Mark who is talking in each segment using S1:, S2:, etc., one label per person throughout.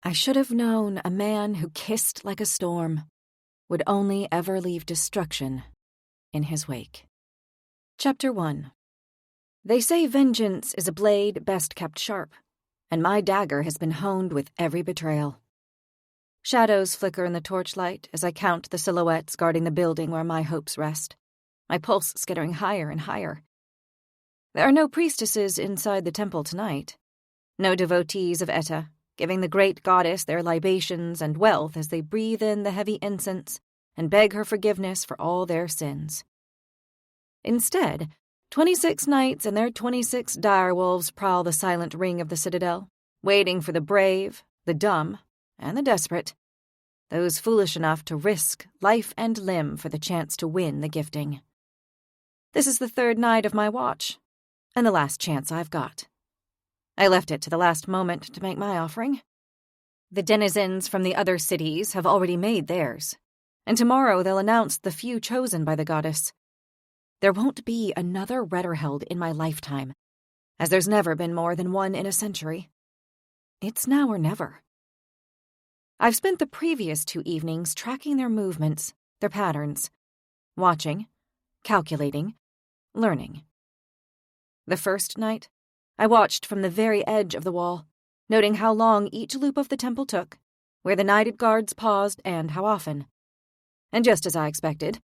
S1: I should have known a man who kissed like a storm would only ever leave destruction in his wake. Chapter 1. They say vengeance is a blade best kept sharp, and my dagger has been honed with every betrayal. Shadows flicker in the torchlight as I count the silhouettes guarding the building where my hopes rest, my pulse skittering higher and higher. There are no priestesses inside the temple tonight, no devotees of Etta, giving the great goddess their libations and wealth as they breathe in the heavy incense and beg her forgiveness for all their sins. Instead, 26 knights and their 26 direwolves prowl the silent ring of the citadel, waiting for the brave, the dumb, and the desperate, those foolish enough to risk life and limb for the chance to win the gifting. This is the third night of my watch, and the last chance I've got. I left it to the last moment to make my offering. The denizens from the other cities have already made theirs, and tomorrow they'll announce the few chosen by the goddess. There won't be another Retterheld in my lifetime, as there's never been more than one in a century. It's now or never. I've spent the previous 2 evenings tracking their movements, their patterns, watching, calculating, learning. The first night, I watched from the very edge of the wall, noting how long each loop of the temple took, where the knighted guards paused, and how often. And just as I expected,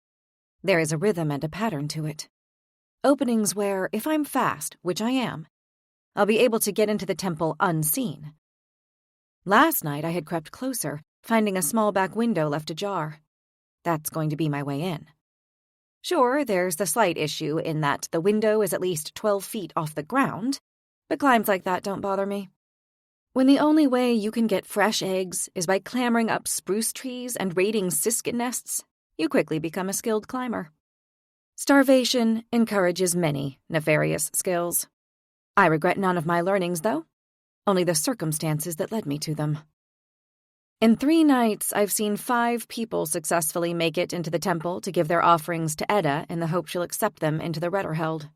S1: there is a rhythm and a pattern to it. Openings where, if I'm fast, which I am, I'll be able to get into the temple unseen. Last night I had crept closer, finding a small back window left ajar. That's going to be my way in. Sure, there's the slight issue in that the window is at least 12 feet off the ground, but climbs like that don't bother me. When the only way you can get fresh eggs is by clambering up spruce trees and raiding siskin nests, you quickly become a skilled climber. Starvation encourages many nefarious skills. I regret none of my learnings, though, only the circumstances that led me to them. In 3 nights, I've seen 5 people successfully make it into the temple to give their offerings to Edda in the hope she'll accept them into the Retterheld.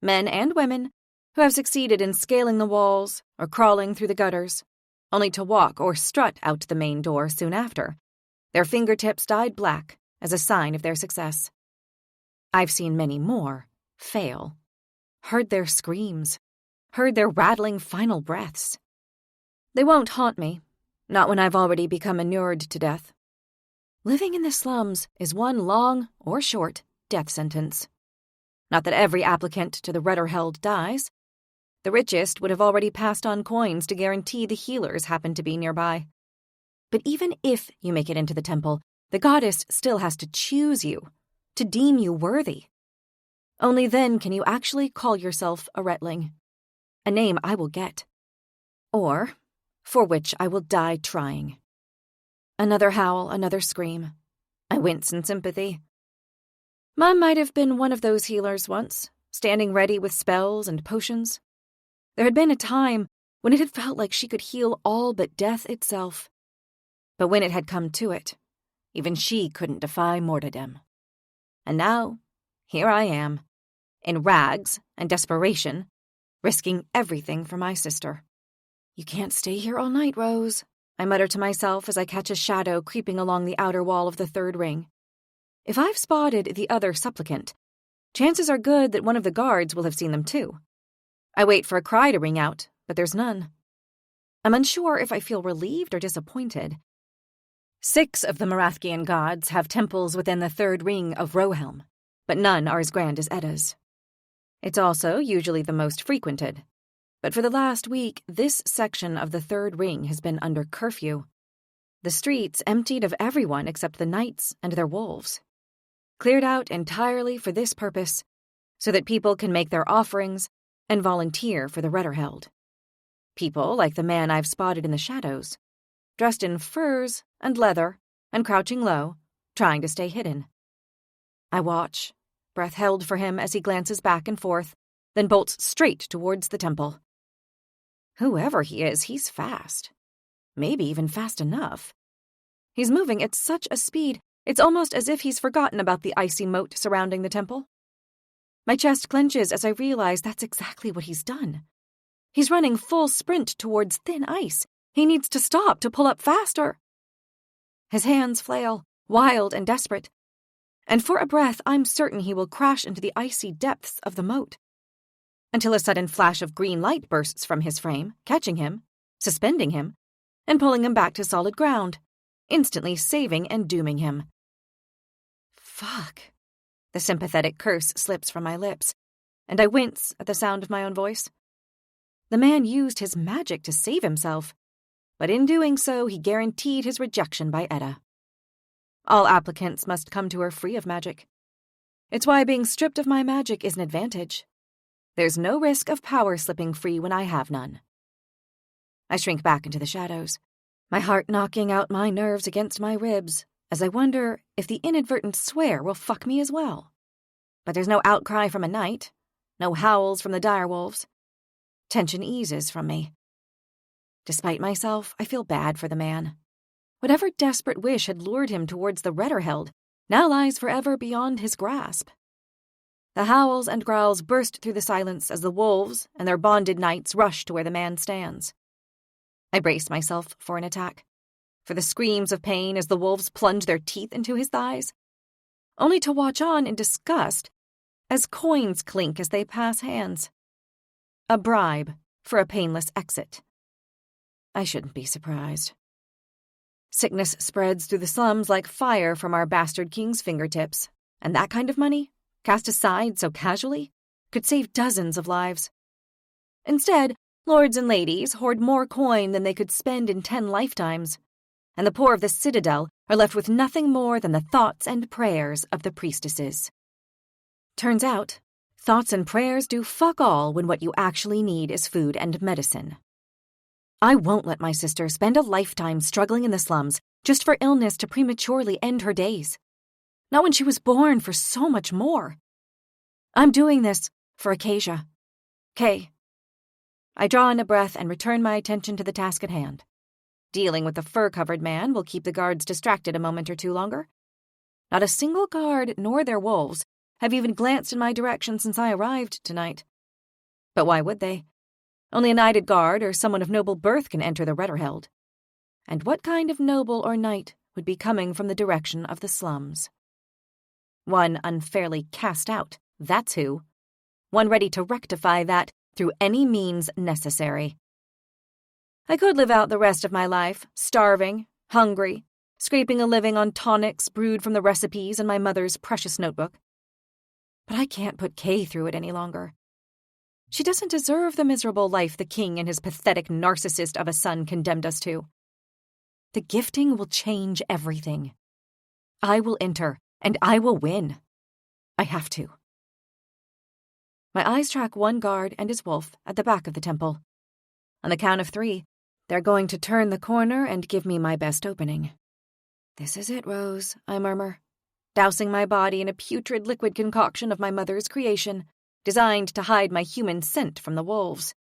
S1: Men and women who have succeeded in scaling the walls or crawling through the gutters, only to walk or strut out the main door soon after, their fingertips dyed black as a sign of their success. I've seen many more fail, heard their screams, heard their rattling final breaths. They won't haunt me, not when I've already become inured to death. Living in the slums is one long or short death sentence. Not that every applicant to the Retterheld dies. The richest would have already passed on coins to guarantee the healers happen to be nearby. But even if you make it into the temple, the goddess still has to choose you, to deem you worthy. Only then can you actually call yourself a Retling, a name I will get, or for which I will die trying. Another howl, another scream. I wince in sympathy. Mom might have been one of those healers once, standing ready with spells and potions. There had been a time when it had felt like she could heal all but death itself. But when it had come to it, even she couldn't defy mortardom. And now, here I am, in rags and desperation, risking everything for my sister. You can't stay here all night, Rose, I mutter to myself as I catch a shadow creeping along the outer wall of the third ring. If I've spotted the other supplicant, chances are good that one of the guards will have seen them too. I wait for a cry to ring out, but there's none. I'm unsure if I feel relieved or disappointed. 6 of the Marathkian gods have temples within the third ring of Rohelm, but none are as grand as Edda's. It's also usually the most frequented. But for the last week, this section of the third ring has been under curfew. The streets emptied of everyone except the knights and their wolves. Cleared out entirely for this purpose, so that people can make their offerings and volunteer for the Retterheld. People like the man I've spotted in the shadows, dressed in furs and leather and crouching low, trying to stay hidden. I watch, breath held for him as he glances back and forth, then bolts straight towards the temple. Whoever he is, he's fast. Maybe even fast enough. He's moving at such a speed, it's almost as if he's forgotten about the icy moat surrounding the temple. My chest clenches as I realize that's exactly what he's done. He's running full sprint towards thin ice, He needs to stop to pull up faster. His hands flail, wild and desperate, and for a breath I'm certain he will crash into the icy depths of the moat. Until a sudden flash of green light bursts from his frame, catching him, suspending him, and pulling him back to solid ground, instantly saving and dooming him. Fuck. The sympathetic curse slips from my lips, and I wince at the sound of my own voice. The man used his magic to save himself, but in doing so he guaranteed his rejection by Edda. All applicants must come to her free of magic. It's why being stripped of my magic is an advantage. There's no risk of power slipping free when I have none. I shrink back into the shadows, my heart knocking out my nerves against my ribs, as I wonder if the inadvertent swear will fuck me as well. But there's no outcry from a knight, no howls from the direwolves. Tension eases from me. Despite myself, I feel bad for the man. Whatever desperate wish had lured him towards the Retterheld now lies forever beyond his grasp. The howls and growls burst through the silence as the wolves and their bonded knights rush to where the man stands. I brace myself for an attack, for the screams of pain as the wolves plunge their teeth into his thighs, only to watch on in disgust as coins clink as they pass hands. A bribe for a painless exit. I shouldn't be surprised. Sickness spreads through the slums like fire from our bastard king's fingertips, and that kind of money, cast aside so casually, could save dozens of lives. Instead, lords and ladies hoard more coin than they could spend in 10 lifetimes, and the poor of the Citadel are left with nothing more than the thoughts and prayers of the priestesses. Turns out, thoughts and prayers do fuck all when what you actually need is food and medicine. I won't let my sister spend a lifetime struggling in the slums just for illness to prematurely end her days. Not when she was born for so much more. I'm doing this for Acacia. Kay. I draw in a breath and return my attention to the task at hand. Dealing with the fur-covered man will keep the guards distracted a moment or two longer. Not a single guard nor their wolves have even glanced in my direction since I arrived tonight. But why would they? Only a knighted guard or someone of noble birth can enter the Retterheld. And what kind of noble or knight would be coming from the direction of the slums? One unfairly cast out, that's who. One ready to rectify that through any means necessary. I could live out the rest of my life, starving, hungry, scraping a living on tonics brewed from the recipes in my mother's precious notebook. But I can't put Kay through it any longer. She doesn't deserve the miserable life the king and his pathetic narcissist of a son condemned us to. The gifting will change everything. I will enter, and I will win. I have to. My eyes track one guard and his wolf at the back of the temple. On the count of 3, they're going to turn the corner and give me my best opening. This is it, Rose, I murmur, dousing my body in a putrid liquid concoction of my mother's creation, designed to hide my human scent from the wolves.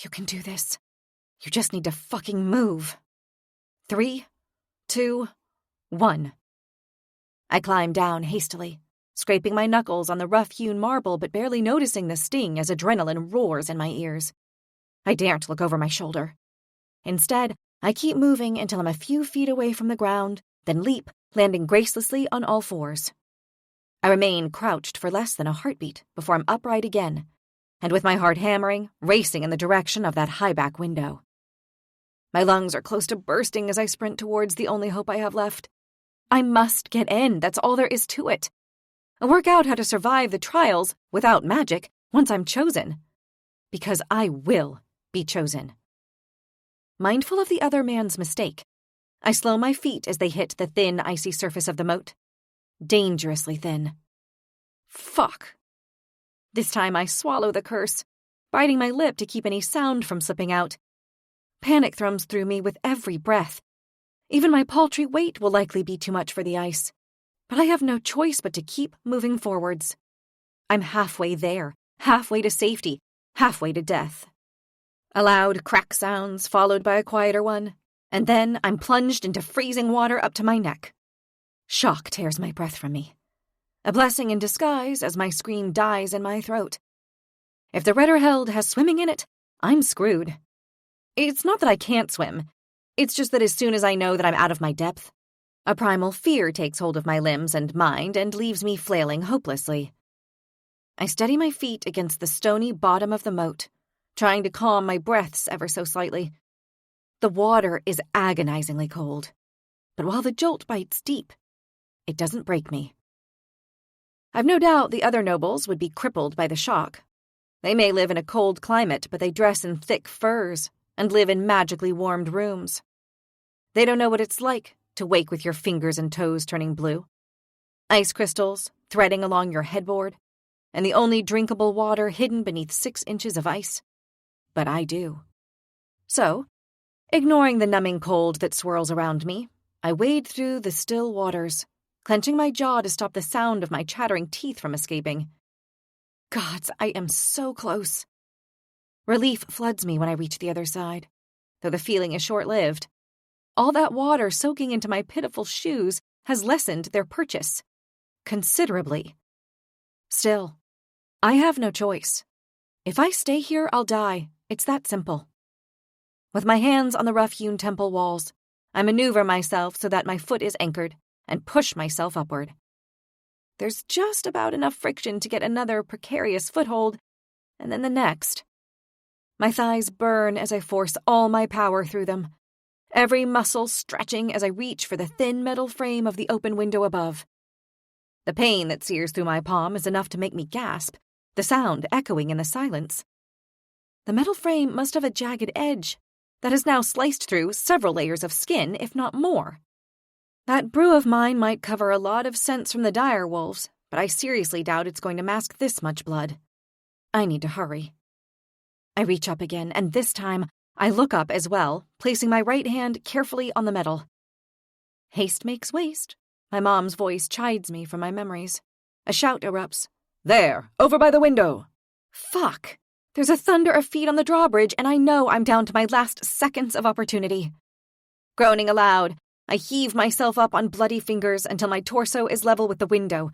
S1: You can do this. You just need to fucking move. 3, 2, 1. I climb down hastily, scraping my knuckles on the rough-hewn marble but barely noticing the sting as adrenaline roars in my ears. I daren't look over my shoulder. Instead, I keep moving until I'm a few feet away from the ground, then leap, landing gracelessly on all 4s. I remain crouched for less than a heartbeat before I'm upright again, and with my heart hammering, racing in the direction of that high-back window. My lungs are close to bursting as I sprint towards the only hope I have left. I must get in, that's all there is to it. I'll work out how to survive the trials without magic once I'm chosen. Because I will be chosen. Mindful of the other man's mistake, I slow my feet as they hit the thin, icy surface of the moat. Dangerously thin. Fuck. This time I swallow the curse, biting my lip to keep any sound from slipping out. Panic thrums through me with every breath. Even my paltry weight will likely be too much for the ice. But I have no choice but to keep moving forwards. I'm halfway there, halfway to safety, halfway to death. A loud crack sounds, followed by a quieter one, and then I'm plunged into freezing water up to my neck. Shock tears my breath from me. A blessing in disguise as my scream dies in my throat. If the Retterheld has swimming in it, I'm screwed. It's not that I can't swim. It's just that as soon as I know that I'm out of my depth, a primal fear takes hold of my limbs and mind and leaves me flailing hopelessly. I steady my feet against the stony bottom of the moat, trying to calm my breaths ever so slightly. The water is agonizingly cold, but while the jolt bites deep, it doesn't break me. I've no doubt the other nobles would be crippled by the shock. They may live in a cold climate, but they dress in thick furs and live in magically warmed rooms. They don't know what it's like to wake with your fingers and toes turning blue, ice crystals threading along your headboard, and the only drinkable water hidden beneath 6 inches of ice. But I do. So, ignoring the numbing cold that swirls around me, I wade through the still waters, clenching my jaw to stop the sound of my chattering teeth from escaping. Gods, I am so close. Relief floods me when I reach the other side, though the feeling is short-lived. All that water soaking into my pitiful shoes has lessened their purchase considerably. Still, I have no choice. If I stay here, I'll die. It's that simple. With my hands on the rough-hewn temple walls, I maneuver myself so that my foot is anchored and push myself upward. There's just about enough friction to get another precarious foothold, and then the next. My thighs burn as I force all my power through them, every muscle stretching as I reach for the thin metal frame of the open window above. The pain that sears through my palm is enough to make me gasp, the sound echoing in the silence. The metal frame must have a jagged edge that has now sliced through several layers of skin, if not more. That brew of mine might cover a lot of scents from the dire wolves, but I seriously doubt it's going to mask this much blood. I need to hurry. I reach up again, and this time I look up as well, placing my right hand carefully on the metal. Haste makes waste. My mom's voice chides me from my memories. A shout erupts. There, over by the window. Fuck. There's a thunder of feet on the drawbridge, and I know I'm down to my last seconds of opportunity. Groaning aloud, I heave myself up on bloody fingers until my torso is level with the window.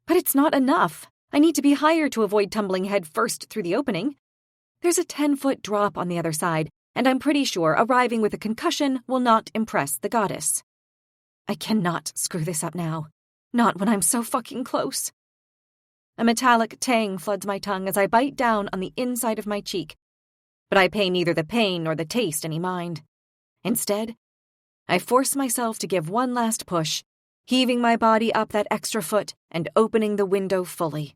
S1: But it's not enough. I need to be higher to avoid tumbling head first through the opening. There's a 10-foot drop on the other side, and I'm pretty sure arriving with a concussion will not impress the goddess. I cannot screw this up now. Not when I'm so fucking close. A metallic tang floods my tongue as I bite down on the inside of my cheek, but I pay neither the pain nor the taste any mind. Instead, I force myself to give one last push, heaving my body up that extra foot and opening the window fully.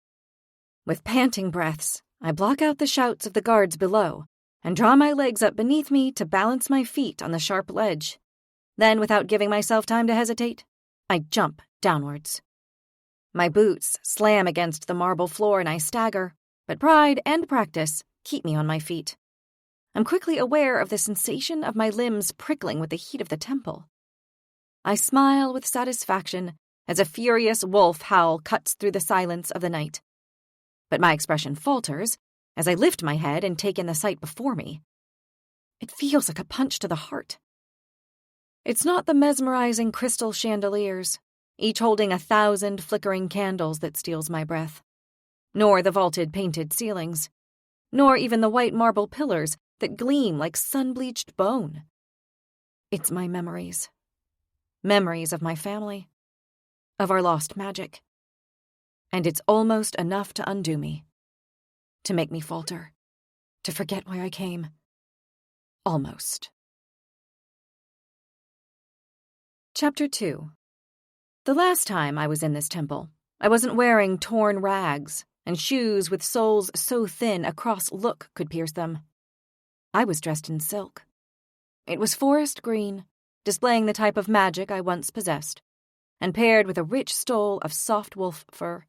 S1: With panting breaths, I block out the shouts of the guards below and draw my legs up beneath me to balance my feet on the sharp ledge. Then, without giving myself time to hesitate, I jump downwards. My boots slam against the marble floor and I stagger, but pride and practice keep me on my feet. I'm quickly aware of the sensation of my limbs prickling with the heat of the temple. I smile with satisfaction as a furious wolf howl cuts through the silence of the night. But my expression falters as I lift my head and take in the sight before me. It feels like a punch to the heart. It's not the mesmerizing crystal chandeliers, each holding 1,000 flickering candles, that steals my breath, nor the vaulted painted ceilings, nor even the white marble pillars that gleam like sun-bleached bone. It's my memories. Memories of my family, of our lost magic. And it's almost enough to undo me, to make me falter, to forget why I came. Almost. Chapter 2. The last time I was in this temple, I wasn't wearing torn rags and shoes with soles so thin a cross look could pierce them. I was dressed in silk. It was forest green, displaying the type of magic I once possessed, and paired with a rich stole of soft wolf fur.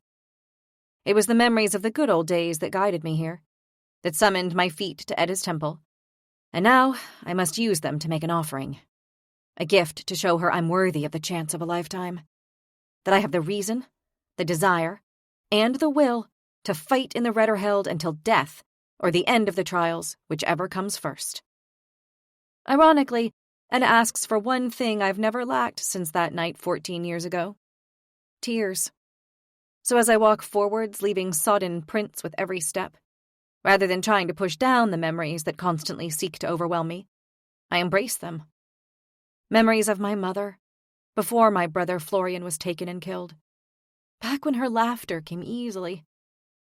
S1: It was the memories of the good old days that guided me here, that summoned my feet to Edda's temple, and now I must use them to make an offering. A gift to show her I'm worthy of the chance of a lifetime. That I have the reason, the desire, and the will to fight in the Redderheld until death or the end of the trials, whichever comes first. Ironically, Edda asks for one thing I've never lacked since that night 14 years ago. Tears. So as I walk forwards, leaving sodden prints with every step, Rather than trying to push down the memories that constantly seek to overwhelm me, I embrace them. Memories of my mother, before my brother Florian was taken and killed. Back when her laughter came easily,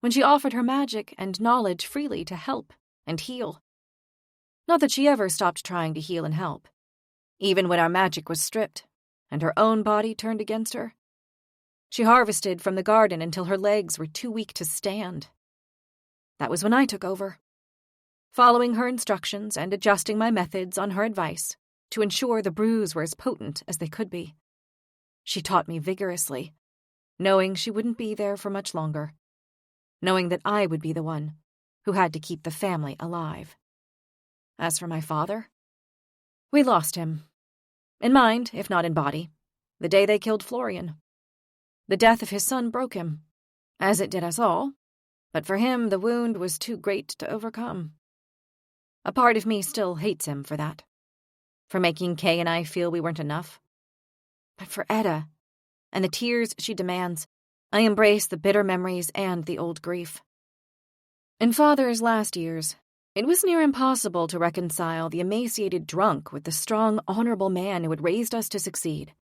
S1: when she offered her magic and knowledge freely to help and heal. Not that she ever stopped trying to heal and help, even when our magic was stripped and her own body turned against her. She harvested from the garden until her legs were too weak to stand. That was when I took over, following her instructions and adjusting my methods on her advice to ensure the brews were as potent as they could be. She taught me vigorously, knowing she wouldn't be there for much longer, knowing that I would be the one who had to keep the family alive. As for my father, we lost him. In mind, if not in body, the day they killed Florian. The death of his son broke him, as it did us all, but for him the wound was too great to overcome. A part of me still hates him for that, for making Kay and I feel we weren't enough. But for Edda, and the tears she demands, I embrace the bitter memories and the old grief. In Father's last years, it was near impossible to reconcile the emaciated drunk with the strong, honorable man who had raised us to succeed.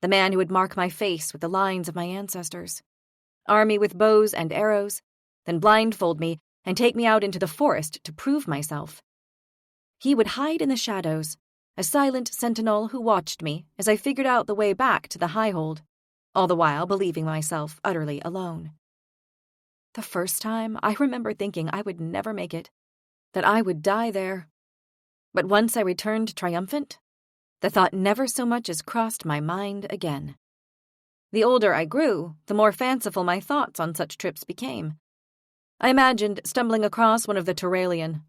S1: The man who would mark my face with the lines of my ancestors, arm me with bows and arrows, then blindfold me and take me out into the forest to prove myself. He would hide in the shadows, a silent sentinel who watched me as I figured out the way back to the highhold, all the while believing myself utterly alone. The first time, I remember thinking I would never make it, that I would die there. But once I returned triumphant, the thought never so much as crossed my mind again. The older I grew, the more fanciful my thoughts on such trips became. I imagined stumbling across one of the Turalian,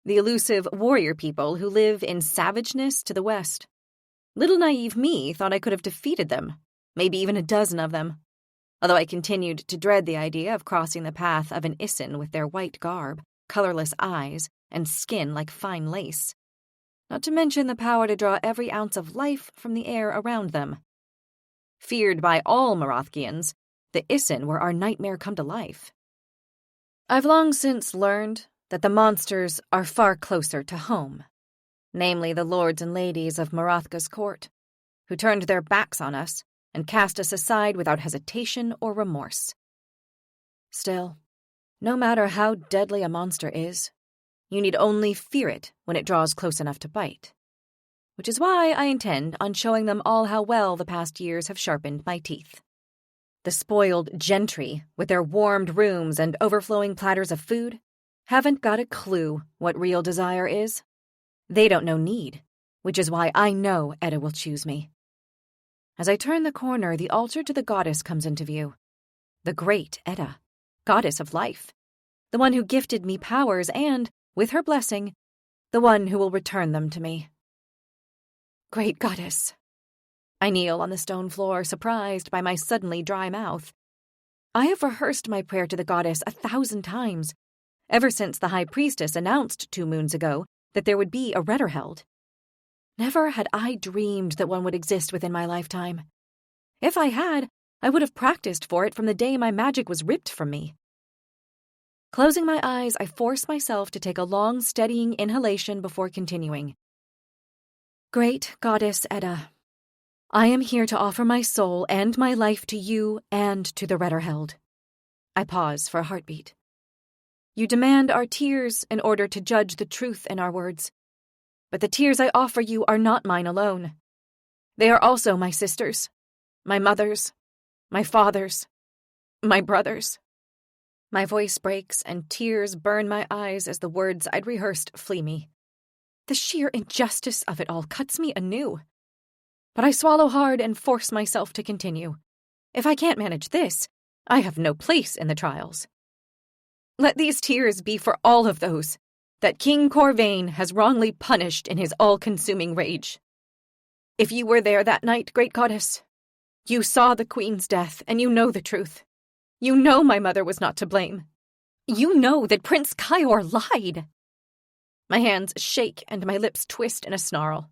S1: the elusive warrior people who live in savageness to the west. Little naive me thought I could have defeated them, maybe even a dozen of them, although I continued to dread the idea of crossing the path of an Isin with their white garb, colorless eyes, and skin like fine lace. Not to mention the power to draw every ounce of life from the air around them. Feared by all Marathkians, the Isin were our nightmare come to life. I've long since learned that the monsters are far closer to home, namely the lords and ladies of Marathka's court, who turned their backs on us and cast us aside without hesitation or remorse. Still, no matter how deadly a monster is, you need only fear it when it draws close enough to bite. Which is why I intend on showing them all how well the past years have sharpened my teeth. The spoiled gentry, with their warmed rooms and overflowing platters of food, haven't got a clue what real desire is. They don't know need, which is why I know Edda will choose me. As I turn the corner, the altar to the goddess comes into view. The great Edda, goddess of life, the one who gifted me powers and, with her blessing, the one who will return them to me. Great goddess. I kneel on the stone floor, surprised by my suddenly dry mouth. I have rehearsed my prayer to the goddess 1,000 times, ever since the high priestess announced 2 moons ago that there would be a Retterheld. Never had I dreamed that one would exist within my lifetime. If I had, I would have practiced for it from the day my magic was ripped from me. Closing my eyes, I force myself to take a long, steadying inhalation before continuing. Great Goddess Edda, I am here to offer my soul and my life to you and to the Retterheld. I pause for a heartbeat. You demand our tears in order to judge the truth in our words. But the tears I offer you are not mine alone. They are also my sisters, my mother's, my father's, my brother's. My voice breaks and tears burn my eyes as the words I'd rehearsed flee me. The sheer injustice of it all cuts me anew. But I swallow hard and force myself to continue. If I can't manage this, I have no place in the trials. Let these tears be for all of those that King Corvain has wrongly punished in his all-consuming rage. If you were there that night, great goddess, you saw the queen's death and you know the truth. You know my mother was not to blame. You know that Prince Kyor lied. My hands shake and my lips twist in a snarl.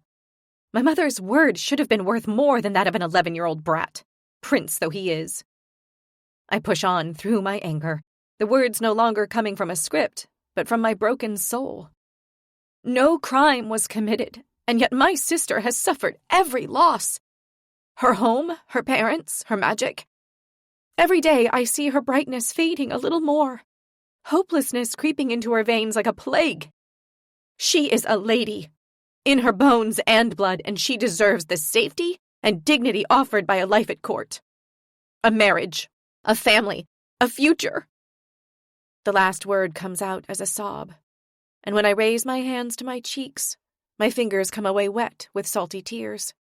S1: My mother's word should have been worth more than that of an 11-year-old brat, prince though he is. I push on through my anger, the words no longer coming from a script, but from my broken soul. No crime was committed, and yet my sister has suffered every loss. Her home, her parents, her magic. Every day I see her brightness fading a little more, hopelessness creeping into her veins like a plague. She is a lady, in her bones and blood, and she deserves the safety and dignity offered by a life at court. A marriage, a family, a future. The last word comes out as a sob, and when I raise my hands to my cheeks, my fingers come away wet with salty tears.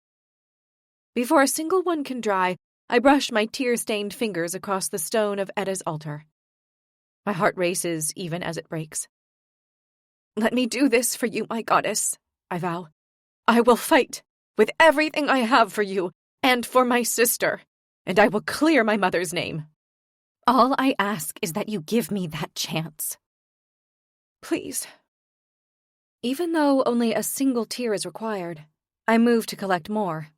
S1: Before a single one can dry, I brush my tear-stained fingers across the stone of Edda's altar. My heart races even as it breaks. Let me do this for you, my goddess, I vow. I will fight with everything I have for you and for my sister, and I will clear my mother's name. All I ask is that you give me that chance. Please. Even though only a single tear is required, I move to collect more.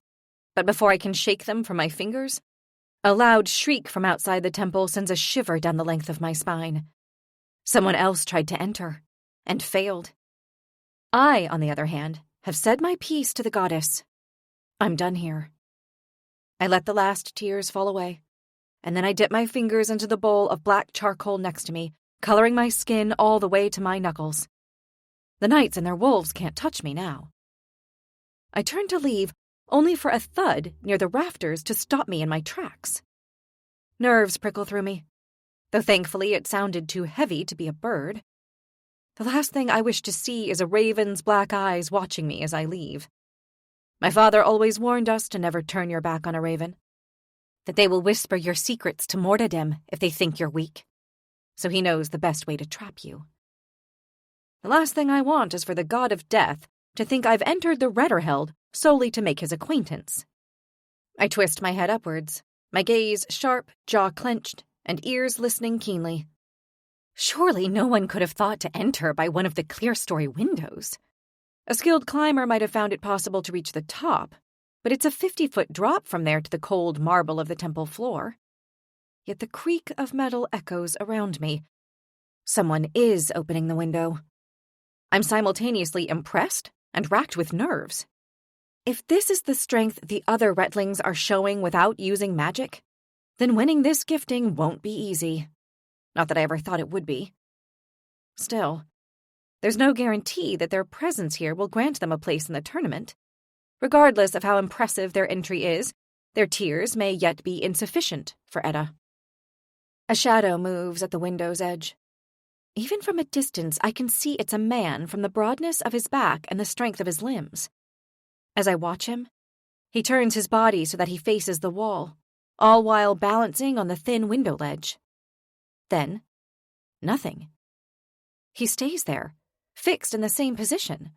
S1: But before I can shake them from my fingers, a loud shriek from outside the temple sends a shiver down the length of my spine. Someone else tried to enter, and failed. I, on the other hand, have said my piece to the goddess. I'm done here. I let the last tears fall away, and then I dip my fingers into the bowl of black charcoal next to me, coloring my skin all the way to my knuckles. The knights and their wolves can't touch me now. I turn to leave, only for a thud near the rafters to stop me in my tracks. Nerves prickle through me, though thankfully it sounded too heavy to be a bird. The last thing I wish to see is a raven's black eyes watching me as I leave. My father always warned us to never turn your back on a raven, that they will whisper your secrets to Mortadim if they think you're weak, so he knows the best way to trap you. The last thing I want is for the god of death to think I've entered the Redderheld solely to make his acquaintance. I twist my head upwards, my gaze sharp, jaw clenched, and ears listening keenly. Surely no one could have thought to enter by one of the clerestory windows. A skilled climber might have found it possible to reach the top, but it's a 50-foot drop from there to the cold marble of the temple floor. Yet the creak of metal echoes around me. Someone is opening the window. I'm simultaneously impressed and racked with nerves. If this is the strength the other Retlings are showing without using magic, then winning this gifting won't be easy. Not that I ever thought it would be. Still, there's no guarantee that their presence here will grant them a place in the tournament. Regardless of how impressive their entry is, their tears may yet be insufficient for Edda. A shadow moves at the window's edge. Even from a distance, I can see it's a man from the broadness of his back and the strength of his limbs. As I watch him, he turns his body so that he faces the wall, all while balancing on the thin window ledge. Then, nothing. He stays there, fixed in the same position.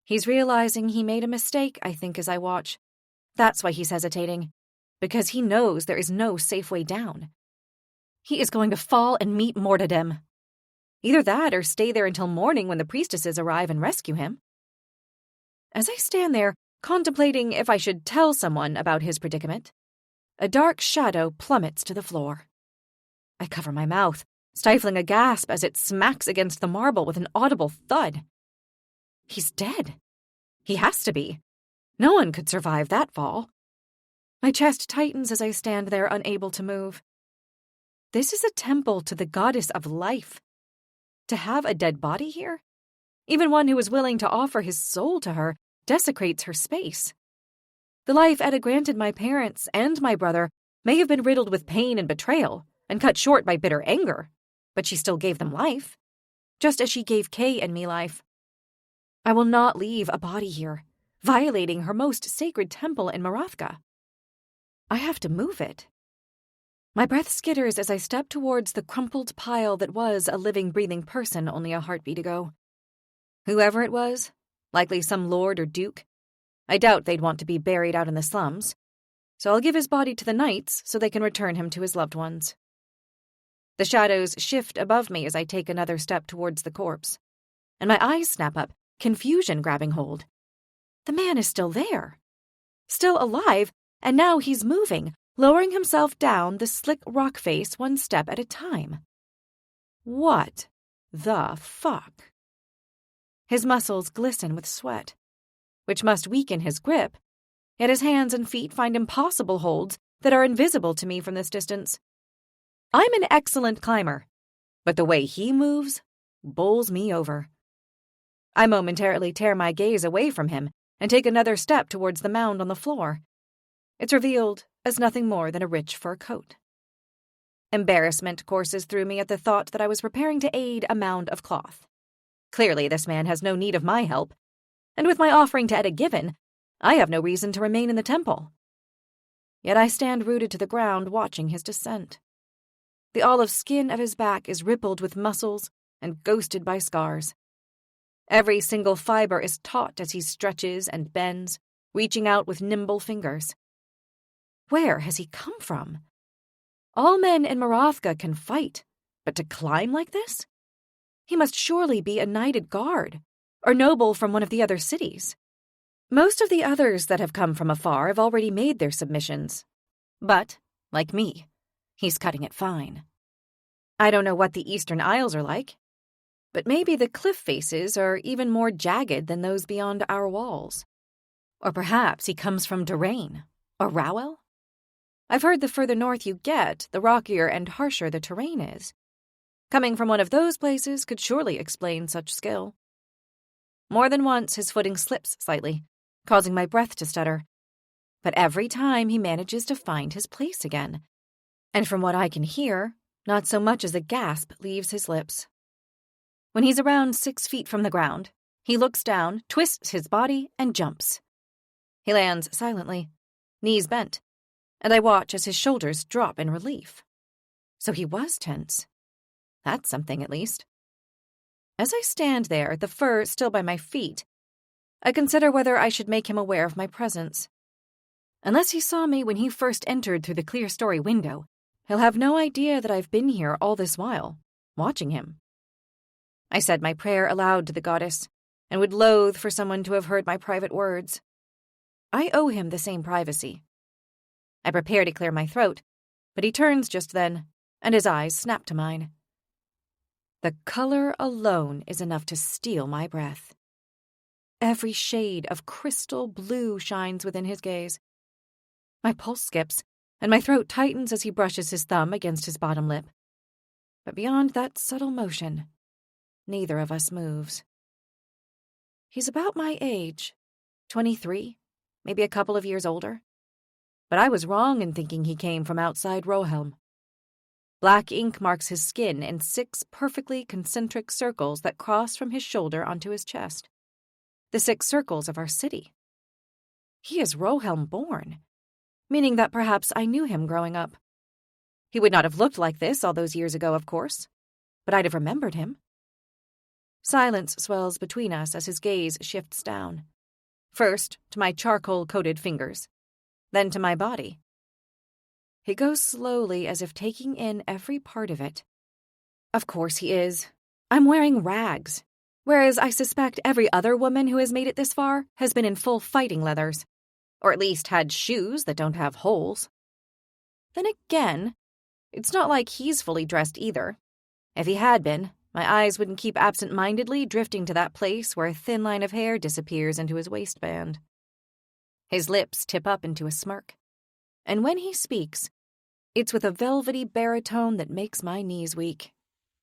S1: He's realizing he made a mistake, I think, as I watch. That's why he's hesitating, because he knows there is no safe way down. He is going to fall and meet Mortadim. Either that or stay there until morning when the priestesses arrive and rescue him. As I stand there, contemplating if I should tell someone about his predicament, a dark shadow plummets to the floor. I cover my mouth, stifling a gasp as it smacks against the marble with an audible thud. He's dead. He has to be. No one could survive that fall. My chest tightens as I stand there, unable to move. This is a temple to the goddess of life. To have a dead body here, even one who is willing to offer his soul to her, desecrates her space. The life Edda granted my parents and my brother may have been riddled with pain and betrayal, and cut short by bitter anger, but she still gave them life, just as she gave Kay and me life. I will not leave a body here, violating her most sacred temple in Marathka. I have to move it. My breath skitters as I step towards the crumpled pile that was a living, breathing person only a heartbeat ago. Whoever it was, likely some lord or duke, I doubt they'd want to be buried out in the slums, so I'll give his body to the knights so they can return him to his loved ones. The shadows shift above me as I take another step towards the corpse, and my eyes snap up, confusion grabbing hold. The man is still there. Still alive, and now he's moving, lowering himself down the slick rock face one step at a time. What the fuck? His muscles glisten with sweat, which must weaken his grip, yet his hands and feet find impossible holds that are invisible to me from this distance. I'm an excellent climber, but the way he moves bowls me over. I momentarily tear my gaze away from him and take another step towards the mound on the floor. It's revealed as nothing more than a rich fur coat. Embarrassment courses through me at the thought that I was preparing to aid a mound of cloth. Clearly this man has no need of my help, and with my offering to Etta given, I have no reason to remain in the temple. Yet I stand rooted to the ground watching his descent. The olive skin of his back is rippled with muscles and ghosted by scars. Every single fiber is taut as he stretches and bends, reaching out with nimble fingers. Where has he come from? All men in Marathka can fight, but to climb like this? He must surely be a knighted guard, or noble from one of the other cities. Most of the others that have come from afar have already made their submissions. But, like me, he's cutting it fine. I don't know what the Eastern Isles are like, but maybe the cliff faces are even more jagged than those beyond our walls. Or perhaps he comes from Durain, or Rowell? I've heard the further north you get, the rockier and harsher the terrain is. Coming from one of those places could surely explain such skill. More than once his footing slips slightly, causing my breath to stutter. But every time he manages to find his place again. And from what I can hear, not so much as a gasp leaves his lips. When he's around 6 feet from the ground, he looks down, twists his body, and jumps. He lands silently, knees bent, and I watch as his shoulders drop in relief. So he was tense. That's something, at least. As I stand there, the fur still by my feet, I consider whether I should make him aware of my presence. Unless he saw me when he first entered through the clear-story window, he'll have no idea that I've been here all this while, watching him. I said my prayer aloud to the goddess, and would loathe for someone to have heard my private words. I owe him the same privacy. I prepare to clear my throat, but he turns just then, and his eyes snap to mine. The color alone is enough to steal my breath. Every shade of crystal blue shines within his gaze. My pulse skips, and my throat tightens as he brushes his thumb against his bottom lip. But beyond that subtle motion, neither of us moves. He's about my age, 23, maybe a couple of years older. But I was wrong in thinking he came from outside Rohelm. Black ink marks his skin in 6 perfectly concentric circles that cross from his shoulder onto his chest. The 6 circles of our city. He is Rohelm-born, meaning that perhaps I knew him growing up. He would not have looked like this all those years ago, of course, but I'd have remembered him. Silence swells between us as his gaze shifts down. First to my charcoal-coated fingers, then to my body. He goes slowly as if taking in every part of it. Of course he is. I'm wearing rags, whereas I suspect every other woman who has made it this far has been in full fighting leathers, or at least had shoes that don't have holes. Then again, it's not like he's fully dressed either. If he had been, my eyes wouldn't keep absent-mindedly drifting to that place where a thin line of hair disappears into his waistband. His lips tip up into a smirk, and when he speaks, it's with a velvety baritone that makes my knees weak.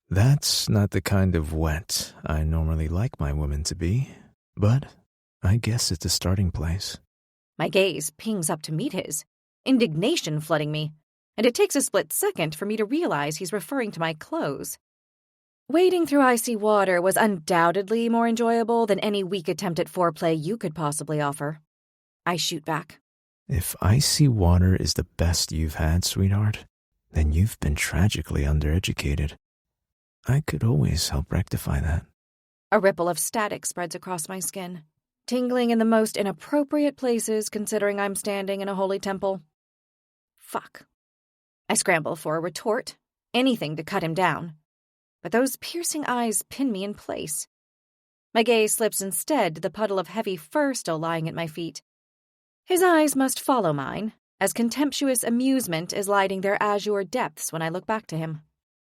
S2: That's not the kind of wet I normally like my women to be, but I guess it's a starting place.
S1: My gaze pings up to meet his, indignation flooding me, and it takes a split second for me to realize he's referring to my clothes. Wading through icy water was undoubtedly more enjoyable than any weak attempt at foreplay you could possibly offer. I shoot back.
S2: If icy water is the best you've had, sweetheart, then you've been tragically undereducated. I could always help rectify that.
S1: A ripple of static spreads across my skin, tingling in the most inappropriate places considering I'm standing in a holy temple. Fuck. I scramble for a retort, anything to cut him down. But those piercing eyes pin me in place. My gaze slips instead to the puddle of heavy fur still lying at my feet. His eyes must follow mine, as contemptuous amusement is lighting their azure depths when I look back to him.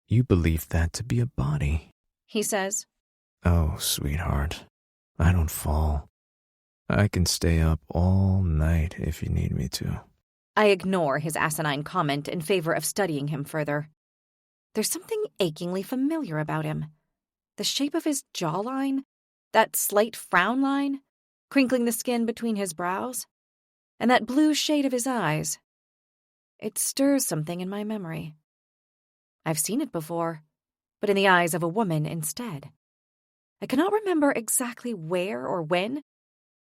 S2: You believe that to be a body.
S1: he says.
S2: Oh, sweetheart, I don't fall. I can stay up all night if you need me to.
S1: I ignore his asinine comment in favor of studying him further. There's something achingly familiar about him. The shape of his jawline, that slight frown line, crinkling the skin between his brows, and that blue shade of his eyes. It stirs something in my memory. I've seen it before, but in the eyes of a woman instead. I cannot remember exactly where or when,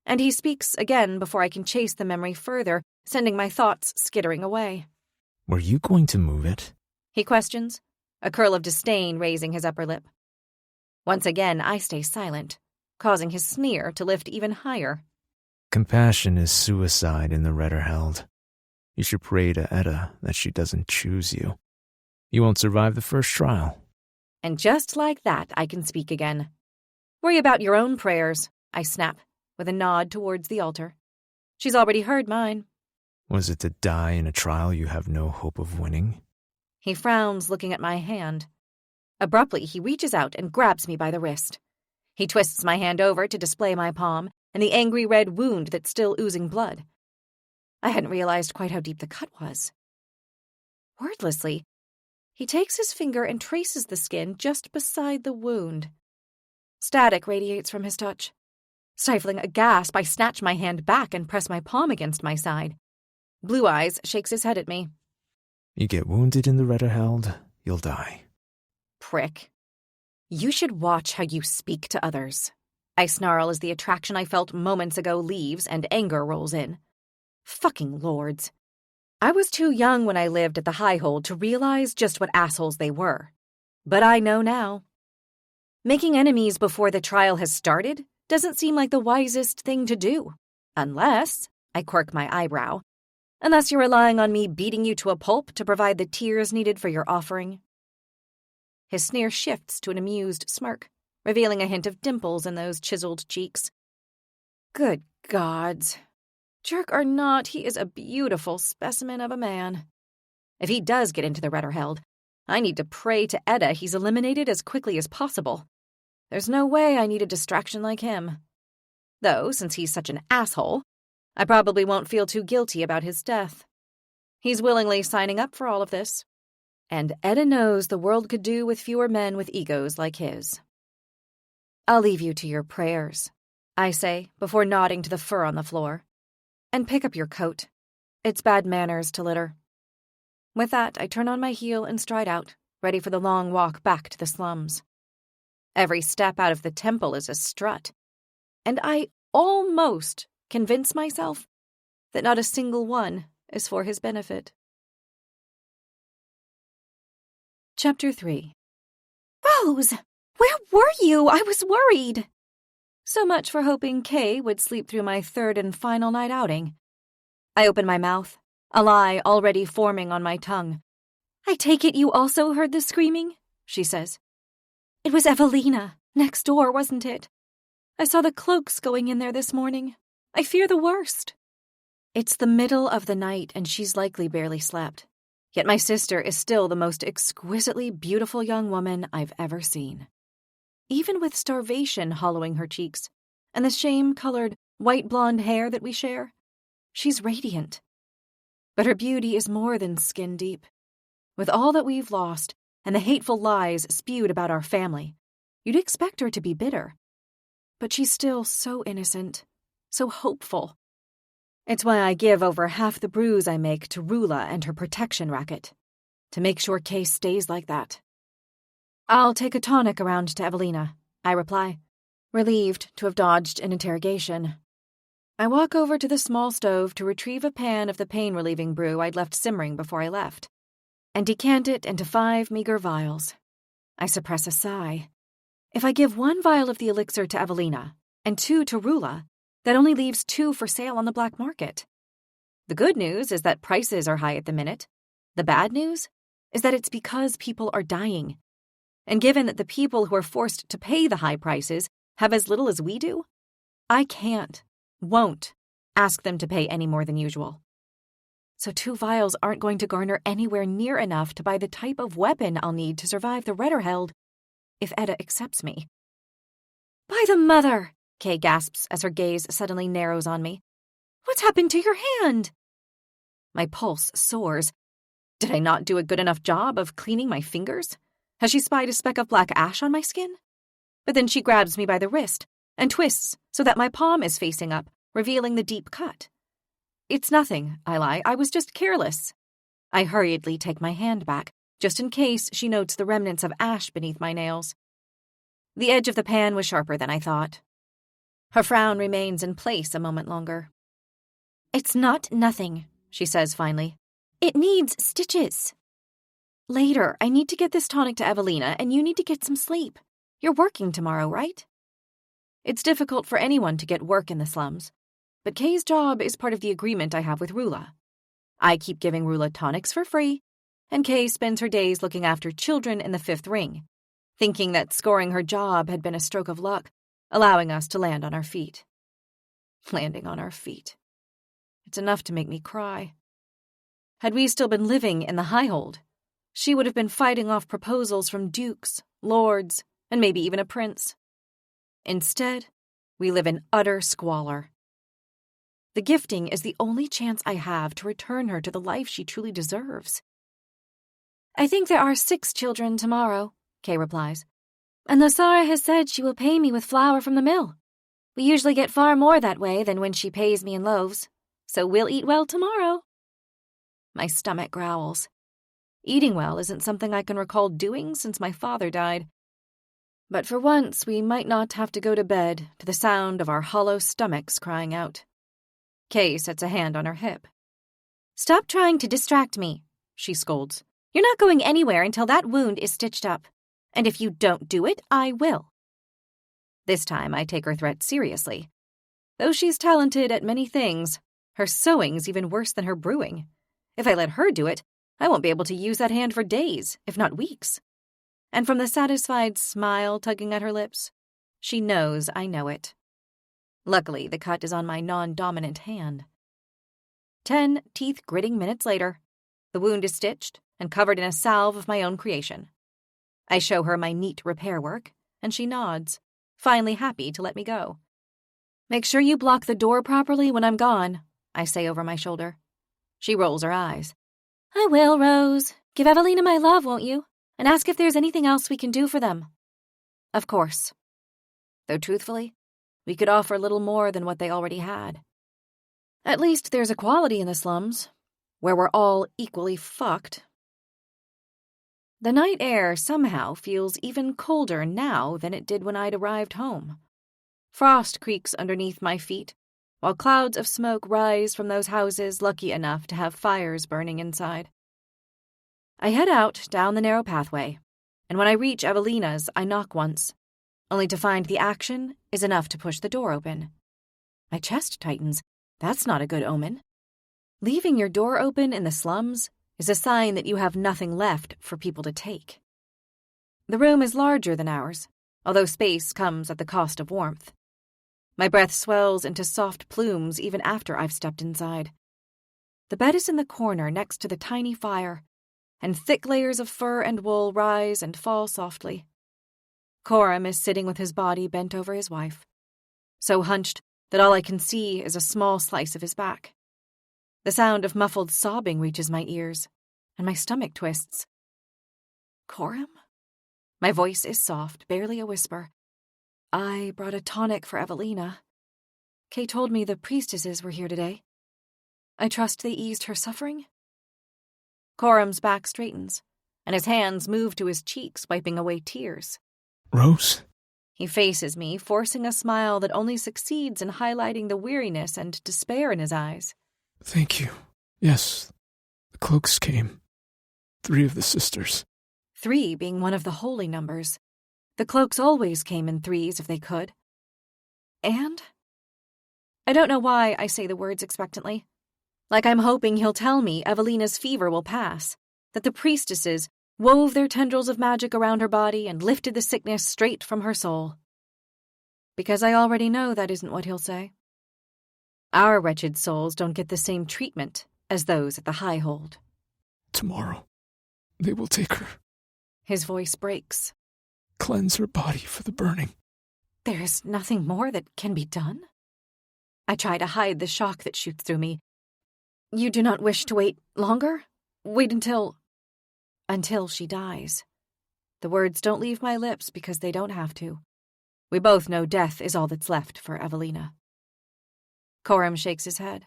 S1: and he speaks again before I can chase the memory further, sending my thoughts skittering away.
S2: Were you going to move it?
S1: He questions, a curl of disdain raising his upper lip. Once again, I stay silent, causing his sneer to lift even higher.
S2: Compassion is suicide in the Retterheld. You should pray to Edda that she doesn't choose you. You won't survive the first trial.
S1: And just like that, I can speak again. Worry about your own prayers, I snap, with a nod towards the altar. She's already heard mine.
S2: Was it to die in a trial you have no hope of winning?
S1: He frowns, looking at my hand. Abruptly, he reaches out and grabs me by the wrist. He twists my hand over to display my palm and the angry red wound that's still oozing blood. I hadn't realized quite how deep the cut was. Wordlessly, he takes his finger and traces the skin just beside the wound. Static radiates from his touch. Stifling a gasp, I snatch my hand back and press my palm against my side. Blue Eyes shakes his head at me.
S2: You get wounded in the Retterheld, you'll die.
S1: Prick. You should watch how you speak to others. I snarl as the attraction I felt moments ago leaves and anger rolls in. Fucking lords. I was too young when I lived at the Highhold to realize just what assholes they were. But I know now. Making enemies before the trial has started doesn't seem like the wisest thing to do. Unless, I quirk my eyebrow, unless you're relying on me beating you to a pulp to provide the tears needed for your offering. His sneer shifts to an amused smirk, revealing a hint of dimples in those chiseled cheeks. Good gods. Jerk or not, he is a beautiful specimen of a man. If he does get into the Retterheld, I need to pray to Edda he's eliminated as quickly as possible. There's no way I need a distraction like him. Though, since he's such an asshole, I probably won't feel too guilty about his death. He's willingly signing up for all of this. And Edda knows the world could do with fewer men with egos like his. I'll leave you to your prayers, I say, before nodding to the fur on the floor. And pick up your coat. It's bad manners to litter. With that, I turn on my heel and stride out, ready for the long walk back to the slums. Every step out of the temple is a strut, and I almost convince myself that not a single one is for his benefit. Chapter 3. Rose! Where were you? I was worried! So much for hoping Kay would sleep through my third and final night outing. I open my mouth, a lie already forming on my tongue. I take it you also heard the screaming, she says. It was Evelina, next door, wasn't it? I saw the cloaks going in there this morning. I fear the worst. It's the middle of the night and she's likely barely slept. Yet my sister is still the most exquisitely beautiful young woman I've ever seen. Even with starvation hollowing her cheeks, and the shame-colored, white-blonde hair that we share, she's radiant. But her beauty is more than skin-deep. With all that we've lost, and the hateful lies spewed about our family, you'd expect her to be bitter. But she's still so innocent, so hopeful. It's why I give over half the brews I make to Rula and her protection racket, to make sure Kay stays like that. I'll take a tonic around to Evelina, I reply, relieved to have dodged an interrogation. I walk over to the small stove to retrieve a pan of the pain-relieving brew I'd left simmering before I left, and decant it into 5 meager vials. I suppress a sigh. If I give 1 vial of the elixir to Evelina, and 2 to Rula, that only leaves 2 for sale on the black market. The good news is that prices are high at the minute. The bad news is that it's because people are dying. And given that the people who are forced to pay the high prices have as little as we do, I won't ask them to pay any more than usual. So 2 vials aren't going to garner anywhere near enough to buy the type of weapon I'll need to survive the Retterheld. if Etta accepts me. By the mother, Kay gasps as her gaze suddenly narrows on me. What's happened to your hand? My pulse soars. Did I not do a good enough job of cleaning my fingers? Has she spied a speck of black ash on my skin? But then she grabs me by the wrist and twists so that my palm is facing up, revealing the deep cut. It's nothing, I lie. I was just careless. I hurriedly take my hand back, just in case she notes the remnants of ash beneath my nails. The edge of the pan was sharper than I thought. Her frown remains in place a moment longer. It's not nothing, she says finally. It needs stitches. Later, I need to get this tonic to Evelina, and you need to get some sleep. You're working tomorrow, right? It's difficult for anyone to get work in the slums, but Kay's job is part of the agreement I have with Rula. I keep giving Rula tonics for free, and Kay spends her days looking after children in the fifth ring, thinking that scoring her job had been a stroke of luck, allowing us to land on our feet. Landing on our feet. It's enough to make me cry. Had we still been living in the Highhold, she would have been fighting off proposals from dukes, lords, and maybe even a prince. Instead, we live in utter squalor. The gifting is the only chance I have to return her to the life she truly deserves. I think there are 6 children tomorrow, Kay replies. And Losara has said she will pay me with flour from the mill. We usually get far more that way than when she pays me in loaves, so we'll eat well tomorrow. My stomach growls. Eating well isn't something I can recall doing since my father died. But for once, we might not have to go to bed to the sound of our hollow stomachs crying out. Kay sets a hand on her hip. Stop trying to distract me, she scolds. You're not going anywhere until that wound is stitched up. And if you don't do it, I will. This time I take her threat seriously. Though she's talented at many things, her sewing's even worse than her brewing. If I let her do it, I won't be able to use that hand for days, if not weeks. And from the satisfied smile tugging at her lips, she knows I know it. Luckily, the cut is on my non-dominant hand. 10 teeth-gritting minutes later, the wound is stitched and covered in a salve of my own creation. I show her my neat repair work, and she nods, finally happy to let me go. Make sure you block the door properly when I'm gone, I say over my shoulder. She rolls her eyes. I will, Rose. Give Evelina my love, won't you? And ask if there's anything else we can do for them. Of course. Though truthfully, we could offer little more than what they already had. At least there's equality in the slums, where we're all equally fucked. The night air somehow feels even colder now than it did when I'd arrived home. Frost creaks underneath my feet, while clouds of smoke rise from those houses lucky enough to have fires burning inside. I head out down the narrow pathway, and when I reach Evelina's, I knock once, only to find the action is enough to push the door open. My chest tightens. That's not a good omen. Leaving your door open in the slums is a sign that you have nothing left for people to take. The room is larger than ours, although space comes at the cost of warmth. My breath swells into soft plumes even after I've stepped inside. The bed is in the corner next to the tiny fire, and thick layers of fur and wool rise and fall softly. Coram is sitting with his body bent over his wife, so hunched that all I can see is a small slice of his back. The sound of muffled sobbing reaches my ears, and my stomach twists. Coram? My voice is soft, barely a whisper. I brought a tonic for Evelina. Kay told me the priestesses were here today. I trust they eased her suffering? Coram's back straightens, and his hands move to his cheeks, wiping away tears.
S2: Rose?
S1: He faces me, forcing a smile that only succeeds in highlighting the weariness and despair in his eyes.
S2: Thank you. Yes, the cloaks came. 3 of the sisters.
S1: 3 being one of the holy numbers. The cloaks always came in 3s if they could. And? I don't know why I say the words expectantly. Like I'm hoping he'll tell me Evelina's fever will pass, that the priestesses wove their tendrils of magic around her body and lifted the sickness straight from her soul. Because I already know that isn't what he'll say. Our wretched souls don't get the same treatment as those at the Highhold.
S2: Tomorrow, they will take her.
S1: His voice breaks.
S2: cleanse her body for the burning.
S1: There's nothing more that can be done? I try to hide the shock that shoots through me. You do not wish to wait longer? Wait until she dies. The words don't leave my lips because they don't have to. We both know death is all that's left for Evelina. Coram shakes his head.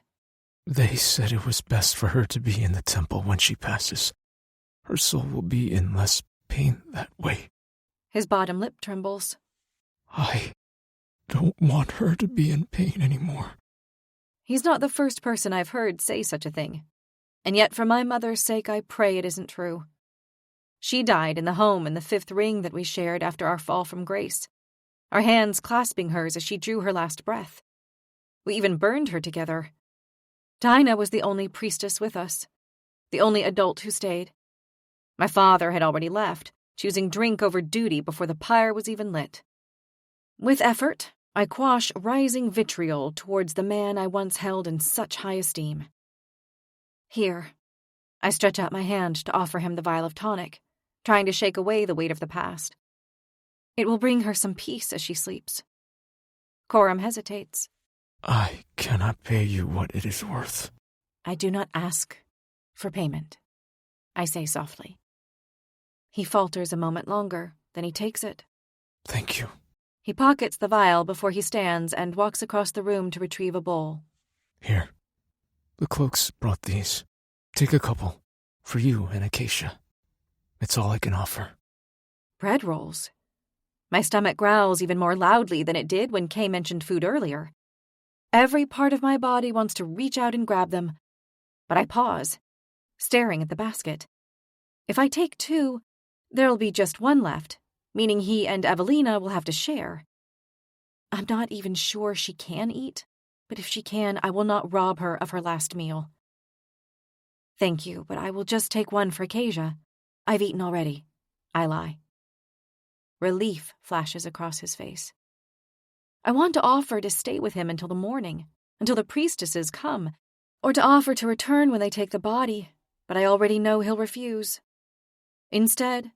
S2: They said it was best for her to be in the temple when she passes. Her soul will be in less pain that way.
S1: His bottom lip trembles.
S2: I don't want her to be in pain anymore.
S1: He's not the first person I've heard say such a thing. And yet for my mother's sake I pray it isn't true. She died in the home in the 5th ring that we shared after our fall from grace, our hands clasping hers as she drew her last breath. We even burned her together. Dinah was the only priestess with us, the only adult who stayed. My father had already left, choosing drink over duty before the pyre was even lit. With effort, I quash rising vitriol towards the man I once held in such high esteem. Here, I stretch out my hand to offer him the vial of tonic, trying to shake away the weight of the past. It will bring her some peace as she sleeps. Coram hesitates.
S2: I cannot pay you what it is worth.
S1: I do not ask for payment, I say softly. He falters a moment longer, then he takes it.
S2: Thank you.
S1: He pockets the vial before he stands and walks across the room to retrieve a bowl.
S2: Here. The cloaks brought these. Take a couple. For you and Acacia. It's all I can offer.
S1: Bread rolls. My stomach growls even more loudly than it did when Kay mentioned food earlier. Every part of my body wants to reach out and grab them, but I pause, staring at the basket. If I take 2, there'll be just 1 left, meaning he and Evelina will have to share. I'm not even sure she can eat, but if she can, I will not rob her of her last meal. Thank you, but I will just take 1 for Acacia. I've eaten already. I lie. Relief flashes across his face. I want to offer to stay with him until the morning, until the priestesses come, or to offer to return when they take the body, but I already know he'll refuse. Instead,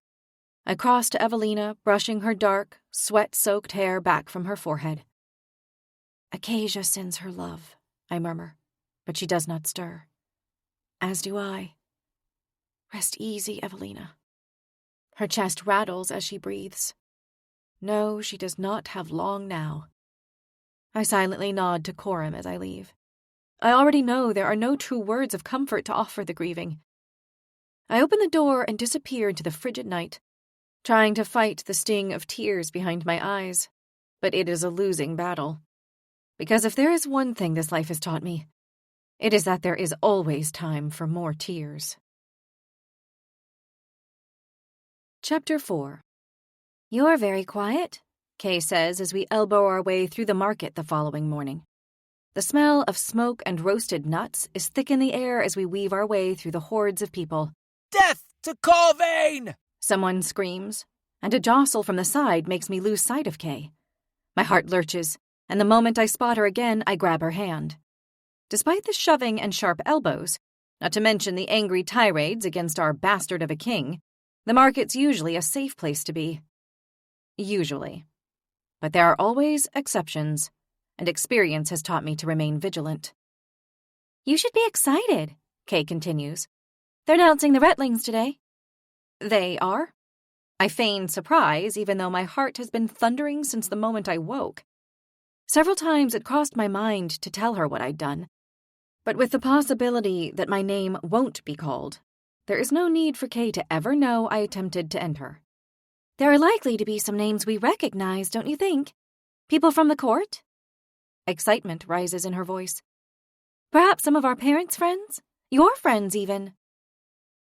S1: I cross to Evelina, brushing her dark, sweat-soaked hair back from her forehead. Acacia sends her love, I murmur, but she does not stir. As do I. Rest easy, Evelina. Her chest rattles as she breathes. No, she does not have long now. I silently nod to Coram as I leave. I already know there are no true words of comfort to offer the grieving. I open the door and disappear into the frigid night, trying to fight the sting of tears behind my eyes, but it is a losing battle. Because if there is one thing this life has taught me, it is that there is always time for more tears. Chapter 4. You're very quiet, Kay says as we elbow our way through the market the following morning. The smell of smoke and roasted nuts is thick in the air as we weave our way through the hordes of people.
S3: Death to Corvain!
S1: Someone screams, and a jostle from the side makes me lose sight of Kay. My heart lurches, and the moment I spot her again, I grab her hand. Despite the shoving and sharp elbows, not to mention the angry tirades against our bastard of a king, the market's usually a safe place to be. Usually. But there are always exceptions, and experience has taught me to remain vigilant. You should be excited, Kay continues. They're announcing the Retlings today. They are? I feign surprise, even though my heart has been thundering since the moment I woke. Several times it crossed my mind to tell her what I'd done, but with the possibility that my name won't be called, there is no need for Kay to ever know I attempted to enter. There are likely to be some names we recognize, don't you think? People from the court? Excitement rises in her voice. Perhaps some of our parents' friends? Your friends, even.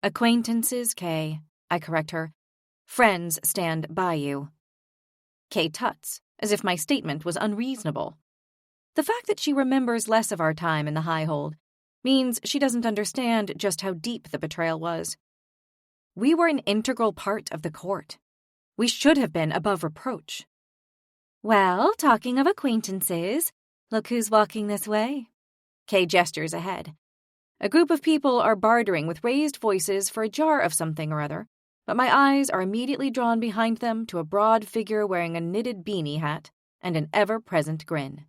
S1: Acquaintances, Kay, I correct her. Friends stand by you. Kay tuts, as if my statement was unreasonable. The fact that she remembers less of our time in the Highhold means she doesn't understand just how deep the betrayal was. We were an integral part of the court. We should have been above reproach. Well, talking of acquaintances, look who's walking this way. Kay gestures ahead. A group of people are bartering with raised voices for a jar of something or other, but my eyes are immediately drawn behind them to a broad figure wearing a knitted beanie hat and an ever-present grin.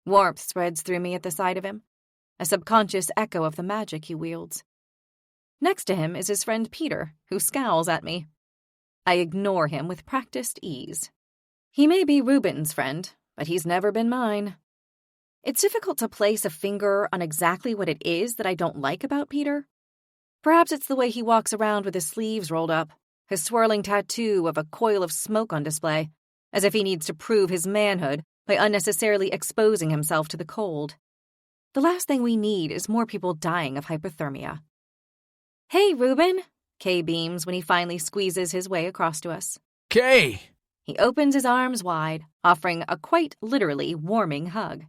S1: Warmth spreads through me at the sight of him, a subconscious echo of the magic he wields. Next to him is his friend Peter, who scowls at me. I ignore him with practiced ease. He may be Reuben's friend, but he's never been mine. It's difficult to place a finger on exactly what it is that I don't like about Peter. Perhaps it's the way he walks around with his sleeves rolled up, his swirling tattoo of a coil of smoke on display, as if he needs to prove his manhood by unnecessarily exposing himself to the cold. The last thing we need is more people dying of hypothermia. "Hey, Reuben," Kay beams when he finally squeezes his way across to us.
S3: Kay!
S1: He opens his arms wide, offering a quite literally warming hug.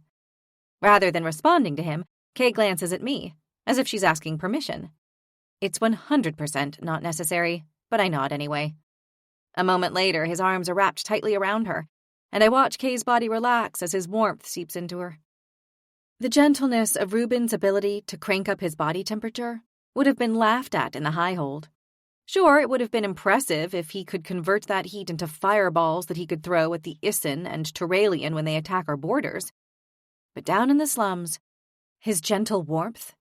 S1: Rather than responding to him, Kay glances at me, as if she's asking permission. It's 100% not necessary, but I nod anyway. A moment later, his arms are wrapped tightly around her, and I watch Kay's body relax as his warmth seeps into her. The gentleness of Reuben's ability to crank up his body temperature would have been laughed at in the high hold. Sure, it would have been impressive if he could convert that heat into fireballs that he could throw at the Isin and Turalian when they attack our borders. But down in the slums, his gentle warmth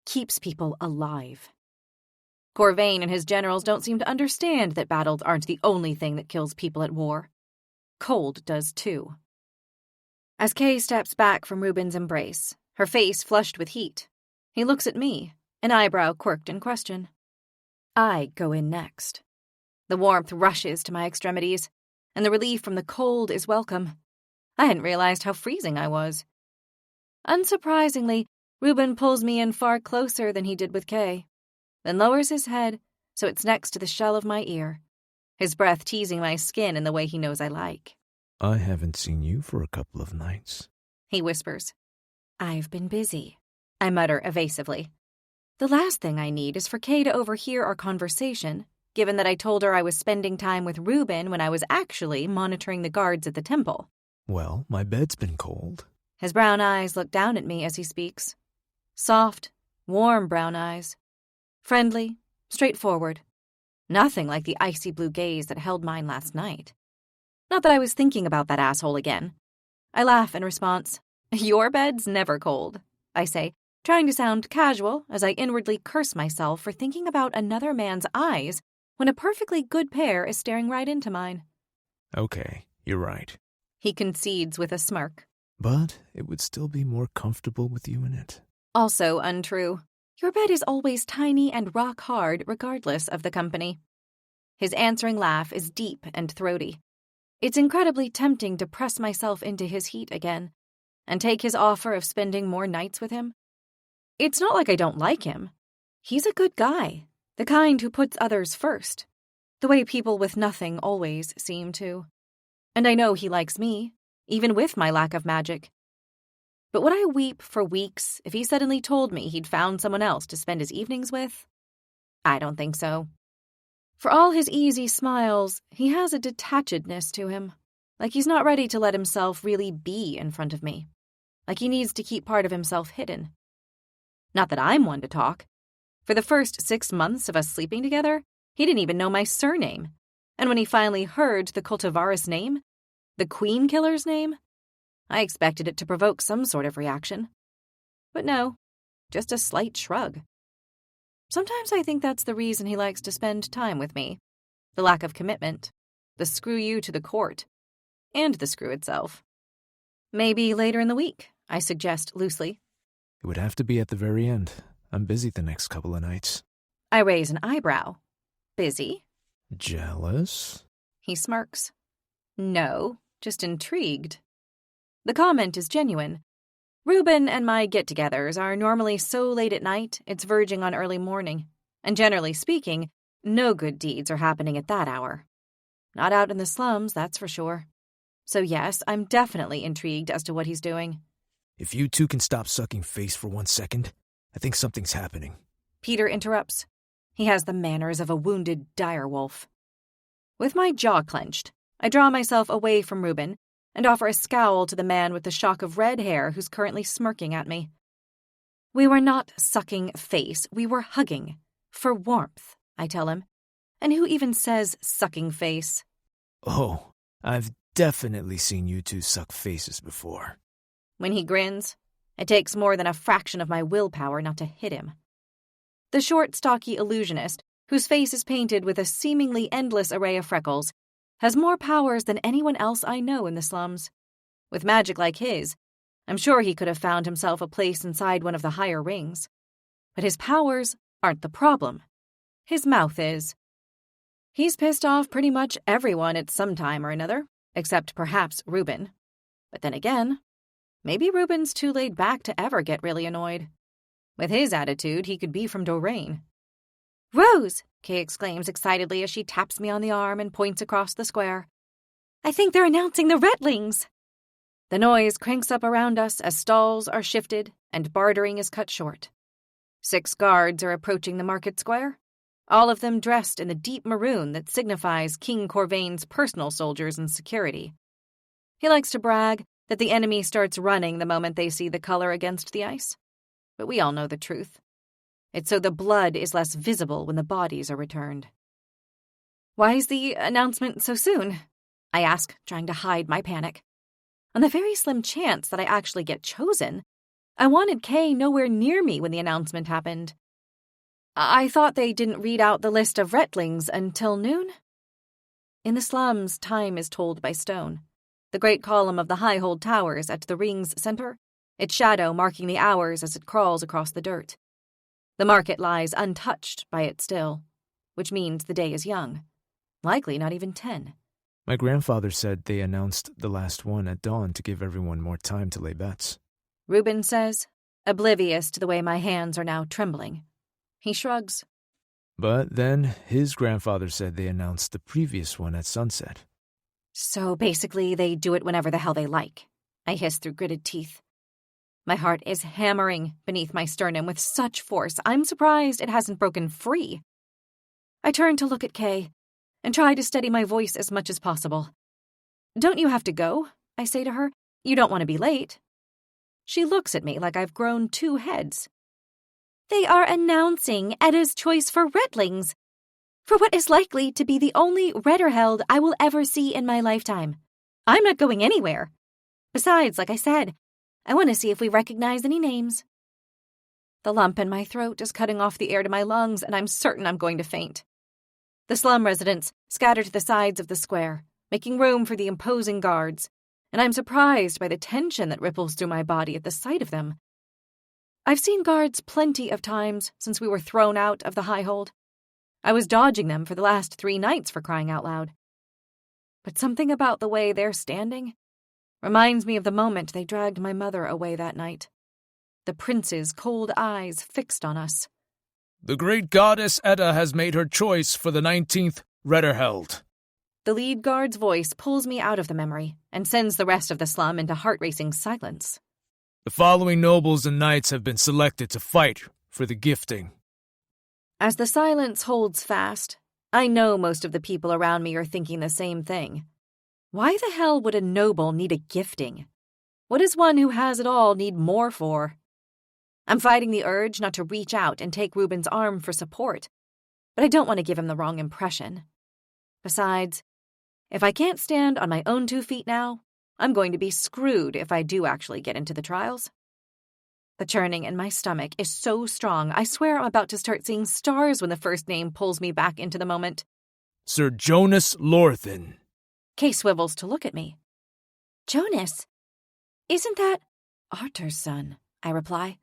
S1: keeps people alive. Corvain and his generals don't seem to understand that battles aren't the only thing that kills people at war. Cold does too. As Kay steps back from Reuben's embrace, her face flushed with heat, he looks at me, an eyebrow quirked in question. I go in next. The warmth rushes to my extremities, and the relief from the cold is welcome. I hadn't realized how freezing I was. Unsurprisingly, Reuben pulls me in far closer than he did with Kay, then lowers his head so it's next to the shell of my ear, his breath teasing my skin in the way he knows I like.
S2: I haven't seen you for a couple of nights,
S1: he whispers. I've been busy, I mutter evasively. The last thing I need is for Kay to overhear our conversation, given that I told her I was spending time with Reuben when I was actually monitoring the guards at the temple.
S2: Well, my bed's been cold.
S1: His brown eyes look down at me as he speaks. Soft, warm brown eyes. Friendly, straightforward. Nothing like the icy blue gaze that held mine last night. Not that I was thinking about that asshole again. I laugh in response. Your bed's never cold, I say, trying to sound casual as I inwardly curse myself for thinking about another man's eyes when a perfectly good pair is staring right into mine.
S2: Okay, you're right.
S1: He concedes with a smirk.
S2: But it would still be more comfortable with you in it.
S1: Also untrue. Your bed is always tiny and rock hard regardless of the company. His answering laugh is deep and throaty. It's incredibly tempting to press myself into his heat again and take his offer of spending more nights with him. It's not like I don't like him. He's a good guy, the kind who puts others first, the way people with nothing always seem to. And I know he likes me, even with my lack of magic. But would I weep for weeks if he suddenly told me he'd found someone else to spend his evenings with? I don't think so. For all his easy smiles, he has a detachedness to him, like he's not ready to let himself really be in front of me, like he needs to keep part of himself hidden. Not that I'm one to talk. For the first 6 months of us sleeping together, he didn't even know my surname. And when he finally heard the cultivaris name, the queen killer's name, I expected it to provoke some sort of reaction. But no, just a slight shrug. Sometimes I think that's the reason he likes to spend time with me. The lack of commitment, the screw you to the court, and the screw itself. Maybe later in the week, I suggest loosely.
S2: It would have to be at the very end. I'm busy the next couple of nights.
S1: I raise an eyebrow. Busy?
S2: Jealous?
S1: He smirks. No, just intrigued. The comment is genuine. Reuben and my get-togethers are normally so late at night it's verging on early morning, and generally speaking, no good deeds are happening at that hour. Not out in the slums, that's for sure. So yes, I'm definitely intrigued as to what he's doing.
S2: If you two can stop sucking face for 1 second, I think something's happening.
S1: Peter interrupts. He has the manners of a wounded direwolf. With my jaw clenched, I draw myself away from Reuben and offer a scowl to the man with the shock of red hair who's currently smirking at me. We were not sucking face, we were hugging. For warmth, I tell him. And who even says sucking face?
S2: Oh, I've definitely seen you two suck faces before.
S1: When he grins, it takes more than a fraction of my willpower not to hit him. The short, stocky illusionist, whose face is painted with a seemingly endless array of freckles, has more powers than anyone else I know in the slums. With magic like his, I'm sure he could have found himself a place inside one of the higher rings. But his powers aren't the problem. His mouth is. He's pissed off pretty much everyone at some time or another, except perhaps Reuben. But then again, maybe Reuben's too laid back to ever get really annoyed. With his attitude, he could be from Dorraine. "Rose!" Kay exclaims excitedly as she taps me on the arm and points across the square. "I think they're announcing the Retlings!" The noise cranks up around us as stalls are shifted and bartering is cut short. 6 guards are approaching the market square, all of them dressed in the deep maroon that signifies King Corvain's personal soldiers and security. He likes to brag that the enemy starts running the moment they see the color against the ice. But we all know the truth. It's so the blood is less visible when the bodies are returned. "Why is the announcement so soon?" I ask, trying to hide my panic. On the very slim chance that I actually get chosen, I wanted Kay nowhere near me when the announcement happened. "I thought they didn't read out the list of Retlings until noon?" In the slums, time is told by stone. The great column of the high-hold towers at the ring's center, its shadow marking the hours as it crawls across the dirt. The market lies untouched by it still, which means the day is young, likely not even 10.
S2: My grandfather said they announced the last one at dawn to give everyone more time to lay bets.
S1: Reuben says, oblivious to the way my hands are now trembling. He shrugs.
S2: But then his grandfather said they announced the previous one at sunset.
S1: So basically they do it whenever the hell they like, I hiss through gritted teeth. My heart is hammering beneath my sternum with such force, I'm surprised it hasn't broken free. I turn to look at Kay and try to steady my voice as much as possible. "Don't you have to go?" I say to her. "You don't want to be late." She looks at me like I've grown 2 heads. "They are announcing Edda's choice for Retlings, for what is likely to be the only Redderheld I will ever see in my lifetime. I'm not going anywhere. Besides, like I said, I want to see if we recognize any names." The lump in my throat is cutting off the air to my lungs, and I'm certain I'm going to faint. The slum residents scatter to the sides of the square, making room for the imposing guards, and I'm surprised by the tension that ripples through my body at the sight of them. I've seen guards plenty of times since we were thrown out of the highhold. I was dodging them for the last 3 nights, for crying out loud. But something about the way they're standing reminds me of the moment they dragged my mother away that night. The prince's cold eyes fixed on us.
S3: "The great goddess Edda has made her choice for the 19th Redderheld."
S1: The lead guard's voice pulls me out of the memory and sends the rest of the slum into heart-racing silence.
S3: "The following nobles and knights have been selected to fight for the gifting."
S1: As the silence holds fast, I know most of the people around me are thinking the same thing. Why the hell would a noble need a gifting? What does one who has it all need more for? I'm fighting the urge not to reach out and take Reuben's arm for support, but I don't want to give him the wrong impression. Besides, if I can't stand on my own 2 feet now, I'm going to be screwed if I do actually get into the trials. The churning in my stomach is so strong, I swear I'm about to start seeing stars when the first name pulls me back into the moment.
S3: "Sir Jonas Lorthan."
S1: Kay swivels to look at me. "Jonas? Isn't that Arthur's son?" I reply.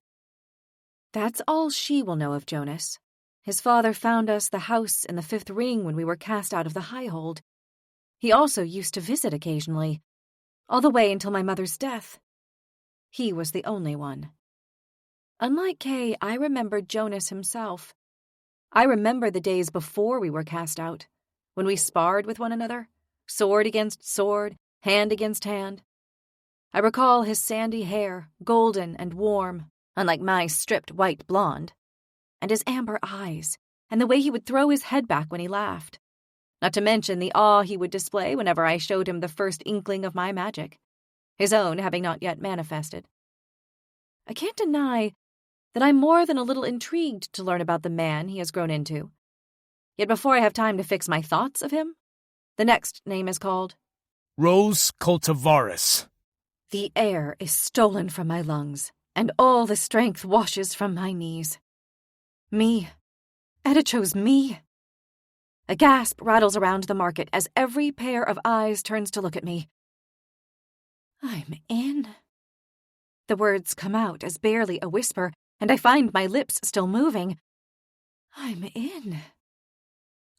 S1: That's all she will know of Jonas. His father found us the house in the 5th ring when we were cast out of the highhold. He also used to visit occasionally, all the way until my mother's death. He was the only one. Unlike Kay, I remembered Jonas himself. I remember the days before we were cast out, when we sparred with one another, sword against sword, hand against hand. I recall his sandy hair, golden and warm, unlike my stripped white blonde, and his amber eyes, and the way he would throw his head back when he laughed. Not to mention the awe he would display whenever I showed him the first inkling of my magic, his own having not yet manifested. I can't deny that I'm more than a little intrigued to learn about the man he has grown into. Yet before I have time to fix my thoughts of him, the next name is called.
S3: Rose Cultivaris.
S1: The air is stolen from my lungs, and all the strength washes from my knees. Me. Etta chose me. A gasp rattles around the market as every pair of eyes turns to look at me. I'm in. The words come out as barely a whisper, and I find my lips still moving. I'm in.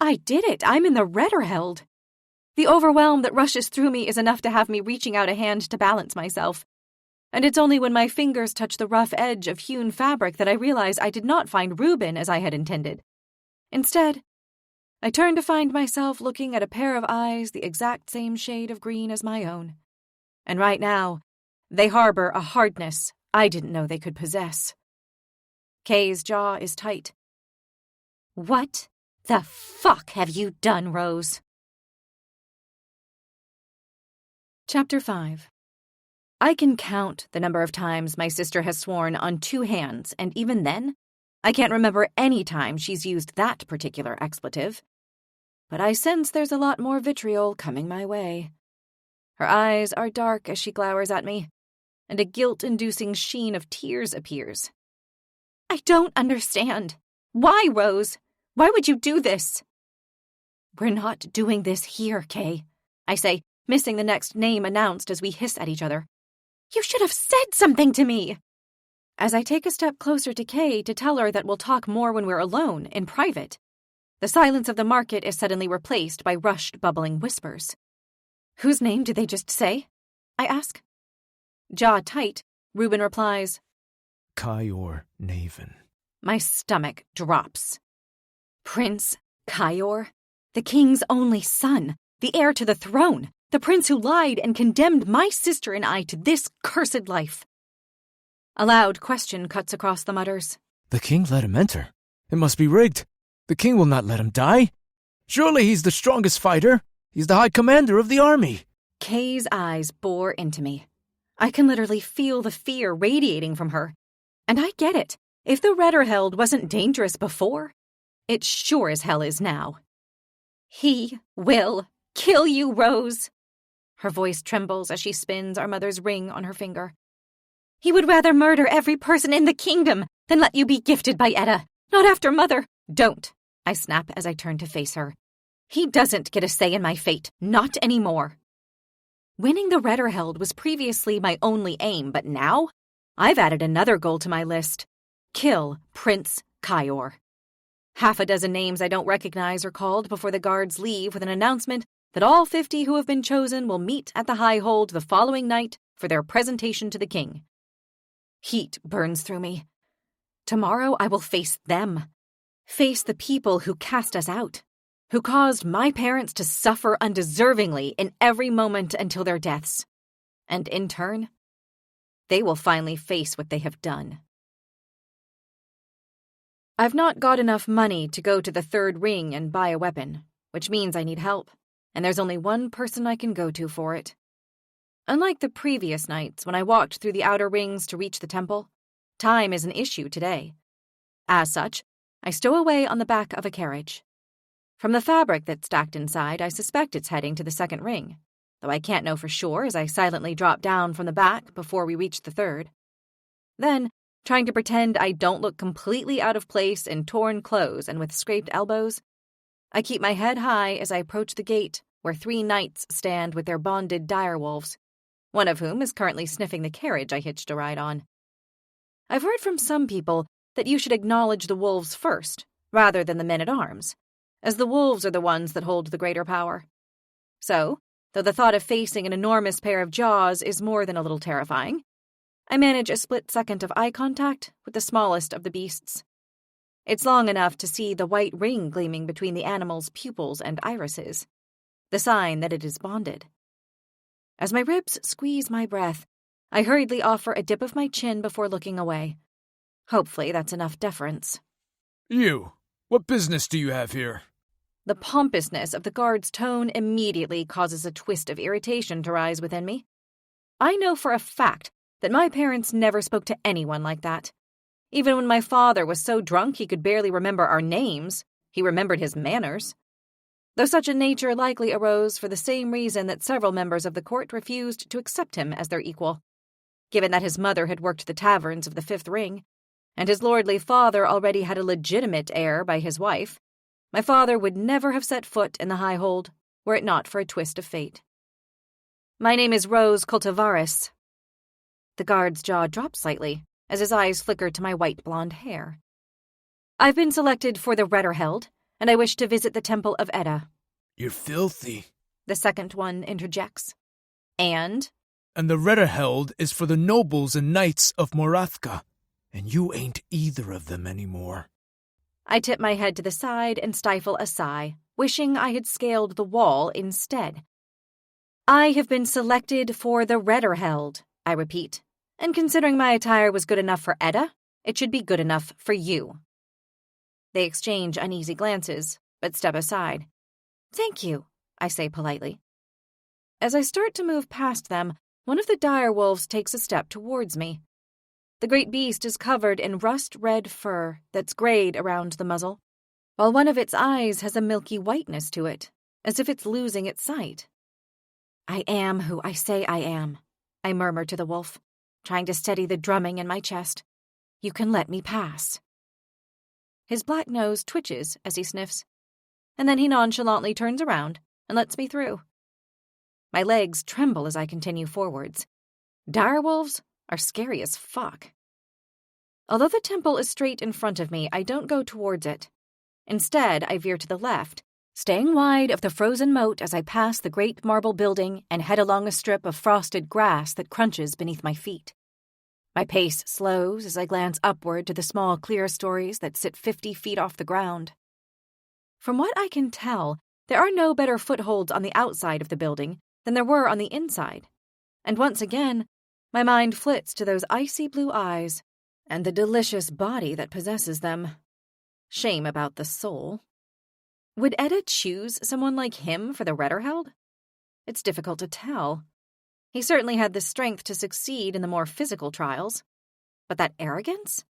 S1: I did it. I'm in the Retterheld. The overwhelm that rushes through me is enough to have me reaching out a hand to balance myself. And it's only when my fingers touch the rough edge of hewn fabric that I realize I did not find Reuben as I had intended. Instead, I turn to find myself looking at a pair of eyes the exact same shade of green as my own. And right now, they harbor a hardness I didn't know they could possess. Kay's jaw is tight. What the fuck have you done, Rose? Chapter 5. I can count the number of times my sister has sworn on 2 hands, and even then, I can't remember any time she's used that particular expletive. But I sense there's a lot more vitriol coming my way. Her eyes are dark as she glowers at me, and a guilt-inducing sheen of tears appears. I don't understand. Why, Rose? Why would you do this? We're not doing this here, Kay, I say, missing the next name announced as we hiss at each other. You should have said something to me. As I take a step closer to Kay to tell her that we'll talk more when we're alone, in private, the silence of the market is suddenly replaced by rushed, bubbling whispers. Whose name did they just say? I ask. Jaw tight, Reuben replies,
S2: Kyor Naven.
S1: My stomach drops. Prince Kyor? The king's only son, the heir to the throne, the prince who lied and condemned my sister and I to this cursed life. A loud question cuts across the mutters.
S3: The king let him enter. It must be rigged. The king will not let him die. Surely he's the strongest fighter. He's the high commander of the army.
S1: Kay's eyes bore into me. I can literally feel the fear radiating from her. And I get it. If the Retterheld wasn't dangerous before, it sure as hell is now. He will kill you, Rose. Her voice trembles as she spins our mother's ring on her finger. He would rather murder every person in the kingdom than let you be gifted by Etta. Not after Mother. Don't, I snap as I turn to face her. He doesn't get a say in my fate. Not anymore. Winning the Retterheld was previously my only aim, but now I've added another goal to my list. Kill Prince Kyor. Half a dozen names I don't recognize are called before the guards leave with an announcement that all 50 who have been chosen will meet at the High Hold the following night for their presentation to the king. Heat burns through me. Tomorrow I will face them. Face the people who cast us out, who caused my parents to suffer undeservingly in every moment until their deaths. And in turn, they will finally face what they have done. I've not got enough money to go to the 3rd ring and buy a weapon, which means I need help, and there's only one person I can go to for it. Unlike the previous nights when I walked through the outer rings to reach the temple, time is an issue today. As such, I stow away on the back of a carriage. From the fabric that's stacked inside, I suspect it's heading to the 2nd ring, though I can't know for sure as I silently drop down from the back before we reach the 3rd. Then, trying to pretend I don't look completely out of place in torn clothes and with scraped elbows, I keep my head high as I approach the gate where 3 knights stand with their bonded direwolves, one of whom is currently sniffing the carriage I hitched a ride on. I've heard from some people that you should acknowledge the wolves first, rather than the men-at-arms, as the wolves are the ones that hold the greater power. So, though the thought of facing an enormous pair of jaws is more than a little terrifying, I manage a split second of eye contact with the smallest of the beasts. It's long enough to see the white ring gleaming between the animal's pupils and irises, the sign that it is bonded. As my ribs squeeze my breath, I hurriedly offer a dip of my chin before looking away. Hopefully that's enough deference.
S3: You, what business do you have here?
S1: The pompousness of the guard's tone immediately causes a twist of irritation to rise within me. I know for a fact that my parents never spoke to anyone like that. Even when my father was so drunk he could barely remember our names, He remembered his manners. Though such a nature likely arose for the same reason that several members of the court refused to accept him as their equal. Given that his mother had worked the taverns of the Fifth Ring, and his lordly father already had a legitimate heir by his wife, my father would never have set foot in the high hold, were it not for a twist of fate. "My name is Rose Cultivaris." The guard's jaw dropped slightly, as his eyes flickered to my white blonde hair. "I've been selected for the Retterheld, and I wish to visit the Temple of Edda."
S3: "You're filthy,"
S1: the second one interjects. "And?"
S3: "And the Retterheld is for the nobles and knights of Morathka, and you ain't either of them anymore."
S1: I tip my head to the side and stifle a sigh, wishing I had scaled the wall instead. "I have been selected for the Retterheld," I repeat, "and considering my attire was good enough for Edda, it should be good enough for you." They exchange uneasy glances, but step aside. "Thank you," I say politely. As I start to move past them, one of the direwolves takes a step towards me. The great beast is covered in rust-red fur that's grayed around the muzzle, while one of its eyes has a milky whiteness to it, as if it's losing its sight. "I am who I say I am," I murmur to the wolf, trying to steady the drumming in my chest. "You can let me pass." His black nose twitches as he sniffs, and then he nonchalantly turns around and lets me through. My legs tremble as I continue forwards. Direwolves are scary as fuck. Although the temple is straight in front of me, I don't go towards it. Instead, I veer to the left, staying wide of the frozen moat as I pass the great marble building and head along a strip of frosted grass that crunches beneath my feet. My pace slows as I glance upward to the small clear stories that sit 50 feet off the ground. From what I can tell, there are no better footholds on the outside of the building than there were on the inside. And once again, my mind flits to those icy blue eyes and the delicious body that possesses them. Shame about the soul. Would Edda choose someone like him for the Retterheld? It's difficult to tell. He certainly had the strength to succeed in the more physical trials. But that arrogance?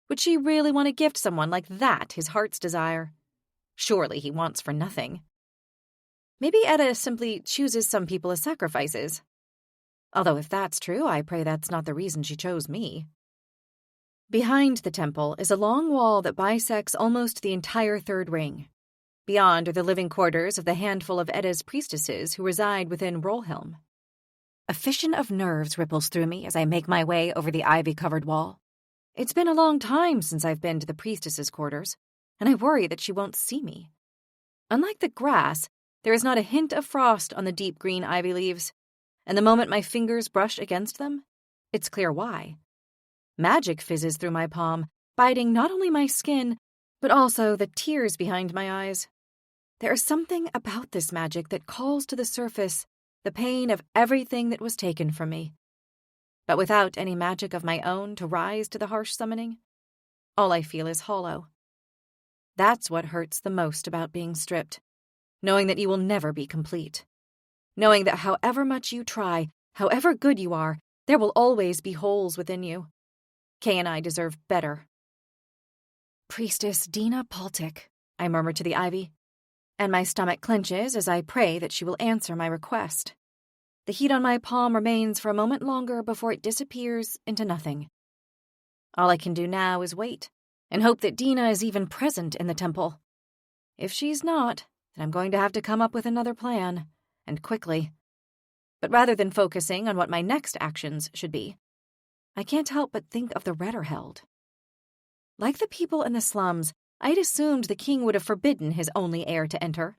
S1: Would she really want to gift someone like that his heart's desire? Surely he wants for nothing. Maybe Edda simply chooses some people as sacrifices. Although if that's true, I pray that's not the reason she chose me. Behind the temple is a long wall that bisects almost the entire Third Ring. Beyond are the living quarters of the handful of Edda's priestesses who reside within Rollhelm. A fission of nerves ripples through me as I make my way over the ivy-covered wall. It's been a long time since I've been to the priestesses' quarters, and I worry that she won't see me. Unlike the grass, there is not a hint of frost on the deep green ivy leaves, and the moment my fingers brush against them, it's clear why. Magic fizzes through my palm, biting not only my skin, but also the tears behind my eyes. There is something about this magic that calls to the surface the pain of everything that was taken from me. But without any magic of my own to rise to the harsh summoning, all I feel is hollow. That's what hurts the most about being stripped, knowing that you will never be complete. Knowing that however much you try, however good you are, there will always be holes within you. Kay and I deserve better. "Priestess Dina Paltic," I murmur to the ivy, and my stomach clenches as I pray that she will answer my request. The heat on my palm remains for a moment longer before it disappears into nothing. All I can do now is wait, and hope that Dina is even present in the temple. If she's not, then I'm going to have to come up with another plan, and quickly. But rather than focusing on what my next actions should be, I can't help but think of the Retterheld. Like the people in the slums, I'd assumed the king would have forbidden his only heir to enter,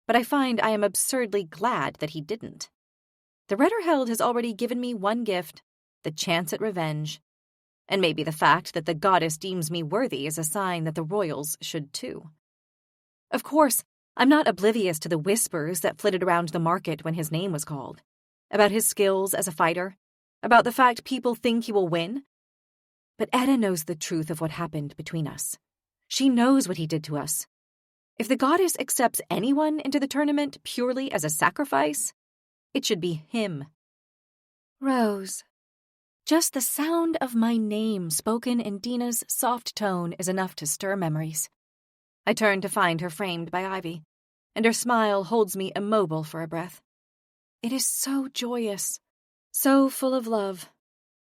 S1: but I find I am absurdly glad that he didn't. The Retterheld has already given me one gift, the chance at revenge, and maybe the fact that the goddess deems me worthy is a sign that the royals should too. Of course, I'm not oblivious to the whispers that flitted around the market when his name was called, about his skills as a fighter, about the fact people think he will win. But Edda knows the truth of what happened between us. She knows what he did to us. If the goddess accepts anyone into the tournament purely as a sacrifice, it should be him. Rose. Just the sound of my name spoken in Dina's soft tone is enough to stir memories. I turn to find her framed by ivy, and her smile holds me immobile for a breath. It is so joyous, so full of love,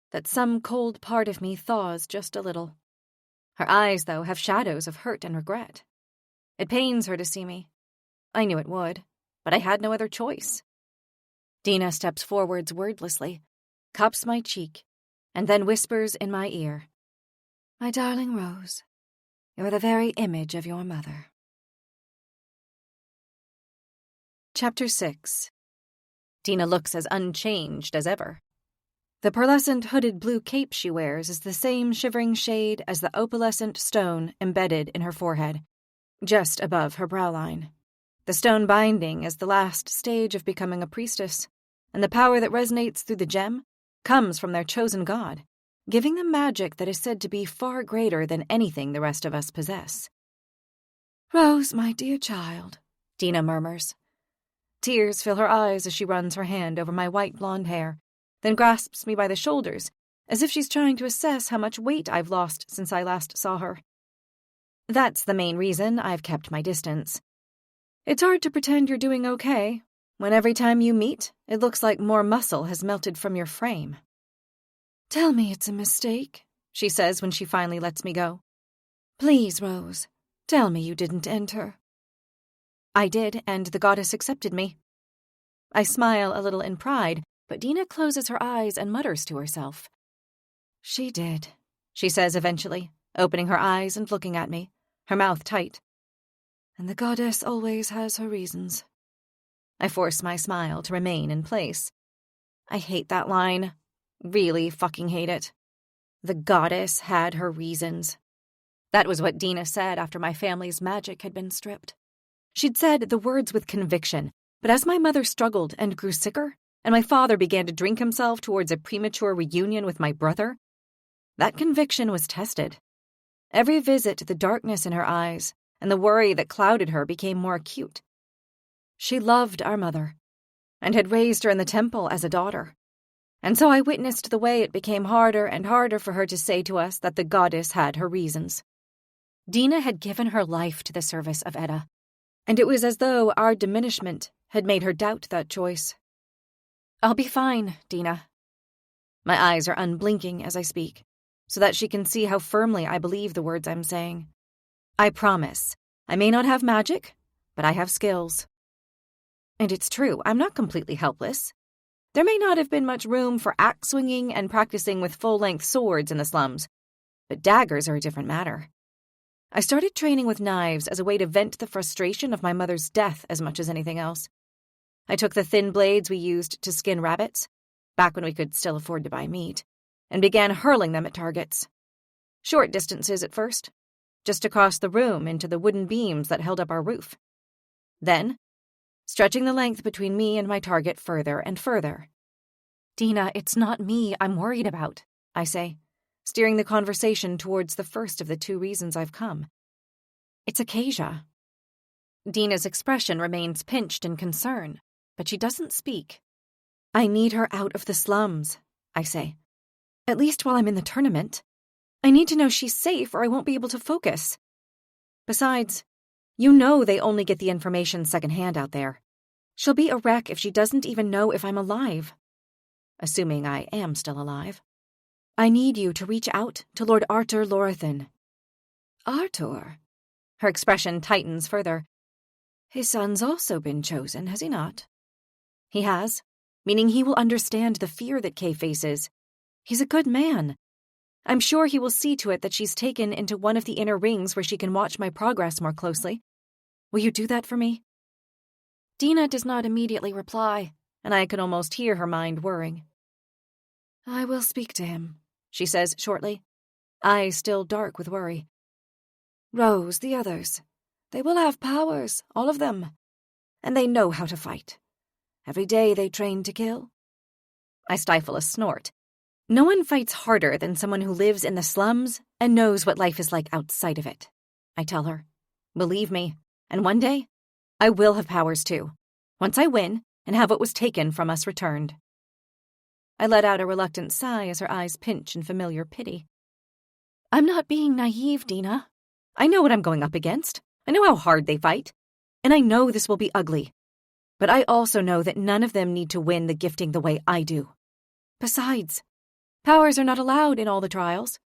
S1: that some cold part of me thaws just a little. Her eyes, though, have shadows of hurt and regret. It pains her to see me. I knew it would, but I had no other choice. Dina steps forwards wordlessly, cups my cheek, and then whispers in my ear, "My darling Rose, you're the very image of your mother." Chapter 6. Dina looks as unchanged as ever. The pearlescent hooded blue cape she wears is the same shivering shade as the opalescent stone embedded in her forehead, just above her brow line. The stone binding is the last stage of becoming a priestess, and the power that resonates through the gem comes from their chosen god, giving them magic that is said to be far greater than anything the rest of us possess. "Rose, my dear child," Dina murmurs. Tears fill her eyes as she runs her hand over my white blonde hair, then grasps me by the shoulders, as if she's trying to assess how much weight I've lost since I last saw her. That's the main reason I've kept my distance. It's hard to pretend you're doing okay, when every time you meet, it looks like more muscle has melted from your frame. "Tell me it's a mistake," she says when she finally lets me go. "Please, Rose, tell me you didn't enter." I did, and the goddess accepted me. I smile a little in pride, but Dina closes her eyes and mutters to herself. "She did," she says eventually, opening her eyes and looking at me, her mouth tight. "And the goddess always has her reasons." I force my smile to remain in place. I hate that line. Really fucking hate it. The goddess had her reasons. That was what Dina said after my family's magic had been stripped. She'd said the words with conviction, but as my mother struggled and grew sicker, and my father began to drink himself towards a premature reunion with my brother, that conviction was tested. Every visit, the darkness in her eyes and the worry that clouded her became more acute. She loved our mother, and had raised her in the temple as a daughter, and so I witnessed the way it became harder and harder for her to say to us that the goddess had her reasons. Dina had given her life to the service of Edda, and it was as though our diminishment had made her doubt that choice. "I'll be fine, Dina." My eyes are unblinking as I speak, so that she can see how firmly I believe the words I'm saying. I promise. I may not have magic, but I have skills. And it's true, I'm not completely helpless. There may not have been much room for axe swinging and practicing with full-length swords in the slums, but daggers are a different matter. I started training with knives as a way to vent the frustration of my mother's death as much as anything else. I took the thin blades we used to skin rabbits, back when we could still afford to buy meat, and began hurling them at targets. Short distances at first, just across the room into the wooden beams that held up our roof. Then, stretching the length between me and my target further and further. "Dina, it's not me I'm worried about," I say, steering the conversation towards the first of the two reasons I've come. "It's Acacia." Dina's expression remains pinched in concern, but she doesn't speak. "I need her out of the slums," I say. "At least while I'm in the tournament. I need to know she's safe or I won't be able to focus. Besides, you know they only get the information secondhand out there. She'll be a wreck if she doesn't even know if I'm alive. Assuming I am still alive. I need you to reach out to Lord Arthur Lorathan." "Arthur?" Her expression tightens further. "His son's also been chosen, has he not?" "He has, meaning he will understand the fear that Kay faces. He's a good man. I'm sure he will see to it that she's taken into one of the inner rings where she can watch my progress more closely. Will you do that for me?" Dina does not immediately reply, and I can almost hear her mind whirring. "I will speak to him," she says shortly, eyes still dark with worry. "Rose, the others, they will have powers, all of them, and they know how to fight. Every day they train to kill." I stifle a snort. No one fights harder than someone who lives in the slums and knows what life is like outside of it, I tell her. Believe me, and one day, I will have powers too, once I win and have what was taken from us returned. I let out a reluctant sigh as her eyes pinch in familiar pity. "I'm not being naive, Dina. I know what I'm going up against. I know how hard they fight, and I know this will be ugly. But I also know that none of them need to win the gifting the way I do. Besides, powers are not allowed in all the trials.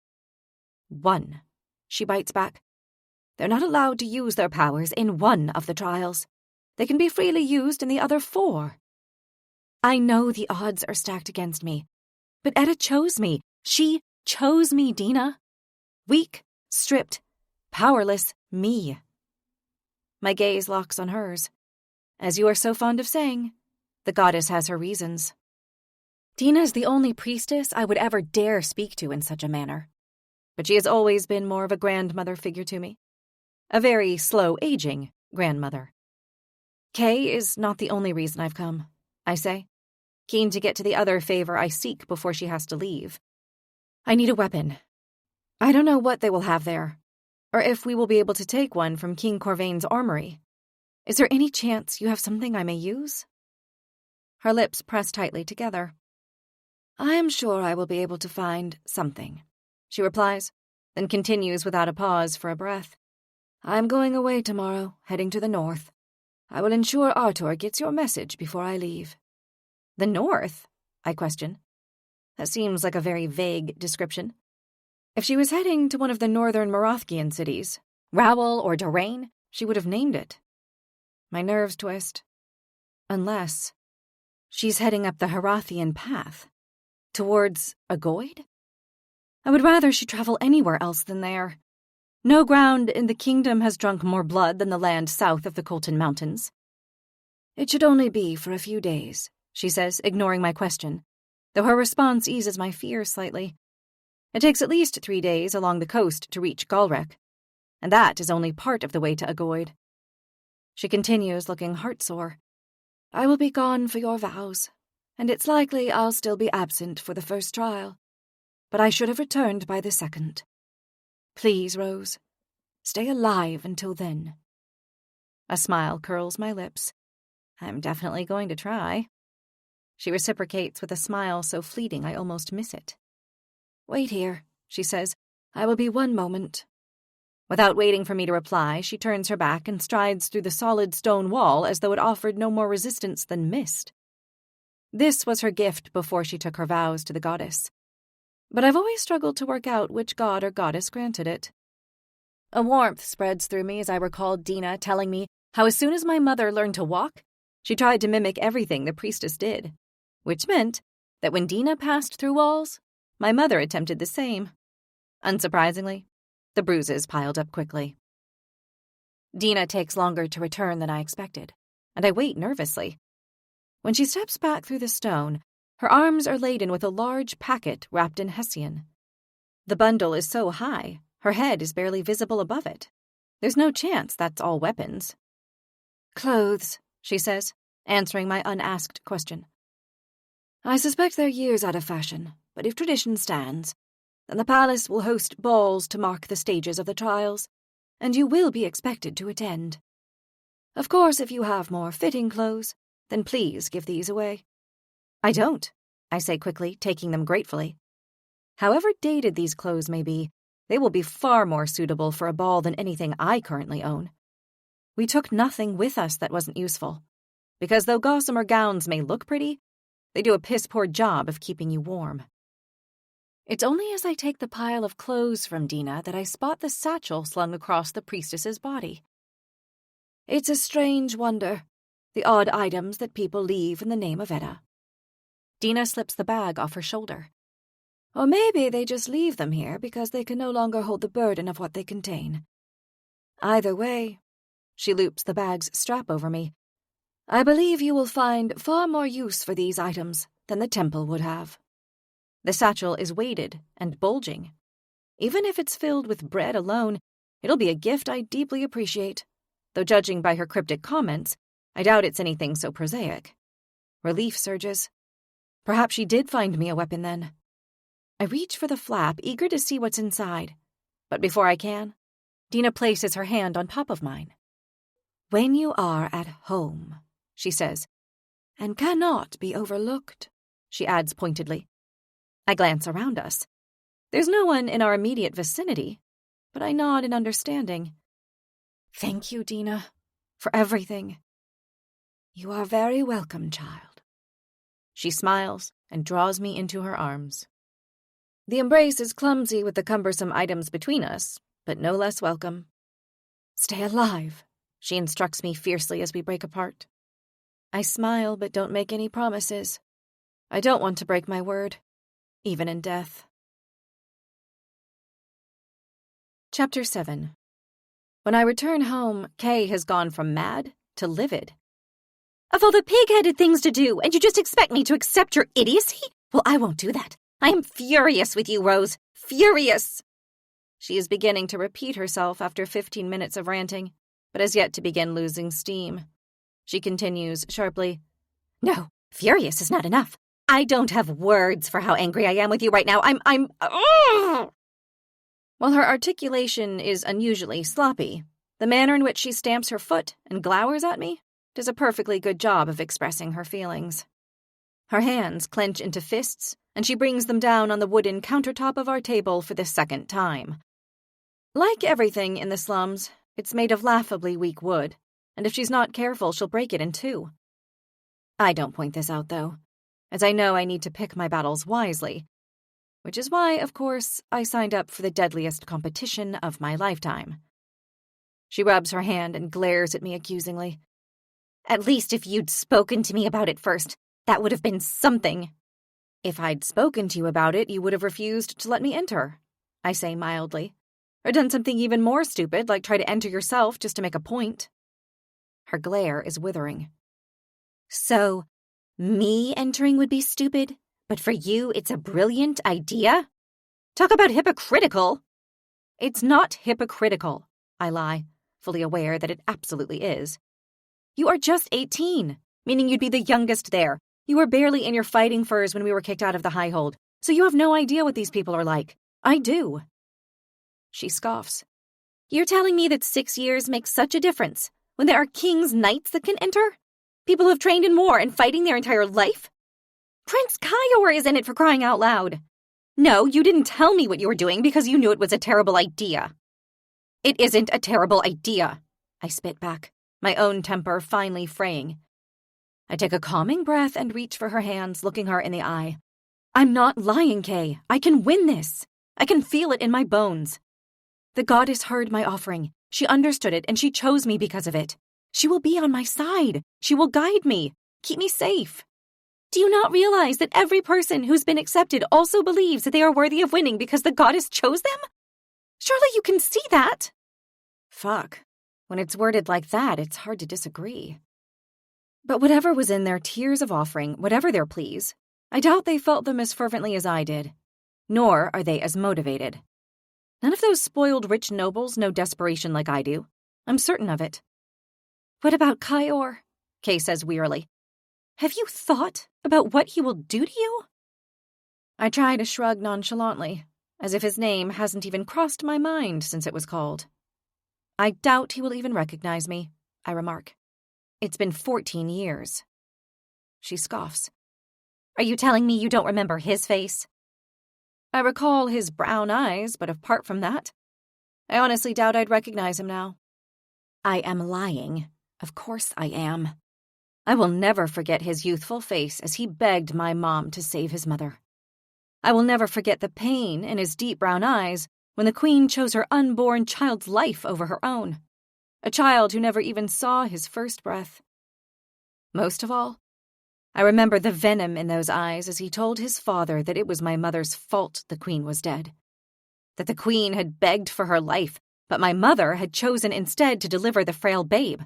S1: 1, she bites back. They're not allowed to use their powers in 1 of the trials. They can be freely used in the other 4. I know the odds are stacked against me, but Etta chose me. She chose me, Dina. Weak, stripped, powerless me. My gaze locks on hers. As you are so fond of saying, the goddess has her reasons. Dina's the only priestess I would ever dare speak to in such a manner, but she has always been more of a grandmother figure to me. A very slow-aging grandmother. Kay is not the only reason I've come, I say, keen to get to the other favor I seek before she has to leave. I need a weapon. I don't know what they will have there, or if we will be able to take one from King Corvain's armory. Is there any chance you have something I may use? Her lips press tightly together. I am sure I will be able to find something, she replies, then continues without a pause for a breath. I am going away tomorrow, heading to the north. I will ensure Artur gets your message before I leave. The north? I question. That seems like a very vague description. If she was heading to one of the northern Marathkian cities, Rowell or Doraine, she would have named it. My nerves twist. Unless she's heading up the Harathian path, towards Agoid? I would rather she travel anywhere else than there. No ground in the kingdom has drunk more blood than the land south of the Colton Mountains. It should only be for a few days, she says, ignoring my question, though her response eases my fear slightly. It takes at least 3 days along the coast to reach Galrek, and that is only part of the way to Agoid. She continues, looking heartsore. I will be gone for your vows, and it's likely I'll still be absent for the first trial, but I should have returned by the second. Please, Rose, stay alive until then. A smile curls my lips. I'm definitely going to try. She reciprocates with a smile so fleeting I almost miss it. Wait here, she says. I will be 1 moment. Without waiting for me to reply, she turns her back and strides through the solid stone wall as though it offered no more resistance than mist. This was her gift before she took her vows to the goddess. But I've always struggled to work out which god or goddess granted it. A warmth spreads through me as I recall Dina telling me how as soon as my mother learned to walk, she tried to mimic everything the priestess did, which meant that when Dina passed through walls, my mother attempted the same. Unsurprisingly, the bruises piled up quickly. Dina takes longer to return than I expected, and I wait nervously. When she steps back through the stone, her arms are laden with a large packet wrapped in hessian. The bundle is so high, her head is barely visible above it. There's no chance that's all weapons. Clothes, she says, answering my unasked question. I suspect they're years out of fashion, but if tradition stands, then the palace will host balls to mark the stages of the trials, and you will be expected to attend. Of course, if you have more fitting clothes, then please give these away. I don't, I say quickly, taking them gratefully. However dated these clothes may be, they will be far more suitable for a ball than anything I currently own. We took nothing with us that wasn't useful, because though gossamer gowns may look pretty, they do a piss-poor job of keeping you warm. It's only as I take the pile of clothes from Dina that I spot the satchel slung across the priestess's body. It's a strange wonder, the odd items that people leave in the name of Edda. Dina slips the bag off her shoulder. Or maybe they just leave them here because they can no longer hold the burden of what they contain. Either way, she loops the bag's strap over me. I believe you will find far more use for these items than the temple would have. The satchel is weighted and bulging. Even if it's filled with bread alone, it'll be a gift I deeply appreciate, though judging by her cryptic comments, I doubt it's anything so prosaic. Relief surges. Perhaps she did find me a weapon then. I reach for the flap, eager to see what's inside. But before I can, Dina places her hand on top of mine. When you are at home, she says, and cannot be overlooked, she adds pointedly. I glance around us. There's no one in our immediate vicinity, but I nod in understanding. Thank you, Dina, for everything. You are very welcome, child. She smiles and draws me into her arms. The embrace is clumsy with the cumbersome items between us, but no less welcome. Stay alive, she instructs me fiercely as we break apart. I smile but don't make any promises. I don't want to break my word, even in death. Chapter 7. When I return home, Kay has gone from mad to livid. Of all the pig-headed things to do, and you just expect me to accept your idiocy? Well, I won't do that. I am furious with you, Rose. Furious! She is beginning to repeat herself after 15 minutes of ranting, but has yet to begin losing steam. She continues sharply, No, furious is not enough. I don't have words for how angry I am with you right now. Ugh! While her articulation is unusually sloppy, the manner in which she stamps her foot and glowers at me does a perfectly good job of expressing her feelings. Her hands clench into fists, and she brings them down on the wooden countertop of our table for the second time. Like everything in the slums, it's made of laughably weak wood, and if she's not careful, she'll break it in two. I don't point this out, though, as I know I need to pick my battles wisely, which is why, of course, I signed up for the deadliest competition of my lifetime. She rubs her hand and glares at me accusingly. At least if you'd spoken to me about it first, that would have been something. If I'd spoken to you about it, you would have refused to let me enter, I say mildly, or done something even more stupid, like try to enter yourself just to make a point. Her glare is withering. So, me entering would be stupid, but for you it's a brilliant idea? Talk about hypocritical! It's not hypocritical, I lie, fully aware that it absolutely is. You are just 18, meaning you'd be the youngest there. You were barely in your fighting furs when we were kicked out of the Highhold, so you have no idea what these people are like. I do. She scoffs. You're telling me that 6 years makes such a difference, when there are king's knights that can enter? People who have trained in war and fighting their entire life? Prince Kyor is in it, for crying out loud. No, you didn't tell me what you were doing because you knew it was a terrible idea. It isn't a terrible idea, I spit back, my own temper finally fraying. I take a calming breath and reach for her hands, looking her in the eye. I'm not lying, Kay. I can win this. I can feel it in my bones. The goddess heard my offering. She understood it, and she chose me because of it. She will be on my side. She will guide me, keep me safe. Do you not realize that every person who's been accepted also believes that they are worthy of winning because the goddess chose them? Surely you can see that. Fuck. When it's worded like that, it's hard to disagree. But whatever was in their tears of offering, whatever their pleas, I doubt they felt them as fervently as I did. Nor are they as motivated. None of those spoiled rich nobles know desperation like I do. I'm certain of it. What about Kyor? Kay says wearily. Have you thought about what he will do to you? I try to shrug nonchalantly, as if his name hasn't even crossed my mind since it was called. I doubt he will even recognize me, I remark. It's been 14 years. She scoffs. Are you telling me you don't remember his face? I recall his brown eyes, but apart from that, I honestly doubt I'd recognize him now. I am lying. Of course I am. I will never forget his youthful face as he begged my mom to save his mother. I will never forget the pain in his deep brown eyes when the queen chose her unborn child's life over her own, a child who never even saw his first breath. Most of all, I remember the venom in those eyes as he told his father that it was my mother's fault the queen was dead, that the queen had begged for her life, but my mother had chosen instead to deliver the frail babe,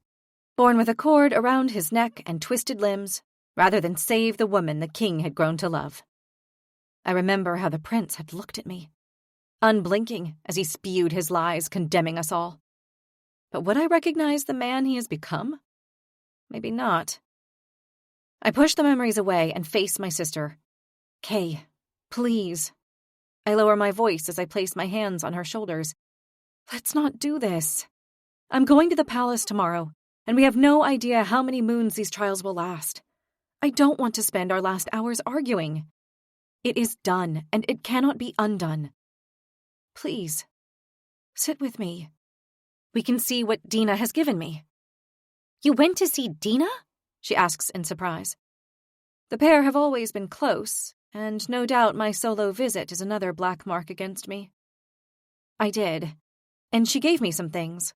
S1: born with a cord around his neck and twisted limbs, rather than save the woman the king had grown to love. I remember how the prince had looked at me, unblinking as he spewed his lies condemning us all. But would I recognize the man he has become? Maybe not. I push the memories away and face my sister. Kay, please. I lower my voice as I place my hands on her shoulders. Let's not do this. I'm going to the palace tomorrow, and we have no idea how many moons these trials will last. I don't want to spend our last hours arguing. It is done, and it cannot be undone. Please, sit with me. We can see what Dina has given me." "You went to see Dina?" she asks in surprise. The pair have always been close, and no doubt my solo visit is another black mark against me. I did, and she gave me some things.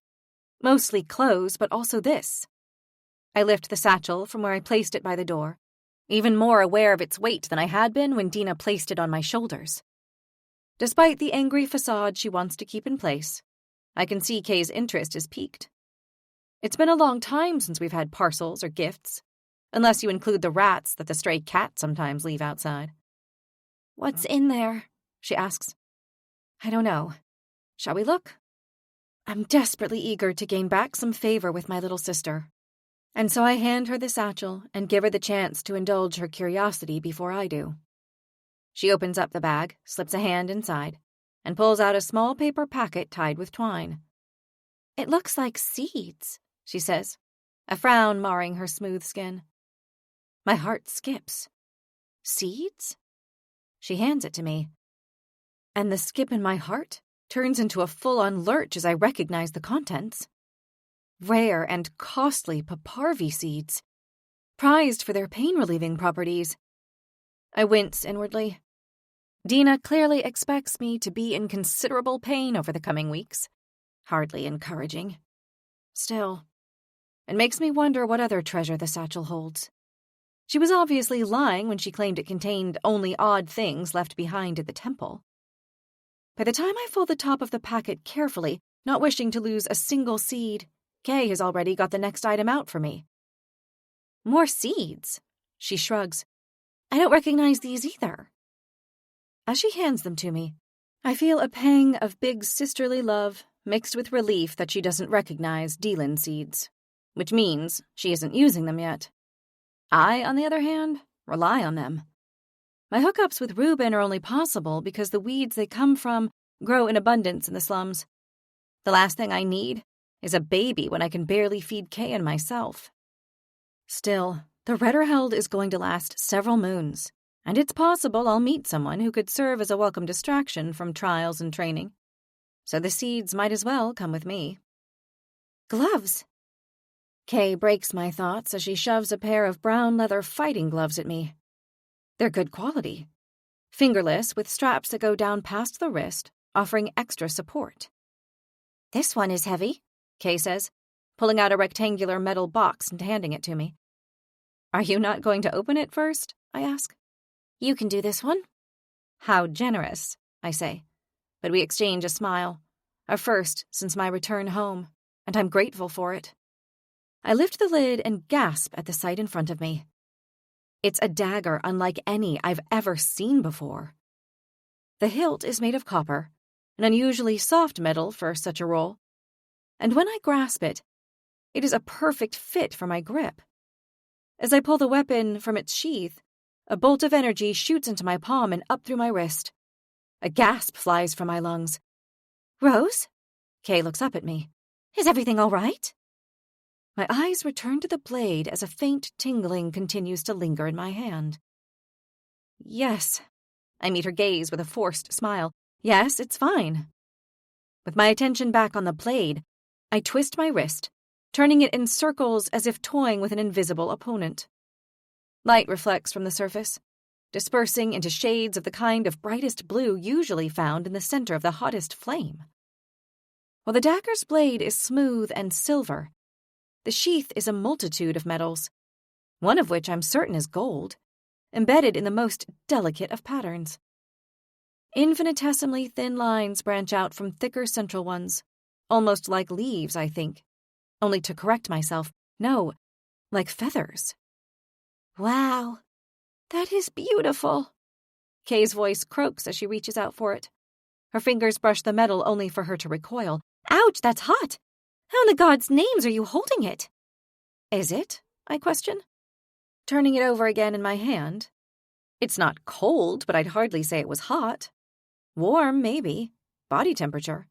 S1: Mostly clothes, but also this. I lift the satchel from where I placed it by the door, even more aware of its weight than I had been when Dina placed it on my shoulders. Despite the angry facade she wants to keep in place, I can see Kay's interest is piqued. It's been a long time since we've had parcels or gifts, unless you include the rats that the stray cats sometimes leave outside. "What's in there?" she asks. "I don't know. Shall we look?" I'm desperately eager to gain back some favor with my little sister, and so I hand her the satchel and give her the chance to indulge her curiosity before I do. She opens up the bag, slips a hand inside, and pulls out a small paper packet tied with twine. "It looks like seeds," she says, a frown marring her smooth skin. My heart skips. "Seeds?" She hands it to me, and the skip in my heart turns into a full-on lurch as I recognize the contents. Rare and costly paparvi seeds, prized for their pain-relieving properties. I wince inwardly. Dina clearly expects me to be in considerable pain over the coming weeks. Hardly encouraging. Still, it makes me wonder what other treasure the satchel holds. She was obviously lying when she claimed it contained only odd things left behind at the temple. By the time I fold the top of the packet carefully, not wishing to lose a single seed, Kay has already got the next item out for me. "More seeds?" She shrugs. "I don't recognize these either." As she hands them to me, I feel a pang of big sisterly love mixed with relief that she doesn't recognize Dealan seeds, which means she isn't using them yet. I, on the other hand, rely on them. My hookups with Reuben are only possible because the weeds they come from grow in abundance in the slums. The last thing I need is a baby when I can barely feed Kay and myself. Still, the Redderheld is going to last several moons, and it's possible I'll meet someone who could serve as a welcome distraction from trials and training. So the seeds might as well come with me. "Gloves." Kay breaks my thoughts as she shoves a pair of brown leather fighting gloves at me. They're good quality. Fingerless with straps that go down past the wrist, offering extra support. "This one is heavy," Kay says, pulling out a rectangular metal box and handing it to me. "Are you not going to open it first?" I ask. "You can do this one." "How generous," I say, but we exchange a smile, our first since my return home, and I'm grateful for it. I lift the lid and gasp at the sight in front of me. It's a dagger unlike any I've ever seen before. The hilt is made of copper, an unusually soft metal for such a role, and when I grasp it, it is a perfect fit for my grip. As I pull the weapon from its sheath, a bolt of energy shoots into my palm and up through my wrist. A gasp flies from my lungs. "Rose?" Kay looks up at me. "Is everything all right?" My eyes return to the blade as a faint tingling continues to linger in my hand. "Yes." I meet her gaze with a forced smile. "Yes, it's fine." With my attention back on the blade, I twist my wrist, turning it in circles as if toying with an invisible opponent. Light reflects from the surface, dispersing into shades of the kind of brightest blue usually found in the center of the hottest flame. While the dagger's blade is smooth and silver, the sheath is a multitude of metals, one of which I'm certain is gold, embedded in the most delicate of patterns. Infinitesimally thin lines branch out from thicker central ones, almost like leaves, I think. Only to correct myself, no, like feathers. "Wow, that is beautiful." Kay's voice croaks as she reaches out for it. Her fingers brush the metal only for her to recoil. "Ouch, that's hot! How in the gods' names are you holding it?" "Is it?" I question, turning it over again in my hand. It's not cold, but I'd hardly say it was hot. Warm, maybe. Body temperature.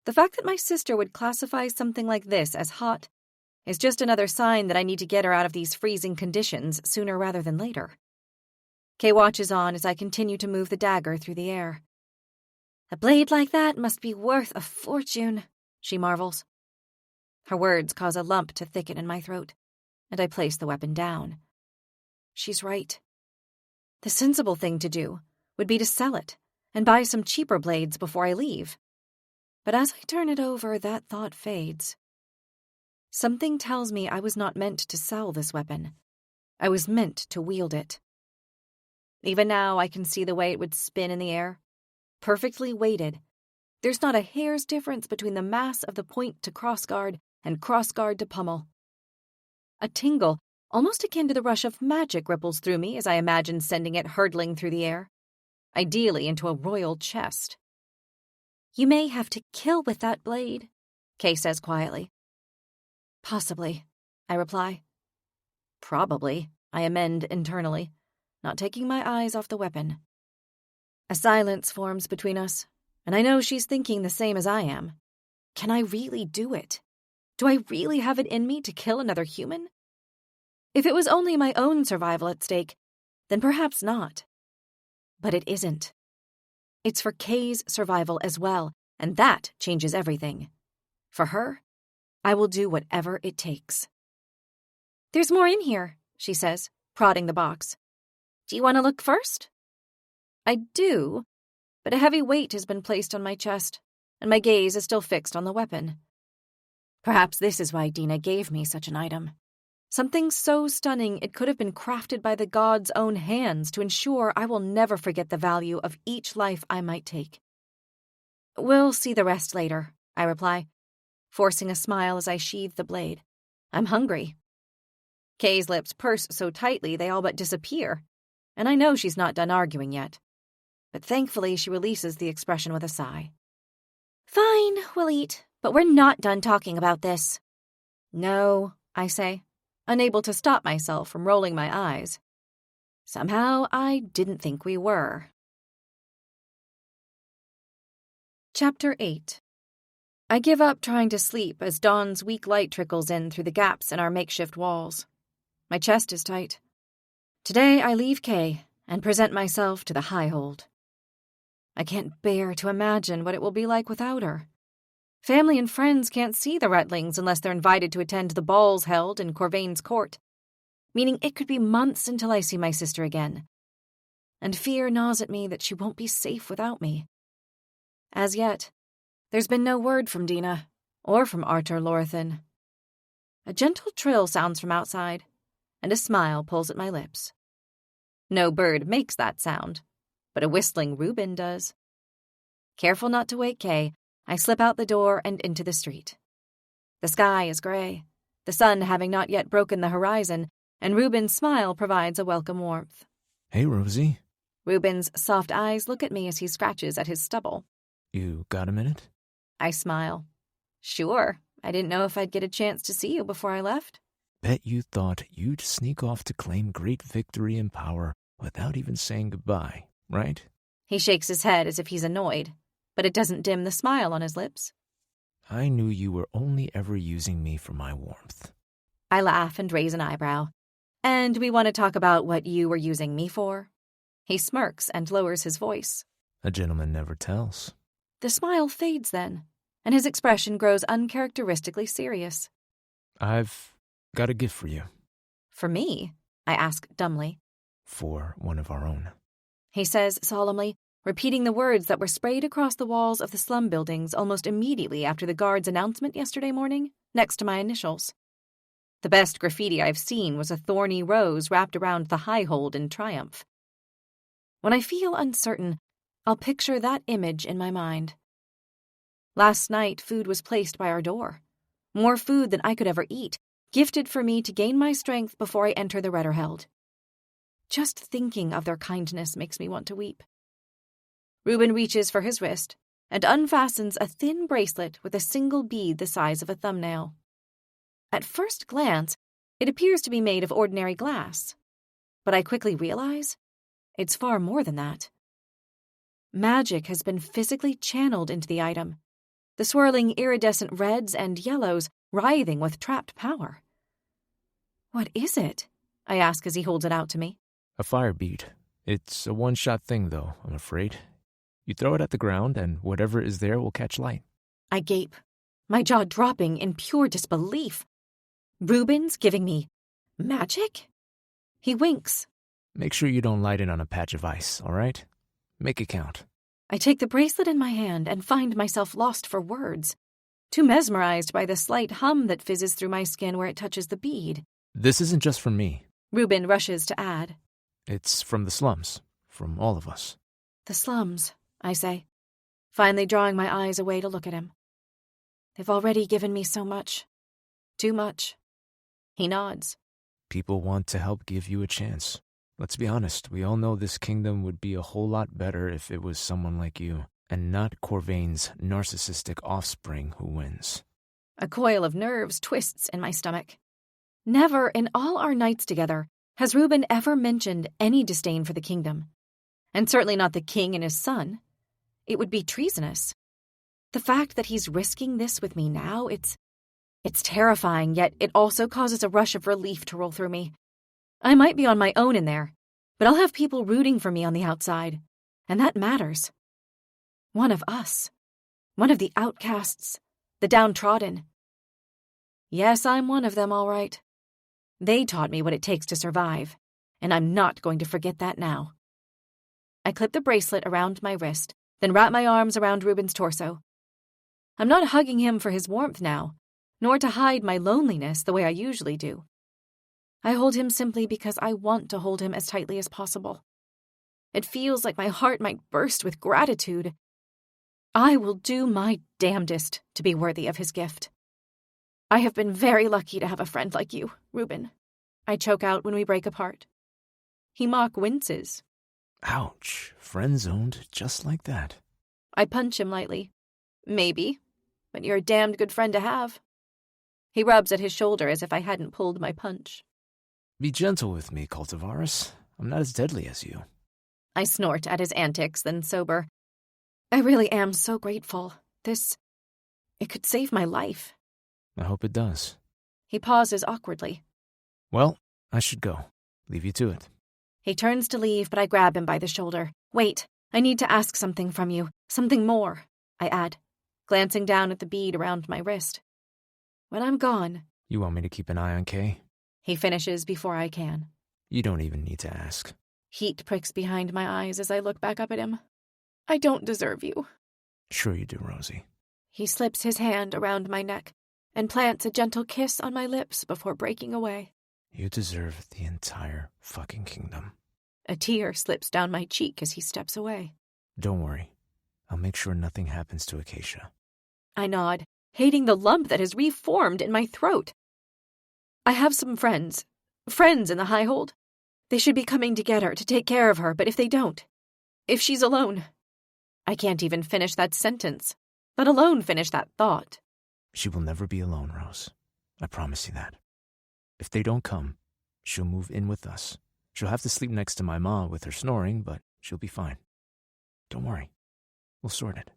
S1: The fact that my sister would classify something like this as hot is just another sign that I need to get her out of these freezing conditions sooner rather than later. Kay watches on as I continue to move the dagger through the air. "A blade like that must be worth a fortune," she marvels. Her words cause a lump to thicken in my throat, and I place the weapon down. She's right. The sensible thing to do would be to sell it and buy some cheaper blades before I leave. But as I turn it over, that thought fades. Something tells me I was not meant to sell this weapon. I was meant to wield it. Even now, I can see the way it would spin in the air. Perfectly weighted. There's not a hair's difference between the mass of the point to crossguard and crossguard to pummel. A tingle, almost akin to the rush of magic, ripples through me as I imagine sending it hurtling through the air, ideally into a royal chest. You may have to kill with that blade, Kay says quietly. Possibly, I reply. Probably, I amend internally, not taking my eyes off the weapon. A silence forms between us, and I know she's thinking the same as I am. Can I really do it? Do I really have it in me to kill another human? If it was only my own survival at stake, then perhaps not. But it isn't. It's for Kay's survival as well, and that changes everything. For her, I will do whatever it takes. There's more in here, she says, prodding the box. Do you want to look first? I do, but a heavy weight has been placed on my chest, and my gaze is still fixed on the weapon. Perhaps this is why Dina gave me such an item. Something so stunning it could have been crafted by the gods' own hands to ensure I will never forget the value of each life I might take. We'll see the rest later, I reply, forcing a smile as I sheathe the blade. I'm hungry. Kay's lips purse so tightly they all but disappear, and I know she's not done arguing yet. But thankfully she releases the expression with a sigh. Fine, we'll eat, but we're not done talking about this. No, I say, unable to stop myself from rolling my eyes. Somehow I didn't think we were. Chapter 8. I give up trying to sleep as dawn's weak light trickles in through the gaps in our makeshift walls. My chest is tight. Today I leave Kay and present myself to the Highhold. I can't bear to imagine what it will be like without her. Family and friends can't see the Retlings unless they're invited to attend the balls held in Corvain's court, meaning it could be months until I see my sister again. And fear gnaws at me that she won't be safe without me. As yet, there's been no word from Dina, or from Artur Lorthin. A gentle trill sounds from outside, and a smile pulls at my lips. No bird makes that sound, but a whistling Reuben does. Careful not to wake Kay, I slip out the door and into the street. The sky is gray, the sun having not yet broken the horizon, and Reuben's smile provides a welcome warmth.
S2: Hey, Rosie.
S1: Reuben's soft eyes look at me as he scratches at his stubble.
S2: You got a minute?
S1: I smile. Sure, I didn't know if I'd get a chance to see you before I left.
S2: Bet you thought you'd sneak off to claim great victory and power without even saying goodbye, right?
S1: He shakes his head as if he's annoyed, but it doesn't dim the smile on his lips.
S2: I knew you were only ever using me for my warmth.
S1: I laugh and raise an eyebrow. And we want to talk about what you were using me for? He smirks and lowers his voice.
S2: A gentleman never tells.
S1: The smile fades then, and his expression grows uncharacteristically serious.
S2: I've got a gift for you.
S1: For me? I ask dumbly.
S2: For one of our own.
S1: He says solemnly, repeating the words that were sprayed across the walls of the slum buildings almost immediately after the guard's announcement yesterday morning, next to my initials. The best graffiti I've seen was a thorny rose wrapped around the Highhold in triumph. When I feel uncertain, I'll picture that image in my mind. Last night, food was placed by our door. More food than I could ever eat, gifted for me to gain my strength before I enter the Retterheld. Just thinking of their kindness makes me want to weep. Reuben reaches for his wrist and unfastens a thin bracelet with a single bead the size of a thumbnail. At first glance, it appears to be made of ordinary glass, but I quickly realize it's far more than that. Magic has been physically channeled into the item, the swirling iridescent reds and yellows writhing with trapped power. What is it? I ask as he holds it out to me.
S2: A fire bead. It's a one-shot thing, though, I'm afraid. You throw it at the ground, and whatever is there will catch light.
S1: I gape. my jaw dropping in pure disbelief. Reuben's giving me magic? He winks.
S2: Make sure you don't light it on a patch of ice, all right? Make it count.
S1: I take the bracelet in my hand and find myself lost for words, too mesmerized by the slight hum that fizzes through my skin where it touches the bead.
S2: This isn't just from me.
S1: Reuben rushes to add.
S2: It's from the slums, from all of us.
S1: The slums, I say, finally drawing my eyes away to look at him. They've already given me so much. Too much. He nods.
S2: People want to help give you a chance. Let's be honest, we all know this kingdom would be a whole lot better if it was someone like you, and not Corvain's narcissistic offspring who wins.
S1: A coil of nerves twists in my stomach. Never in all our nights together has Reuben ever mentioned any disdain for the kingdom. And certainly not the king and his son. It would be treasonous. The fact that he's risking this with me now, it's terrifying, yet it also causes a rush of relief to roll through me. I might be on my own in there, but I'll have people rooting for me on the outside, and that matters. One of us. One of the outcasts. The downtrodden. Yes, I'm one of them, all right. They taught me what it takes to survive, and I'm not going to forget that now. I clip the bracelet around my wrist, then wrap my arms around Reuben's torso. I'm not hugging him for his warmth now, nor to hide my loneliness the way I usually do. I hold him simply because I want to hold him as tightly as possible. It feels like my heart might burst with gratitude. I will do my damnedest to be worthy of his gift. I have been very lucky to have a friend like you, Reuben. I choke out when we break apart. He mock winces.
S2: Ouch, friend-zoned just like that.
S1: I punch him lightly. Maybe, but you're a damned good friend to have. He rubs at his shoulder as if I hadn't pulled my punch.
S2: Be gentle with me, Cultivaris. I'm not as deadly as you.
S1: I snort at his antics, then sober. I really am so grateful. It could save my life.
S2: I hope it does.
S1: He pauses awkwardly.
S2: Well, I should go. Leave you to it.
S1: He turns to leave, but I grab him by the shoulder. Wait, I need to ask something from you. Something more, I add, glancing down at the bead around my wrist. When I'm gone...
S2: You want me to keep an eye on Kay?
S1: He finishes before I can.
S2: You don't even need to ask.
S1: Heat pricks behind my eyes as I look back up at him. I don't deserve you.
S2: Sure you do, Rosie.
S1: He slips his hand around my neck and plants a gentle kiss on my lips before breaking away.
S2: You deserve the entire fucking kingdom.
S1: A tear slips down my cheek as he steps away.
S2: Don't worry. I'll make sure nothing happens to Acacia.
S1: I nod, hating the lump that has reformed in my throat. I have some friends in the Highhold. They should be coming to get her, to take care of her, but if they don't, if she's alone... I can't even finish that sentence, let alone finish that thought.
S2: She will never be alone, Rose. I promise you that. If they don't come, she'll move in with us. She'll have to sleep next to my ma with her snoring, but she'll be fine. Don't worry. We'll sort it.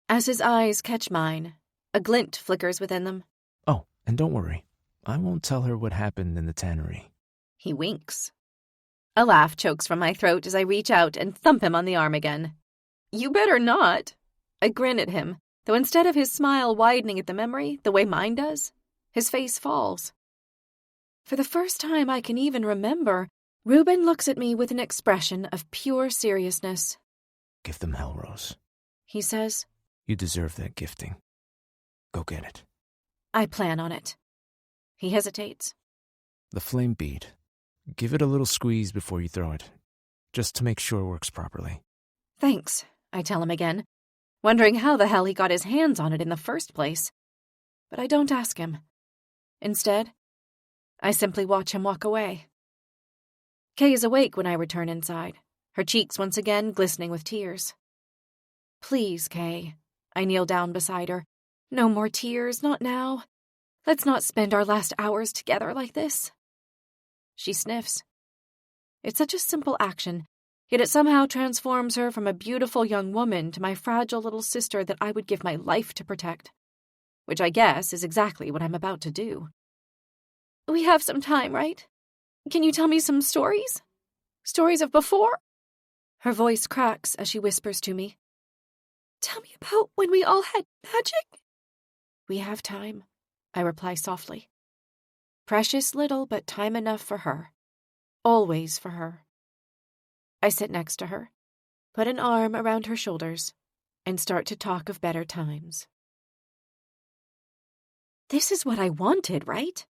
S1: As his eyes catch mine, a glint flickers within them.
S2: Oh, and don't worry. I won't tell her what happened in the tannery.
S1: He winks. A laugh chokes from my throat as I reach out and thump him on the arm again. You better not. I grin at him, though instead of his smile widening at the memory, the way mine does, his face falls. For the first time I can even remember, Reuben looks at me with an expression of pure seriousness.
S2: Give them hell, Rose.
S1: He says.
S2: You deserve that gifting. Go get it.
S1: I plan on it. He hesitates.
S2: The flame bead. Give it a little squeeze before you throw it, just to make sure it works properly.
S1: Thanks, I tell him again, wondering how the hell he got his hands on it in the first place. But I don't ask him. Instead, I simply watch him walk away. Kay is awake when I return inside, her cheeks once again glistening with tears. Please, Kay. I kneel down beside her. No more tears, not now. Let's not spend our last hours together like this. She sniffs. It's such a simple action, yet it somehow transforms her from a beautiful young woman to my fragile little sister that I would give my life to protect. Which I guess is exactly what I'm about to do. We have some time, right? Can you tell me some stories? Stories of before? Her voice cracks as she whispers to me. Tell me about when we all had magic? We have time, I reply softly. Precious little, but time enough for her. Always for her. I sit next to her, put an arm around her shoulders, and start to talk of better times. This is what I wanted, right?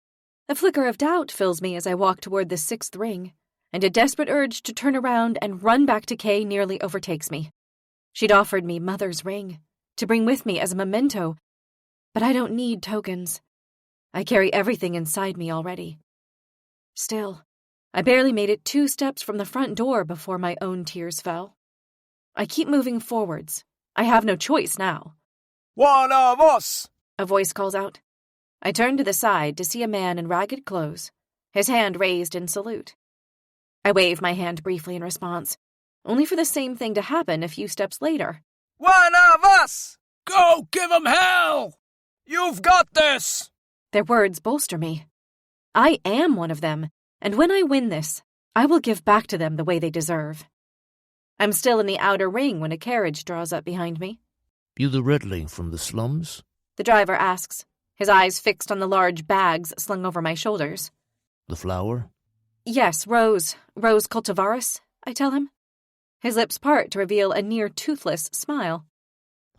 S1: A flicker of doubt fills me as I walk toward the 6th ring, and a desperate urge to turn around and run back to Kay nearly overtakes me. She'd offered me Mother's ring, to bring with me as a memento, but I don't need tokens. I carry everything inside me already. Still, I barely made it 2 steps from the front door before my own tears fell. I keep moving forwards. I have no choice now.
S3: One of us!
S1: A voice calls out. I turn to the side to see a man in ragged clothes, his hand raised in salute. I wave my hand briefly in response, only for the same thing to happen a few steps later.
S3: One of us! Go give 'em hell! You've got this!
S1: Their words bolster me. I am one of them, and when I win this, I will give back to them the way they deserve. I'm still in the outer ring when a carriage draws up behind me.
S4: You the redling from the slums?
S1: The driver asks, his eyes fixed on the large bags slung over my shoulders.
S4: The flower?
S1: Yes, Rose cultivaris, I tell him. His lips part to reveal a near-toothless smile.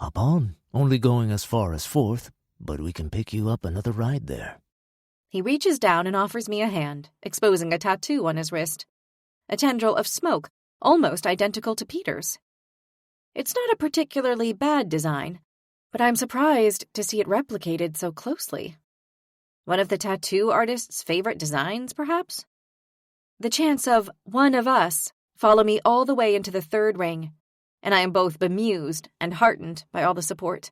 S4: Hop on. Only going as far as 4th, but we can pick you up another ride there.
S1: He reaches down and offers me a hand, exposing a tattoo on his wrist. A tendril of smoke, almost identical to Peter's. It's not a particularly bad design, but I'm surprised to see it replicated so closely. One of the tattoo artist's favorite designs, perhaps? The chance of one of us follow me all the way into the 3rd ring, and I am both bemused and heartened by all the support.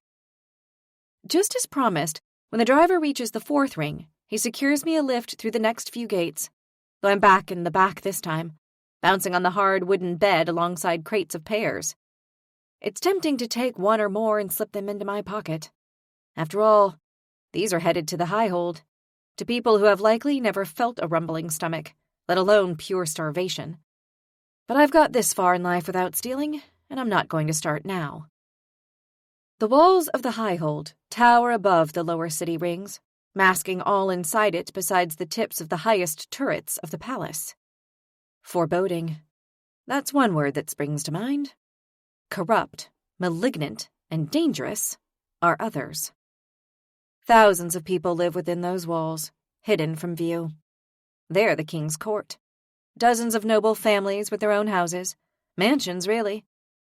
S1: Just as promised, when the driver reaches the 4th ring, he secures me a lift through the next few gates, though I'm back in the back this time, bouncing on the hard wooden bed alongside crates of pears. It's tempting to take one or more and slip them into my pocket. After all, these are headed to the highhold, to people who have likely never felt a rumbling stomach, let alone pure starvation. But I've got this far in life without stealing, and I'm not going to start now. The walls of the highhold tower above the lower city rings, masking all inside it besides the tips of the highest turrets of the palace. Foreboding. That's one word that springs to mind. Corrupt, malignant, and dangerous are others. Thousands of people live within those walls, hidden from view. They're the king's court. Dozens of noble families with their own houses, mansions really,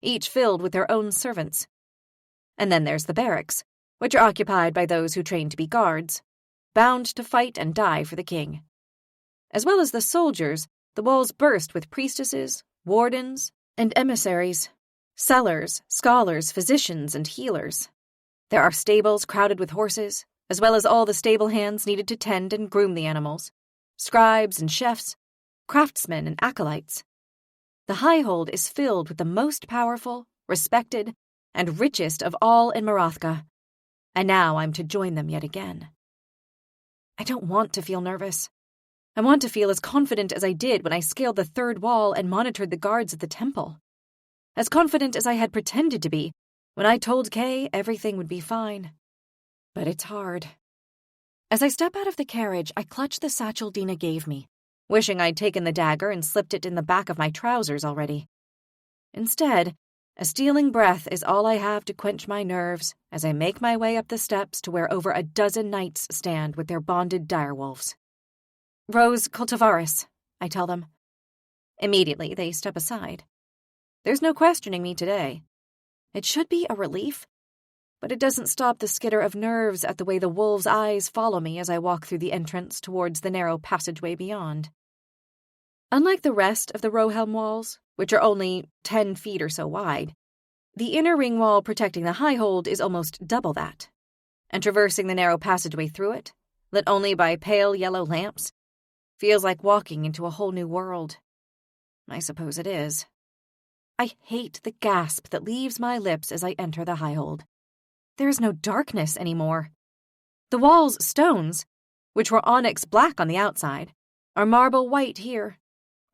S1: each filled with their own servants. And then there's the barracks, which are occupied by those who train to be guards, bound to fight and die for the king. As well as the soldiers, the walls burst with priestesses, wardens, and emissaries, sellers, scholars, physicians, and healers. There are stables crowded with horses, as well as all the stable hands needed to tend and groom the animals, scribes and chefs, craftsmen and acolytes. The highhold is filled with the most powerful, respected, and richest of all in Marathka, and now I'm to join them yet again. I don't want to feel nervous. I want to feel as confident as I did when I scaled the 3rd wall and monitored the guards at the temple. As confident as I had pretended to be when I told Kay everything would be fine. But it's hard. As I step out of the carriage, I clutch the satchel Dina gave me, wishing I'd taken the dagger and slipped it in the back of my trousers already. Instead, a stealing breath is all I have to quench my nerves as I make my way up the steps to where over a dozen knights stand with their bonded direwolves. Rose cultivaris, I tell them. Immediately, they step aside. There's no questioning me today. It should be a relief, but it doesn't stop the skitter of nerves at the way the wolves' eyes follow me as I walk through the entrance towards the narrow passageway beyond. Unlike the rest of the Rohelm walls, which are only 10 feet or so wide, the inner ring wall protecting the highhold is almost double that, and traversing the narrow passageway through it, lit only by pale yellow lamps, feels like walking into a whole new world. I suppose it is. I hate the gasp that leaves my lips as I enter the highhold. There is no darkness anymore. The wall's stones, which were onyx black on the outside, are marble white here,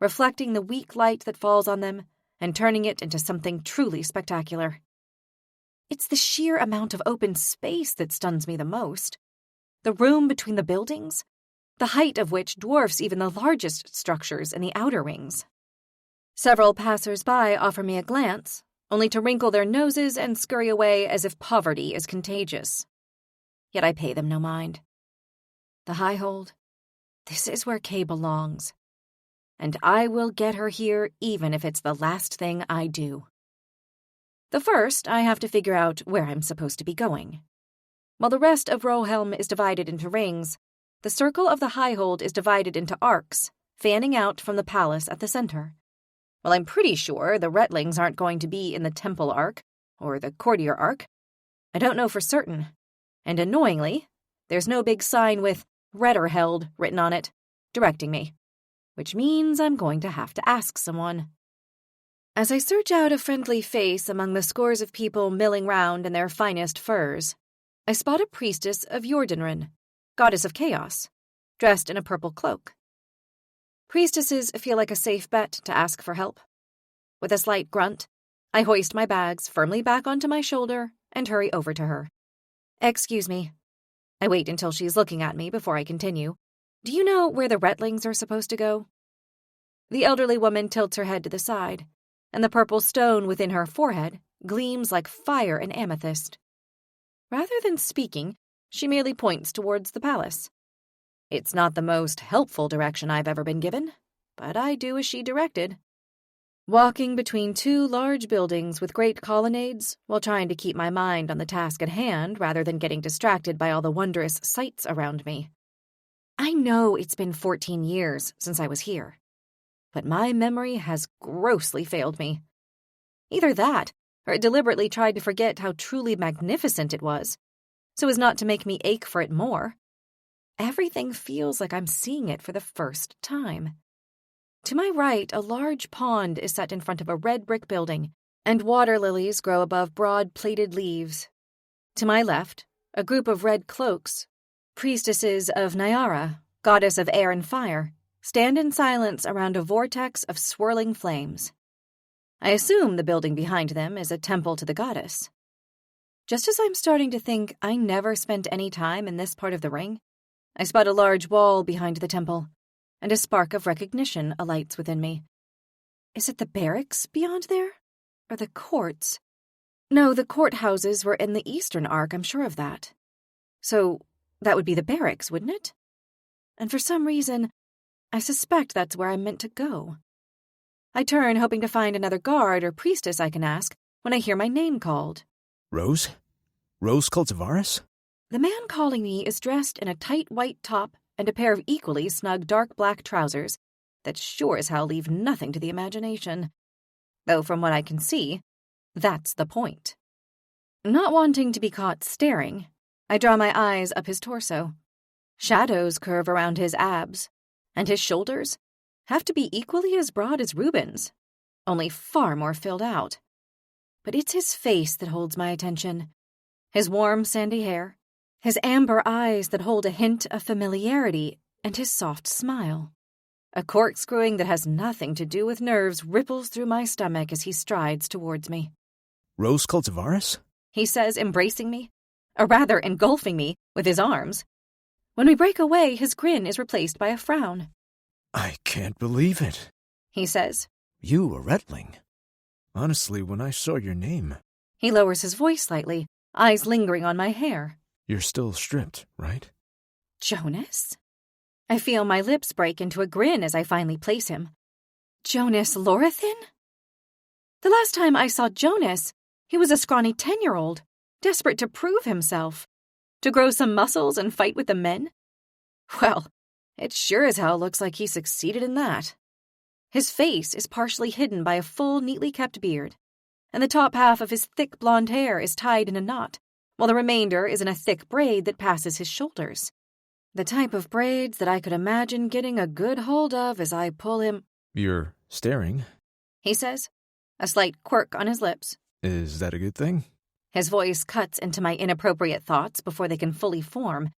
S1: reflecting the weak light that falls on them and turning it into something truly spectacular. It's the sheer amount of open space that stuns me the most. The room between the buildings, the height of which dwarfs even the largest structures in the outer rings. Several passers-by offer me a glance, only to wrinkle their noses and scurry away as if poverty is contagious. Yet I pay them no mind. The Highhold, this is where Kay belongs. And I will get her here even if it's the last thing I do. The first, I have to figure out where I'm supposed to be going. While the rest of Rohelm is divided into rings, the circle of the Highhold is divided into arcs, fanning out from the palace at the center. Well, I'm pretty sure the Retlings aren't going to be in the Temple Arc, or the Courtier Arc. I don't know for certain. And annoyingly, there's no big sign with Retterheld written on it, directing me, which means I'm going to have to ask someone. As I search out a friendly face among the scores of people milling round in their finest furs, I spot a priestess of Jordanryn, goddess of chaos, dressed in a purple cloak. Priestesses feel like a safe bet to ask for help. With a slight grunt, I hoist my bags firmly back onto my shoulder and hurry over to her. "Excuse me." I wait until she's looking at me before I continue. "Do you know where the Retlings are supposed to go?" The elderly woman tilts her head to the side, and the purple stone within her forehead gleams like fire and amethyst. Rather than speaking, she merely points towards the palace. It's not the most helpful direction I've ever been given, but I do as she directed. Walking between two large buildings with great colonnades while trying to keep my mind on the task at hand rather than getting distracted by all the wondrous sights around me. I know it's been 14 years since I was here, but my memory has grossly failed me. Either that, or it deliberately tried to forget how truly magnificent it was, so as not to make me ache for it more. Everything feels like I'm seeing it for the first time. To my right, a large pond is set in front of a red brick building, and water lilies grow above broad plaited leaves. To my left, a group of red cloaks, priestesses of Nyara, goddess of air and fire, stand in silence around a vortex of swirling flames. I assume the building behind them is a temple to the goddess. Just as I'm starting to think I never spent any time in this part of the ring, I spot a large wall behind the temple, and a spark of recognition alights within me. Is it the barracks beyond there? Or the courts? No, the courthouses were in the Eastern Arc, I'm sure of that. So that would be the barracks, wouldn't it? And for some reason, I suspect that's where I'm meant to go. I turn, hoping to find another guard or priestess I can ask, when I hear my name called.
S3: Rose? Rose Cultivaris?
S1: The man calling me is dressed in a tight white top and a pair of equally snug dark black trousers that sure as hell leave nothing to the imagination. Though from what I can see, that's the point. Not wanting to be caught staring, I draw my eyes up his torso. Shadows curve around his abs, and his shoulders have to be equally as broad as Reuben's, only far more filled out. But it's his face that holds my attention. His warm, sandy hair, his amber eyes that hold a hint of familiarity, and his soft smile. A corkscrewing that has nothing to do with nerves ripples through my stomach as he strides towards me.
S3: Rose Cultivaris?
S1: He says, embracing me, or rather engulfing me, with his arms. When we break away, his grin is replaced by a frown.
S3: I can't believe it,
S1: he says.
S3: You a Retling. Honestly, when I saw your name...
S1: He lowers his voice slightly, eyes lingering on my hair.
S3: You're still stripped, right?
S1: Jonas? I feel my lips break into a grin as I finally place him. Jonas Lorathin? The last time I saw Jonas, he was a scrawny 10-year-old, desperate to prove himself. To grow some muscles and fight with the men? Well, it sure as hell looks like he succeeded in that. His face is partially hidden by a full, neatly kept beard, and the top half of his thick blonde hair is tied in a knot, while the remainder is in a thick braid that passes his shoulders. The type of braids that I could imagine getting a good hold of as I pull him.
S3: You're staring,
S1: he says, a slight quirk on his lips.
S3: Is that a good thing?
S1: His voice cuts into my inappropriate thoughts before they can fully form,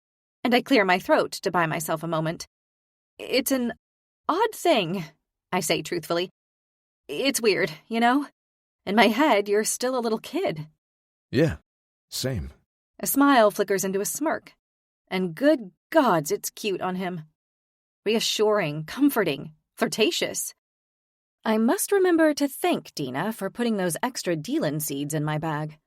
S1: and I clear my throat to buy myself a moment. It's an odd thing, I say truthfully. It's weird, you know? In my head, you're still a little kid.
S3: Yeah, same.
S1: A smile flickers into a smirk. And good gods, it's cute on him. Reassuring, comforting, flirtatious. I must remember to thank Dina for putting those extra Dealan seeds in my bag.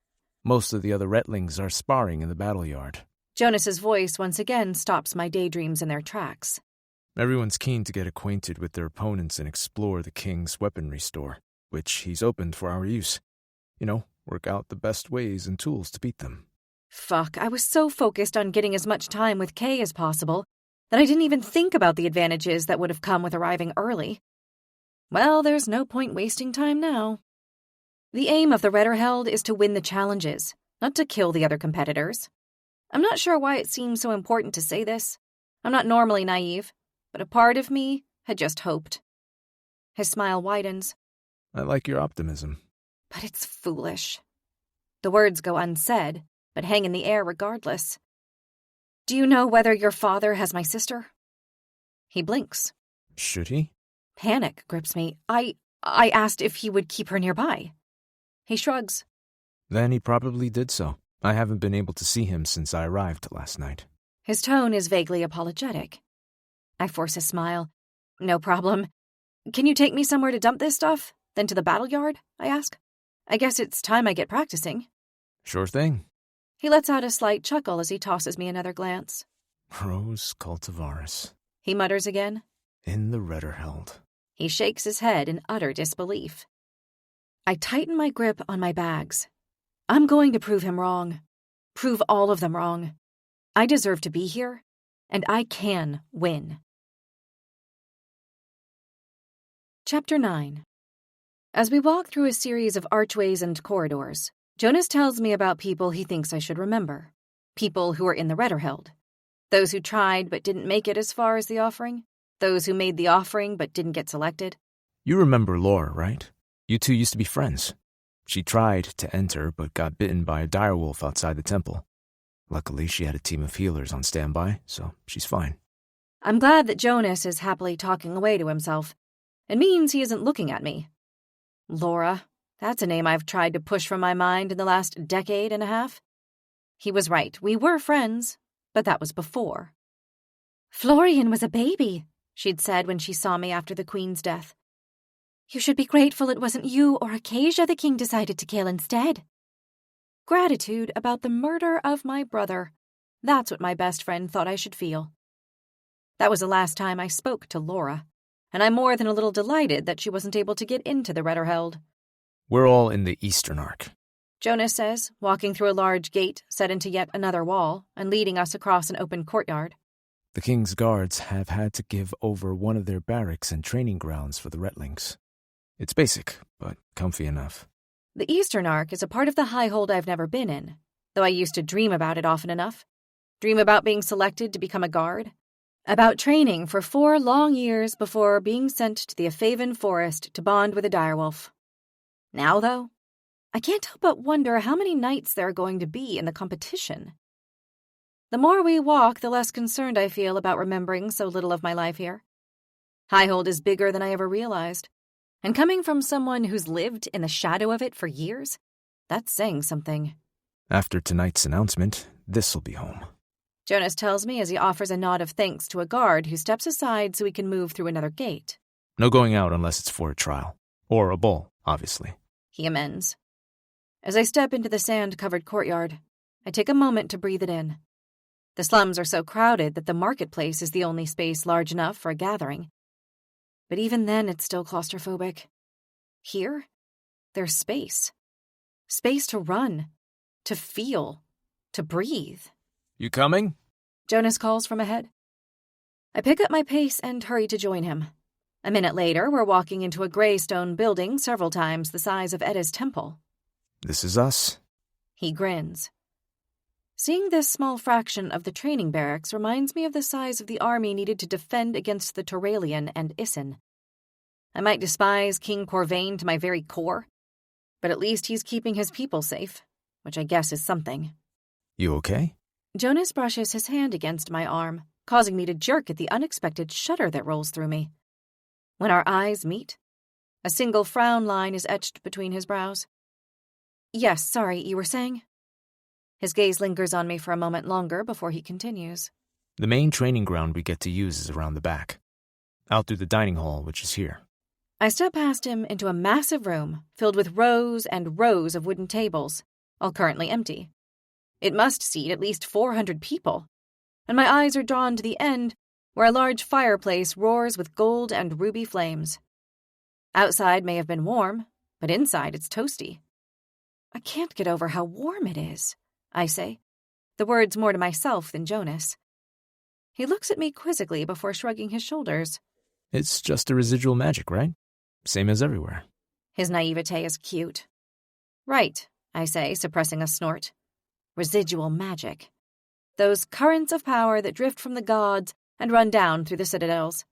S3: Most of the other Retlings are sparring in the battle yard.
S1: Jonas's voice once again stops my daydreams in their tracks.
S3: Everyone's keen to get acquainted with their opponents and explore the king's weaponry store, which he's opened for our use. Work out the best ways and tools to beat them.
S1: Fuck, I was so focused on getting as much time with Kay as possible that I didn't even think about the advantages that would have come with arriving early. Well, there's no point wasting time now. The aim of the Retterheld is to win the challenges, not to kill the other competitors. I'm not sure why it seems so important to say this. I'm not normally naive, but a part of me had just hoped. His smile widens.
S3: I like your optimism.
S1: But it's foolish. The words go unsaid, but hang in the air regardless. Do you know whether your father has my sister? He blinks.
S3: Should he?
S1: Panic grips me. I asked if he would keep her nearby. He shrugs.
S3: Then he probably did so. I haven't been able to see him since I arrived last night.
S1: His tone is vaguely apologetic. I force a smile. No problem. Can you take me somewhere to dump this stuff? Then to the battle yard? I ask. I guess it's time I get practicing.
S3: Sure thing.
S1: He lets out a slight chuckle as he tosses me another glance.
S3: Rose cultivaris.
S1: He mutters again.
S3: In the Retterheld.
S1: He shakes his head in utter disbelief. I tighten my grip on my bags. I'm going to prove him wrong. Prove all of them wrong. I deserve to be here, and I can win. Chapter 9. As we walk through a series of archways and corridors, Jonas tells me about people he thinks I should remember. People who are in the Retterheld. Those who tried but didn't make it as far as the offering. Those who made the offering but didn't get selected.
S3: You remember Laura, right? You two used to be friends. She tried to enter but got bitten by a direwolf outside the temple. Luckily, she had a team of healers on standby, so she's fine.
S1: I'm glad that Jonas is happily talking away to himself. It means he isn't looking at me. Laura, that's a name I've tried to push from my mind in the last decade and a half. He was right, we were friends, but that was before. Florian was a baby, she'd said when she saw me after the Queen's death. You should be grateful it wasn't you or Acacia the king decided to kill instead. Gratitude about the murder of my brother. That's what my best friend thought I should feel. That was the last time I spoke to Laura, and I'm more than a little delighted that she wasn't able to get into the Retterheld.
S3: We're all in the Eastern Arc,
S1: Jonas says, walking through a large gate set into yet another wall and leading us across an open courtyard.
S3: The King's guards have had to give over one of their barracks and training grounds for the Retlings. It's basic, but comfy enough.
S1: The Eastern Arc is a part of the Highhold I've never been in, though I used to dream about it often enough. Dream about being selected to become a guard. About training for 4 long years before being sent to the Afaven forest to bond with a direwolf. Now, though, I can't help but wonder how many nights there are going to be in the competition. The more we walk, the less concerned I feel about remembering so little of my life here. Highhold is bigger than I ever realized, and coming from someone who's lived in the shadow of it for years, that's saying something.
S3: After tonight's announcement, this'll be home.
S1: Jonas tells me as he offers a nod of thanks to a guard who steps aside so we can move through another gate.
S3: No going out unless it's for a trial. Or a ball, obviously.
S1: He amends. As I step into the sand-covered courtyard, I take a moment to breathe it in. The slums are so crowded that the marketplace is the only space large enough for a gathering. But even then, it's still claustrophobic. Here, there's space. Space to run, to feel, to breathe.
S3: You coming?
S1: Jonas calls from ahead. I pick up my pace and hurry to join him. A minute later, we're walking into a gray stone building several times the size of Edda's temple.
S3: This is us.
S1: He grins. Seeing this small fraction of the training barracks reminds me of the size of the army needed to defend against the Toralian and Isin. I might despise King Corvain to my very core, but at least he's keeping his people safe, which I guess is something.
S3: You okay?
S1: Jonas brushes his hand against my arm, causing me to jerk at the unexpected shudder that rolls through me. When our eyes meet, a single frown line is etched between his brows. Yes, sorry, you were saying? His gaze lingers on me for a moment longer before he continues.
S3: The main training ground we get to use is around the back, out through the dining hall, which is here.
S1: I step past him into a massive room filled with rows and rows of wooden tables, all currently empty. It must seat at least 400 people, and my eyes are drawn to the end where a large fireplace roars with gold and ruby flames. Outside may have been warm, but inside it's toasty. I can't get over how warm it is, I say, the words more to myself than Jonas. He looks at me quizzically before shrugging his shoulders.
S3: It's just a residual magic, right? Same as everywhere.
S1: His naivete is cute. Right, I say, suppressing a snort. Residual magic. Those currents of power that drift from the gods and run down through the citadels.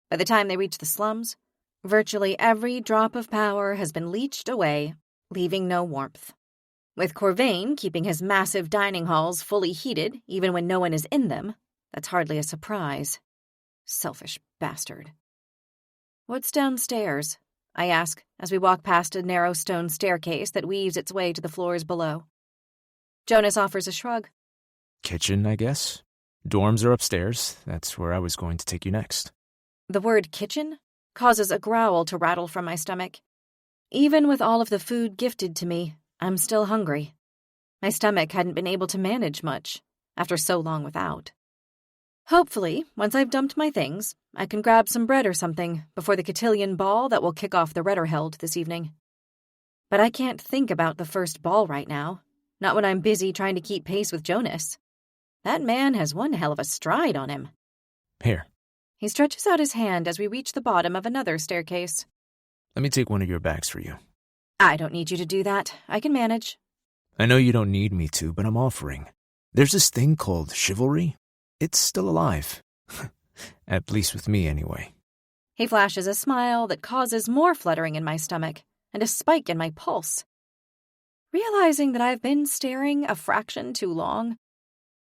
S1: By the time they reach the slums, virtually every drop of power has been leached away, leaving no warmth. With Corvain keeping his massive dining halls fully heated even when no one is in them, that's hardly a surprise. Selfish bastard. What's downstairs? I ask as we walk past a narrow stone staircase that weaves its way to the floors below. Jonas offers a shrug.
S3: Kitchen, I guess. Dorms are upstairs. That's where I was going to take you next.
S1: The word kitchen causes a growl to rattle from my stomach. Even with all of the food gifted to me, I'm still hungry. My stomach hadn't been able to manage much after so long without. Hopefully, once I've dumped my things, I can grab some bread or something before the cotillion ball that will kick off the Retterheld this evening. But I can't think about the first ball right now, not when I'm busy trying to keep pace with Jonas. That man has one hell of a stride on him.
S3: Here.
S1: He stretches out his hand as we reach the bottom of another staircase.
S3: Let me take one of your bags for you.
S1: I don't need you to do that. I can manage.
S3: I know you don't need me to, but I'm offering. There's this thing called chivalry. It's still alive. At least with me, anyway.
S1: He flashes a smile that causes more fluttering in my stomach and a spike in my pulse. Realizing that I've been staring a fraction too long,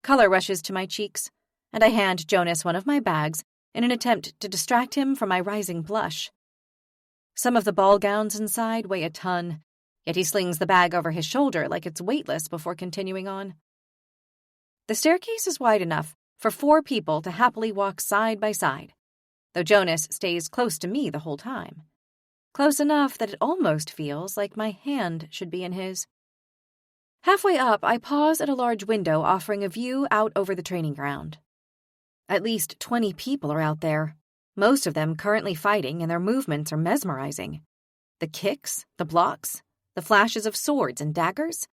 S1: color rushes to my cheeks, and I hand Jonas one of my bags in an attempt to distract him from my rising blush. Some of the ball gowns inside weigh a ton, yet he slings the bag over his shoulder like it's weightless before continuing on. The staircase is wide enough for 4 people to happily walk side by side, though Jonas stays close to me the whole time. Close enough that it almost feels like my hand should be in his. Halfway up, I pause at a large window offering a view out over the training ground. At least 20 people are out there, most of them currently fighting, and their movements are mesmerizing. The kicks, the blocks, the flashes of swords and daggers.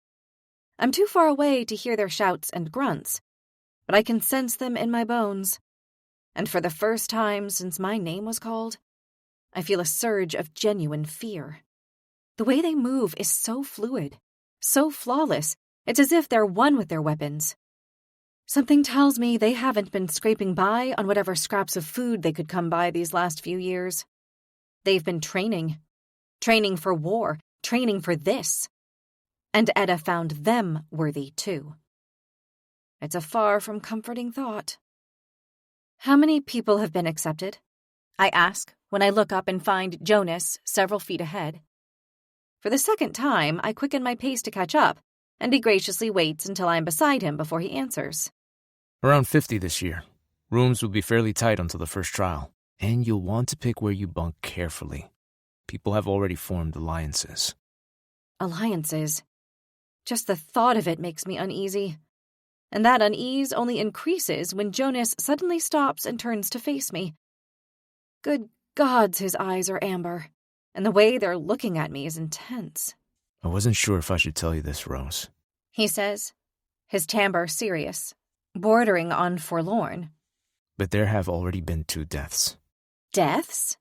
S1: I'm too far away to hear their shouts and grunts, but I can sense them in my bones. And for the first time since my name was called, I feel a surge of genuine fear. The way they move is so fluid, so flawless, it's as if they're one with their weapons. Something tells me they haven't been scraping by on whatever scraps of food they could come by these last few years. They've been training for war, training for this. And Edda found them worthy too. It's a far from comforting thought. How many people have been accepted? I ask when I look up and find Jonas several feet ahead. For the second time, I quicken my pace to catch up, and he graciously waits until I'm beside him before he answers.
S3: Around 50 this year. Rooms will be fairly tight until the first trial. And you'll want to pick where you bunk carefully. People have already formed alliances.
S1: Alliances? Just the thought of it makes me uneasy. And that unease only increases when Jonas suddenly stops and turns to face me. Good gods, his eyes are amber, and the way they're looking at me is intense.
S3: I wasn't sure if I should tell you this, Rose.
S1: He says, his timbre serious, bordering on forlorn.
S3: But there have already been 2 deaths.
S1: Deaths?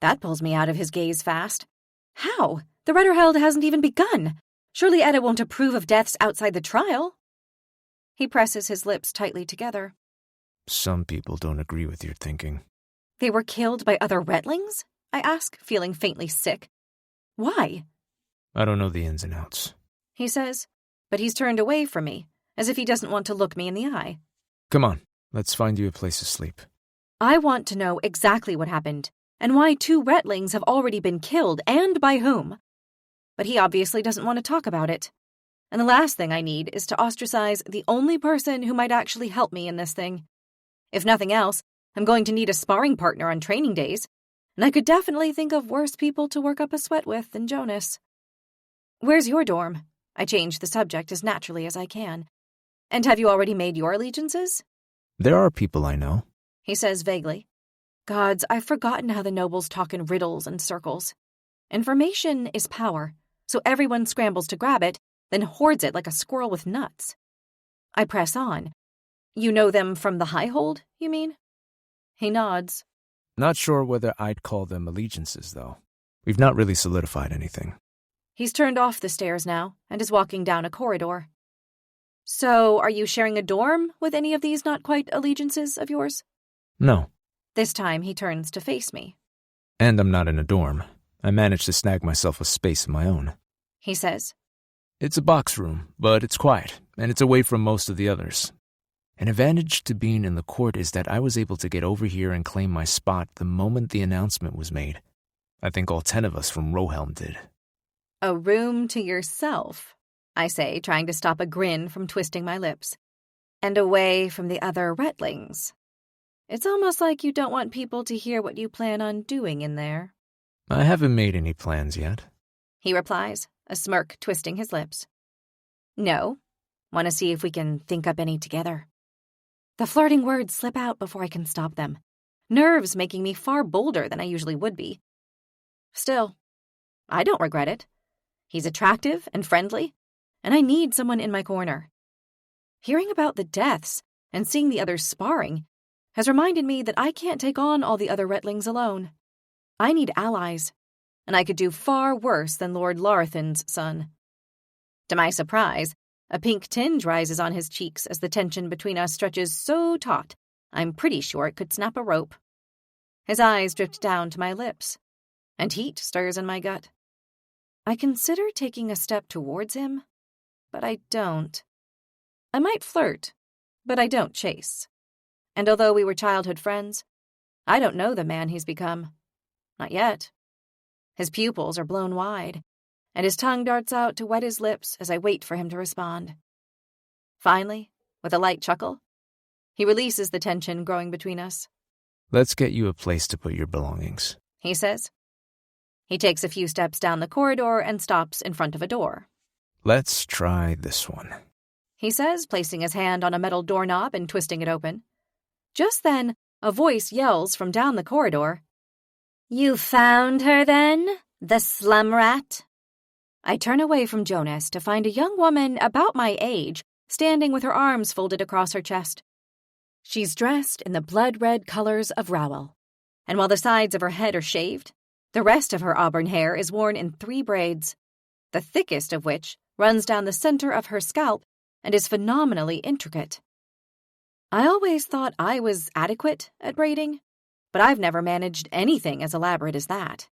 S1: That pulls me out of his gaze fast. How? The Retterheld hasn't even begun. Surely Edda won't approve of deaths outside the trial. He presses his lips tightly together.
S3: Some people don't agree with your thinking.
S1: They were killed by other Retlings? I ask, feeling faintly sick. Why?
S3: I don't know the ins and outs.
S1: He says, but he's turned away from me, as if he doesn't want to look me in the eye.
S3: Come on, let's find you a place to sleep.
S1: I want to know exactly what happened, and why 2 Retlings have already been killed, and by whom. But he obviously doesn't want to talk about it. and the last thing I need is to ostracize the only person who might actually help me in this thing. If nothing else, I'm going to need a sparring partner on training days, and I could definitely think of worse people to work up a sweat with than Jonas. Where's your dorm? I change the subject as naturally as I can. And have you already made your allegiances?
S3: There are people I know.
S1: He says vaguely. Gods, I've forgotten how the nobles talk in riddles and circles. Information is power, so everyone scrambles to grab it, then hoards it like a squirrel with nuts. I press on. You know them from the high hold, you mean? He nods.
S3: Not sure whether I'd call them allegiances, though. We've not really solidified anything.
S1: He's turned off the stairs now and is walking down a corridor. So, are you sharing a dorm with any of these not-quite allegiances of yours?
S3: No.
S1: This time he turns to face me.
S3: And I'm not in a dorm. I managed to snag myself a space of my own.
S1: He says.
S3: It's a box room, but it's quiet, and it's away from most of the others. An advantage to being in the court is that I was able to get over here and claim my spot the moment the announcement was made. I think all 10 of us from Rohelm did.
S1: A room to yourself, I say, trying to stop a grin from twisting my lips. And away from the other Retlings. It's almost like you don't want people to hear what you plan on doing in there.
S3: I haven't made any plans yet.
S1: He replies, a smirk twisting his lips. No. Want to see if we can think up any together. The flirting words slip out before I can stop them, nerves making me far bolder than I usually would be. Still, I don't regret it. He's attractive and friendly, and I need someone in my corner. Hearing about the deaths and seeing the others sparring has reminded me that I can't take on all the other Retlings alone. I need allies, and I could do far worse than Lord Larathan's son. To my surprise, a pink tinge rises on his cheeks as the tension between us stretches so taut, I'm pretty sure it could snap a rope. His eyes drift down to my lips, and heat stirs in my gut. I consider taking a step towards him, but I don't. I might flirt, but I don't chase. And although we were childhood friends, I don't know the man he's become. Not yet. His pupils are blown wide, and his tongue darts out to wet his lips as I wait for him to respond. Finally, with a light chuckle, he releases the tension growing between us.
S3: Let's get you a place to put your belongings,
S1: he says. He takes a few steps down the corridor and stops in front of a door.
S3: Let's try this one,
S1: he says, placing his hand on a metal doorknob and twisting it open. Just then, a voice yells from down the corridor. You found her, then, the slum rat? I turn away from Jonas to find a young woman about my age standing with her arms folded across her chest. She's dressed in the blood-red colors of Rowell, and while the sides of her head are shaved, the rest of her auburn hair is worn in 3 braids, the thickest of which runs down the center of her scalp and is phenomenally intricate. I always thought I was adequate at braiding, but I've never managed anything as elaborate as that.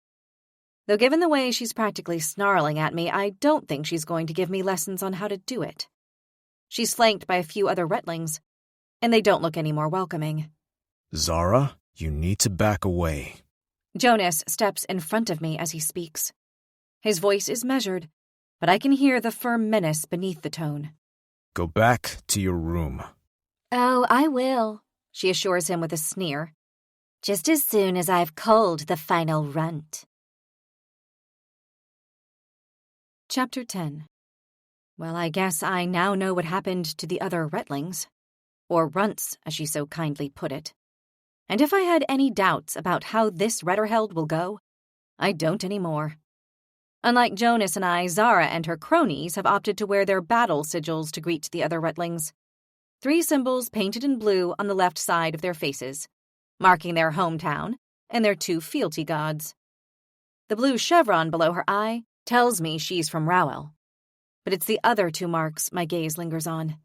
S1: Though given the way she's practically snarling at me, I don't think she's going to give me lessons on how to do it. She's flanked by a few other Retlings, and they don't look any more welcoming.
S3: Zara, you need to back away.
S1: Jonas steps in front of me as he speaks. His voice is measured, but I can hear the firm menace beneath the tone.
S3: Go back to your room.
S1: Oh, I will, she assures him with a sneer. Just as soon as I've culled the final runt. Chapter 10. Well, I guess I now know what happened to the other Retlings. Or runts, as she so kindly put it. And if I had any doubts about how this Retterheld will go, I don't anymore. Unlike Jonas and I, Zara and her cronies have opted to wear their battle sigils to greet the other Retlings. 3 symbols painted in blue on the left side of their faces, marking their hometown and their 2 fealty gods. The blue chevron below her eye tells me she's from Rowell, but it's the other 2 marks my gaze lingers on.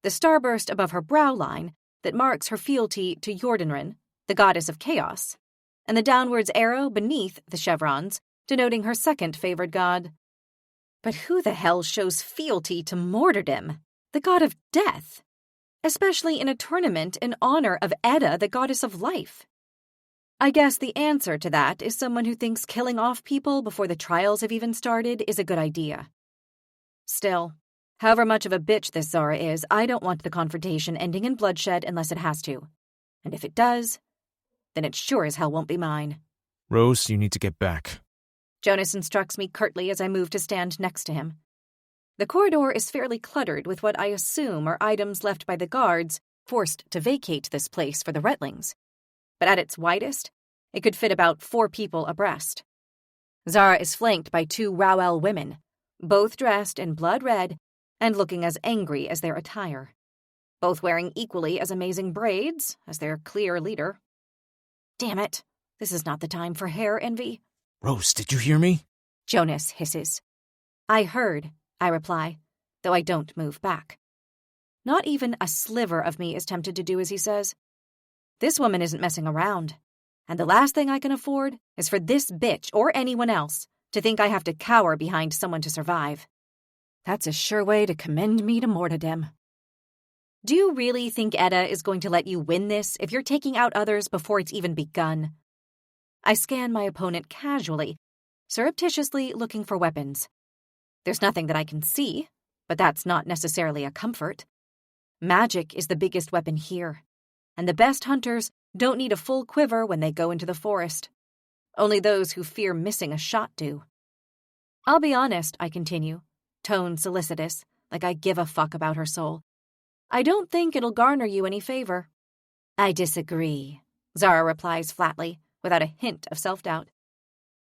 S1: The starburst above her brow line that marks her fealty to Jordanrin, the goddess of chaos, and the downwards arrow beneath the chevrons, denoting her second favored god. But who the hell shows fealty to Mortardim, the god of death? Especially in a tournament in honor of Edda, the goddess of life. I guess the answer to that is someone who thinks killing off people before the trials have even started is a good idea. Still, However much of a bitch this Zara is, I don't want the confrontation ending in bloodshed unless it has to. And if it does, then it sure as hell won't be mine.
S3: Rose, you need to get back.
S1: Jonas instructs me curtly as I move to stand next to him. The corridor is fairly cluttered with what I assume are items left by the guards forced to vacate this place for the Retlings. But at its widest, it could fit about 4 people abreast. Zara is flanked by 2 Rowell women, both dressed in blood red and looking as angry as their attire, both wearing equally as amazing braids as their clear leader. Damn it, this is not the time for hair envy.
S3: Rose, did you hear me?
S1: Jonas hisses. I heard, I reply, though I don't move back. Not even a sliver of me is tempted to do as he says. This woman isn't messing around, and the last thing I can afford is for this bitch or anyone else to think I have to cower behind someone to survive. That's a sure way to commend me to mortadom. Do you really think Edda is going to let you win this if you're taking out others before it's even begun? I scan my opponent casually, surreptitiously looking for weapons. There's nothing that I can see, but that's not necessarily a comfort. Magic is the biggest weapon here, and the best hunters don't need a full quiver when they go into the forest. Only those who fear missing a shot do. I'll be honest, I continue, tone solicitous, like I give a fuck about her soul. I don't think it'll garner you any favor. I disagree, Zara replies flatly, without a hint of self-doubt.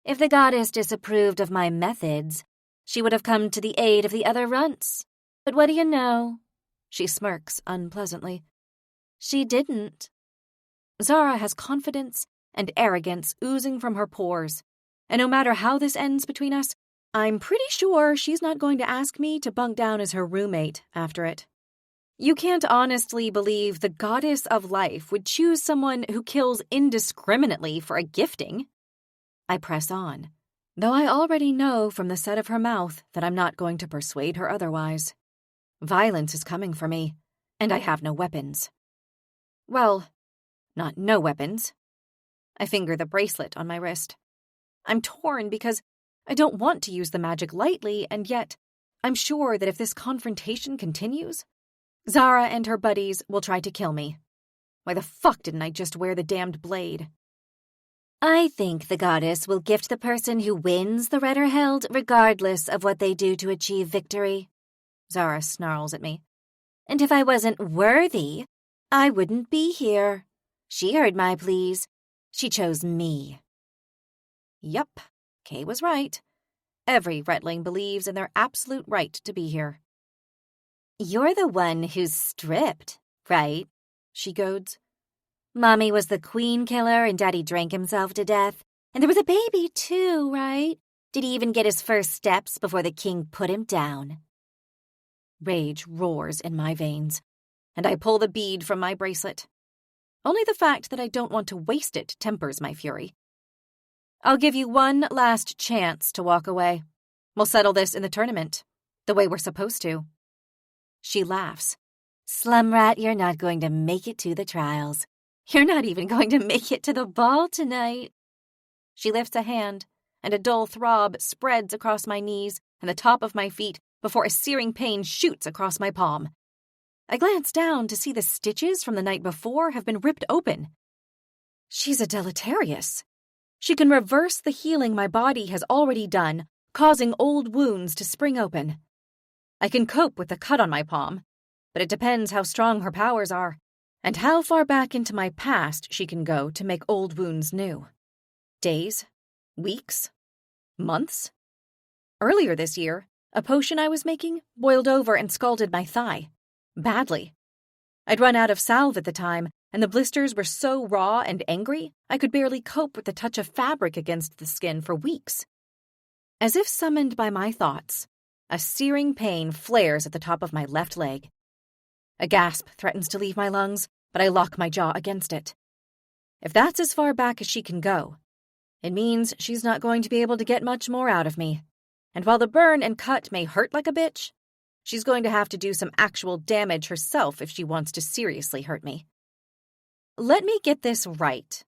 S1: If the goddess disapproved of my methods, she would have come to the aid of the other runts. But what do you know? She smirks unpleasantly. She didn't. Zara has confidence and arrogance oozing from her pores, and no matter how this ends between us, I'm pretty sure she's not going to ask me to bunk down as her roommate after it. You can't honestly believe the goddess of life would choose someone who kills indiscriminately for a gifting. I press on, though I already know from the set of her mouth that I'm not going to persuade her otherwise. Violence is coming for me, and I have no weapons. Well, not no weapons. I finger the bracelet on my wrist. I'm torn because I don't want to use the magic lightly, and yet I'm sure that if this confrontation continues, Zara and her buddies will try to kill me. Why the fuck didn't I just wear the damned blade? I think the goddess will gift the person who wins the Redderheld regardless of what they do to achieve victory. Zara snarls at me. And if I wasn't worthy, I wouldn't be here. She heard my pleas. She chose me. Yup, Kay was right. Every Retling believes in their absolute right to be here. You're the one who's stripped, right? She goads. Mommy was the queen killer and Daddy drank himself to death. And there was a baby too, right? Did he even get his first steps before the king put him down? Rage roars in my veins, and I pull the bead from my bracelet. Only the fact that I don't want to waste it tempers my fury. I'll give you one last chance to walk away. We'll settle this in the tournament, the way we're supposed to. She laughs. Slumrat, you're not going to make it to the trials. You're not even going to make it to the ball tonight. She lifts a hand, and a dull throb spreads across my knees and the top of my feet before a searing pain shoots across my palm. I glance down to see the stitches from the night before have been ripped open. She's a deleterious. She can reverse the healing my body has already done, causing old wounds to spring open. I can cope with the cut on my palm, but it depends how strong her powers are, and how far back into my past she can go to make old wounds new. Days? Weeks? Months? Earlier this year, a potion I was making boiled over and scalded my thigh. Badly. I'd run out of salve at the time, and the blisters were so raw and angry I could barely cope with the touch of fabric against the skin for weeks. As if summoned by my thoughts, a searing pain flares at the top of my left leg. A gasp threatens to leave my lungs, but I lock my jaw against it. If that's as far back as she can go, it means she's not going to be able to get much more out of me. And while the burn and cut may hurt like a bitch, she's going to have to do some actual damage herself if she wants to seriously hurt me. Let me get this right.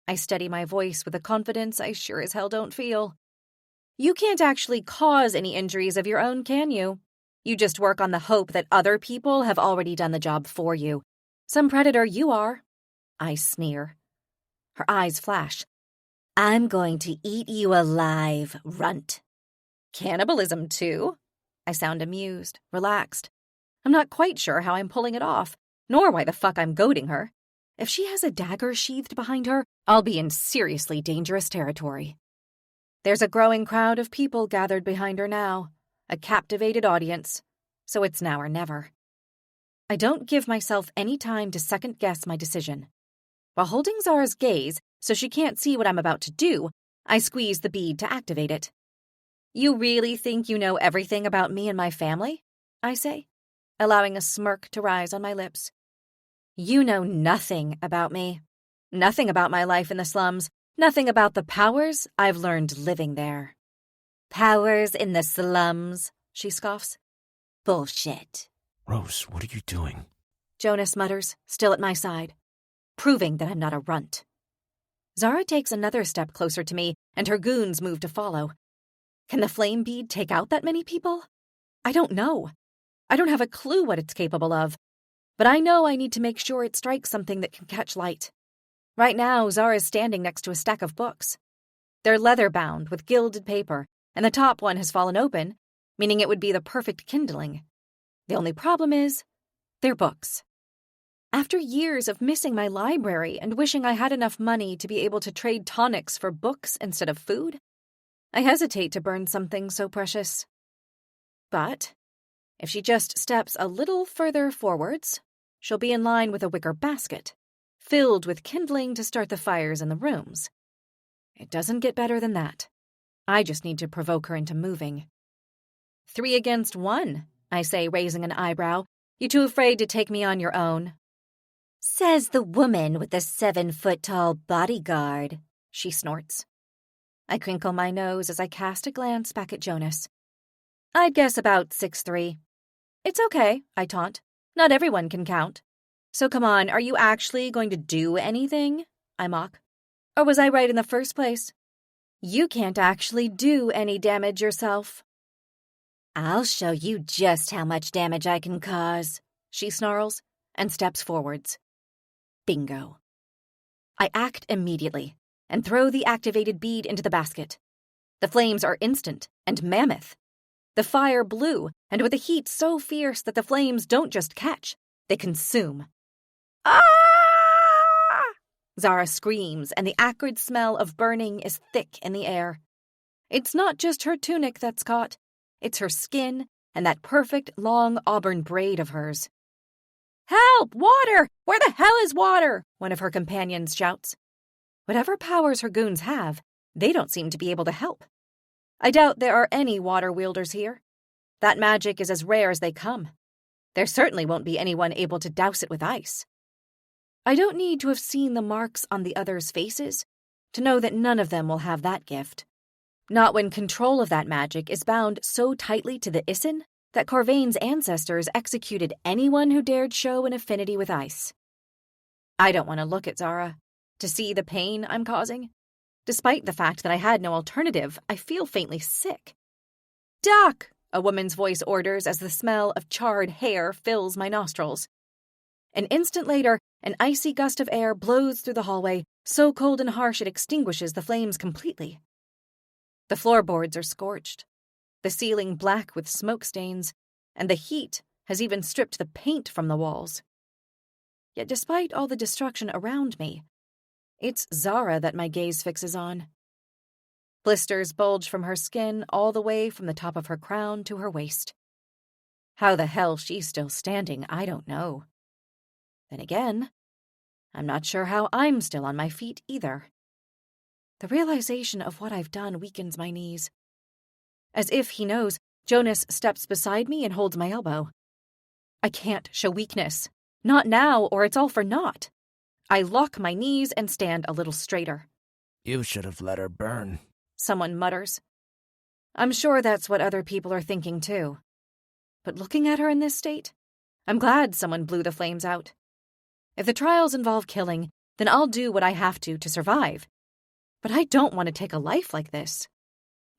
S1: I steady my voice with a confidence I sure as hell don't feel. You can't actually cause any injuries of your own, can you? You just work on the hope that other people have already done the job for you. Some predator you are. I sneer. Her eyes flash. I'm going to eat you alive, runt. Cannibalism, too? I sound amused, relaxed. I'm not quite sure how I'm pulling it off, nor why the fuck I'm goading her. If she has a dagger sheathed behind her, I'll be in seriously dangerous territory. There's a growing crowd of people gathered behind her now, a captivated audience, so it's now or never. I don't give myself any time to second-guess my decision. While holding Zara's gaze so she can't see what I'm about to do, I squeeze the bead to activate it. You really think you know everything about me and my family? I say, allowing a smirk to rise on my lips. You know nothing about me. Nothing about my life in the slums. Nothing about the powers I've learned living there. Powers in the slums, she scoffs. Bullshit.
S2: Rose, what are you doing?
S1: Jonas mutters, still at my side, proving that I'm not a runt. Zara takes another step closer to me, and her goons move to follow. Can the flame bead take out that many people? I don't know. I don't have a clue what it's capable of, but I know I need to make sure it strikes something that can catch light. Right now, Zara's standing next to a stack of books. They're leather-bound with gilded paper, and the top one has fallen open, meaning it would be the perfect kindling. The only problem is, they're books. After years of missing my library and wishing I had enough money to be able to trade tonics for books instead of food, I hesitate to burn something so precious. But if she just steps a little further forwards, she'll be in line with a wicker basket, filled with kindling to start the fires in the rooms. It doesn't get better than that. I just need to provoke her into moving. 3 against 1, I say, raising an eyebrow. You too afraid to take me on your own? Says the woman with the 7-foot-tall bodyguard, she snorts. I crinkle my nose as I cast a glance back at Jonas. I'd guess about 6'3". It's okay, I taunt. Not everyone can count. So come on, are you actually going to do anything? I mock. Or was I right in the first place? You can't actually do any damage yourself. I'll show you just how much damage I can cause, she snarls, and steps forwards. Bingo. I act immediately and throw the activated bead into the basket. The flames are instant and mammoth. The fire blue, and with a heat so fierce that the flames don't just catch, they consume. Ah! Zara screams, and the acrid smell of burning is thick in the air. It's not just her tunic that's caught. It's her skin and that perfect long auburn braid of hers. Help! Water! Where the hell is water? One of her companions shouts. Whatever powers her goons have, they don't seem to be able to help. I doubt there are any water wielders here. That magic is as rare as they come. There certainly won't be anyone able to douse it with ice. I don't need to have seen the marks on the others' faces to know that none of them will have that gift. Not when control of that magic is bound so tightly to the Isin that Corvain's ancestors executed anyone who dared show an affinity with ice. I don't want to look at Zara, to see the pain I'm causing. Despite the fact that I had no alternative, I feel faintly sick. Duck! A woman's voice orders as the smell of charred hair fills my nostrils. An instant later, an icy gust of air blows through the hallway, so cold and harsh it extinguishes the flames completely. The floorboards are scorched, the ceiling black with smoke stains, and the heat has even stripped the paint from the walls. Yet despite all the destruction around me, it's Zara that my gaze fixes on. Blisters bulge from her skin all the way from the top of her crown to her waist. How the hell she's still standing, I don't know. Then again, I'm not sure how I'm still on my feet either. The realization of what I've done weakens my knees. As if he knows, Jonas steps beside me and holds my elbow. I can't show weakness. Not now, or it's all for naught. I lock my knees and stand a little straighter.
S4: You should have let her burn,
S1: someone mutters. I'm sure that's what other people are thinking too. But looking at her in this state, I'm glad someone blew the flames out. If the trials involve killing, then I'll do what I have to survive. But I don't want to take a life like this.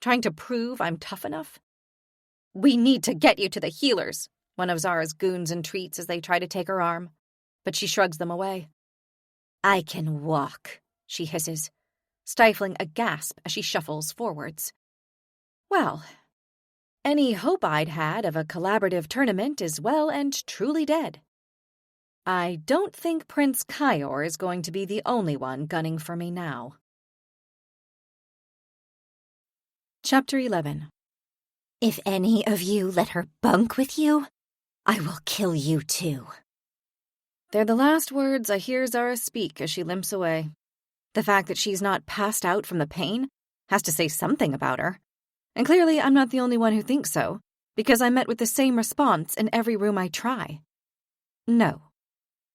S1: Trying to prove I'm tough enough. "We need to get you to the healers," one of Zara's goons entreats as they try to take her arm, but she shrugs them away. "I can walk," she hisses, stifling a gasp as she shuffles forwards. Well, any hope I'd had of a collaborative tournament is well and truly dead. I don't think Prince Kyor is going to be the only one gunning for me now. Chapter 11.
S5: If any of you let her bunk with you, I will kill you too.
S1: They're the last words I hear Zara speak as she limps away. The fact that she's not passed out from the pain has to say something about her. And clearly I'm not the only one who thinks so, because I met with the same response in every room I try. No.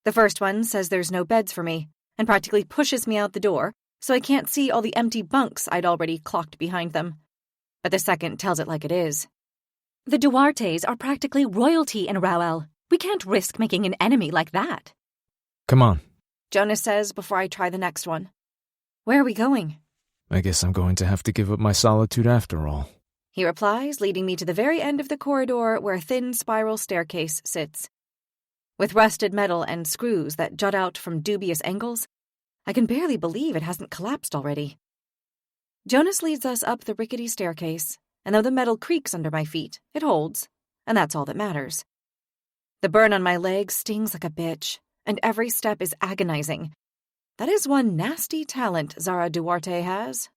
S1: The first one says there's no beds for me, and practically pushes me out the door, so I can't see all the empty bunks I'd already clocked behind them. But the second tells it like it is. "The Duartes are practically royalty in Rauel. We can't risk making an enemy like that."
S3: Come on.
S1: Jonas says before I try the next one. "Where are we going?"
S3: I guess I'm going to have to give up my solitude after all.
S1: He replies, leading me to the very end of the corridor where a thin spiral staircase sits. With rusted metal and screws that jut out from dubious angles, I can barely believe it hasn't collapsed already. Jonas leads us up the rickety staircase, and though the metal creaks under my feet, it holds, and that's all that matters. The burn on my legs stings like a bitch, and every step is agonizing. That is one nasty talent Zara Duarte has.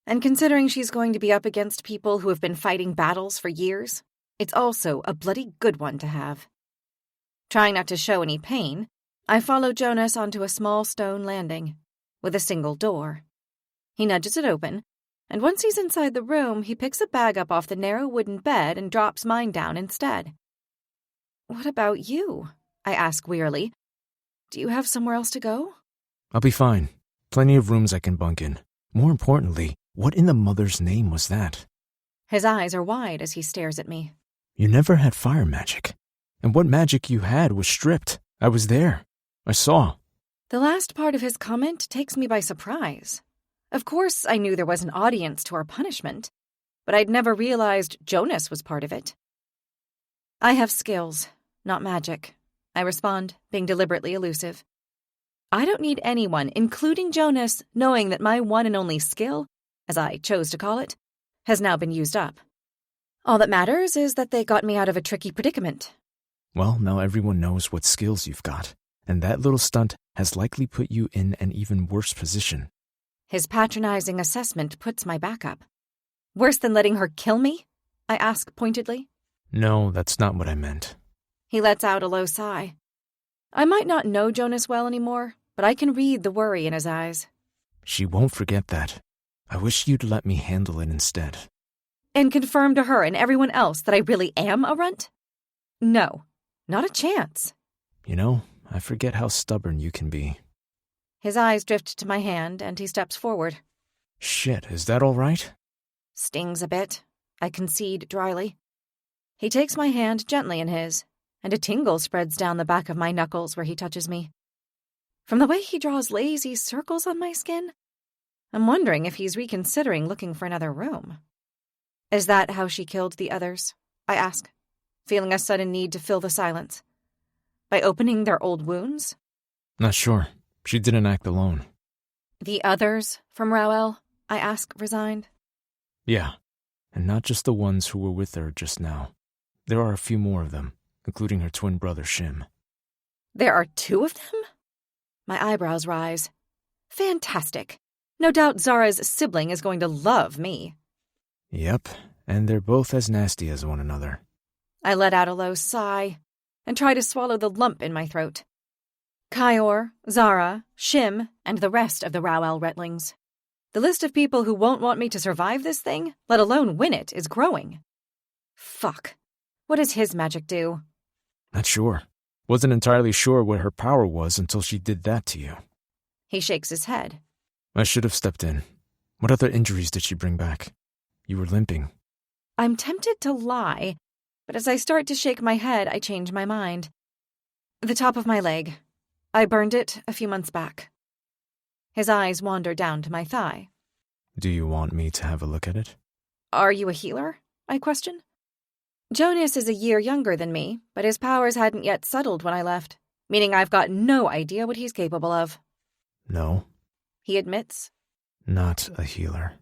S1: And considering she's going to be up against people who have been fighting battles for years, it's also a bloody good one to have. Trying not to show any pain, I follow Jonas onto a small stone landing, with a single door. He nudges it open, and once he's inside the room, he picks a bag up off the narrow wooden bed and drops mine down instead. "What about you?" I ask wearily. "Do you have somewhere else to go?"
S3: I'll be fine. Plenty of rooms I can bunk in. More importantly, what in the mother's name was that?
S1: His eyes are wide as he stares at me.
S3: You never had fire magic. And what magic you had was stripped. I was there. I saw.
S1: The last part of his comment takes me by surprise. Of course, I knew there was an audience to our punishment, but I'd never realized Jonas was part of it. "I have skills, not magic," I respond, being deliberately elusive. I don't need anyone, including Jonas, knowing that my one and only skill, as I chose to call it, has now been used up. All that matters is that they got me out of a tricky predicament.
S3: Well, now everyone knows what skills you've got, and that little stunt has likely put you in an even worse position.
S1: His patronizing assessment puts my back up. "Worse than letting her kill me?" I ask pointedly.
S3: No, that's not what I meant.
S1: He lets out a low sigh. I might not know Jonas well anymore, but I can read the worry in his eyes.
S3: She won't forget that. I wish you'd let me handle it instead.
S1: And confirm to her and everyone else that I really am a runt? No, not a chance.
S3: You know, I forget how stubborn you can be.
S1: His eyes drift to my hand, and he steps forward.
S3: Shit, is that all right?
S1: Stings a bit, I concede dryly. He takes my hand gently in his, and a tingle spreads down the back of my knuckles where he touches me. From the way he draws lazy circles on my skin, I'm wondering if he's reconsidering looking for another room. "Is that how she killed the others?" I ask, feeling a sudden need to fill the silence. "By opening their old wounds?"
S3: Not sure. She didn't act alone.
S1: "The others from Rauel?" I ask, resigned.
S3: Yeah, and not just the ones who were with her just now. There are a few more of them, including her twin brother Shim.
S1: "There are 2 of them?" My eyebrows rise. Fantastic. No doubt Zara's sibling is going to love me.
S3: Yep, and they're both as nasty as one another.
S1: I let out a low sigh and try to swallow the lump in my throat. Kyor, Zara, Shim, and the rest of the Rauel Retlings. The list of people who won't want me to survive this thing, let alone win it, is growing. Fuck. What does his magic do?
S3: Not sure. Wasn't entirely sure what her power was until she did that to you.
S1: He shakes his head.
S3: I should have stepped in. What other injuries did she bring back? You were limping.
S1: I'm tempted to lie, but as I start to shake my head, I change my mind. The top of my leg. I burned it a few months back. His eyes wander down to my thigh.
S3: Do you want me to have a look at it?
S1: Are you a healer? I question. Jonas is a year younger than me, but his powers hadn't yet settled when I left, meaning I've got no idea what he's capable of.
S3: No,
S1: He admits.
S3: not a healer.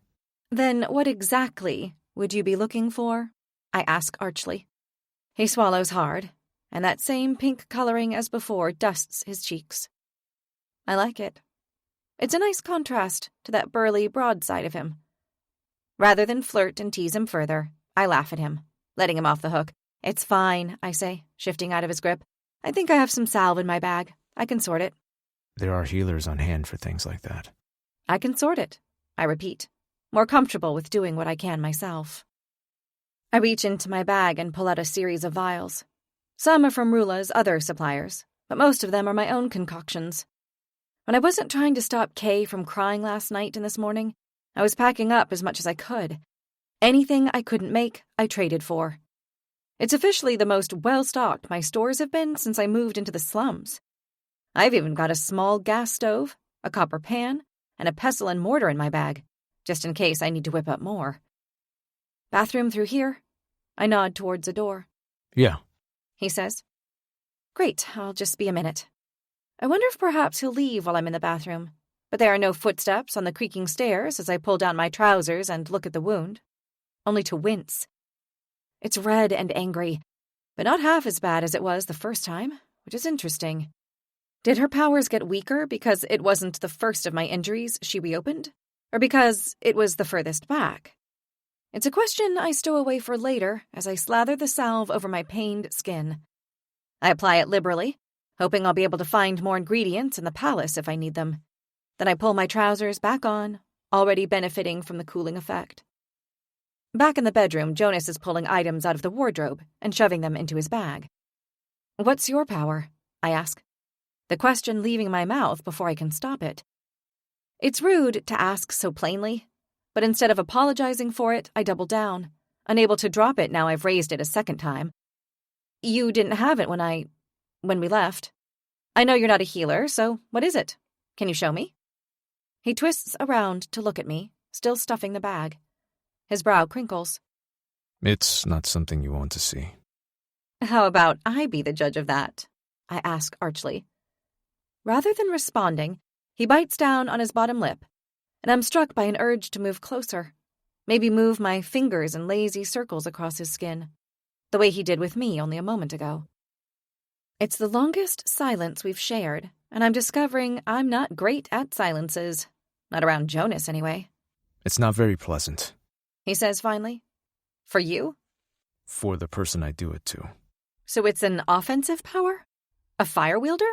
S1: Then what exactly would you be looking for? I ask archly. He swallows hard, and that same pink coloring as before dusts his cheeks. I like it. It's a nice contrast to that burly, broad side of him. Rather than flirt and tease him further, I laugh at him, letting him off the hook. It's fine, I say, shifting out of his grip. I think I have some salve in my bag. I can sort it.
S3: There are healers on hand for things like that.
S1: I can sort it, I repeat, more comfortable with doing what I can myself. I reach into my bag and pull out a series of vials. Some are from Rula's other suppliers, but most of them are my own concoctions. When I wasn't trying to stop Kay from crying last night and this morning, I was packing up as much as I could. Anything I couldn't make, I traded for. It's officially the most well-stocked my stores have been since I moved into the slums. I've even got a small gas stove, a copper pan, and a pestle and mortar in my bag, just in case I need to whip up more. Bathroom through here? I nod towards a door.
S3: Yeah.
S1: He says. Great, I'll just be a minute. I wonder if perhaps he'll leave while I'm in the bathroom, but there are no footsteps on the creaking stairs as I pull down my trousers and look at the wound. Only to wince. It's red and angry, but not half as bad as it was the first time, which is interesting. Did her powers get weaker because it wasn't the first of my injuries she reopened? Or because it was the furthest back? It's a question I stow away for later as I slather the salve over my pained skin. I apply it liberally, hoping I'll be able to find more ingredients in the palace if I need them. Then I pull my trousers back on, already benefiting from the cooling effect. Back in the bedroom, Jonas is pulling items out of the wardrobe and shoving them into his bag. What's your power? I ask, the question leaving my mouth before I can stop it. It's rude to ask so plainly, but instead of apologizing for it, I double down, unable to drop it now I've raised it a second time. You didn't have it when we left. I know you're not a healer, so what is it? Can you show me? He twists around to look at me, still stuffing the bag. His brow crinkles.
S3: It's not something you want to see.
S1: How about I be the judge of that? I ask archly. Rather than responding, he bites down on his bottom lip, and I'm struck by an urge to move closer, maybe move my fingers in lazy circles across his skin, the way he did with me only a moment ago. It's the longest silence we've shared, and I'm discovering I'm not great at silences. Not around Jonas, anyway.
S3: It's not very pleasant.
S1: He says finally. For you?
S3: For the person I do it to.
S1: So it's an offensive power? A fire wielder?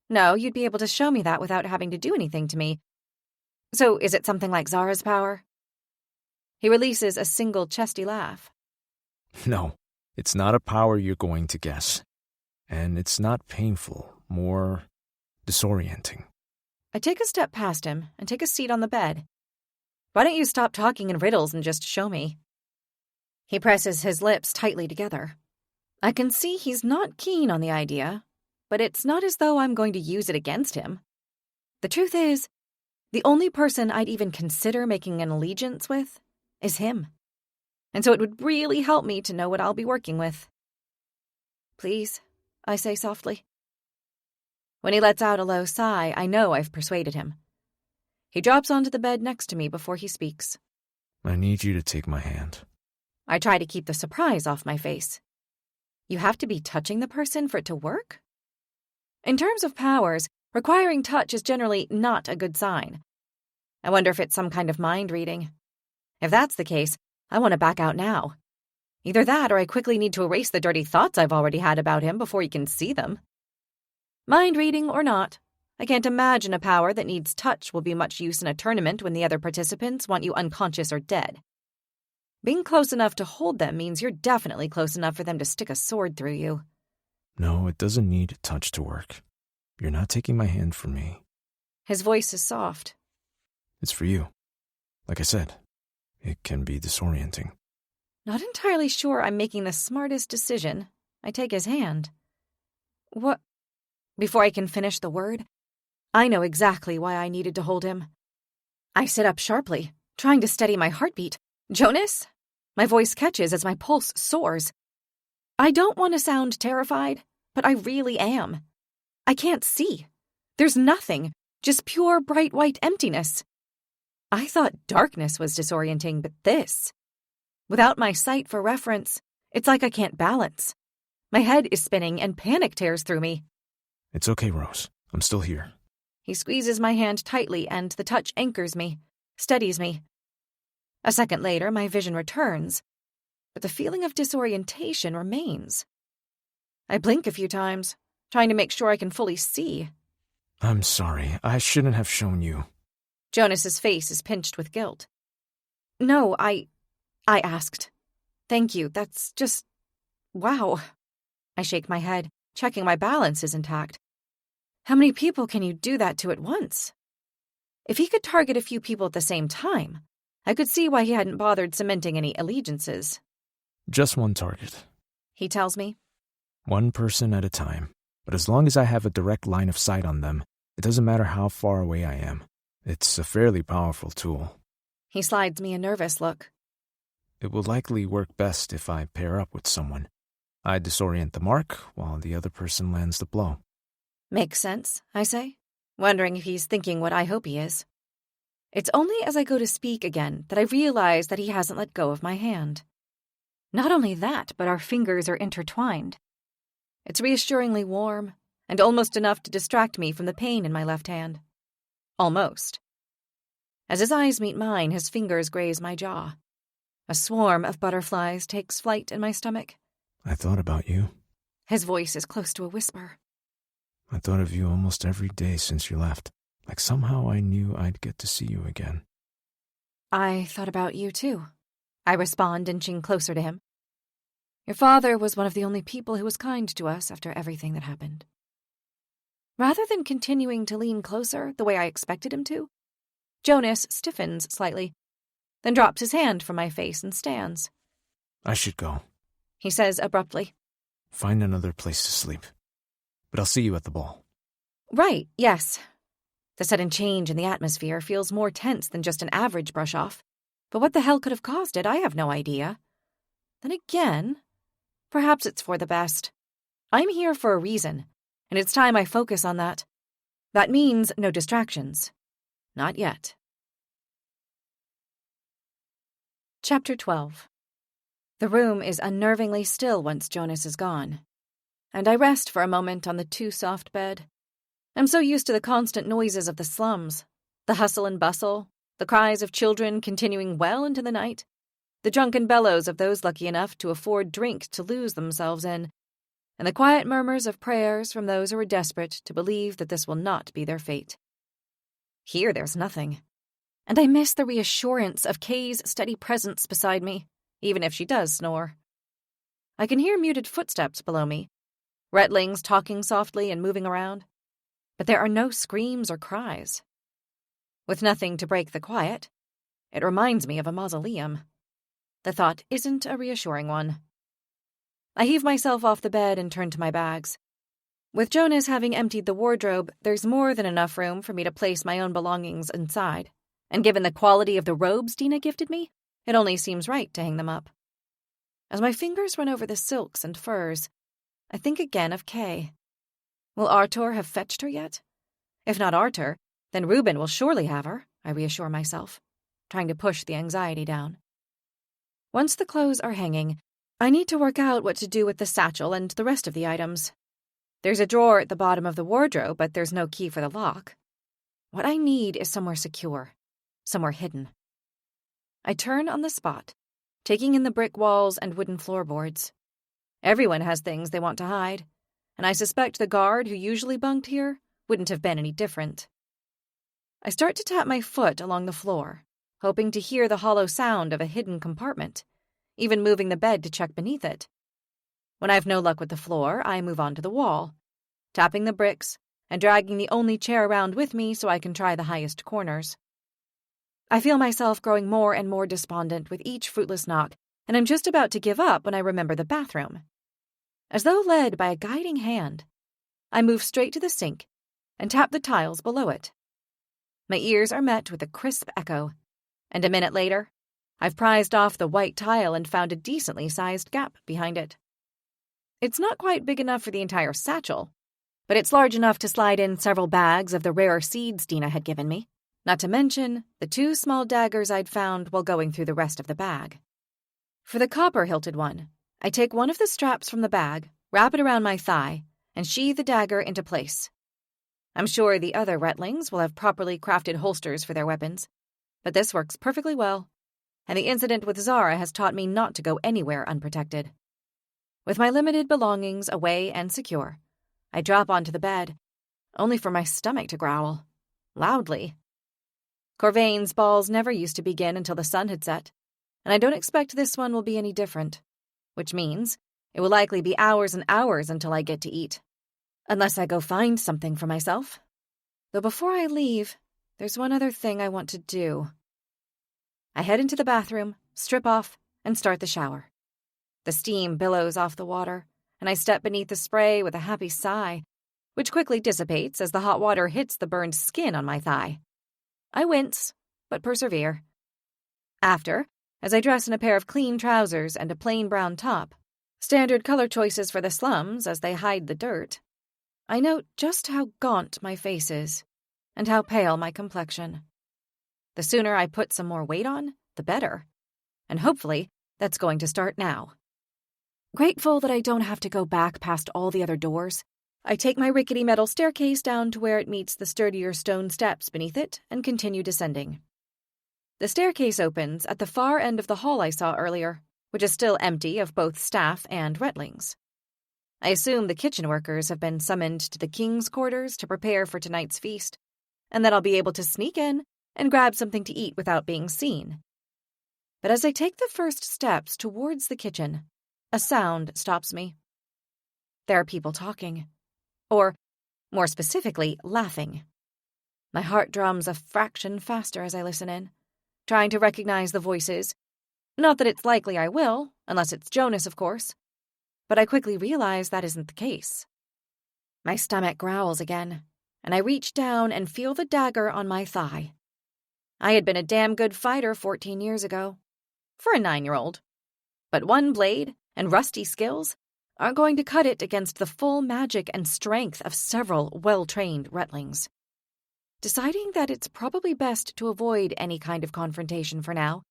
S1: No, you'd be able to show me that without having to do anything to me. So is it something like Zara's power? He releases a single chesty laugh.
S3: No, it's not a power you're going to guess. And it's not painful, more disorienting.
S1: I take a step past him and take a seat on the bed. Why don't you stop talking in riddles and just show me? He presses his lips tightly together. I can see he's not keen on the idea, but it's not as though I'm going to use it against him. The truth is, the only person I'd even consider making an allegiance with is him. And so it would really help me to know what I'll be working with. Please, I say softly. When he lets out a low sigh, I know I've persuaded him. He drops onto the bed next to me before he speaks.
S3: I need you to take my hand.
S1: I try to keep the surprise off my face. You have to be touching the person for it to work? In terms of powers, requiring touch is generally not a good sign. I wonder if it's some kind of mind reading. If that's the case, I want to back out now. Either that or I quickly need to erase the dirty thoughts I've already had about him before he can see them. Mind reading or not, I can't imagine a power that needs touch will be much use in a tournament when the other participants want you unconscious or dead. Being close enough to hold them means you're definitely close enough for them to stick a sword through you.
S3: No, it doesn't need touch to work. You're not taking my hand for me.
S1: His voice is soft.
S3: It's for you. Like I said, it can be disorienting.
S1: Not entirely sure I'm making the smartest decision. I take his hand. What? Before I can finish the word, I know exactly why I needed to hold him. I sit up sharply, trying to steady my heartbeat. Jonas? My voice catches as my pulse soars. I don't want to sound terrified, but I really am. I can't see. There's nothing, just pure bright white emptiness. I thought darkness was disorienting, but this. Without my sight for reference, it's like I can't balance. My head is spinning and panic tears through me.
S3: It's okay, Rose. I'm still here.
S1: He squeezes my hand tightly and the touch anchors me, steadies me. A second later, my vision returns, but the feeling of disorientation remains. I blink a few times, trying to make sure I can fully see.
S3: I'm sorry. I shouldn't have shown you.
S1: Jonas's face is pinched with guilt. No, I asked. Thank you, that's just... wow. I shake my head, checking my balance is intact. How many people can you do that to at once? If he could target a few people at the same time, I could see why he hadn't bothered cementing any allegiances.
S3: Just one target.
S1: He tells me.
S3: One person at a time. But as long as I have a direct line of sight on them, it doesn't matter how far away I am. It's a fairly powerful tool.
S1: He slides me a nervous look.
S3: It will likely work best if I pair up with someone. I disorient the mark while the other person lands the blow.
S1: Makes sense, I say, wondering if he's thinking what I hope he is. It's only as I go to speak again that I realize that he hasn't let go of my hand. Not only that, but our fingers are intertwined. It's reassuringly warm, and almost enough to distract me from the pain in my left hand. Almost. As his eyes meet mine, his fingers graze my jaw. A swarm of butterflies takes flight in my stomach.
S3: I thought about you.
S1: His voice is close to a whisper.
S3: I thought of you almost every day since you left. Like somehow I knew I'd get to see you again.
S1: I thought about you, too. I respond, inching closer to him. Your father was one of the only people who was kind to us after everything that happened. Rather than continuing to lean closer the way I expected him to, Jonas stiffens slightly, then drops his hand from my face and stands.
S3: I should go,
S1: he says abruptly.
S3: Find another place to sleep. But I'll see you at the ball.
S1: Right, yes. The sudden change in the atmosphere feels more tense than just an average brush-off. But what the hell could have caused it, I have no idea. Then again, perhaps it's for the best. I'm here for a reason, and it's time I focus on that. That means no distractions. Not yet. Chapter 12. The room is unnervingly still once Jonas is gone, and I rest for a moment on the too-soft bed. I'm so used to the constant noises of the slums, the hustle and bustle, the cries of children continuing well into the night, the drunken bellows of those lucky enough to afford drink to lose themselves in, and the quiet murmurs of prayers from those who are desperate to believe that this will not be their fate. Here there's nothing, and I miss the reassurance of Kay's steady presence beside me, even if she does snore. I can hear muted footsteps below me, Retlings talking softly and moving around, but there are no screams or cries. With nothing to break the quiet, it reminds me of a mausoleum. The thought isn't a reassuring one. I heave myself off the bed and turn to my bags. With Jonas having emptied the wardrobe, there's more than enough room for me to place my own belongings inside, and given the quality of the robes Dina gifted me, it only seems right to hang them up. As my fingers run over the silks and furs, I think again of Kay. Will Artur have fetched her yet? If not Artur, then Reuben will surely have her, I reassure myself, trying to push the anxiety down. Once the clothes are hanging, I need to work out what to do with the satchel and the rest of the items. There's a drawer at the bottom of the wardrobe, but there's no key for the lock. What I need is somewhere secure, somewhere hidden. I turn on the spot, taking in the brick walls and wooden floorboards. Everyone has things they want to hide, and I suspect the guard who usually bunked here wouldn't have been any different. I start to tap my foot along the floor, hoping to hear the hollow sound of a hidden compartment, even moving the bed to check beneath it. When I've no luck with the floor, I move on to the wall, tapping the bricks and dragging the only chair around with me so I can try the highest corners. I feel myself growing more and more despondent with each fruitless knock, and I'm just about to give up when I remember the bathroom. As though led by a guiding hand, I move straight to the sink and tap the tiles below it. My ears are met with a crisp echo, and a minute later, I've prized off the white tile and found a decently sized gap behind it. It's not quite big enough for the entire satchel, but it's large enough to slide in several bags of the rare seeds Dina had given me, not to mention the 2 small daggers I'd found while going through the rest of the bag. For the copper-hilted one, I take one of the straps from the bag, wrap it around my thigh, and sheathe the dagger into place. I'm sure the other Retlings will have properly crafted holsters for their weapons, but this works perfectly well, and the incident with Zara has taught me not to go anywhere unprotected. With my limited belongings away and secure, I drop onto the bed, only for my stomach to growl, loudly. Corvain's balls never used to begin until the sun had set, and I don't expect this one will be any different, which means it will likely be hours and hours until I get to eat, unless I go find something for myself. Though before I leave, there's one other thing I want to do. I head into the bathroom, strip off, and start the shower. The steam billows off the water, and I step beneath the spray with a happy sigh, which quickly dissipates as the hot water hits the burned skin on my thigh. I wince, but persevere. After, as I dress in a pair of clean trousers and a plain brown top, standard color choices for the slums as they hide the dirt, I note just how gaunt my face is, and how pale my complexion. The sooner I put some more weight on, the better, and hopefully that's going to start now. Grateful that I don't have to go back past all the other doors, I take my rickety metal staircase down to where it meets the sturdier stone steps beneath it and continue descending. The staircase opens at the far end of the hall I saw earlier, which is still empty of both staff and Retlings. I assume the kitchen workers have been summoned to the king's quarters to prepare for tonight's feast, and that I'll be able to sneak in and grab something to eat without being seen. But as I take the first steps towards the kitchen, a sound stops me. There are people talking. Or, more specifically, laughing. My heart drums a fraction faster as I listen in, trying to recognize the voices. Not that it's likely I will, unless it's Jonas, of course. But I quickly realize that isn't the case. My stomach growls again, and I reach down and feel the dagger on my thigh. I had been a damn good fighter 14 years ago. For a 9-year-old. But one blade and rusty skills aren't going to cut it against the full magic and strength of several well-trained Retlings. Deciding that it's probably best to avoid any kind of confrontation for now,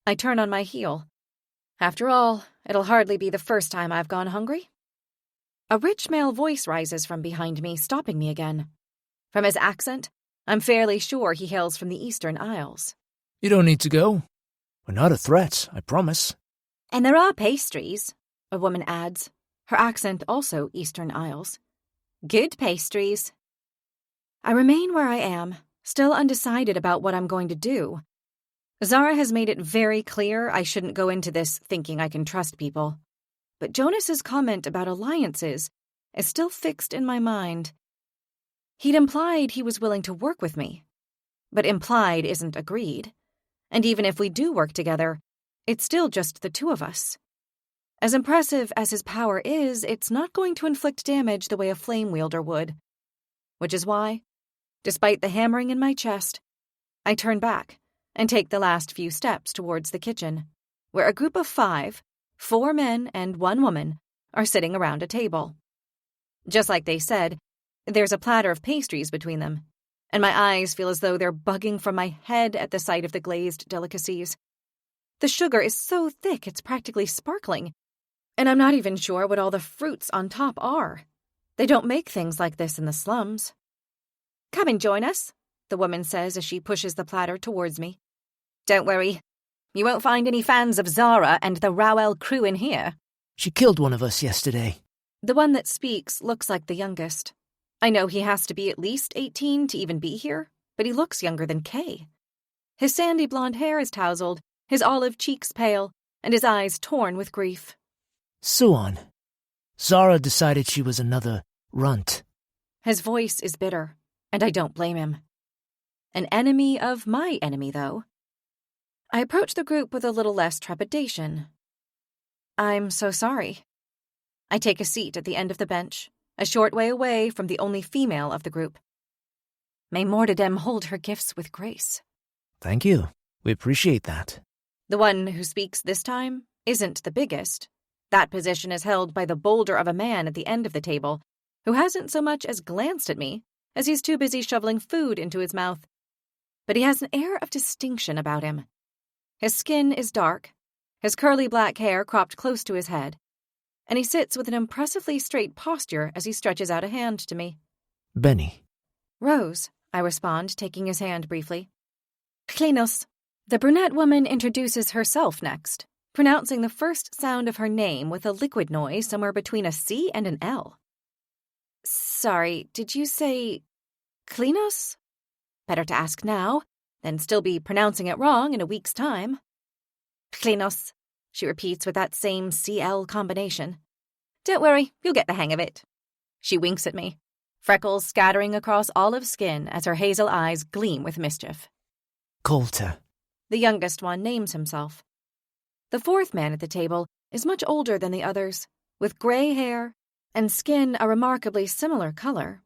S1: I turn on my heel. After all, it'll hardly be the first time I've gone hungry. A rich male voice rises from behind me, stopping me again. From his accent, I'm fairly sure he hails from the Eastern Isles.
S3: You don't need to go. We're not a threat, I promise.
S5: And there are pastries,
S1: a woman adds, her accent also Eastern Isles.
S5: Good pastries.
S1: I remain where I am, still undecided about what I'm going to do. Zara has made it very clear I shouldn't go into this thinking I can trust people. But Jonas's comment about alliances is still fixed in my mind. He'd implied he was willing to work with me. But implied isn't agreed. And even if we do work together, it's still just the two of us. As impressive as his power is, it's not going to inflict damage the way a flame wielder would. Which is why, despite the hammering in my chest, I turn back and take the last few steps towards the kitchen, where a group of 5, 4 men and 1 woman, are sitting around a table. Just like they said, there's a platter of pastries between them, and my eyes feel as though they're bugging from my head at the sight of the glazed delicacies. The sugar is so thick it's practically sparkling, and I'm not even sure what all the fruits on top are. They don't make things like this in the slums.
S5: Come and join us,
S1: the woman says as she pushes the platter towards me.
S5: Don't worry. You won't find any fans of Zara and the Rowell crew in here.
S4: She killed one of us yesterday.
S1: The one that speaks looks like the youngest. I know he has to be at least 18 to even be here, but he looks younger than Kay. His sandy blonde hair is tousled, his olive cheeks pale, and his eyes torn with grief.
S4: Suan. Zara decided she was another runt.
S1: His voice is bitter, and I don't blame him. An enemy of my enemy, though. I approach the group with a little less trepidation. I'm so sorry. I take a seat at the end of the bench, a short way away from the only female of the group. May Mordadem hold her gifts with grace.
S4: Thank you. We appreciate that.
S1: The one who speaks this time isn't the biggest, That position is held by the boulder of a man at the end of the table, who hasn't so much as glanced at me, as he's too busy shoveling food into his mouth. But he has an air of distinction about him. His skin is dark, his curly black hair cropped close to his head, and he sits with an impressively straight posture as he stretches out a hand to me.
S3: Benny.
S1: Rose, I respond, taking his hand briefly. Klinos. The brunette woman introduces herself next, pronouncing the first sound of her name with a liquid noise somewhere between a C and an L. Sorry, did you say Klinos? Better to ask now, than still be pronouncing it wrong in a week's time. Klinos, she repeats with that same CL combination. Don't worry, you'll get the hang of it. She winks at me, freckles scattering across olive skin as her hazel eyes gleam with mischief.
S3: Coulter.
S1: The youngest one names himself. The fourth man at the table is much older than the others, with grey hair and skin a remarkably similar color.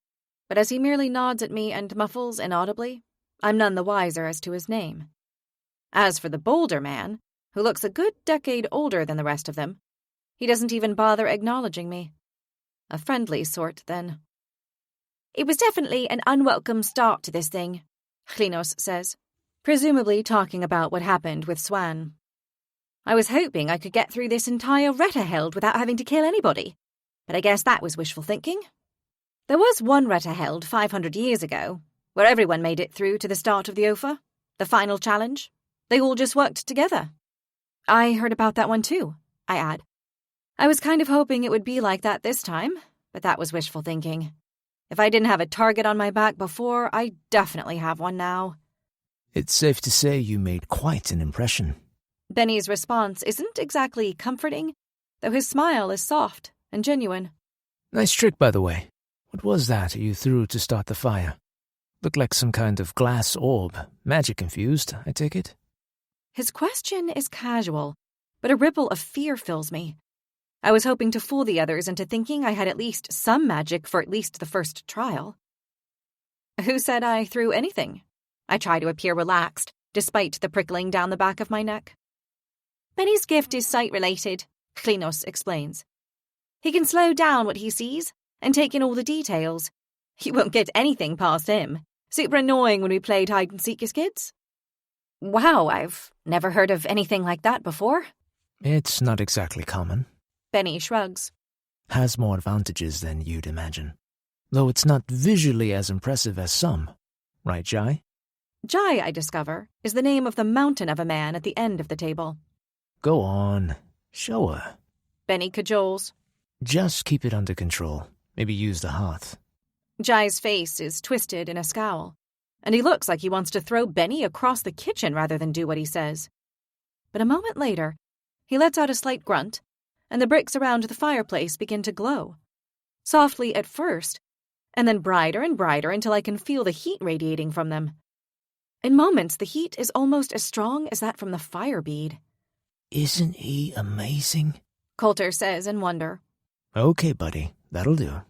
S1: But as he merely nods at me and muffles inaudibly, I'm none the wiser as to his name. As for the bolder man, who looks a good decade older than the rest of them, he doesn't even bother acknowledging me. A friendly sort, then. It was definitely an unwelcome start to this thing, Klinos says, presumably talking about what happened with Swan. I was hoping I could get through this entire Retterheld without having to kill anybody, but I guess that was wishful thinking. There was one Retterheld 500 years ago, where everyone made it through to the start of the Ophir, the final challenge. They all just worked together. I heard about that one too, I add. I was kind of hoping it would be like that this time, but that was wishful thinking. If I didn't have a target on my back before, I definitely have one now.
S3: It's safe to say you made quite an impression.
S1: Benny's response isn't exactly comforting, though his smile is soft and genuine.
S3: Nice trick, by the way. What was that you threw to start the fire? Looked like some kind of glass orb, magic-infused, I take it?
S1: His question is casual, but a ripple of fear fills me. I was hoping to fool the others into thinking I had at least some magic for at least the first trial. Who said I threw anything? I try to appear relaxed, despite the prickling down the back of my neck. Benny's gift is sight-related, Klinos explains. He can slow down what he sees and take in all the details. You won't get anything past him. Super annoying when we played hide-and-seek as kids. Wow, I've never heard of anything like that before.
S3: It's not exactly common.
S1: Benny shrugs.
S3: Has more advantages than you'd imagine. Though it's not visually as impressive as some. Right, Jai?
S1: Jai, I discover, is the name of the mountain of a man at the end of the table.
S3: Go on. Show her.
S1: Benny cajoles.
S3: Just keep it under control. Maybe use the hearth.
S1: Jai's face is twisted in a scowl, and he looks like he wants to throw Benny across the kitchen rather than do what he says. But a moment later, he lets out a slight grunt, and the bricks around the fireplace begin to glow. Softly at first, and then brighter and brighter until I can feel the heat radiating from them. In moments, the heat is almost as strong as that from the fire bead.
S4: Isn't he amazing?
S1: Coulter says in wonder.
S3: Okay, buddy. That'll do.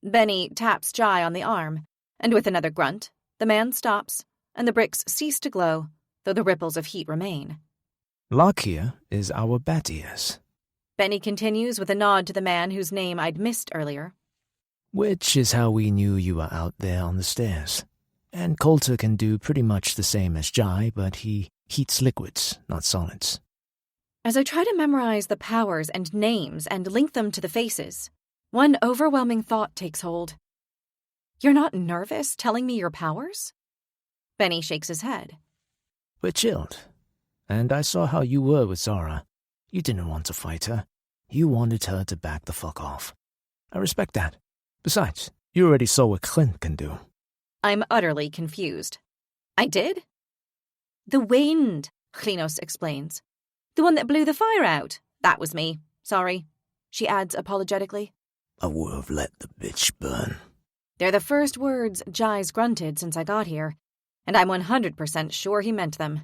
S1: Benny taps Jai on the arm, and with another grunt, the man stops, and the bricks cease to glow, though the ripples of heat remain.
S3: Lakia is our Batias.
S1: Benny continues with a nod to the man whose name I'd missed earlier.
S3: Which is how we knew you were out there on the stairs. And Coulter can do pretty much the same as Jai, but he heats liquids, not solids.
S1: As I try to memorize the powers and names and link them to the faces, one overwhelming thought takes hold. You're not nervous telling me your powers? Benny shakes his head.
S3: We're chilled. And I saw how you were with Zara. You didn't want to fight her. You wanted her to back the fuck off. I respect that. Besides, you already saw what Clint can do.
S1: I'm utterly confused. I did? The wind, Klinos explains. The one that blew the fire out. That was me. Sorry. She adds apologetically.
S4: I would have let the bitch burn.
S1: They're the first words Jai's grunted since I got here, and I'm 100% sure he meant them.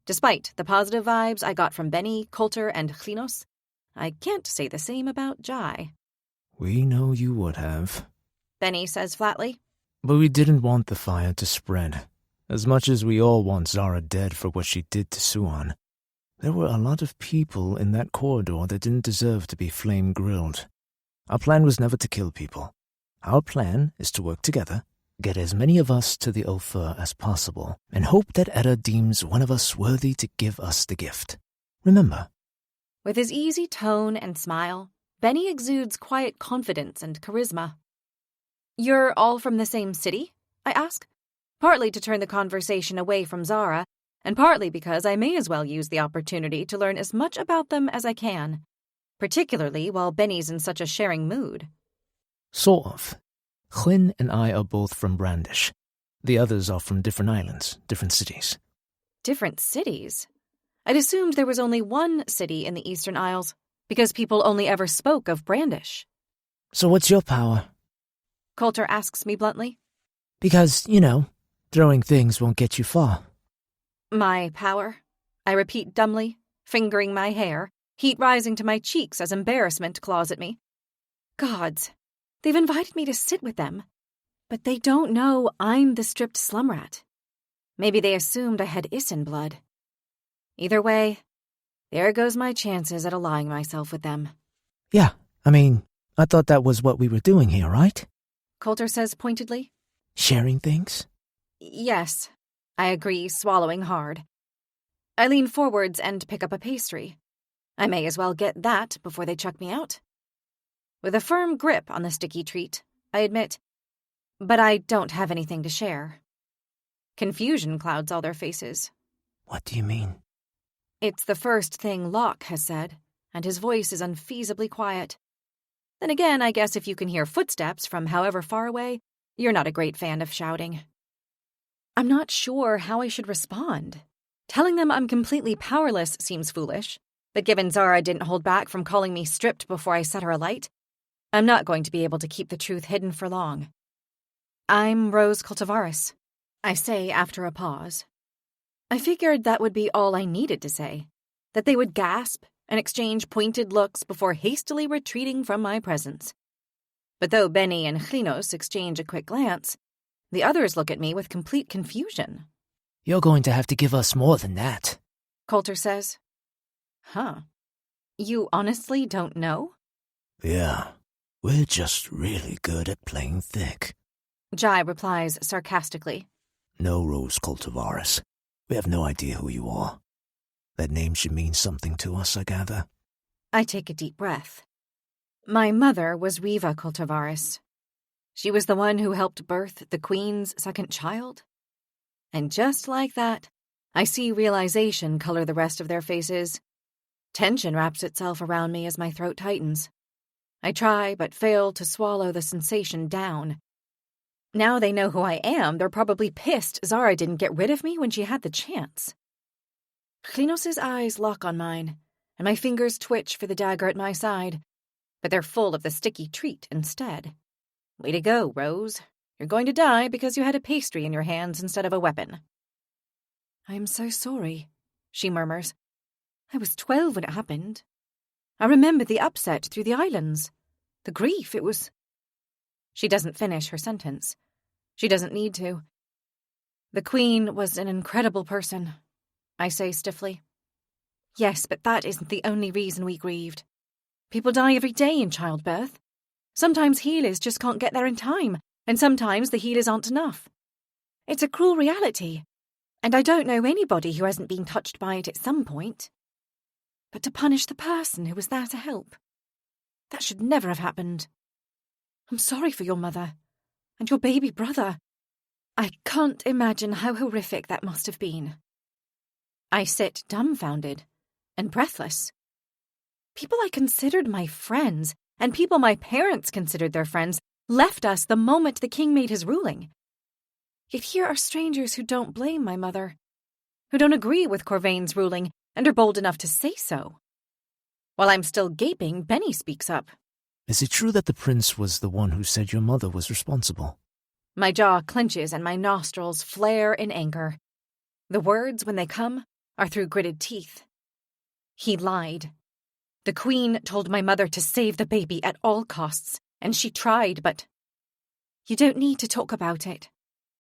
S1: Despite the positive vibes I got from Benny, Coulter, and Klinos, I can't say the same about Jai.
S3: We know you would have.
S1: Benny says flatly.
S3: But we didn't want the fire to spread, as much as we all want Zara dead for what she did to Suan. There were a lot of people in that corridor that didn't deserve to be flame-grilled. Our plan was never to kill people. Our plan is to work together, get as many of us to the Ophir as possible, and hope that Edda deems one of us worthy to give us the gift. Remember?
S1: With his easy tone and smile, Benny exudes quiet confidence and charisma. You're all from the same city? I ask, partly to turn the conversation away from Zara, and partly because I may as well use the opportunity to learn as much about them as I can, particularly while Benny's in such a sharing mood.
S3: Sort of. Hlyn and I are both from Brandish. The others are from different islands, different cities.
S1: Different cities? I'd assumed there was only one city in the Eastern Isles, because people only ever spoke of Brandish.
S3: So what's your power?
S1: Coulter asks me bluntly.
S3: Because, throwing things won't get you far.
S1: My power? I repeat dumbly, fingering my hair, heat rising to my cheeks as embarrassment claws at me. Gods, they've invited me to sit with them, but they don't know I'm the stripped slumrat. Maybe they assumed I had Isin blood. Either way, there goes my chances at allying myself with them.
S3: Yeah, I thought that was what we were doing here, right?
S1: Coulter says pointedly.
S3: Sharing things?
S1: Yes, I agree, swallowing hard. I lean forwards and pick up a pastry. I may as well get that before they chuck me out. With a firm grip on the sticky treat, I admit, but I don't have anything to share. Confusion clouds all their faces.
S3: What do you mean?
S1: It's the first thing Locke has said, and his voice is unfeasibly quiet. Then again, I guess if you can hear footsteps from however far away, you're not a great fan of shouting. I'm not sure how I should respond. Telling them I'm completely powerless seems foolish, but given Zara didn't hold back from calling me stripped before I set her alight, I'm not going to be able to keep the truth hidden for long. I'm Rose Cultivaris, I say after a pause. I figured that would be all I needed to say, that they would gasp and exchange pointed looks before hastily retreating from my presence. But though Benny and Chlinos exchange a quick glance, the others look at me with complete confusion.
S3: You're going to have to give us more than that,
S1: Coulter says. Huh. You honestly don't know?
S4: Yeah, we're just really good at playing thick.
S1: Jai replies sarcastically.
S4: No, Rose Cultivaris. We have no idea who you are. That name should mean something to us, I gather.
S1: I take a deep breath. My mother was Riva Cultivaris. She was the one who helped birth the Queen's second child. And just like that, I see realization color the rest of their faces. Tension wraps itself around me as my throat tightens. I try but fail to swallow the sensation down. Now they know who I am, they're probably pissed Zara didn't get rid of me when she had the chance. Klinos' eyes lock on mine, and my fingers twitch for the dagger at my side, but they're full of the sticky treat instead. Way to go, Rose. You're going to die because you had a pastry in your hands instead of a weapon. I'm so sorry, she murmurs. I was 12 when it happened. I remember the upset through the islands. The grief, it was... She doesn't finish her sentence. She doesn't need to. The Queen was an incredible person, I say stiffly. Yes, but that isn't the only reason we grieved. People die every day in childbirth. Sometimes healers just can't get there in time, and sometimes the healers aren't enough. It's a cruel reality, and I don't know anybody who hasn't been touched by it at some point. But to punish the person who was there to help, that should never have happened. I'm sorry for your mother, and your baby brother. I can't imagine how horrific that must have been. I sit dumbfounded and breathless. People I considered my friends, and people my parents considered their friends, left us the moment the king made his ruling. Yet here are strangers who don't blame my mother, who don't agree with Corvain's ruling and are bold enough to say so. While I'm still gaping, Benny speaks up.
S3: Is it true that the prince was the one who said your mother was responsible?
S1: My jaw clenches and my nostrils flare in anger. The words, when they come, are through gritted teeth. He lied. The Queen told my mother to save the baby at all costs, and she tried, but... You don't need to talk about it.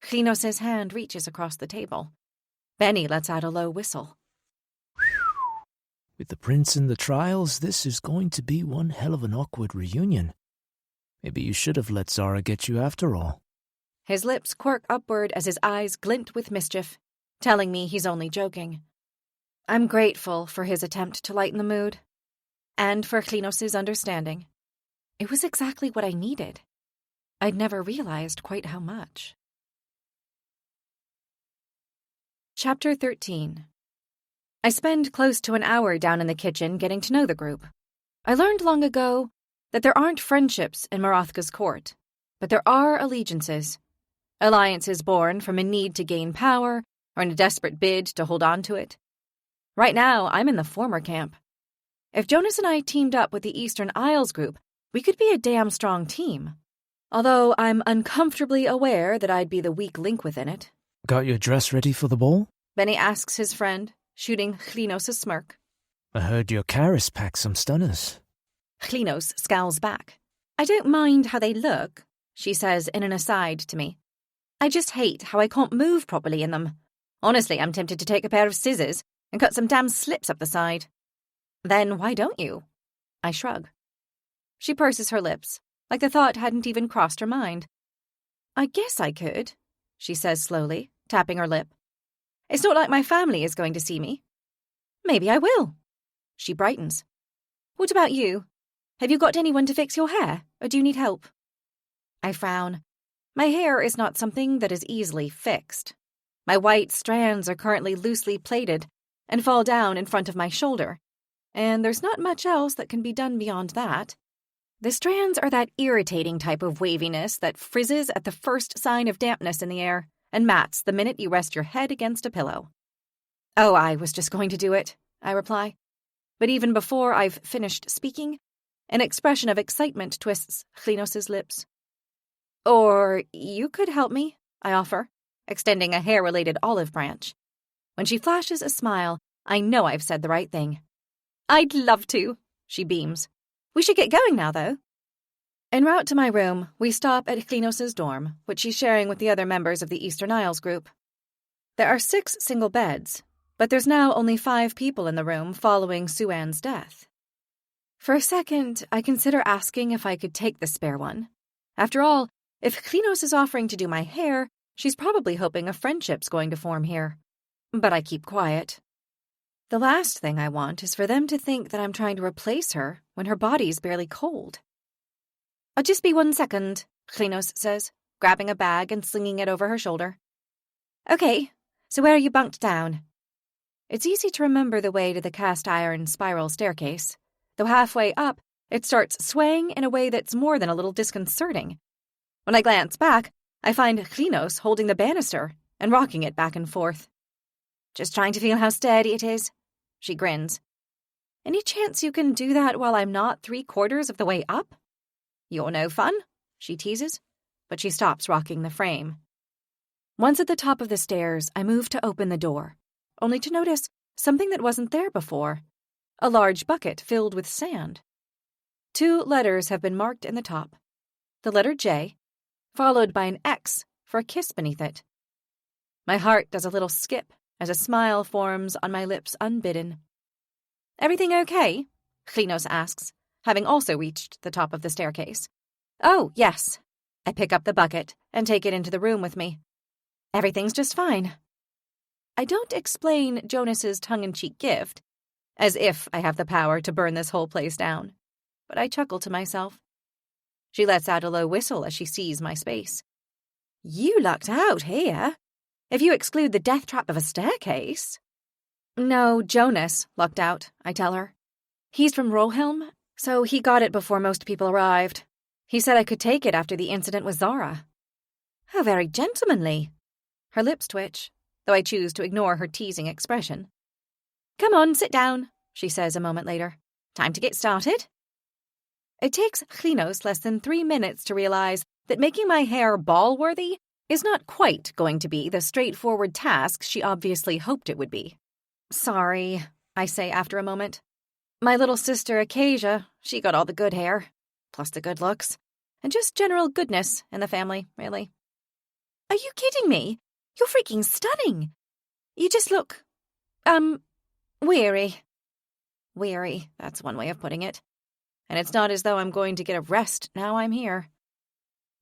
S1: Klinos' hand reaches across the table. Benny lets out a low whistle.
S3: With the prince and the trials, this is going to be one hell of an awkward reunion. Maybe you should have let Zara get you after all.
S1: His lips quirk upward as his eyes glint with mischief, telling me he's only joking. I'm grateful for his attempt to lighten the mood, and for Klinos' understanding. It was exactly what I needed. I'd never realized quite how much. Chapter 13. I spend close to an hour down in the kitchen getting to know the group. I learned long ago that there aren't friendships in Marathka's court, but there are allegiances. Alliances born from a need to gain power or in a desperate bid to hold on to it. Right now, I'm in the former camp. If Jonas and I teamed up with the Eastern Isles group, we could be a damn strong team. Although I'm uncomfortably aware that I'd be the weak link within it.
S3: Got your dress ready for the ball?
S1: Benny asks his friend, shooting Klinos a smirk.
S3: I heard your Karis packed some stunners.
S1: Klinos scowls back. I don't mind how they look, she says in an aside to me. I just hate how I can't move properly in them. Honestly, I'm tempted to take a pair of scissors and cut some damn slips up the side. Then why don't you? I shrug. She purses her lips, like the thought hadn't even crossed her mind. I guess I could, she says slowly, tapping her lip. It's not like my family is going to see me. Maybe I will. She brightens. What about you? Have you got anyone to fix your hair, or do you need help? I frown. My hair is not something that is easily fixed. My white strands are currently loosely plaited and fall down in front of my shoulder, and there's not much else that can be done beyond that. The strands are that irritating type of waviness that frizzes at the first sign of dampness in the air and mats the minute you rest your head against a pillow. Oh, I was just going to do it, I reply. But even before I've finished speaking, an expression of excitement twists Klinos' lips. Or you could help me, I offer, extending a hair-related olive branch. When she flashes a smile, I know I've said the right thing. I'd love to, she beams. We should get going now, though. En route to my room, we stop at Klinos' dorm, which she's sharing with the other members of the Eastern Isles group. There are 6 single beds, but there's now only 5 people in the room following Suan's death. For a second, I consider asking if I could take the spare one. After all, if Klinos is offering to do my hair, she's probably hoping a friendship's going to form here. But I keep quiet. The last thing I want is for them to think that I'm trying to replace her when her body's barely cold. I'll just be 1 second, Klinos says, grabbing a bag and slinging it over her shoulder. Okay, so where are you bunked down? It's easy to remember the way to the cast-iron spiral staircase, though halfway up, it starts swaying in a way that's more than a little disconcerting. When I glance back, I find Klinos holding the banister and rocking it back and forth. Just trying to feel how steady it is, she grins. Any chance you can do that while I'm not 3/4 of the way up? You're no fun, she teases, but she stops rocking the frame. Once at the top of the stairs, I move to open the door, only to notice something that wasn't there before. A large bucket filled with sand. 2 letters have been marked in the top. The letter J, followed by an X for a kiss beneath it. My heart does a little skip as a smile forms on my lips unbidden. Everything okay? Klinos asks, having also reached the top of the staircase. Oh, yes. I pick up the bucket and take it into the room with me. Everything's just fine. I don't explain Jonas's tongue-in-cheek gift, as if I have the power to burn this whole place down, but I chuckle to myself. She lets out a low whistle as she sees my space. You lucked out here, if you exclude the death trap of a staircase. No, Jonas lucked out, I tell her. He's from Rohelm, so he got it before most people arrived. He said I could take it after the incident with Zara. How very gentlemanly. Her lips twitch, though I choose to ignore her teasing expression. Come on, sit down, she says a moment later. Time to get started. It takes Klinos less than 3 minutes to realize that making my hair ball-worthy is not quite going to be the straightforward task she obviously hoped it would be. Sorry, I say after a moment. My little sister Acacia, she got all the good hair, plus the good looks, and just general goodness in the family, really. Are you kidding me? You're freaking stunning. You just look, weary. Weary, that's one way of putting it. And it's not as though I'm going to get a rest now I'm here.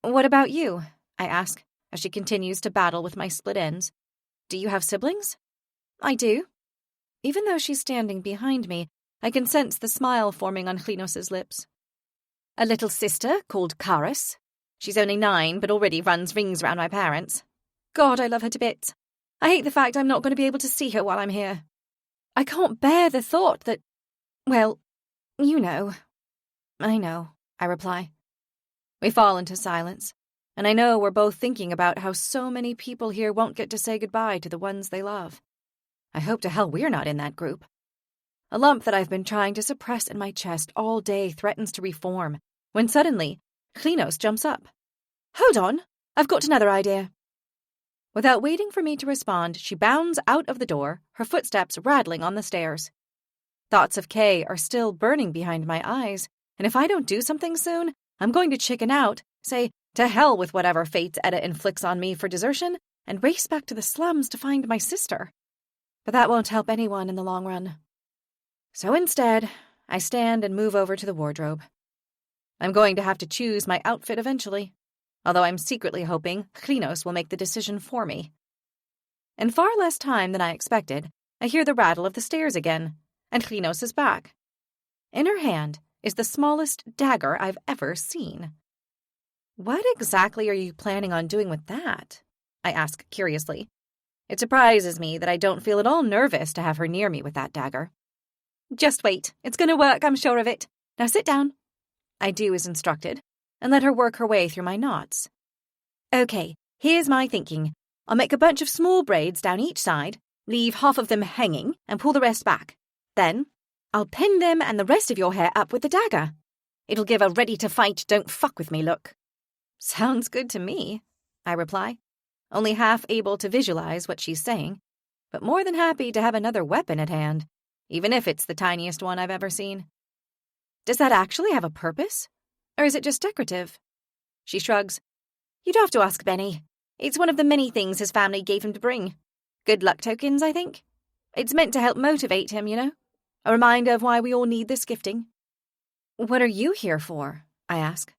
S1: What about you? I ask, as she continues to battle with my split ends. Do you have siblings? I do. Even though she's standing behind me, I can sense the smile forming on Klinos' lips. A little sister called Karis. She's only 9, but already runs rings around my parents. God, I love her to bits. I hate the fact I'm not going to be able to see her while I'm here. I can't bear the thought that, well, you know. I know, I reply. We fall into silence, and I know we're both thinking about how so many people here won't get to say goodbye to the ones they love. I hope to hell we're not in that group. A lump that I've been trying to suppress in my chest all day threatens to reform, when suddenly, Klinos jumps up. Hold on, I've got another idea. Without waiting for me to respond, she bounds out of the door, her footsteps rattling on the stairs. Thoughts of Kay are still burning behind my eyes, and if I don't do something soon, I'm going to chicken out, say, to hell with whatever fate's edit inflicts on me for desertion, and race back to the slums to find my sister. But that won't help anyone in the long run. So instead, I stand and move over to the wardrobe. I'm going to have to choose my outfit eventually, although I'm secretly hoping Klinos will make the decision for me. In far less time than I expected, I hear the rattle of the stairs again, and Klinos is back. In her hand is the smallest dagger I've ever seen. What exactly are you planning on doing with that? I ask curiously. It surprises me that I don't feel at all nervous to have her near me with that dagger. Just wait, it's going to work, I'm sure of it. Now sit down. I do as instructed, and let her work her way through my knots. Okay, here's my thinking. I'll make a bunch of small braids down each side, leave half of them hanging, and pull the rest back. Then, I'll pin them and the rest of your hair up with the dagger. It'll give a ready-to-fight, don't-fuck-with-me look. Sounds good to me, I reply, only half able to visualize what she's saying, but more than happy to have another weapon at hand, even if it's the tiniest one I've ever seen. Does that actually have a purpose? Or is it just decorative? She shrugs. You'd have to ask Benny. It's one of the many things his family gave him to bring. Good luck tokens, I think. It's meant to help motivate him, you know? A reminder of why we all need this gifting. What are you here for? I ask.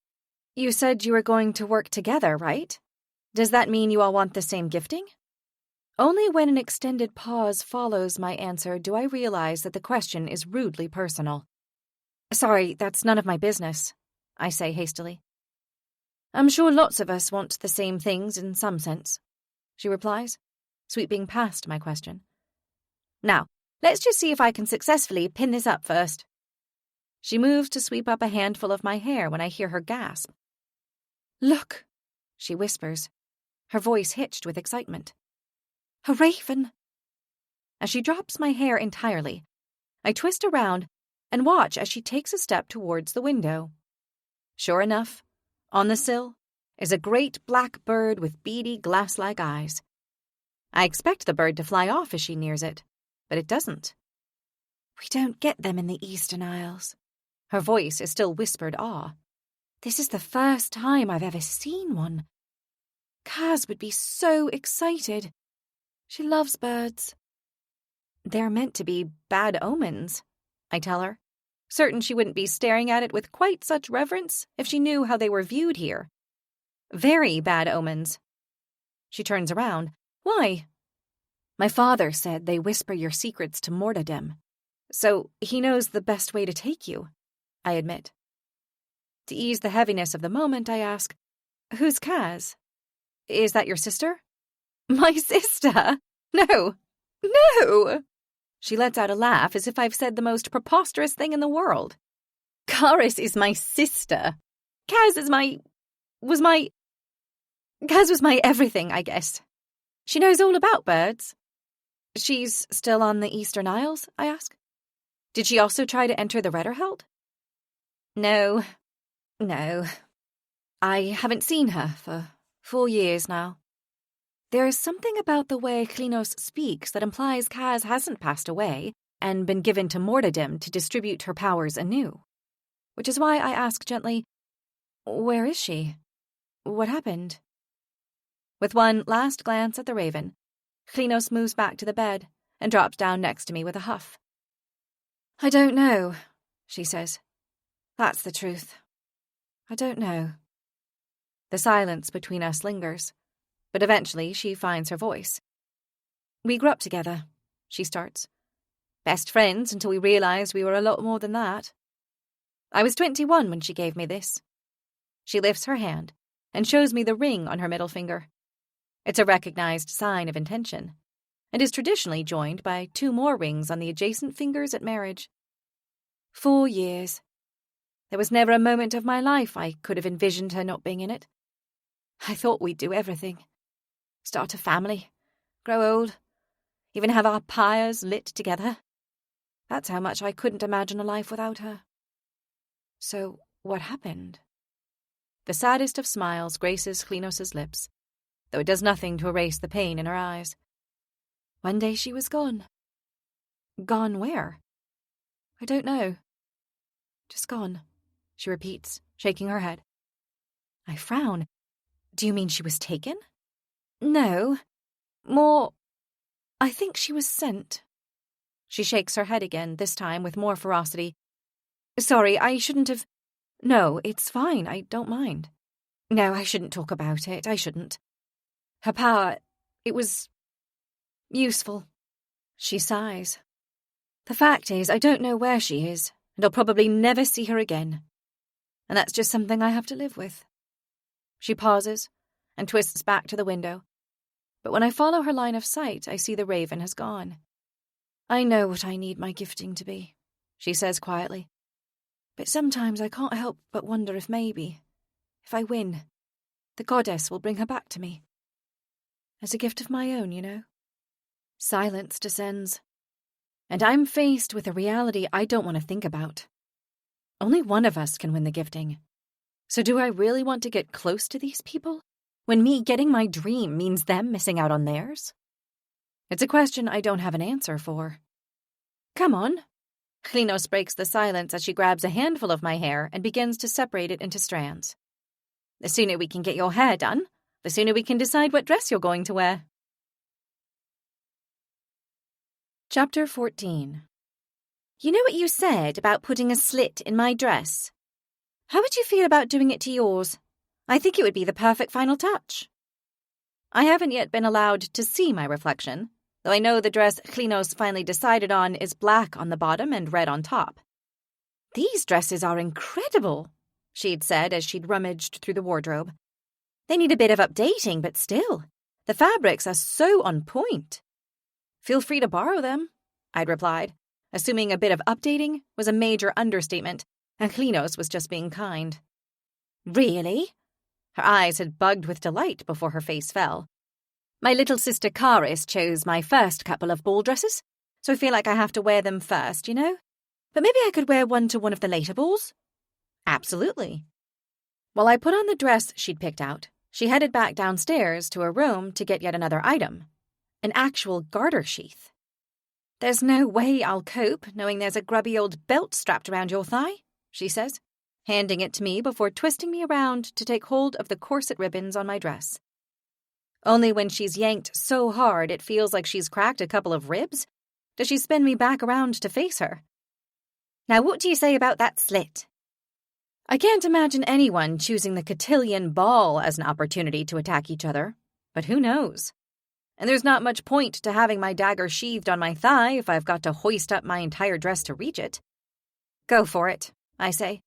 S1: You said you were going to work together, right? Does that mean you all want the same gifting? Only when an extended pause follows my answer do I realize that the question is rudely personal. Sorry, that's none of my business, I say hastily. I'm sure lots of us want the same things in some sense, she replies, sweeping past my question. Now, let's just see if I can successfully pin this up first. She moves to sweep up a handful of my hair when I hear her gasp. Look, she whispers, her voice hitched with excitement. A raven. As she drops my hair entirely, I twist around and watch as she takes a step towards the window. Sure enough, on the sill is a great black bird with beady glass-like eyes. I expect the bird to fly off as she nears it, but it doesn't. We don't get them in the Eastern Isles. Her voice is still whispered awe. This is the first time I've ever seen one. Kaz would be so excited. She loves birds. They're meant to be bad omens, I tell her, certain she wouldn't be staring at it with quite such reverence if she knew how they were viewed here. Very bad omens. She turns around. Why? My father said they whisper your secrets to Mortadem, so he knows the best way to take you, I admit. To ease the heaviness of the moment, I ask, Who's Kaz? Is that your sister? My sister? No. No! She lets out a laugh as if I've said the most preposterous thing in the world. Karis is my sister. Kaz was my everything, I guess. She knows all about birds. She's still on the Eastern Isles, I ask. Did she also try to enter the Redderheld? No. I haven't seen her for 4 years now. There is something about the way Klinos speaks that implies Kaz hasn't passed away and been given to Mortadem to distribute her powers anew. Which is why I ask gently, Where is she? What happened? With one last glance at the raven, Klinos moves back to the bed and drops down next to me with a huff. I don't know, she says. That's the truth. I don't know. The silence between us lingers, but eventually she finds her voice. We grew up together, she starts. Best friends until we realised we were a lot more than that. I was 21 when she gave me this. She lifts her hand and shows me the ring on her middle finger. It's a recognised sign of intention, and is traditionally joined by 2 more rings on the adjacent fingers at marriage. 4 years. There was never a moment of my life I could have envisioned her not being in it. I thought we'd do everything. Start a family, grow old, even have our pyres lit together. That's how much I couldn't imagine a life without her. So, what happened? The saddest of smiles graces Klinos' lips, though it does nothing to erase the pain in her eyes. One day she was gone. Gone where? I don't know. Just gone, she repeats, shaking her head. I frown. Do you mean she was taken? No. More, I think she was sent. She shakes her head again, this time with more ferocity. Sorry, I shouldn't have... No, it's fine, I don't mind. No, I shouldn't talk about it, I shouldn't. Her power, it was... useful. She sighs. The fact is, I don't know where she is, and I'll probably never see her again. And that's just something I have to live with. She pauses and twists back to the window. But when I follow her line of sight, I see the raven has gone. I know what I need my gifting to be, she says quietly. But sometimes I can't help but wonder if maybe, if I win, the goddess will bring her back to me. As a gift of my own, you know. Silence descends. And I'm faced with a reality I don't want to think about. Only one of us can win the gifting. So do I really want to get close to these people, when me getting my dream means them missing out on theirs? It's a question I don't have an answer for. Come on. Klinos breaks the silence as she grabs a handful of my hair and begins to separate it into strands. The sooner we can get your hair done, the sooner we can decide what dress you're going to wear. Chapter 14.
S5: You know what you said about putting a slit in my dress? How would you feel about doing it to yours? I think it would be the perfect final touch.
S1: I haven't yet been allowed to see my reflection, though I know the dress Klinos finally decided on is black on the bottom and red on top.
S5: These dresses are incredible, she'd said as she'd rummaged through the wardrobe. They need a bit of updating, but still, the fabrics are so on point.
S1: Feel free to borrow them, I'd replied, assuming a bit of updating was a major understatement, and Klinos was just being kind.
S5: Really?
S1: Her eyes had bugged with delight before her face fell. My little sister Karis chose my first couple of ball dresses, so I feel like I have to wear them first, you know? But maybe I could wear one to one of the later balls?
S5: Absolutely.
S1: While I put on the dress she'd picked out, she headed back downstairs to her room to get yet another item. An actual garter sheath. There's no way I'll cope knowing there's a grubby old belt strapped around your thigh, she says, handing it to me before twisting me around to take hold of the corset ribbons on my dress. Only when she's yanked so hard it feels like she's cracked a couple of ribs does she spin me back around to face her.
S5: Now what do you say about that slit?
S1: I can't imagine anyone choosing the cotillion ball as an opportunity to attack each other, but who knows? And there's not much point to having my dagger sheathed on my thigh if I've got to hoist up my entire dress to reach it. Go for it, I say,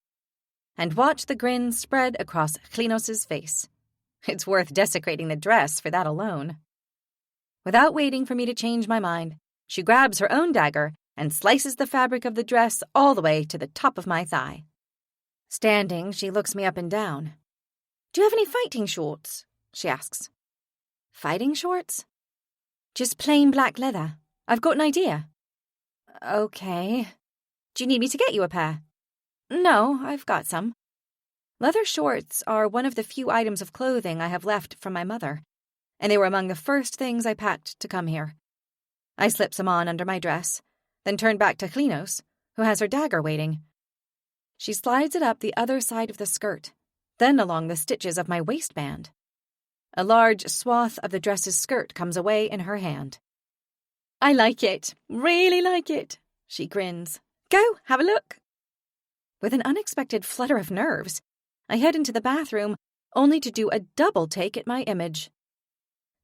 S1: and watch the grin spread across Klinos' face. It's worth desecrating the dress for that alone. Without waiting for me to change my mind, she grabs her own dagger and slices the fabric of the dress all the way to the top of my thigh. Standing, she looks me up and down.
S5: Do you have any fighting shorts? She asks.
S1: Fighting shorts?
S5: Just plain black leather. I've got an idea.
S1: Okay.
S5: Do you need me to get you a pair?
S1: No, I've got some. Leather shorts are one of the few items of clothing I have left from my mother, and they were among the first things I packed to come here. I slip some on under my dress, then turn back to Klinos, who has her dagger waiting. She slides it up the other side of the skirt, then along the stitches of my waistband. A large swath of the dress's skirt comes away in her hand. I like it, really like it, she grins,
S5: Go, have a look. With an unexpected flutter of nerves, I head into the bathroom, only to do a double take at my image.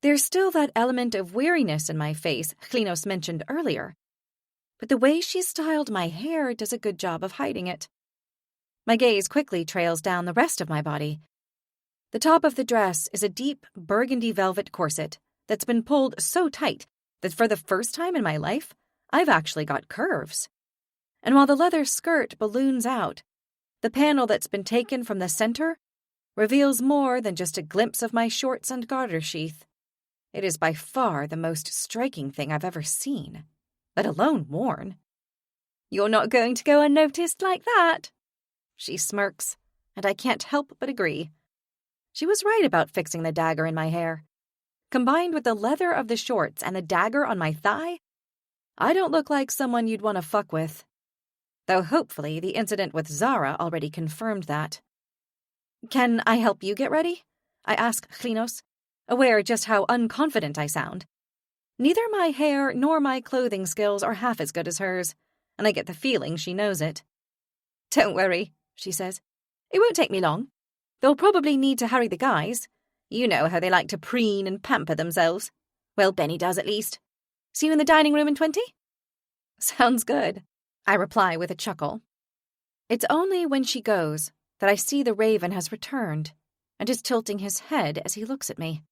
S5: There's still that element of weariness in my face Chlinos mentioned earlier, but the way she styled my hair does a good job of hiding it. My gaze quickly trails down the rest of my body. The top of the dress is a deep burgundy velvet corset that's been pulled so tight that for the first time in my life, I've actually got curves. And while the leather skirt balloons out, the panel that's been taken from the center reveals more than just a glimpse of my shorts and garter sheath. It is by far the most striking thing I've ever seen, let alone worn. You're not going to go unnoticed like that. She smirks, and I can't help but agree. She was right about fixing the dagger in my hair. Combined with the leather of the shorts and the dagger on my thigh, I don't look like someone you'd want to fuck with. Though hopefully the incident with Zara already confirmed that. Can I help you get ready? I ask Chlinos, aware just how unconfident I sound. Neither my hair nor my clothing skills are half as good as hers, and I get the feeling she knows it. Don't worry, she says. It won't take me long. They'll probably need to hurry the guys. You know how they like to preen and pamper themselves. Well, Benny does at least. See you in the dining room in 20? Sounds good, I reply with a chuckle. It's only when she goes that I see the raven has returned and is tilting his head as he looks at me.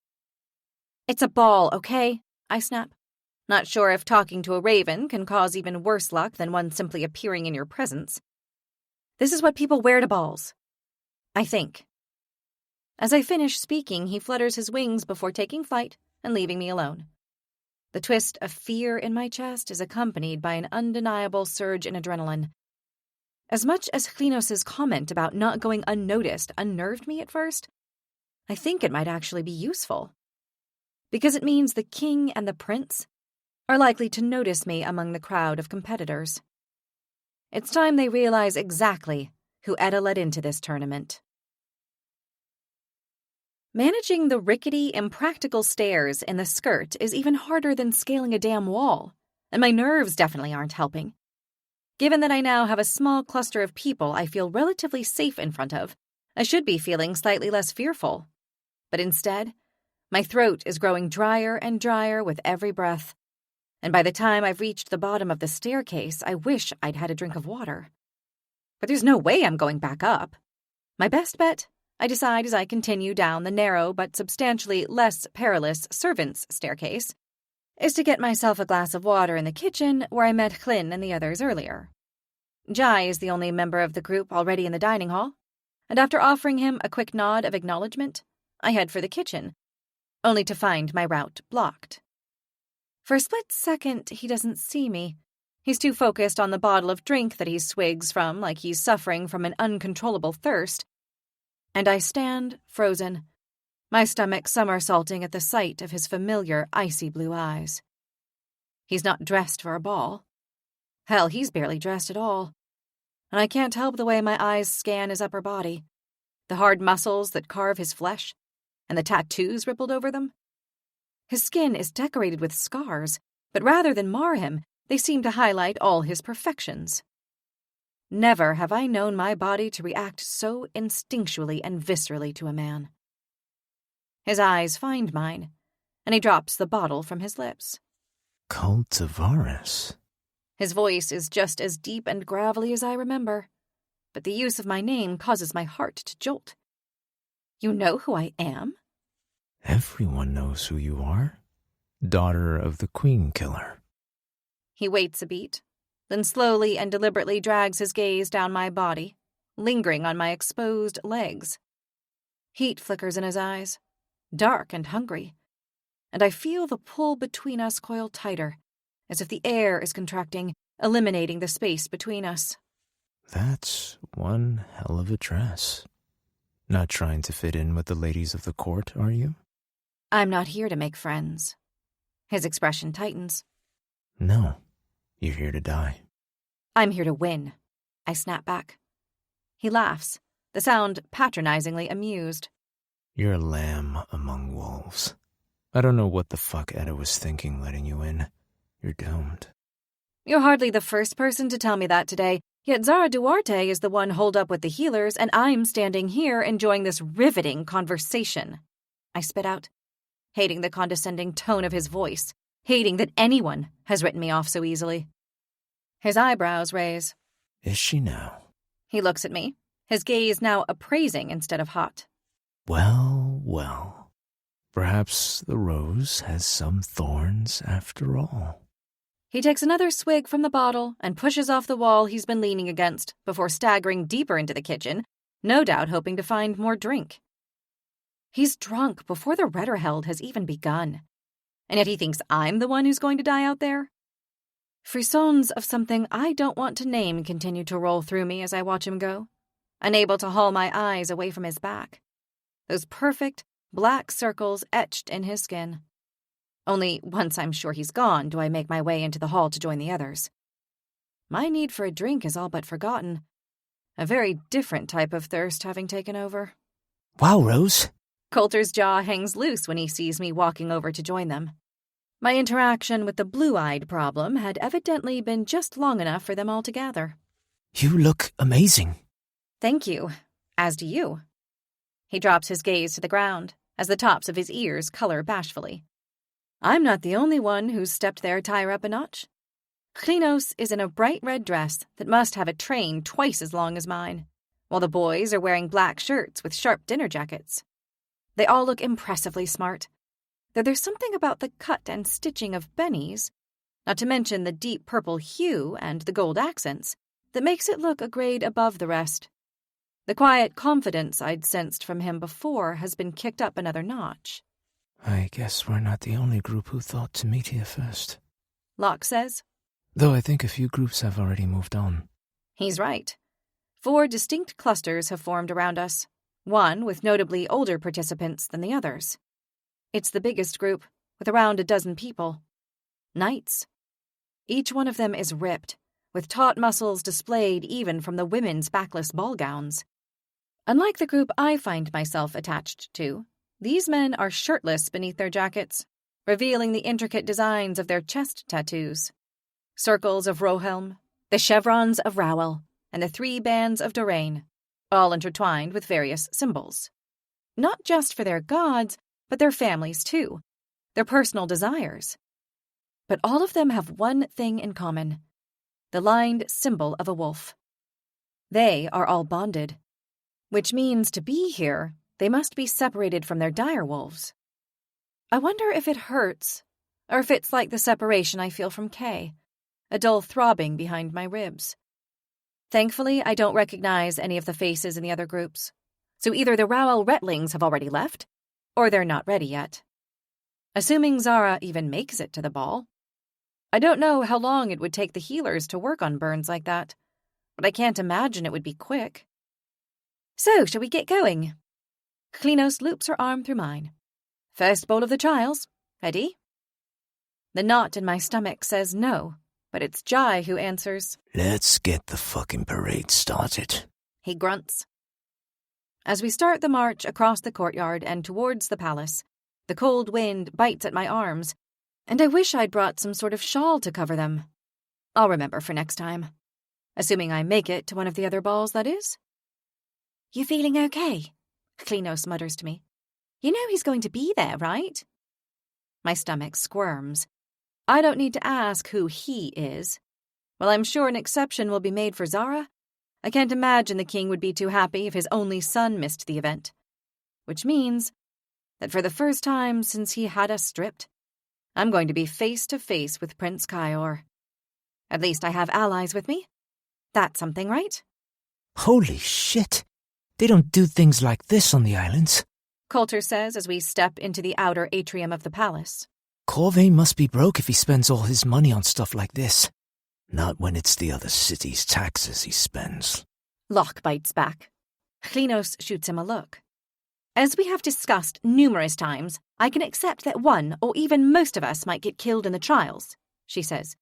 S5: It's a ball, okay? I snap. Not sure if talking to a raven can cause even worse luck than one simply appearing in your presence. This is what people wear to balls. I think. As I finish speaking, he flutters his wings before taking flight and leaving me alone. The twist of fear in my chest is accompanied by an undeniable surge in adrenaline. As much as Chlinos' comment about not going unnoticed unnerved me at first, I think it might actually be useful. Because it means the king and the prince are likely to notice me among the crowd of competitors. It's time they realize exactly who Etta led into this tournament. Managing the rickety, impractical stairs in the skirt is even harder than scaling a damn wall, and my nerves definitely aren't helping. Given that I now have a small cluster of people I feel relatively safe in front of, I should be feeling slightly less fearful. But instead, my throat is growing drier and drier with every breath, and by the time I've reached the bottom of the staircase, I wish I'd had a drink of water. But there's no way I'm going back up. My best bet, I decide as I continue down the narrow but substantially less perilous servants' staircase, is to get myself a glass of water in the kitchen where I met Chlyn and the others earlier. Jai is the only member of the group already in the dining hall, and after offering him a quick nod of acknowledgement, I head for the kitchen, only to find my route blocked. For a split second, he doesn't see me. He's too focused on the bottle of drink that he swigs from like he's suffering from an uncontrollable thirst. And I stand, frozen, my stomach somersaulting at the sight of his familiar icy blue eyes. He's not dressed for a ball. Hell, he's barely dressed at all. And I can't help the way my eyes scan his upper body, the hard muscles that carve his flesh, and the tattoos rippled over them. His skin is decorated with scars, but rather than mar him, they seem to highlight all his perfections. Never have I known my body to react so instinctually and viscerally to a man. His eyes find mine, and he drops the bottle from his lips.
S4: Cultivaris.
S5: His voice is just as deep and gravelly as I remember, but the use of my name causes my heart to jolt. You know who I am?
S4: Everyone knows who you are. Daughter of the Queen Killer.
S5: He waits a beat, then slowly and deliberately drags his gaze down my body, lingering on my exposed legs. Heat flickers in his eyes, dark and hungry, and I feel the pull between us coil tighter, as if the air is contracting, eliminating the space between us.
S4: That's one hell of a dress. Not trying to fit in with the ladies of the court, are you?
S5: I'm not here to make friends. His expression tightens.
S4: No, you're here to die.
S5: I'm here to win, I snap back. He laughs, the sound patronizingly amused.
S4: You're a lamb among wolves. I don't know what the fuck Etta was thinking letting you in. You're doomed.
S5: You're hardly the first person to tell me that today, yet Zara Duarte is the one holed up with the healers, and I'm standing here enjoying this riveting conversation. I spit out, hating the condescending tone of his voice, hating that anyone has written me off so easily. His eyebrows raise.
S4: Is she now?
S5: He looks at me, his gaze now appraising instead of hot.
S4: Well, well. Perhaps the rose has some thorns after all.
S5: He takes another swig from the bottle and pushes off the wall he's been leaning against before staggering deeper into the kitchen, no doubt hoping to find more drink. He's drunk before the Retterheld has even begun, and yet he thinks I'm the one who's going to die out there. Frissons of something I don't want to name continue to roll through me as I watch him go, unable to haul my eyes away from his back. Those perfect, black circles etched in his skin. Only once I'm sure he's gone do I make my way into the hall to join the others. My need for a drink is all but forgotten, a very different type of thirst having taken over.
S4: Wow, Rose.
S5: Coulter's jaw hangs loose when he sees me walking over to join them. My interaction with the blue-eyed problem had evidently been just long enough for them all to gather.
S4: You look amazing.
S5: Thank you, as do you. He drops his gaze to the ground, as the tops of his ears color bashfully. I'm not the only one who's stepped their tire up a notch. Klinos is in a bright red dress that must have a train twice as long as mine, while the boys are wearing black shirts with sharp dinner jackets. They all look impressively smart, though there's something about the cut and stitching of Benny's, not to mention the deep purple hue and the gold accents, that makes it look a grade above the rest. The quiet confidence I'd sensed from him before has been kicked up another notch.
S3: I guess we're not the only group who thought to meet here first.
S5: Locke says.
S3: Though I think a few groups have already moved on.
S5: He's right. 4 distinct clusters have formed around us, one with notably older participants than the others. It's the biggest group, with around a dozen people. Knights. Each one of them is ripped, with taut muscles displayed even from the women's backless ball gowns. Unlike the group I find myself attached to, these men are shirtless beneath their jackets, revealing the intricate designs of their chest tattoos. Circles of Rohelm, the chevrons of Rowell, and the 3 bands of Doraine, all intertwined with various symbols. Not just for their gods, but their families too, their personal desires. But all of them have one thing in common, the lined symbol of a wolf. They are all bonded, which means to be here, they must be separated from their dire wolves. I wonder if it hurts, or if it's like the separation I feel from Kay, a dull throbbing behind my ribs. Thankfully, I don't recognize any of the faces in the other groups, so either the Rowell Retlings have already left, or they're not ready yet. Assuming Zara even makes it to the ball. I don't know how long it would take the healers to work on burns like that, but I can't imagine it would be quick. So, shall we get going? Klinos loops her arm through mine. First bowl of the trials. Ready? The knot in my stomach says no, but it's Jai who answers.
S4: Let's get the fucking parade started.
S5: He grunts. As we start the march across the courtyard and towards the palace, the cold wind bites at my arms, and I wish I'd brought some sort of shawl to cover them. I'll remember for next time. Assuming I make it to one of the other balls, that is. You feeling okay? Klinos mutters to me. You know he's going to be there, right? My stomach squirms. I don't need to ask who he is. While I'm sure an exception will be made for Zara, I can't imagine the king would be too happy if his only son missed the event. Which means that for the first time since he had us stripped, I'm going to be face to face with Prince Kyor. At least I have allies with me. That's something, right?
S4: Holy shit! They don't do things like this on the islands.
S5: Coulter says as we step into the outer atrium of the palace.
S4: Corvain must be broke if he spends all his money on stuff like this. Not when it's the other city's taxes he spends.
S5: Locke bites back. Klinos shoots him a look. As we have discussed numerous times, I can accept that one or even most of us might get killed in the trials, she says.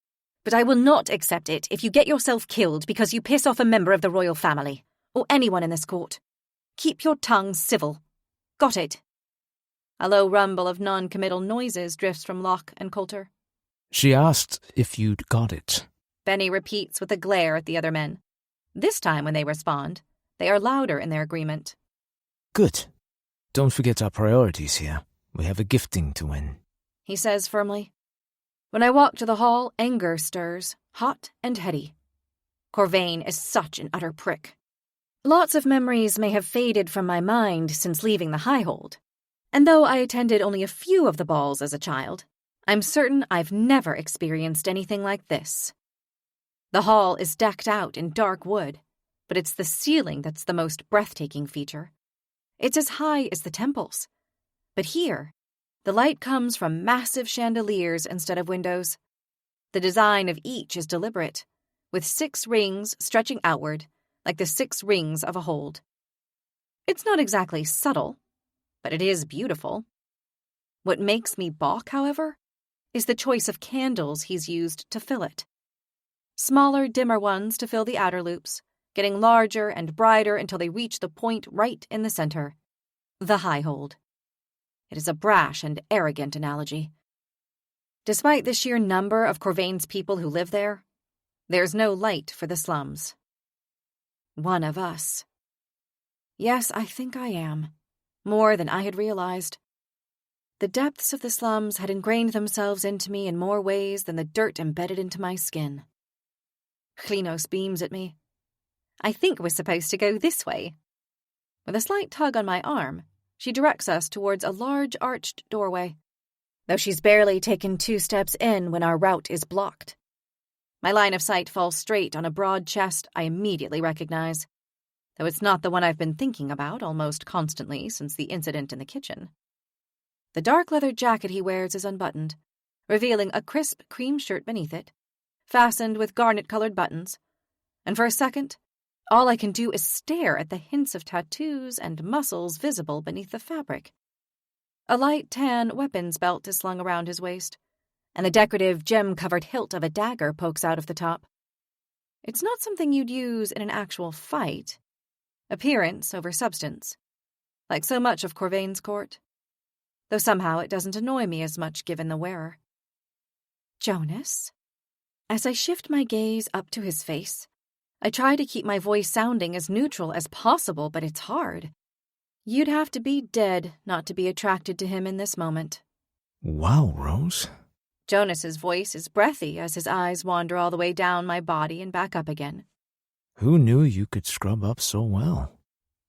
S5: But I will not accept it if you get yourself killed because you piss off a member of the royal family, or anyone in this court. Keep your tongue civil. Got it? A low rumble of non-committal noises drifts from Locke and Coulter.
S3: She asked if you'd got it.
S5: Benny repeats with a glare at the other men. This time when they respond, they are louder in their agreement.
S4: Good. Don't forget our priorities here. We have a gifting to win,
S5: he says firmly. When I walk to the hall, anger stirs, hot and heady. Corvain is such an utter prick. Lots of memories may have faded from my mind since leaving the Highhold, and though I attended only a few of the balls as a child, I'm certain I've never experienced anything like this. The hall is decked out in dark wood, but it's the ceiling that's the most breathtaking feature. It's as high as the temples. But here, the light comes from massive chandeliers instead of windows. The design of each is deliberate, with 6 rings stretching outward, like the 6 rings of a hold. It's not exactly subtle, but it is beautiful. What makes me balk, however, is the choice of candles he's used to fill it. Smaller, dimmer ones to fill the outer loops, getting larger and brighter until they reach the point right in the center. The Highhold. It is a brash and arrogant analogy. Despite the sheer number of Corvain's people who live there, there's no light for the slums. One of us. Yes, I think I am. More than I had realized. The depths of the slums had ingrained themselves into me in more ways than the dirt embedded into my skin. Klinos beams at me. I think we're supposed to go this way. With a slight tug on my arm, she directs us towards a large arched doorway, though she's barely taken 2 steps in when our route is blocked. My line of sight falls straight on a broad chest I immediately recognize, though it's not the one I've been thinking about almost constantly since the incident in the kitchen. The dark leather jacket he wears is unbuttoned, revealing a crisp cream shirt beneath it, fastened with garnet-colored buttons, and for a second, all I can do is stare at the hints of tattoos and muscles visible beneath the fabric. A light tan weapons belt is slung around his waist, and the decorative gem-covered hilt of a dagger pokes out of the top. It's not something you'd use in an actual fight. Appearance over substance, like so much of Corvain's court, though somehow it doesn't annoy me as much given the wearer. Jonas? As I shift my gaze up to his face, I try to keep my voice sounding as neutral as possible, but it's hard. You'd have to be dead not to be attracted to him in this moment.
S4: Wow, Rose.
S5: Jonas's voice is breathy as his eyes wander all the way down my body and back up again.
S4: Who knew you could scrub up so well?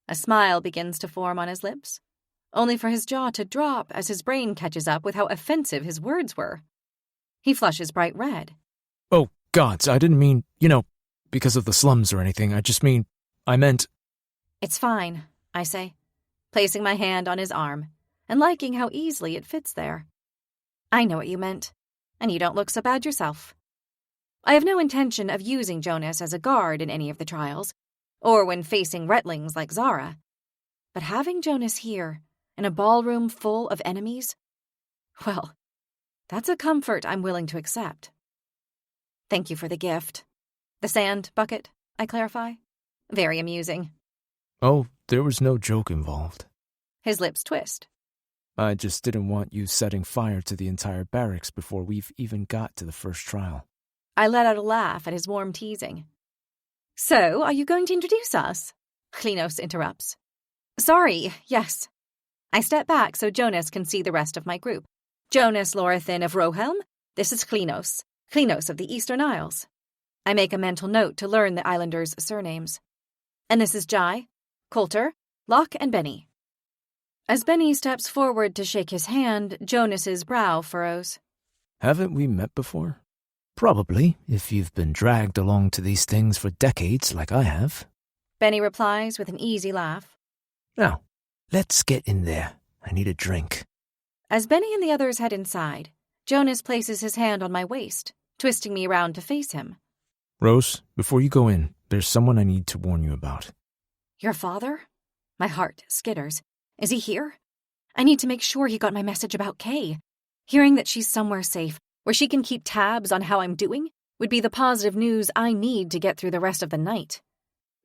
S5: A smile begins to form on his lips, only for his jaw to drop as his brain catches up with how offensive his words were. He flushes bright red.
S3: Oh, gods, I didn't mean, because of the slums or anything. I meant...
S5: It's fine, I say, placing my hand on his arm and liking how easily it fits there. I know what you meant, and you don't look so bad yourself. I have no intention of using Jonas as a guard in any of the trials, or when facing retlings like Zara. But having Jonas here, in a ballroom full of enemies, well, that's a comfort I'm willing to accept. Thank you for the gift. The sand bucket, I clarify. Very amusing.
S3: Oh, there was no joke involved.
S5: His lips twist.
S3: I just didn't want you setting fire to the entire barracks before we've even got to the first trial.
S5: I let out a laugh at his warm teasing. So, are you going to introduce us? Klinos interrupts. Sorry, yes. I step back so Jonas can see the rest of my group. Jonas Lorathin of Rohelm. This is Klinos. Klinos of the Eastern Isles. I make a mental note to learn the islanders' surnames. And this is Jai, Coulter, Locke, and Benny. As Benny steps forward to shake his hand, Jonas's brow furrows.
S3: Haven't we met before?
S4: Probably, if you've been dragged along to these things for decades like I have.
S5: Benny replies with an easy laugh.
S4: Now, let's get in there. I need a drink.
S5: As Benny and the others head inside, Jonas places his hand on my waist, twisting me around to face him.
S3: Rose, before you go in, there's someone I need to warn you about.
S5: Your father? My heart skitters. Is he here? I need to make sure he got my message about Kay. Hearing that she's somewhere safe, where she can keep tabs on how I'm doing, would be the positive news I need to get through the rest of the night.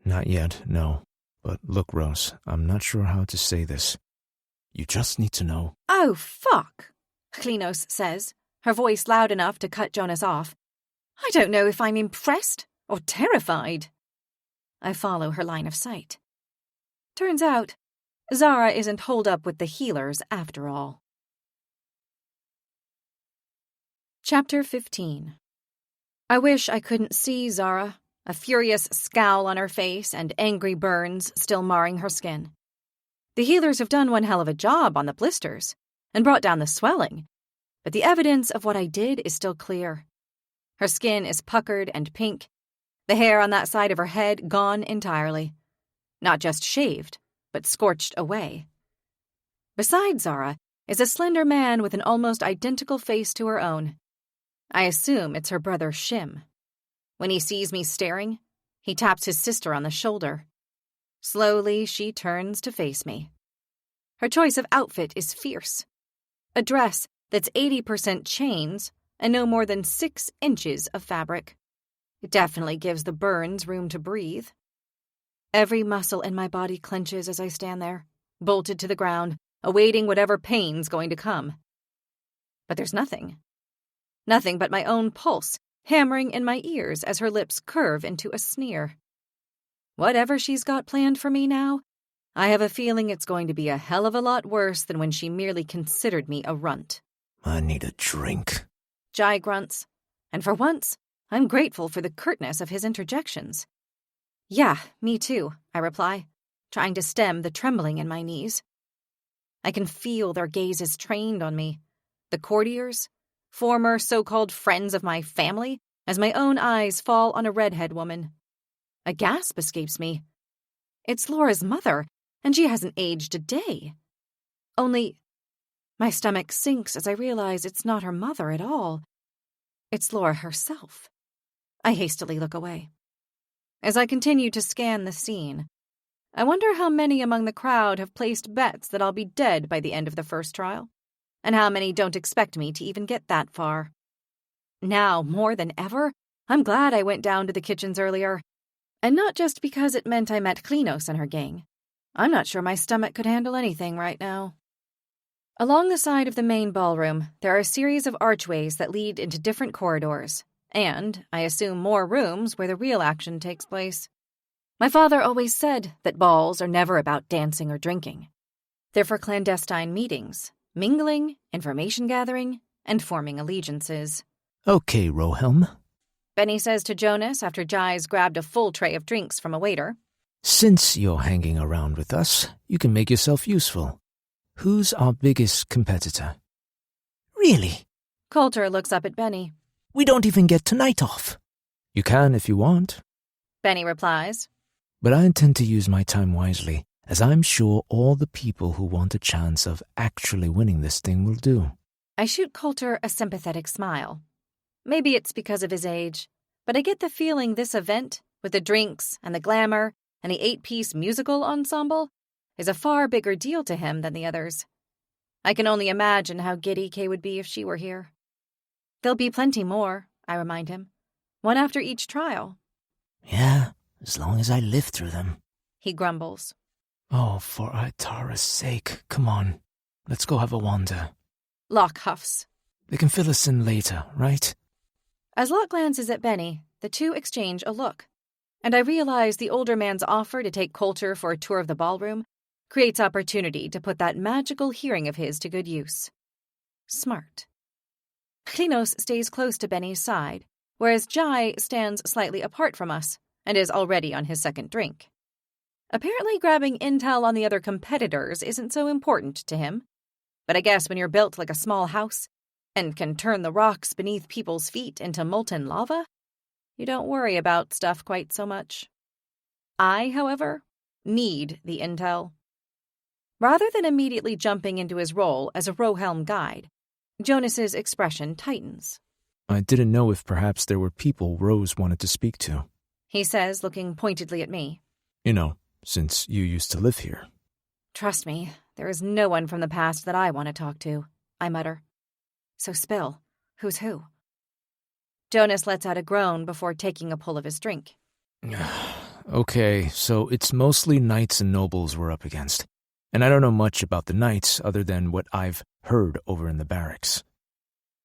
S3: Not yet, no. But look, Rose, I'm not sure how to say this. You just need to know.
S5: Oh, fuck, Klinos says, her voice loud enough to cut Jonas off. I don't know if I'm impressed or terrified. I follow her line of sight. Turns out, Zara isn't holed up with the healers after all. Chapter 15. I wish I couldn't see Zara, a furious scowl on her face and angry burns still marring her skin. The healers have done one hell of a job on the blisters and brought down the swelling, but the evidence of what I did is still clear. Her skin is puckered and pink, the hair on that side of her head gone entirely. Not just shaved, but scorched away. Beside Zara is a slender man with an almost identical face to her own. I assume it's her brother Shim. When he sees me staring, he taps his sister on the shoulder. Slowly, she turns to face me. Her choice of outfit is fierce. A dress that's 80% chains and no more than 6 inches of fabric. It definitely gives the burns room to breathe. Every muscle in my body clenches as I stand there, bolted to the ground, awaiting whatever pain's going to come. But there's nothing. Nothing but my own pulse hammering in my ears as her lips curve into a sneer. Whatever she's got planned for me now, I have a feeling it's going to be a hell of a lot worse than when she merely considered me a runt.
S4: I need a drink.
S5: Jai grunts, and for once, I'm grateful for the curtness of his interjections. Yeah, me too, I reply, trying to stem the trembling in my knees. I can feel their gazes trained on me, the courtiers, former so-called friends of my family, as my own eyes fall on a redhead woman. A gasp escapes me. It's Laura's mother, and she hasn't aged a day. Only, my stomach sinks as I realize it's not her mother at all. It's Laura herself. I hastily look away. As I continue to scan the scene, I wonder how many among the crowd have placed bets that I'll be dead by the end of the first trial, and how many don't expect me to even get that far. Now, more than ever, I'm glad I went down to the kitchens earlier, and not just because it meant I met Klinos and her gang. I'm not sure my stomach could handle anything right now. Along the side of the main ballroom, there are a series of archways that lead into different corridors, and, I assume, more rooms where the real action takes place. My father always said that balls are never about dancing or drinking. They're for clandestine meetings, mingling, information gathering, and forming allegiances.
S4: Okay, Rohelm.
S5: Benny says to Jonas after Jai's grabbed a full tray of drinks from a waiter.
S4: Since you're hanging around with us, you can make yourself useful. Who's our biggest competitor? Really?
S5: Coulter looks up at Benny.
S4: We don't even get tonight off.
S3: You can if you want.
S5: Benny replies.
S3: But I intend to use my time wisely, as I'm sure all the people who want a chance of actually winning this thing will do.
S5: I shoot Coulter a sympathetic smile. Maybe it's because of his age, but I get the feeling this event, with the drinks and the glamour and the 8-piece musical ensemble, is a far bigger deal to him than the others. I can only imagine how giddy Kay would be if she were here. There'll be plenty more, I remind him. One after each trial.
S4: Yeah, as long as I live through them.
S5: He grumbles.
S3: Oh, for Itara's sake, come on. Let's go have a wander.
S5: Locke huffs.
S3: They can fill us in later, right?
S5: As Locke glances at Benny, the two exchange a look, and I realize the older man's offer to take Coulter for a tour of the ballroom creates opportunity to put that magical hearing of his to good use. Smart. Klinos stays close to Benny's side, whereas Jai stands slightly apart from us and is already on his second drink. Apparently grabbing intel on the other competitors isn't so important to him, but I guess when you're built like a small house and can turn the rocks beneath people's feet into molten lava, you don't worry about stuff quite so much. I, however, need the intel. Rather than immediately jumping into his role as a Rohelm guide, Jonas's expression tightens.
S3: I didn't know if perhaps there were people Rose wanted to speak to.
S5: He says, looking pointedly at me.
S3: You know, since you used to live here.
S5: Trust me, there is no one from the past that I want to talk to, I mutter. So spill, who's who? Jonas lets out a groan before taking a pull of his drink.
S3: Okay, so it's mostly knights and nobles we're up against. And I don't know much about the knights other than what I've heard over in the barracks.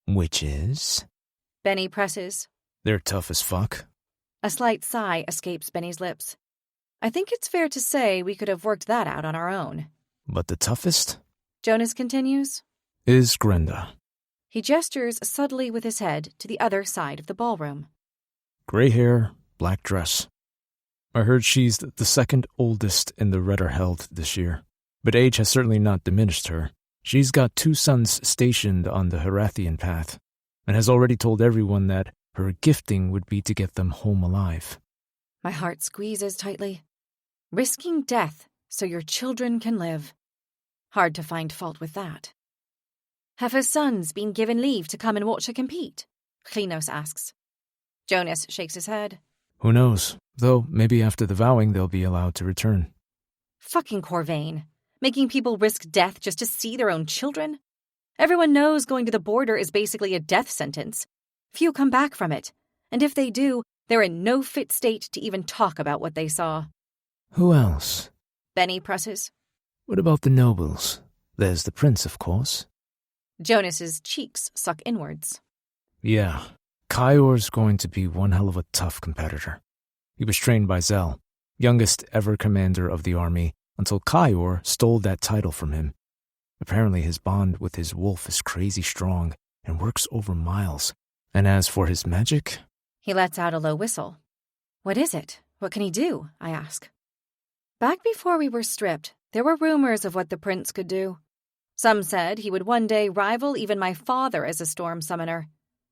S4: Which is?
S5: Benny presses.
S3: They're tough as fuck.
S5: A slight sigh escapes Benny's lips. I think it's fair to say we could have worked that out on our own.
S3: But the toughest?
S5: Jonas continues.
S3: Is Grenda.
S5: He gestures subtly with his head to the other side of the ballroom.
S3: Gray hair, black dress. I heard she's the second oldest in the Redderheld this year, but age has certainly not diminished her. She's got 2 sons stationed on the Herathian path, and has already told everyone that her gifting would be to get them home alive.
S5: My heart squeezes tightly. Risking death so your children can live. Hard to find fault with that. Have her sons been given leave to come and watch her compete? Klinos asks. Jonas shakes his head.
S3: Who knows? Though maybe after the vowing they'll be allowed to return.
S5: Fucking Corvain. Making people risk death just to see their own children? Everyone knows going to the border is basically a death sentence. Few come back from it, and if they do, they're in no fit state to even talk about what they saw.
S3: Who else?
S5: Benny presses.
S3: What about the nobles? There's the prince, of course.
S5: Jonas's cheeks suck inwards.
S3: Yeah, Kyor's going to be one hell of a tough competitor. He was trained by Zell, youngest ever commander of the army, until Kyor stole that title from him. Apparently his bond with his wolf is crazy strong and works over miles. And as for his magic...
S5: He lets out a low whistle. What is it? What can he do? I ask. Back before we were stripped, there were rumors of what the prince could do. Some said he would one day rival even my father as a storm summoner.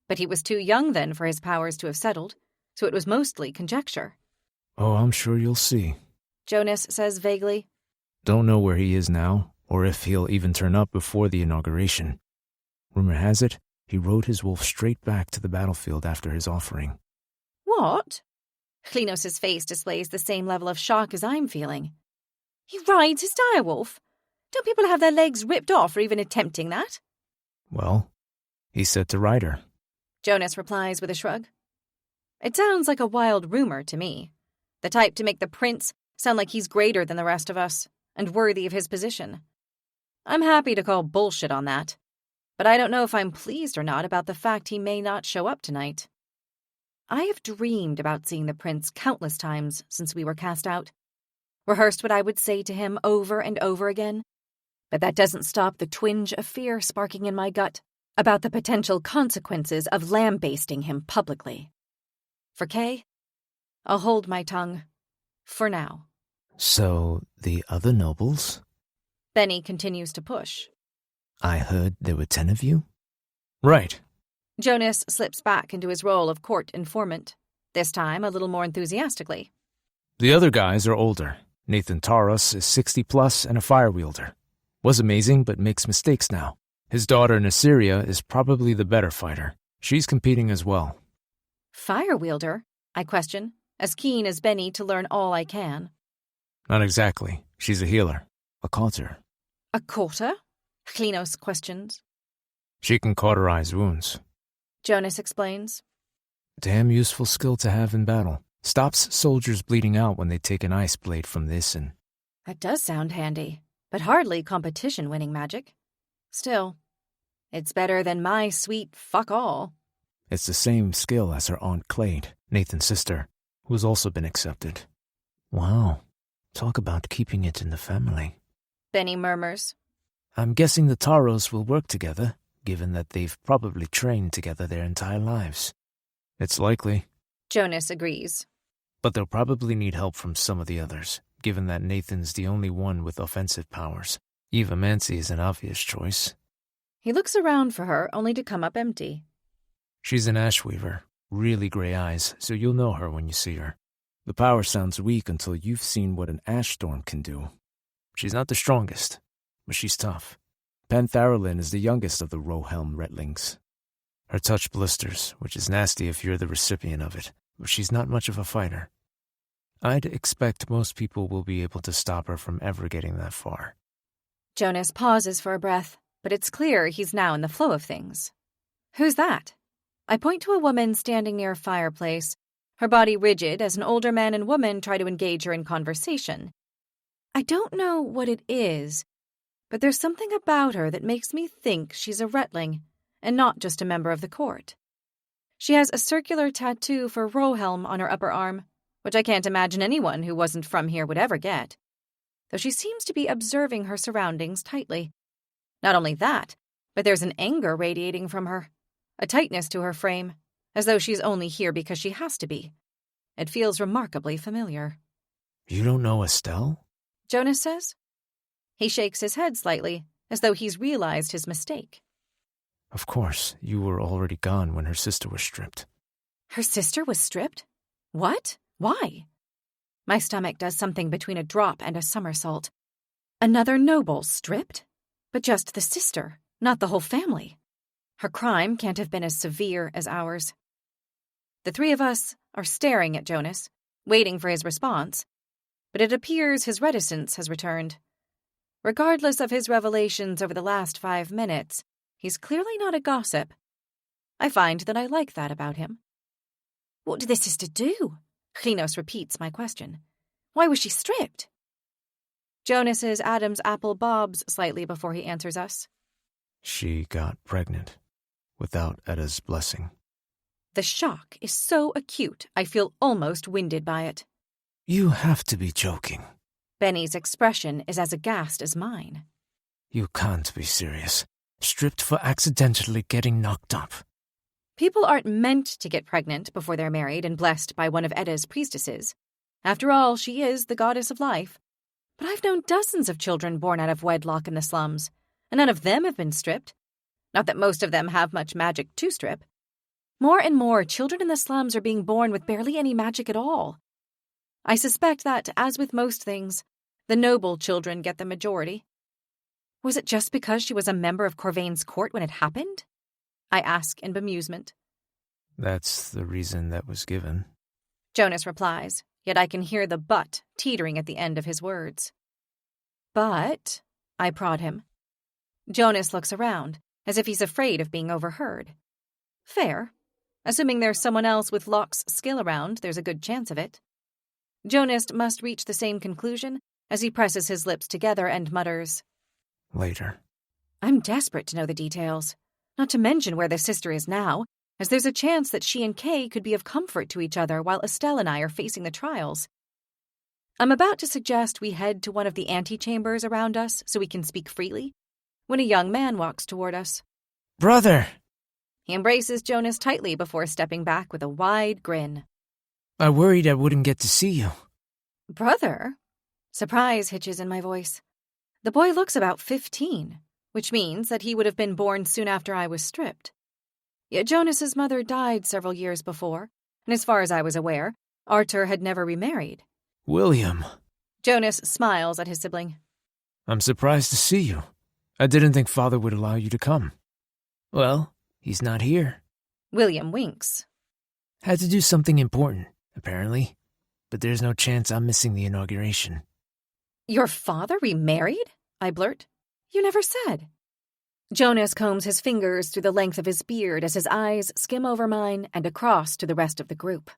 S5: But he was too young then for his powers to have settled, so it was mostly conjecture.
S3: Oh, I'm sure you'll see.
S5: Jonas says vaguely.
S3: Don't know where he is now, or if he'll even turn up before the inauguration. Rumor has it, he rode his wolf straight back to the battlefield after his offering.
S5: What? Klinos' face displays the same level of shock as I'm feeling. He rides his direwolf? Don't people have their legs ripped off for even attempting that?
S3: Well, he said to ride her.
S5: Jonas replies with a shrug. It sounds like a wild rumor to me. The type to make the prince sound like he's greater than the rest of us, and worthy of his position. I'm happy to call bullshit on that, but I don't know if I'm pleased or not about the fact he may not show up tonight. I have dreamed about seeing the prince countless times since we were cast out, rehearsed what I would say to him over and over again, but that doesn't stop the twinge of fear sparking in my gut about the potential consequences of lambasting him publicly. For Kay, I'll hold my tongue. For now.
S4: So, the other nobles?
S5: Benny continues to push.
S4: I heard there were 10 of you?
S3: Right.
S5: Jonas slips back into his role of court informant, this time a little more enthusiastically.
S3: The other guys are older. Nathan Taurus is 60-plus and a fire wielder. Was amazing, but makes mistakes now. His daughter Nassyria is probably the better fighter. She's competing as well.
S5: Fire wielder? I question, as keen as Benny to learn all I can.
S3: Not exactly. She's a healer.
S4: A quarter.
S5: A quarter? Klinos questions.
S3: She can cauterize wounds.
S5: Jonas explains.
S3: Damn useful skill to have in battle. Stops soldiers bleeding out when they take an ice blade from this and...
S5: That does sound handy, but hardly competition-winning magic. Still, it's better than my sweet fuck all.
S3: It's the same skill as her Aunt Clade, Nathan's sister, who's also been accepted.
S4: Wow. Talk about keeping it in the family.
S5: Benny murmurs.
S4: I'm guessing the Taros will work together, given that they've probably trained together their entire lives.
S3: It's likely.
S5: Jonas agrees.
S3: But they'll probably need help from some of the others, given that Nathan's the only one with offensive powers. Eva Mancy is an obvious choice.
S5: He looks around for her, only to come up empty.
S3: She's an Ashweaver, really gray eyes, so you'll know her when you see her. The power sounds weak until you've seen what an ash storm can do. She's not the strongest, but she's tough. Pantharolin is the youngest of the Rohelm Retlings. Her touch blisters, which is nasty if you're the recipient of it, but she's not much of a fighter. I'd expect most people will be able to stop her from ever getting that far.
S5: Jonas pauses for a breath, but it's clear he's now in the flow of things. Who's that? I point to a woman standing near a fireplace, her body rigid as an older man and woman try to engage her in conversation. I don't know what it is, but there's something about her that makes me think she's a Retling, and not just a member of the court. She has a circular tattoo for Rohelm on her upper arm, which I can't imagine anyone who wasn't from here would ever get, though she seems to be observing her surroundings tightly. Not only that, but there's an anger radiating from her, a tightness to her frame, as though she's only here because she has to be. It feels remarkably familiar.
S3: You don't know Estelle?
S5: Jonas says. He shakes his head slightly, as though he's realized his mistake.
S3: Of course, you were already gone when her sister was stripped.
S5: Her sister was stripped? What? Why? My stomach does something between a drop and a somersault. Another noble stripped? But just the sister, not the whole family. Her crime can't have been as severe as ours. The three of us are staring at Jonas, waiting for his response, but it appears his reticence has returned. Regardless of his revelations over the last 5 minutes, he's clearly not a gossip. I find that I like that about him. What did the sister do? Chinos repeats my question. Why was she stripped? Jonas's Adam's apple bobs slightly before he answers us.
S3: She got pregnant, without Edda's blessing.
S5: The shock is so acute, I feel almost winded by it.
S4: You have to be joking.
S5: Benny's expression is as aghast as mine.
S4: You can't be serious. Stripped for accidentally getting knocked up.
S5: People aren't meant to get pregnant before they're married and blessed by one of Edda's priestesses. After all, she is the goddess of life. But I've known dozens of children born out of wedlock in the slums, and none of them have been stripped. Not that most of them have much magic to strip. More and more, children in the slums are being born with barely any magic at all. I suspect that, as with most things, the noble children get the majority. Was it just because she was a member of Corvain's court when it happened? I ask in bemusement.
S3: That's the reason that was given.
S5: Jonas replies, yet I can hear the but teetering at the end of his words. But, I prod him. Jonas looks around, as if he's afraid of being overheard. Fair. Assuming there's someone else with Locke's skill around, there's a good chance of it. Jonas must reach the same conclusion as he presses his lips together and mutters,
S3: Later.
S5: I'm desperate to know the details, not to mention where the sister is now, as there's a chance that she and Kay could be of comfort to each other while Estelle and I are facing the trials. I'm about to suggest we head to one of the antechambers around us so we can speak freely, when a young man walks toward us.
S4: Brother!
S5: He embraces Jonas tightly before stepping back with a wide grin.
S4: I worried I wouldn't get to see you.
S5: Brother? Surprise hitches in my voice. The boy looks about 15, which means that he would have been born soon after I was stripped. Yet Jonas's mother died several years before, and as far as I was aware, Arthur had never remarried.
S4: William.
S5: Jonas smiles at his sibling.
S3: I'm surprised to see you. I didn't think Father would allow you to come.
S4: Well, he's not here.
S5: William winks.
S4: Had to do something important, apparently. But there's no chance I'm missing the inauguration.
S5: Your father remarried? I blurt. You never said. Jonas combs his fingers through the length of his beard as his eyes skim over mine and across to the rest of the group.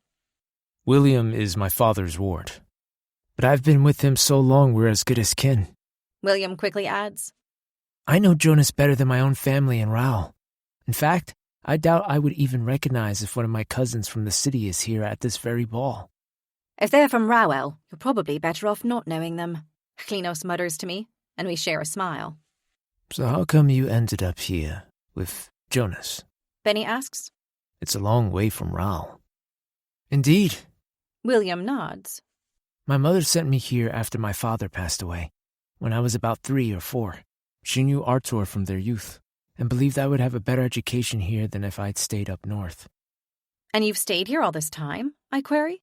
S3: William is my father's ward.
S4: But I've been with him so long we're as good as kin.
S5: William quickly adds.
S4: I know Jonas better than my own family and Raoul. In fact, I doubt I would even recognize if one of my cousins from the city is here at this very ball.
S5: If they're from Raoul, you're probably better off not knowing them, Klinos mutters to me, and we share a smile.
S4: So how come you ended up here with Jonas?
S5: Benny asks.
S4: It's a long way from Raoul. Indeed.
S5: William nods.
S4: My mother sent me here after my father passed away, when I was about 3 or 4. She knew Artur from their youth, and believed I would have a better education here than if I'd stayed up north.
S5: And you've stayed here all this time? I query.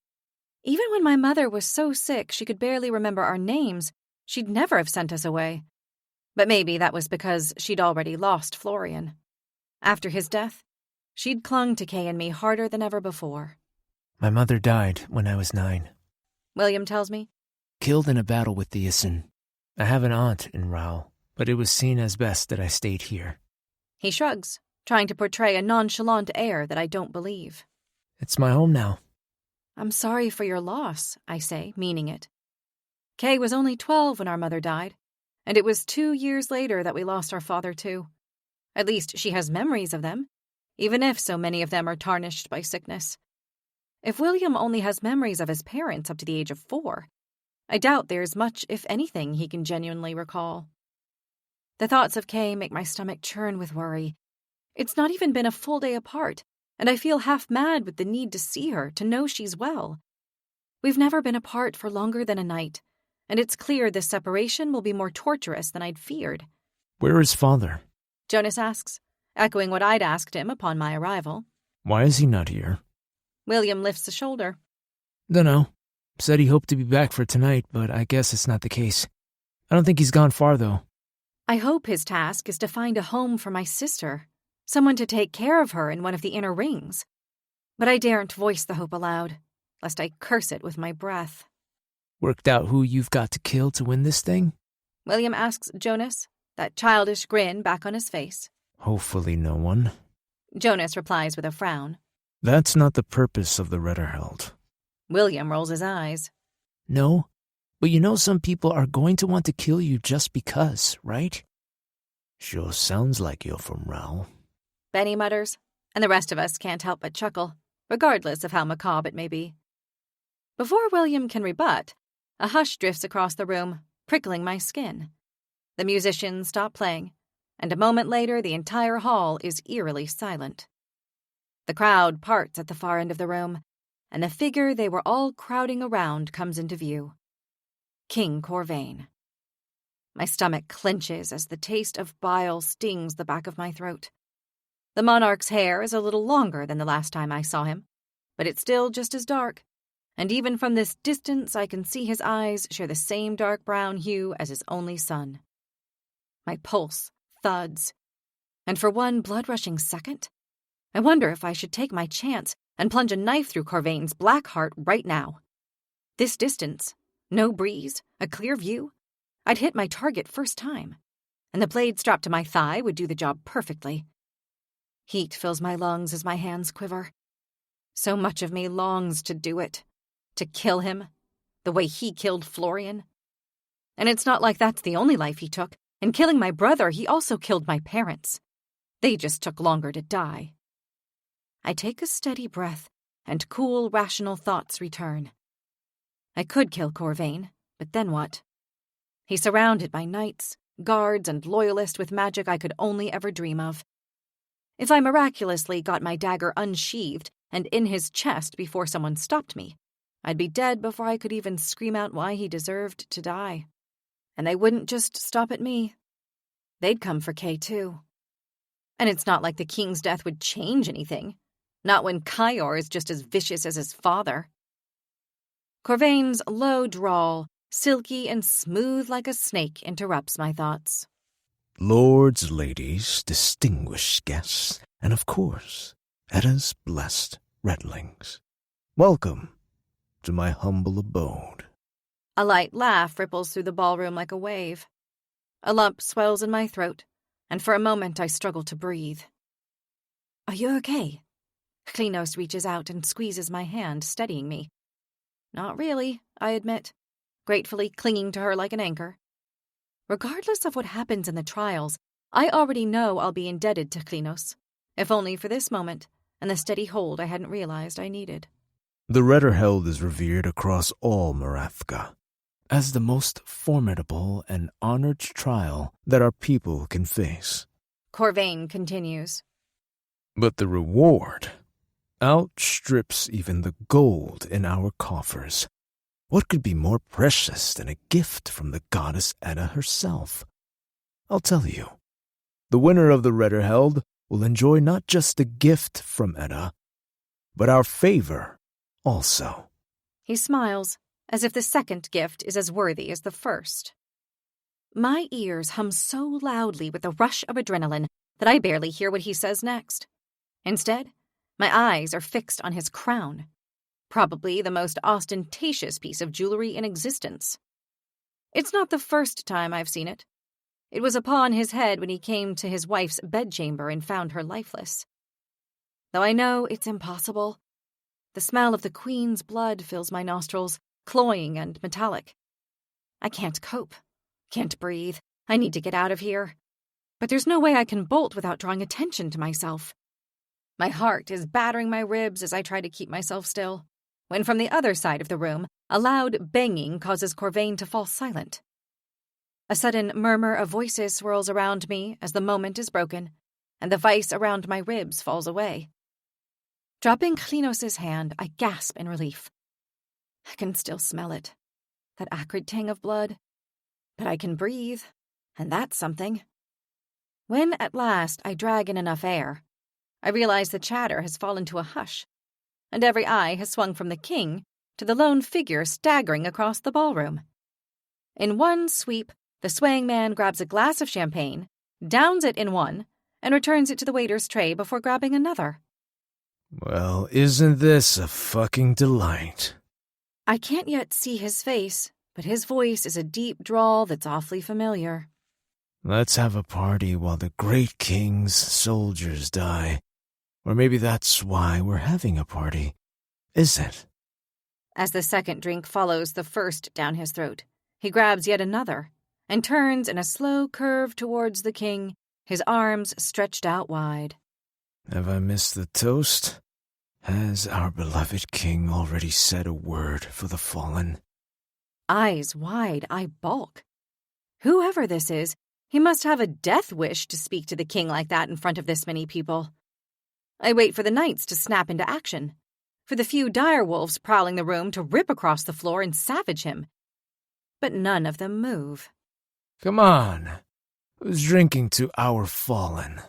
S5: Even when my mother was so sick she could barely remember our names, she'd never have sent us away. But maybe that was because she'd already lost Florian. After his death, she'd clung to Kay and me harder than ever before.
S4: My mother died when I was 9.
S5: William tells me.
S4: Killed in a battle with the Isin. I have an aunt in Raoul, but it was seen as best that I stayed here.
S5: He shrugs, trying to portray a nonchalant air that I don't believe.
S4: It's my home now.
S5: I'm sorry for your loss, I say, meaning it. Kay was only 12 when our mother died, and it was 2 years later that we lost our father too. At least she has memories of them, even if so many of them are tarnished by sickness. If William only has memories of his parents up to the age of 4, I doubt there's much, if anything, he can genuinely recall. The thoughts of Kay make my stomach churn with worry. It's not even been a full day apart, and I feel half mad with the need to see her, to know she's well. We've never been apart for longer than a night, and it's clear this separation will be more torturous than I'd feared.
S3: Where is father?
S5: Jonas asks, echoing what I'd asked him upon my arrival.
S3: Why is he not here?
S5: William lifts a shoulder.
S4: Dunno. Said he hoped to be back for tonight, but I guess it's not the case. I don't think he's gone far, though.
S5: I hope his task is to find a home for my sister, someone to take care of her in one of the inner rings. But I daren't voice the hope aloud, lest I curse it with my breath.
S4: Worked out who you've got to kill to win this thing?
S5: William asks Jonas, that childish grin back on his face.
S3: Hopefully no one.
S5: Jonas replies with a frown.
S3: That's not the purpose of the Retterheld.
S5: William rolls his eyes.
S4: No, but you know some people are going to want to kill you just because, right?
S3: Sure sounds like you're from Rao.
S5: Benny mutters, and the rest of us can't help but chuckle, regardless of how macabre it may be. Before William can rebut, a hush drifts across the room, prickling my skin. The musicians stop playing, and a moment later the entire hall is eerily silent. The crowd parts at the far end of the room, and the figure they were all crowding around comes into view. King Corvain. My stomach clenches as the taste of bile stings the back of my throat. The monarch's hair is a little longer than the last time I saw him, but it's still just as dark, and even from this distance I can see his eyes share the same dark brown hue as his only son. My pulse thuds, and for one blood-rushing second, I wonder if I should take my chance and plunge a knife through Corvain's black heart right now. This distance, no breeze, a clear view, I'd hit my target first time, and the blade strapped to my thigh would do the job perfectly. Heat fills my lungs as my hands quiver. So much of me longs to do it, to kill him, the way he killed Florian. And it's not like that's the only life he took. In killing my brother, he also killed my parents. They just took longer to die. I take a steady breath, and cool, rational thoughts return. I could kill Corvain, but then what? He's surrounded by knights, guards, and loyalists with magic I could only ever dream of. If I miraculously got my dagger unsheathed and in his chest before someone stopped me, I'd be dead before I could even scream out why he deserved to die. And they wouldn't just stop at me. They'd come for Kay, too. And it's not like the king's death would change anything. Not when Kyor is just as vicious as his father. Corvain's low drawl, silky and smooth like a snake, interrupts my thoughts.
S3: Lords, ladies, distinguished guests, and of course, Edda's blessed redlings. Welcome to my humble abode.
S5: A light laugh ripples through the ballroom like a wave. A lump swells in my throat, and for a moment I struggle to breathe. Are you okay? Klinos reaches out and squeezes my hand, steadying me. Not really, I admit, gratefully clinging to her like an anchor. Regardless of what happens in the trials, I already know I'll be indebted to Klinos, if only for this moment and the steady hold I hadn't realized I needed.
S3: The Retterheld is revered across all Marathka
S4: As the most formidable and honored trial.
S3: that our people can face.
S5: Corvain continues.
S3: But the reward outstrips even the gold in our coffers. What could be more precious than a gift from the goddess Edda herself? I'll tell you. The winner of the Retterheld will enjoy not just the gift from Edda, but our favor also.
S5: He smiles, as if the second gift is as worthy as the first. My ears hum so loudly with the rush of adrenaline that I barely hear what he says next. Instead, my eyes are fixed on his crown, probably the most ostentatious piece of jewelry in existence. It's not the first time I've seen it. It was upon his head when he came to his wife's bedchamber and found her lifeless. Though I know it's impossible, the smell of the queen's blood fills my nostrils, cloying and metallic. I can't cope, can't breathe. I need to get out of here. But there's no way I can bolt without drawing attention to myself. My heart is battering my ribs as I try to keep myself still, when from the other side of the room, a loud banging causes Corvain to fall silent. A sudden murmur of voices swirls around me as the moment is broken, and the vice around my ribs falls away. Dropping Klinos' hand, I gasp in relief. I can still smell it, that acrid tang of blood, but I can breathe, and that's something. When, at last, I drag in enough air, I realize the chatter has fallen to a hush, and every eye has swung from the king to the lone figure staggering across the ballroom. In one sweep, the swaying man grabs a glass of champagne, downs it in one, and returns it to the waiter's tray before grabbing another.
S3: Well, isn't this a fucking delight?
S5: I can't yet see his face, but his voice is a deep drawl that's awfully familiar.
S3: Let's have a party while the great king's soldiers die. Or maybe that's why we're having a party, is it?
S5: As the second drink follows the first down his throat, he grabs yet another and turns in a slow curve towards the king, his arms stretched out wide.
S3: Have I missed the toast? Has our beloved king already said a word for the fallen?
S5: Eyes wide, I balk. Whoever this is, he must have a death wish to speak to the king like that in front of this many people. I wait for the knights to snap into action, for the few direwolves prowling the room to rip across the floor and savage him. But none of them move.
S3: Come on. Who's drinking to our fallen?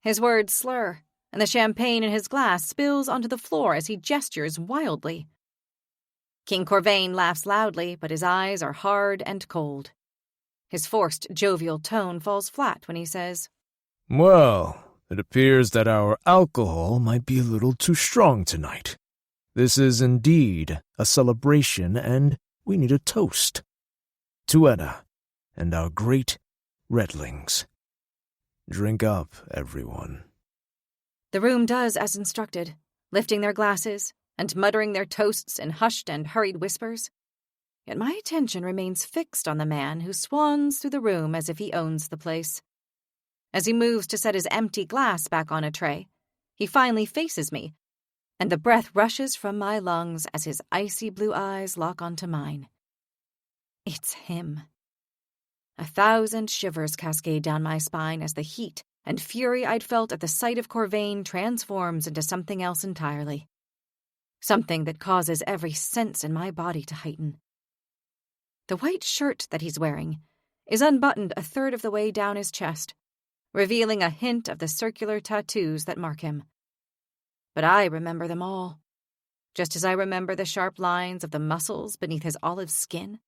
S5: His words slur, and the champagne in his glass spills onto the floor as he gestures wildly. King Corvain laughs loudly, but his eyes are hard and cold. His forced, jovial tone falls flat when he says,
S3: Well, it appears that our alcohol might be a little too strong tonight. This is indeed a celebration, and we need a toast. To Edda and our great redlings. Drink up, everyone.
S5: The room does as instructed, lifting their glasses and muttering their toasts in hushed and hurried whispers. Yet my attention remains fixed on the man who swans through the room as if he owns the place. As he moves to set his empty glass back on a tray, he finally faces me, and the breath rushes from my lungs as his icy blue eyes lock onto mine. It's him. 1,000 shivers cascade down my spine as the heat and fury I'd felt at the sight of Corvain transforms into something else entirely. Something that causes every sense in my body to heighten. The white shirt that he's wearing is unbuttoned a third of the way down his chest, revealing a hint of the circular tattoos that mark him. But I remember them all, just as I remember the sharp lines of the muscles beneath his olive skin,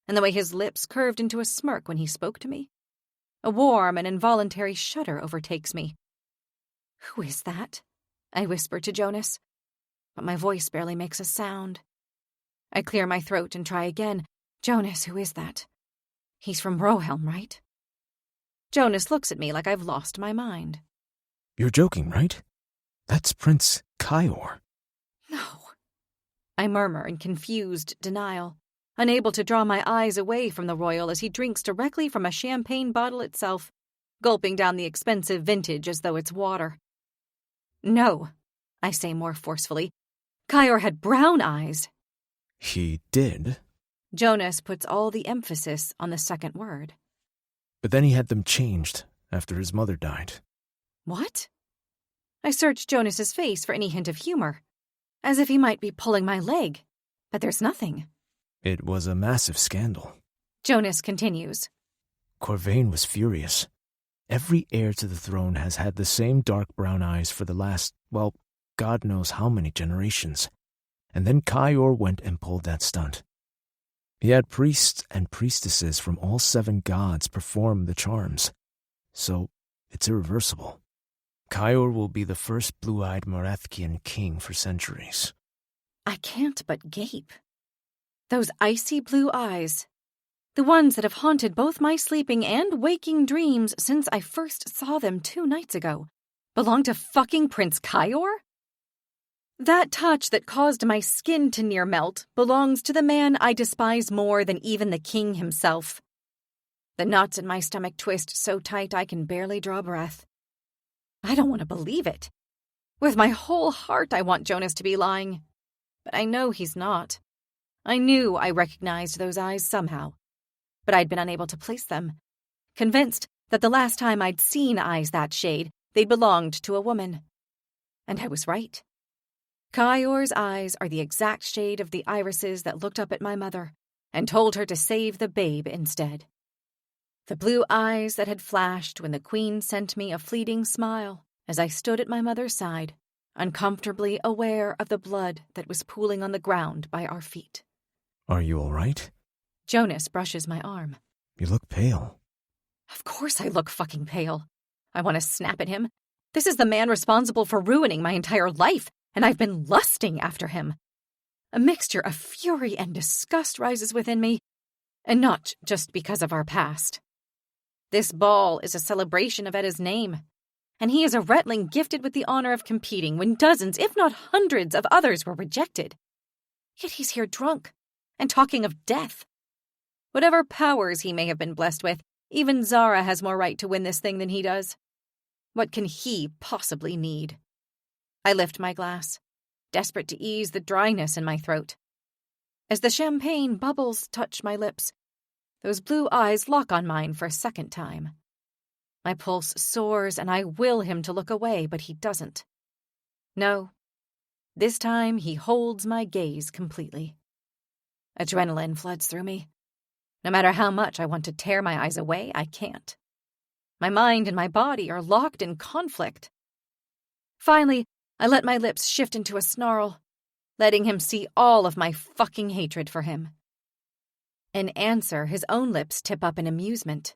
S5: and the way his lips curved into a smirk when he spoke to me. A warm and involuntary shudder overtakes me. Who is that? I whisper to Jonas, but my voice barely makes a sound. I clear my throat and try again. Jonas, who is that? He's from Rohelm, right? Jonas looks at me like I've lost my mind.
S3: You're joking, right? That's Prince Kyor.
S5: No. I murmur in confused denial, unable to draw my eyes away from the royal as he drinks directly from a champagne bottle itself, gulping down the expensive vintage as though it's water. No, I say more forcefully. Kyor had brown eyes.
S3: He did?
S5: Jonas puts all the emphasis on the second word.
S3: But then he had them changed after his mother died.
S5: What? I search Jonas's face for any hint of humor, as if he might be pulling my leg, but there's nothing.
S3: It was a massive scandal.
S5: Jonas continues.
S3: Corvain was furious. Every heir to the throne has had the same dark brown eyes for the last, well, God knows how many generations. And then Kyor went and pulled that stunt. He had priests and priestesses from all 7 gods perform the charms. So, it's irreversible. Kyor will be the first blue-eyed Morathkian king for centuries.
S5: I can't but gape. Those icy blue eyes, the ones that have haunted both my sleeping and waking dreams since I first saw them 2 nights ago, belong to fucking Prince Kyor? That touch that caused my skin to near melt belongs to the man I despise more than even the king himself. The knots in my stomach twist so tight I can barely draw breath. I don't want to believe it. With my whole heart, I want Jonas to be lying. But I know he's not. I knew I recognized those eyes somehow, but I'd been unable to place them, convinced that the last time I'd seen eyes that shade, they'd belonged to a woman. And I was right. Kyor's eyes are the exact shade of the irises that looked up at my mother and told her to save the babe instead. The blue eyes that had flashed when the Queen sent me a fleeting smile as I stood at my mother's side, uncomfortably aware of the blood that was pooling on the ground by our feet.
S3: Are you all right?
S5: Jonas brushes my arm.
S3: You look pale.
S5: Of course I look fucking pale. I want to snap at him. This is the man responsible for ruining my entire life, and I've been lusting after him. A mixture of fury and disgust rises within me, and not just because of our past. This ball is a celebration of Edda's name, and he is a Retling gifted with the honor of competing when dozens, if not hundreds, of others were rejected. Yet he's here drunk and talking of death. Whatever powers he may have been blessed with, even Zara has more right to win this thing than he does. What can he possibly need? I lift my glass, desperate to ease the dryness in my throat. As the champagne bubbles touch my lips, those blue eyes lock on mine for a second time. My pulse soars and I will him to look away, but he doesn't. No, this time he holds my gaze completely. Adrenaline floods through me. No matter how much I want to tear my eyes away, I can't. My mind and my body are locked in conflict. Finally, I let my lips shift into a snarl, letting him see all of my fucking hatred for him. In answer, his own lips tip up in amusement.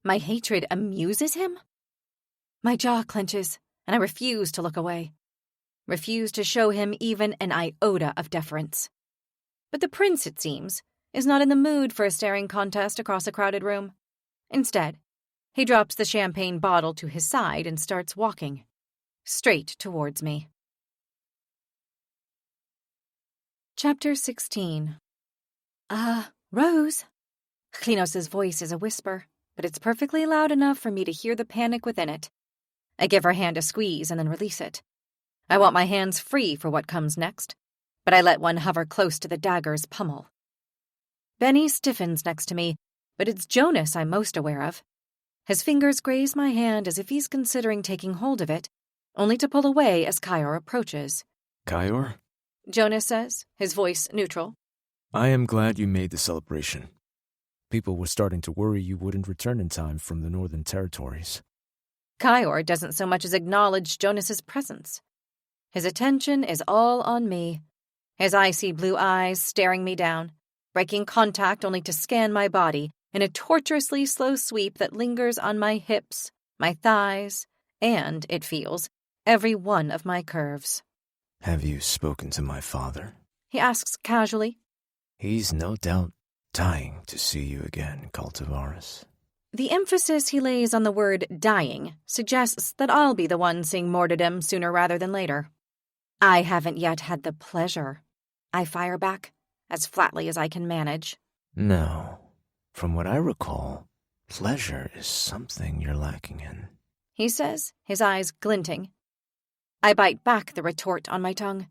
S5: My hatred amuses him? My jaw clenches, and I refuse to look away. Refuse to show him even an iota of deference. But the prince, it seems, is not in the mood for a staring contest across a crowded room. Instead, he drops the champagne bottle to his side and starts walking, straight towards me. Chapter 16. Rose. Klinos' voice is a whisper, but it's perfectly loud enough for me to hear the panic within it. I give her hand a squeeze and then release it. I want my hands free for what comes next, but I let one hover close to the dagger's pummel. Benny stiffens next to me, but it's Jonas I'm most aware of. His fingers graze my hand as if he's considering taking hold of it, only to pull away as Kyor approaches.
S3: Kyor?
S5: Jonas says, his voice neutral.
S3: I am glad you made the celebration. People were starting to worry you wouldn't return in time from the Northern Territories.
S5: Kyor doesn't so much as acknowledge Jonas's presence. His attention is all on me, his icy blue eyes staring me down, breaking contact only to scan my body in a torturously slow sweep that lingers on my hips, my thighs, and, it feels, every one of my curves.
S3: Have you spoken to my father?
S5: He asks casually.
S3: He's no doubt dying to see you again, Cultivaris.
S5: The emphasis he lays on the word dying suggests that I'll be the one seeing martyrdom sooner rather than later. I haven't yet had the pleasure. I fire back, as flatly as I can manage.
S3: No. From what I recall, pleasure is something you're lacking in.
S5: He says, his eyes glinting. I bite back the retort on my tongue.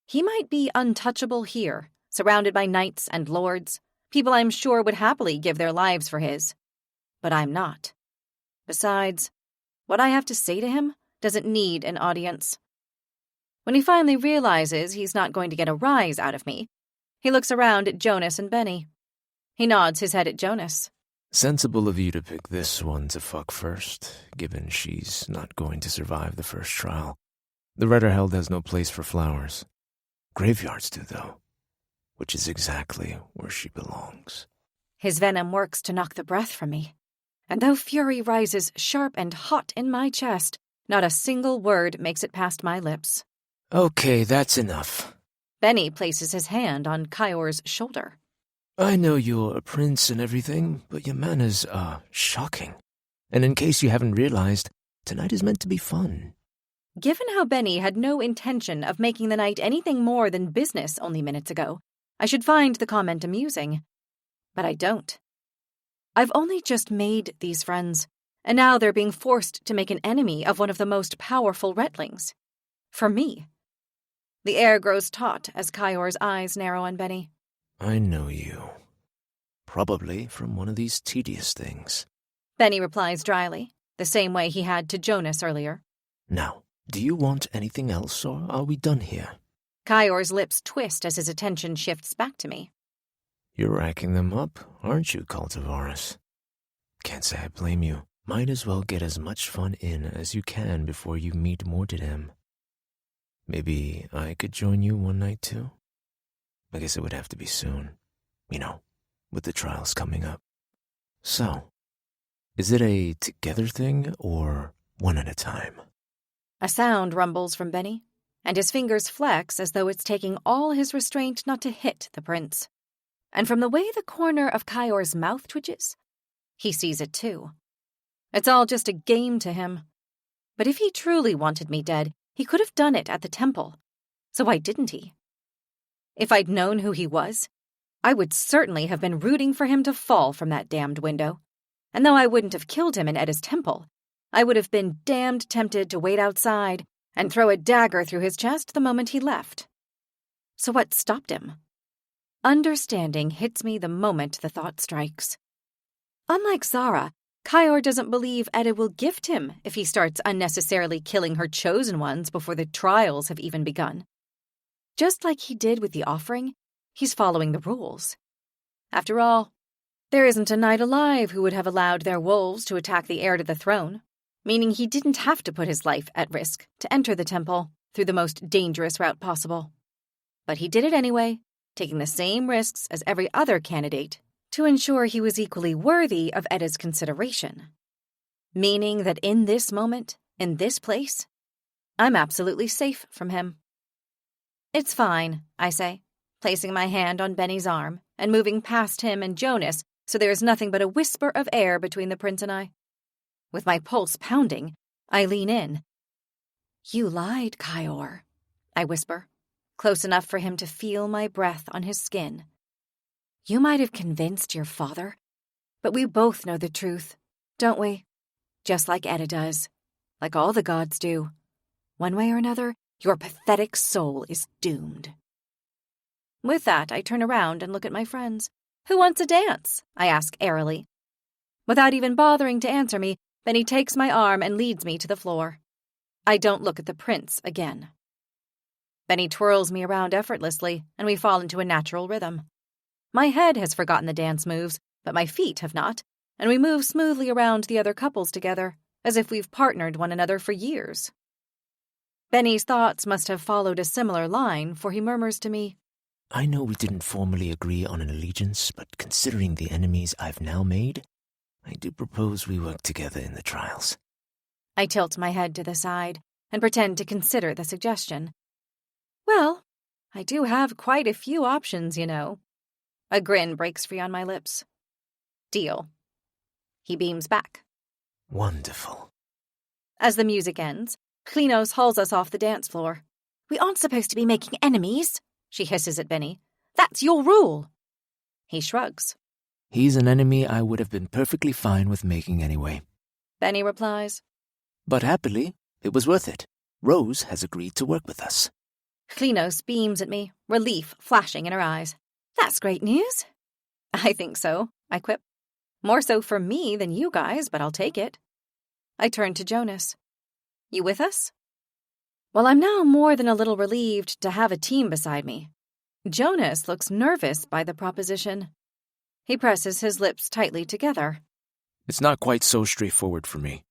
S5: He might be untouchable here, surrounded by knights and lords, people I'm sure would happily give their lives for his. But I'm not. Besides, what I have to say to him doesn't need an audience. When he finally realizes he's not going to get a rise out of me, he looks around at Jonas and Benny. He nods his head at Jonas.
S3: Sensible of you to pick this one to fuck first, given she's not going to survive the first trial. The Retterheld has no place for flowers. Graveyards do, though, which is exactly where she belongs.
S5: His venom works to knock the breath from me, and though fury rises sharp and hot in my chest, not a single word makes it past my lips.
S4: Okay, that's enough.
S5: Benny places his hand on Kyor's shoulder.
S4: I know you're a prince and everything, but your manners are shocking. And in case you haven't realized, tonight is meant to be fun.
S5: Given how Benny had no intention of making the night anything more than business only minutes ago, I should find the comment amusing. But I don't. I've only just made these friends, and now they're being forced to make an enemy of one of the most powerful Retlings. For me. The air grows taut as Kyor's eyes narrow on Benny.
S3: I know you. Probably from one of these tedious things.
S5: Benny replies dryly, the same way he had to Jonas earlier.
S3: Now, do you want anything else, or are we done here?
S5: Kyor's lips twist as his attention shifts back to me.
S3: You're racking them up, aren't you, Cultivaris? Can't say I blame you. Might as well get as much fun in as you can before you meet Mortidem. Maybe I could join you one night, too? I guess it would have to be soon. You know, with the trials coming up. So, is it a together thing, or one at a time?
S5: A sound rumbles from Benny, and his fingers flex as though it's taking all his restraint not to hit the prince. And from the way the corner of Kyor's mouth twitches, he sees it too. It's all just a game to him. But if he truly wanted me dead, he could have done it at the temple. So why didn't he? If I'd known who he was, I would certainly have been rooting for him to fall from that damned window. And though I wouldn't have killed him in Edda's temple, I would have been damned tempted to wait outside and throw a dagger through his chest the moment he left. So what stopped him? Understanding hits me the moment the thought strikes. Unlike Zara, Kyor doesn't believe Edda will gift him if he starts unnecessarily killing her chosen ones before the trials have even begun. Just like he did with the offering, he's following the rules. After all, there isn't a knight alive who would have allowed their wolves to attack the heir to the throne, meaning he didn't have to put his life at risk to enter the temple through the most dangerous route possible. But he did it anyway, taking the same risks as every other candidate to ensure he was equally worthy of Edda's consideration. Meaning that in this moment, in this place, I'm absolutely safe from him. It's fine, I say, placing my hand on Benny's arm and moving past him and Jonas so there is nothing but a whisper of air between the prince and I. With my pulse pounding, I lean in. You lied, Kyor, I whisper, close enough for him to feel my breath on his skin. You might have convinced your father, but we both know the truth, don't we? Just like Edda does, like all the gods do. One way or another, your pathetic soul is doomed. With that, I turn around and look at my friends. Who wants a dance? I ask airily. Without even bothering to answer me, Benny takes my arm and leads me to the floor. I don't look at the prince again. Benny twirls me around effortlessly, and we fall into a natural rhythm. My head has forgotten the dance moves, but my feet have not, and we move smoothly around the other couples together, as if we've partnered one another for years. Benny's thoughts must have followed a similar line, for he murmurs to me,
S3: I know we didn't formally agree on an allegiance, but considering the enemies I've now made, I do propose we work together in the trials.
S5: I tilt my head to the side and pretend to consider the suggestion. Well, I do have quite a few options, you know. A grin breaks free on my lips. Deal. He beams back.
S3: Wonderful.
S5: As the music ends, Klinos hauls us off the dance floor. We aren't supposed to be making enemies, she hisses at Benny. That's your rule. He shrugs.
S3: He's an enemy I would have been perfectly fine with making anyway.
S5: Benny replies.
S3: But happily, it was worth it. Rose has agreed to work with us.
S5: Klinos beams at me, relief flashing in her eyes. That's great news. I think so, I quip. More so for me than you guys, but I'll take it. I turn to Jonas. You with us? Well, I'm now more than a little relieved to have a team beside me. Jonas looks nervous by the proposition. He presses his lips tightly together.
S2: It's not quite so straightforward for me.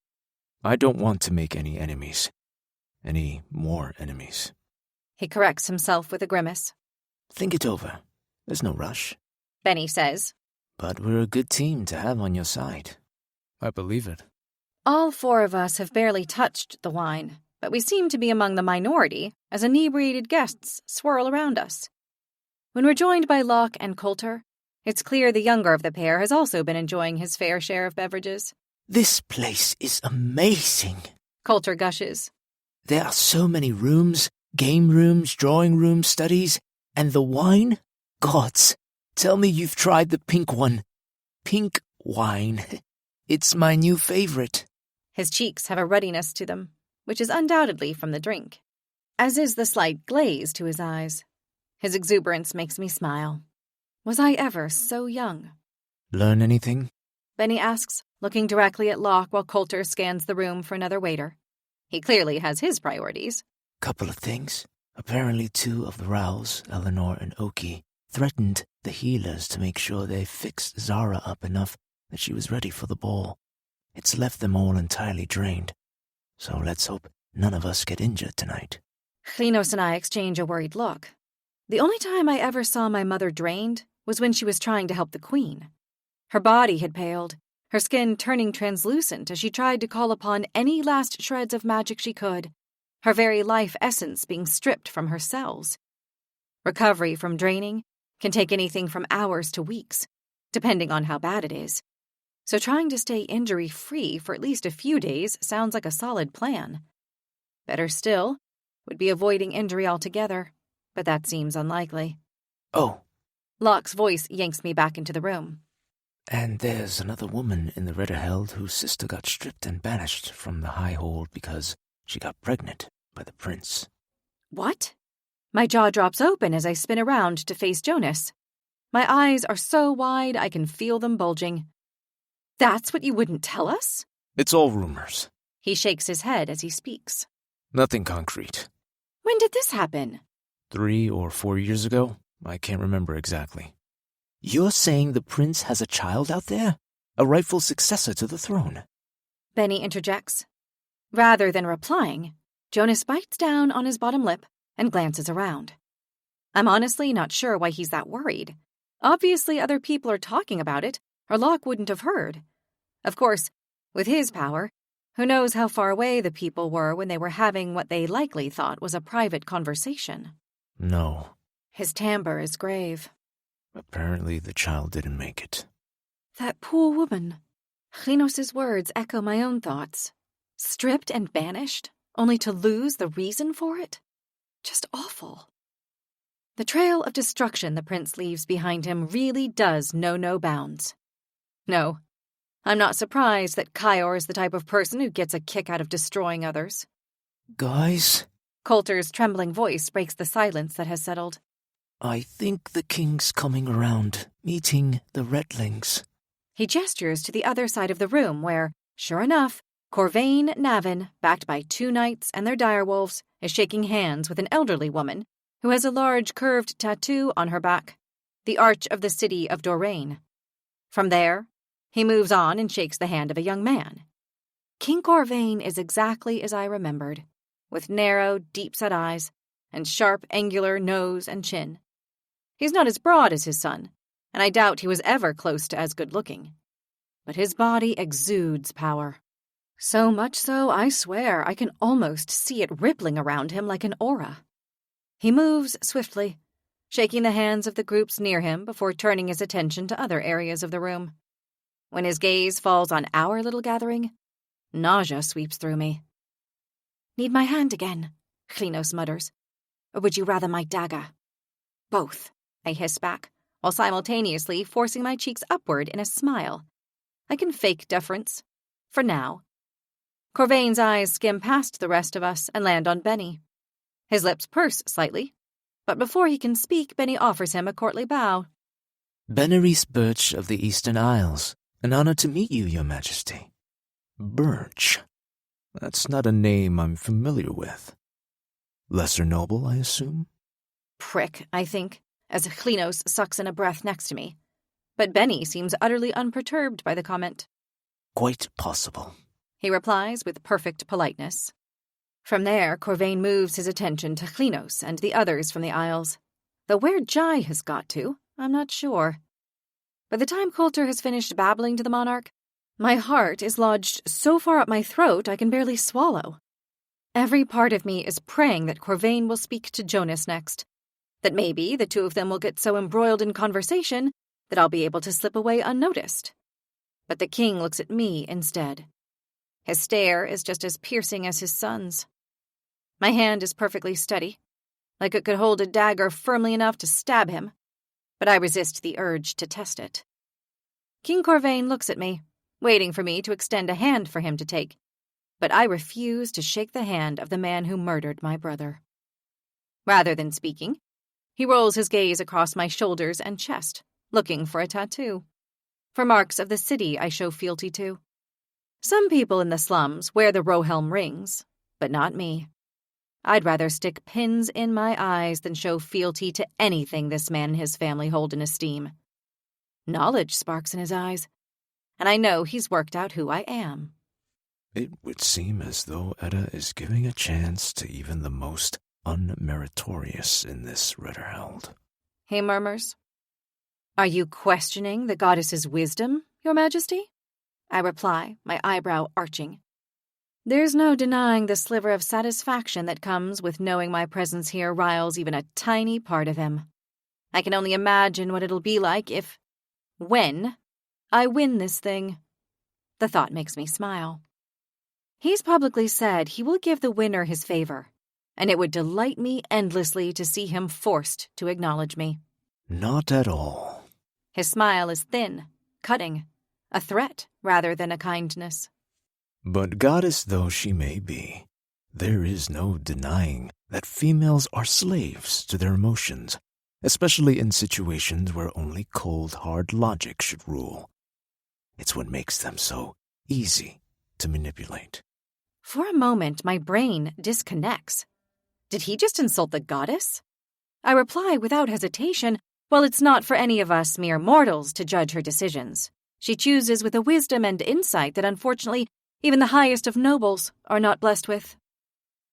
S2: I don't want to make any enemies. Any more enemies.
S5: He corrects himself with a grimace.
S3: Think it over. There's no rush.
S5: Benny says.
S3: But we're a good team to have on your side.
S2: I believe it.
S5: All four of us have barely touched the wine, but we seem to be among the minority as inebriated guests swirl around us. When we're joined by Locke and Coulter, it's clear the younger of the pair has also been enjoying his fair share of beverages.
S3: This place is amazing,
S5: Coulter gushes.
S3: There are so many rooms, game rooms, drawing rooms, studies, and the wine? Gods, tell me you've tried the pink one. Pink wine. It's my new favorite.
S5: His cheeks have a ruddiness to them, which is undoubtedly from the drink. as is the slight glaze to his eyes. His exuberance makes me smile. Was I ever so young?
S3: Learn anything?
S5: Benny asks, looking directly at Locke while Coulter scans the room for another waiter. He clearly has his priorities.
S4: Couple of things. Apparently 2 of the Rows, Eleanor and Oki, threatened the healers to make sure they fixed Zara up enough that she was ready for the ball. It's left them all entirely drained. So let's hope none of us get injured tonight.
S5: Klinos and I exchange a worried look. The only time I ever saw my mother drained was when she was trying to help the queen. Her body had paled, her skin turning translucent as she tried to call upon any last shreds of magic she could, her very life essence being stripped from her cells. Recovery from draining can take anything from hours to weeks, depending on how bad it is. So trying to stay injury-free for at least a few days sounds like a solid plan. Better still would be avoiding injury altogether, but that seems unlikely.
S4: Oh.
S5: Locke's voice yanks me back into the room.
S4: And there's another woman in the Ritterheld whose sister got stripped and banished from the High Hold because she got pregnant by the prince.
S5: What? My jaw drops open as I spin around to face Jonas. My eyes are so wide I can feel them bulging. That's what you wouldn't tell us?
S3: It's all rumors.
S5: He shakes his head as he speaks.
S3: Nothing concrete.
S5: When did this happen?
S3: 3 or 4 years ago? I can't remember exactly.
S4: You're saying the prince has a child out there? A rightful successor to the throne?
S5: Benny interjects. Rather than replying, Jonas bites down on his bottom lip and glances around. I'm honestly not sure why he's that worried. Obviously other people are talking about it, or Locke wouldn't have heard. Of course, with his power, who knows how far away the people were when they were having what they likely thought was a private conversation.
S3: No.
S5: His timbre is grave.
S3: Apparently the child didn't make it.
S5: That poor woman. Klinos' words echo my own thoughts. Stripped and banished, only to lose the reason for it? Just awful. The trail of destruction the prince leaves behind him really does know no bounds. No, I'm not surprised that Kyor is the type of person who gets a kick out of destroying others.
S4: Guys?
S5: Coulter's trembling voice breaks the silence that has settled.
S4: I think the king's coming around, meeting the Redlings.
S5: He gestures to the other side of the room where, sure enough, Corvain Navin, backed by 2 knights and their direwolves, is shaking hands with an elderly woman who has a large curved tattoo on her back, the arch of the city of Doraine. From there, he moves on and shakes the hand of a young man. King Corvain is exactly as I remembered, with narrow, deep-set eyes and sharp, angular nose and chin. He's not as broad as his son, and I doubt he was ever close to as good-looking. But his body exudes power. So much so, I swear, I can almost see it rippling around him like an aura. He moves swiftly, shaking the hands of the groups near him before turning his attention to other areas of the room. When his gaze falls on our little gathering, nausea sweeps through me. Need my hand again, Klinos mutters. Or would you rather my dagger? Both, I hiss back, while simultaneously forcing my cheeks upward in a smile. I can fake deference. For now. Corvain's eyes skim past the rest of us and land on Benny. His lips purse slightly, but before he can speak, Benny offers him a courtly bow.
S4: Benaris Birch of the Eastern Isles. An honor to meet you, Your Majesty.
S3: Birch? That's not a name I'm familiar with. Lesser noble, I assume?
S5: Prick, I think, as Klinos sucks in a breath next to me. But Benny seems utterly unperturbed by the comment.
S4: Quite possible,
S5: he replies with perfect politeness. From there, Corvain moves his attention to Klinos and the others from the Isles. Though where Jai has got to, I'm not sure. By the time Coulter has finished babbling to the monarch, my heart is lodged so far up my throat I can barely swallow. Every part of me is praying that Corvain will speak to Jonas next, that maybe the 2 of them will get so embroiled in conversation that I'll be able to slip away unnoticed. But the king looks at me instead. His stare is just as piercing as his son's. My hand is perfectly steady, like it could hold a dagger firmly enough to stab him, but I resist the urge to test it. King Corvain looks at me, waiting for me to extend a hand for him to take, but I refuse to shake the hand of the man who murdered my brother. Rather than speaking, he rolls his gaze across my shoulders and chest, looking for a tattoo. For marks of the city I show fealty to. Some people in the slums wear the Rohelm rings, but not me. I'd rather stick pins in my eyes than show fealty to anything this man and his family hold in esteem. Knowledge sparks in his eyes, and I know he's worked out who I am.
S3: It would seem as though Edda is giving a chance to even the most unmeritorious in this Ritterheld.
S5: He murmurs. Are you questioning the goddess's wisdom, Your Majesty? I reply, my eyebrow arching. There's no denying the sliver of satisfaction that comes with knowing my presence here riles even a tiny part of him. I can only imagine what it'll be like when I win this thing. The thought makes me smile. He's publicly said he will give the winner his favor, and it would delight me endlessly to see him forced to acknowledge me.
S3: Not at all.
S5: His smile is thin, cutting, a threat rather than a kindness.
S3: But goddess though she may be, there is no denying that females are slaves to their emotions, especially in situations where only cold, hard logic should rule. It's what makes them so easy to manipulate.
S5: For a moment, my brain disconnects. Did he just insult the goddess? I reply without hesitation, well, it's not for any of us mere mortals to judge her decisions. She chooses with a wisdom and insight that unfortunately even the highest of nobles are not blessed with.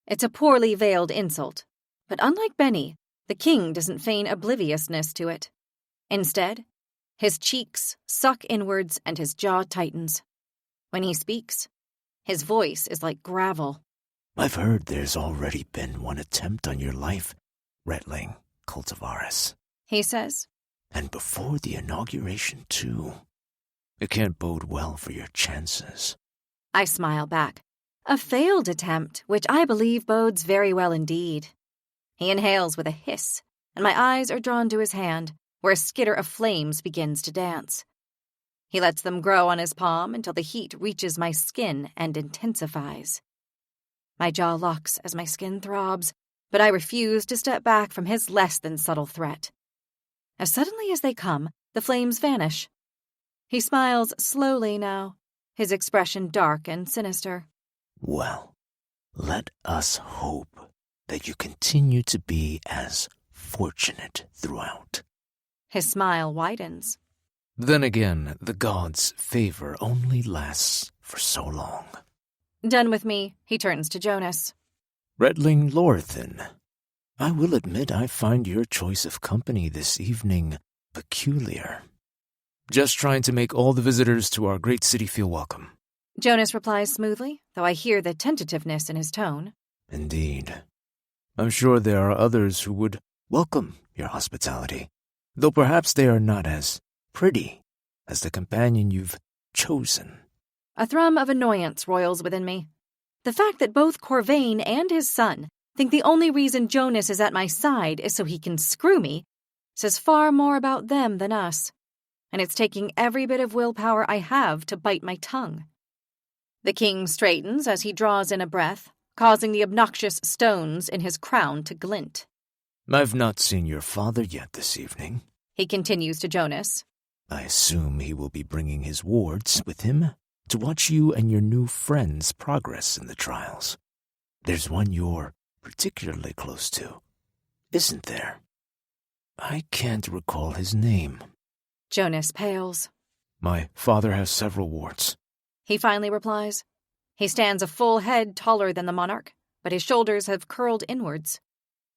S5: It's a poorly veiled insult, but unlike Benny, the king doesn't feign obliviousness to it. Instead, his cheeks suck inwards and his jaw tightens. When he speaks, his voice is like gravel.
S4: I've heard there's already been one attempt on your life, Retling Cultivaris,
S5: he says.
S4: And before the inauguration, too. It can't bode well for your chances.
S5: I smile back. A failed attempt, which I believe bodes very well indeed. He inhales with a hiss, and my eyes are drawn to his hand, where a skitter of flames begins to dance. He lets them grow on his palm until the heat reaches my skin and intensifies. My jaw locks as my skin throbs, but I refuse to step back from his less than subtle threat. As suddenly as they come, the flames vanish. He smiles slowly now, his expression dark and sinister.
S4: Well, let us hope that you continue to be as fortunate throughout.
S5: His smile widens.
S3: Then again, the gods' favor only lasts for so long.
S5: Done with me, he turns to Jonas.
S3: Retling Lorthin,
S4: I will admit I find your choice of company this evening peculiar.
S3: just trying to make all the visitors to our great city feel welcome.
S5: Jonas replies smoothly, though I hear the tentativeness in his tone.
S3: Indeed. I'm sure there are others who would welcome your hospitality, though perhaps they are not as pretty as the companion you've chosen.
S5: A thrum of annoyance roils within me. The fact that both Corvain and his son think the only reason Jonas is at my side is so he can screw me says far more about them than us, and it's taking every bit of willpower I have to bite my tongue. The king straightens as he draws in a breath, causing the obnoxious stones in his crown to glint.
S4: I've not seen your father yet this evening,
S5: he continues to Jonas.
S4: I assume he will be bringing his wards with him to watch you and your new friends' progress in the trials. There's one you're particularly close to, isn't there? I can't recall his name.
S5: Jonas pales.
S3: My father has several wards,
S5: he finally replies. He stands a full head taller than the monarch, but his shoulders have curled inwards,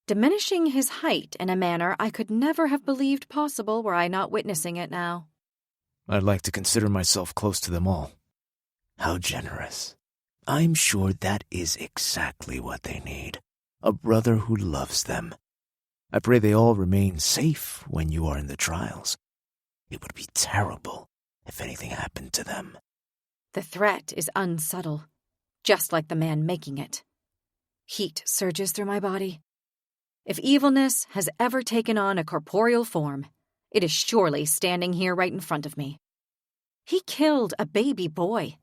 S5: diminishing his height in a manner I could never have believed possible were I not witnessing it now.
S3: I'd like to consider myself close to them all.
S4: How generous. I'm sure that is exactly what they need. A brother who loves them. I pray they all remain safe when you are in the trials. It would be terrible if anything happened to them.
S5: The threat is unsubtle, just like the man making it. Heat surges through my body. If evilness has ever taken on a corporeal form, it is surely standing here right in front of me. He killed a baby boy,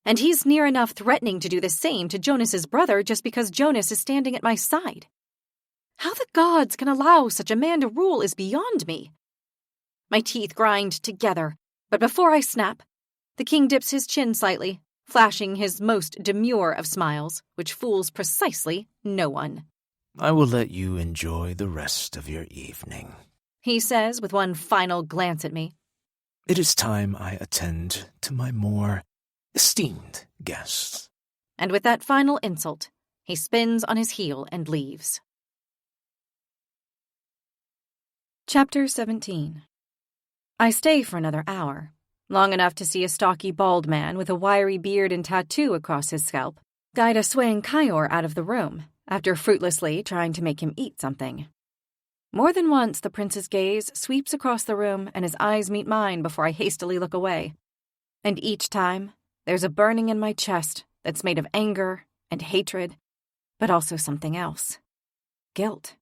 S5: and he's near enough threatening to do the same to Jonas's brother just because Jonas is standing at my side. How the gods can allow such a man to rule is beyond me. My teeth grind together, but before I snap, the king dips his chin slightly, flashing his most demure of smiles, which fools precisely no one.
S4: I will let you enjoy the rest of your evening,
S5: he says with one final glance at me.
S4: It is time I attend to my more esteemed guests.
S5: And with that final insult, he spins on his heel and leaves. Chapter 17. I stay for another hour, long enough to see a stocky bald man with a wiry beard and tattoo across his scalp guide a swaying Kyor out of the room after fruitlessly trying to make him eat something. More than once, the prince's gaze sweeps across the room and his eyes meet mine before I hastily look away. And each time, there's a burning in my chest that's made of anger and hatred, but also something else. Guilt.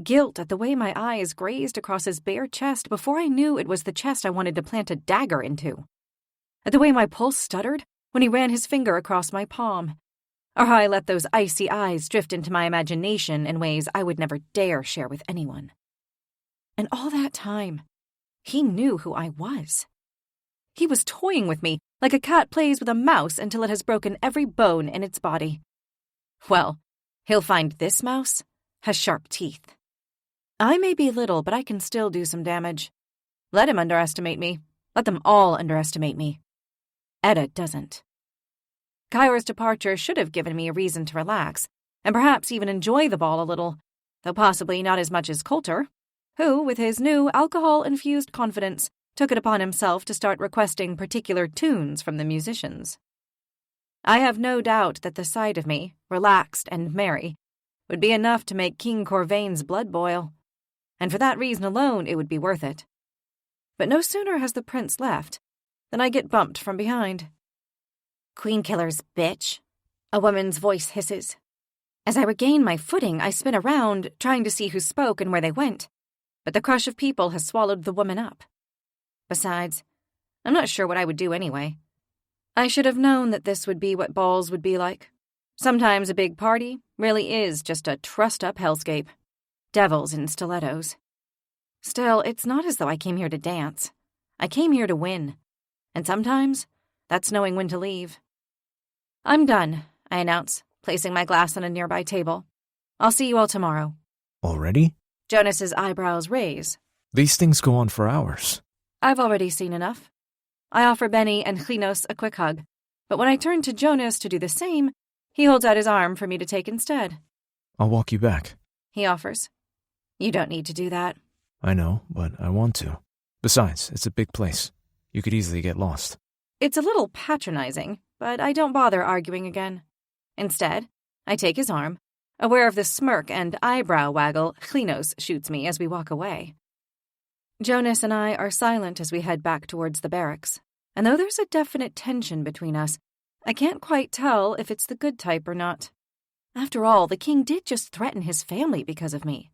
S5: Guilt at the way my eyes grazed across his bare chest before I knew it was the chest I wanted to plant a dagger into. At the way my pulse stuttered when he ran his finger across my palm, or how I let those icy eyes drift into my imagination in ways I would never dare share with anyone. And all that time, he knew who I was. He was toying with me like a cat plays with a mouse until it has broken every bone in its body. Well, he'll find this mouse has sharp teeth. I may be little, but I can still do some damage. Let him underestimate me. Let them all underestimate me. Edda doesn't. Kyor's departure should have given me a reason to relax, and perhaps even enjoy the ball a little, though possibly not as much as Coulter, who, with his new alcohol-infused confidence, took it upon himself to start requesting particular tunes from the musicians. I have no doubt that the sight of me, relaxed and merry, would be enough to make King Corvain's blood boil, and for that reason alone it would be worth it. But no sooner has the prince left than I get bumped from behind. "Queen killers, bitch," a woman's voice hisses. As I regain my footing, I spin around, trying to see who spoke and where they went, but the crush of people has swallowed the woman up. Besides, I'm not sure what I would do anyway. I should have known that this would be what balls would be like. Sometimes a big party really is just a trussed-up hellscape. Devils in stilettos. Still, it's not as though I came here to dance. I came here to win. And sometimes, that's knowing when to leave. "I'm done," I announce, placing my glass on a nearby table. "I'll see you all tomorrow."
S3: Already?
S5: Jonas's eyebrows raise.
S3: These things go on for hours.
S5: I've already seen enough. I offer Benny and Klinos a quick hug, but when I turn to Jonas to do the same, he holds out his arm for me to take instead.
S3: I'll walk you back.
S5: He offers. You don't need to do that.
S3: I know, but I want to. Besides, it's a big place. You could easily get lost.
S5: It's a little patronizing, but I don't bother arguing again. Instead, I take his arm, aware of the smirk and eyebrow waggle Klinos shoots me as we walk away. Jonas and I are silent as we head back towards the barracks, and though there's a definite tension between us, I can't quite tell if it's the good type or not. After all, the king did just threaten his family because of me.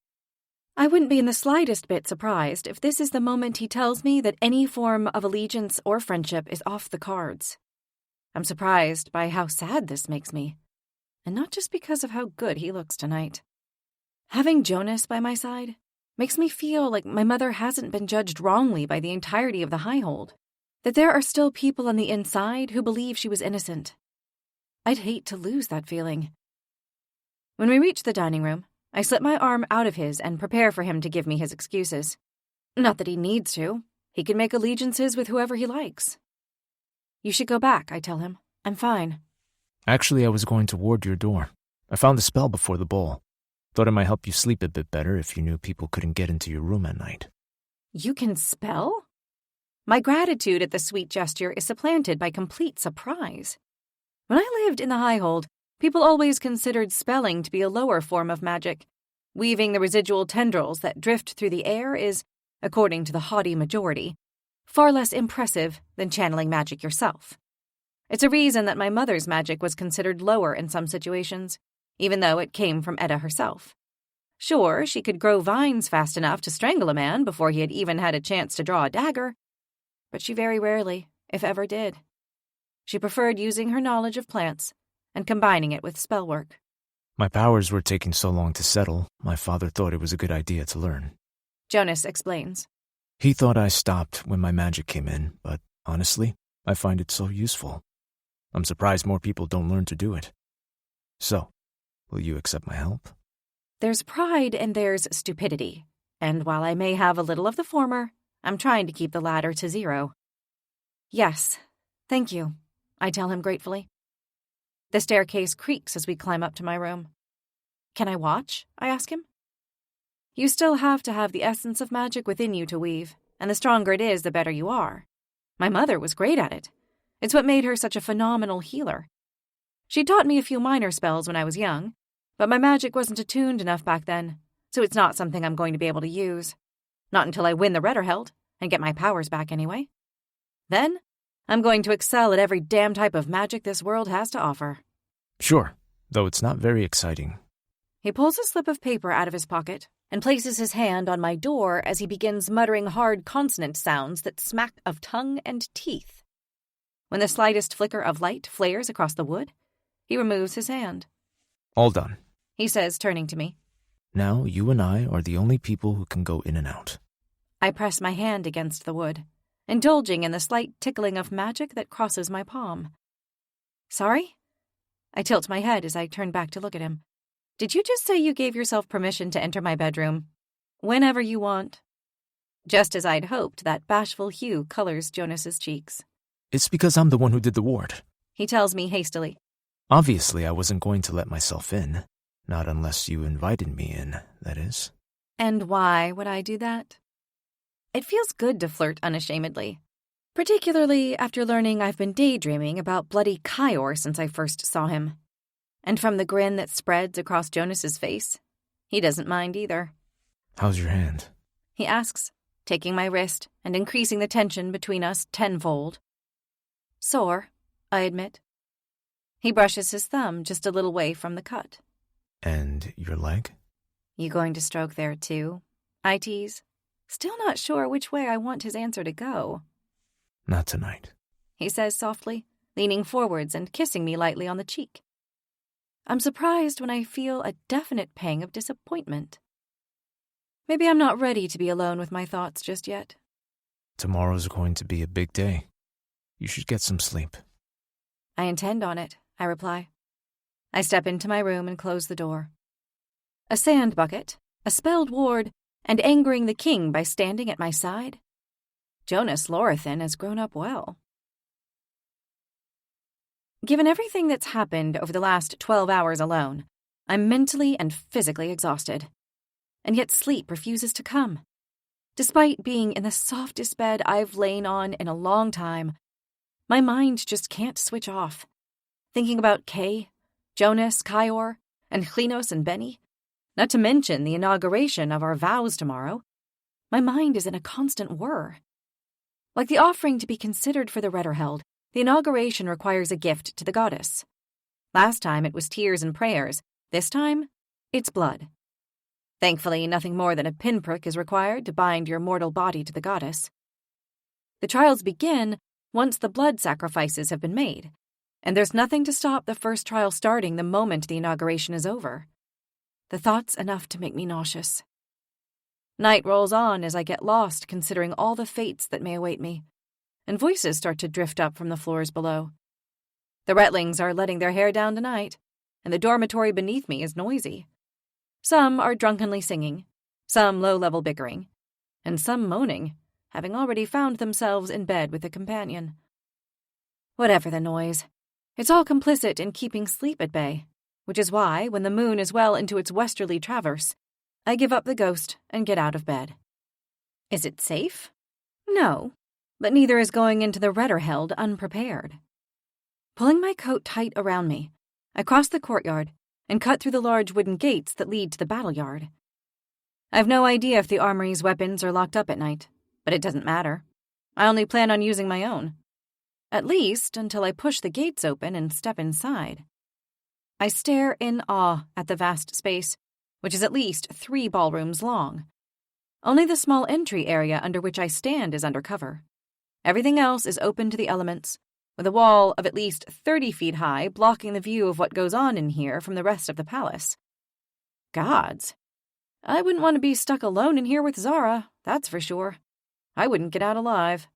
S5: I wouldn't be in the slightest bit surprised if this is the moment he tells me that any form of allegiance or friendship is off the cards. I'm surprised by how sad this makes me, and not just because of how good he looks tonight. Having Jonas by my side makes me feel like my mother hasn't been judged wrongly by the entirety of the Highhold, that there are still people on the inside who believe she was innocent. I'd hate to lose that feeling. When we reach the dining room, I slip my arm out of his and prepare for him to give me his excuses. Not that he needs to. He can make allegiances with whoever he likes. You should go back, I tell him. I'm fine.
S3: Actually, I was going to ward your door. I found the spell before the ball. Thought it might help you sleep a bit better if you knew people couldn't get into your room at night.
S5: You can spell? My gratitude at the sweet gesture is supplanted by complete surprise. When I lived in the Highhold, people always considered spelling to be a lower form of magic. Weaving the residual tendrils that drift through the air is, according to the haughty majority, far less impressive than channeling magic yourself. It's a reason that my mother's magic was considered lower in some situations, even though it came from Edda herself. Sure, she could grow vines fast enough to strangle a man before he had even had a chance to draw a dagger, but she very rarely, if ever, did. She preferred using her knowledge of plants and combining it with spell work.
S3: My powers were taking so long to settle, my father thought it was a good idea to learn.
S5: Jonas explains.
S3: He thought I stopped when my magic came in, but honestly, I find it so useful. I'm surprised more people don't learn to do it. So, will you accept my help?
S5: There's pride and there's stupidity, and while I may have a little of the former, I'm trying to keep the latter to 0. Yes, thank you, I tell him gratefully. The staircase creaks as we climb up to my room. Can I watch? I ask him. You still have to have the essence of magic within you to weave, and the stronger it is, the better you are. My mother was great at it. It's what made her such a phenomenal healer. She taught me a few minor spells when I was young, but my magic wasn't attuned enough back then, so it's not something I'm going to be able to use. Not until I win the Retterheld, and get my powers back anyway. Then, I'm going to excel at every damn type of magic this world has to offer.
S3: Sure, though it's not very exciting.
S5: He pulls a slip of paper out of his pocket and places his hand on my door as he begins muttering hard consonant sounds that smack of tongue and teeth. When the slightest flicker of light flares across the wood, he removes his hand.
S3: All done,
S5: He says, turning to me.
S3: Now you and I are the only people who can go in and out.
S5: I press my hand against the wood, indulging in the slight tickling of magic that crosses my palm. Sorry? I tilt my head as I turn back to look at him. Did you just say you gave yourself permission to enter my bedroom? Whenever you want. Just as I'd hoped, that bashful hue colors Jonas's cheeks.
S3: It's because I'm the one who did the ward.
S5: He tells me hastily.
S3: Obviously, I wasn't going to let myself in. Not unless you invited me in, that is.
S5: And why would I do that? It feels good to flirt unashamedly. Particularly after learning I've been daydreaming about bloody Kyor since I first saw him. And from the grin that spreads across Jonas's face, he doesn't mind either.
S3: How's your hand?
S5: He asks, taking my wrist and increasing the tension between us tenfold. Sore, I admit. He brushes his thumb just a little way from the cut.
S3: And your leg?
S5: You going to stroke there too? I tease, still not sure which way I want his answer to go.
S3: Not tonight,
S5: he says softly, leaning forwards and kissing me lightly on the cheek. I'm surprised when I feel a definite pang of disappointment. Maybe I'm not ready to be alone with my thoughts just yet.
S3: Tomorrow's going to be a big day. You should get some sleep.
S5: I intend on it, I reply. I step into my room and close the door. A sand bucket, a spelled ward, and angering the king by standing at my side? Jonas Lorathan has grown up well. Given everything that's happened over the last 12 hours alone, I'm mentally and physically exhausted. And yet sleep refuses to come. Despite being in the softest bed I've lain on in a long time, my mind just can't switch off. Thinking about Kay, Jonas, Kyor, and Chlinos and Benny, not to mention the inauguration of our vows tomorrow, my mind is in a constant whir. Like the offering to be considered for the Retterheld, the inauguration requires a gift to the goddess. Last time it was tears and prayers. This time, it's blood. Thankfully, nothing more than a pinprick is required to bind your mortal body to the goddess. The trials begin once the blood sacrifices have been made, and there's nothing to stop the first trial starting the moment the inauguration is over. The thought's enough to make me nauseous. Night rolls on as I get lost considering all the fates that may await me, and voices start to drift up from the floors below. The Retlings are letting their hair down tonight, and the dormitory beneath me is noisy. Some are drunkenly singing, some low-level bickering, and some moaning, having already found themselves in bed with a companion. Whatever the noise, it's all complicit in keeping sleep at bay, which is why, when the moon is well into its westerly traverse, I give up the ghost and get out of bed. Is it safe? No, but neither is going into the Retterheld unprepared. Pulling my coat tight around me, I cross the courtyard and cut through the large wooden gates that lead to the battle yard. I've no idea if the armory's weapons are locked up at night, but it doesn't matter. I only plan on using my own. At least until I push the gates open and step inside. I stare in awe at the vast space, which is at least 3 ballrooms long. Only the small entry area under which I stand is under cover. Everything else is open to the elements, with a wall of at least 30 feet high blocking the view of what goes on in here from the rest of the palace. Gods. I wouldn't want to be stuck alone in here with Zara, that's for sure. I wouldn't get out alive.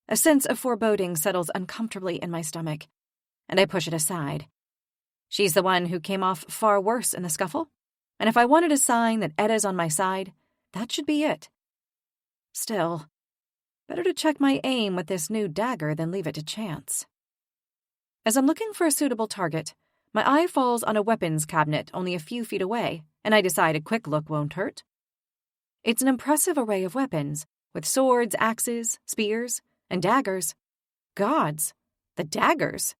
S5: A sense of foreboding settles uncomfortably in my stomach, and I push it aside. She's the one who came off far worse in the scuffle, and if I wanted a sign that Edda's on my side, that should be it. Still, better to check my aim with this new dagger than leave it to chance. As I'm looking for a suitable target, my eye falls on a weapons cabinet only a few feet away, and I decide a quick look won't hurt. It's an impressive array of weapons, with swords, axes, spears, and daggers. Gods, the daggers!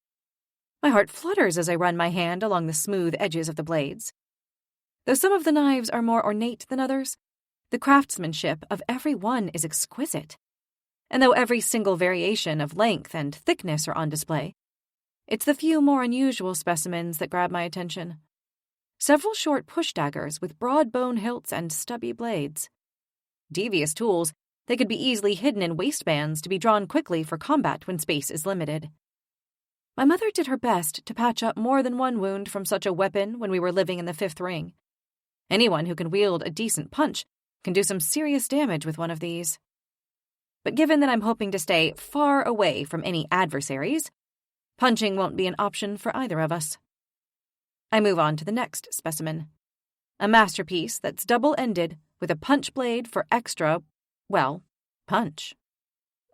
S5: My heart flutters as I run my hand along the smooth edges of the blades. Though some of the knives are more ornate than others, the craftsmanship of every one is exquisite. And though every single variation of length and thickness are on display, it's the few more unusual specimens that grab my attention. Several short push daggers with broad bone hilts and stubby blades. Devious tools, they could be easily hidden in waistbands to be drawn quickly for combat when space is limited. My mother did her best to patch up more than one wound from such a weapon when we were living in the Fifth Ring. Anyone who can wield a decent punch can do some serious damage with one of these. But given that I'm hoping to stay far away from any adversaries, punching won't be an option for either of us. I move on to the next specimen. A masterpiece that's double-ended with a punch blade for extra, well, punch.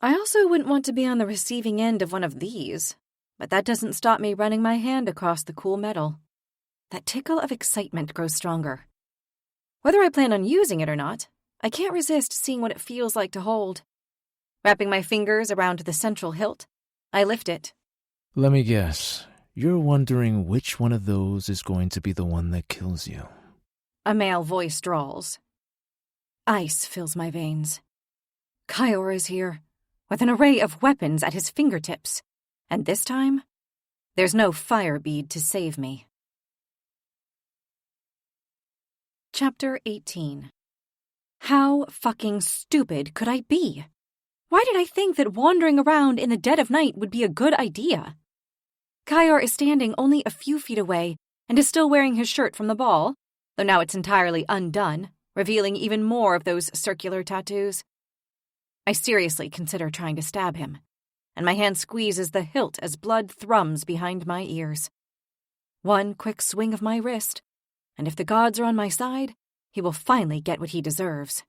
S5: I also wouldn't want to be on the receiving end of one of these, but that doesn't stop me running my hand across the cool metal. That tickle of excitement grows stronger. Whether I plan on using it or not, I can't resist seeing what it feels like to hold. Wrapping my fingers around the central hilt, I lift it.
S3: Let me guess. You're wondering which one of those is going to be the one that kills you.
S5: A male voice drawls. Ice fills my veins. Kyor is here, with an array of weapons at his fingertips, and this time, there's no fire bead to save me. Chapter 18. How fucking stupid could I be? Why did I think that wandering around in the dead of night would be a good idea? Kyor is standing only a few feet away and is still wearing his shirt from the ball, though now it's entirely undone, revealing even more of those circular tattoos. I seriously consider trying to stab him, and my hand squeezes the hilt as blood thrums behind my ears. One quick swing of my wrist, and if the gods are on my side, he will finally get what he deserves.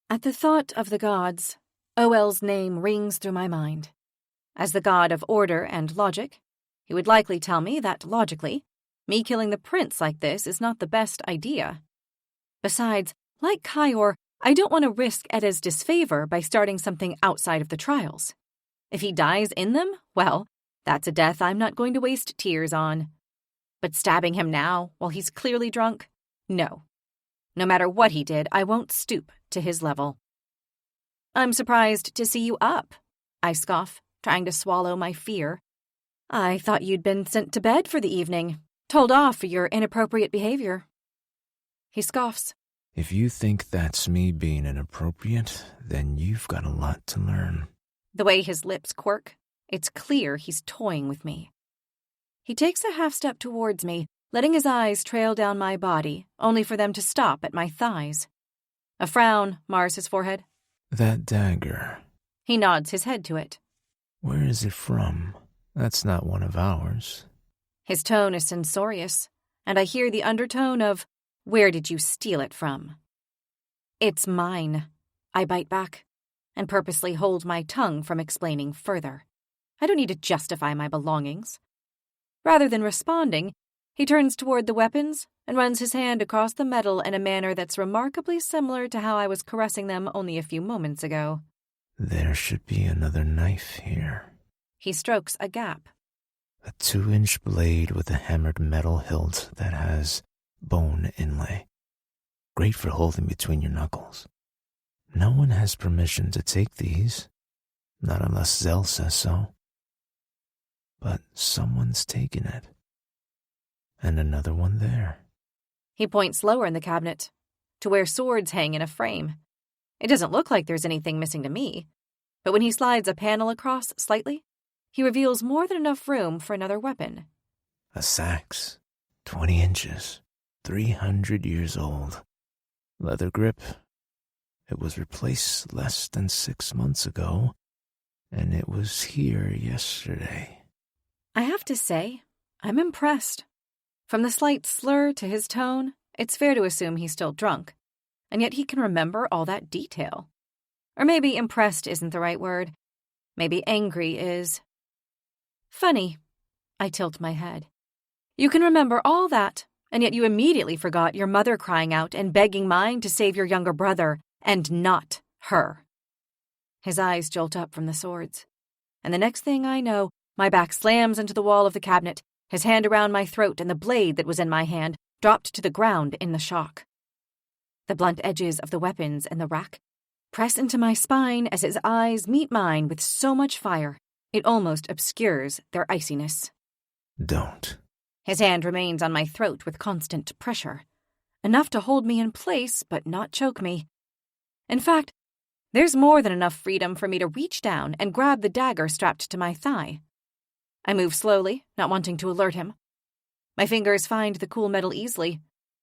S5: At the thought of the gods, Oel's name rings through my mind. As the god of order and logic, he would likely tell me that, logically, me killing the prince like this is not the best idea. Besides, like Kyor, I don't want to risk Edda's disfavor by starting something outside of the trials. If he dies in them, well, that's a death I'm not going to waste tears on. But stabbing him now, while he's clearly drunk? No. No matter what he did, I won't stoop to his level. I'm surprised to see you up, I scoff, trying to swallow my fear. I thought you'd been sent to bed for the evening, told off for your inappropriate behavior. He scoffs.
S3: If you think that's me being inappropriate, then you've got a lot to learn.
S5: The way his lips quirk, it's clear he's toying with me. He takes a half step towards me, letting his eyes trail down my body, only for them to stop at my thighs. A frown mars his forehead.
S3: That dagger.
S5: He nods his head to it.
S3: Where is it from? That's not one of ours.
S5: His tone is censorious, and I hear the undertone of, "Where did you steal it from?" It's mine, I bite back, and purposely hold my tongue from explaining further. I don't need to justify my belongings. Rather than responding, he turns toward the weapons and runs his hand across the metal in a manner that's remarkably similar to how I was caressing them only a few moments ago.
S3: There should be another knife here.
S5: He strokes a gap.
S3: A 2-inch blade with a hammered metal hilt that has bone inlay. Great for holding between your knuckles. No one has permission to take these, not unless Zell says so. But someone's taken it. And another one there.
S5: He points lower in the cabinet, to where swords hang in a frame. It doesn't look like there's anything missing to me, but when he slides a panel across slightly, he reveals more than enough room for another weapon.
S4: A sax, 20 inches, 300 years old. Leather grip. It was replaced less than 6 months ago, and it was here yesterday.
S5: I have to say, I'm impressed. From the slight slur to his tone, it's fair to assume he's still drunk, and yet he can remember all that detail. Or maybe impressed isn't the right word. Maybe angry is. Funny. I tilt my head. You can remember all that, and yet you immediately forgot your mother crying out and begging mine to save your younger brother, and not her. His eyes jolt up from the swords, and the next thing I know, my back slams into the wall of the cabinet, his hand around my throat, and the blade that was in my hand dropped to the ground in the shock. The blunt edges of the weapons in the rack press into my spine as his eyes meet mine with so much fire, it almost obscures their iciness.
S4: Don't.
S5: His hand remains on my throat with constant pressure, enough to hold me in place but not choke me. In fact, there's more than enough freedom for me to reach down and grab the dagger strapped to my thigh. I move slowly, not wanting to alert him. My fingers find the cool metal easily,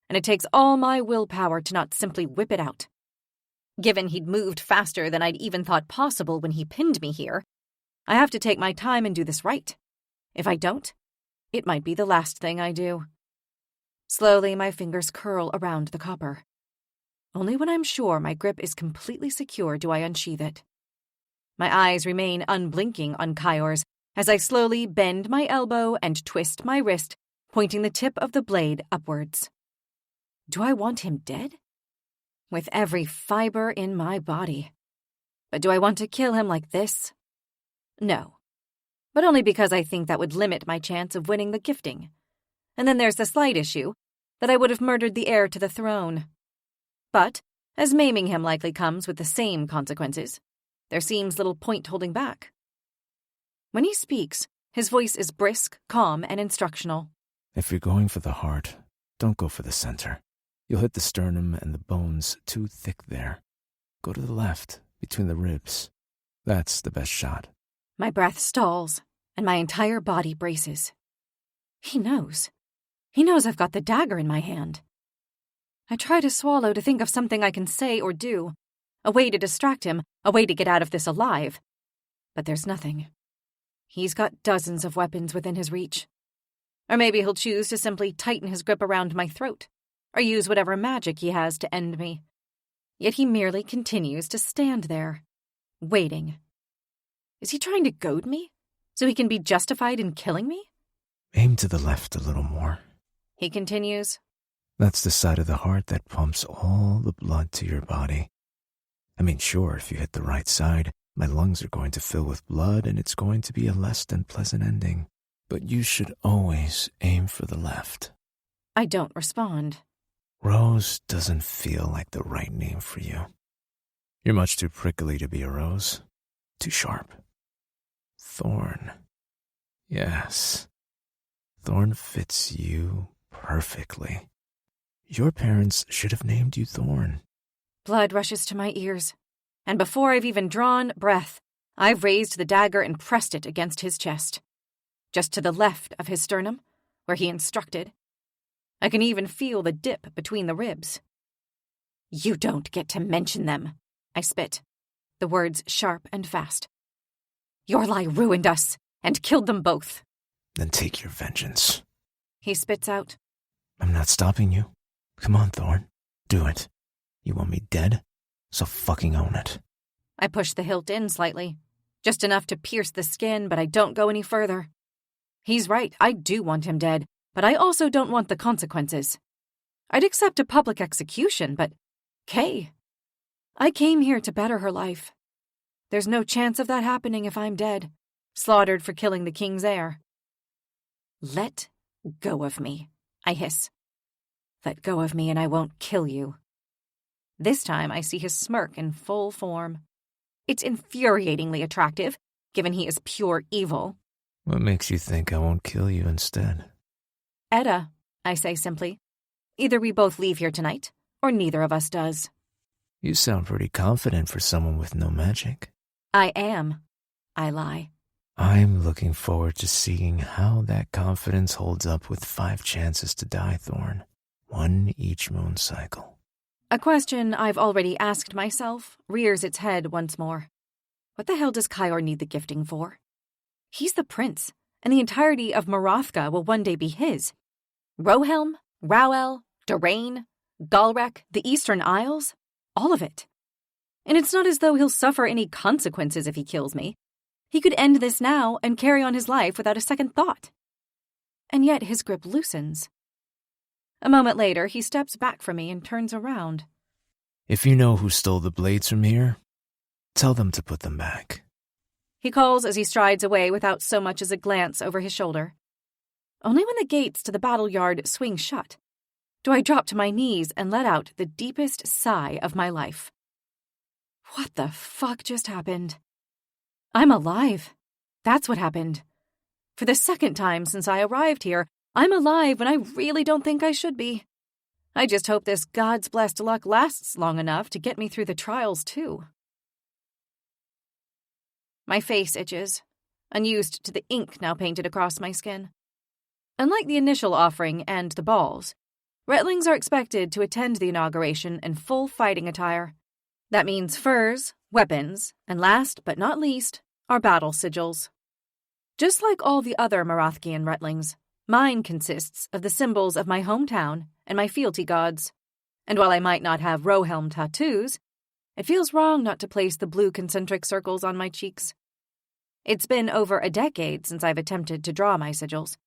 S5: and it takes all my willpower to not simply whip it out. Given he'd moved faster than I'd even thought possible when he pinned me here, I have to take my time and do this right. If I don't, it might be the last thing I do. Slowly, my fingers curl around the copper. Only when I'm sure my grip is completely secure do I unsheath it. My eyes remain unblinking on Kyor's as I slowly bend my elbow and twist my wrist, pointing the tip of the blade upwards. Do I want him dead? With every fiber in my body. But do I want to kill him like this? No. But only because I think that would limit my chance of winning the gifting. And then there's the slight issue that I would have murdered the heir to the throne. But, as maiming him likely comes with the same consequences, there seems little point holding back. When he speaks, his voice is brisk, calm, and instructional.
S3: If you're going for the heart, don't go for the center. You'll hit the sternum and the bones too thick there. Go to the left, between the ribs. That's the best shot.
S5: My breath stalls, and my entire body braces. He knows. He knows I've got the dagger in my hand. I try to swallow to think of something I can say or do, a way to distract him, a way to get out of this alive. But there's nothing. He's got dozens of weapons within his reach. Or maybe he'll choose to simply tighten his grip around my throat, or use whatever magic he has to end me. Yet he merely continues to stand there, waiting. Is he trying to goad me, so he can be justified in killing me?
S3: Aim to the left a little more.
S5: He continues.
S3: That's the side of the heart that pumps all the blood to your body. I mean, sure, if you hit the right side, my lungs are going to fill with blood and it's going to be a less than pleasant ending. But you should always aim for the left.
S5: I don't respond.
S3: Rose doesn't feel like the right name for you. You're much too prickly to be a rose. Too sharp. Thorn. Yes. Thorn fits you perfectly. Your parents should have named you Thorn.
S5: Blood rushes to my ears, and before I've even drawn breath, I've raised the dagger and pressed it against his chest. Just to the left of his sternum, where he instructed. I can even feel the dip between the ribs. You don't get to mention them, I spit, the words sharp and fast. Your lie ruined us and killed them both.
S3: Then take your vengeance.
S5: He spits out.
S3: I'm not stopping you. Come on, Thorn. Do it. You want me dead? So fucking own it.
S5: I push the hilt in slightly, just enough to pierce the skin, but I don't go any further. He's right, I do want him dead, but I also don't want the consequences. I'd accept a public execution, but Kay. I came here to better her life. There's no chance of that happening if I'm dead, slaughtered for killing the king's heir. Let go of me, I hiss. Let go of me and I won't kill you. This time I see his smirk in full form. It's infuriatingly attractive, given he is pure evil.
S3: What makes you think I won't kill you instead?
S5: Edda, I say simply. Either we both leave here tonight, or neither of us does.
S3: You sound pretty confident for someone with no magic.
S5: I am. I lie.
S3: I'm looking forward to seeing how that confidence holds up with 5 chances to die, Thorn. 1 each moon cycle.
S5: A question I've already asked myself rears its head once more. What the hell does Kyor need the gifting for? He's the prince, and the entirety of Marathka will one day be his. Rohelm, Rauel, Darain, Galrek, the Eastern Isles, all of it. And it's not as though he'll suffer any consequences if he kills me. He could end this now and carry on his life without a second thought. And yet his grip loosens. A moment later, he steps back from me and turns around.
S3: If you know who stole the blades from here, tell them to put them back.
S5: He calls as he strides away without so much as a glance over his shoulder. Only when the gates to the battle yard swing shut do I drop to my knees and let out the deepest sigh of my life. What the fuck just happened? I'm alive. That's what happened. For the second time since I arrived here, I'm alive when I really don't think I should be. I just hope this God's blessed luck lasts long enough to get me through the trials, too. My face itches, unused to the ink now painted across my skin. Unlike the initial offering and the balls, Retlings are expected to attend the inauguration in full fighting attire. That means furs, weapons, and last but not least, our battle sigils. Just like all the other Marathkian Retlings, mine consists of the symbols of my hometown and my fealty gods. And while I might not have Rohelm tattoos, it feels wrong not to place the blue concentric circles on my cheeks. It's been over a decade since I've attempted to draw my sigils,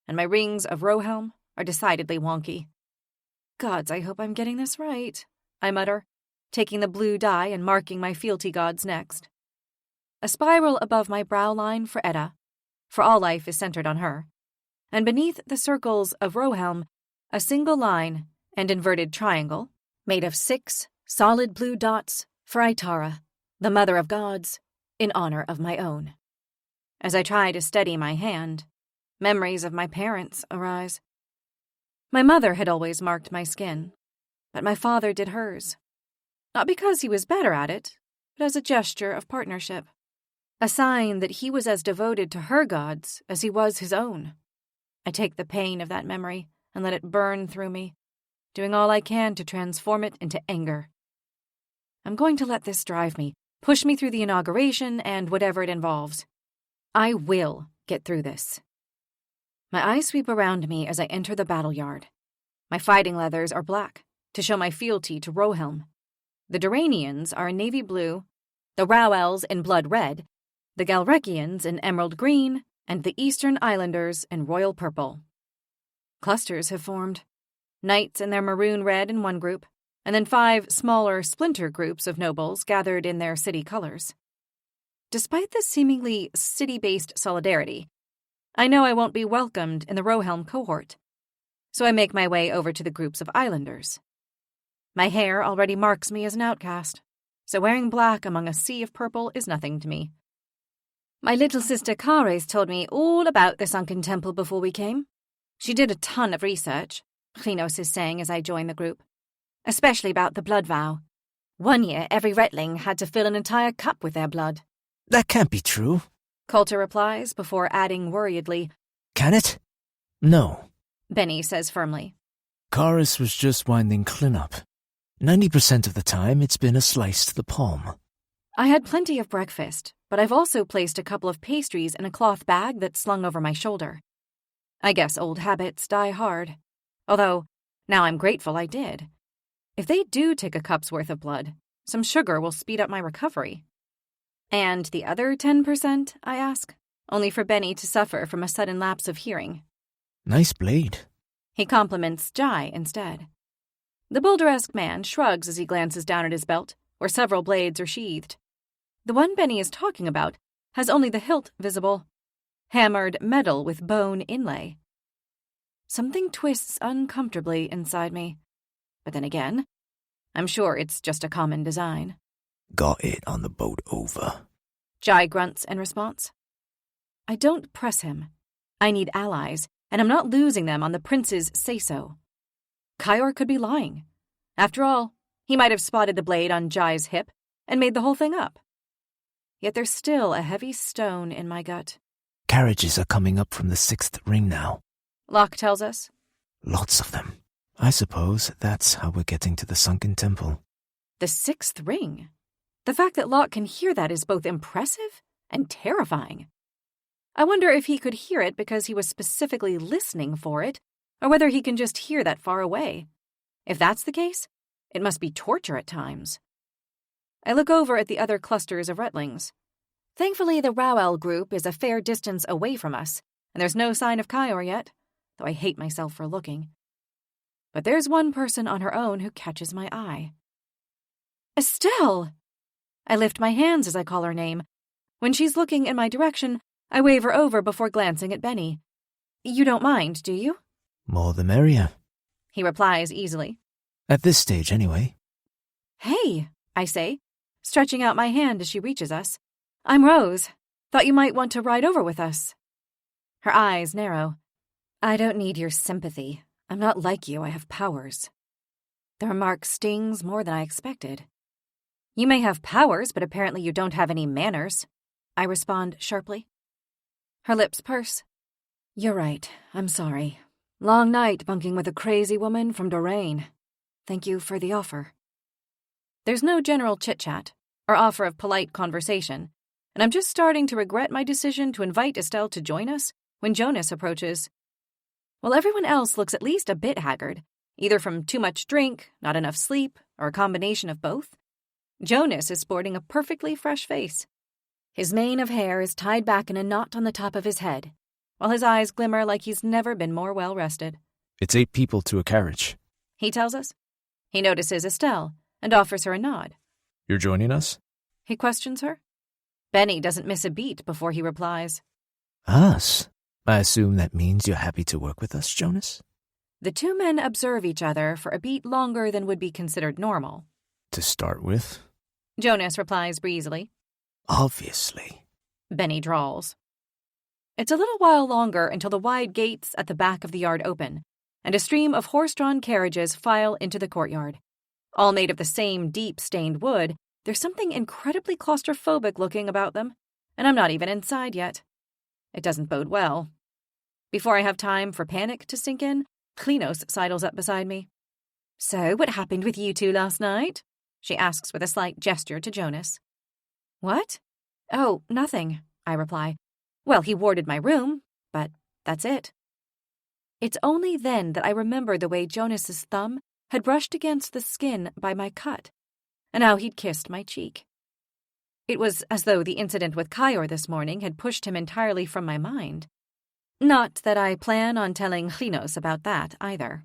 S5: and my rings of Rohelm are decidedly wonky. Gods, I hope I'm getting this right, I mutter, taking the blue dye and marking my fealty gods next. A spiral above my brow line for Edda, for all life is centered on her, and beneath the circles of Rohelm, a single line and inverted triangle made of 6 solid blue dots for Itara, the mother of gods, in honor of my own. As I try to steady my hand, memories of my parents arise. My mother had always marked my skin, but my father did hers. Not because he was better at it, but as a gesture of partnership. A sign that he was as devoted to her gods as he was his own. I take the pain of that memory and let it burn through me, doing all I can to transform it into anger. I'm going to let this drive me, push me through the inauguration and whatever it involves. I will get through this. My eyes sweep around me as I enter the battle yard. My fighting leathers are black, to show my fealty to Rohelm. The Duranians are in navy blue, the Rauels in blood red, the Galrekians in emerald green, and the Eastern Islanders in royal purple. Clusters have formed. Knights in their maroon red in one group, and then 5 smaller splinter groups of nobles gathered in their city colors. Despite the seemingly city-based solidarity, I know I won't be welcomed in the Rohelm cohort, so I make my way over to the groups of islanders. My hair already marks me as an outcast, so wearing black among a sea of purple is nothing to me. My little sister Kares told me all about the sunken temple before we came. She did a ton of research, Klinos is saying as I join the group, especially about the blood vow. One year, every Retling had to fill an entire cup with their blood.
S4: That can't be true,
S5: Coulter replies before adding worriedly,
S4: can it? No.
S5: Benny says firmly.
S4: Karis was just winding cleanup. 90% of the time, it's been a slice to the palm.
S5: I had plenty of breakfast, but I've also placed a couple of pastries in a cloth bag that's slung over my shoulder. I guess old habits die hard. Although, now I'm grateful I did. If they do take a cup's worth of blood, some sugar will speed up my recovery. And the other 10%, I ask, only for Benny to suffer from a sudden lapse of hearing.
S4: Nice blade.
S5: He compliments Jai instead. The boulder-esque man shrugs as he glances down at his belt, where several blades are sheathed. The one Benny is talking about has only the hilt visible. Hammered metal with bone inlay. Something twists uncomfortably inside me. But then again, I'm sure it's just a common design.
S4: Got it on the boat over.
S5: Jai grunts in response. I don't press him. I need allies, and I'm not losing them on the prince's say-so. Kyor could be lying. After all, he might have spotted the blade on Jai's hip and made the whole thing up. yet there's still a heavy stone in my gut.
S4: Carriages are coming up from the 6th ring now.
S5: Locke tells us.
S4: Lots of them. I suppose that's how we're getting to the sunken temple.
S5: The 6th ring? The fact that Locke can hear that is both impressive and terrifying. I wonder if he could hear it because he was specifically listening for it, or whether he can just hear that far away. If that's the case, it must be torture at times. I look over at the other clusters of Retlings. Thankfully, the Rowell group is a fair distance away from us, and there's no sign of Kyor yet, though I hate myself for looking. But there's one person on her own who catches my eye. Estelle! I lift my hands as I call her name. When she's looking in my direction, I wave her over before glancing at Benny. You don't mind, do you?
S4: More the merrier.
S5: He replies easily.
S4: At this stage, anyway.
S5: Hey, I say, stretching out my hand as she reaches us. I'm Rose. Thought you might want to ride over with us. Her eyes narrow. I don't need your sympathy. I'm not like you, I have powers. The remark stings more than I expected. You may have powers, but apparently you don't have any manners, I respond sharply. Her lips purse. You're right, I'm sorry. Long night bunking with a crazy woman from Dorraine. Thank you for the offer. There's no general chit-chat or offer of polite conversation, and I'm just starting to regret my decision to invite Estelle to join us when Jonas approaches. While everyone else looks at least a bit haggard, either from too much drink, not enough sleep, or a combination of both, Jonas is sporting a perfectly fresh face. His mane of hair is tied back in a knot on the top of his head, while his eyes glimmer like he's never been more well-rested.
S3: It's 8 people to a carriage.
S5: He tells us. He notices Estelle and offers her a nod.
S3: You're joining us?
S5: He questions her. Benny doesn't miss a beat before he replies.
S4: Us? I assume that means you're happy to work with us, Jonas?
S5: The two men observe each other for a beat longer than would be considered normal.
S3: To start with?
S5: Jonas replies breezily.
S4: Obviously.
S5: Benny drawls. It's a little while longer until the wide gates at the back of the yard open, and a stream of horse-drawn carriages file into the courtyard. All made of the same deep-stained wood, there's something incredibly claustrophobic-looking about them, and I'm not even inside yet. It doesn't bode well. Before I have time for panic to sink in, Klinos sidles up beside me. So, what happened with you two last night? She asks with a slight gesture to Jonas. What? Oh, nothing, I reply. Well, he warded my room, but that's it. It's only then that I remember the way Jonas's thumb had brushed against the skin by my cut, and how he'd kissed my cheek. It was as though the incident with Kyor this morning had pushed him entirely from my mind. Not that I plan on telling Klinos about that, either.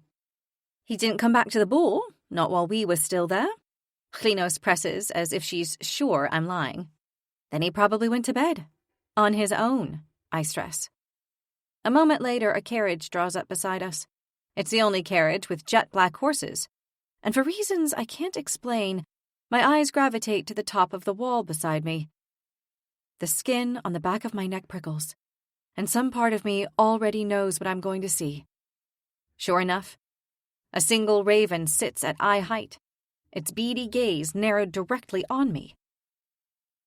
S5: He didn't come back to the ball, not while we were still there. Klinos presses as if she's sure I'm lying. Then he probably went to bed. On his own, I stress. A moment later, a carriage draws up beside us. It's the only carriage with jet black horses, and for reasons I can't explain, my eyes gravitate to the top of the wall beside me. The skin on the back of my neck prickles, and some part of me already knows what I'm going to see. Sure enough, a single raven sits at eye height, its beady gaze narrowed directly on me.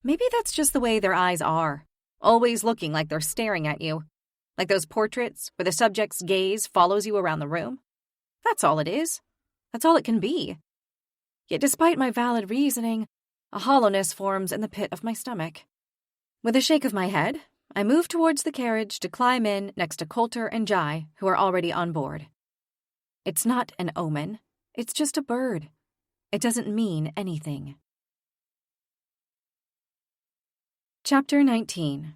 S5: Maybe that's just the way their eyes are, always looking like they're staring at you, like those portraits where the subject's gaze follows you around the room. That's all it is. That's all it can be. Yet despite my valid reasoning, a hollowness forms in the pit of my stomach. With a shake of my head, I move towards the carriage to climb in next to Coulter and Jai, who are already on board. It's not an omen. It's just a bird. It doesn't mean anything. Chapter 19.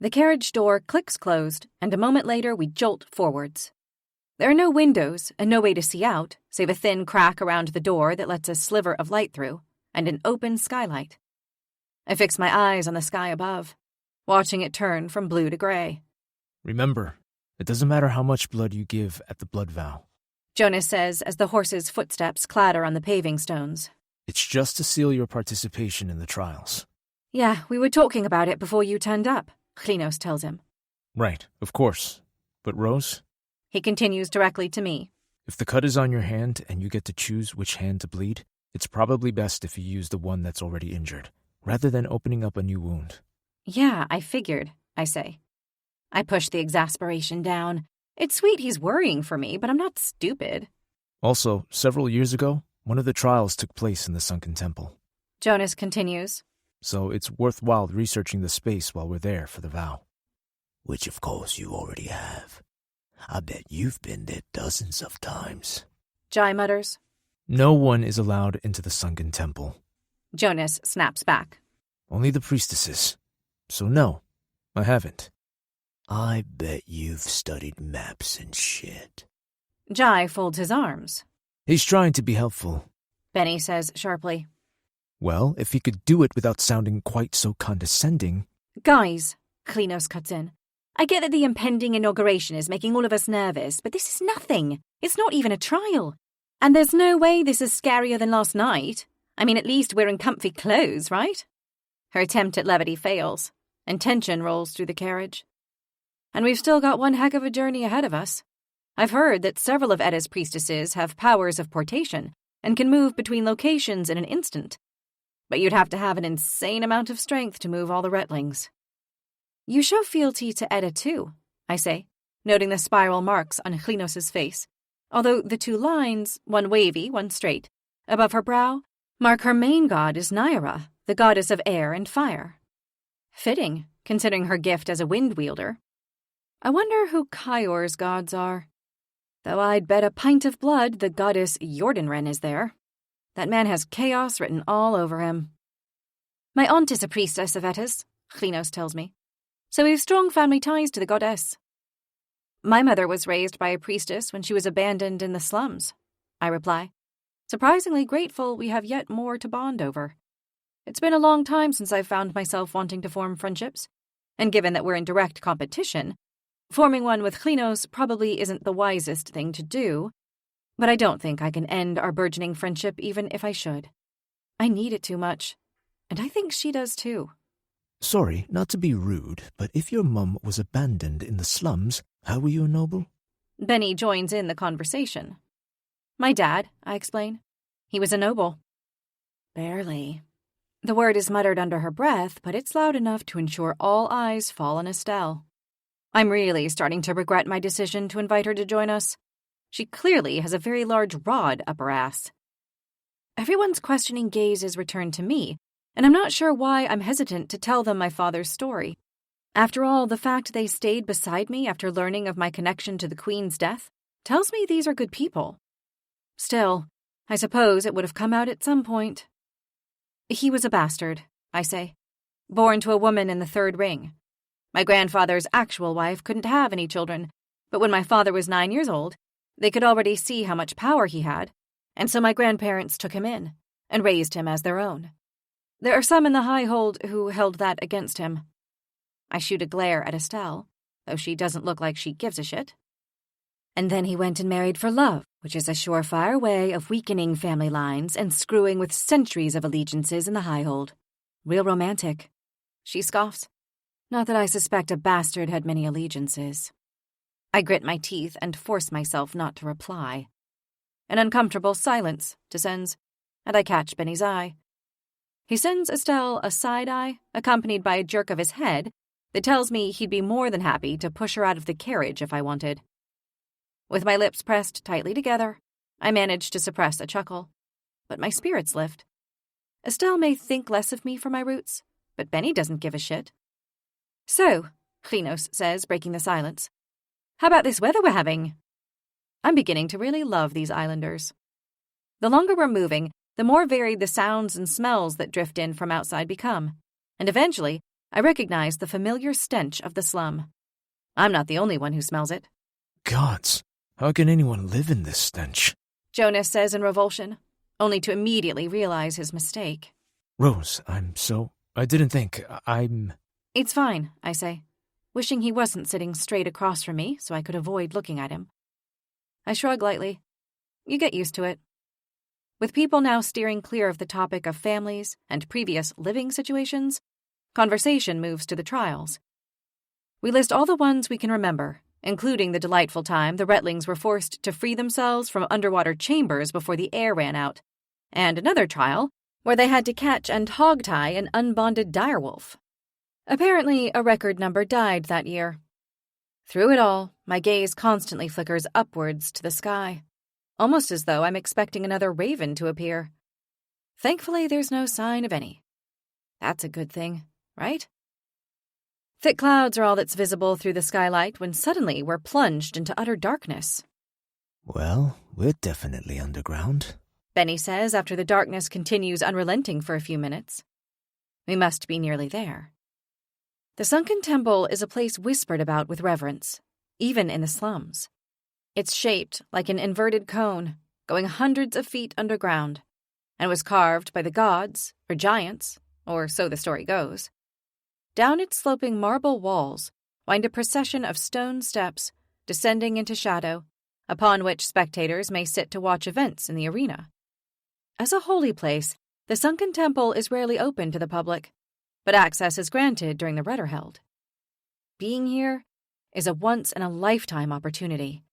S5: The carriage door clicks closed, and a moment later we jolt forwards. There are no windows and no way to see out, save a thin crack around the door that lets a sliver of light through, and an open skylight. I fix my eyes on the sky above, watching it turn from blue to gray.
S3: Remember, it doesn't matter how much blood you give at the blood vow.
S5: Jonas says as the horse's footsteps clatter on the paving stones.
S3: It's just to seal your participation in the trials.
S5: Yeah, we were talking about it before you turned up, Klinos tells him.
S3: Right, of course. But Rose?
S5: He continues directly to me.
S3: If the cut is on your hand and you get to choose which hand to bleed, it's probably best if you use the one that's already injured.
S2: rather than opening up a new wound.
S5: Yeah, I figured, I say. I push the exasperation down. It's sweet he's worrying for me, but I'm not stupid.
S2: Also, several years ago, one of the trials took place in the sunken temple.
S5: Jonas continues.
S2: So it's worthwhile researching the space while we're there for the vow.
S4: Which of course you already have. I bet you've been there dozens of times.
S5: Jai mutters.
S2: No one is allowed into the sunken temple.
S5: Jonas snaps back.
S2: Only the priestesses. So no, I haven't.
S4: I bet you've studied maps and shit.
S5: Jai folds his arms.
S2: He's trying to be helpful.
S5: Benny says sharply.
S2: Well, if he could do it without sounding quite so condescending.
S5: Guys, Klinos cuts in. I get that the impending inauguration is making all of us nervous, but this is nothing. It's not even a trial. And there's no way this is scarier than last night. I mean, at least we're in comfy clothes, right? Her attempt at levity fails, and tension rolls through the carriage. And we've still got one heck of a journey ahead of us. I've heard that several of Edda's priestesses have powers of portation and can move between locations in an instant. But you'd have to have an insane amount of strength to move all the retlings. You show fealty to Edda too, I say, noting the spiral marks on Klinos' face, although the two lines, one wavy, one straight, above her brow, mark her main god is Naira, the goddess of air and fire. Fitting, considering her gift as a wind wielder. I wonder who Kyor's gods are. Though I'd bet a pint of blood the goddess Jordanren is there. That man has chaos written all over him. My aunt is a priestess of Edda's, Klinos tells me. So we have strong family ties to the goddess. My mother was raised by a priestess when she was abandoned in the slums, I reply. Surprisingly grateful we have yet more to bond over. It's been a long time since I've found myself wanting to form friendships, and given that we're in direct competition, forming one with Klinos probably isn't the wisest thing to do, but I don't think I can end our burgeoning friendship even if I should. I need it too much, and I think she does too.
S4: Sorry, not to be rude, but if your mum was abandoned in the slums, how were you a noble?
S5: Benny joins in the conversation. My dad, I explain. He was a noble. Barely. The word is muttered under her breath, but it's loud enough to ensure all eyes fall on Estelle. I'm really starting to regret my decision to invite her to join us. She clearly has a very large rod up her ass. Everyone's questioning gaze is returned to me, and I'm not sure why I'm hesitant to tell them my father's story. After all, the fact they stayed beside me after learning of my connection to the Queen's death tells me these are good people. Still, I suppose it would have come out at some point. He was a bastard, I say, born to a woman in the third ring. My grandfather's actual wife couldn't have any children, but when my father was 9 years old, they could already see how much power he had, and so my grandparents took him in and raised him as their own. There are some in the High Hold who held that against him. I shoot a glare at Estelle, though she doesn't look like she gives a shit. And then he went and married for love, which is a surefire way of weakening family lines and screwing with centuries of allegiances in the High Hold. Real romantic. She scoffs. Not that I suspect a bastard had many allegiances. I grit my teeth and force myself not to reply. An uncomfortable silence descends, and I catch Benny's eye. He sends Estelle a side eye, accompanied by a jerk of his head, that tells me he'd be more than happy to push her out of the carriage if I wanted. With my lips pressed tightly together, I manage to suppress a chuckle, but my spirits lift. Estelle may think less of me for my roots, but Benny doesn't give a shit. So, Klinos says, breaking the silence, how about this weather we're having? I'm beginning to really love these islanders. The longer we're moving, the more varied the sounds and smells that drift in from outside become, and eventually, I recognize the familiar stench of the slum. I'm not the only one who smells it.
S2: Gods, how can anyone live in this stench?
S5: Jonas says in revulsion, only to immediately realize his mistake.
S2: Rose, I didn't think,
S5: It's fine, I say, wishing he wasn't sitting straight across from me so I could avoid looking at him. I shrug lightly. You get used to it. With people now steering clear of the topic of families and previous living situations, conversation moves to the trials. We list all the ones we can remember, including the delightful time the Retlings were forced to free themselves from underwater chambers before the air ran out, and another trial where they had to catch and hogtie an unbonded direwolf. Apparently, a record number died that year. Through it all, my gaze constantly flickers upwards to the sky, almost as though I'm expecting another raven to appear. Thankfully, there's no sign of any. That's a good thing, right? Thick clouds are all that's visible through the skylight when suddenly we're plunged into utter darkness.
S4: Well, we're definitely underground,
S5: Benny says after the darkness continues unrelenting for a few minutes. We must be nearly there. The sunken temple is a place whispered about with reverence, even in the slums. It's shaped like an inverted cone, going hundreds of feet underground, and was carved by the gods, or giants, or so the story goes. Down its sloping marble walls wind a procession of stone steps, descending into shadow, upon which spectators may sit to watch events in the arena. As a holy place, the sunken temple is rarely open to the public, but access is granted during the Retterheld. Being here is a once-in-a-lifetime opportunity,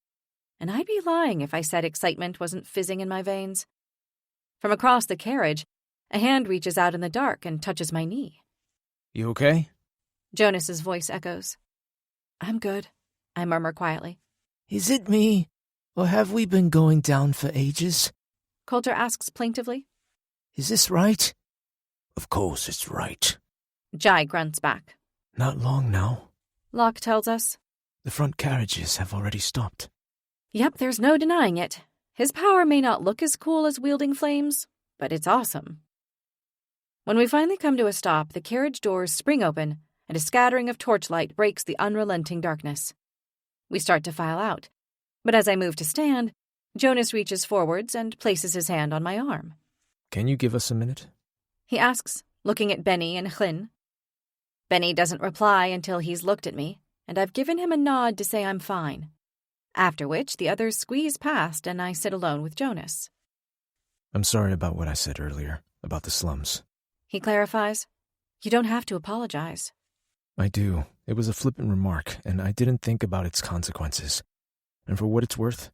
S5: and I'd be lying if I said excitement wasn't fizzing in my veins. From across the carriage, a hand reaches out in the dark and touches my knee.
S3: You okay?
S5: Jonas's voice echoes. I'm good, I murmur quietly.
S4: Is it me, or have we been going down for ages?
S5: Coulter asks plaintively.
S4: Is this right? Of course it's right.
S5: Jai grunts back.
S4: Not long now.
S5: Locke tells us.
S4: The front carriages have already stopped.
S5: Yep, there's no denying it. His power may not look as cool as wielding flames, but it's awesome. When we finally come to a stop, the carriage doors spring open, and a scattering of torchlight breaks the unrelenting darkness. We start to file out, but as I move to stand, Jonas reaches forwards and places his hand on my arm.
S3: Can you give us a minute?
S5: He asks, looking at Benny and Hlyn. Benny doesn't reply until he's looked at me, and I've given him a nod to say I'm fine, after which the others squeeze past and I sit alone with Jonas.
S3: I'm sorry about what I said earlier, about the slums.
S5: He clarifies. You don't have to apologize.
S3: I do. It was a flippant remark, and I didn't think about its consequences. And for what it's worth,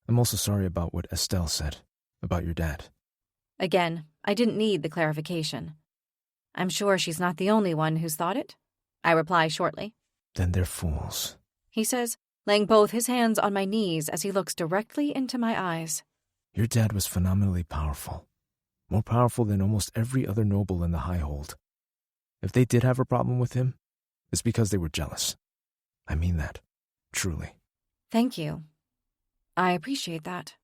S3: I'm also sorry about what Estelle said, about your dad.
S5: Again, I didn't need the clarification. I'm sure she's not the only one who's thought it, I reply shortly.
S4: Then they're fools,
S5: He says, laying both his hands on my knees as he looks directly into my eyes.
S3: Your dad was phenomenally powerful. More powerful than almost every other noble in the Highhold. If they did have a problem with him, it's because they were jealous. I mean that, truly.
S5: Thank you. I appreciate that.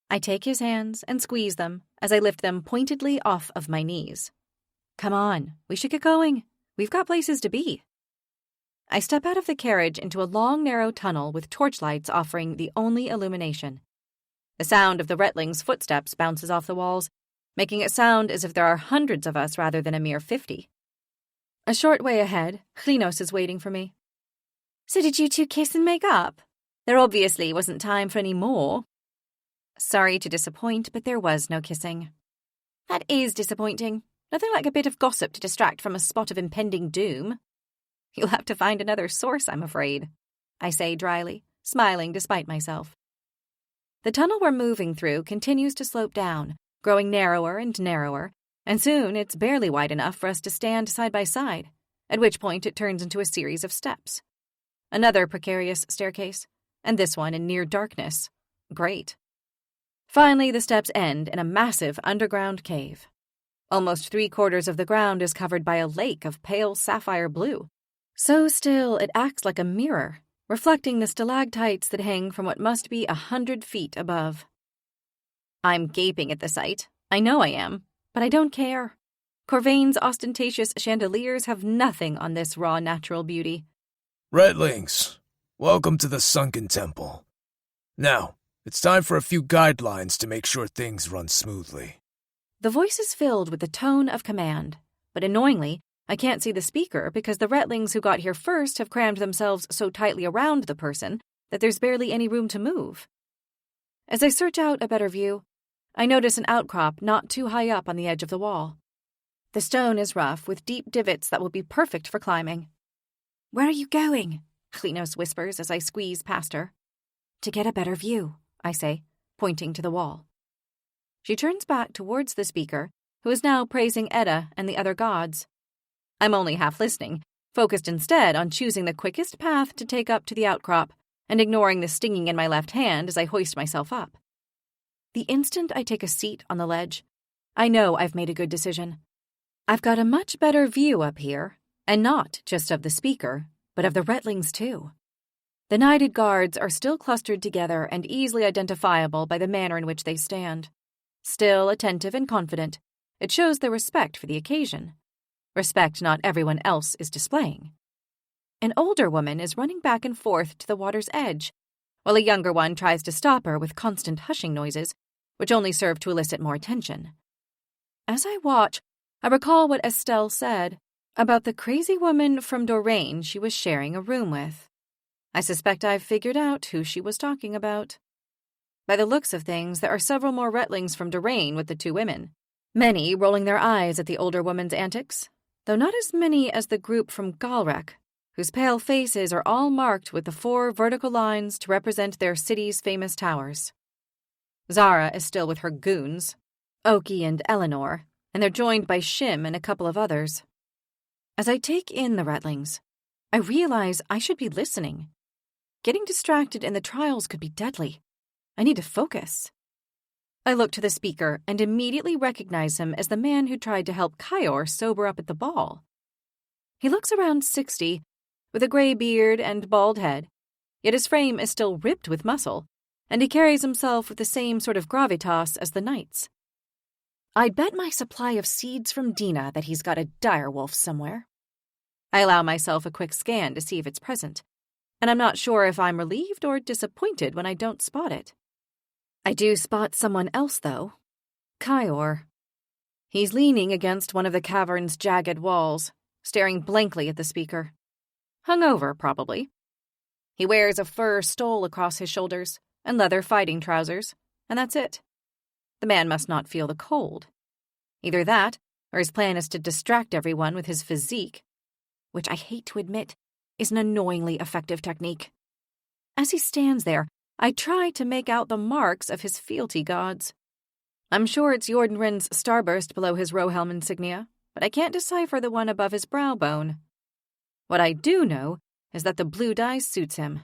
S5: I take his hands and squeeze them as I lift them pointedly off of my knees. Come on, we should get going. We've got places to be. I step out of the carriage into a long, narrow tunnel with torchlights offering the only illumination. The sound of the Retling's footsteps bounces off the walls, making it sound as if there are hundreds of us rather than a mere 50. A short way ahead, Klinos is waiting for me. So did you two kiss and make up? There obviously wasn't time for any more. Sorry to disappoint, but there was no kissing. That is disappointing. Nothing like a bit of gossip to distract from a spot of impending doom. You'll have to find another source, I'm afraid, I say dryly, smiling despite myself. The tunnel we're moving through continues to slope down, growing narrower and narrower, and soon it's barely wide enough for us to stand side by side, at which point it turns into a series of steps. Another precarious staircase, and this one in near darkness. Great. Finally, the steps end in a massive underground cave. Almost 3/4 of the ground is covered by a lake of pale sapphire blue. So still it acts like a mirror, reflecting the stalactites that hang from what must be 100 feet above. I'm gaping at the sight. I know I am, but I don't care. Corvain's ostentatious chandeliers have nothing on this raw natural beauty.
S3: Redlings, welcome to the Sunken Temple. Now, it's time for a few guidelines to make sure things run smoothly.
S5: The voice is filled with the tone of command, but annoyingly, I can't see the speaker because the Retlings who got here first have crammed themselves so tightly around the person that there's barely any room to move. As I search out a better view, I notice an outcrop not too high up on the edge of the wall. The stone is rough with deep divots that will be perfect for climbing. Where are you going? Klinos whispers as I squeeze past her. To get a better view, I say, pointing to the wall. She turns back towards the speaker who is now praising Edda and the other gods. I'm only half listening, focused instead on choosing the quickest path to take up to the outcrop and ignoring the stinging in my left hand as I hoist myself up. The instant I take a seat on the ledge, I know I've made a good decision. I've got a much better view up here, and not just of the speaker, but of the Retlings too. The knighted guards are still clustered together and easily identifiable by the manner in which they stand. Still attentive and confident, it shows their respect for the occasion. Respect not everyone else is displaying. An older woman is running back and forth to the water's edge, while a younger one tries to stop her with constant hushing noises, which only serve to elicit more attention. As I watch, I recall what Estelle said about the crazy woman from Dorraine she was sharing a room with. I suspect I've figured out who she was talking about. By the looks of things, there are several more Retlings from Dorraine with the two women, many rolling their eyes at the older woman's antics, though not as many as the group from Galrek, whose pale faces are all marked with the 4 vertical lines to represent their city's famous towers. Zara is still with her goons, Oki and Eleanor, and they're joined by Shim and a couple of others. As I take in the Retlings, I realize I should be listening. Getting distracted in the trials could be deadly. I need to focus. I look to the speaker and immediately recognize him as the man who tried to help Kyor sober up at the ball. He looks around 60, with a gray beard and bald head, yet his frame is still ripped with muscle, and he carries himself with the same sort of gravitas as the knights. I'd bet my supply of seeds from Dina that he's got a direwolf somewhere. I allow myself a quick scan to see if it's present, and I'm not sure if I'm relieved or disappointed when I don't spot it. I do spot someone else, though. Kyor. He's leaning against one of the cavern's jagged walls, staring blankly at the speaker. Hungover, probably. He wears a fur stole across his shoulders and leather fighting trousers, and that's it. The man must not feel the cold. Either that, or his plan is to distract everyone with his physique, which I hate to admit is an annoyingly effective technique. As he stands there, I try to make out the marks of his fealty gods. I'm sure it's Jordanrin's starburst below his Rohelm insignia, but I can't decipher the one above his brow bone. What I do know is that the blue dye suits him.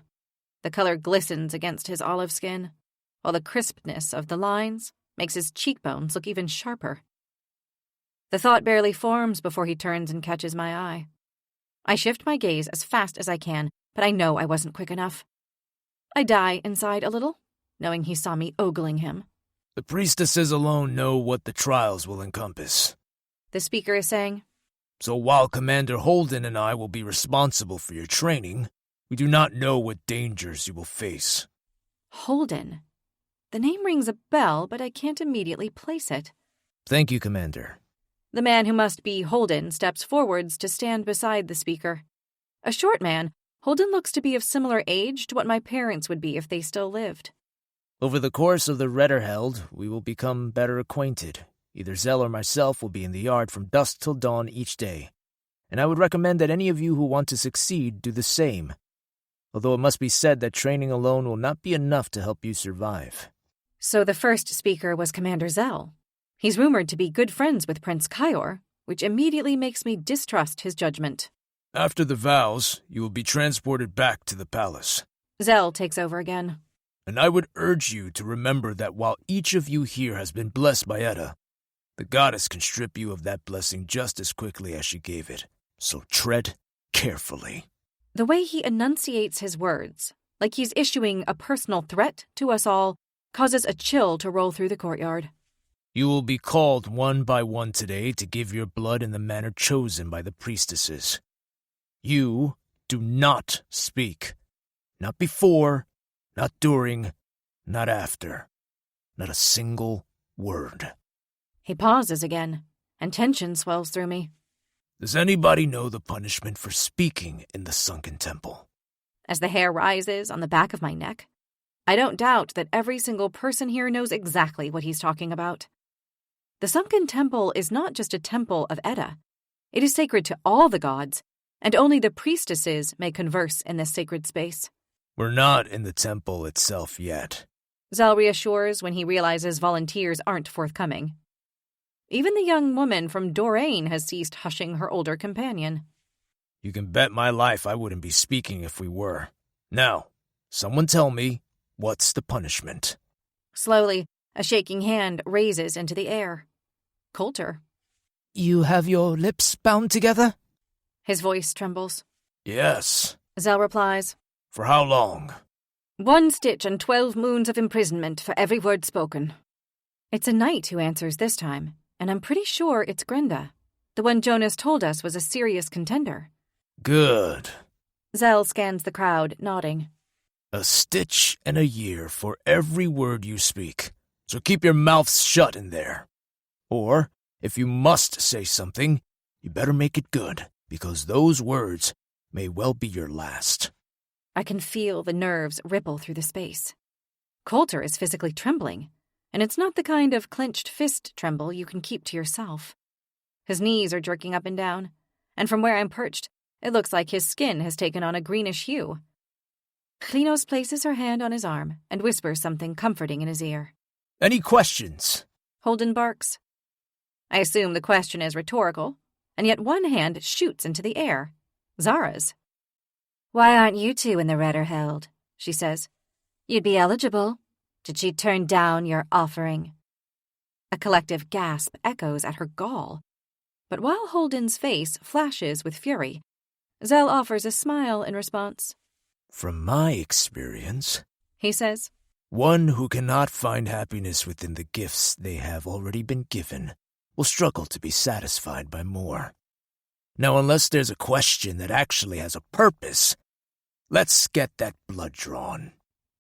S5: The color glistens against his olive skin, while the crispness of the lines makes his cheekbones look even sharper. The thought barely forms before he turns and catches my eye. I shift my gaze as fast as I can, but I know I wasn't quick enough. I die inside a little, knowing he saw me ogling him.
S3: The priestesses alone know what the trials will encompass,
S5: the speaker is saying.
S3: So while Commander Holden and I will be responsible for your training, we do not know what dangers you will face.
S5: Holden. The name rings a bell, but I can't immediately place it.
S3: Thank you, Commander.
S5: The man who must be Holden steps forwards to stand beside the speaker. A short man, Holden looks to be of similar age to what my parents would be if they still lived.
S3: Over the course of the Retterheld, we will become better acquainted. Either Zell or myself will be in the yard from dusk till dawn each day, and I would recommend that any of you who want to succeed do the same, although it must be said that training alone will not be enough to help you survive.
S5: So the first speaker was Commander Zell. He's rumored to be good friends with Prince Kyor, which immediately makes me distrust his judgment.
S3: After the vows, you will be transported back to the palace.
S5: Zell takes over again.
S3: And I would urge you to remember that while each of you here has been blessed by Edda, the goddess can strip you of that blessing just as quickly as she gave it. So tread carefully.
S5: The way he enunciates his words, like he's issuing a personal threat to us all, causes a chill to roll through the courtyard.
S3: You will be called one by one today to give your blood in the manner chosen by the priestesses. You do not speak. Not before, not during, not after. Not a single word.
S5: He pauses again, and tension swells through me.
S3: Does anybody know the punishment for speaking in the sunken temple?
S5: As the hair rises on the back of my neck, I don't doubt that every single person here knows exactly what he's talking about. The sunken temple is not just a temple of Edda. It is sacred to all the gods, and only the priestesses may converse in this sacred space.
S3: We're not in the temple itself yet,
S5: Zell reassures when he realizes volunteers aren't forthcoming. Even the young woman from Dorane has ceased hushing her older companion.
S3: You can bet my life I wouldn't be speaking if we were. Now, someone tell me, what's the punishment?
S5: Slowly, a shaking hand raises into the air. Coulter.
S4: You have your lips bound together?
S5: His voice trembles.
S3: Yes.
S5: Zell replies.
S3: For how long?
S5: 1 stitch and 12 moons of imprisonment for every word spoken. It's a knight who answers this time, and I'm pretty sure it's Grenda, the one Jonas told us was a serious contender.
S3: Good.
S5: Zell scans the crowd, nodding.
S3: 1 stitch and 1 year for every word you speak, so keep your mouths shut in there. Or, if you must say something, you better make it good, because those words may well be your last.
S5: I can feel the nerves ripple through the space. Coulter is physically trembling, and it's not the kind of clenched fist tremble you can keep to yourself. His knees are jerking up and down, and from where I'm perched, it looks like his skin has taken on a greenish hue. Klinos places her hand on his arm and whispers something comforting in his ear.
S3: Any questions?
S5: Holden barks. I assume the question is rhetorical, and yet one hand shoots into the air. Zara's.
S6: Why aren't you two in the Redderheld? She says. You'd be eligible. Did she turn down your offering?
S5: A collective gasp echoes at her gall. But while Holden's face flashes with fury, Zell offers a smile in response.
S3: From my experience,
S5: he says,
S3: one who cannot find happiness within the gifts they have already been given will struggle to be satisfied by more. Now, unless there's a question that actually has a purpose, let's get that blood drawn.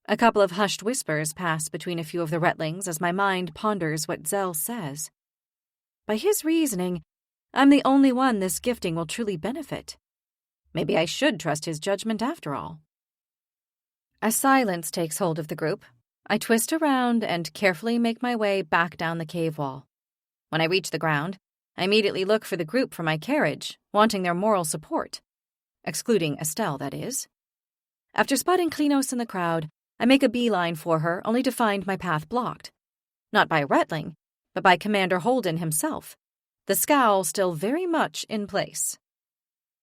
S5: A couple of hushed whispers pass between a few of the Retlings as my mind ponders what Zell says. By his reasoning, I'm the only one this gifting will truly benefit. Maybe I should trust his judgment after all. As silence takes hold of the group, I twist around and carefully make my way back down the cave wall. When I reach the ground, I immediately look for the group from my carriage, wanting their moral support. Excluding Estelle, that is. After spotting Klinos in the crowd, I make a beeline for her, only to find my path blocked. Not by Retling, but by Commander Holden himself, the scowl still very much in place.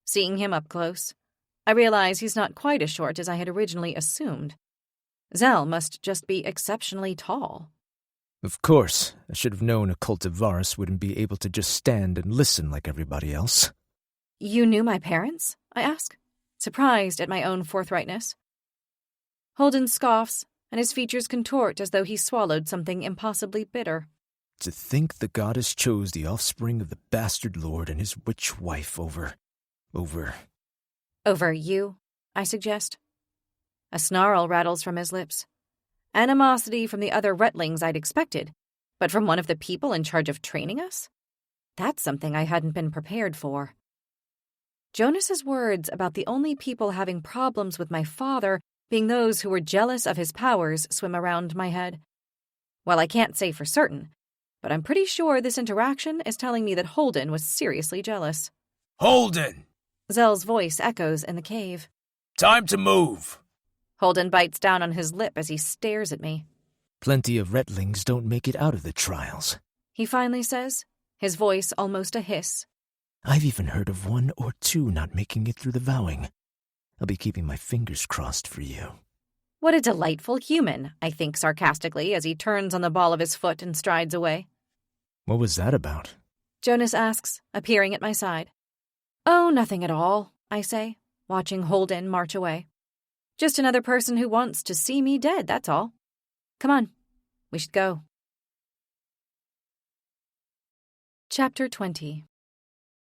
S5: Seeing him up close, I realize he's not quite as short as I had originally assumed. Zell must just be exceptionally tall.
S3: Of course, I should have known a cultivaris wouldn't be able to just stand and listen like everybody else.
S5: You knew my parents? I ask, surprised at my own forthrightness. Holden scoffs, and his features contort as though he swallowed something impossibly bitter.
S3: To think the goddess chose the offspring of the bastard lord and his witch wife over
S5: you, I suggest. A snarl rattles from his lips. Animosity from the other Retlings I'd expected, but from one of the people in charge of training us? That's something I hadn't been prepared for. Jonas's words about the only people having problems with my father being those who were jealous of his powers swim around my head. Well, I can't say for certain, but I'm pretty sure this interaction is telling me that Holden was seriously jealous.
S3: Holden!
S5: Zell's voice echoes in the cave.
S3: Time to move!
S5: Holden bites down on his lip as he stares at me.
S3: Plenty of Retlings don't make it out of the trials,
S5: he finally says, his voice almost a hiss.
S3: I've even heard of 1 or 2 not making it through the vowing. I'll be keeping my fingers crossed for you.
S5: What a delightful human, I think sarcastically as he turns on the ball of his foot and strides away.
S3: What was that about?
S5: Jonas asks, appearing at my side. Oh, nothing at all, I say, watching Holden march away. Just another person who wants to see me dead, that's all. Come on, we should go. Chapter 20.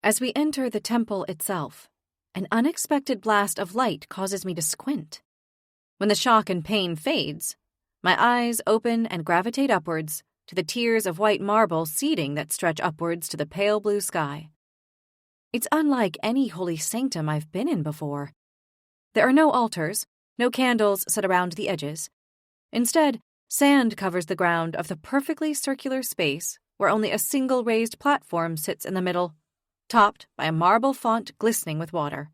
S5: As we enter the temple itself, an unexpected blast of light causes me to squint. When the shock and pain fades, my eyes open and gravitate upwards to the tiers of white marble seating that stretch upwards to the pale blue sky. It's unlike any holy sanctum I've been in before. There are no altars, no candles set around the edges. Instead, sand covers the ground of the perfectly circular space where only a single raised platform sits in the middle, topped by a marble font glistening with water.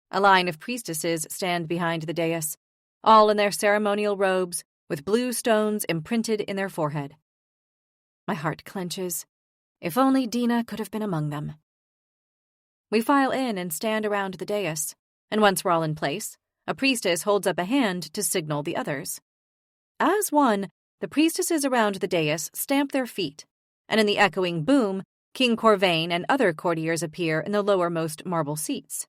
S5: A line of priestesses stand behind the dais, all in their ceremonial robes, with blue stones imprinted in their forehead. My heart clenches.
S1: If only Dina could have been among them. We file in and stand around the dais, and once we're all in place, a priestess holds up a hand to signal the others. As one, the priestesses around the dais stamp their feet, and in the echoing boom, King Corvain and other courtiers appear in the lowermost marble seats.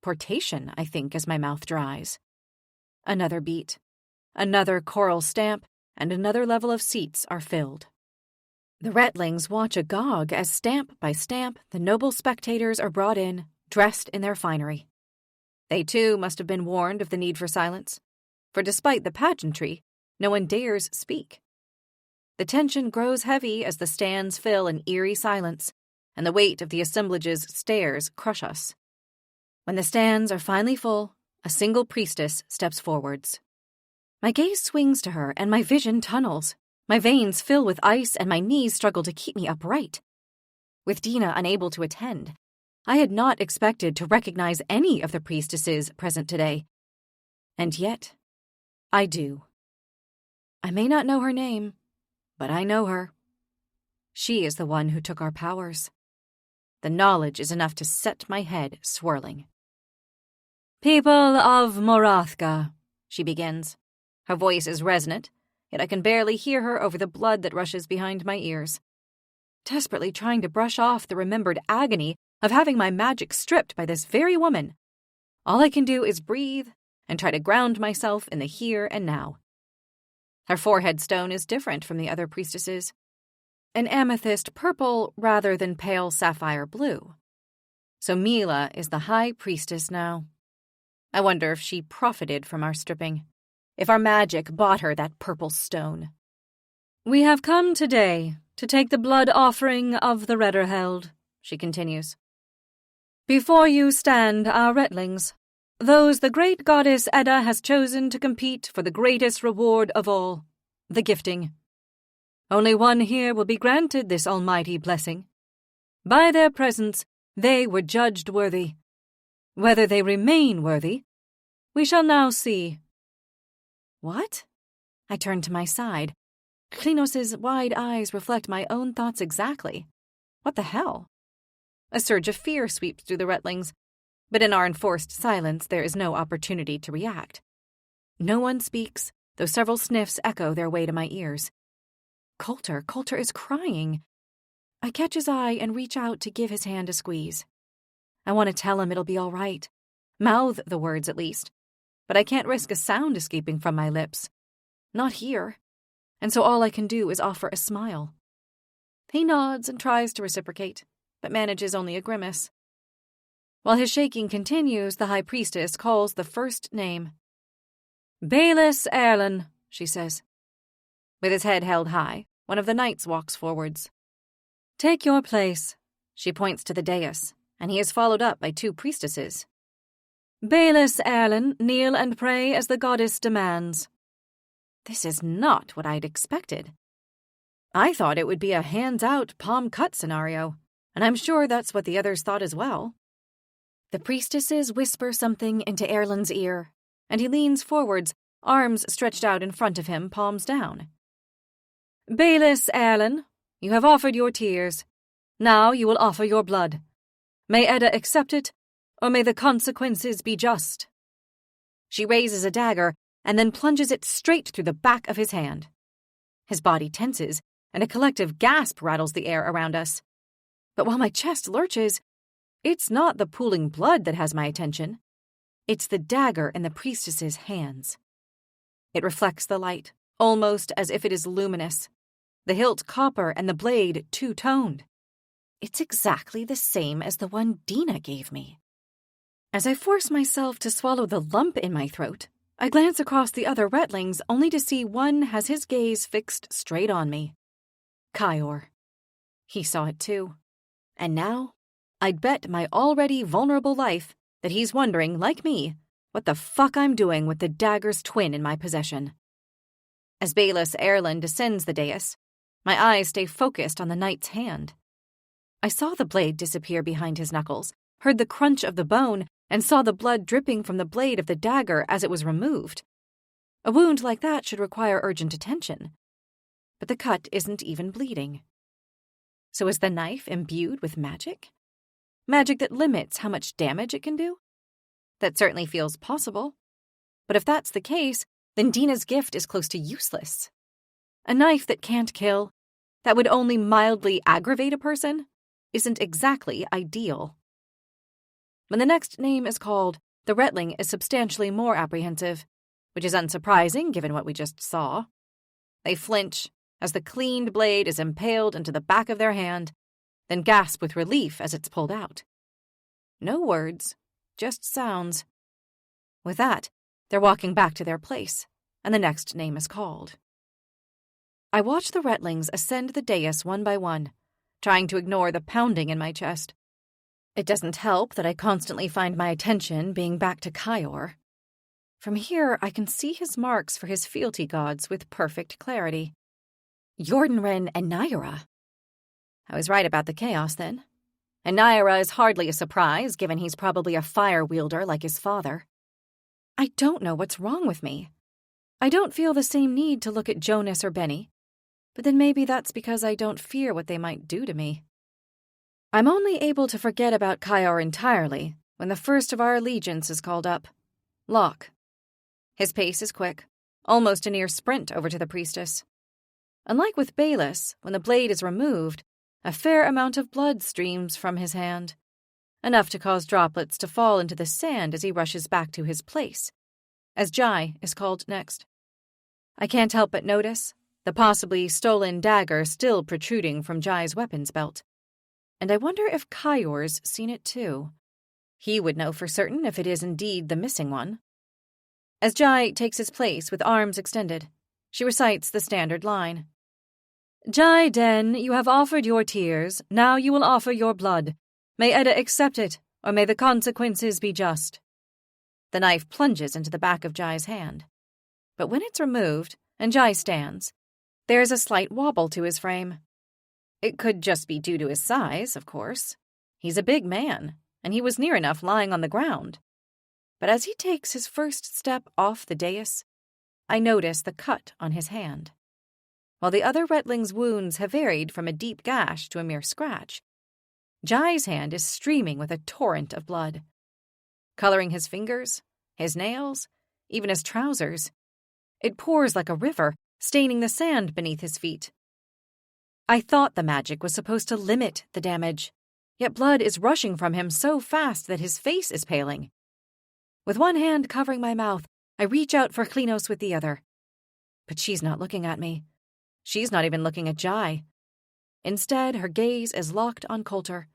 S1: Portation, I think, as my mouth dries. Another beat, another choral stamp, and another level of seats are filled. The Retlings watch agog as stamp by stamp the noble spectators are brought in, dressed in their finery. They too must have been warned of the need for silence, for despite the pageantry, no one dares speak. The tension grows heavy as the stands fill in eerie silence, and the weight of the assemblage's stares crush us. When the stands are finally full, a single priestess steps forwards. My gaze swings to her, and my vision tunnels. My veins fill with ice, and my knees struggle to keep me upright. With Dina unable to attend, I had not expected to recognize any of the priestesses present today. And yet, I do. I may not know her name, but I know her. She is the one who took our powers. The knowledge is enough to set my head swirling. "People of Morathka," she begins. Her voice is resonant, yet I can barely hear her over the blood that rushes behind my ears. Desperately trying to brush off the remembered agony of having my magic stripped by this very woman, all I can do is breathe and try to ground myself in the here and now. Her forehead stone is different from the other priestesses. An amethyst purple rather than pale sapphire blue. So Mila is the high priestess now. I wonder if she profited from our stripping, if our magic bought her that purple stone. "We have come today to take the blood offering of the Redderheld," she continues. "Before you stand our Retlings, those the great goddess Edda has chosen to compete for the greatest reward of all, the gifting. Only one here will be granted this almighty blessing. By their presence, they were judged worthy. Whether they remain worthy, we shall now see." What? I turn to my side. Klinos's wide eyes reflect my own thoughts exactly. What the hell? A surge of fear sweeps through the Retlings, but in our enforced silence there is no opportunity to react. No one speaks, though several sniffs echo their way to my ears. Coulter is crying. I catch his eye and reach out to give his hand a squeeze. I want to tell him it'll be all right. Mouth the words at least. But I can't risk a sound escaping from my lips. Not here. And so all I can do is offer a smile. He nods and tries to reciprocate, but manages only a grimace. While his shaking continues, the high priestess calls the first name. "Bayless Erlen," she says. With his head held high, one of the knights walks forwards. "Take your place," she points to the dais, and he is followed up by two priestesses. "Bayless Erlen, kneel and pray as the goddess demands." This is not what I'd expected. I thought it would be a hands-out, palm-cut scenario, and I'm sure that's what the others thought as well. The priestesses whisper something into Erlen's ear, and he leans forwards, arms stretched out in front of him, palms down. "Bayless Erlen, you have offered your tears. Now you will offer your blood. May Edda accept it, or may the consequences be just." She raises a dagger and then plunges it straight through the back of his hand. His body tenses, and a collective gasp rattles the air around us. But while my chest lurches, it's not the pooling blood that has my attention. It's the dagger in the priestess's hands. It reflects the light, almost as if it is luminous. The hilt copper and the blade two-toned. It's exactly the same as the one Dina gave me. As I force myself to swallow the lump in my throat, I glance across the other Retlings only to see one has his gaze fixed straight on me. Kyor. He saw it too. And now, I'd bet my already vulnerable life that he's wondering, like me, what the fuck I'm doing with the dagger's twin in my possession. As Bayless Erlen descends the dais, my eyes stay focused on the knight's hand. I saw the blade disappear behind his knuckles, heard the crunch of the bone, and saw the blood dripping from the blade of the dagger as it was removed. A wound like that should require urgent attention. But the cut isn't even bleeding.
S5: So is the knife imbued with magic? Magic that limits how much damage it can do? That certainly feels possible. But if that's the case, then Dina's gift is close to useless. A knife that can't kill, that would only mildly aggravate a person, isn't exactly ideal. When the next name is called, the Retling is substantially more apprehensive, which is unsurprising given what we just saw. They flinch as the cleaned blade is impaled into the back of their hand, then gasp with relief as it's pulled out. No words, just sounds. With that, they're walking back to their place, and the next name is called. I watch the Retlings ascend the dais one by one, trying to ignore the pounding in my chest. It doesn't help that I constantly find my attention being back to Kyor. From here, I can see his marks for his fealty gods with perfect clarity. Jordanren and Naira. I was right about the chaos, then. And Naira is hardly a surprise, given he's probably a fire wielder like his father. I don't know what's wrong with me. I don't feel the same need to look at Jonas or Benny, but then maybe that's because I don't fear what they might do to me. I'm only able to forget about Kyor entirely when the first of our allegiance is called up. Locke. His pace is quick, almost a near sprint over to the priestess. Unlike with Bayless, when the blade is removed, a fair amount of blood streams from his hand, enough to cause droplets to fall into the sand as he rushes back to his place, as Jai is called next. I can't help but notice the possibly stolen dagger still protruding from Jai's weapons belt. And I wonder if Kyor's seen it too. He would know for certain if it is indeed the missing one. As Jai takes his place with arms extended, she recites the standard line. Jai Den, you have offered your tears, now you will offer your blood. May Edda accept it, or may the consequences be just. The knife plunges into the back of Jai's hand. But when it's removed, and Jai stands, there's a slight wobble to his frame. It could just be due to his size, of course. He's a big man, and he was near enough lying on the ground. But as he takes his first step off the dais, I notice the cut on his hand. While the other Retling's wounds have varied from a deep gash to a mere scratch, Jai's hand is streaming with a torrent of blood, coloring his fingers, his nails, even his trousers. It pours like a river, staining the sand beneath his feet. I thought the magic was supposed to limit the damage, yet blood is rushing from him so fast that his face is paling. With one hand covering my mouth, I reach out for Klinos with the other. But she's not looking at me. She's not even looking at Jai. Instead, her gaze is locked on Coulter,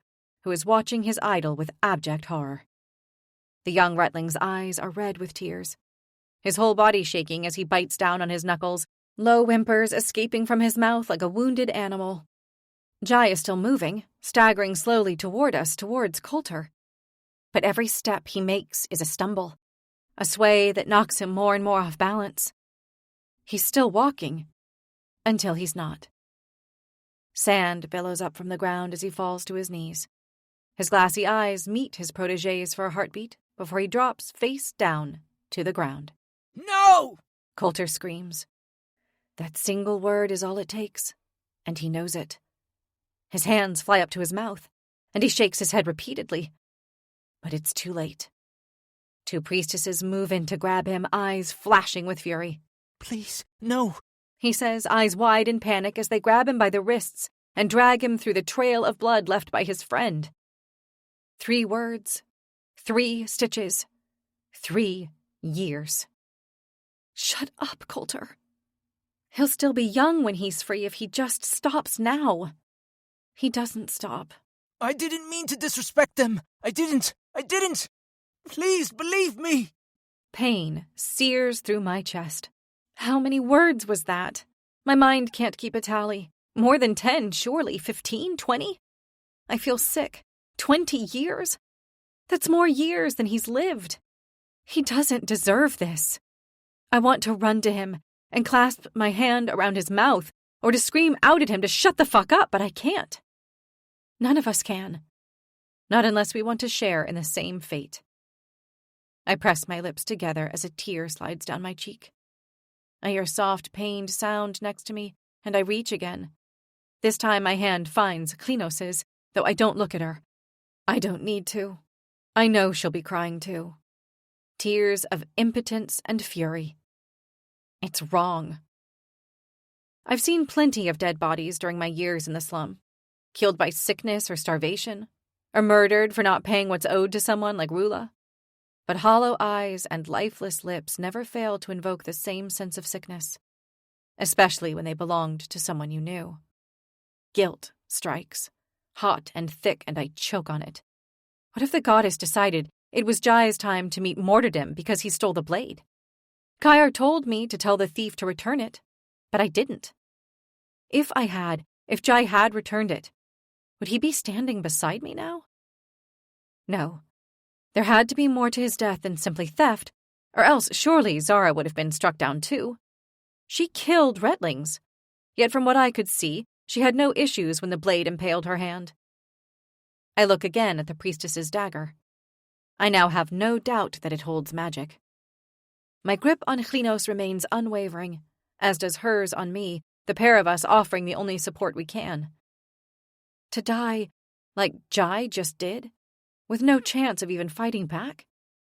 S5: who is watching his idol with abject horror. The young Retling's eyes are red with tears, his whole body shaking as he bites down on his knuckles, low whimpers escaping from his mouth like a wounded animal. Jai is still moving, staggering slowly towards Coulter. But every step he makes is a stumble, a sway that knocks him more and more off balance. He's still walking, until he's not. Sand billows up from the ground as he falls to his knees. His glassy eyes meet his protégé's for a heartbeat before he drops face down to the ground.
S4: No!
S5: Coulter screams. That single word is all it takes, and he knows it. His hands fly up to his mouth, and he shakes his head repeatedly. But it's too late. Two priestesses move in to grab him, eyes flashing with fury.
S4: Please, no!
S5: He says, eyes wide in panic as they grab him by the wrists and drag him through the trail of blood left by his friend. 3 words, 3 stitches, 3 years. Shut up, Coulter. He'll still be young when he's free if he just stops now. He doesn't stop.
S4: I didn't mean to disrespect them. I didn't. Please believe me.
S5: Pain sears through my chest. How many words was that? My mind can't keep a tally. More than 10, surely. 15, 20? I feel sick. 20 years? That's more years than he's lived. He doesn't deserve this. I want to run to him and clasp my hand around his mouth or to scream out at him to shut the fuck up, but I can't. None of us can. Not unless we want to share in the same fate. I press my lips together as a tear slides down my cheek. I hear soft, pained sound next to me, and I reach again. This time my hand finds Klinos's, though I don't look at her. I don't need to. I know she'll be crying too. Tears of impotence and fury. It's wrong. I've seen plenty of dead bodies during my years in the slum, killed by sickness or starvation, or murdered for not paying what's owed to someone like Rula. But hollow eyes and lifeless lips never fail to invoke the same sense of sickness, especially when they belonged to someone you knew. Guilt strikes, hot and thick, and I choke on it. What if the goddess decided it was Jai's time to meet martyrdom because he stole the blade? Kaiar told me to tell the thief to return it, but I didn't. If Jai had returned it, would he be standing beside me now? No. There had to be more to his death than simply theft, or else surely Zara would have been struck down too. She killed Retlings, yet from what I could see, she had no issues when the blade impaled her hand. I look again at the priestess's dagger. I now have no doubt that it holds magic. My grip on Klinos remains unwavering, as does hers on me, the pair of us offering the only support we can. To die, like Jai just did, with no chance of even fighting back,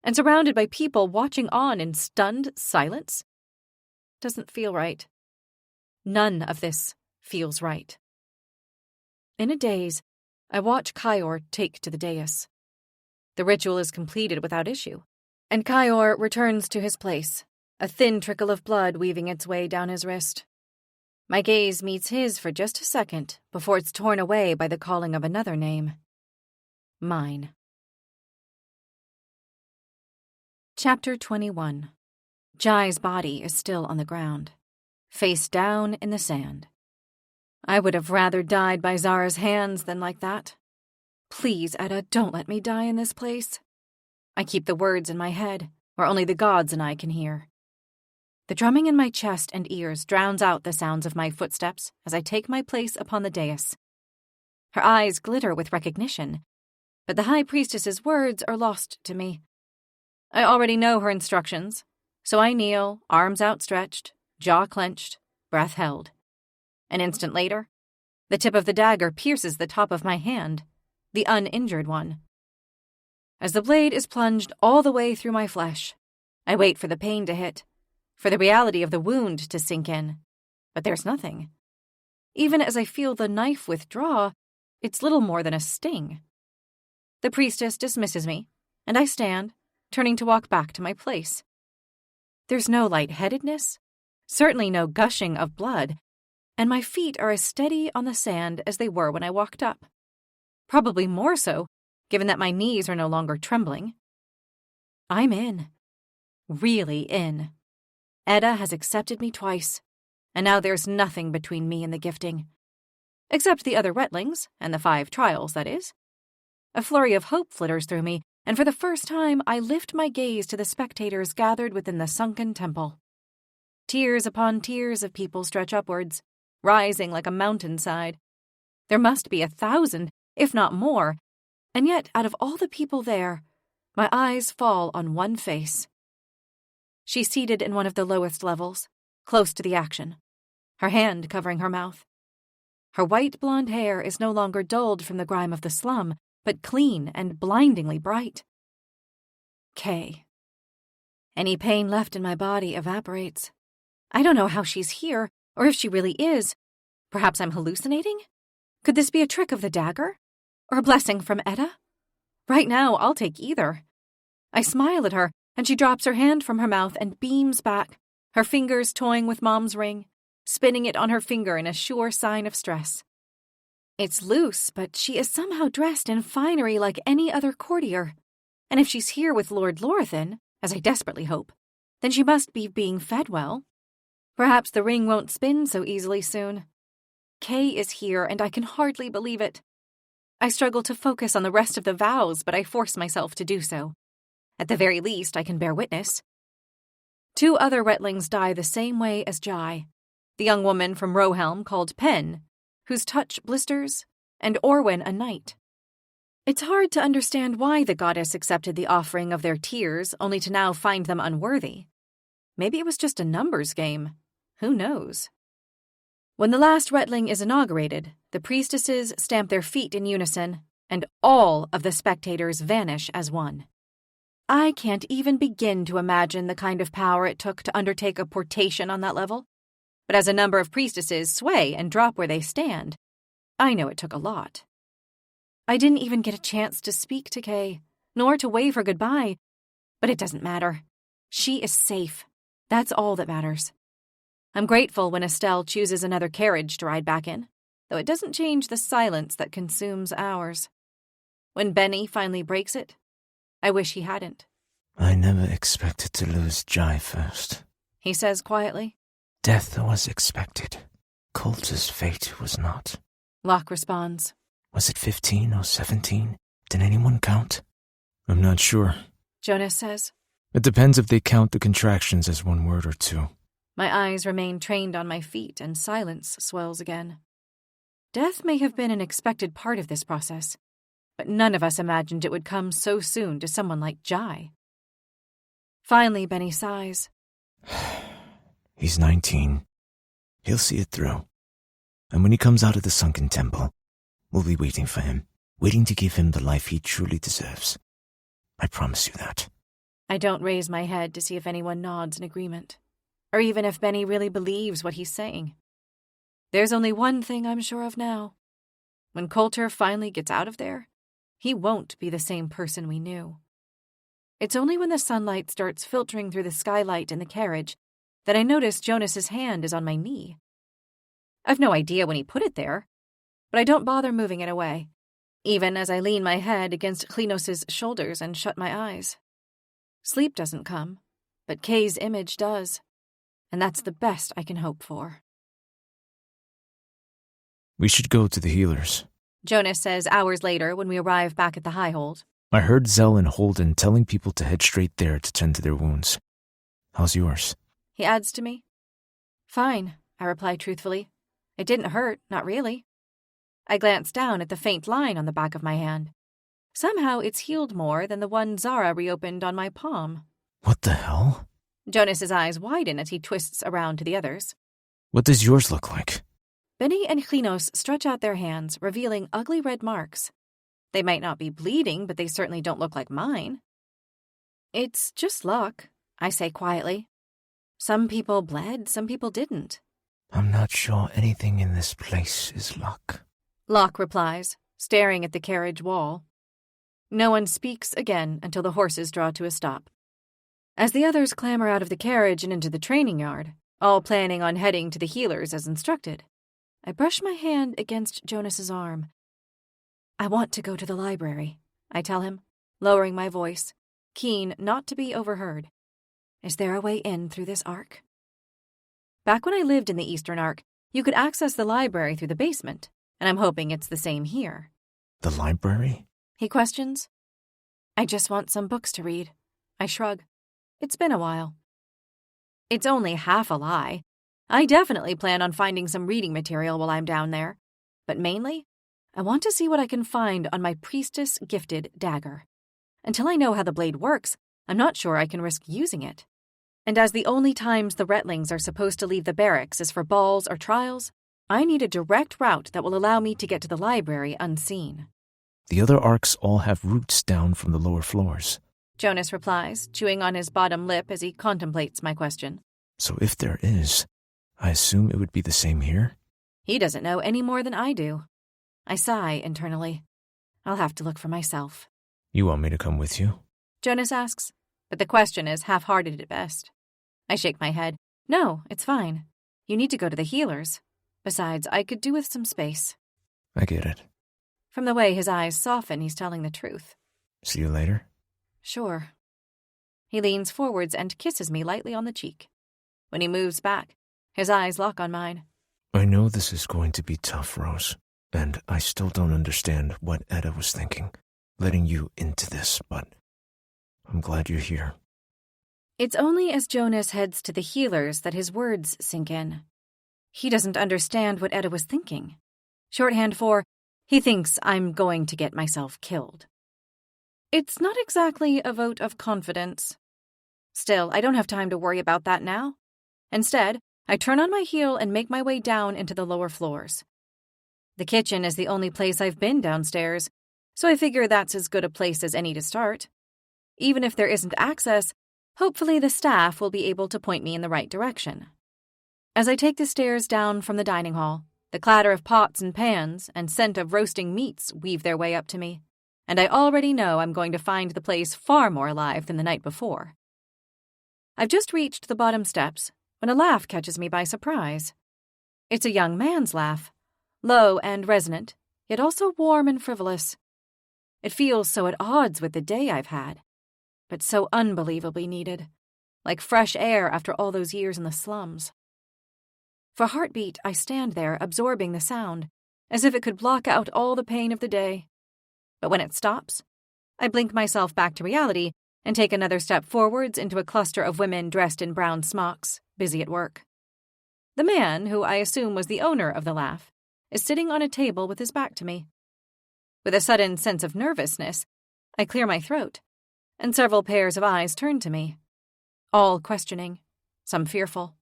S5: and surrounded by people watching on in stunned silence, doesn't feel right. None of this feels right. In a daze, I watch Kaior take to the dais. The ritual is completed without issue, and Kaior returns to his place, a thin trickle of blood weaving its way down his wrist. My gaze meets his for just a second before it's torn away by the calling of another name. Mine. Chapter 21. Jai's body is still on the ground, face down in the sand. I would have rather died by Zara's hands than like that. Please, Etta, don't let me die in this place. I keep the words in my head, where only the gods and I can hear. The drumming in my chest and ears drowns out the sounds of my footsteps as I take my place upon the dais. Her eyes glitter with recognition, but the High Priestess's words are lost to me. I already know her instructions, so I kneel, arms outstretched, jaw clenched, breath held. An instant later, the tip of the dagger pierces the top of my hand, the uninjured one. As the blade is plunged all the way through my flesh, I wait for the pain to hit, for the reality of the wound to sink in. But there's nothing. Even as I feel the knife withdraw, it's little more than a sting. The priestess dismisses me, and I stand, turning to walk back to my place. There's no lightheadedness, certainly no gushing of blood, and my feet are as steady on the sand as they were when I walked up. Probably more so, given that my knees are no longer trembling. I'm in. Really in. Edda has accepted me twice, and now there's nothing between me and the gifting. Except the other Retlings, and the 5 trials, that is. A flurry of hope flitters through me, and for the first time I lift my gaze to the spectators gathered within the sunken temple. Tiers upon tiers of people stretch upwards, rising like a mountainside. There must be 1,000, if not more, and yet out of all the people there, my eyes fall on one face. She's seated in one of the lowest levels, close to the action, her hand covering her mouth. Her white blonde hair is no longer dulled from the grime of the slum, but clean and blindingly bright. Kay. Any pain left in my body evaporates. I don't know how she's here, or if she really is. Perhaps I'm hallucinating? Could this be a trick of the dagger? Or a blessing from Edda? Right now, I'll take either. I smile at her, and she drops her hand from her mouth and beams back, her fingers toying with Mom's ring, spinning it on her finger in a sure sign of stress. It's loose, but she is somehow dressed in finery like any other courtier. And if she's here with Lord Lorathan, as I desperately hope, then she must be being fed well. Perhaps the ring won't spin so easily soon. Kay is here, and I can hardly believe it. I struggle to focus on the rest of the vows, but I force myself to do so. At the very least, I can bear witness. 2 other Retlings die the same way as Jai, the young woman from Rohelm called Pen, whose touch blisters, and Orwen a knight. It's hard to understand why the goddess accepted the offering of their tears only to now find them unworthy. Maybe it was just a numbers game. Who knows? When the last Retling is inaugurated, the priestesses stamp their feet in unison, and all of the spectators vanish as one. I can't even begin to imagine the kind of power it took to undertake a portation on that level, but as a number of priestesses sway and drop where they stand, I know it took a lot. I didn't even get a chance to speak to Kay, nor to wave her goodbye, but it doesn't matter. She is safe. That's all that matters. I'm grateful when Estelle chooses another carriage to ride back in, though it doesn't change the silence that consumes ours. When Benny finally breaks it, I wish he hadn't.
S4: I never expected to lose Jai first,
S5: he says quietly.
S4: Death was expected. Coulter's fate was not.
S5: Locke responds.
S4: Was it 15 or 17? Did anyone count?
S2: I'm not sure,
S5: Jonas says.
S2: It depends if they count the contractions as one word or two.
S5: My eyes remain trained on my feet and silence swells again. Death may have been an expected part of this process, but none of us imagined it would come so soon to someone like Jai. Finally, Benny sighs.
S4: He's 19. He'll see it through. And when he comes out of the sunken temple, we'll be waiting for him, waiting to give him the life he truly deserves. I promise you that.
S5: I don't raise my head to see if anyone nods in agreement, or even if Benny really believes what he's saying. There's only one thing I'm sure of now. When Coulter finally gets out of there, he won't be the same person we knew. It's only when the sunlight starts filtering through the skylight in the carriage that I notice Jonas's hand is on my knee. I've no idea when he put it there, but I don't bother moving it away, even as I lean my head against Klinos's shoulders and shut my eyes. Sleep doesn't come, but Kay's image does, and that's the best I can hope for.
S2: We should go to the healers,
S5: Jonas says hours later when we arrive back at the Highhold.
S2: I heard Zell and Holden telling people to head straight there to tend to their wounds. How's yours?
S5: He adds to me. Fine, I reply truthfully. It didn't hurt, not really. I glance down at the faint line on the back of my hand. Somehow it's healed more than the one Zara reopened on my palm.
S4: What the hell?
S5: Jonas's eyes widen as he twists around to the others.
S2: What does yours look like?
S5: Benny and Klinos stretch out their hands, revealing ugly red marks. They might not be bleeding, but they certainly don't look like mine. It's just luck, I say quietly. Some people bled, some people didn't.
S4: I'm not sure anything in this place is luck,
S5: Locke replies, staring at the carriage wall. No one speaks again until the horses draw to a stop. As the others clamber out of the carriage and into the training yard, all planning on heading to the healers as instructed, I brush my hand against Jonas's arm. I want to go to the library, I tell him, lowering my voice, keen not to be overheard. Is there a way in through this arc? Back when I lived in the Eastern Arc, you could access the library through the basement, and I'm hoping it's the same here.
S4: The library?
S5: He questions. I just want some books to read. I shrug. It's been a while. It's only half a lie. I definitely plan on finding some reading material while I'm down there, but mainly, I want to see what I can find on my priestess-gifted dagger. Until I know how the blade works, I'm not sure I can risk using it. And as the only times the Retlings are supposed to leave the barracks is for balls or trials, I need a direct route that will allow me to get to the library unseen.
S2: The other arcs all have routes down from the lower floors,
S5: Jonas replies, chewing on his bottom lip as he contemplates my question.
S2: So if there is, I assume it would be the same here?
S5: He doesn't know any more than I do. I sigh internally. I'll have to look for myself.
S2: You want me to come with you?
S5: Jonas asks, but the question is half-hearted at best. I shake my head. No, it's fine. You need to go to the healers. Besides, I could do with some space.
S2: I get it.
S5: From the way his eyes soften, he's telling the truth.
S2: See you later?
S5: Sure. He leans forwards and kisses me lightly on the cheek. When he moves back, his eyes lock on mine.
S4: I know this is going to be tough, Rose, and I still don't understand what Etta was thinking, letting you into this, but I'm glad you're here.
S5: It's only as Jonas heads to the healers that his words sink in. He doesn't understand what Etta was thinking. Shorthand for, he thinks I'm going to get myself killed. It's not exactly a vote of confidence. Still, I don't have time to worry about that now. Instead, I turn on my heel and make my way down into the lower floors. The kitchen is the only place I've been downstairs, so I figure that's as good a place as any to start. Even if there isn't access, hopefully the staff will be able to point me in the right direction. As I take the stairs down from the dining hall, the clatter of pots and pans and scent of roasting meats weave their way up to me, and I already know I'm going to find the place far more alive than the night before. I've just reached the bottom steps when a laugh catches me by surprise. It's a young man's laugh, low and resonant, yet also warm and frivolous. It feels so at odds with the day I've had, but so unbelievably needed, like fresh air after all those years in the slums. For a heartbeat, I stand there absorbing the sound, as if it could block out all the pain of the day. But when it stops, I blink myself back to reality and take another step forwards into a cluster of women dressed in brown smocks, busy at work. The man, who I assume was the owner of the laugh, is sitting on a table with his back to me. With a sudden sense of nervousness, I clear my throat, and several pairs of eyes turn to me, all questioning, some fearful.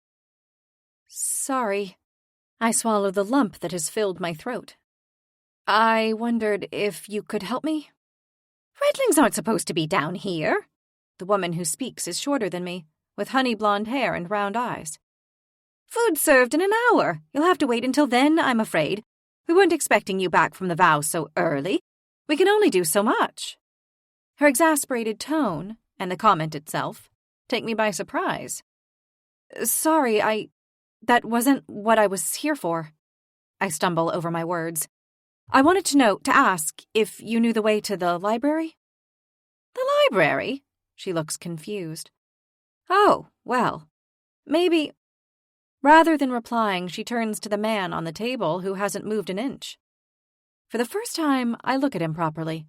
S5: Sorry. I swallow the lump that has filled my throat. I wondered if you could help me?
S6: Redlings aren't supposed to be down here.
S5: The woman who speaks is shorter than me, with honey-blonde hair and round eyes.
S6: Food served in an hour. You'll have to wait until then, I'm afraid. We weren't expecting you back from the vow so early. We can only do so much.
S5: Her exasperated tone, and the comment itself, take me by surprise. Sorry, that wasn't what I was here for. I stumble over my words. I wanted to ask if you knew the way to the library?
S6: The library?
S5: She looks confused.
S6: Oh, well,
S5: maybe. Rather than replying, she turns to the man on the table who hasn't moved an inch. For the first time, I look at him properly.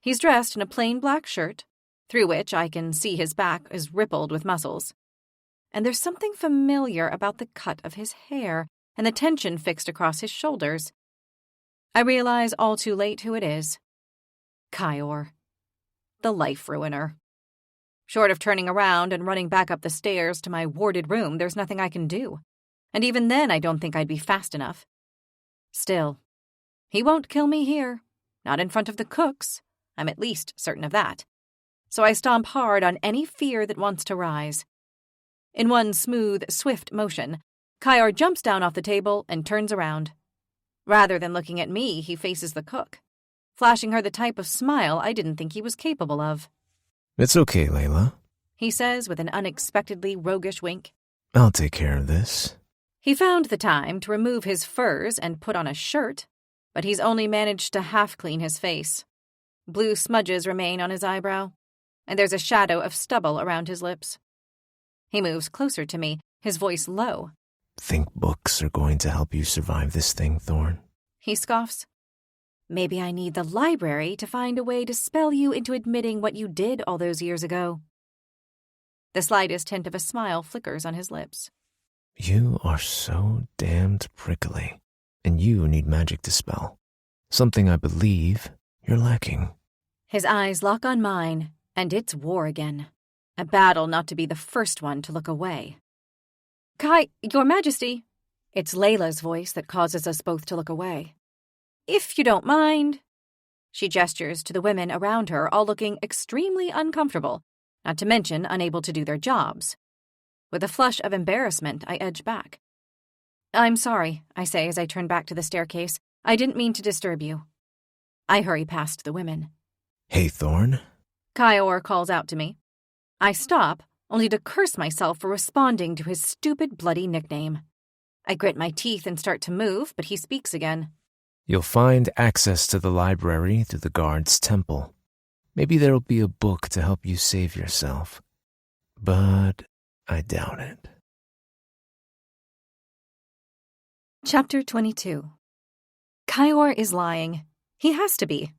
S5: He's dressed in a plain black shirt, through which I can see his back is rippled with muscles. And there's something familiar about the cut of his hair and the tension fixed across his shoulders. I realize all too late who it is. Kyor. The life ruiner. Short of turning around and running back up the stairs to my warded room, there's nothing I can do. And even then, I don't think I'd be fast enough. Still, he won't kill me here. Not in front of the cooks. I'm at least certain of that. So I stomp hard on any fear that wants to rise. In one smooth, swift motion, Kyor jumps down off the table and turns around. Rather than looking at me, he faces the cook, flashing her the type of smile I didn't think he was capable of.
S3: It's okay, Layla,
S5: he says with an unexpectedly roguish wink.
S3: I'll take care of this.
S5: He found the time to remove his furs and put on a shirt, but he's only managed to half-clean his face. Blue smudges remain on his eyebrow, and there's a shadow of stubble around his lips. He moves closer to me, his voice low.
S3: Think books are going to help you survive this thing, Thorn?
S5: He scoffs. Maybe I need the library to find a way to spell you into admitting what you did all those years ago. The slightest hint of a smile flickers on his lips.
S3: You are so damned prickly, and you need magic to spell. Something I believe you're lacking.
S5: His eyes lock on mine, and it's war again. A battle not to be the first one to look away. Your Majesty. It's Layla's voice that causes us both to look away. If you don't mind. She gestures to the women around her, all looking extremely uncomfortable, not to mention unable to do their jobs. With a flush of embarrassment, I edge back. I'm sorry, I say as I turn back to the staircase. I didn't mean to disturb you. I hurry past the women.
S3: Hey, Thorn.
S5: Kyor calls out to me. I stop, only to curse myself for responding to his stupid, bloody nickname. I grit my teeth and start to move, but he speaks again.
S3: You'll find access to the library through the guard's temple. Maybe there'll be a book to help you save yourself. But I doubt it.
S5: Chapter 22. Kyor is lying. He has to be.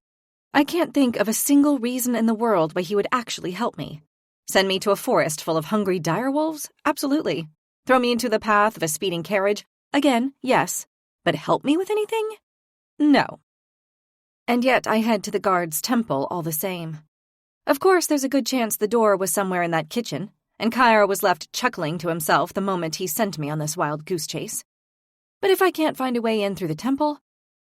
S5: I can't think of a single reason in the world why he would actually help me. Send me to a forest full of hungry direwolves? Absolutely. Throw me into the path of a speeding carriage? Again, yes. But help me with anything? No. And yet I head to the guard's temple all the same. Of course, there's a good chance the door was somewhere in that kitchen, and Kyra was left chuckling to himself the moment he sent me on this wild goose chase. But if I can't find a way in through the temple,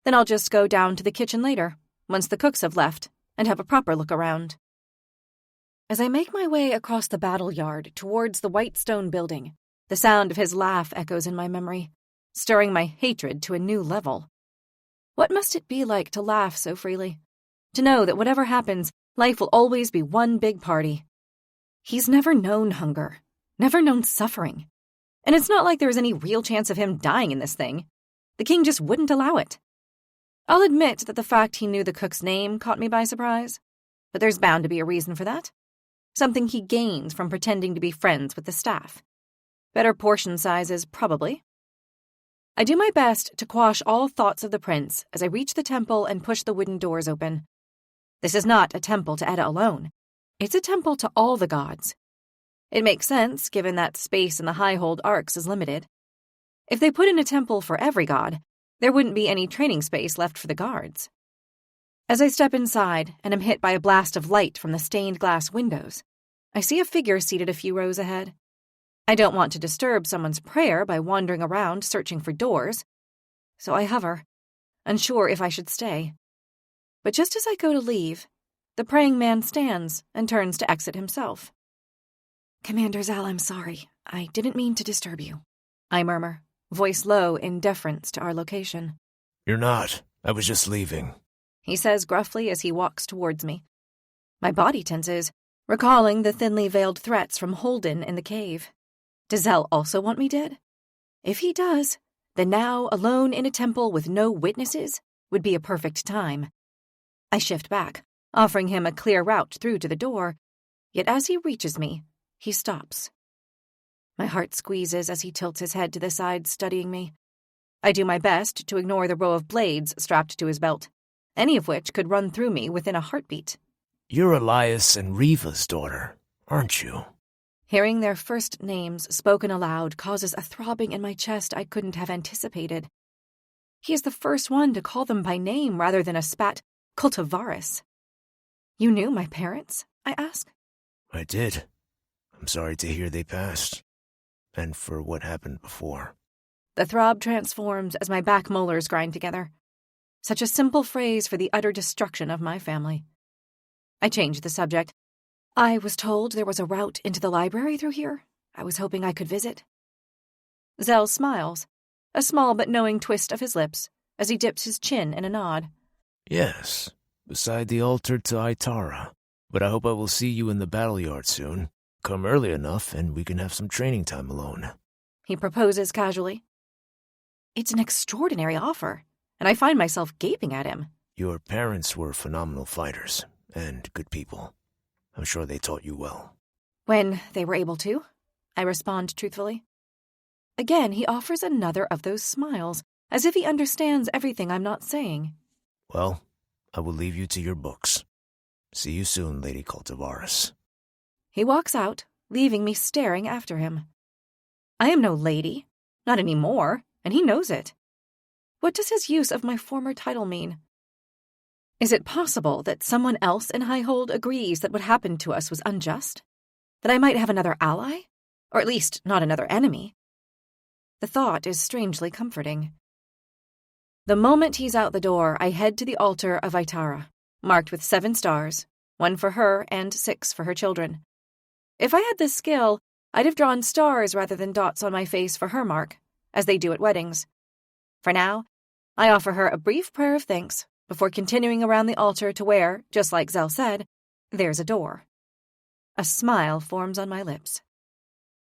S5: then I'll just go down to the kitchen later, once the cooks have left, and have a proper look around. As I make my way across the battle yard towards the white stone building, the sound of his laugh echoes in my memory, stirring my hatred to a new level. What must it be like to laugh so freely? To know that whatever happens, life will always be one big party. He's never known hunger, never known suffering. And it's not like there was any real chance of him dying in this thing. The king just wouldn't allow it. I'll admit that the fact he knew the cook's name caught me by surprise, but there's bound to be a reason for that. Something he gains from pretending to be friends with the staff. Better portion sizes, probably. I do my best to quash all thoughts of the prince as I reach the temple and push the wooden doors open. This is not a temple to Edda alone. It's a temple to all the gods. It makes sense, given that space in the Highhold Arcs is limited. If they put in a temple for every god, there wouldn't be any training space left for the guards. As I step inside and am hit by a blast of light from the stained glass windows, I see a figure seated a few rows ahead. I don't want to disturb someone's prayer by wandering around searching for doors, so I hover, unsure if I should stay. But just as I go to leave, the praying man stands and turns to exit himself. "Commander Zal, I'm sorry. I didn't mean to disturb you," I murmur, voice low in deference to our location.
S3: "You're not. I was just leaving,"
S5: he says gruffly as he walks towards me. My body tenses, recalling the thinly veiled threats from Holden in the cave. Does Zal also want me dead? If he does, then now, alone in a temple with no witnesses, would be a perfect time. I shift back, offering him a clear route through to the door, yet as he reaches me, he stops. My heart squeezes as he tilts his head to the side, studying me. I do my best to ignore the row of blades strapped to his belt, any of which could run through me within a heartbeat.
S4: "You're Elias and Riva's daughter, aren't you?"
S5: Hearing their first names spoken aloud causes a throbbing in my chest I couldn't have anticipated. He is the first one to call them by name rather than a spat cultivaris. "You knew my parents?" I ask.
S3: "I did. I'm sorry to hear they passed. And for what happened before."
S5: The throb transforms as my back molars grind together. Such a simple phrase for the utter destruction of my family. I change the subject. "I was told there was a route into the library through here. I was hoping I could visit." Zell smiles, a small but knowing twist of his lips, as he dips his chin in a nod.
S3: "Yes, beside the altar to Itara. But I hope I will see you in the battle yard soon. Come early enough and we can have some training time alone,"
S5: he proposes casually. It's an extraordinary offer, and I find myself gaping at him.
S3: "Your parents were phenomenal fighters and good people. I'm sure they taught you well."
S5: "When they were able to," I respond truthfully. Again, he offers another of those smiles, as if he understands everything I'm not saying.
S3: "Well, I will leave you to your books. See you soon, Lady Cultivaris."
S5: He walks out, leaving me staring after him. I am no lady, not anymore, and he knows it. What does his use of my former title mean? Is it possible that someone else in Highhold agrees that what happened to us was unjust? That I might have another ally? Or at least not another enemy? The thought is strangely comforting. The moment he's out the door, I head to the altar of Itara, marked with 7 stars, 1 for her and 6 for her children. If I had this skill, I'd have drawn stars rather than dots on my face for her mark, as they do at weddings. For now, I offer her a brief prayer of thanks before continuing around the altar to where, just like Zell said, there's a door. A smile forms on my lips.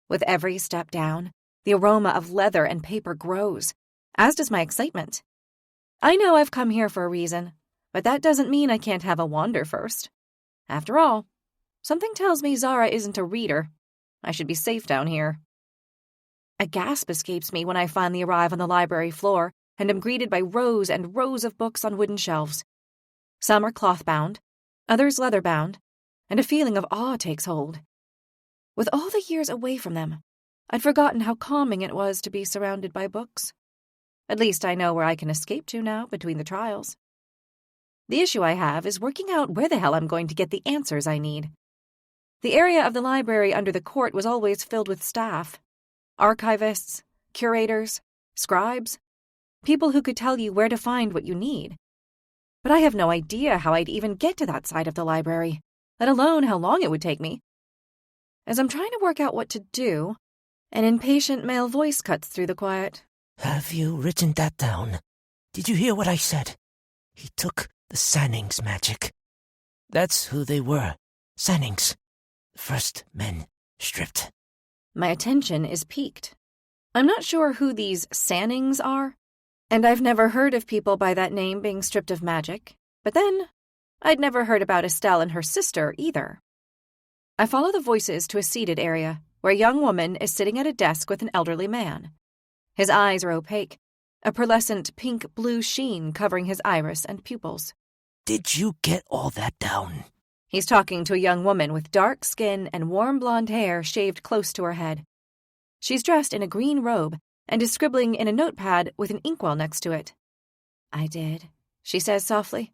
S5: With every step down, the aroma of leather and paper grows, as does my excitement. I know I've come here for a reason, but that doesn't mean I can't have a wander first. After all, something tells me Zara isn't a reader. I should be safe down here. A gasp escapes me when I finally arrive on the library floor and am greeted by rows and rows of books on wooden shelves. Some are cloth-bound, others leather-bound, and a feeling of awe takes hold. With all the years away from them, I'd forgotten how calming it was to be surrounded by books. At least I know where I can escape to now between the trials. The issue I have is working out where the hell I'm going to get the answers I need. The area of the library under the court was always filled with staff. Archivists, curators, scribes, people who could tell you where to find what you need. But I have no idea how I'd even get to that side of the library, let alone how long it would take me. As I'm trying to work out what to do, an impatient male voice cuts through the quiet.
S4: Have you written that down? Did you hear what I said? He took the Sannings magic. That's who they were, Sannings. The first men stripped.
S5: My attention is piqued. I'm not sure who these Sannings are, and I've never heard of people by that name being stripped of magic. But then, I'd never heard about Estelle and her sister either. I follow the voices to a seated area, where a young woman is sitting at a desk with an elderly man. His eyes are opaque, a pearlescent pink-blue sheen covering his iris and pupils.
S4: Did you get all that down?
S5: He's talking to a young woman with dark skin and warm blonde hair shaved close to her head. She's dressed in a green robe and is scribbling in a notepad with an inkwell next to it. I did, she says softly.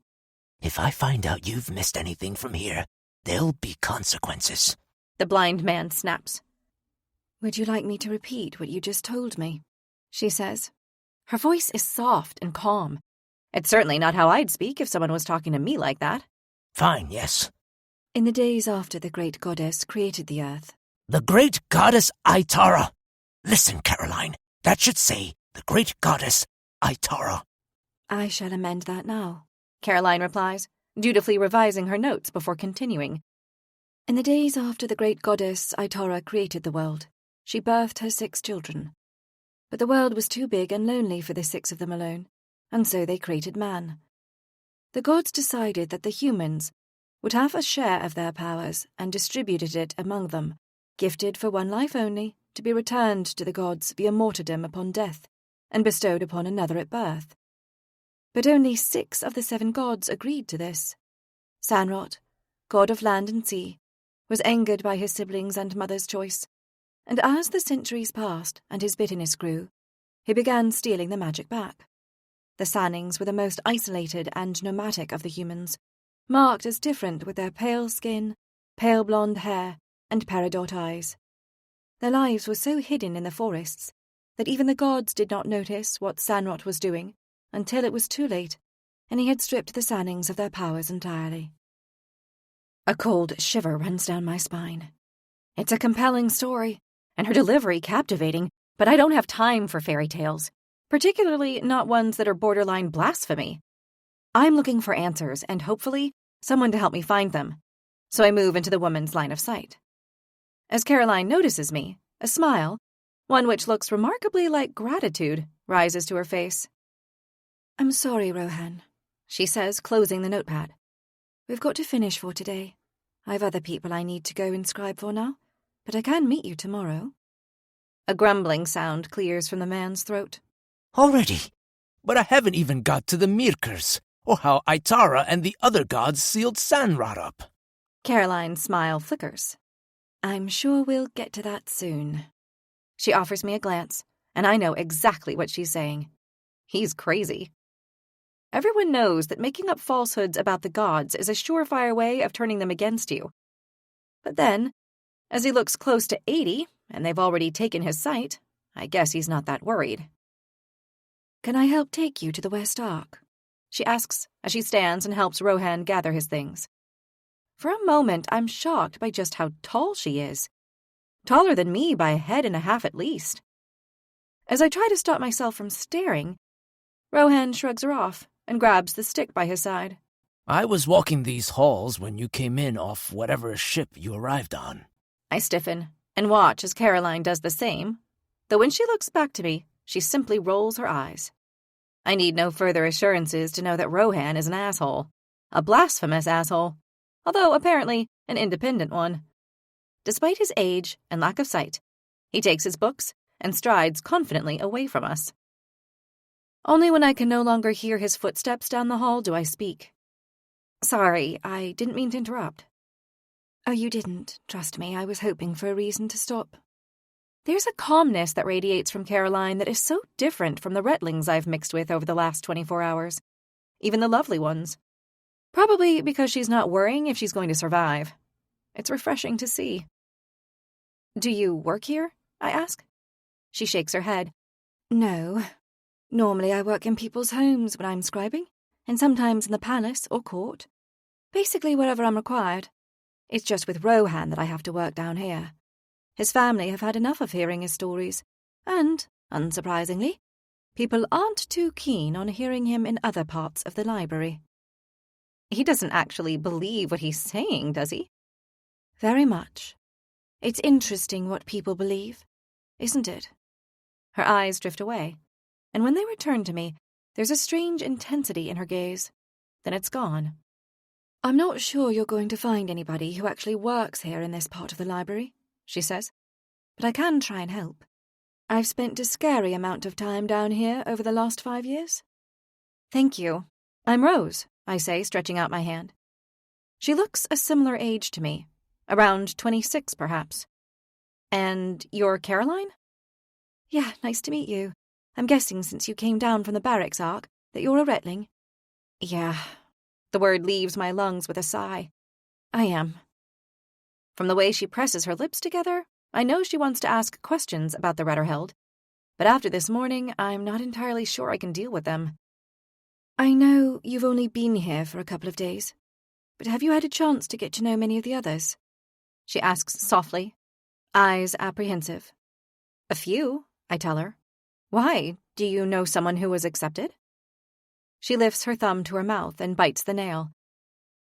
S4: If I find out you've missed anything from here, there'll be consequences.
S5: The blind man snaps.
S1: Would you like me to repeat what you just told me?
S5: She says. Her voice is soft and calm. It's certainly not how I'd speak if someone was talking to me like that.
S4: Fine, yes.
S1: In the days after the great goddess created the earth.
S4: The great goddess Aitara. Listen, Caroline, that should say the great goddess Aitara.
S1: I shall amend that now,
S5: Caroline replies, dutifully revising her notes before continuing.
S1: In the days after the great goddess Aitara created the world, she birthed her 6 children. But the world was too big and lonely for the 6 of them alone, and so they created man. The gods decided that the humans would have a share of their powers and distributed it among them, gifted for one life only, to be returned to the gods via martyrdom upon death, and bestowed upon another at birth. But only 6 of the 7 gods agreed to this. Sanrot, god of land and sea, was angered by his siblings' and mother's choice, and as the centuries passed and his bitterness grew, he began stealing the magic back. The Sannings were the most isolated and nomadic of the humans, marked as different with their pale skin, pale blonde hair, and peridot eyes. Their lives were so hidden in the forests that even the gods did not notice what Sanrot was doing until it was too late, and he had stripped the Sannings of their powers entirely. A cold shiver runs down my spine. It's a compelling story, and her delivery captivating, but I don't have time for fairy tales, particularly not ones that are borderline blasphemy. I'm looking for answers and, hopefully, someone to help me find them, so I move into the woman's line of sight. As Caroline notices me, a smile, one which looks remarkably like gratitude, rises to her face. I'm sorry, Rohan, she says, closing the notepad. We've got to finish for today. I've other people I need to go inscribe for now, but I can meet you tomorrow.
S5: A grumbling sound clears from the man's throat.
S4: Already? But I haven't even got to the Mirkers, or how Aitara and the other gods sealed Sanrot up.
S5: Caroline's smile flickers.
S1: I'm sure we'll get to that soon.
S5: She offers me a glance, and I know exactly what she's saying. He's crazy. Everyone knows that making up falsehoods about the gods is a surefire way of turning them against you. But then, as he looks close to 80, and they've already taken his sight, I guess he's not that worried.
S1: Can I help take you to the West Ark?
S5: She asks as she stands and helps Rohan gather his things. For a moment, I'm shocked by just how tall she is. Taller than me by a head and a half at least. As I try to stop myself from staring, Rohan shrugs her off and grabs the stick by his side.
S4: I was walking these halls when you came in off whatever ship you arrived on.
S5: I stiffen and watch as Caroline does the same, though when she looks back to me, she simply rolls her eyes. I need no further assurances to know that Rohan is an asshole. A blasphemous asshole, although apparently an independent one. Despite his age and lack of sight, he takes his books and strides confidently away from us. Only when I can no longer hear his footsteps down the hall do I speak. Sorry, I didn't mean to interrupt.
S1: Oh, you didn't. Trust me, I was hoping for a reason to stop.
S5: There's a calmness that radiates from Caroline that is so different from the Retlings I've mixed with over the last 24 hours. Even the lovely ones. Probably because she's not worrying if she's going to survive. It's refreshing to see. Do you work here? I ask. She shakes her head.
S6: No. Normally I work in people's homes when I'm scribing, and sometimes in the palace or court. Basically wherever I'm required. It's just with Rohan that I have to work down here. His family have had enough of hearing his stories, and, unsurprisingly, people aren't too keen on hearing him in other parts of the library.
S5: He doesn't actually believe what he's saying, does he?
S6: Very much. It's interesting what people believe, isn't it?
S5: Her eyes drift away, and when they return to me, there's a strange intensity in her gaze. Then it's gone.
S6: I'm not sure you're going to find anybody who actually works here in this part of the library, she says, but I can try and help. I've spent a scary amount of time down here over the last 5 years.
S5: Thank you. I'm Rose, I say, stretching out my hand. She looks a similar age to me, around 26 perhaps. And you're Caroline?
S6: Yeah, nice to meet you. I'm guessing since you came down from the barracks arc that you're a Retling.
S5: Yeah. The word leaves my lungs with a sigh. I am. From the way she presses her lips together, I know she wants to ask questions about the Retterheld, but after this morning, I'm not entirely sure I can deal with them.
S6: I know you've only been here for a couple of days, but have you had a chance to get to know many of the others?
S5: She asks softly, eyes apprehensive. A few, I tell her. Why? Do you know someone who was accepted? She lifts her thumb to her mouth and bites the nail.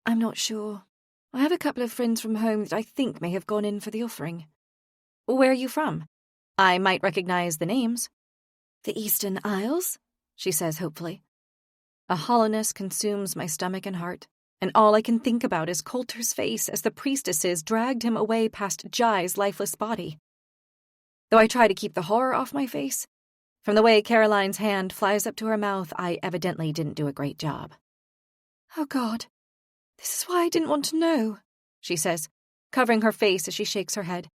S6: I'm not sure. I have a couple of friends from home that I think may have gone in for the offering.
S5: Where are you from? I might recognize the names.
S6: The Eastern Isles, she says hopefully.
S5: A hollowness consumes my stomach and heart, and all I can think about is Coulter's face as the priestesses dragged him away past Jai's lifeless body. Though I try to keep the horror off my face, from the way Caroline's hand flies up to her mouth, I evidently didn't do a great job.
S6: Oh, God. This is why I didn't want to know, she says, covering her face as she shakes her head.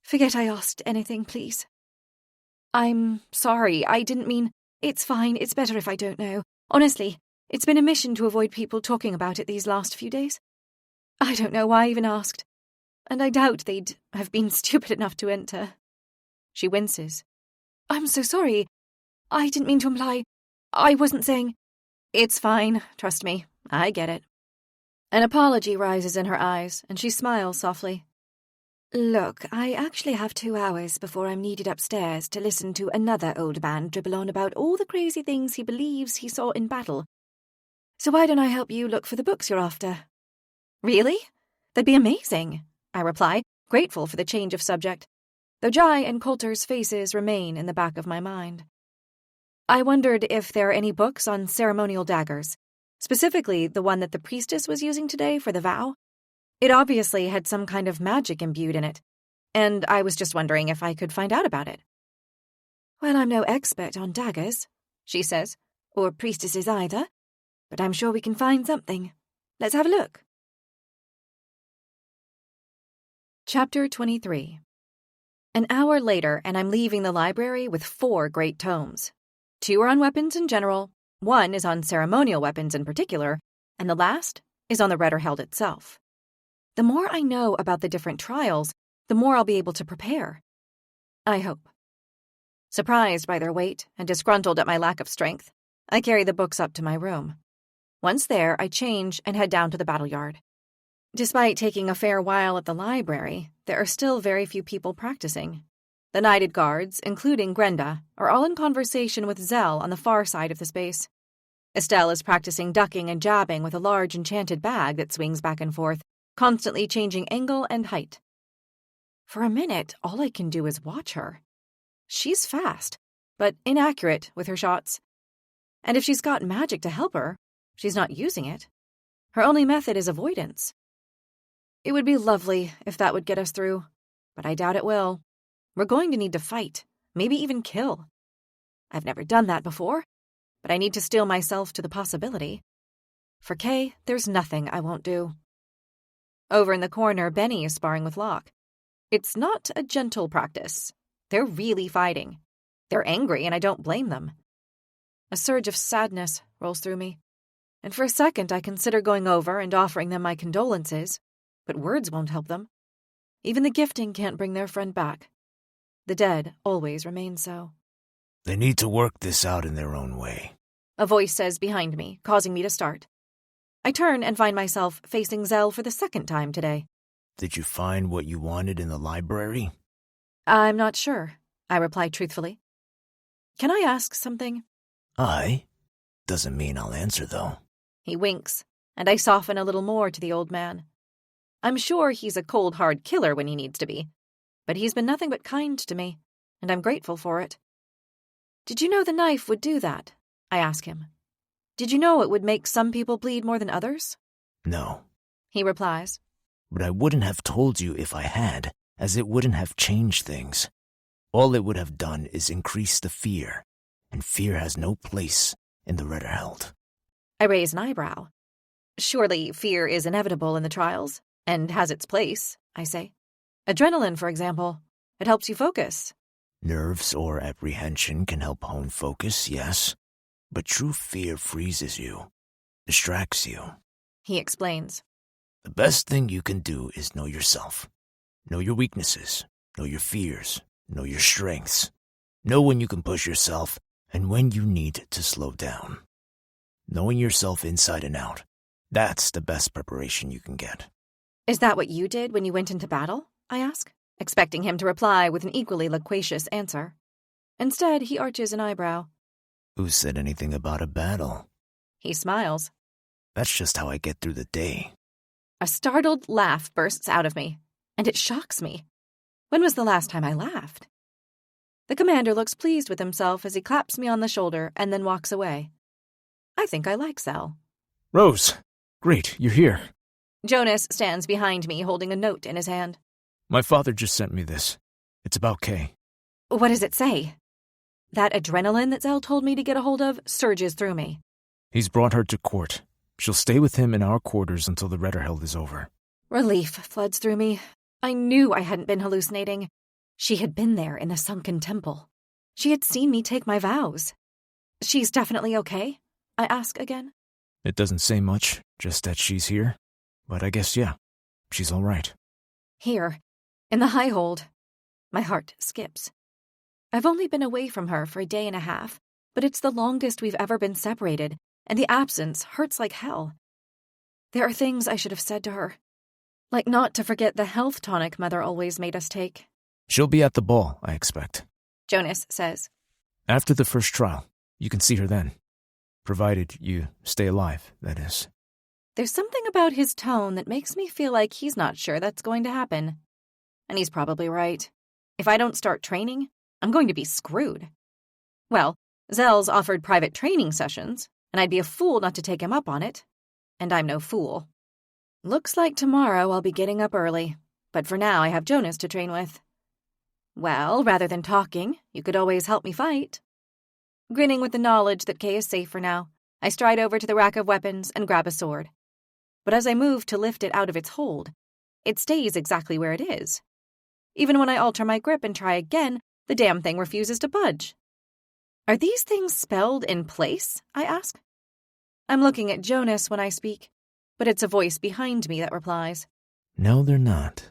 S6: Forget I asked anything, please.
S5: I'm sorry, I didn't mean...
S6: It's fine, it's better if I don't know. Honestly, it's been a mission to avoid people talking about it these last few days. I don't know why I even asked, and I doubt they'd have been stupid enough to enter.
S5: She winces.
S6: I'm so sorry. I didn't mean to imply... I wasn't saying...
S5: It's fine, trust me. I get it. An apology rises in her eyes, and she smiles softly.
S6: Look, I actually have 2 hours before I'm needed upstairs to listen to another old man dribble on about all the crazy things he believes he saw in battle. So why don't I help you look for the books you're after?
S5: Really? That'd be amazing, I reply, grateful for the change of subject, though Jai and Coulter's faces remain in the back of my mind. I wondered if there are any books on ceremonial daggers, specifically the one that the priestess was using today for the vow. It obviously had some kind of magic imbued in it, and I was just wondering if I could find out about it.
S6: Well, I'm no expert on daggers, she says, or priestesses either, but I'm sure we can find something. Let's have a look.
S5: Chapter 23. An hour later, and I'm leaving the library with 4 great tomes. 2 are on weapons in general, 1 is on ceremonial weapons in particular, and the last is on the Retterheld itself. The more I know about the different trials, the more I'll be able to prepare. I hope. Surprised by their weight and disgruntled at my lack of strength, I carry the books up to my room. Once there, I change and head down to the battle yard. Despite taking a fair while at the library, there are still very few people practicing. The knighted guards, including Grenda, are all in conversation with Zell on the far side of the space. Estelle is practicing ducking and jabbing with a large enchanted bag that swings back and forth, constantly changing angle and height. For a minute, all I can do is watch her. She's fast, but inaccurate with her shots. And if she's got magic to help her, she's not using it. Her only method is avoidance. It would be lovely if that would get us through, but I doubt it will. We're going to need to fight, maybe even kill. I've never done that before, but I need to steel myself to the possibility. For Kay, there's nothing I won't do. Over in the corner, Benny is sparring with Locke. It's not a gentle practice. They're really fighting. They're angry, and I don't blame them. A surge of sadness rolls through me, and for a second I consider going over and offering them my condolences, but words won't help them. Even the gifting can't bring their friend back. The dead always remain so.
S4: They need to work this out in their own way,
S5: A voice says behind me, causing me to start. I turn and find myself facing Zell for the second time today.
S4: Did you find what you wanted in the library?
S5: I'm not sure, I reply truthfully. Can I ask something?
S4: Doesn't mean I'll answer, though.
S5: He winks, and I soften a little more to the old man. I'm sure he's a cold, hard killer when he needs to be, but he's been nothing but kind to me, and I'm grateful for it. Did you know the knife would do that? I ask him. Did you know it would make some people bleed more than others?
S4: No.
S5: He replies.
S4: But I wouldn't have told you if I had, as it wouldn't have changed things. All it would have done is increase the fear, and fear has no place in the Retterheld.
S5: I raise an eyebrow. Surely fear is inevitable in the trials, and has its place, I say. Adrenaline, for example. It helps you focus.
S4: Nerves or apprehension can help hone focus, yes. But true fear freezes you, distracts you.
S5: He explains.
S4: The best thing you can do is know yourself. Know your weaknesses, know your fears, know your strengths. Know when you can push yourself and when you need to slow down. Knowing yourself inside and out, that's the best preparation you can get.
S5: Is that what you did when you went into battle? I ask, expecting him to reply with an equally loquacious answer. Instead, he arches an eyebrow.
S4: Who said anything about a battle?
S5: He smiles.
S4: That's just how I get through the day.
S5: A startled laugh bursts out of me, and it shocks me. When was the last time I laughed? The commander looks pleased with himself as he claps me on the shoulder and then walks away. I think I like Zell.
S2: Rose! Great, you're here.
S5: Jonas stands behind me holding a note in his hand.
S2: My father just sent me this. It's about Kay.
S5: What does it say? That adrenaline that Zell told me to get a hold of surges through me.
S2: He's brought her to court. She'll stay with him in our quarters until the Retterheld is over.
S5: Relief floods through me. I knew I hadn't been hallucinating. She had been there in the sunken temple. She had seen me take my vows. She's definitely okay? I ask again.
S2: It doesn't say much, just that she's here. But I guess, yeah, she's all right.
S5: Here, in the high hold. My heart skips. I've only been away from her for a day and a half, but it's the longest we've ever been separated, and the absence hurts like hell. There are things I should have said to her, like not to forget the health tonic Mother always made us take.
S2: She'll be at the ball, I expect.
S5: Jonas says.
S2: After the first trial, you can see her then. Provided you stay alive, that is.
S5: There's something about his tone that makes me feel like he's not sure that's going to happen. And he's probably right. If I don't start training, I'm going to be screwed. Well, Zell's offered private training sessions, and I'd be a fool not to take him up on it. And I'm no fool. Looks like tomorrow I'll be getting up early, but for now I have Jonas to train with. Well, rather than talking, you could always help me fight. Grinning with the knowledge that Kay is safe for now, I stride over to the rack of weapons and grab a sword. But as I move to lift it out of its hold, it stays exactly where it is. Even when I alter my grip and try again, the damn thing refuses to budge. Are these things spelled in place? I ask. I'm looking at Jonas when I speak, but it's a voice behind me that replies.
S4: No, they're not.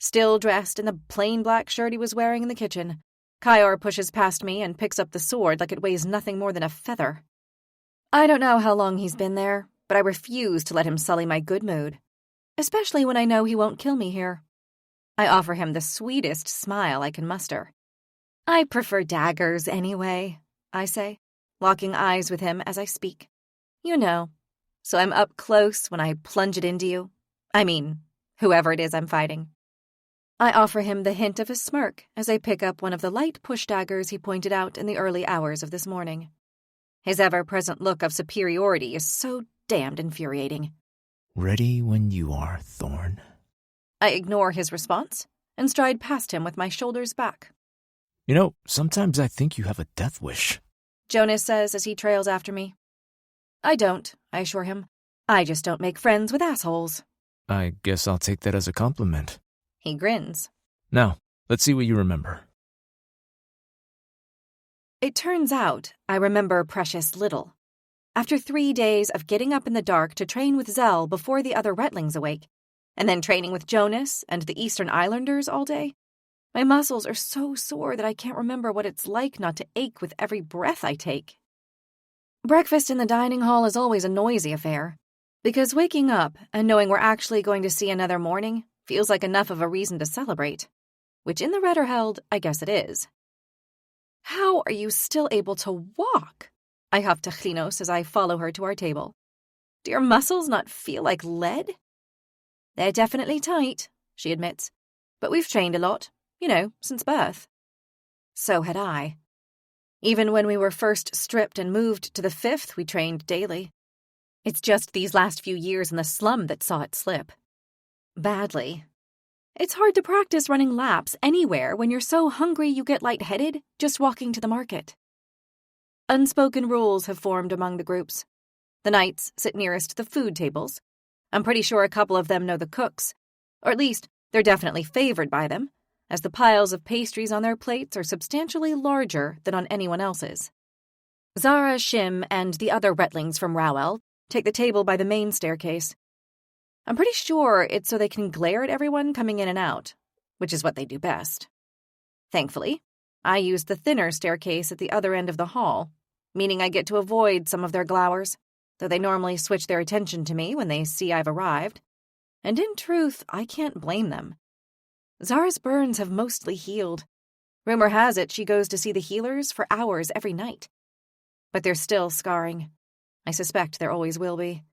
S5: Still dressed in the plain black shirt he was wearing in the kitchen, Kyor pushes past me and picks up the sword like it weighs nothing more than a feather. I don't know how long he's been there, but I refuse to let him sully my good mood, especially when I know he won't kill me here. I offer him the sweetest smile I can muster. I prefer daggers anyway, I say, locking eyes with him as I speak. You know, so I'm up close when I plunge it into you. I mean, whoever it is I'm fighting. I offer him the hint of a smirk as I pick up one of the light push daggers he pointed out in the early hours of this morning. His ever-present look of superiority is so damned infuriating.
S4: Ready when you are, Thorn.
S5: I ignore his response and stride past him with my shoulders back.
S2: You know, sometimes I think you have a death wish.
S5: Jonas says as he trails after me. I don't, I assure him. I just don't make friends with assholes.
S2: I guess I'll take that as a compliment.
S5: He grins.
S2: Now, let's see what you remember.
S5: It turns out I remember precious little. After 3 days of getting up in the dark to train with Zell before the other Retlings awake, And then training with Jonas and the Eastern Islanders all day. My muscles are so sore that I can't remember what it's like not to ache with every breath I take. Breakfast in the dining hall is always a noisy affair, because waking up and knowing we're actually going to see another morning feels like enough of a reason to celebrate, which in the Redderheld, I guess it is. How are you still able to walk? I huff to Chlinos as I follow her to our table. Do your muscles not feel like lead? They're definitely tight, she admits, but we've trained a lot, since birth. So had I. Even when we were first stripped and moved to the 5th, we trained daily. It's just these last few years in the slum that saw it slip. Badly. It's hard to practice running laps anywhere when you're so hungry you get lightheaded just walking to the market. Unspoken rules have formed among the groups. The knights sit nearest the food tables. I'm pretty sure a couple of them know the cooks, or at least they're definitely favored by them, as the piles of pastries on their plates are substantially larger than on anyone else's. Zara, Shim, and the other Retlings from Rowell take the table by the main staircase. I'm pretty sure it's so they can glare at everyone coming in and out, which is what they do best. Thankfully, I use the thinner staircase at the other end of the hall, meaning I get to avoid some of their glowers, though they normally switch their attention to me when they see I've arrived. And in truth, I can't blame them. Zara's burns have mostly healed. Rumor has it she goes to see the healers for hours every night. But they're still scarring. I suspect there always will be.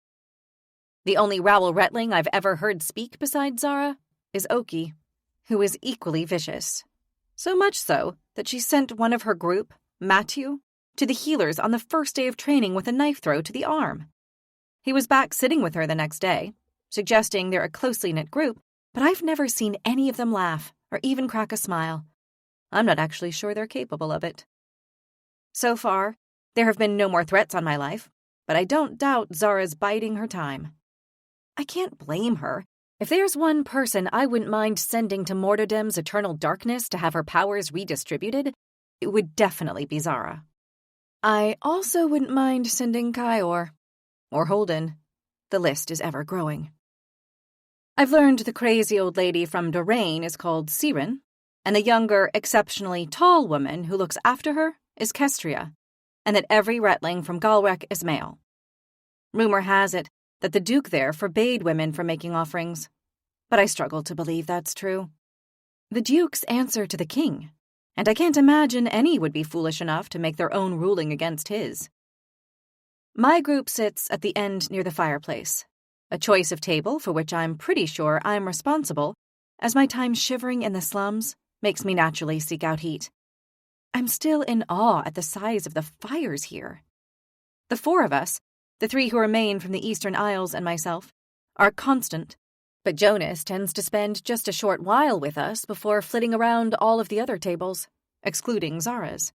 S5: The only Rowell Retling I've ever heard speak besides Zara is Oki, who is equally vicious. So much so that she sent one of her group, Matthew, to the healers on the first day of training with a knife throw to the arm. He was back sitting with her the next day, suggesting they're a closely knit group, but I've never seen any of them laugh or even crack a smile. I'm not actually sure they're capable of it. So far, there have been no more threats on my life, but I don't doubt Zara's biding her time. I can't blame her. If there's one person I wouldn't mind sending to Morterdam's eternal darkness to have her powers redistributed, it would definitely be Zara. I also wouldn't mind sending Kaior. Or Holden. The list is ever growing. I've learned the crazy old lady from Doraine is called Siren, and the younger, exceptionally tall woman who looks after her is Kestria, and that every Retling from Galrek is male. Rumor has it that the Duke there forbade women from making offerings, but I struggle to believe that's true. The Duke's answer to the king, and I can't imagine any would be foolish enough to make their own ruling against his. My group sits at the end near the fireplace, a choice of table for which I'm pretty sure I'm responsible, as my time shivering in the slums makes me naturally seek out heat. I'm still in awe at the size of the fires here. The 4 of us, the 3 who remain from the Eastern Isles and myself, are constant, but Jonas tends to spend just a short while with us before flitting around all of the other tables, excluding Zara's.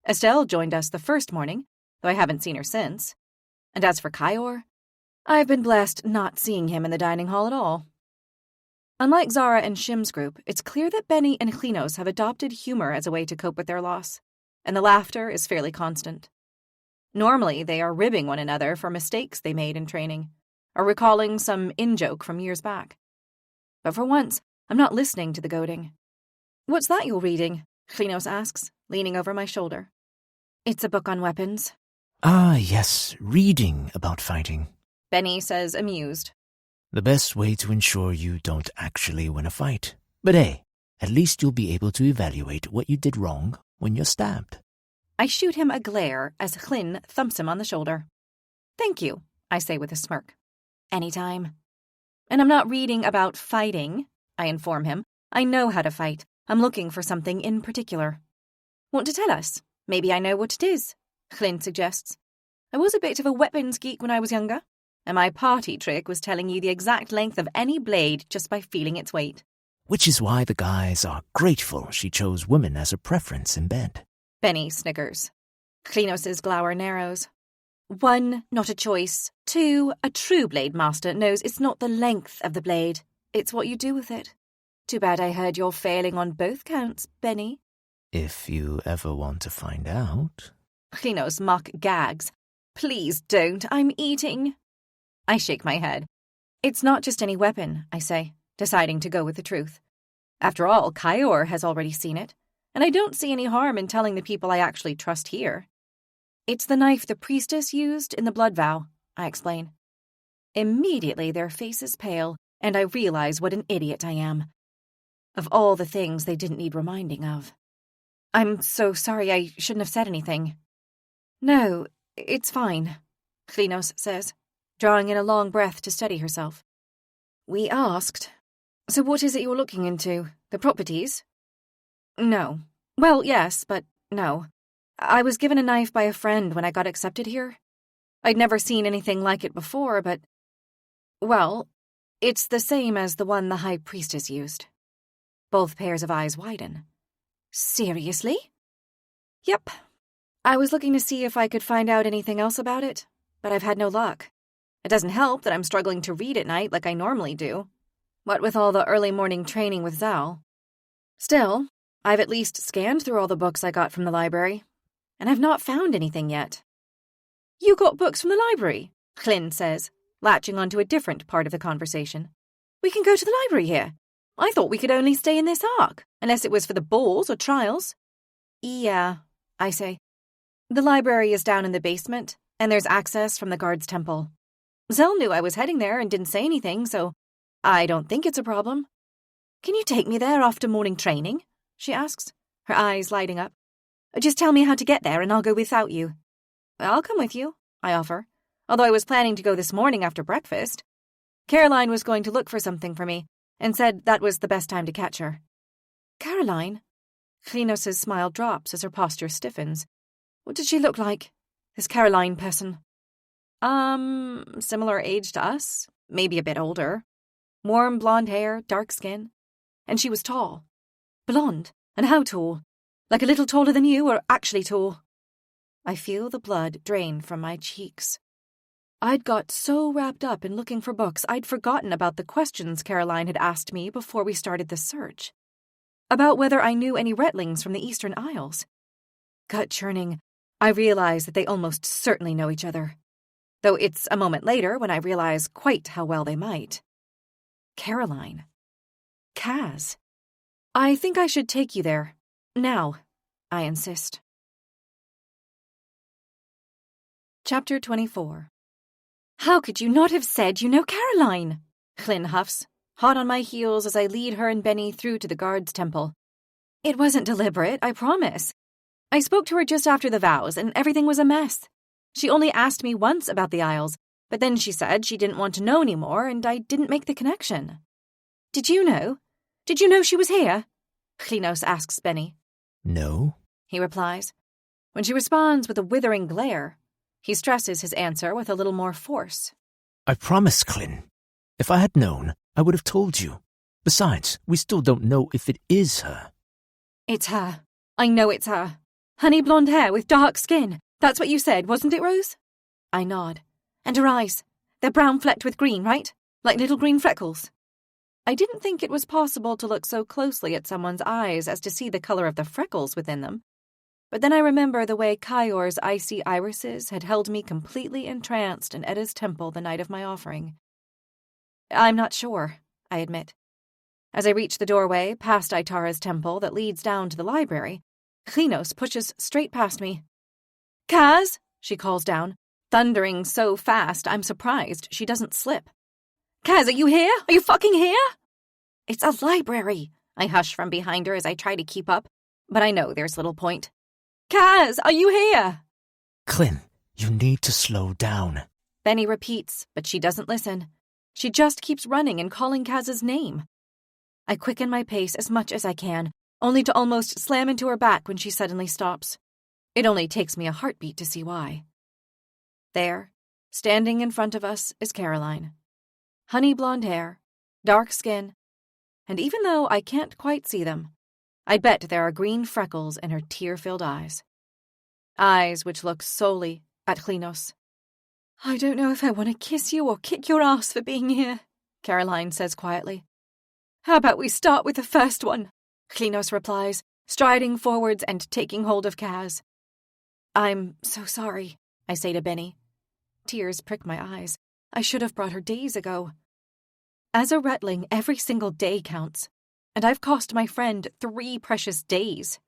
S5: Estelle joined us the first morning, though I haven't seen her since. And as for Kaior, I've been blessed not seeing him in the dining hall at all. Unlike Zara and Shim's group, it's clear that Benny and Chlinos have adopted humor as a way to cope with their loss, and the laughter is fairly constant. Normally, they are ribbing one another for mistakes they made in training, or recalling some in-joke from years back. But for once, I'm not listening to the goading. "What's that you're reading?" Chlinos asks, leaning over my shoulder. "It's a book on weapons."
S4: "Ah, yes, reading about fighting,"
S5: Benny says, amused.
S4: "The best way to ensure you don't actually win a fight. But hey, at least you'll be able to evaluate what you did wrong when you're stabbed."
S5: I shoot him a glare as Chlyn thumps him on the shoulder. "Thank you," I say with a smirk. "Anytime." "And I'm not reading about fighting," I inform him. "I know how to fight. I'm looking for something in particular." "Want to tell us? Maybe I know what it is," Chlyn suggests. "I was a bit of a weapons geek when I was younger, and my party trick was telling you the exact length of any blade just by feeling its weight."
S4: "Which is why the guys are grateful she chose women as a preference in bed."
S5: Benny snickers. Chlinos' glower narrows. 1, not a choice. 2, a true blade master knows it's not the length of the blade, it's what you do with it. Too bad I heard you're failing on both counts, Benny.
S4: "If you ever want to find out."
S5: Chlinos mock gags. "Please don't, I'm eating." I shake my head. It's not just any weapon, I say, deciding to go with the truth. After all, Kyor has already seen it, and I don't see any harm in telling the people I actually trust here. It's the knife the priestess used in the blood vow, I explain. Immediately their faces pale, and I realize what an idiot I am. Of all the things they didn't need reminding of. I'm so sorry, I shouldn't have said anything. No, it's fine, Klinos says, drawing in a long breath to steady herself. We asked. So what is it you're looking into? The properties? No. Well, yes, but no. I was given a knife by a friend when I got accepted here. I'd never seen anything like it before, but... well, it's the same as the one the High Priestess used. Both pairs of eyes widen. Seriously? Yep. I was looking to see if I could find out anything else about it, but I've had no luck. It doesn't help that I'm struggling to read at night like I normally do, what with all the early morning training with Zal. Still, I've at least scanned through all the books I got from the library, and I've not found anything yet. You got books from the library, Hlyn says, latching onto a different part of the conversation. We can go to the library here. I thought we could only stay in this ark, unless it was for the balls or trials. Yeah, I say. The library is down in the basement, and there's access from the guard's temple. Zell knew I was heading there and didn't say anything, so I don't think it's a problem. Can you take me there after morning training? She asks, her eyes lighting up. Just tell me how to get there and I'll go without you. I'll come with you, I offer, although I was planning to go this morning after breakfast. Caroline was going to look for something for me, and said that was the best time to catch her. Caroline? Klinos' smile drops as her posture stiffens. What did she look like, this Caroline person? Similar age to us, maybe a bit older. Warm blonde hair, dark skin. And she was tall. Blonde, and how tall? Like a little taller than you, or actually tall? I feel the blood drain from my cheeks. I'd got so wrapped up in looking for books, I'd forgotten about the questions Caroline had asked me before we started the search. About whether I knew any Retlings from the Eastern Isles. Gut-churning, I realize that they almost certainly know each other. Though it's a moment later when I realize quite how well they might. Caroline. Kaz. I think I should take you there. Now, I insist. Chapter 24. How could you not have said you know Caroline? Hlyn huffs, hot on my heels as I lead her and Benny through to the guard's temple. It wasn't deliberate, I promise. I spoke to her just after the vows, and everything was a mess. She only asked me once about the Isles, but then she said she didn't want to know anymore, and I didn't make the connection. Did you know? Did you know she was here? Klinos asks Benny.
S4: No,
S5: he replies. When she responds with a withering glare, he stresses his answer with a little more force.
S4: I promise, Klin. If I had known, I would have told you. Besides, we still don't know if it is her.
S5: It's her. I know it's her. Honey blonde hair with dark skin. That's what you said, wasn't it, Rose? I nod. And her eyes. They're brown flecked with green, right? Like little green freckles. I didn't think it was possible to look so closely at someone's eyes as to see the color of the freckles within them. But then I remember the way Kyor's icy irises had held me completely entranced in Edda's temple the night of my offering. I'm not sure, I admit. As I reach the doorway past Itara's temple that leads down to the library, Klinos pushes straight past me. Kaz, she calls down, thundering so fast I'm surprised she doesn't slip. Kaz, are you here? Are you fucking here? It's a library, I hush from behind her as I try to keep up, but I know there's little point. Kaz, are you here?
S4: Klin, you need to slow down.
S5: Benny repeats, but she doesn't listen. She just keeps running and calling Kaz's name. I quicken my pace as much as I can, only to almost slam into her back when she suddenly stops. It only takes me a heartbeat to see why. There, standing in front of us, is Caroline. Honey blonde hair, dark skin, and even though I can't quite see them, I bet there are green freckles in her tear-filled eyes. Eyes which look solely at Klinos. I don't know if I want to kiss you or kick your ass for being here, Caroline says quietly. How about we start with the first one? Klinos replies, striding forwards and taking hold of Kaz. I'm so sorry, I say to Benny. Tears prick my eyes. I should have brought her days ago. As a retling, every single day counts, and I've cost my friend 3 precious days.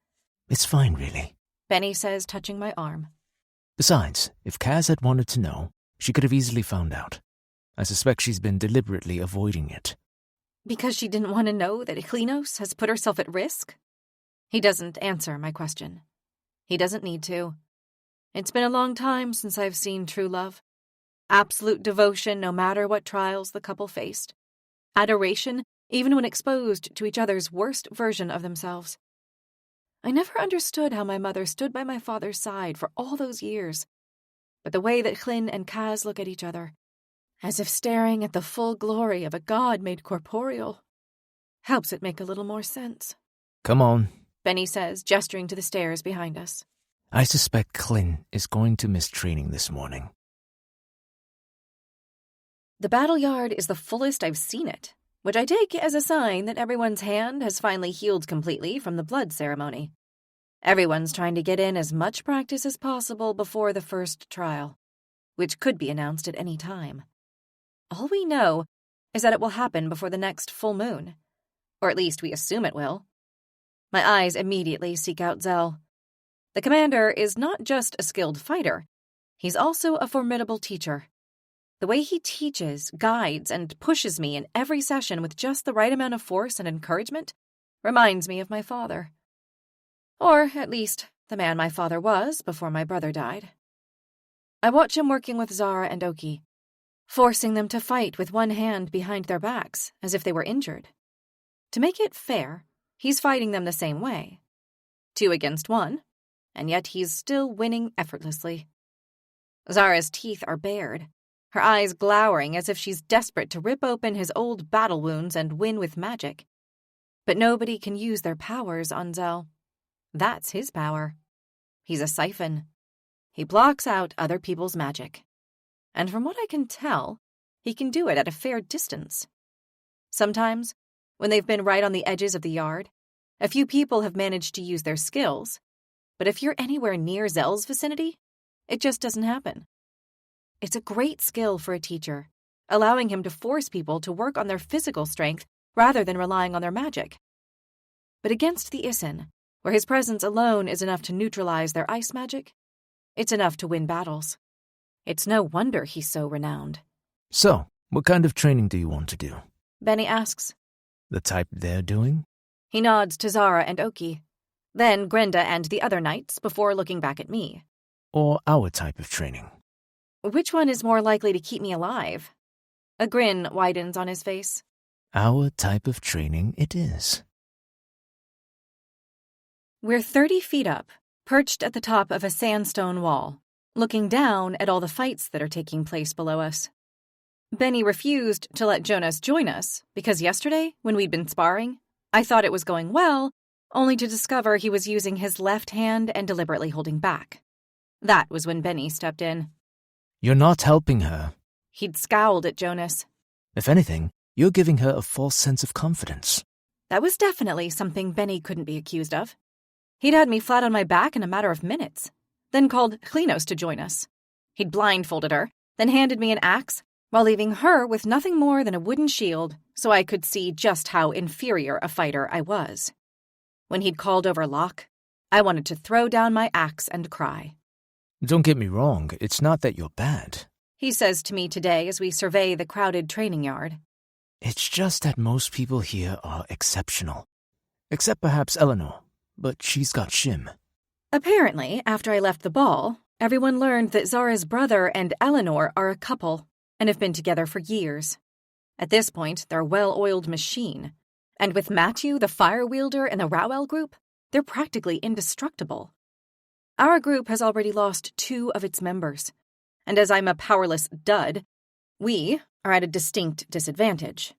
S4: It's fine, really,
S5: Benny says, touching my arm.
S3: Besides, if Kaz had wanted to know, she could have easily found out. I suspect she's been deliberately avoiding it.
S5: Because she didn't want to know that Klinos has put herself at risk? He doesn't answer my question. He doesn't need to. It's been a long time since I've seen true love. Absolute devotion no matter what trials the couple faced. Adoration even when exposed to each other's worst version of themselves. I never understood how my mother stood by my father's side for all those years. But the way that Hlyn and Kaz look at each other, as if staring at the full glory of a god made corporeal, helps it make a little more sense.
S3: Come on,
S5: Benny says, gesturing to the stairs behind us.
S3: I suspect Hlyn is going to miss training this morning.
S5: The battle yard is the fullest I've seen it, which I take as a sign that everyone's hand has finally healed completely from the blood ceremony. Everyone's trying to get in as much practice as possible before the first trial, which could be announced at any time. All we know is that it will happen before the next full moon, or at least we assume it will. My eyes immediately seek out Zell. The commander is not just a skilled fighter, he's also a formidable teacher. The way he teaches, guides, and pushes me in every session with just the right amount of force and encouragement reminds me of my father. Or, at least, the man my father was before my brother died. I watch him working with Zara and Oki, forcing them to fight with one hand behind their backs as if they were injured. To make it fair, he's fighting them the same way. 2 against 1, and yet he's still winning effortlessly. Zara's teeth are bared, her eyes glowering as if she's desperate to rip open his old battle wounds and win with magic. But nobody can use their powers on Zell. That's his power. He's a siphon. He blocks out other people's magic. And from what I can tell, he can do it at a fair distance. Sometimes, when they've been right on the edges of the yard, a few people have managed to use their skills, but if you're anywhere near Zell's vicinity, it just doesn't happen. It's a great skill for a teacher, allowing him to force people to work on their physical strength rather than relying on their magic. But against the Isin, where his presence alone is enough to neutralize their ice magic, it's enough to win battles. It's no wonder he's so renowned.
S3: So, what kind of training do you want to do?
S5: Benny asks.
S3: The type they're doing?
S5: He nods to Zara and Oki, then Grenda and the other knights before looking back at me.
S3: Or our type of training?
S5: Which one is more likely to keep me alive? A grin widens on his face.
S3: Our type of training it is.
S5: We're 30 feet up, perched at the top of a sandstone wall, looking down at all the fights that are taking place below us. Benny refused to let Jonas join us because yesterday, when we'd been sparring, I thought it was going well, only to discover he was using his left hand and deliberately holding back. That was when Benny stepped in.
S3: You're not helping her.
S5: He'd scowled at Jonas.
S3: If anything, you're giving her a false sense of confidence.
S5: That was definitely something Benny couldn't be accused of. He'd had me flat on my back in a matter of minutes, then called Klinos to join us. He'd blindfolded her, then handed me an axe, while leaving her with nothing more than a wooden shield so I could see just how inferior a fighter I was. When he'd called over Locke, I wanted to throw down my axe and cry.
S3: Don't get me wrong, it's not that you're bad.
S5: He says to me today as we survey the crowded training yard.
S3: It's just that most people here are exceptional. Except perhaps Eleanor, but she's got Shim.
S5: Apparently, after I left the ball, everyone learned that Zara's brother and Eleanor are a couple and have been together for years. At this point, they're a well-oiled machine. And with Matthew, the fire wielder, and the Rowell group, they're practically indestructible. Our group has already lost 2 of its members, and as I'm a powerless dud, we are at a distinct disadvantage.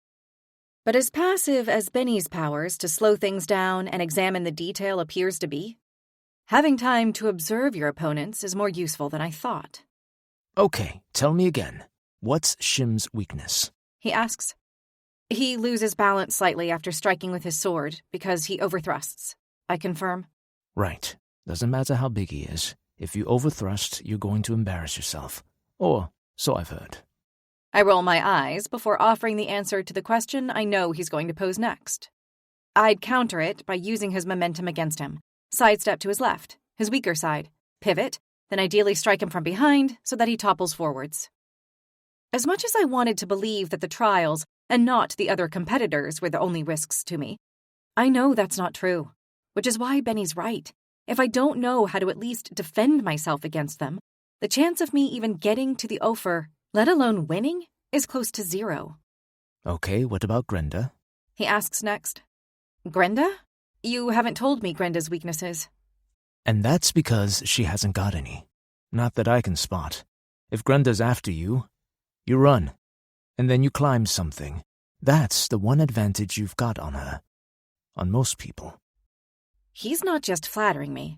S5: But as passive as Benny's powers to slow things down and examine the detail appears to be, having time to observe your opponents is more useful than I thought.
S3: Okay, tell me again. What's Shim's weakness?
S5: He asks. He loses balance slightly after striking with his sword because he overthrusts, I confirm.
S3: Right. Doesn't matter how big he is. If you overthrust, you're going to embarrass yourself. Or, so I've heard.
S5: I roll my eyes before offering the answer to the question I know he's going to pose next. I'd counter it by using his momentum against him, sidestep to his left, his weaker side, pivot, then ideally strike him from behind so that he topples forwards. As much as I wanted to believe that the trials and not the other competitors were the only risks to me, I know that's not true, which is why Benny's right. If I don't know how to at least defend myself against them, the chance of me even getting to the Ophir, let alone winning, is close to 0.
S2: Okay, what about Grenda?
S5: He asks next. Grenda? You haven't told me Grenda's weaknesses.
S2: And that's because she hasn't got any. Not that I can spot. If Grenda's after you, you run. And then you climb something. That's the one advantage you've got on her. On most people.
S5: He's not just flattering me.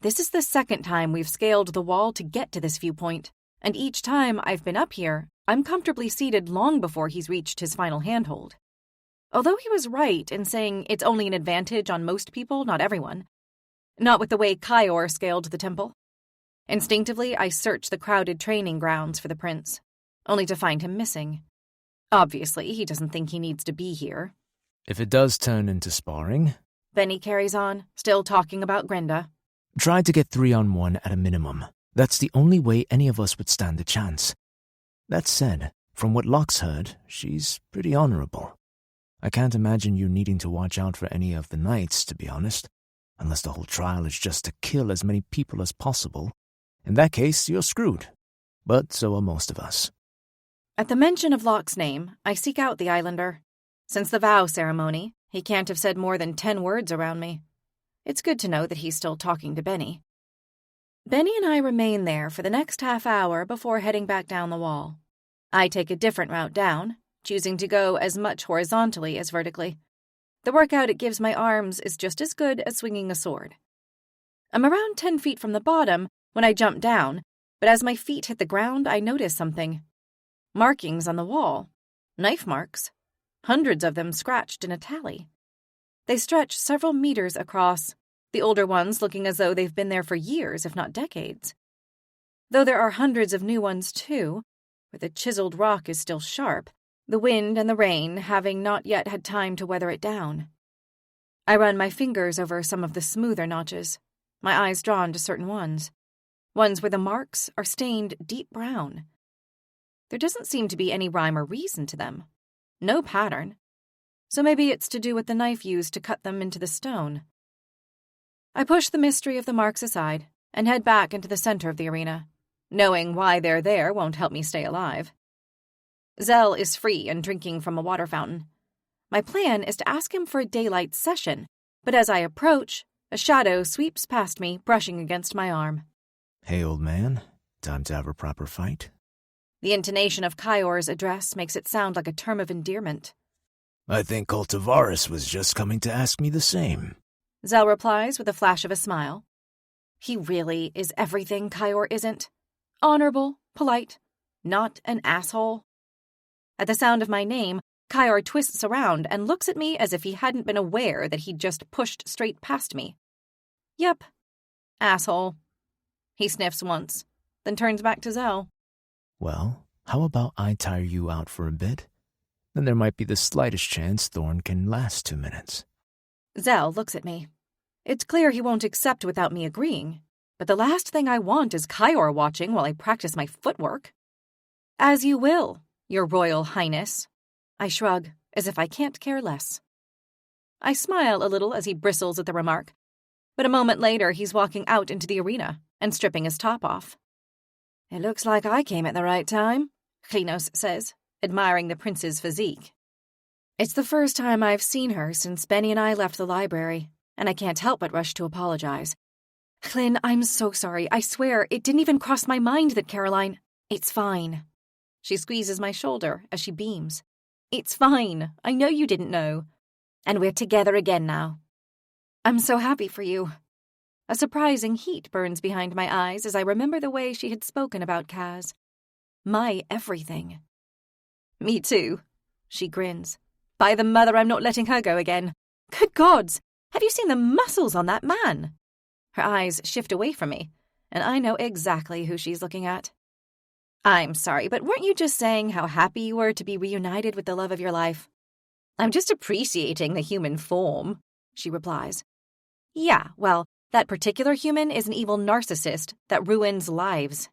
S5: This is the second time we've scaled the wall to get to this viewpoint, and each time I've been up here, I'm comfortably seated long before he's reached his final handhold. Although he was right in saying it's only an advantage on most people, not everyone. Not with the way Kyor scaled the temple. Instinctively, I search the crowded training grounds for the prince, only to find him missing. Obviously, he doesn't think he needs to be here.
S2: If it does turn into sparring,
S5: Benny carries on, still talking about Grenda.
S2: try to get 3-on-1 at a minimum. That's the only way any of us would stand a chance. That said, from what Locke's heard, she's pretty honorable. I can't imagine you needing to watch out for any of the knights, to be honest, unless the whole trial is just to kill as many people as possible. In that case, you're screwed. But so are most of us.
S5: At the mention of Locke's name, I seek out the islander. Since the vow ceremony, he can't have said more than 10 words around me. It's good to know that he's still talking to Benny. Benny and I remain there for the next half hour before heading back down the wall. I take a different route down, choosing to go as much horizontally as vertically. The workout it gives my arms is just as good as swinging a sword. I'm around 10 feet from the bottom when I jump down, but as my feet hit the ground, I notice something. Markings on the wall. Knife marks. Hundreds of them scratched in a tally. They stretch several meters across, the older ones looking as though they've been there for years, if not decades. Though there are hundreds of new ones, too, where the chiseled rock is still sharp, the wind and the rain having not yet had time to weather it down. I run my fingers over some of the smoother notches, my eyes drawn to certain ones where the marks are stained deep brown. There doesn't seem to be any rhyme or reason to them. No pattern. So maybe it's to do with the knife used to cut them into the stone. I push the mystery of the marks aside and head back into the center of the arena. Knowing why they're there won't help me stay alive. Zell is free and drinking from a water fountain. My plan is to ask him for a daylight session, but as I approach, a shadow sweeps past me, brushing against my arm.
S2: Hey, old man. Time to have a proper fight?
S5: The intonation of Kyor's address makes it sound like a term of endearment.
S2: I think Cultivaris was just coming to ask me the same.
S5: Zell replies with a flash of a smile. He really is everything Kyor isn't. Honorable, polite, not an asshole. At the sound of my name, Kyor twists around and looks at me as if he hadn't been aware that he'd just pushed straight past me. Yep, asshole. He sniffs once, then turns back to Zell.
S2: Well, how about I tire you out for a bit? Then there might be the slightest chance Thorn can last 2 minutes.
S5: Zell looks at me. It's clear he won't accept without me agreeing, but the last thing I want is Kyor watching while I practice my footwork. As you will, Your Royal Highness. I shrug, as if I can't care less. I smile a little as he bristles at the remark, but a moment later he's walking out into the arena and stripping his top off.
S6: It looks like I came at the right time,
S5: Klinos says, admiring the prince's physique. It's the first time I've seen her since Benny and I left the library, and I can't help but rush to apologize. Klin, I'm so sorry. I swear, it didn't even cross my mind that Caroline... It's fine. She squeezes my shoulder as she beams. It's fine. I know you didn't know. And we're together again now. I'm so happy for you. A surprising heat burns behind my eyes as I remember the way she had spoken about Kaz. My everything. Me too, she grins. By the mother, I'm not letting her go again. Good gods, have you seen the muscles on that man? Her eyes shift away from me, and I know exactly who she's looking at. I'm sorry, but weren't you just saying how happy you were to be reunited with the love of your life? I'm just appreciating the human form, she replies. Yeah, well, that particular human is an evil narcissist that ruins lives.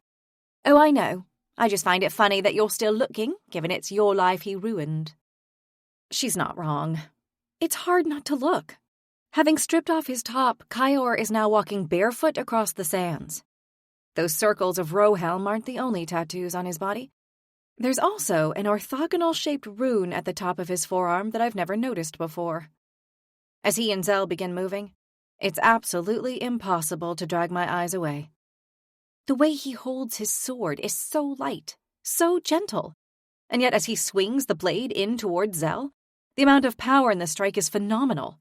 S5: Oh, I know. I just find it funny that you're still looking, given it's your life he ruined. She's not wrong. It's hard not to look. Having stripped off his top, Kyor is now walking barefoot across the sands. Those circles of Rohelm aren't the only tattoos on his body. There's also an orthogonal-shaped rune at the top of his forearm that I've never noticed before. As he and Zell begin moving, it's absolutely impossible to drag my eyes away. The way he holds his sword is so light, so gentle, and yet as he swings the blade in towards Zell, the amount of power in the strike is phenomenal.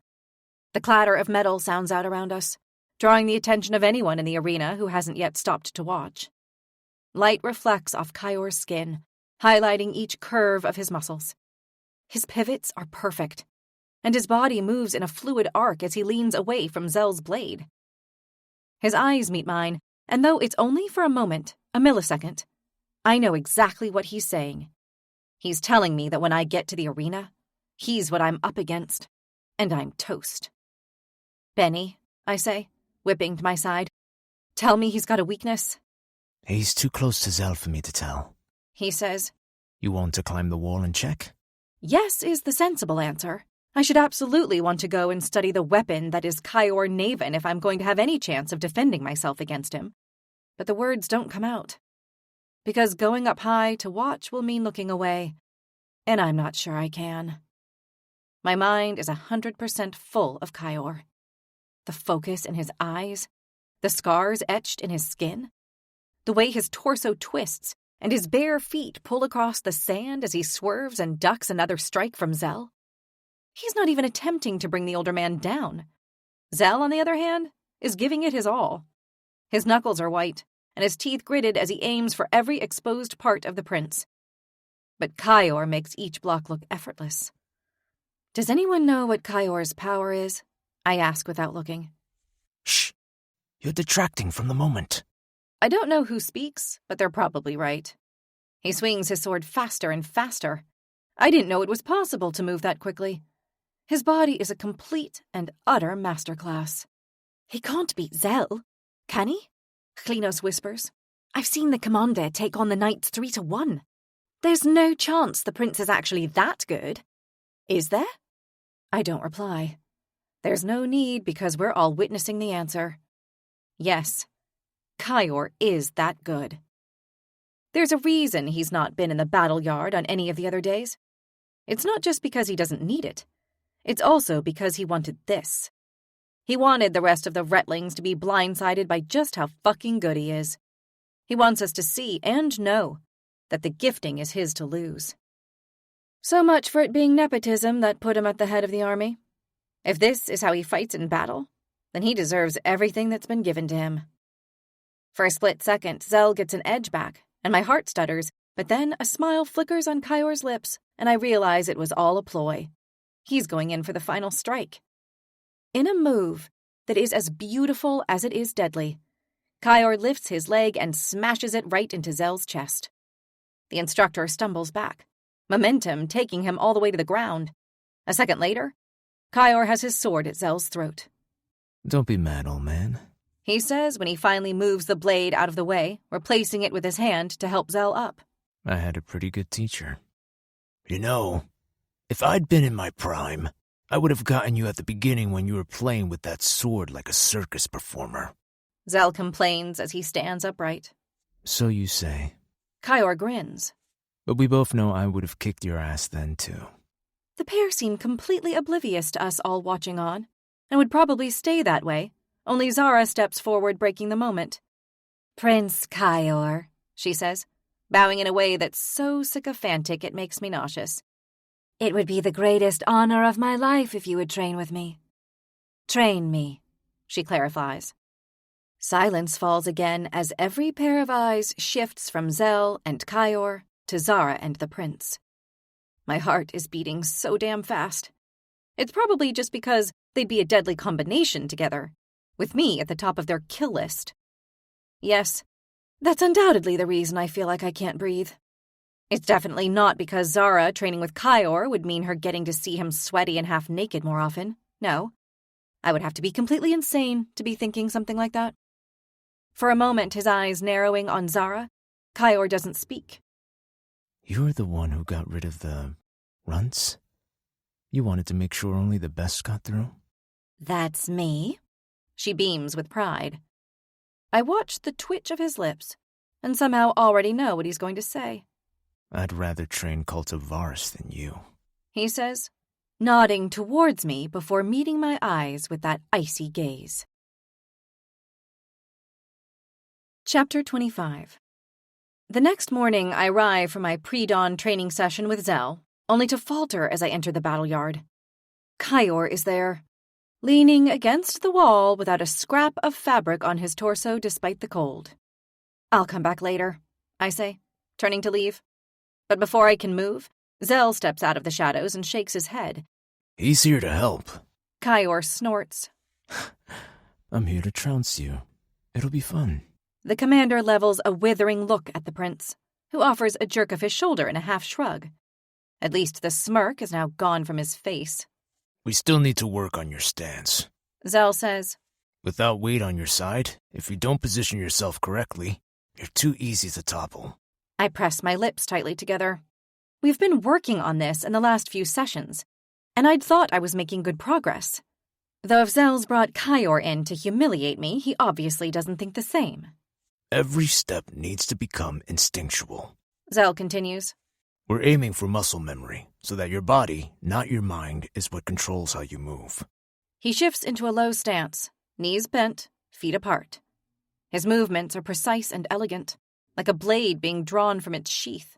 S5: The clatter of metal sounds out around us, drawing the attention of anyone in the arena who hasn't yet stopped to watch. Light reflects off Kyor's skin, highlighting each curve of his muscles. His pivots are perfect, and his body moves in a fluid arc as he leans away from Zell's blade. His eyes meet mine, and though it's only for a moment, a millisecond, I know exactly what he's saying. He's telling me that when I get to the arena, he's what I'm up against, and I'm toast. Benny, I say, whipping to my side. Tell me he's got a weakness.
S4: He's too close to Zell for me to tell.
S5: He says.
S4: You want to climb the wall and check?
S5: Yes is the sensible answer. I should absolutely want to go and study the weapon that is Kyor Naven if I'm going to have any chance of defending myself against him. But the words don't come out. Because going up high to watch will mean looking away, and I'm not sure I can. My mind is 100% full of Kyor. The focus in his eyes, the scars etched in his skin, the way his torso twists and his bare feet pull across the sand as he swerves and ducks another strike from Zell. He's not even attempting to bring the older man down. Zell, on the other hand, is giving it his all. His knuckles are white, and his teeth gritted as he aims for every exposed part of the prince. But Kyor makes each block look effortless. Does anyone know what Kyor's power is? I ask without looking.
S4: Shh! You're detracting from the moment.
S5: I don't know who speaks, but they're probably right. He swings his sword faster and faster. I didn't know it was possible to move that quickly. His body is a complete and utter masterclass. He can't beat Zell, can he? Klinos whispers. I've seen the commander take on the knights 3-1. There's no chance the prince is actually that good. Is there? I don't reply. There's no need because we're all witnessing the answer. Yes, Kyor is that good. There's a reason he's not been in the battle yard on any of the other days. It's not just because he doesn't need it. It's also because he wanted this. He wanted the rest of the Retlings to be blindsided by just how fucking good he is. He wants us to see and know that the gifting is his to lose. So much for it being nepotism that put him at the head of the army. If this is how he fights in battle, then he deserves everything that's been given to him. For a split second, Zell gets an edge back, and my heart stutters, but then a smile flickers on Kyor's lips, and I realize it was all a ploy. He's going in for the final strike. In a move that is as beautiful as it is deadly, Kyor lifts his leg and smashes it right into Zell's chest. The instructor stumbles back, momentum taking him all the way to the ground. A second later, Kyor has his sword at Zell's throat.
S4: Don't be mad, old man,
S5: he says when he finally moves the blade out of the way, replacing it with his hand to help Zell up.
S4: I had a pretty good teacher. You know, if I'd been in my prime, I would have gotten you at the beginning when you were playing with that sword like a circus performer.
S5: Zell complains as he stands upright.
S4: So you say.
S5: Kyor grins.
S4: But we both know I would have kicked your ass then, too.
S5: The pair seem completely oblivious to us all watching on, and would probably stay that way, only Zara steps forward, breaking the moment. Prince Kyor, she says, bowing in a way that's so sycophantic it makes me nauseous. It would be the greatest honor of my life if you would train with me. Train me, she clarifies. Silence falls again as every pair of eyes shifts from Zell and Kyor to Zara and the prince. My heart is beating so damn fast. It's probably just because they'd be a deadly combination together, with me at the top of their kill list. Yes, That's undoubtedly the reason I feel like I can't breathe. It's definitely not because Zara training with Kyor would mean her getting to see him sweaty and half naked more often. No. I would have to be completely insane to be thinking something like that. For a moment, his eyes narrowing on Zara, Kyor doesn't speak.
S3: You're the one who got rid of the runts? You wanted to make sure only the best got through?
S5: That's me. She beams with pride. I watch the twitch of his lips and somehow already know what he's going to say.
S3: I'd rather train Cult of Varus than you,
S5: he says, nodding towards me before meeting my eyes with that icy gaze. Chapter 25. The next morning, I arrive for my pre-dawn training session with Zell, only to falter as I enter the battle yard. Kyor is there, leaning against the wall without a scrap of fabric on his torso despite the cold. I'll come back later, I say, turning to leave. But before I can move, Zell steps out of the shadows and shakes his head.
S3: He's here to help.
S5: Kyor snorts.
S3: I'm here to trounce you. It'll be fun.
S5: The commander levels a withering look at the prince, who offers a jerk of his shoulder and a half shrug. At least the smirk is now gone from his face.
S3: We still need to work on your stance,
S5: Zell says.
S3: Without weight on your side, if you don't position yourself correctly, you're too easy to topple.
S5: I press my lips tightly together. We've been working on this in the last few sessions, and I'd thought I was making good progress. Though if Zell's brought Kyor in to humiliate me, he obviously doesn't think the same.
S3: Every step needs to become instinctual,
S5: Zell continues.
S3: We're aiming for muscle memory, so that your body, not your mind, is what controls how you move.
S5: He shifts into a low stance, knees bent, feet apart. His movements are precise and elegant, like a blade being drawn from its sheath.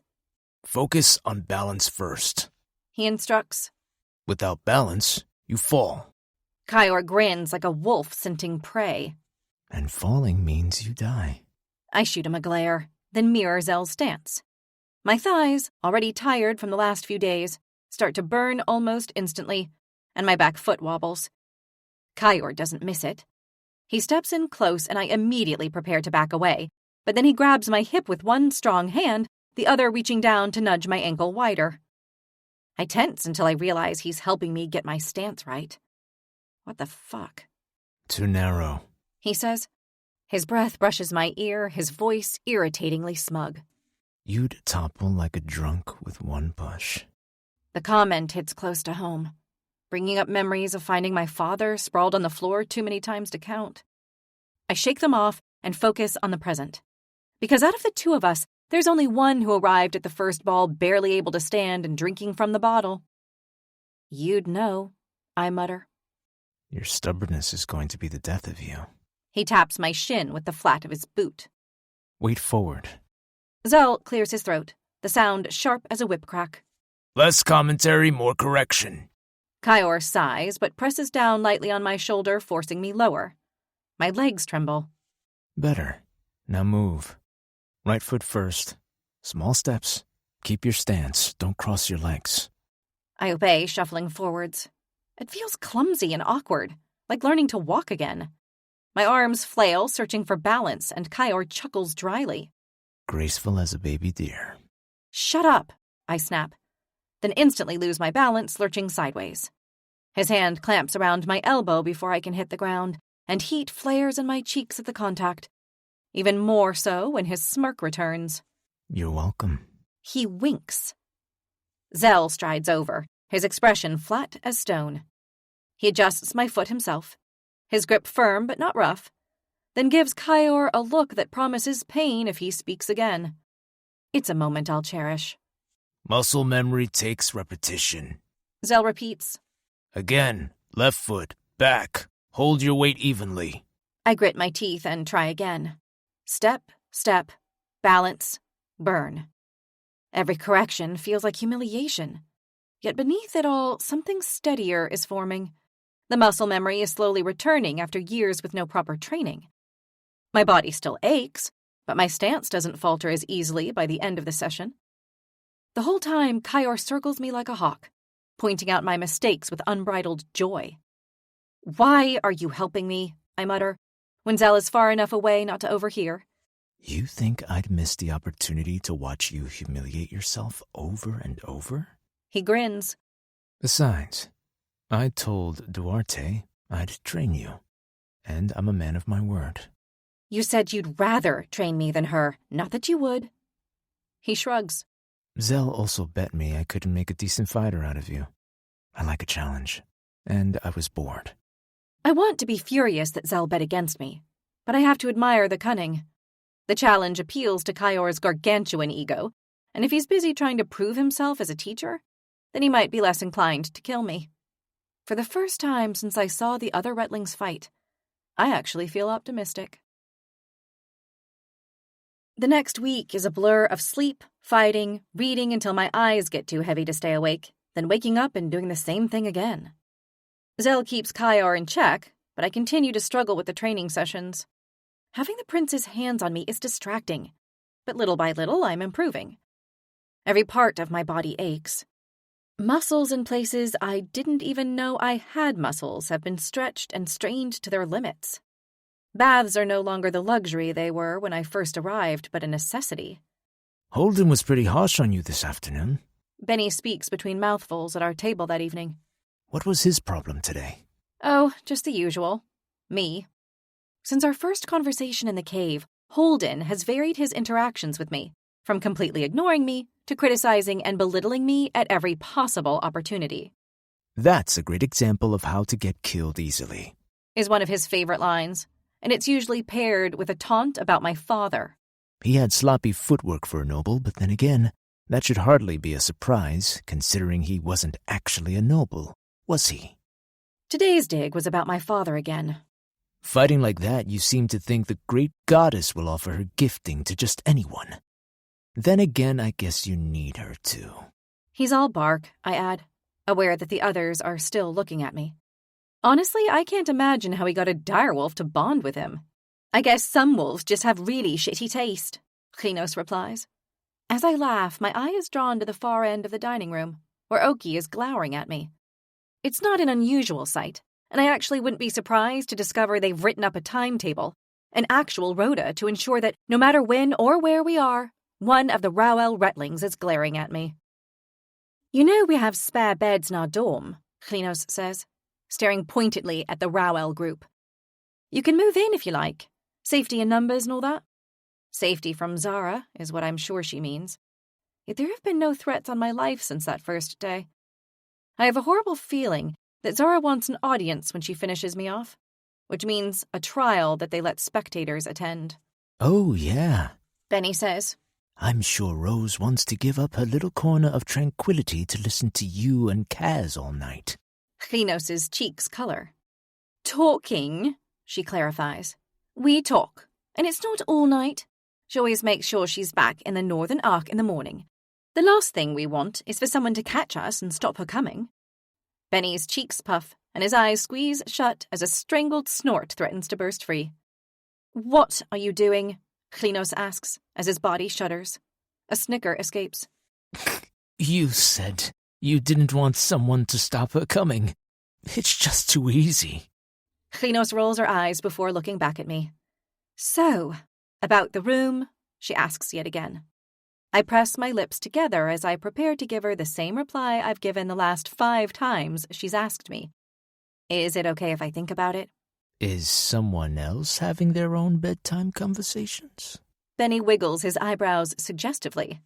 S3: Focus on balance first,
S5: he instructs.
S3: Without balance, you fall.
S5: Kyor grins like a wolf scenting prey.
S3: And falling means you die.
S5: I shoot him a glare, then mirror Zell's stance. My thighs, already tired from the last few days, start to burn almost instantly, and my back foot wobbles. Kyor doesn't miss it. He steps in close and I immediately prepare to back away, but then he grabs my hip with one strong hand, the other reaching down to nudge my ankle wider. I tense until I realize he's helping me get my stance right. What the fuck?
S3: Too narrow,
S5: he says. His breath brushes my ear, his voice irritatingly smug.
S3: You'd topple like a drunk with one push.
S5: The comment hits close to home, bringing up memories of finding my father sprawled on the floor too many times to count. I shake them off and focus on the present. Because out of the two of us, there's only one who arrived at the first ball barely able to stand and drinking from the bottle. You'd know, I mutter.
S3: Your stubbornness is going to be the death of you.
S5: He taps my shin with the flat of his boot.
S3: Wait forward.
S5: Zell clears his throat, the sound sharp as a whip crack.
S3: Less commentary, more correction.
S5: Kyor sighs, but presses down lightly on my shoulder, forcing me lower. My legs tremble.
S3: Better. Now move. Right foot first. Small steps. Keep your stance. Don't cross your legs.
S5: I obey, shuffling forwards. It feels clumsy and awkward, like learning to walk again. My arms flail, searching for balance, and Kyor chuckles dryly.
S3: Graceful as a baby deer.
S5: Shut up, I snap, then instantly lose my balance, lurching sideways. His hand clamps around my elbow before I can hit the ground, and heat flares in my cheeks at the contact. Even more so when his smirk returns.
S3: You're welcome.
S5: He winks. Zell strides over, his expression flat as stone. He adjusts my foot himself, his grip firm but not rough, then gives Kyor a look that promises pain if he speaks again. It's a moment I'll cherish.
S3: Muscle memory takes repetition.
S5: Zell repeats.
S3: Again, left foot, back. Hold your weight evenly.
S5: I grit my teeth and try again. Step, step, balance, burn. Every correction feels like humiliation. Yet beneath it all, something steadier is forming. The muscle memory is slowly returning after years with no proper training. My body still aches, but my stance doesn't falter as easily by the end of the session. The whole time, Kyor circles me like a hawk, pointing out my mistakes with unbridled joy. Why are you helping me? I mutter, when Zell is far enough away not to overhear.
S3: You think I'd miss the opportunity to watch you humiliate yourself over and over?
S5: He grins.
S3: Besides, I told Duarte I'd train you, and I'm a man of my word.
S5: You said you'd rather train me than her, not that you would. He shrugs.
S3: Zell also bet me I couldn't make a decent fighter out of you. I like a challenge, and I was bored.
S5: I want to be furious that Zell bet against me, but I have to admire the cunning. The challenge appeals to Kyor's gargantuan ego, and if he's busy trying to prove himself as a teacher, then he might be less inclined to kill me. For the first time since I saw the other Retlings fight, I actually feel optimistic. The next week is a blur of sleep, fighting, reading until my eyes get too heavy to stay awake, then waking up and doing the same thing again. Zell keeps Kyor in check, but I continue to struggle with the training sessions. Having the prince's hands on me is distracting, but little by little I'm improving. Every part of my body aches. Muscles in places I didn't even know I had muscles have been stretched and strained to their limits. Baths are no longer the luxury they were when I first arrived, but a necessity.
S3: Holden was pretty harsh on you this afternoon.
S5: Benny speaks between mouthfuls at our table that evening.
S3: What was his problem today?
S5: Oh, just the usual. Me. Since our first conversation in the cave, Holden has varied his interactions with me, from completely ignoring me to criticizing and belittling me at every possible opportunity.
S3: That's a great example of how to get killed easily,
S5: Is one of his favorite lines, and it's usually paired with a taunt about my father.
S3: He had sloppy footwork for a noble, but then again, that should hardly be a surprise, considering he wasn't actually a noble, was he?
S5: Today's dig was about my father again.
S3: Fighting like that, you seem to think the great goddess will offer her gifting to just anyone. Then again, I guess you need her too.
S5: He's all bark, I add, aware that the others are still looking at me. Honestly, I can't imagine how he got a direwolf to bond with him. I guess some wolves just have really shitty taste, Klinos replies. As I laugh, my eye is drawn to the far end of the dining room, where Oki is glowering at me. It's not an unusual sight, and I actually wouldn't be surprised to discover they've written up a timetable, an actual rota to ensure that no matter when or where we are, one of the Rowell Retlings is glaring at me. You know we have spare beds in our dorm, Klinos says, staring pointedly at the Rowell group. You can move in if you like. Safety in numbers and all that. Safety from Zara is what I'm sure she means. Yet there have been no threats on my life since that first day. I have a horrible feeling that Zara wants an audience when she finishes me off, which means a trial that they let spectators attend.
S3: Oh, yeah,
S5: Benny says.
S3: I'm sure Rose wants to give up her little corner of tranquility to listen to you and Kaz all night.
S5: Klinos' cheeks color. Talking, she clarifies. We talk, and it's not all night. She always makes sure she's back in the Northern Arc in the morning. The last thing we want is for someone to catch us and stop her coming. Benny's cheeks puff, and his eyes squeeze shut as a strangled snort threatens to burst free. What are you doing? Klinos asks, as his body shudders. A snicker escapes.
S3: You said you didn't want someone to stop her coming. It's just too easy.
S5: Klinos rolls her eyes before looking back at me. So, about the room? She asks yet again. I press my lips together as I prepare to give her the same reply I've given the last 5 times she's asked me. Is it okay if I think about it?
S3: Is someone else having their own bedtime conversations?
S5: Benny wiggles his eyebrows suggestively.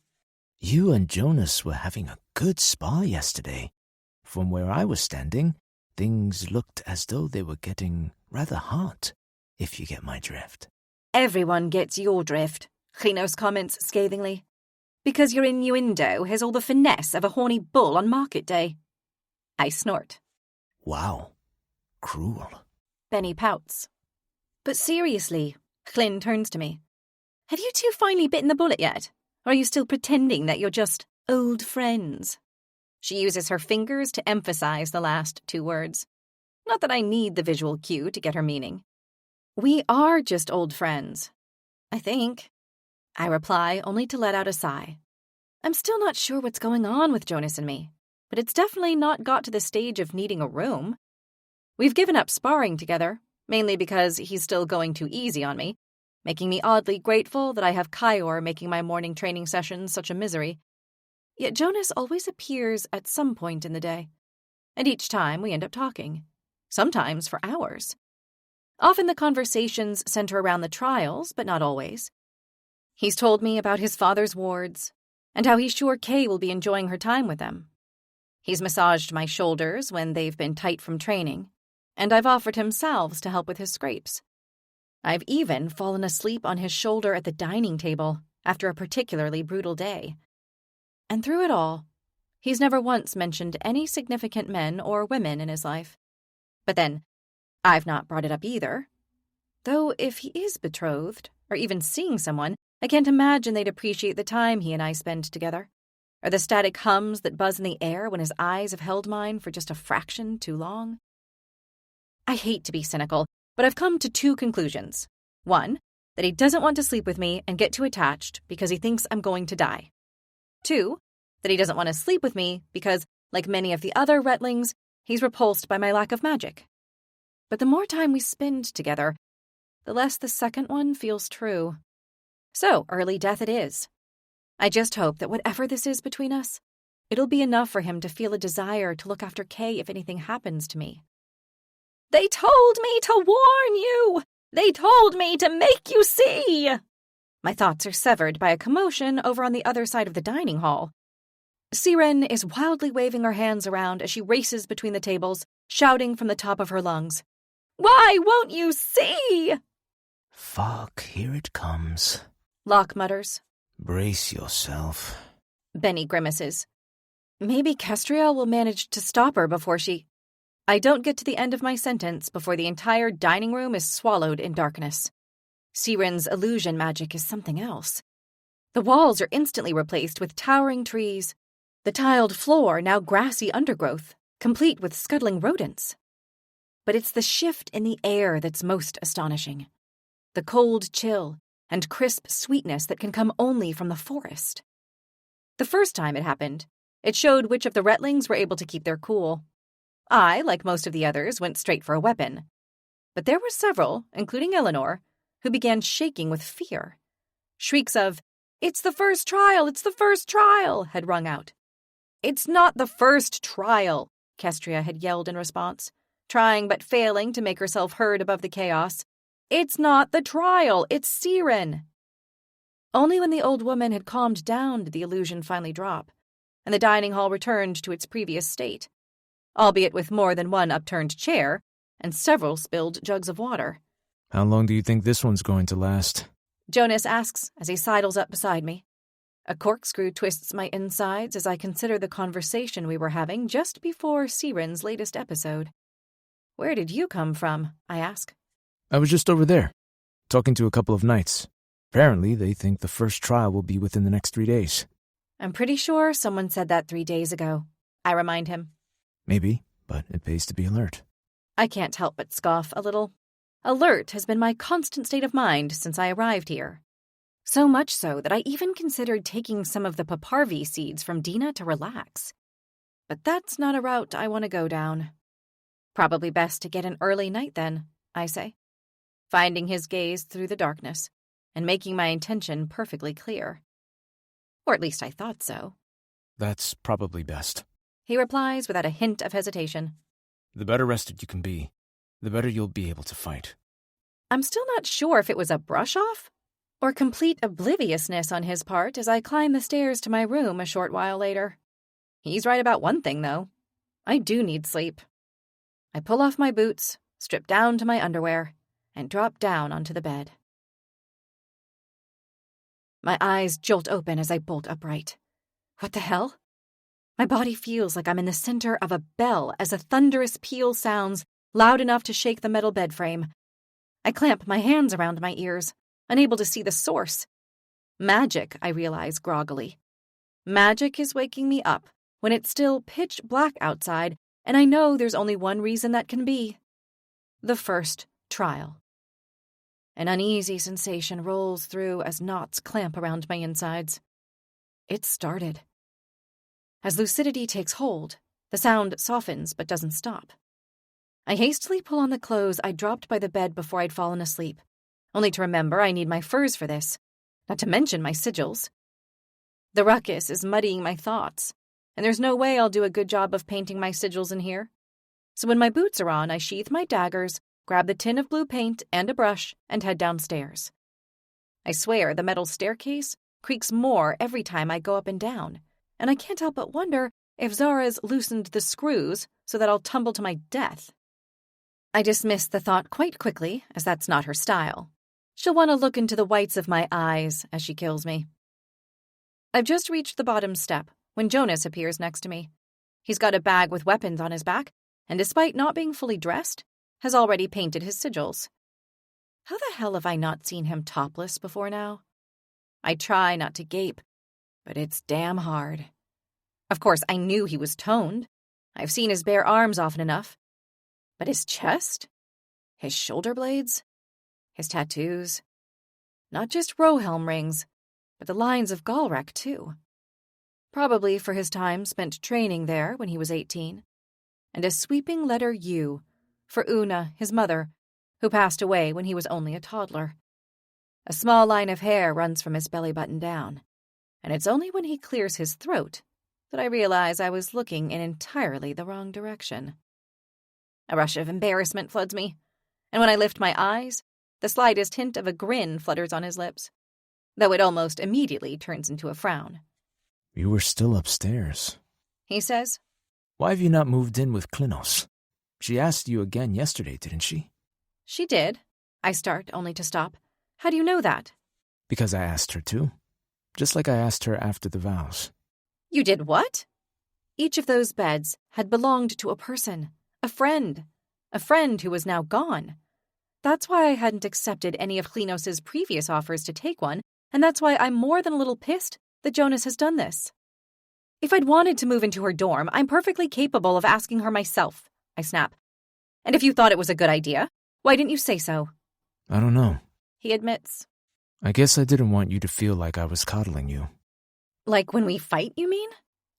S3: You and Jonas were having a good spa yesterday. From where I was standing, things looked as though they were getting rather hot, if you get my drift.
S5: Everyone gets your drift, Klinos comments scathingly. Because your innuendo has all the finesse of a horny bull on market day. I snort.
S3: Wow. Cruel.
S5: Benny pouts. But seriously, Klin turns to me. Have you two finally bitten the bullet yet? Or are you still pretending that you're just old friends? She uses her fingers to emphasize the last 2 words. Not that I need the visual cue to get her meaning. We are just old friends. I think. I reply, only to let out a sigh. I'm still not sure what's going on with Jonas and me, but it's definitely not got to the stage of needing a room. We've given up sparring together, mainly because he's still going too easy on me, making me oddly grateful that I have Kyor making my morning training sessions such a misery. Yet Jonas always appears at some point in the day, and each time we end up talking, sometimes for hours. Often the conversations center around the trials, but not always. He's told me about his father's wards, and how he's sure Kay will be enjoying her time with them. He's massaged my shoulders when they've been tight from training, and I've offered him salves to help with his scrapes. I've even fallen asleep on his shoulder at the dining table after a particularly brutal day. And through it all, he's never once mentioned any significant men or women in his life. But then, I've not brought it up either. Though if he is betrothed, or even seeing someone, I can't imagine they'd appreciate the time he and I spend together, or the static hums that buzz in the air when his eyes have held mine for just a fraction too long. I hate to be cynical, but I've come to two conclusions. One, that he doesn't want to sleep with me and get too attached because he thinks I'm going to die. Two, that he doesn't want to sleep with me because, like many of the other Retlings, he's repulsed by my lack of magic. But the more time we spend together, the less the second one feels true. So, early death it is. I just hope that whatever this is between us, it'll be enough for him to feel a desire to look after Kay if anything happens to me. "They told me to warn you! They told me to make you see!" My thoughts are severed by a commotion over on the other side of the dining hall. Siren is wildly waving her hands around as she races between the tables, shouting from the top of her lungs. "Why won't you see?"
S4: "Fuck, here it comes,"
S5: Locke mutters.
S4: "Brace yourself."
S5: Benny grimaces. Maybe Kestriel will manage to stop her before she... I don't get to the end of my sentence before the entire dining room is swallowed in darkness. Siren's illusion magic is something else. The walls are instantly replaced with towering trees, the tiled floor now grassy undergrowth, complete with scuttling rodents. But it's the shift in the air that's most astonishing. The cold chill and crisp sweetness that can come only from the forest. The first time it happened, it showed which of the Retlings were able to keep their cool. I, like most of the others, went straight for a weapon. But there were several, including Eleanor, who began shaking with fear. Shrieks of, "It's the first trial! It's the first trial!" had rung out. "It's not the first trial!" Kestria had yelled in response, trying but failing to make herself heard above the chaos. "It's not the trial! It's Siren!" Only when the old woman had calmed down did the illusion finally drop, and the dining hall returned to its previous state, albeit with more than one upturned chair and several spilled jugs of water.
S3: "How long do you think this one's going to last?"
S5: Jonas asks as he sidles up beside me. A corkscrew twists my insides as I consider the conversation we were having just before Siren's latest episode. "Where did you come from?" I ask.
S3: "I was just over there, talking to a couple of knights. Apparently, they think the first trial will be within the next 3 days."
S5: "I'm pretty sure someone said that 3 days ago," I remind him.
S3: "Maybe, but it pays to be alert."
S5: I can't help but scoff a little. Alert has been my constant state of mind since I arrived here. So much so that I even considered taking some of the paparvi seeds from Dina to relax. But that's not a route I want to go down. "Probably best to get an early night then," I say, finding his gaze through the darkness and making my intention perfectly clear. Or at least I thought so.
S3: "That's probably best,"
S5: he replies without a hint of hesitation.
S3: "The better rested you can be, the better you'll be able to fight."
S5: I'm still not sure if it was a brush-off or complete obliviousness on his part as I climb the stairs to my room a short while later. He's right about one thing, though. I do need sleep. I pull off my boots, strip down to my underwear, and drop down onto the bed. My eyes jolt open as I bolt upright. What the hell? My body feels like I'm in the center of a bell as a thunderous peal sounds, loud enough to shake the metal bed frame. I clamp my hands around my ears, unable to see the source. Magic, I realize groggily. Magic is waking me up when it's still pitch black outside, and I know there's only one reason that can be. The first trial. An uneasy sensation rolls through as knots clamp around my insides. It started. As lucidity takes hold, the sound softens but doesn't stop. I hastily pull on the clothes I dropped by the bed before I'd fallen asleep, only to remember I need my furs for this, not to mention my sigils. The ruckus is muddying my thoughts, and there's no way I'll do a good job of painting my sigils in here. So when my boots are on, I sheath my daggers, grab the tin of blue paint and a brush, and head downstairs. I swear the metal staircase creaks more every time I go up and down, and I can't help but wonder if Zara's loosened the screws so that I'll tumble to my death. I dismiss the thought quite quickly, as that's not her style. She'll want to look into the whites of my eyes as she kills me. I've just reached the bottom step when Jonas appears next to me. He's got a bag with weapons on his back, and despite not being fully dressed, has already painted his sigils. How the hell have I not seen him topless before now? I try not to gape, but it's damn hard. Of course, I knew he was toned. I've seen his bare arms often enough. But his chest? His shoulder blades? His tattoos? Not just Rohelm rings, but the lines of Galrek, too. Probably for his time spent training there when he was 18. And a sweeping letter U for Una, his mother, who passed away when he was only a toddler. A small line of hair runs from his belly button down, and it's only when he clears his throat that I realize I was looking in entirely the wrong direction. A rush of embarrassment floods me, and when I lift my eyes, the slightest hint of a grin flutters on his lips, though it almost immediately turns into a frown.
S3: You were still upstairs,
S5: he says.
S3: Why have you not moved in with Klinos? She asked you again yesterday, didn't she?
S5: She did. I start, only to stop. How do you know that?
S3: Because I asked her to. Just like I asked her after the vows.
S5: You did what? Each of those beds had belonged to a person, a friend who was now gone. That's why I hadn't accepted any of Klinos' previous offers to take one, and that's why I'm more than a little pissed that Jonas has done this. If I'd wanted to move into her dorm, I'm perfectly capable of asking her myself, I snap. And if you thought it was a good idea, why didn't you say so?
S3: I don't know,
S5: he admits.
S3: I guess I didn't want you to feel like I was coddling you.
S5: Like when we fight, you mean?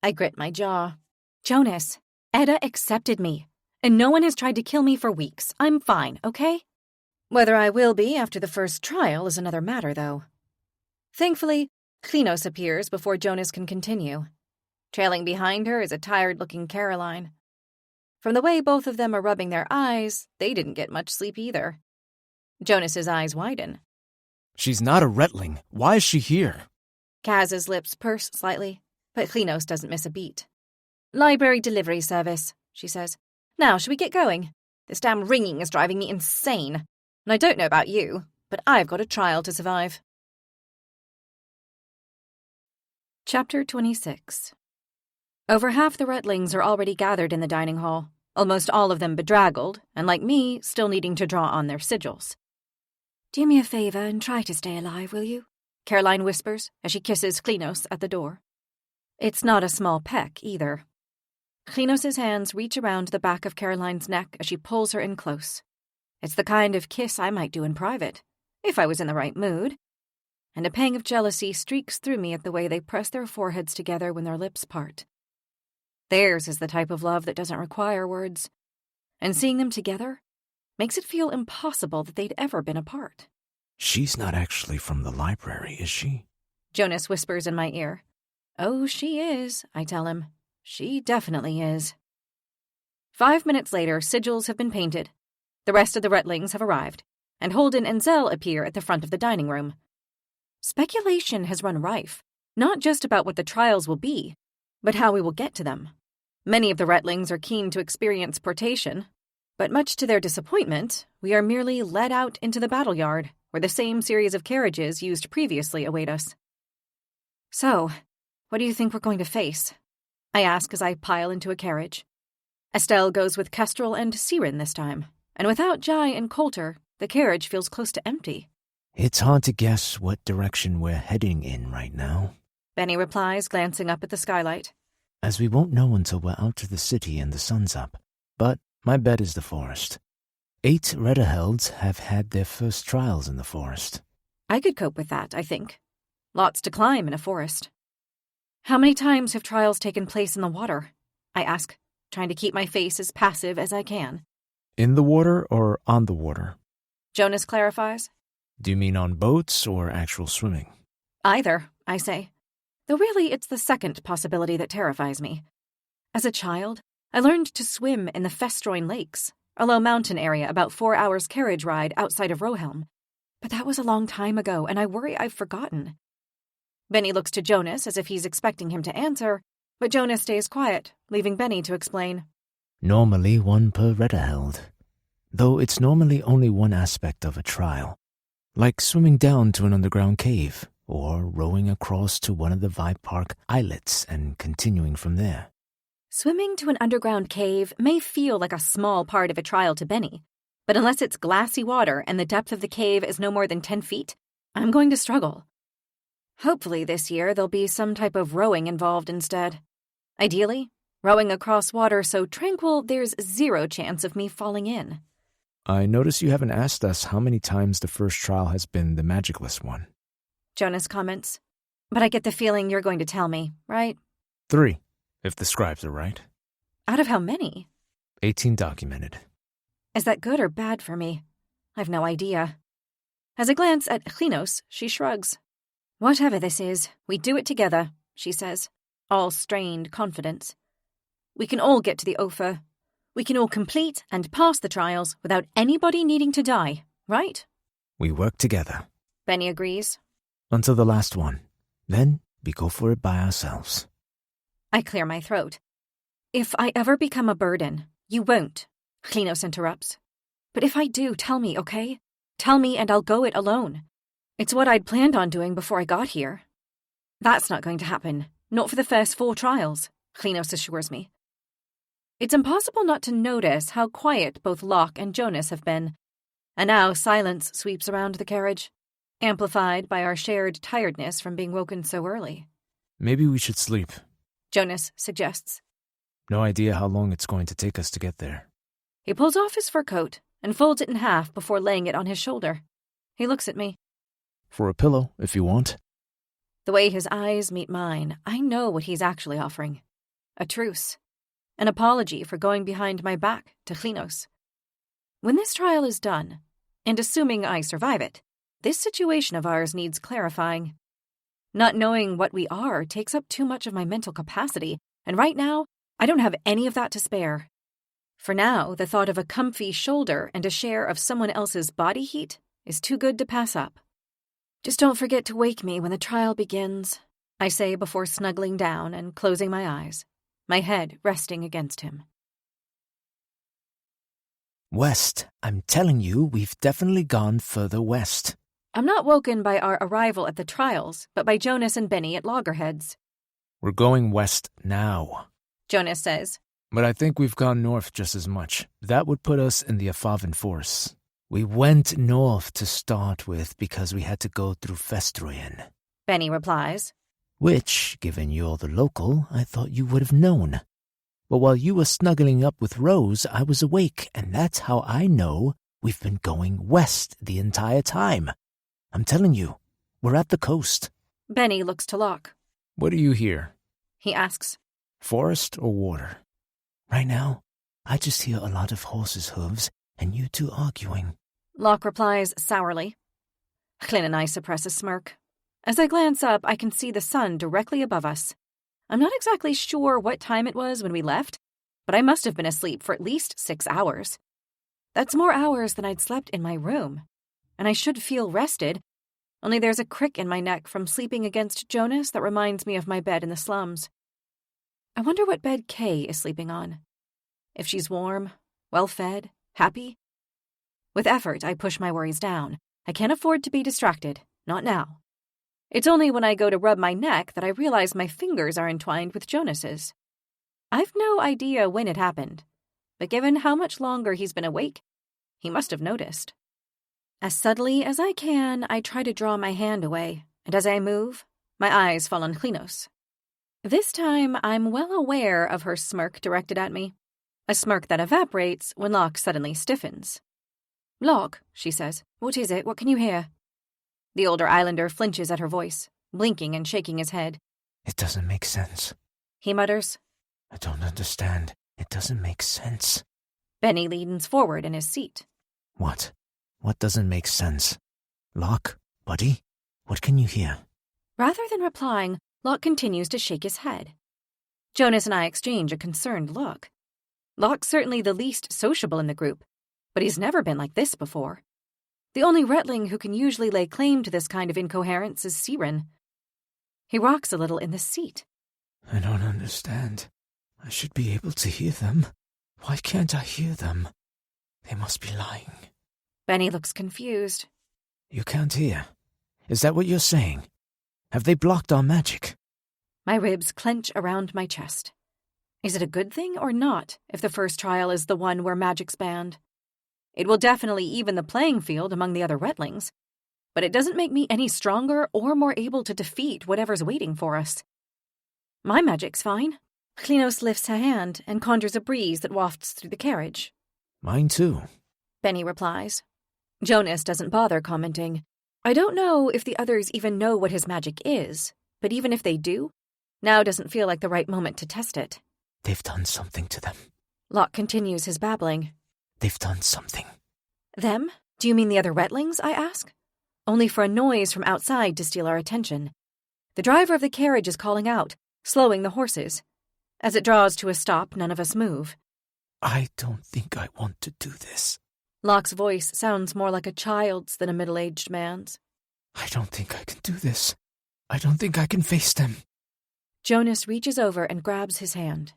S5: I grit my jaw. Jonas, Edda accepted me, and no one has tried to kill me for weeks. I'm fine, okay? Whether I will be after the first trial is another matter, though. Thankfully, Klinos appears before Jonas can continue. Trailing behind her is a tired-looking Caroline. From the way both of them are rubbing their eyes, they didn't get much sleep either. Jonas's eyes widen.
S3: She's not a Retling. Why is she here?
S5: Kaz's lips purse slightly, but Klinos doesn't miss a beat. Library delivery service, she says. Now, should we get going? This damn ringing is driving me insane. And I don't know about you, but I've got a trial to survive. Chapter 26. Over half the Retlings are already gathered in the dining hall, almost all of them bedraggled, and like me, still needing to draw on their sigils.
S6: Do me a favor and try to stay alive, will you?
S5: Caroline whispers as she kisses Klinos at the door. It's not a small peck, either. Klinos' hands reach around the back of Caroline's neck as she pulls her in close. It's the kind of kiss I might do in private, if I was in the right mood. And a pang of jealousy streaks through me at the way they press their foreheads together when their lips part. Theirs is the type of love that doesn't require words, and seeing them together makes it feel impossible that they'd ever been apart.
S3: She's not actually from the library, is she?
S5: Jonas whispers in my ear. Oh, she is, I tell him. She definitely is. 5 minutes later, sigils have been painted. The rest of the Retlings have arrived, and Holden and Zell appear at the front of the dining room. Speculation has run rife, not just about what the trials will be, but how we will get to them. Many of the Retlings are keen to experience portation, but much to their disappointment, we are merely led out into the battle yard, where the same series of carriages used previously await us. So, what do you think we're going to face? I ask as I pile into a carriage. Estelle goes with Kestrel and Siren this time, and without Jai and Coulter, the carriage feels close to empty.
S3: It's hard to guess what direction we're heading in right now,
S5: Benny replies, glancing up at the skylight.
S3: As we won't know until we're out of the city and the sun's up. But my bet is the forest. 8 Redderhelds have had their first trials in the forest.
S5: I could cope with that, I think. Lots to climb in a forest. How many times have trials taken place in the water? I ask, trying to keep my face as passive as I can.
S3: In the water or on the water?
S5: Jonas clarifies.
S2: Do you mean on boats or actual swimming?
S5: Either, I say. Though really, it's the second possibility that terrifies me. As a child, I learned to swim in the Festroin Lakes, a low mountain area about 4 hours carriage ride outside of Rohelm. But that was a long time ago, and I worry I've forgotten. Benny looks to Jonas as if he's expecting him to answer, but Jonas stays quiet, leaving Benny to explain.
S4: Normally 1 per Redderheld, though it's normally only one aspect of a trial,
S2: Like swimming down to an underground cave, or rowing across to one of the Vibe Park islets and continuing from there.
S5: Swimming to an underground cave may feel like a small part of a trial to Benny, but unless it's glassy water and the depth of the cave is no more than 10 feet, I'm going to struggle. Hopefully this year there'll be some type of rowing involved instead. Ideally, rowing across water so tranquil there's 0 chance of me falling in.
S2: I notice you haven't asked us how many times the first trial has been the magicless one.
S5: Jonas comments. But I get the feeling you're going to tell me, right?
S2: 3, if the scribes are right.
S5: Out of how many?
S2: 18 documented.
S5: Is that good or bad for me? I've no idea. As I glance at Klinos, she shrugs. Whatever this is, we do it together, she says, all strained confidence. We can all get to the Ophir. We can all complete and pass the trials without anybody needing to die, right?
S2: We work together.
S5: Benny agrees.
S2: Until the last one. Then we go for it by ourselves.
S5: I clear my throat. If I ever become a burden, you won't, Klinos interrupts. But if I do, tell me, okay? Tell me and I'll go it alone. It's what I'd planned on doing before I got here. That's not going to happen. Not for the first 4 trials, Klinos assures me. It's impossible not to notice how quiet both Locke and Jonas have been, and now silence sweeps around the carriage, amplified by our shared tiredness from being woken so early.
S2: Maybe we should sleep,
S5: Jonas suggests.
S2: No idea how long it's going to take us to get there.
S5: He pulls off his fur coat and folds it in half before laying it on his shoulder. He looks at me.
S2: For a pillow, if you want.
S5: The way his eyes meet mine, I know what he's actually offering. A truce. An apology for going behind my back to Klinos. When this trial is done, and assuming I survive it, this situation of ours needs clarifying. Not knowing what we are takes up too much of my mental capacity, and right now, I don't have any of that to spare. For now, the thought of a comfy shoulder and a share of someone else's body heat is too good to pass up. Just don't forget to wake me when the trial begins, I say before snuggling down and closing my eyes, my head resting against him.
S4: West. I'm telling you, we've definitely gone further west.
S5: I'm not woken by our arrival at the trials, but by Jonas and Benny at loggerheads.
S2: We're going west now,
S5: Jonas says.
S2: But I think we've gone north just as much. That would put us in the Afavan Force.
S4: We went north to start with because we had to go through Festroin.
S5: Benny replies.
S4: Which, given you're the local, I thought you would have known. But while you were snuggling up with Rose, I was awake, and that's how I know we've been going west the entire time. I'm telling you, we're at the coast.
S5: Benny looks to Locke.
S2: What do you hear?
S5: He asks.
S2: Forest or water?
S4: Right now, I just hear a lot of horses' hooves and you two arguing.
S5: Locke replies sourly. Clint and I suppress a smirk. As I glance up, I can see the sun directly above us. I'm not exactly sure what time it was when we left, but I must have been asleep for at least 6 hours. That's more hours than I'd slept in my room. And I should feel rested, only there's a crick in my neck from sleeping against Jonas that reminds me of my bed in the slums. I wonder what bed Kay is sleeping on. If she's warm, well-fed, happy. With effort, I push my worries down. I can't afford to be distracted, not now. It's only when I go to rub my neck that I realize my fingers are entwined with Jonas's. I've no idea when it happened, but given how much longer he's been awake, he must have noticed. As subtly as I can, I try to draw my hand away, and as I move, my eyes fall on Klinos. This time, I'm well aware of her smirk directed at me, a smirk that evaporates when Locke suddenly stiffens. "Locke," she says, "what is it? What can you hear?" The older islander flinches at her voice, blinking and shaking his head.
S4: It doesn't make sense,
S5: he mutters.
S4: I don't understand. It doesn't make sense.
S5: Benny leans forward in his seat.
S4: What? What doesn't make sense? Locke, buddy, what can you hear?
S5: Rather than replying, Locke continues to shake his head. Jonas and I exchange a concerned look. Locke's certainly the least sociable in the group, but he's never been like this before. The only Retling who can usually lay claim to this kind of incoherence is Siren. He rocks a little in the seat.
S4: I don't understand. I should be able to hear them. Why can't I hear them? They must be lying.
S5: Benny looks confused.
S4: You can't hear? Is that what you're saying? Have they blocked our magic?
S5: My ribs clench around my chest. Is it a good thing or not if the first trial is the one where magic's banned? It will definitely even the playing field among the other Retlings, but it doesn't make me any stronger or more able to defeat whatever's waiting for us. My magic's fine. Klinos lifts a hand and conjures a breeze that wafts through the carriage.
S4: Mine too,
S5: Benny replies. Jonas doesn't bother commenting. I don't know if the others even know what his magic is, but even if they do, now doesn't feel like the right moment to test it.
S4: They've done something to them.
S5: Locke continues his babbling.
S4: They've done something.
S5: Them? Do you mean the other Retlings, I ask? Only for a noise from outside to steal our attention. The driver of the carriage is calling out, slowing the horses. As it draws to a stop, none of us move.
S4: I don't think I want to do this.
S5: Locke's voice sounds more like a child's than a middle-aged man's.
S4: I don't think I can do this. I don't think I can face them.
S5: Jonas reaches over and grabs his hand.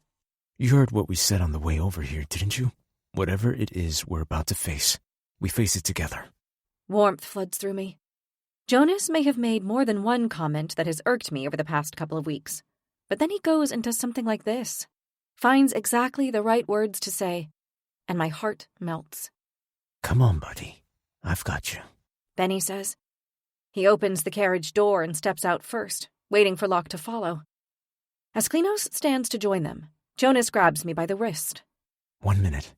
S3: You heard what we said on the way over here, didn't you? Whatever it is we're about to face, we face it together.
S5: Warmth floods through me. Jonas may have made more than one comment that has irked me over the past couple of weeks, but then he goes and does something like this, finds exactly the right words to say, and my heart melts.
S4: Come on, buddy. I've got you,
S5: Benny says. He opens the carriage door and steps out first, waiting for Locke to follow. As Klinos stands to join them, Jonas grabs me by the wrist.
S3: 1 minute,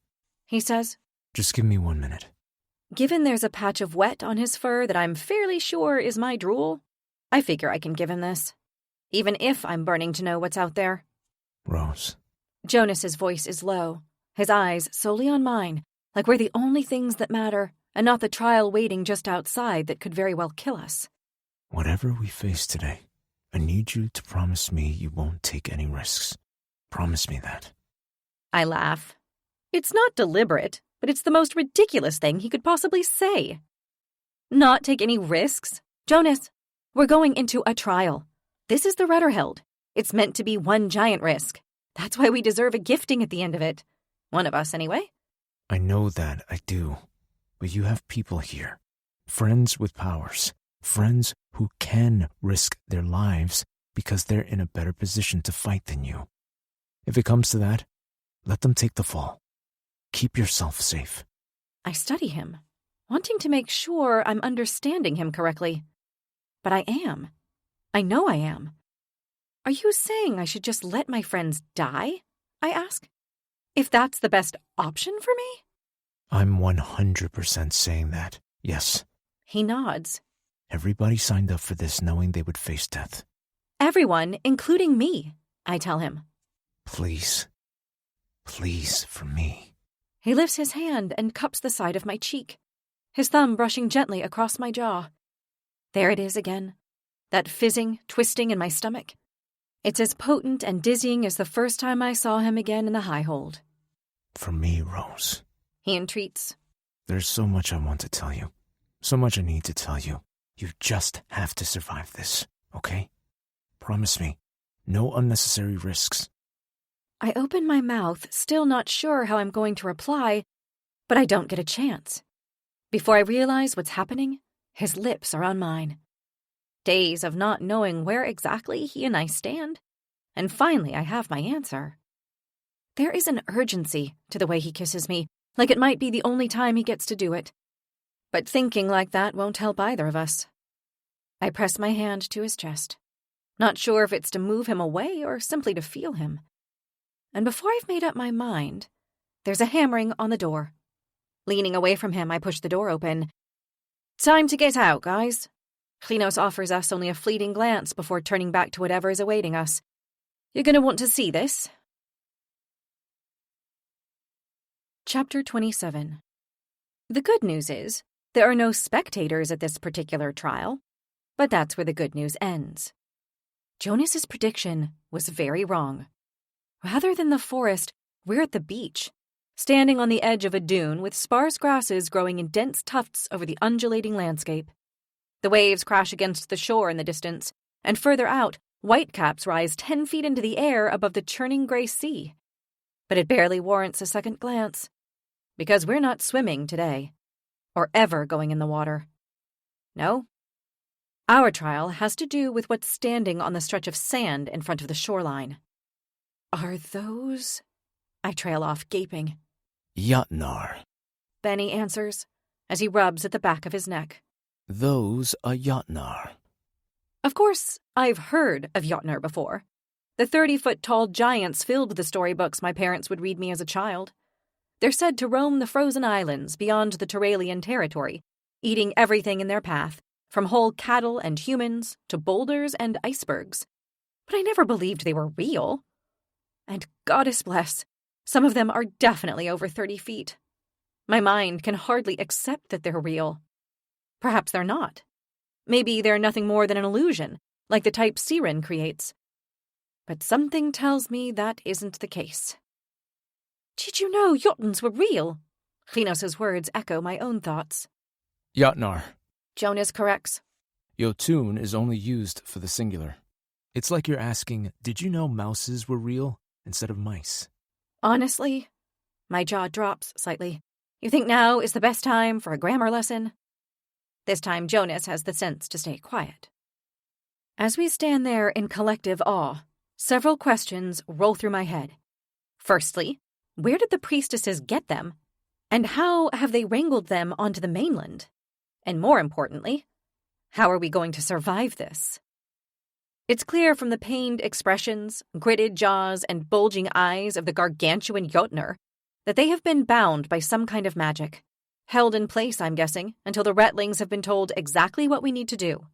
S5: He says.
S3: Just give me 1 minute.
S5: Given there's a patch of wet on his fur that I'm fairly sure is my drool, I figure I can give him this, even if I'm burning to know what's out there.
S3: Rose.
S5: Jonas's voice is low, his eyes solely on mine, like we're the only things that matter, and not the trial waiting just outside that could very well kill us.
S3: Whatever we face today, I need you to promise me you won't take any risks. Promise me that.
S5: I laugh. It's not deliberate, but it's the most ridiculous thing he could possibly say. Not take any risks? Jonas, we're going into a trial. This is the Retterheld. It's meant to be one giant risk. That's why we deserve a gifting at the end of it. One of us, anyway.
S3: I know that, I do. But you have people here. Friends with powers. Friends who can risk their lives because they're in a better position to fight than you. If it comes to that, let them take the fall. Keep yourself safe.
S5: I study him, wanting to make sure I'm understanding him correctly. But I am. I know I am. Are you saying I should just let my friends die? I ask. If that's the best option for me?
S3: I'm 100% saying that, yes.
S5: He nods.
S3: Everybody signed up for this knowing they would face death.
S5: Everyone, including me, I tell him.
S3: Please. Please, for me.
S5: He lifts his hand and cups the side of my cheek, his thumb brushing gently across my jaw. There it is again, that fizzing, twisting in my stomach. It's as potent and dizzying as the first time I saw him again in the high hold.
S3: For me, Rose.
S5: He entreats.
S3: There's so much I want to tell you. So much I need to tell you. You just have to survive this, okay? Promise me. No unnecessary risks.
S5: I open my mouth, still not sure how I'm going to reply, but I don't get a chance. Before I realize what's happening, his lips are on mine. Days of not knowing where exactly he and I stand, and finally I have my answer. There is an urgency to the way he kisses me, like it might be the only time he gets to do it. But thinking like that won't help either of us. I press my hand to his chest, not sure if it's to move him away or simply to feel him. And before I've made up my mind, there's a hammering on the door. Leaning away from him, I push the door open. Time to get out, guys. Klinos offers us only a fleeting glance before turning back to whatever is awaiting us. You're going to want to see this. Chapter 27. The good news is, There are no spectators at this particular trial, but that's where the good news ends. Jonas's prediction was very wrong. Rather than the forest, we're at the beach, standing on the edge of a dune with sparse grasses growing in dense tufts over the undulating landscape. The waves crash against the shore in the distance, and further out, whitecaps rise 10 feet into the air above the churning gray sea. But it barely warrants a second glance, because we're not swimming today, or ever going in the water. No. Our trial has to do with what's standing on the stretch of sand in front of the shoreline. Are those? I trail off, gaping.
S4: Jotnar.
S5: Benny answers, as he rubs at the back of his neck.
S4: Those are Jotnar.
S5: Of course, I've heard of Jotnar before. The 30-foot-tall giants filled the storybooks my parents would read me as a child. They're said to roam the frozen islands beyond the Turalian territory, eating everything in their path, from whole cattle and humans to boulders and icebergs. But I never believed they were real. And goddess bless, some of them are definitely over 30 feet. My mind can hardly accept that they're real. Perhaps they're not. Maybe they're nothing more than an illusion, like the type Siren creates. But something tells me that isn't the case. Did you know Jotuns were real? Klinos' words echo my own thoughts.
S3: Jotnar.
S5: Jonas corrects.
S3: Jotun is only used for the singular. It's like you're asking, did you know mouses were real instead of mice?
S5: Honestly, my jaw drops slightly. You think now is the best time for a grammar lesson? This time Jonas has the sense to stay quiet. As we stand there in collective awe, several questions roll through my head. Firstly, where did the priestesses get them? And how have they wrangled them onto the mainland? And more importantly, how are we going to survive this? It's clear from the pained expressions, gritted jaws, and bulging eyes of the gargantuan Jotnar that they have been bound by some kind of magic. Held in place, I'm guessing, until the Retlings have been told exactly what we need to do.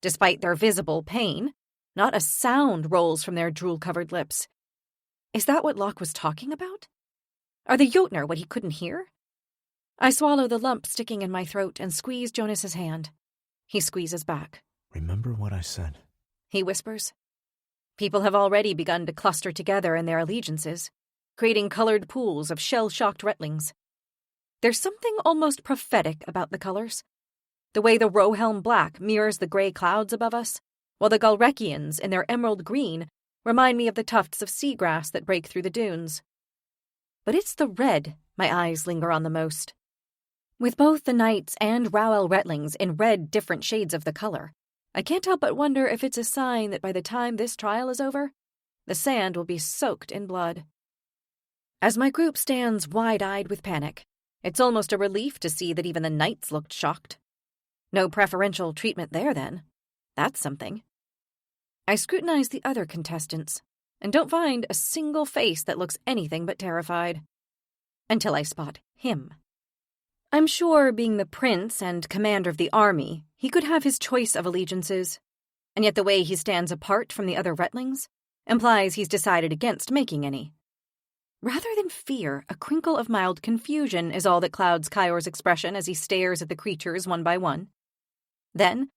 S5: Despite their visible pain, not a sound rolls from their drool-covered lips. Is that what Locke was talking about? Are the Jotnar what he couldn't hear? I swallow the lump sticking in my throat and squeeze Jonas's hand. He squeezes back.
S2: Remember what I said,
S5: He whispers. People have already begun to cluster together in their allegiances, creating colored pools of shell-shocked Retlings. There's something almost prophetic about the colors. The way the Rohelm black mirrors the gray clouds above us, while the Galrekians in their emerald green remind me of the tufts of seagrass that break through the dunes. But it's the red my eyes linger on the most. With both the knights and Rauel Retlings in red different shades of the color, I can't help but wonder if it's a sign that by the time this trial is over, the sand will be soaked in blood. As my group stands wide-eyed with panic, it's almost a relief to see that even the knights looked shocked. No preferential treatment there, then. That's something. I scrutinize the other contestants, and don't find a single face that looks anything but terrified. Until I spot him. I'm sure, being the prince and commander of the army, he could have his choice of allegiances, and yet the way he stands apart from the other Retlings implies he's decided against making any. Rather than fear, a crinkle of mild confusion is all that clouds Kyor's expression as he stares at the creatures one by one. Then,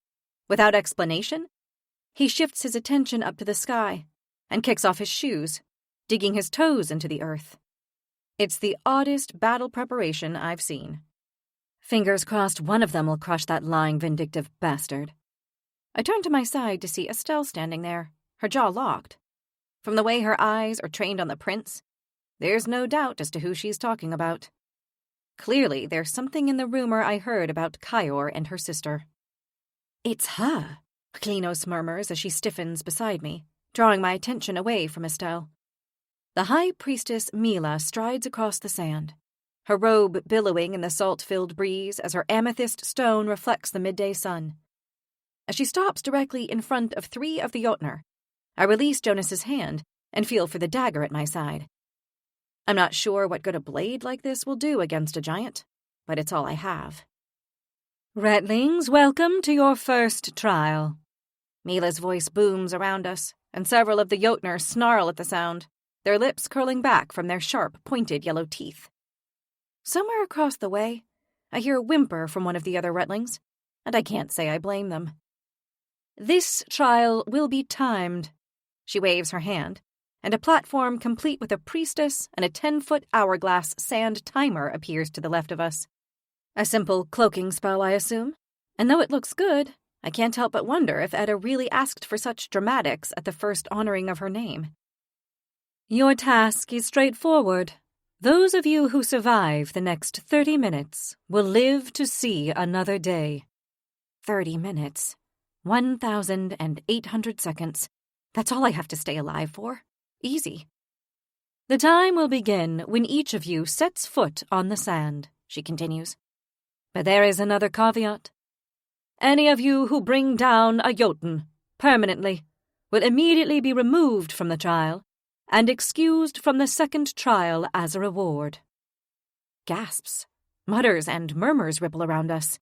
S5: without explanation, he shifts his attention up to the sky and kicks off his shoes, digging his toes into the earth. It's the oddest battle preparation I've seen. Fingers crossed one of them will crush that lying, vindictive bastard. I turn to my side to see Estelle standing there, her jaw locked. From the way her eyes are trained on the prince, there's no doubt as to who she's talking about. Clearly, there's something in the rumor I heard about Kyor and her sister. It's her, Klinos murmurs as she stiffens beside me, drawing my attention away from Estelle. The high priestess Mila strides across the sand, her robe billowing in the salt-filled breeze as her amethyst stone reflects the midday sun. As she stops directly in front of 3 of the Jotnar, I release Jonas's hand and feel for the dagger at my side. I'm not sure what good a blade like this will do against a giant, but it's all I have. Retlings, welcome to your first trial. Mila's voice booms around us, and several of the Jotnar snarl at the sound, their lips curling back from their sharp, pointed yellow teeth. Somewhere across the way, I hear a whimper from one of the other Retlings, and I can't say I blame them. This trial will be timed. She waves her hand, and a platform complete with a priestess and a 10-foot hourglass sand timer appears to the left of us. A simple cloaking spell, I assume, and though it looks good, I can't help but wonder if Edda really asked for such dramatics at the first honoring of her name. Your task is straightforward. Those of you who survive the next 30 minutes will live to see another day. 30 minutes. 1,800 seconds. That's all I have to stay alive for. Easy. The time will begin when each of you sets foot on the sand, she continues. But there is another caveat. Any of you who bring down a Jotun permanently will immediately be removed from the trial and excused from the second trial as a reward. Gasps, mutters, and murmurs ripple around us.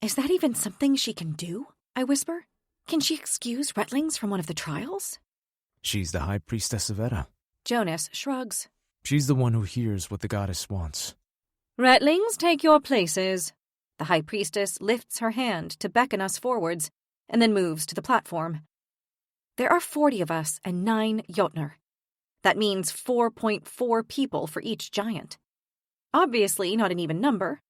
S5: Is that even something she can do? I whisper. Can she excuse Retlings from one of the trials?
S2: She's the High Priestess of Edda.
S5: Jonas shrugs.
S2: She's the one who hears what the goddess wants.
S5: Retlings, take your places. The High Priestess lifts her hand to beckon us forwards, and then moves to the platform. There are 40 of us and 9 Jotnar. That means 4.4 people for each giant. Obviously not an even number,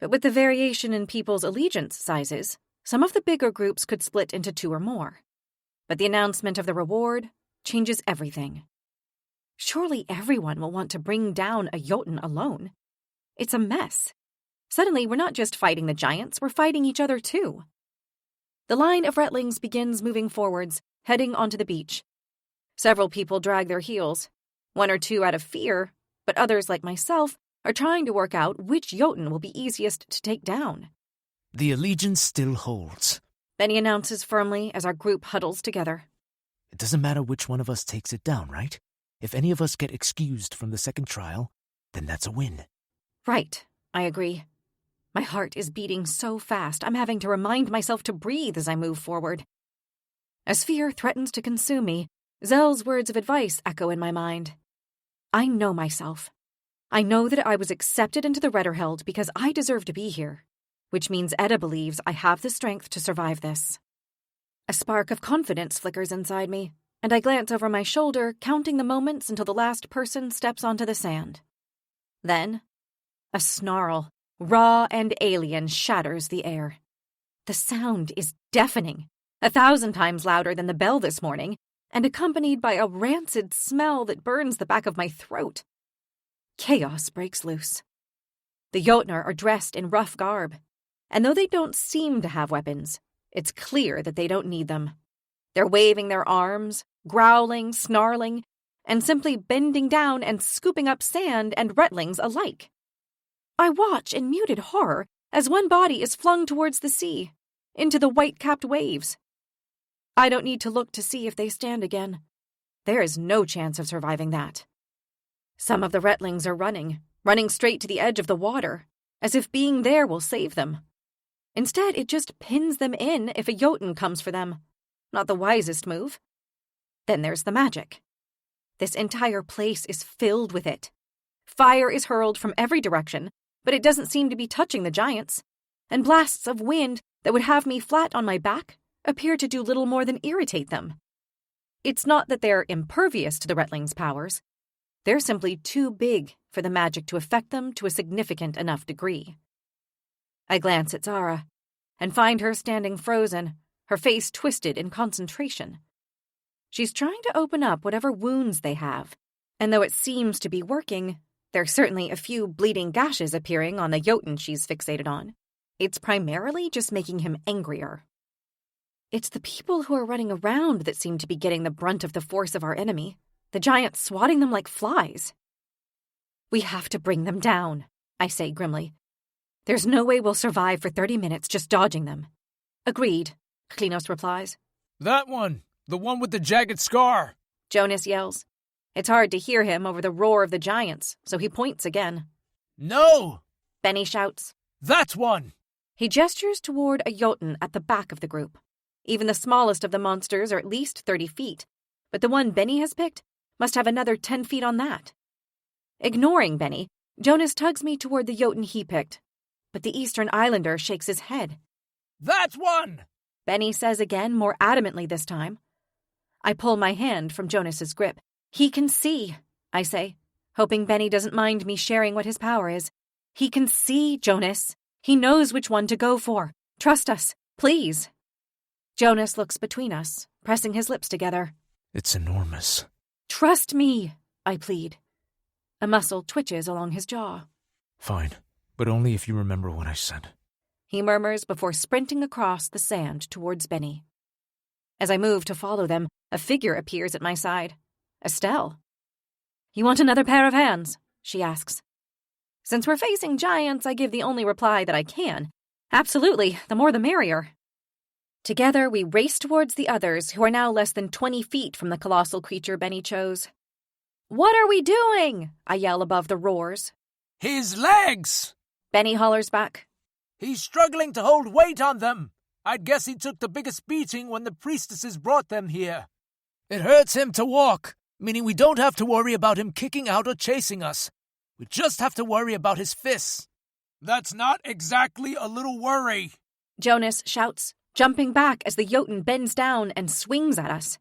S5: but with the variation in people's allegiance sizes, some of the bigger groups could split into 2 or more. But the announcement of the reward changes everything. Surely everyone will want to bring down a Jotun alone. It's a mess. Suddenly, we're not just fighting the giants, we're fighting each other too. The line of Retlings begins moving forwards, heading onto the beach. Several people drag their heels, 1 or 2 out of fear, but others, like myself, are trying to work out which Jotun will be easiest to take down.
S4: The allegiance still holds,
S5: Benny announces firmly as our group huddles together.
S4: It doesn't matter which one of us takes it down, right? If any of us get excused from the second trial, then that's a win.
S5: Right, I agree. My heart is beating so fast, I'm having to remind myself to breathe as I move forward. As fear threatens to consume me, Zell's words of advice echo in my mind. I know myself. I know that I was accepted into the Redderheld because I deserve to be here, which means Edda believes I have the strength to survive this. A spark of confidence flickers inside me, and I glance over my shoulder, counting the moments until the last person steps onto the sand. Then, a snarl, raw and alien, shatters the air. The sound is deafening, 1,000 times louder than the bell this morning, and accompanied by a rancid smell that burns the back of my throat. Chaos breaks loose. The Jotnar are dressed in rough garb, and though they don't seem to have weapons, it's clear that they don't need them. They're waving their arms, growling, snarling, and simply bending down and scooping up sand and Retlings alike. I watch in muted horror as one body is flung towards the sea, into the white-capped waves. I don't need to look to see if they stand again. There is no chance of surviving that. Some of the Retlings are running straight to the edge of the water, as if being there will save them. Instead, it just pins them in if a Jotun comes for them. Not the wisest move. Then there's the magic. This entire place is filled with it. Fire is hurled from every direction, but it doesn't seem to be touching the giants, and blasts of wind that would have me flat on my back appear to do little more than irritate them. It's not that they're impervious to the Retlings' powers. They're simply too big for the magic to affect them to a significant enough degree. I glance at Zara, and find her standing frozen, her face twisted in concentration. She's trying to open up whatever wounds they have, and though it seems to be working, there's certainly a few bleeding gashes appearing on the Jotun she's fixated on. It's primarily just making him angrier. It's the people who are running around that seem to be getting the brunt of the force of our enemy, the giants swatting them like flies. We have to bring them down, I say grimly. There's no way we'll survive for 30 minutes just dodging them. Agreed, Klinos replies.
S3: That one! The one with the jagged scar!
S5: Jonas yells. It's hard to hear him over the roar of the giants, so he points again.
S3: No!
S5: Benny shouts.
S3: That one!
S5: He gestures toward a Jotun at the back of the group. Even the smallest of the monsters are at least 30 feet, but the one Benny has picked must have another 10 feet on that. Ignoring Benny, Jonas tugs me toward the Jotun he picked. but the Eastern Islander shakes his head.
S7: That's one!
S5: Benny says again, more adamantly this time. I pull my hand from Jonas's grip. He can see, I say, hoping Benny doesn't mind me sharing what his power is. He can see, Jonas. He knows which one to go for. Trust us, please. Jonas looks between us, pressing his lips together.
S3: It's enormous.
S5: Trust me, I plead. A muscle twitches along his jaw.
S3: Fine, but only if you remember what I said.
S5: He murmurs before sprinting across the sand towards Benny. As I move to follow them, a figure appears at my side. Estelle. You want another pair of hands? She asks. Since we're facing giants, I give the only reply that I can. Absolutely, the more the merrier. Together, we race towards the others, who are now less than 20 feet from the colossal creature Benny chose. What are we doing? I yell above the roars.
S7: His legs!
S5: Benny hollers back.
S7: He's struggling to hold weight on them. I'd guess he took the biggest beating when the priestesses brought them here. It hurts him to walk, meaning we don't have to worry about him kicking out or chasing us. We just have to worry about his fists. That's not exactly a little worry,
S5: Jonas shouts, jumping back as the Jotun bends down and swings at us.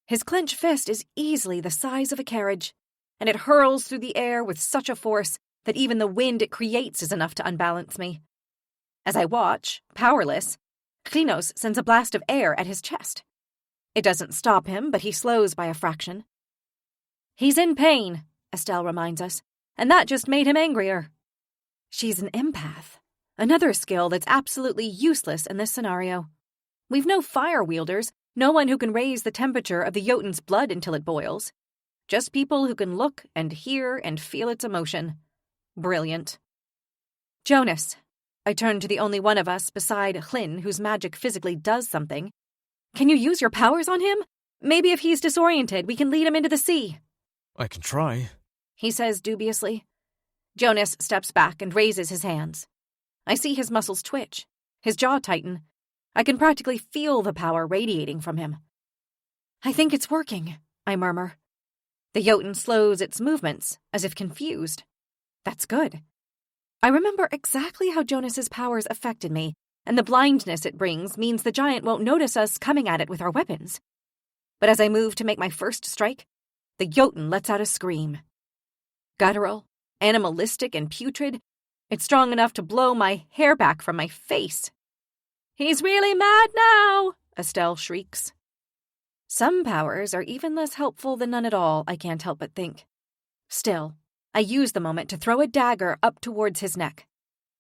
S5: His clenched fist is easily the size of a carriage, and it hurls through the air with such a force that even the wind it creates is enough to unbalance me. As I watch, powerless, Klinos sends a blast of air at his chest. It doesn't stop him, but he slows by a fraction. He's in pain, Estelle reminds us, and that just made him angrier. She's an empath, another skill that's absolutely useless in this scenario. We've no fire wielders, no one who can raise the temperature of the Jotun's blood until it boils. Just people who can look and hear and feel its emotion. Brilliant. Jonas. I turn to the only one of us beside Hlyn whose magic physically does something. Can you use your powers on him? Maybe if he's disoriented, we can lead him into the sea.
S3: I can try,
S5: he says dubiously. Jonas steps back and raises his hands. I see his muscles twitch, his jaw tighten. I can practically feel the power radiating from him. I think it's working, I murmur. The Jotun slows its movements, as if confused. That's good. I remember exactly how Jonas's powers affected me, and the blindness it brings means the giant won't notice us coming at it with our weapons. But as I move to make my first strike, the Jotun lets out a scream. Guttural, animalistic, and putrid, it's strong enough to blow my hair back from my face. He's really mad now, Estelle shrieks. Some powers are even less helpful than none at all, I can't help but think. Still, I use the moment to throw a dagger up towards his neck.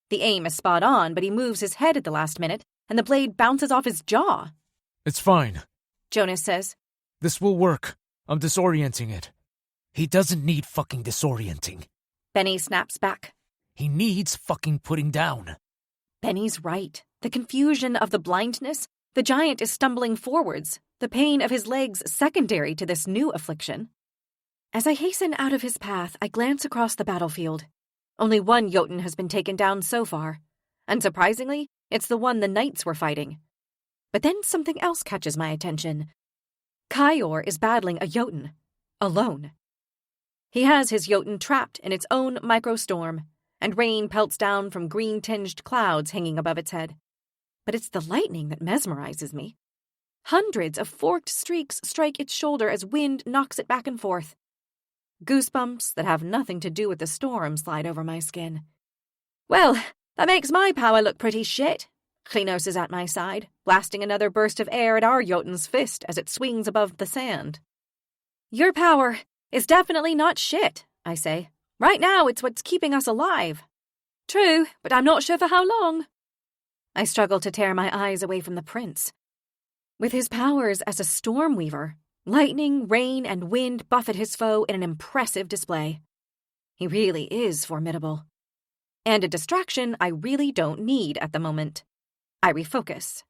S5: The aim is spot on, but he moves his head at the last minute, and the blade bounces off his jaw.
S3: It's fine,
S5: Jonas says.
S3: This will work. I'm disorienting it.
S7: He doesn't need fucking disorienting.
S5: Benny snaps back.
S7: He needs fucking putting down.
S5: Benny's right. The confusion of the blindness, the giant is stumbling forwards, the pain of his legs secondary to this new affliction. As I hasten out of his path, I glance across the battlefield. Only one Jotun has been taken down so far. Unsurprisingly, it's the one the knights were fighting. But then something else catches my attention. Kaior is battling a Jotun, alone. He has his Jotun trapped in its own microstorm, and rain pelts down from green-tinged clouds hanging above its head. But it's the lightning that mesmerizes me. Hundreds of forked streaks strike its shoulder as wind knocks it back and forth. Goosebumps that have nothing to do with the storm slide over my skin. Well, that makes my power look pretty shit. Klinos is at my side, blasting another burst of air at our Jotun's fist as it swings above the sand. Your power is definitely not shit, I say. Right now, it's what's keeping us alive. True, but I'm not sure for how long. I struggle to tear my eyes away from the prince. With his powers as a storm weaver, lightning, rain, and wind buffet his foe in an impressive display. He really is formidable. And a distraction I really don't need at the moment. I refocus.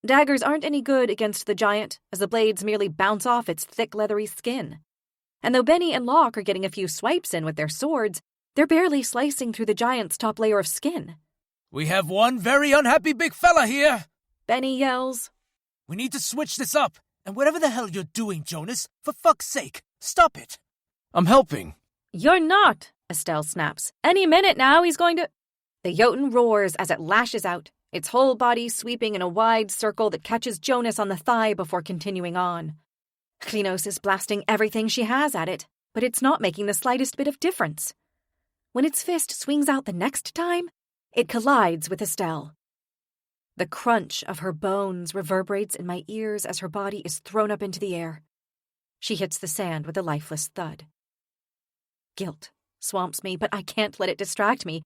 S5: Daggers aren't any good against the giant, as the blades merely bounce off its thick, leathery skin. And though Benny and Locke are getting a few swipes in with their swords, they're barely slicing through the giant's top layer of skin.
S7: We have one very unhappy big fella here,
S5: Benny yells.
S7: We need to switch this up, and whatever the hell you're doing, Jonas, for fuck's sake, stop it.
S3: I'm helping.
S5: You're not, Estelle snaps. Any minute now he's going to... The Jotun roars as it lashes out, its whole body sweeping in a wide circle that catches Jonas on the thigh before continuing on. Klinos is blasting everything she has at it, but it's not making the slightest bit of difference. When its fist swings out the next time, it collides with Estelle. The crunch of her bones reverberates in my ears as her body is thrown up into the air. She hits the sand with a lifeless thud. Guilt swamps me, but I can't let it distract me.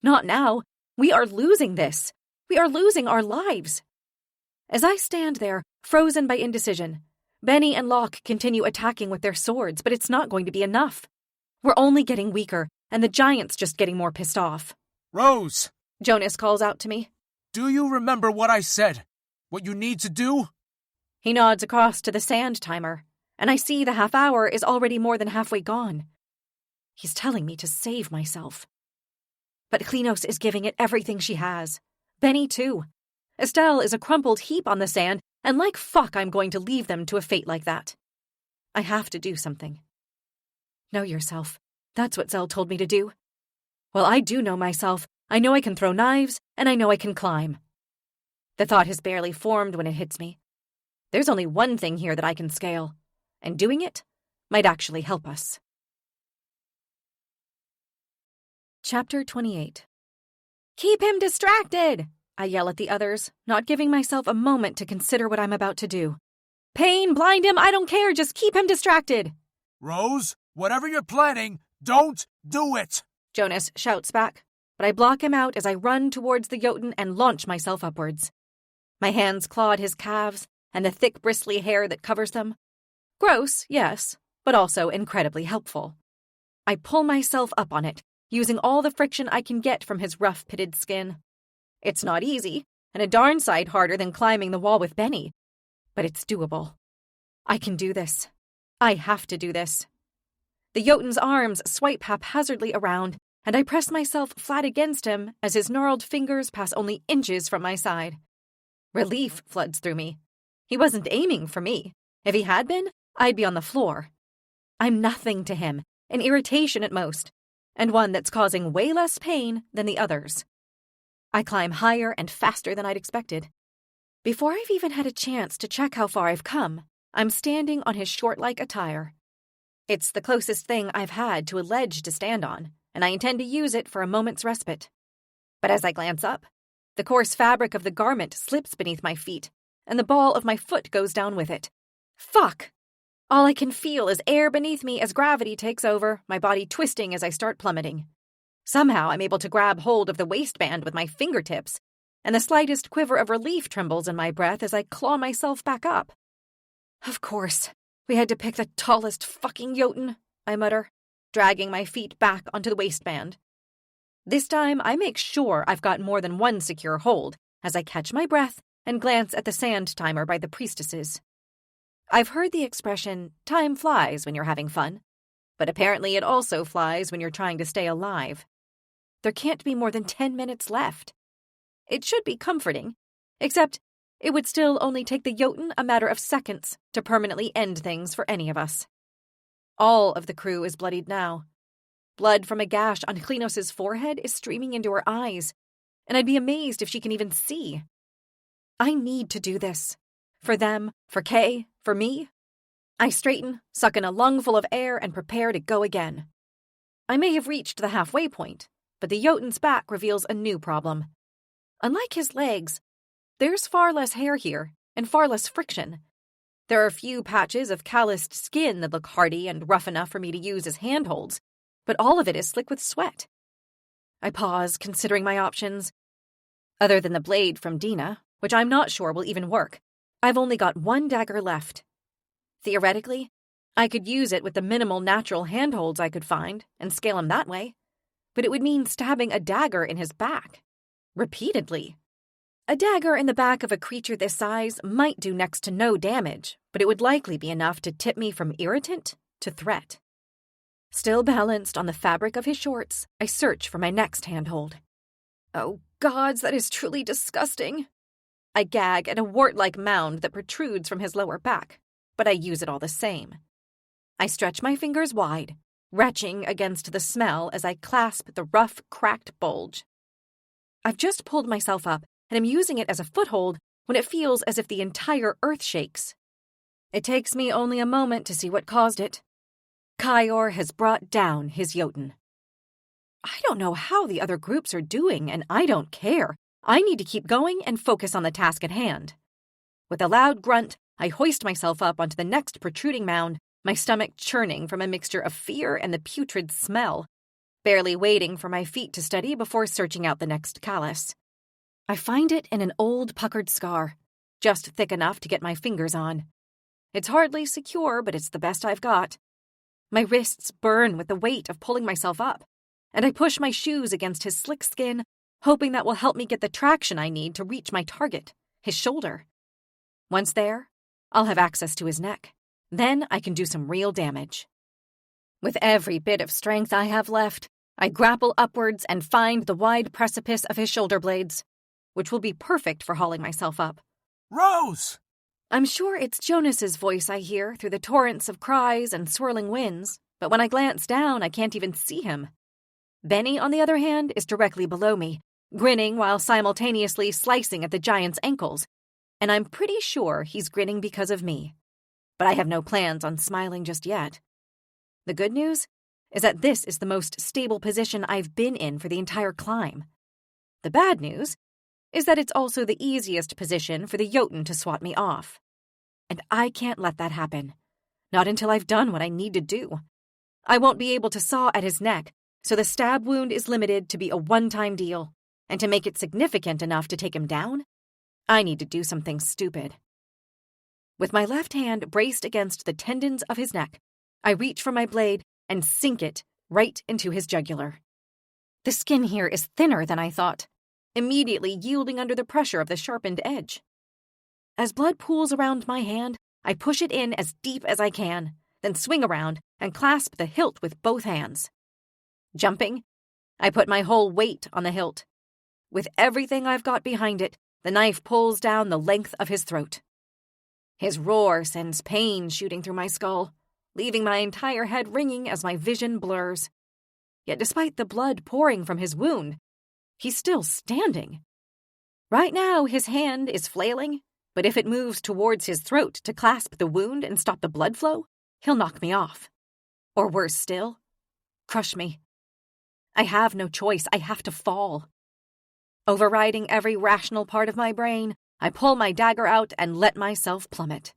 S5: Not now. We are losing this. We are losing our lives. As I stand there, frozen by indecision, Benny and Locke continue attacking with their swords, but it's not going to be enough. We're only getting weaker, and the giant's just getting more pissed off.
S7: Rose!
S5: Jonas calls out to me.
S7: Do you remember what I said? What you need to do?
S5: He nods across to the sand timer, and I see the half hour is already more than halfway gone. He's telling me to save myself. But Klinos is giving it everything she has. Benny, too. Estelle is a crumpled heap on the sand, and like fuck I'm going to leave them to a fate like that. I have to do something. Know yourself. That's what Zell told me to do. Well, I do know myself. I know I can throw knives, and I know I can climb. The thought has barely formed when it hits me. There's only one thing here that I can scale, and doing it might actually help us. Chapter 28. Keep him distracted! I yell at the others, not giving myself a moment to consider what I'm about to do. Pain, blind him, I don't care, just keep him distracted!
S7: Rose, whatever you're planning, don't do it!
S5: Jonas shouts back, but I block him out as I run towards the Jotun and launch myself upwards. My hands clawed his calves and the thick bristly hair that covers them. Gross, yes, but also incredibly helpful. I pull myself up on it, using all the friction I can get from his rough pitted skin. It's not easy, and a darn sight harder than climbing the wall with Benny, but it's doable. I can do this. I have to do this. The Jotun's arms swipe haphazardly around, and I press myself flat against him as his gnarled fingers pass only inches from my side. Relief floods through me. He wasn't aiming for me. If he had been, I'd be on the floor. I'm nothing to him, an irritation at most, and one that's causing way less pain than the others. I climb higher and faster than I'd expected. Before I've even had a chance to check how far I've come, I'm standing on his short-like attire. It's the closest thing I've had to a ledge to stand on, and I intend to use it for a moment's respite. But as I glance up, the coarse fabric of the garment slips beneath my feet, and the ball of my foot goes down with it. Fuck! All I can feel is air beneath me as gravity takes over, my body twisting as I start plummeting. Somehow I'm able to grab hold of the waistband with my fingertips, and the slightest quiver of relief trembles in my breath as I claw myself back up. Of course, we had to pick the tallest fucking Jotun, I mutter, dragging my feet back onto the waistband. This time I make sure I've got more than one secure hold as I catch my breath and glance at the sand timer by the priestesses. I've heard the expression, time flies when you're having fun, but apparently it also flies when you're trying to stay alive. There can't be more than 10 minutes left. It should be comforting, except it would still only take the Jotun a matter of seconds to permanently end things for any of us. All of the crew is bloodied now. Blood from a gash on Klinos' forehead is streaming into her eyes, and I'd be amazed if she can even see. I need to do this. For them, for Kay, for me. I straighten, suck in a lungful of air, and prepare to go again. I may have reached the halfway point, but the Jotun's back reveals a new problem. Unlike his legs, there's far less hair here, and far less friction. There are few patches of calloused skin that look hardy and rough enough for me to use as handholds, but all of it is slick with sweat. I pause, considering my options. Other than the blade from Dina, which I'm not sure will even work, I've only got one dagger left. Theoretically, I could use it with the minimal natural handholds I could find and scale him that way, but it would mean stabbing a dagger in his back. Repeatedly. A dagger in the back of a creature this size might do next to no damage, but it would likely be enough to tip me from irritant to threat. Still balanced on the fabric of his shorts, I search for my next handhold. Oh gods, that is truly disgusting. I gag at a wart-like mound that protrudes from his lower back, but I use it all the same. I stretch my fingers wide, retching against the smell as I clasp the rough, cracked bulge. I've just pulled myself up and am using it as a foothold when it feels as if the entire earth shakes. It takes me only a moment to see what caused it. Kyor has brought down his Jotun. I don't know how the other groups are doing, and I don't care. I need to keep going and focus on the task at hand. With a loud grunt, I hoist myself up onto the next protruding mound, my stomach churning from a mixture of fear and the putrid smell, barely waiting for my feet to steady before searching out the next callus. I find it in an old puckered scar, just thick enough to get my fingers on. It's hardly secure, but it's the best I've got. My wrists burn with the weight of pulling myself up, and I push my shoes against his slick skin, hoping that will help me get the traction I need to reach my target, his shoulder. Once there, I'll have access to his neck. Then I can do some real damage. With every bit of strength I have left, I grapple upwards and find the wide precipice of his shoulder blades, which will be perfect for hauling myself up.
S7: Rose!
S5: I'm sure it's Jonas's voice I hear through the torrents of cries and swirling winds, but when I glance down, I can't even see him. Benny, on the other hand, is directly below me, grinning while simultaneously slicing at the giant's ankles, and I'm pretty sure he's grinning because of me. But I have no plans on smiling just yet. The good news is that this is the most stable position I've been in for the entire climb. The bad news is that it's also the easiest position for the Jotun to swat me off. And I can't let that happen. Not until I've done what I need to do. I won't be able to saw at his neck, so the stab wound is limited to be a one-time deal, and to make it significant enough to take him down, I need to do something stupid. With my left hand braced against the tendons of his neck, I reach for my blade and sink it right into his jugular. The skin here is thinner than I thought, immediately yielding under the pressure of the sharpened edge. As blood pools around my hand, I push it in as deep as I can, then swing around and clasp the hilt with both hands. Jumping, I put my whole weight on the hilt. With everything I've got behind it, the knife pulls down the length of his throat. His roar sends pain shooting through my skull, leaving my entire head ringing as my vision blurs. Yet despite the blood pouring from his wound, he's still standing. Right now, his hand is flailing, but if it moves towards his throat to clasp the wound and stop the blood flow, he'll knock me off. Or worse still, crush me. I have no choice. I have to fall. Overriding every rational part of my brain, I pull my dagger out and let myself plummet.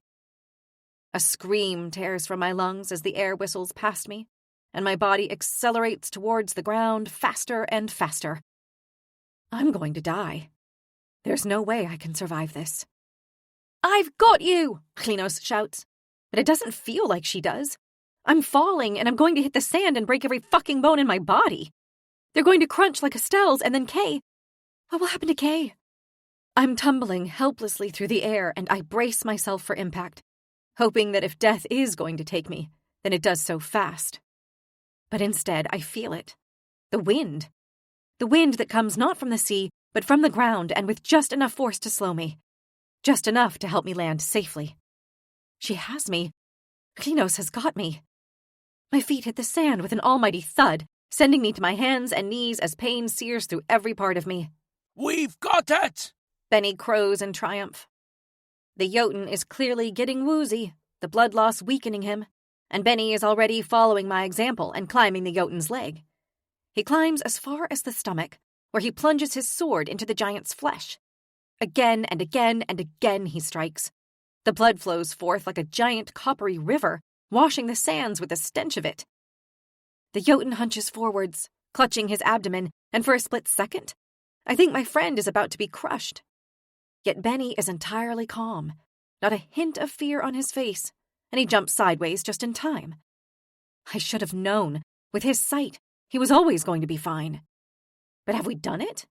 S5: A scream tears from my lungs as the air whistles past me, and my body accelerates towards the ground faster and faster. I'm going to die. There's no way I can survive this. "I've got you!" Klinos shouts, but it doesn't feel like she does. I'm falling, and I'm going to hit the sand and break every fucking bone in my body. They're going to crunch like Estelle's, and then Kay. What will happen to Kay? I'm tumbling helplessly through the air, and I brace myself for impact, hoping that if death is going to take me, then it does so fast. But instead, I feel it. The wind. The wind that comes not from the sea, but from the ground, and with just enough force to slow me. Just enough to help me land safely. She has me. Klinos has got me. My feet hit the sand with an almighty thud, sending me to my hands and knees as pain sears through every part of me.
S7: "We've got it!"
S5: Benny crows in triumph. The Jotun is clearly getting woozy, the blood loss weakening him, and Benny is already following my example and climbing the Jotun's leg. He climbs as far as the stomach, where he plunges his sword into the giant's flesh. Again and again and again he strikes. The blood flows forth like a giant coppery river, washing the sands with the stench of it. The Jotun hunches forwards, clutching his abdomen, and for a split second, I think my friend is about to be crushed. Yet Benny is entirely calm, not a hint of fear on his face, and he jumps sideways just in time. I should have known. With his sight, he was always going to be fine. But have we done it?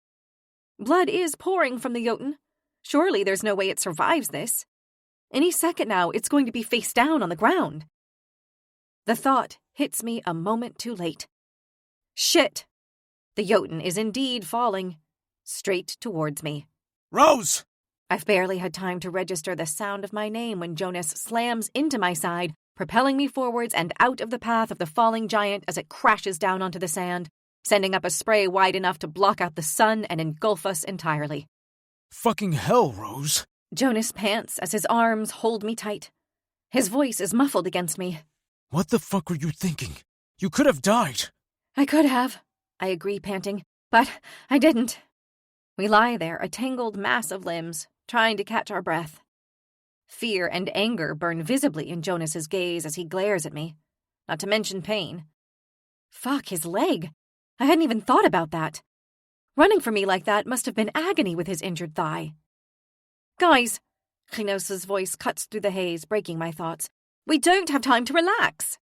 S5: Blood is pouring from the Jotun. Surely there's no way it survives this. Any second now, it's going to be face down on the ground. The thought hits me a moment too late. Shit! The Jotun is indeed falling, straight towards me.
S7: "Rose!"
S5: I've barely had time to register the sound of my name when Jonas slams into my side, propelling me forwards and out of the path of the falling giant as it crashes down onto the sand, sending up a spray wide enough to block out the sun and engulf us entirely.
S7: Fucking hell, Rose.
S5: Jonas pants as his arms hold me tight. His voice is muffled against me.
S7: What the fuck were you thinking? You could have died.
S5: I could have, I agree, panting, but I didn't. We lie there, a tangled mass of limbs, trying to catch our breath. Fear and anger burn visibly in Jonas's gaze as he glares at me, not to mention pain. Fuck, his leg. I hadn't even thought about that. Running for me like that must have been agony with his injured thigh. Guys, Klinos' voice cuts through the haze, breaking my thoughts. We don't have time to relax.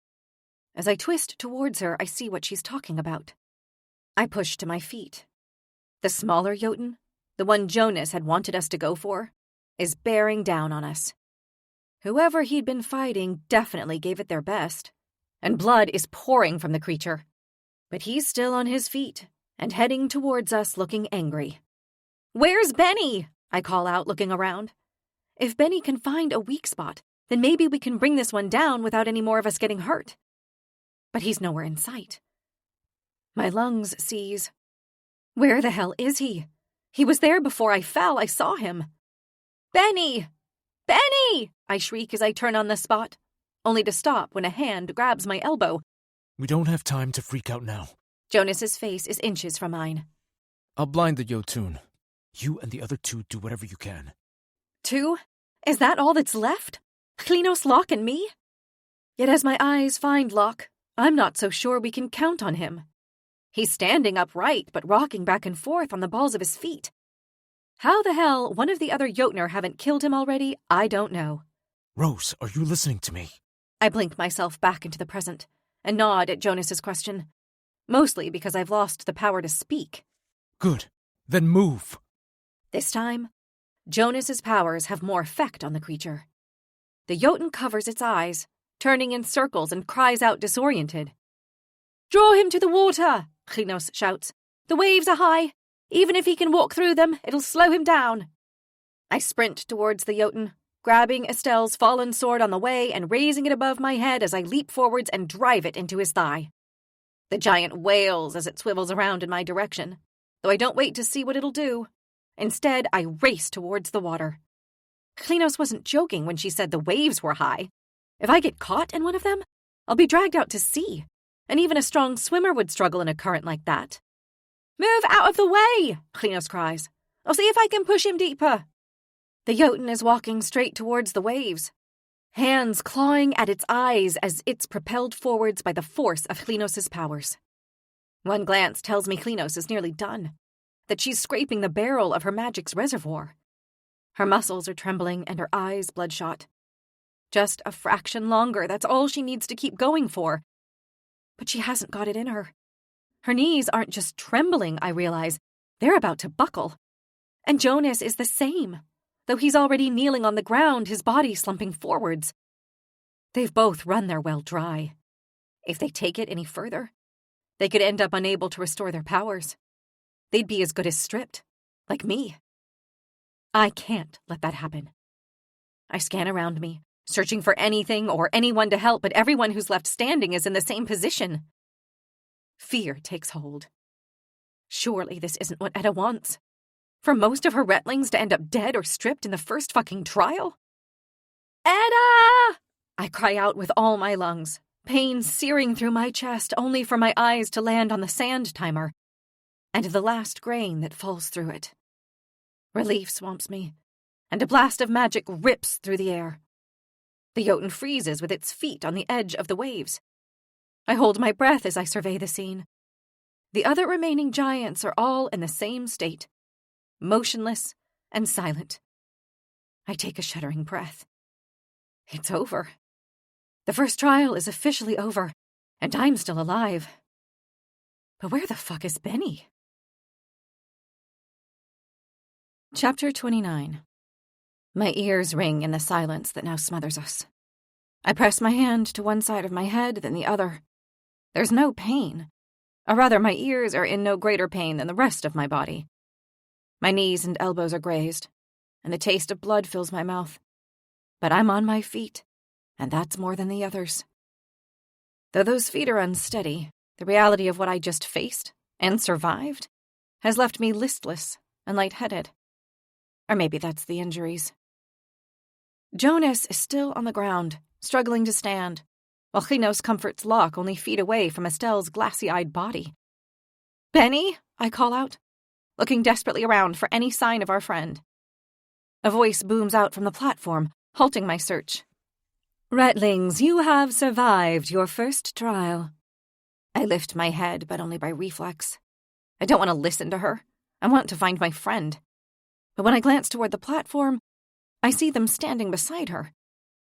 S5: As I twist towards her, I see what she's talking about. I push to my feet. The smaller Jotun, the one Jonas had wanted us to go for, is bearing down on us. Whoever he'd been fighting definitely gave it their best, and blood is pouring from the creature. But he's still on his feet and heading towards us looking angry. Where's Benny? I call out, looking around. If Benny can find a weak spot, then maybe we can bring this one down without any more of us getting hurt. But he's nowhere in sight. My lungs seize. Where the hell is he? He was there before I fell. I saw him. Benny! Benny! I shriek as I turn on the spot, only to stop when a hand grabs my elbow.
S7: We don't have time to freak out now.
S5: Jonas's face is inches from mine.
S7: I'll blind the Jotun. You and the other two do whatever you can.
S5: 2? Is that all that's left? Klinos, Locke, and me? Yet as my eyes find Locke, I'm not so sure we can count on him. He's standing upright, but rocking back and forth on the balls of his feet. How the hell one of the other Jotner haven't killed him already, I don't know.
S7: Rose, are you listening to me?
S5: I blink myself back into the present and nod at Jonas's question, mostly because I've lost the power to speak.
S7: Good. Then move.
S5: This time, Jonas's powers have more effect on the creature. The Jotun covers its eyes, turning in circles and cries out disoriented. Draw him to the water, Klinos shouts. The waves are high. Even if he can walk through them, it'll slow him down. I sprint towards the Jotun, grabbing Estelle's fallen sword on the way and raising it above my head as I leap forwards and drive it into his thigh. The giant wails as it swivels around in my direction, though I don't wait to see what it'll do. Instead, I race towards the water. Klinos wasn't joking when she said the waves were high. If I get caught in one of them, I'll be dragged out to sea, and even a strong swimmer would struggle in a current like that. Move out of the way, Klinos cries. I'll see if I can push him deeper. The Jotun is walking straight towards the waves, hands clawing at its eyes as it's propelled forwards by the force of Klinos' powers. One glance tells me Klinos is nearly done, that she's scraping the barrel of her magic's reservoir. Her muscles are trembling and her eyes bloodshot. Just a fraction longer, that's all she needs to keep going for. But she hasn't got it in her. Her knees aren't just trembling, I realize. They're about to buckle. And Jonas is the same, though he's already kneeling on the ground, his body slumping forwards. They've both run their well dry. If they take it any further, they could end up unable to restore their powers. They'd be as good as stripped, like me. I can't let that happen. I scan around me, searching for anything or anyone to help, but everyone who's left standing is in the same position. Fear takes hold. Surely this isn't what Edda wants. For most of her retlings to end up dead or stripped in the first fucking trial? Edda! I cry out with all my lungs, pain searing through my chest only for my eyes to land on the sand timer and the last grain that falls through it. Relief swamps me, and a blast of magic rips through the air. The Jotun freezes with its feet on the edge of the waves. I hold my breath as I survey the scene. The other remaining giants are all in the same state, motionless and silent. I take a shuddering breath. It's over. The first trial is officially over, and I'm still alive. But where the fuck is Benny? Chapter 29. My ears ring in the silence that now smothers us. I press my hand to one side of my head, then the other. There's no pain. Or rather, my ears are in no greater pain than the rest of my body. My knees and elbows are grazed, and the taste of blood fills my mouth. But I'm on my feet, and that's more than the others. Though those feet are unsteady, the reality of what I just faced and survived, has left me listless and lightheaded. Or maybe that's the injuries. Jonas is still on the ground, struggling to stand, while Chinos comforts Locke only feet away from Estelle's glassy-eyed body. "Benny," I call out, looking desperately around for any sign of our friend. A voice booms out from the platform, halting my search.
S1: "Retlings, you have survived your first trial."
S5: I lift my head, but only by reflex. I don't want to listen to her. I want to find my friend. But when I glance toward the platform, I see them standing beside her.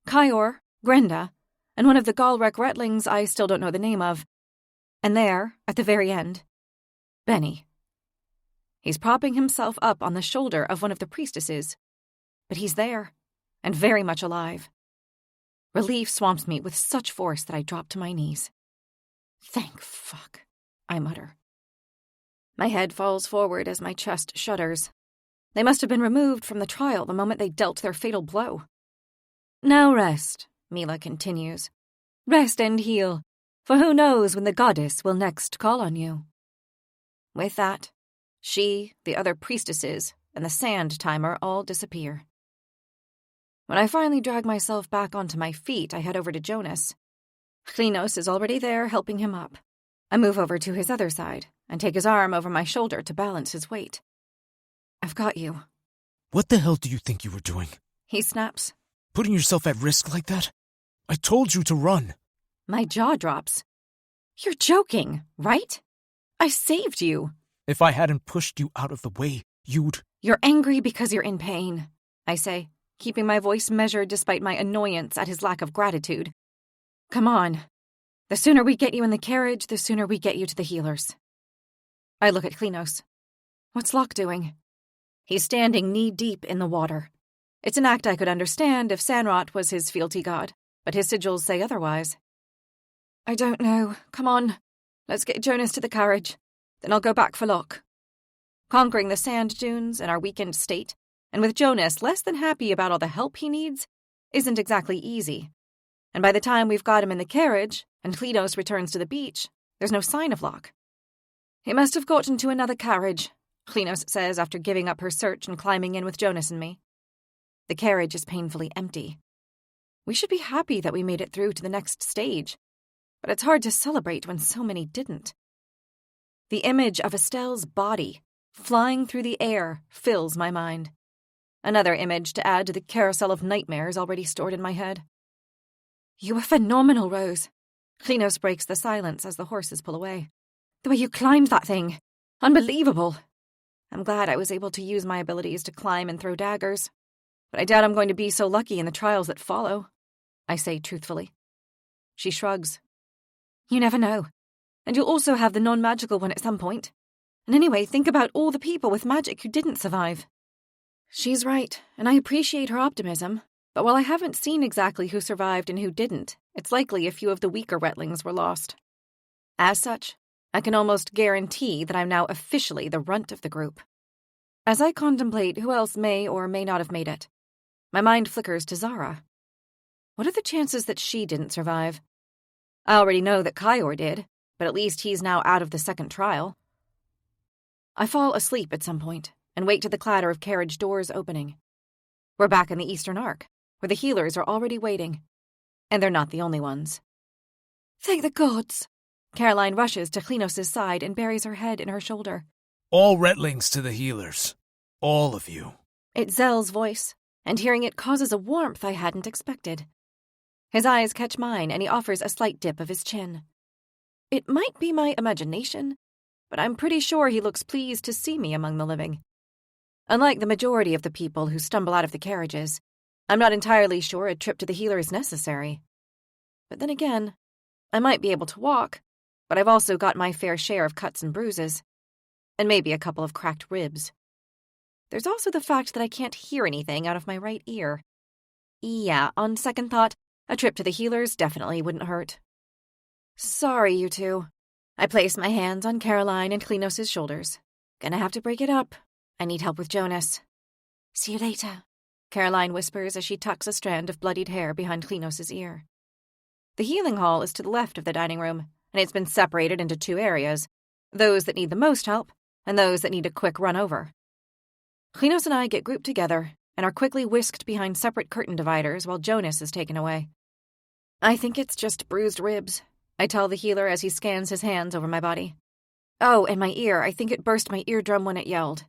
S5: Kyor, Grenda, and one of the Galrek Retlings I still don't know the name of. And there, at the very end, Benny. He's propping himself up on the shoulder of one of the priestesses. But he's there, and very much alive. Relief swamps me with such force that I drop to my knees. "Thank fuck," I mutter. My head falls forward as my chest shudders. They must have been removed from the trial the moment they dealt their fatal blow.
S1: "Now rest,"
S5: Mila continues.
S1: "Rest and heal, for who knows when the goddess will next call on you."
S5: With that, she, the other priestesses, and the sand timer all disappear. When I finally drag myself back onto my feet, I head over to Jonas. Chinos is already there, helping him up. I move over to his other side and take his arm over my shoulder to balance his weight. "I've got you."
S3: What the hell do you think you were doing?
S5: He snaps.
S3: Putting yourself at risk like that? I told you to run.
S5: My jaw drops. "You're joking, right? I saved you."
S3: If I hadn't pushed you out of the way, you'd...
S5: "You're angry because you're in pain," I say, keeping my voice measured despite my annoyance at his lack of gratitude. "Come on. The sooner we get you in the carriage, the sooner we get you to the healers." I look at Chinos. What's Locke doing? He's standing knee-deep in the water. It's an act I could understand if Sanrot was his fealty god, but his sigils say otherwise. "I don't know. Come on. Let's get Jonas to the carriage. Then I'll go back for Locke." Conquering the sand dunes in our weakened state, and with Jonas less than happy about all the help he needs, isn't exactly easy. And by the time we've got him in the carriage, and Chinos returns to the beach, there's no sign of Locke. "He must have gotten to another carriage," Chinos says after giving up her search and climbing in with Jonas and me. The carriage is painfully empty. We should be happy that we made it through to the next stage, but it's hard to celebrate when so many didn't. The image of Estelle's body, flying through the air, fills my mind. Another image to add to the carousel of nightmares already stored in my head. "You were phenomenal, Rose." Chinos breaks the silence as the horses pull away. "The way you climbed that thing. Unbelievable." I'm glad I was able to use my abilities to climb and throw daggers, but I doubt I'm going to be so lucky in the trials that follow, I say truthfully. She shrugs. "You never know. And you'll also have the non-magical one at some point. And anyway, think about all the people with magic who didn't survive." She's right, and I appreciate her optimism, but while I haven't seen exactly who survived and who didn't, it's likely a few of the weaker Retlings were lost. As such, I can almost guarantee that I'm now officially the runt of the group. As I contemplate who else may or may not have made it, my mind flickers to Zara. What are the chances that she didn't survive? I already know that Kyor did, but at least he's now out of the second trial. I fall asleep at some point and wake to the clatter of carriage doors opening. We're back in the Eastern Arc, where the healers are already waiting. And they're not the only ones.
S6: "Thank the gods."
S5: Caroline rushes to Chinos' side and buries her head in her shoulder.
S7: "All Retlings to the healers. All of you."
S5: It's Zell's voice, and hearing it causes a warmth I hadn't expected. His eyes catch mine, and he offers a slight dip of his chin. It might be my imagination, but I'm pretty sure he looks pleased to see me among the living. Unlike the majority of the people who stumble out of the carriages, I'm not entirely sure a trip to the healer is necessary. But then again, I might be able to walk, but I've also got my fair share of cuts and bruises, and maybe a couple of cracked ribs. There's also the fact that I can't hear anything out of my right ear. Yeah, on second thought, a trip to the healers definitely wouldn't hurt. "Sorry, you two." I place my hands on Caroline and Chinos' shoulders. "Gonna have to break it up. I need help with Jonas."
S6: "See you later,"
S5: Caroline whispers as she tucks a strand of bloodied hair behind Chinos' ear. The healing hall is to the left of the dining room, and it's been separated into two areas, those that need the most help, and those that need a quick run over. Chinos and I get grouped together and are quickly whisked behind separate curtain dividers while Jonas is taken away. I think it's just bruised ribs, I tell the healer as he scans his hands over my body. Oh, and my ear, I think it burst my eardrum when it yelled.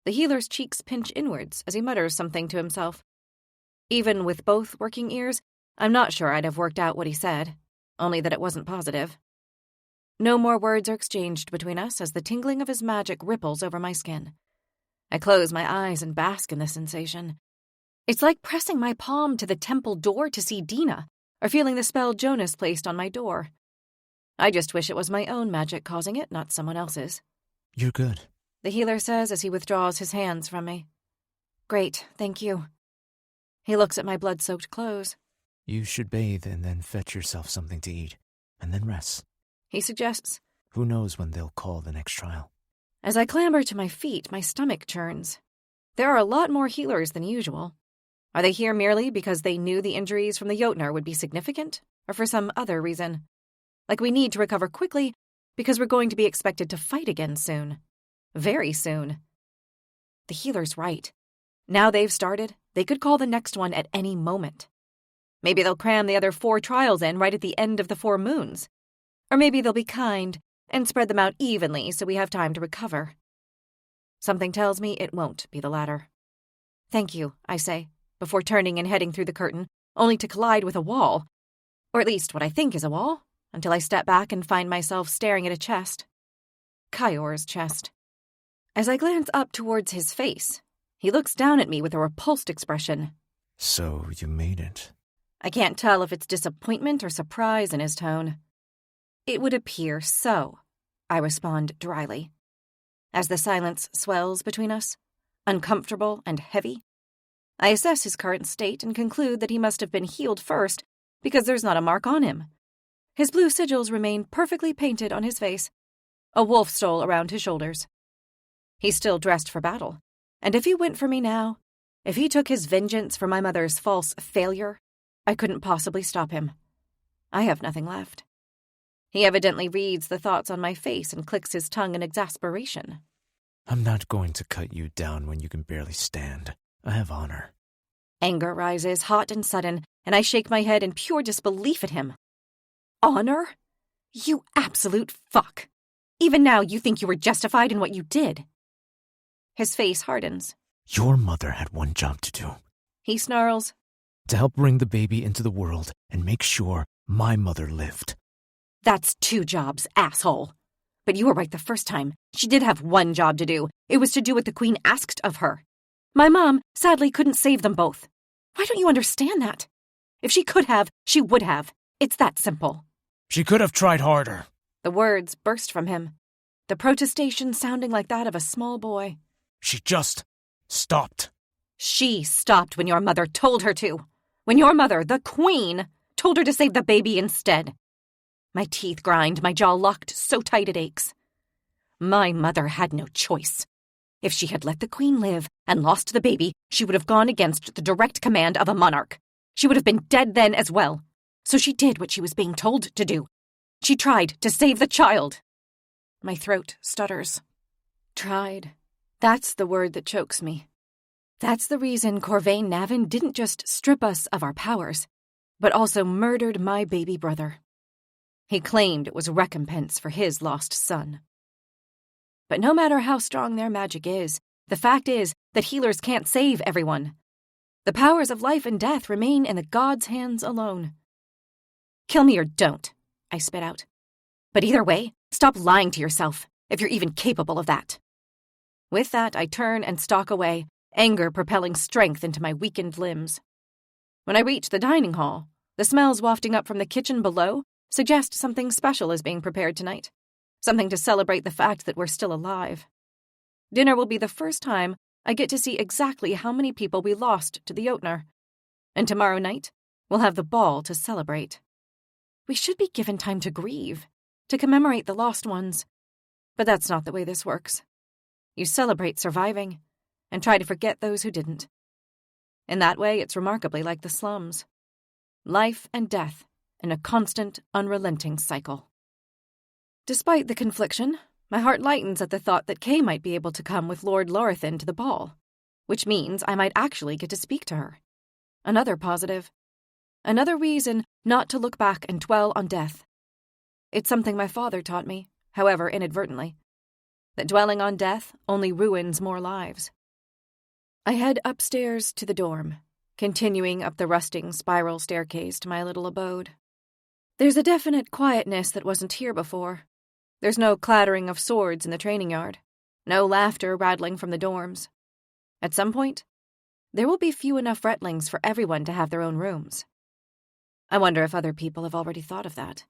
S5: The healer's cheeks pinch inwards as he mutters something to himself. Even with both working ears, I'm not sure I'd have worked out what he said, only that it wasn't positive. No more words are exchanged between us as the tingling of his magic ripples over my skin. I close my eyes and bask in the sensation. It's like pressing my palm to the temple door to see Dina, or feeling the spell Jonas placed on my door. I just wish it was my own magic causing it, not someone else's.
S2: You're good,
S5: the healer says as he withdraws his hands from me. Great, thank you. He looks at my blood-soaked clothes.
S2: You should bathe and then fetch yourself something to eat, and then rest.
S5: He suggests.
S2: Who knows when they'll call the next trial?
S5: As I clamber to my feet, my stomach churns. There are a lot more healers than usual. Are they here merely because they knew the injuries from the Jotnar would be significant, or for some other reason? Like we need to recover quickly because we're going to be expected to fight again soon. Very soon. The healer's right. Now they've started, they could call the next one at any moment. Maybe they'll cram the other 4 trials in right at the end of the 4 moons. Or maybe they'll be kind and spread them out evenly so we have time to recover. Something tells me it won't be the latter. Thank you, I say, before turning and heading through the curtain, only to collide with a wall. Or at least what I think is a wall, until I step back and find myself staring at a chest. Kyor's chest. As I glance up towards his face, he looks down at me with a repulsed expression.
S2: So you made it.
S5: I can't tell if it's disappointment or surprise in his tone. It would appear so, I respond dryly. As the silence swells between us, uncomfortable and heavy, I assess his current state and conclude that he must have been healed first because there's not a mark on him. His blue sigils remain perfectly painted on his face, a wolf stole around his shoulders. He's still dressed for battle, and if he went for me now, if he took his vengeance for my mother's false failure, I couldn't possibly stop him. I have nothing left. He evidently reads the thoughts on my face and clicks his tongue in exasperation.
S2: I'm not going to cut you down when you can barely stand. I have honor.
S5: Anger rises, hot and sudden, and I shake my head in pure disbelief at him. Honor? You absolute fuck. Even now you think you were justified in what you did. His face hardens.
S2: Your mother had one job to do.
S5: He snarls.
S2: To help bring the baby into the world and make sure my mother lived.
S5: That's 2 jobs, asshole. But you were right the first time. She did have one job to do. It was to do what the Queen asked of her. My mom, sadly, couldn't save them both. Why don't you understand that? If she could have, she would have. It's that simple.
S7: She could have tried harder.
S5: The words burst from him, the protestation sounding like that of a small boy.
S7: She just stopped.
S5: She stopped when your mother told her to. When your mother, the Queen, told her to save the baby instead. My teeth grind, my jaw locked so tight it aches. My mother had no choice. If she had let the Queen live and lost the baby, she would have gone against the direct command of a monarch. She would have been dead then as well. So she did what she was being told to do. She tried to save the child. My throat stutters. Tried. That's the word that chokes me. That's the reason Corvain Navin didn't just strip us of our powers, but also murdered my baby brother. He claimed it was recompense for his lost son. But no matter how strong their magic is, the fact is that healers can't save everyone. The powers of life and death remain in the gods' hands alone. Kill me or don't, I spit out. But either way, stop lying to yourself, if you're even capable of that. With that, I turn and stalk away, anger propelling strength into my weakened limbs. When I reach the dining hall, the smells wafting up from the kitchen below suggest something special is being prepared tonight. Something to celebrate the fact that we're still alive. Dinner will be the first time I get to see exactly how many people we lost to the Jotnar. And tomorrow night, we'll have the ball to celebrate. We should be given time to grieve, to commemorate the lost ones. But that's not the way this works. You celebrate surviving, and try to forget those who didn't. In that way, it's remarkably like the slums. Life and death in a constant, unrelenting cycle. Despite the confliction, my heart lightens at the thought that Kay might be able to come with Lord Lorathan to the ball, which means I might actually get to speak to her. Another positive. Another reason not to look back and dwell on death. It's something my father taught me, however inadvertently, that dwelling on death only ruins more lives. I head upstairs to the dorm, continuing up the rusting spiral staircase to my little abode. There's a definite quietness that wasn't here before. There's no clattering of swords in the training yard, no laughter rattling from the dorms. At some point, there will be few enough Retlings for everyone to have their own rooms. I wonder if other people have already thought of that.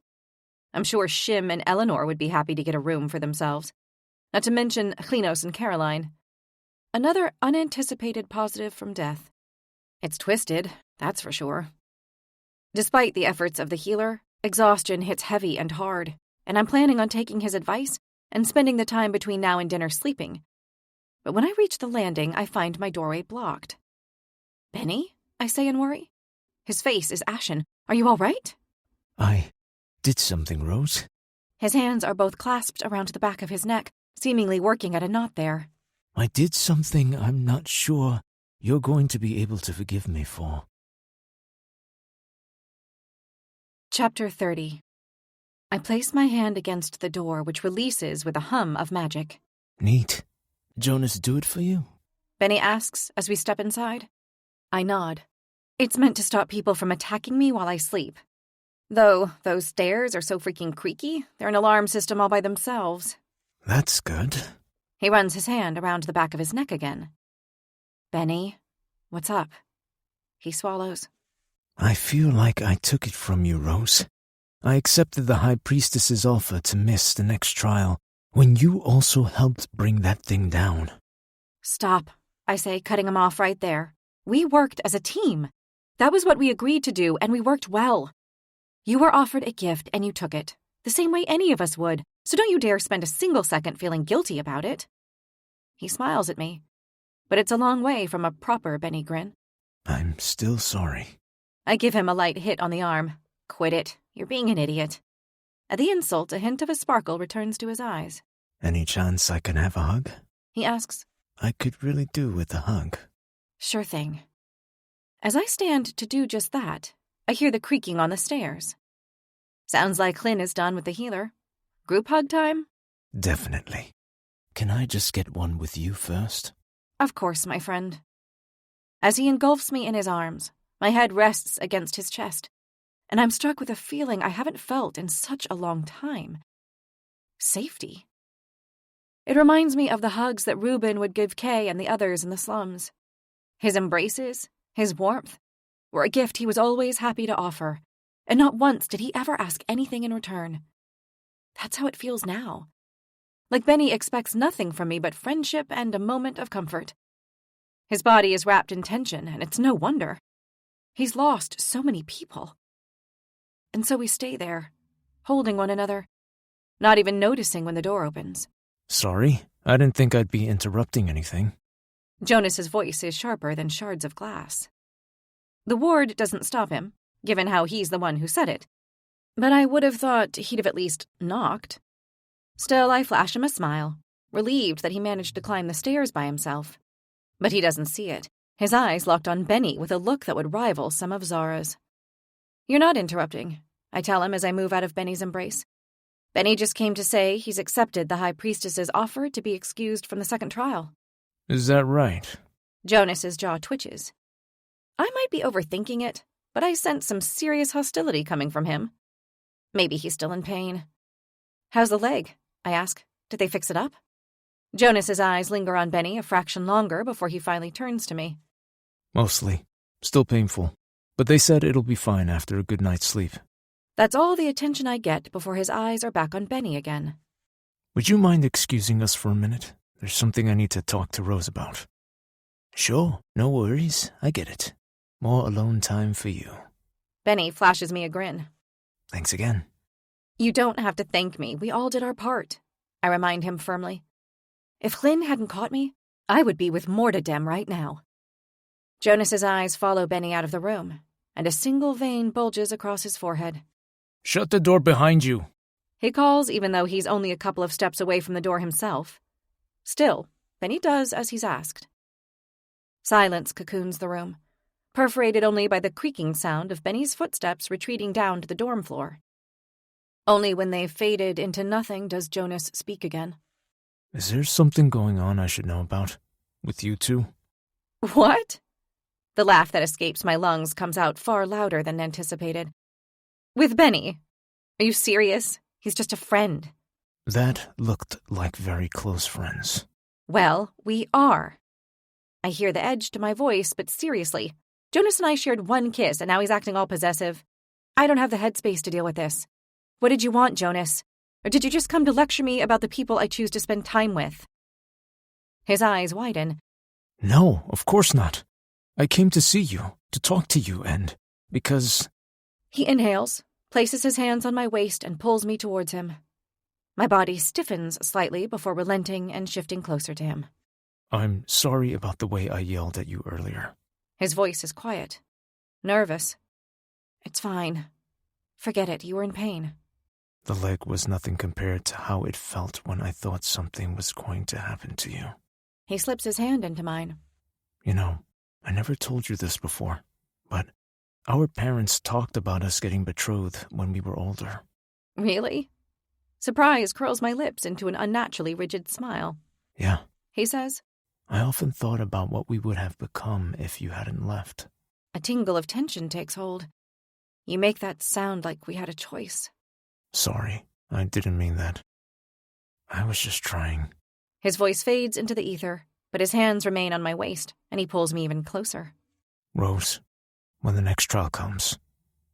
S5: I'm sure Shim and Eleanor would be happy to get a room for themselves, not to mention Klinos and Caroline. Another unanticipated positive from death. It's twisted, that's for sure. Despite the efforts of the healer, exhaustion hits heavy and hard, and I'm planning on taking his advice and spending the time between now and dinner sleeping. But when I reach the landing, I find my doorway blocked. "Benny?" I say in worry. His face is ashen. "Are you all right?"
S4: I did something, Rose.
S5: His hands are both clasped around the back of his neck, seemingly working at a knot there.
S4: I did something I'm not sure you're going to be able to forgive me for.
S5: Chapter 30. I place my hand against the door, which releases with a hum of magic.
S4: Neat. Jonas do it for you?
S5: Benny asks as we step inside. I nod. It's meant to stop people from attacking me while I sleep. Though those stairs are so freaking creaky, they're an alarm system all by themselves.
S4: That's good.
S5: He runs his hand around the back of his neck again. Benny, what's up? He swallows.
S4: I feel like I took it from you, Rose. I accepted the High Priestess's offer to miss the next trial when you also helped bring that thing down.
S5: Stop, I say, cutting him off right there. We worked as a team. That was what we agreed to do, and we worked well. You were offered a gift, and you took it, the same way any of us would, so don't you dare spend a single second feeling guilty about it. He smiles at me, but it's a long way from a proper Benny grin.
S4: I'm still sorry.
S5: I give him a light hit on the arm. Quit it. You're being an idiot. At the insult, a hint of a sparkle returns to his eyes.
S4: Any chance I can have a hug?
S5: He asks.
S4: I could really do with a hug.
S5: Sure thing. As I stand to do just that, I hear the creaking on the stairs. Sounds like Hlyn is done with the healer. Group hug time?
S4: Definitely. Can I just get one with you first?
S5: Of course, my friend. As he engulfs me in his arms, my head rests against his chest, and I'm struck with a feeling I haven't felt in such a long time. Safety. It reminds me of the hugs that Reuben would give Kay and the others in the slums. His embraces, his warmth, were a gift he was always happy to offer, and not once did he ever ask anything in return. That's how it feels now. Like Benny expects nothing from me but friendship and a moment of comfort. His body is wrapped in tension, and it's no wonder. He's lost so many people. And so we stay there, holding one another, not even noticing when the door opens.
S3: Sorry, I didn't think I'd be interrupting anything.
S5: Jonas's voice is sharper than shards of glass. The ward doesn't stop him, given how he's the one who said it, but I would have thought he'd have at least knocked. Still, I flash him a smile, relieved that he managed to climb the stairs by himself. But he doesn't see it, his eyes locked on Benny with a look that would rival some of Zara's. You're not interrupting, I tell him as I move out of Benny's embrace. Benny just came to say he's accepted the High Priestess's offer to be excused from the second trial.
S3: Is that right?
S5: Jonas's jaw twitches. I might be overthinking it, but I sense some serious hostility coming from him. Maybe he's still in pain. How's the leg? I ask. Did they fix it up? Jonas's eyes linger on Benny a fraction longer before he finally turns to me.
S3: Mostly. Still painful. But they said it'll be fine after a good night's sleep.
S5: That's all the attention I get before his eyes are back on Benny again.
S3: Would you mind excusing us for a minute? There's something I need to talk to Rose about.
S4: Sure, no worries. I get it. More alone time for you.
S5: Benny flashes me a grin.
S4: Thanks again.
S5: You don't have to thank me. We all did our part, I remind him firmly. If Hlyn hadn't caught me, I would be with Mortadem right now. Jonas's eyes follow Benny out of the room, and a single vein bulges across his forehead.
S7: Shut the door behind you.
S5: He calls even though he's only a couple of steps away from the door himself. Still, Benny does as he's asked. Silence cocoons the room, perforated only by the creaking sound of Benny's footsteps retreating down to the dorm floor. Only when they've faded into nothing does Jonas speak again.
S3: Is there something going on I should know about? With you two?
S5: What? The laugh that escapes my lungs comes out far louder than anticipated. With Benny? Are you serious? He's just a friend.
S3: That looked like very close friends.
S5: Well, we are. I hear the edge to my voice, but seriously, Jonas and I shared one kiss and now he's acting all possessive. I don't have the headspace to deal with this. What did you want, Jonas? Or did you just come to lecture me about the people I choose to spend time with? His eyes widen.
S3: No, of course not. I came to see you, to talk to you, and because...
S5: He inhales, places his hands on my waist, and pulls me towards him. My body stiffens slightly before relenting and shifting closer to him.
S3: I'm sorry about the way I yelled at you earlier.
S5: His voice is quiet, nervous. It's fine. Forget it, you were in pain.
S3: The leg was nothing compared to how it felt when I thought something was going to happen to you.
S5: He slips his hand into mine.
S3: You know, I never told you this before, but our parents talked about us getting betrothed when we were older.
S5: Really? Surprise curls my lips into an unnaturally rigid smile.
S3: Yeah.
S5: He says.
S3: I often thought about what we would have become if you hadn't left.
S5: A tingle of tension takes hold. You make that sound like we had a choice.
S3: Sorry, I didn't mean that. I was just trying.
S5: His voice fades into the ether, but his hands remain on my waist, and he pulls me even closer.
S3: Rose, when the next trial comes,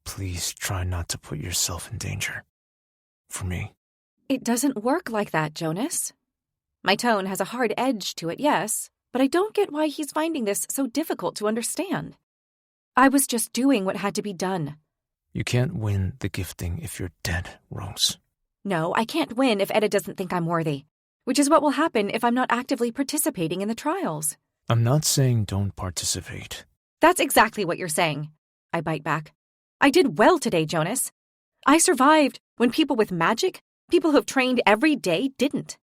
S3: please try not to put yourself in danger. For me.
S5: It doesn't work like that, Jonas. My tone has a hard edge to it, yes, but I don't get why he's finding this so difficult to understand. I was just doing what had to be done.
S3: You can't win the gifting if you're dead, Rose.
S5: No, I can't win if Etta doesn't think I'm worthy, which is what will happen if I'm not actively participating in the trials.
S3: I'm not saying don't participate.
S5: That's exactly what you're saying. I bite back. I did well today, Jonas. I survived when people with magic, people who have trained every day, didn't.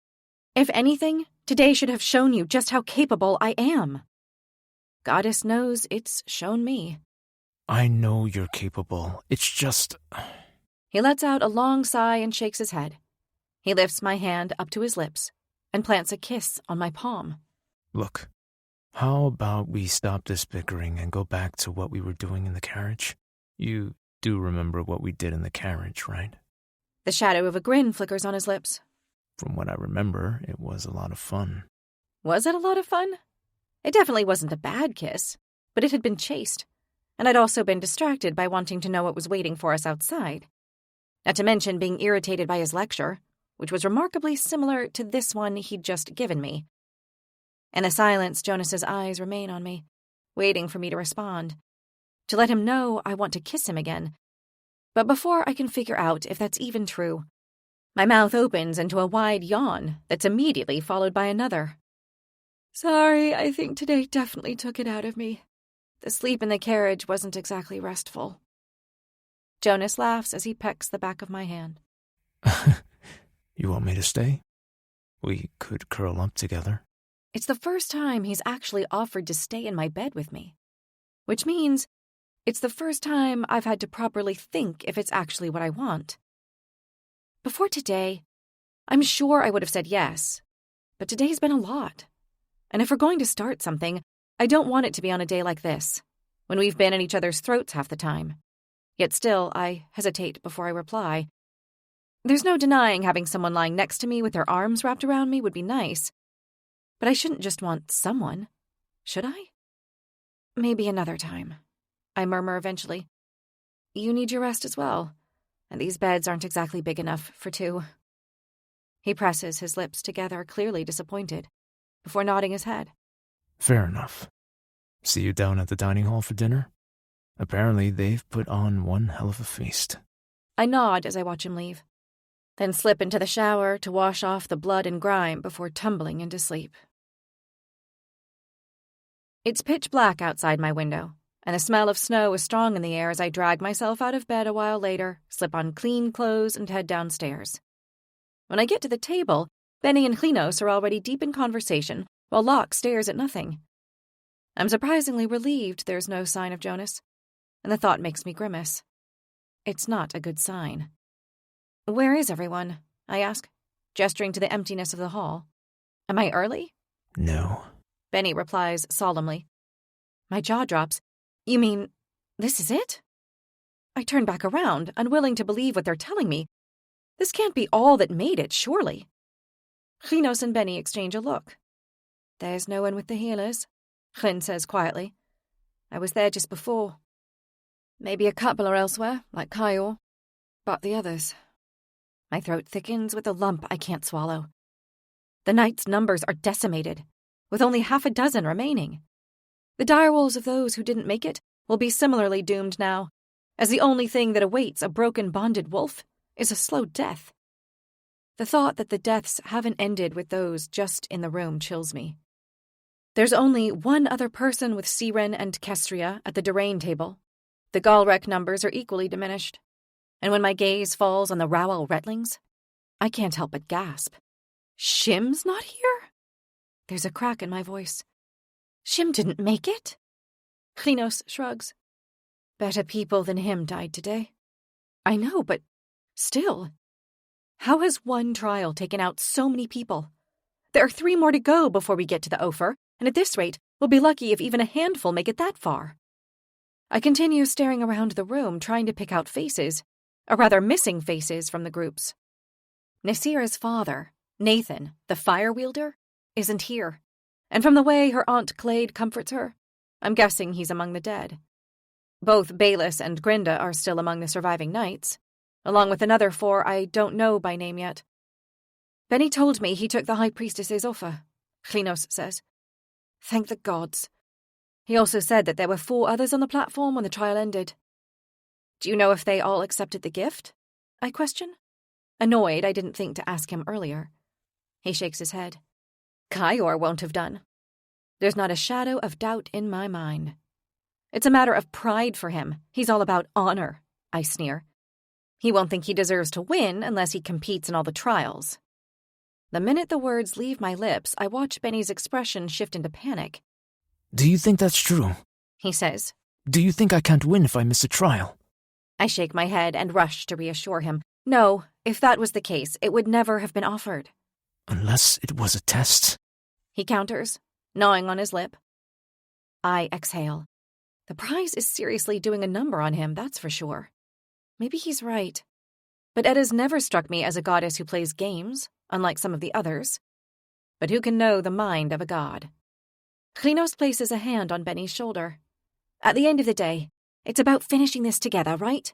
S5: If anything, today should have shown you just how capable I am. Goddess knows it's shown me.
S3: I know you're capable. It's just...
S5: He lets out a long sigh and shakes his head. He lifts my hand up to his lips and plants a kiss on my palm.
S3: Look, how about we stop this bickering and go back to what we were doing in the carriage? You do remember what we did in the carriage, right?
S5: The shadow of a grin flickers on his lips.
S3: From what I remember, it was a lot of fun.
S5: Was it a lot of fun? It definitely wasn't a bad kiss, but it had been chased, and I'd also been distracted by wanting to know what was waiting for us outside. Not to mention being irritated by his lecture, which was remarkably similar to this one he'd just given me. In the silence, Jonas's eyes remain on me, waiting for me to respond, to let him know I want to kiss him again. But before I can figure out if that's even true, my mouth opens into a wide yawn that's immediately followed by another. Sorry, I think today definitely took it out of me. The sleep in the carriage wasn't exactly restful. Jonas laughs as he pecks the back of my hand.
S3: You want me to stay? We could curl up together.
S5: It's the first time he's actually offered to stay in my bed with me, which means it's the first time I've had to properly think if it's actually what I want. Before today, I'm sure I would have said yes, but today's been a lot. And if we're going to start something, I don't want it to be on a day like this, when we've been at each other's throats half the time. Yet still, I hesitate before I reply. There's no denying having someone lying next to me with their arms wrapped around me would be nice, but I shouldn't just want someone, should I? Maybe another time, I murmur eventually. You need your rest as well, and these beds aren't exactly big enough for two. He presses his lips together, clearly disappointed, before nodding his head.
S3: Fair enough. See you down at the dining hall for dinner? Apparently they've put on one hell of a feast.
S5: I nod as I watch him leave, then slip into the shower to wash off the blood and grime before tumbling into sleep. It's pitch black outside my window, and the smell of snow is strong in the air as I drag myself out of bed a while later, slip on clean clothes, and head downstairs. When I get to the table, Benny and Klinos are already deep in conversation, while Locke stares at nothing. I'm surprisingly relieved there's no sign of Jonas, and the thought makes me grimace. It's not a good sign. "Where is everyone?" I ask, gesturing to the emptiness of the hall. "Am I early?"
S4: No.
S5: Benny replies solemnly. My jaw drops. "You mean, this is it?" I turn back around, unwilling to believe what they're telling me. This can't be all that made it, surely. Klinos and Benny exchange a look. "There's no one with the healers," Hlyn says quietly. "I was there just before. Maybe a couple are elsewhere, like Kyle. But the others..." My throat thickens with a lump I can't swallow. The knight's numbers are decimated, with only half a dozen remaining. The direwolves of those who didn't make it will be similarly doomed now, as the only thing that awaits a broken bonded wolf is a slow death. The thought that the deaths haven't ended with those just in the room chills me. There's only one other person with Siren and Kestria at the Durain table. The Galrek numbers are equally diminished, and when my gaze falls on the Rowell Retlings, I can't help but gasp. Shim's not here? There's a crack in my voice. Shim didn't make it? Klinos shrugs. Better people than him died today. I know, but still. How has one trial taken out so many people? There are 3 more to go before we get to the Ophir, and at this rate, we'll be lucky if even a handful make it that far. I continue staring around the room, trying to pick out faces, or rather missing faces from the groups. Nasira's father, Nathan, the fire wielder, isn't here, and from the way her Aunt Clade comforts her, I'm guessing he's among the dead. Both Bayless and Grinda are still among the surviving knights, along with another 4 I don't know by name yet. Benny told me he took the High Priestess's offer, Klinos says. Thank the gods. He also said that there were 4 others on the platform when the trial ended. Do you know if they all accepted the gift? I question. Annoyed I didn't think to ask him earlier. He shakes his head. Kyor won't have done. There's not a shadow of doubt in my mind. It's a matter of pride for him. He's all about honor, I sneer. He won't think he deserves to win unless he competes in all the trials. The minute the words leave my lips, I watch Benny's expression shift into panic.
S4: Do you think that's true?
S5: He says.
S4: Do you think I can't win if I miss a trial?
S5: I shake my head and rush to reassure him. No, if that was the case, it would never have been offered.
S4: Unless it was a test?
S5: He counters, gnawing on his lip. I exhale. The prize is seriously doing a number on him, that's for sure. Maybe he's right. But Edda's never struck me as a goddess who plays games, unlike some of the others. But who can know the mind of a god? Klinos places a hand on Benny's shoulder. At the end of the day, it's about finishing this together, right?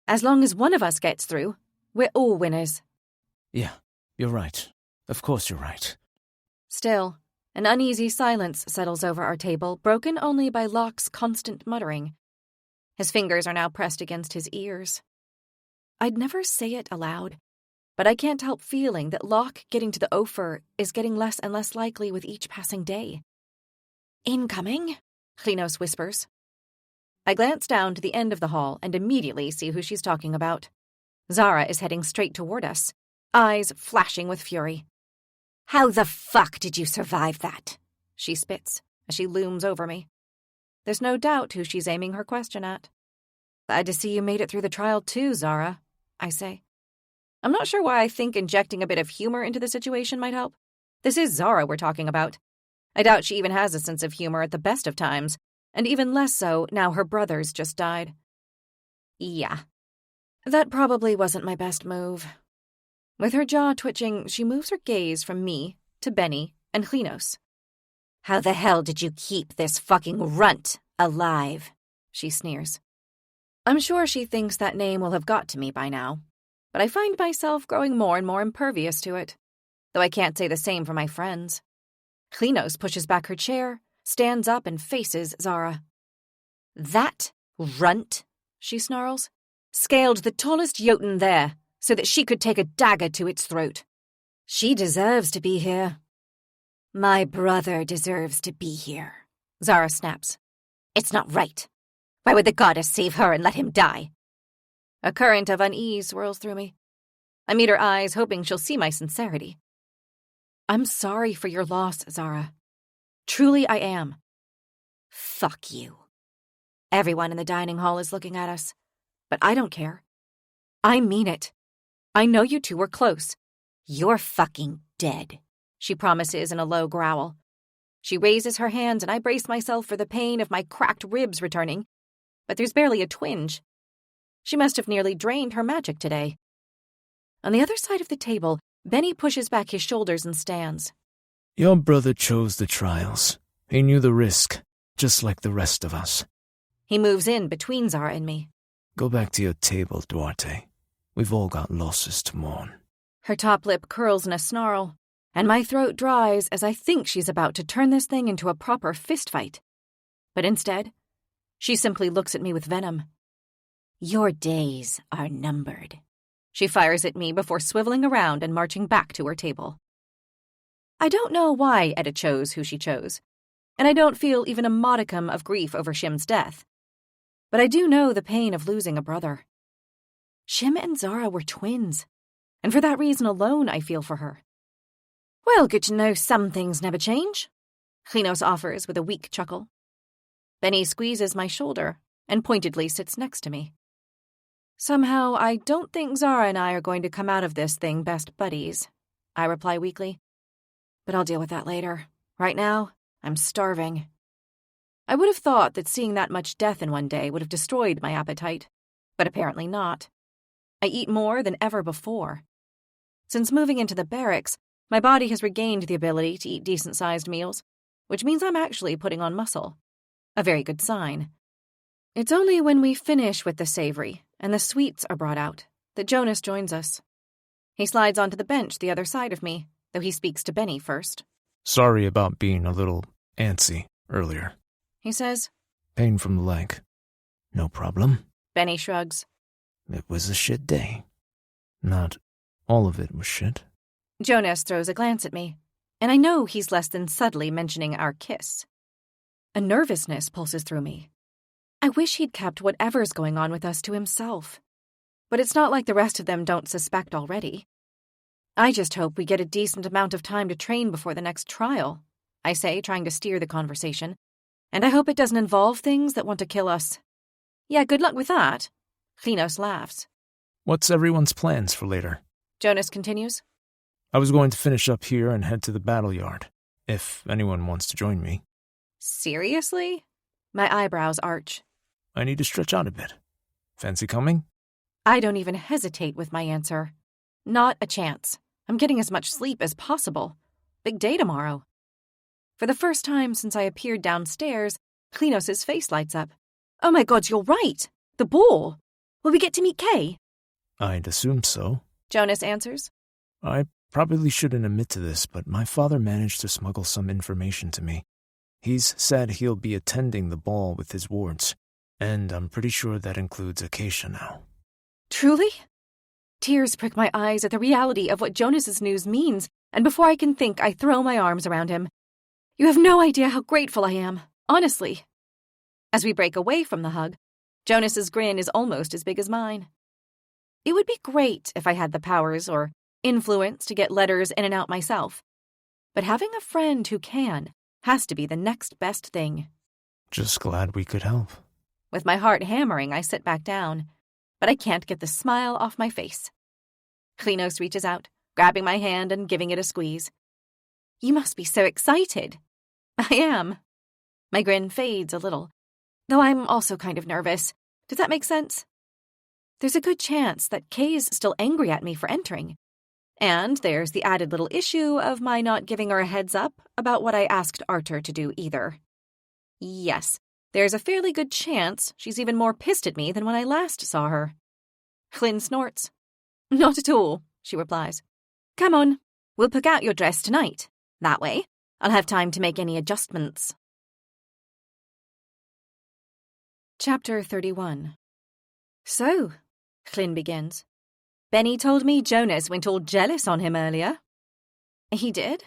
S5: As long as one of us gets through, we're all winners.
S4: Yeah, you're right. Of course you're right.
S5: Still, an uneasy silence settles over our table, broken only by Locke's constant muttering. His fingers are now pressed against his ears. I'd never say it aloud, but I can't help feeling that Locke getting to the Ophir is getting less and less likely with each passing day. Incoming, Klinos whispers. I glance down to the end of the hall and immediately see who she's talking about. Zara is heading straight toward us, eyes flashing with fury. How the fuck did you survive that? She spits as she looms over me. There's no doubt who she's aiming her question at. Glad to see you made it through the trial too, Zara, I say. I'm not sure why I think injecting a bit of humor into the situation might help. This is Zara we're talking about. I doubt she even has a sense of humor at the best of times, and even less so now her brothers just died. Yeah. That probably wasn't my best move. With her jaw twitching, she moves her gaze from me to Benny and Klinos. How the hell did you keep this fucking runt alive? She sneers. I'm sure she thinks that name will have got to me by now, but I find myself growing more and more impervious to it, though I can't say the same for my friends. Klinos pushes back her chair, stands up and faces Zara. That runt, she snarls, scaled the tallest Jotun there so that she could take a dagger to its throat. She deserves to be here. My brother deserves to be here, Zara snaps. It's not right. Why would the goddess save her and let him die? A current of unease swirls through me. I meet her eyes, hoping she'll see my sincerity. I'm sorry for your loss, Zara. Truly I am. Fuck you. Everyone in the dining hall is looking at us, but I don't care. I mean it. I know you two were close. You're fucking dead, she promises in a low growl. She raises her hands and I brace myself for the pain of my cracked ribs returning, but there's barely a twinge. She must have nearly drained her magic today. On the other side of the table, Benny pushes back his shoulders and stands.
S3: Your brother chose the trials. He knew the risk, just like the rest of us.
S5: He moves in between Zara and me.
S3: Go back to your table, Duarte. We've all got losses to mourn.
S5: Her top lip curls in a snarl, and my throat dries as I think she's about to turn this thing into a proper fistfight. But instead, she simply looks at me with venom. Your days are numbered. She fires at me before swiveling around and marching back to her table. I don't know why Etta chose who she chose, and I don't feel even a modicum of grief over Shim's death. But I do know the pain of losing a brother. Shim and Zara were twins, and for that reason alone I feel for her. Well, good to know some things never change, Klinos offers with a weak chuckle. Benny squeezes my shoulder and pointedly sits next to me. Somehow, I don't think Zara and I are going to come out of this thing best buddies, I reply weakly. But I'll deal with that later. Right now, I'm starving. I would have thought that seeing that much death in one day would have destroyed my appetite, but apparently not. I eat more than ever before. Since moving into the barracks, my body has regained the ability to eat decent-sized meals, which means I'm actually putting on muscle. A very good sign. It's only when we finish with the savory and the sweets are brought out that Jonas joins us. He slides onto the bench the other side of me, though he speaks to Benny first.
S3: Sorry about being a little antsy earlier,
S5: He says.
S3: Pain from the leg.
S4: No problem.
S5: Benny shrugs.
S4: It was a shit day.
S3: Not all of it was shit.
S5: Jonas throws a glance at me, and I know he's less than subtly mentioning our kiss. A nervousness pulses through me. I wish he'd kept whatever's going on with us to himself. But it's not like the rest of them don't suspect already. I just hope we get a decent amount of time to train before the next trial, I say, trying to steer the conversation. And I hope it doesn't involve things that want to kill us. Yeah, good luck with that. Klinos laughs.
S3: What's everyone's plans for later?
S5: Jonas continues.
S3: I was going to finish up here and head to the battle yard, if anyone wants to join me.
S5: Seriously? My eyebrows arch.
S3: I need to stretch out a bit. Fancy coming?
S5: I don't even hesitate with my answer. Not a chance. I'm getting as much sleep as possible. Big day tomorrow. For the first time since I appeared downstairs, Klinos' face lights up. Oh my God, you're right. The ball. Will we get to meet Kay?
S3: I'd assume so.
S5: Jonas answers.
S3: I probably shouldn't admit to this, but my father managed to smuggle some information to me. He's said he'll be attending the ball with his wards, and I'm pretty sure that includes Acacia now.
S5: Truly? Tears prick my eyes at the reality of what Jonas's news means, and before I can think, I throw my arms around him. You have no idea how grateful I am, honestly. As we break away from the hug, Jonas's grin is almost as big as mine. It would be great if I had the powers or influence to get letters in and out myself, but having a friend who can has to be the next best thing.
S3: Just glad we could help.
S5: With my heart hammering, I sit back down, but I can't get the smile off my face. Klinos reaches out, grabbing my hand and giving it a squeeze. You must be so excited. I am. My grin fades a little, though I'm also kind of nervous. Does that make sense? There's a good chance that Kay's still angry at me for entering. And there's the added little issue of my not giving her a heads up about what I asked Arthur to do either. Yes, there's a fairly good chance she's even more pissed at me than when I last saw her. Flynn snorts. Not at all, she replies. Come on, we'll pick out your dress tonight. That way, I'll have time to make any adjustments. Chapter 31. So, Flynn begins. Benny told me Jonas went all jealous on him earlier. He did?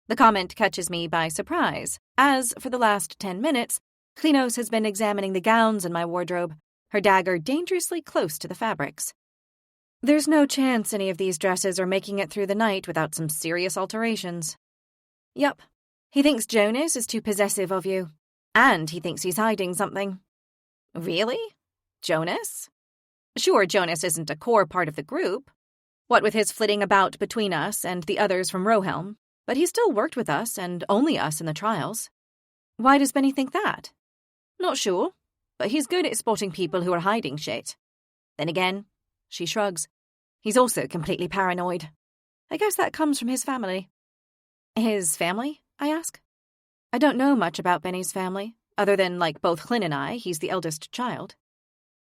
S5: The comment catches me by surprise, as, for the last 10 minutes, Klinos has been examining the gowns in my wardrobe, her dagger dangerously close to the fabrics. There's no chance any of these dresses are making it through the night without some serious alterations. Yup, he thinks Jonas is too possessive of you. And he thinks he's hiding something. Really? Jonas? Sure, Jonas isn't a core part of the group. What with his flitting about between us and the others from Rohelm, but he still worked with us and only us in the trials. Why does Benny think that? Not sure, but he's good at spotting people who are hiding shit. Then again, she shrugs. He's also completely paranoid. I guess that comes from his family. His family? I ask. I don't know much about Benny's family, other than, like both Hlyn and I, he's the eldest child.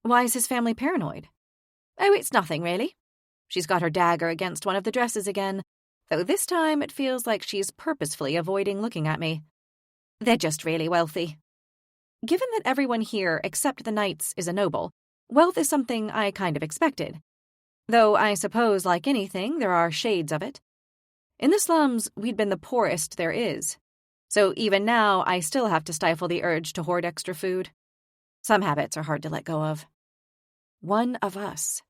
S5: Why is his family paranoid? Oh, it's nothing, really. She's got her dagger against one of the dresses again, though this time it feels like she's purposefully avoiding looking at me. They're just really wealthy. Given that everyone here except the knights is a noble, wealth is something I kind of expected. Though I suppose, like anything, there are shades of it. In the slums, we'd been the poorest there is. So even now, I still have to stifle the urge to hoard extra food. Some habits are hard to let go of. One of us.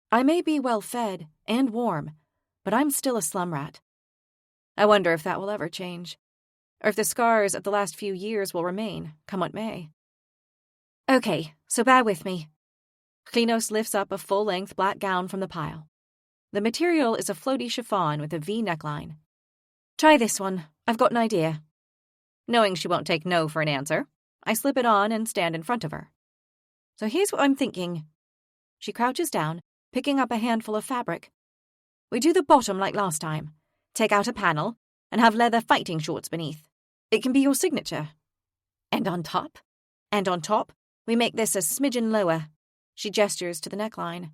S5: I may be well-fed and warm, but I'm still a slum rat. I wonder if that will ever change, or if the scars of the last few years will remain, come what may. Okay, so bear with me. Klinos lifts up a full-length black gown from the pile. The material is a floaty chiffon with a V neckline. Try this one. I've got an idea. Knowing she won't take no for an answer, I slip it on and stand in front of her. So here's what I'm thinking. She crouches down, picking up a handful of fabric. We do the bottom like last time. Take out a panel and have leather fighting shorts beneath. It can be your signature. And on top? And on top, we make this a smidgen lower. She gestures to the neckline.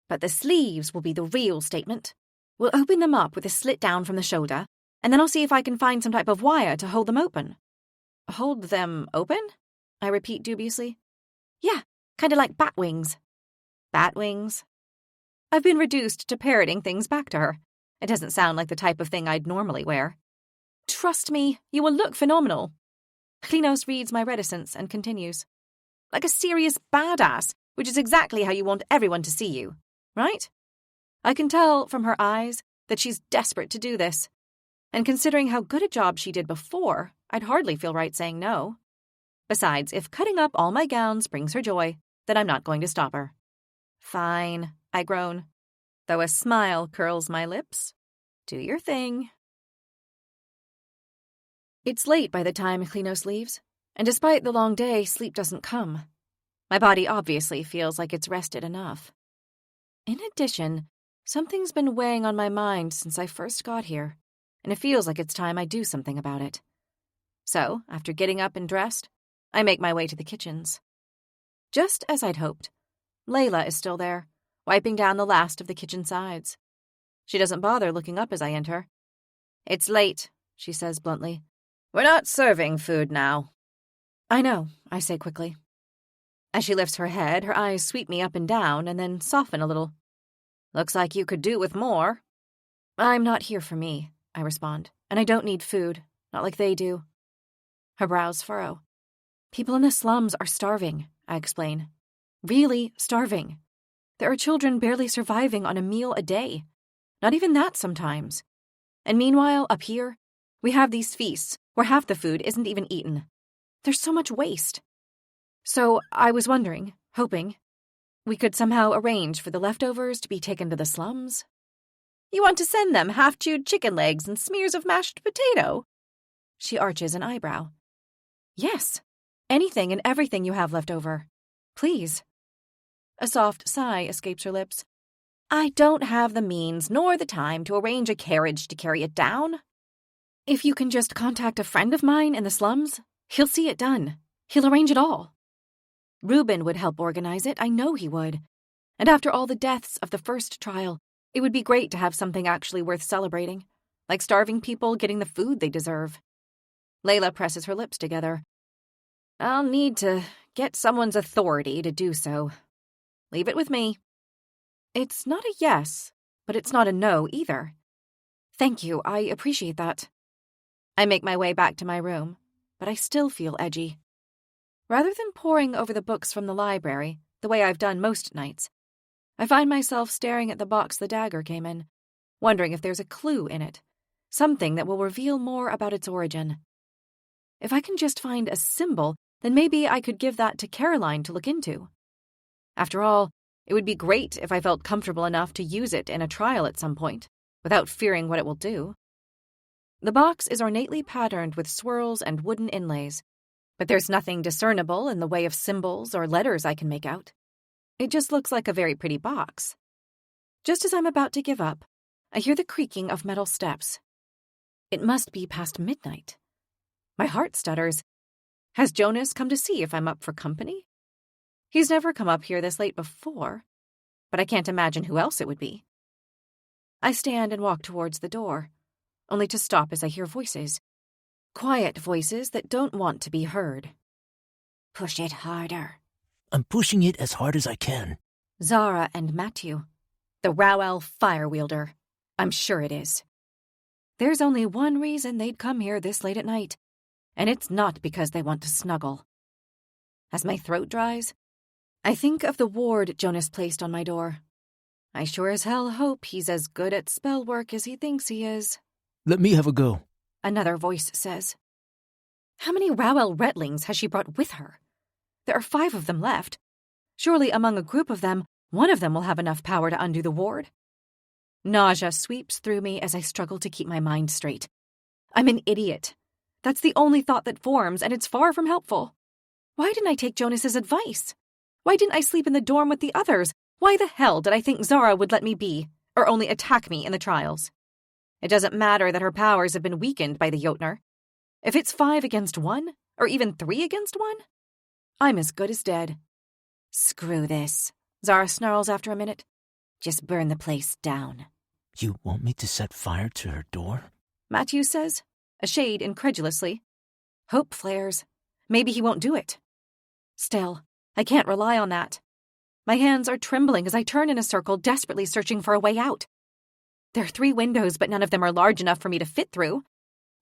S5: But the sleeves will be the real statement. We'll open them up with a slit down from the shoulder, and then I'll see if I can find some type of wire to hold them open. Hold them open? I repeat dubiously. Yeah, kind of like bat wings. Bat wings? I've been reduced to parroting things back to her. It doesn't sound like the type of thing I'd normally wear. Trust me, you will look phenomenal. Klinos reads my reticence and continues. Like a serious badass, which is exactly how you want everyone to see you, right? I can tell from her eyes that she's desperate to do this. And considering how good a job she did before, I'd hardly feel right saying no. Besides, if cutting up all my gowns brings her joy, then I'm not going to stop her. Fine, I groan, though a smile curls my lips. Do your thing. It's late by the time Klinos leaves, and despite the long day, sleep doesn't come. My body obviously feels like it's rested enough. In addition, something's been weighing on my mind since I first got here, and it feels like it's time I do something about it. So, after getting up and dressed, I make my way to the kitchens. Just as I'd hoped, Layla is still there, wiping down the last of the kitchen sides. She doesn't bother looking up as I enter. It's late, she says bluntly. We're not serving food now. I know, I say quickly. As she lifts her head, her eyes sweep me up and down and then soften a little. Looks like you could do with more. I'm not here for me, I respond, and I don't need food, not like they do. Her brows furrow. People in the slums are starving, I explain. Really starving. There are children barely surviving on a meal a day. Not even that sometimes. And meanwhile, up here, we have these feasts where half the food isn't even eaten. There's so much waste. So I was wondering, hoping, we could somehow arrange for the leftovers to be taken to the slums. You want to send them half-chewed chicken legs and smears of mashed potato? She arches an eyebrow. Yes, anything and everything you have left over. Please. A soft sigh escapes her lips. I don't have the means nor the time to arrange a carriage to carry it down. If you can just contact a friend of mine in the slums, he'll see it done. He'll arrange it all. Reuben would help organize it, I know he would. And after all the deaths of the first trial, it would be great to have something actually worth celebrating, like starving people getting the food they deserve. Layla presses her lips together. I'll need to get someone's authority to do so. Leave it with me. It's not a yes, but it's not a no either. Thank you, I appreciate that. I make my way back to my room, but I still feel edgy. Rather than poring over the books from the library, the way I've done most nights, I find myself staring at the box the dagger came in, wondering if there's a clue in it, something that will reveal more about its origin. If I can just find a symbol, then maybe I could give that to Caroline to look into. After all, it would be great if I felt comfortable enough to use it in a trial at some point, without fearing what it will do. The box is ornately patterned with swirls and wooden inlays, but there's nothing discernible in the way of symbols or letters I can make out. It just looks like a very pretty box. Just as I'm about to give up, I hear the creaking of metal steps. It must be past midnight. My heart stutters. Has Jonas come to see if I'm up for company? He's never come up here this late before, but I can't imagine who else it would be. I stand and walk towards the door, only to stop as I hear voices. Quiet voices that don't want to be heard.
S4: Push it harder. I'm pushing it as hard as I can.
S5: Zara and Matthew. The Rowell fire wielder. I'm sure it is. There's only one reason they'd come here this late at night, and it's not because they want to snuggle. As my throat dries, I think of the ward Jonas placed on my door. I sure as hell hope he's as good at spell work as he thinks he is.
S4: Let me have a go,
S5: another voice says. How many Rowell Retlings has she brought with her? There are 5 of them left. Surely among a group of them, one of them will have enough power to undo the ward. Nausea sweeps through me as I struggle to keep my mind straight. I'm an idiot. That's the only thought that forms, and it's far from helpful. Why didn't I take Jonas's advice? Why didn't I sleep in the dorm with the others? Why the hell did I think Zara would let me be, or only attack me in the trials? It doesn't matter that her powers have been weakened by the Jotner. If it's 5 against 1, or even 3 against 1, I'm as good as dead.
S6: Screw this, Zara snarls after a minute. Just burn the place down.
S4: You want me to set fire to her door?
S5: Matthew says, a shade incredulously. Hope flares. Maybe he won't do it. Still, I can't rely on that. My hands are trembling as I turn in a circle, desperately searching for a way out. There are 3 windows, but none of them are large enough for me to fit through.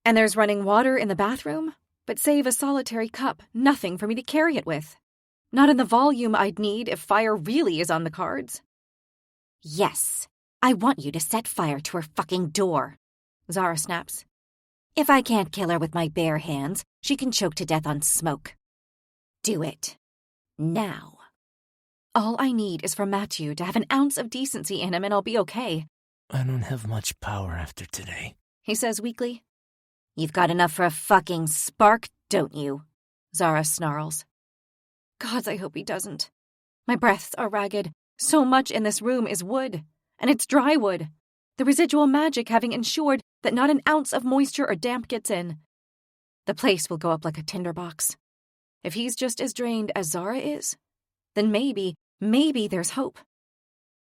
S5: And there's running water in the bathroom, but save a solitary cup, nothing for me to carry it with. Not in the volume I'd need if fire really is on the cards.
S6: Yes, I want you to set fire to her fucking door, Zara snaps. If I can't kill her with my bare hands, she can choke to death on smoke. Do it. Now.
S5: All I need is for Matthew to have an ounce of decency in him and I'll be okay.
S4: I don't have much power after today,
S5: he says weakly.
S6: You've got enough for a fucking spark, don't you?
S5: Zara snarls. Gods, I hope he doesn't. My breaths are ragged. So much in this room is wood, and it's dry wood, the residual magic having ensured that not an ounce of moisture or damp gets in. The place will go up like a tinderbox. If he's just as drained as Zara is, then maybe there's hope.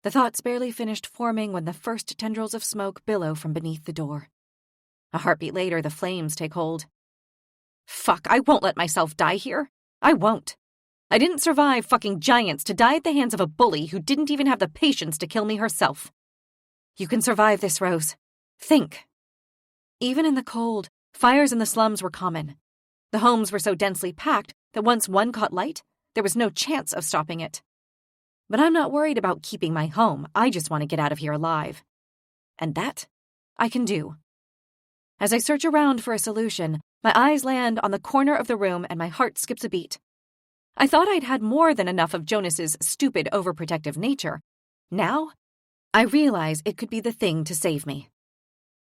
S5: The thoughts barely finished forming when the first tendrils of smoke billow from beneath the door. A heartbeat later, the flames take hold. Fuck, I won't let myself die here. I won't. I didn't survive fucking giants to die at the hands of a bully who didn't even have the patience to kill me herself. You can survive this, Rose. Think. Even in the cold, fires in the slums were common. The homes were so densely packed that once one caught light, there was no chance of stopping it. But I'm not worried about keeping my home. I just want to get out of here alive. And that I can do. As I search around for a solution, my eyes land on the corner of the room and my heart skips a beat. I thought I'd had more than enough of Jonas's stupid, overprotective nature. Now, I realize it could be the thing to save me.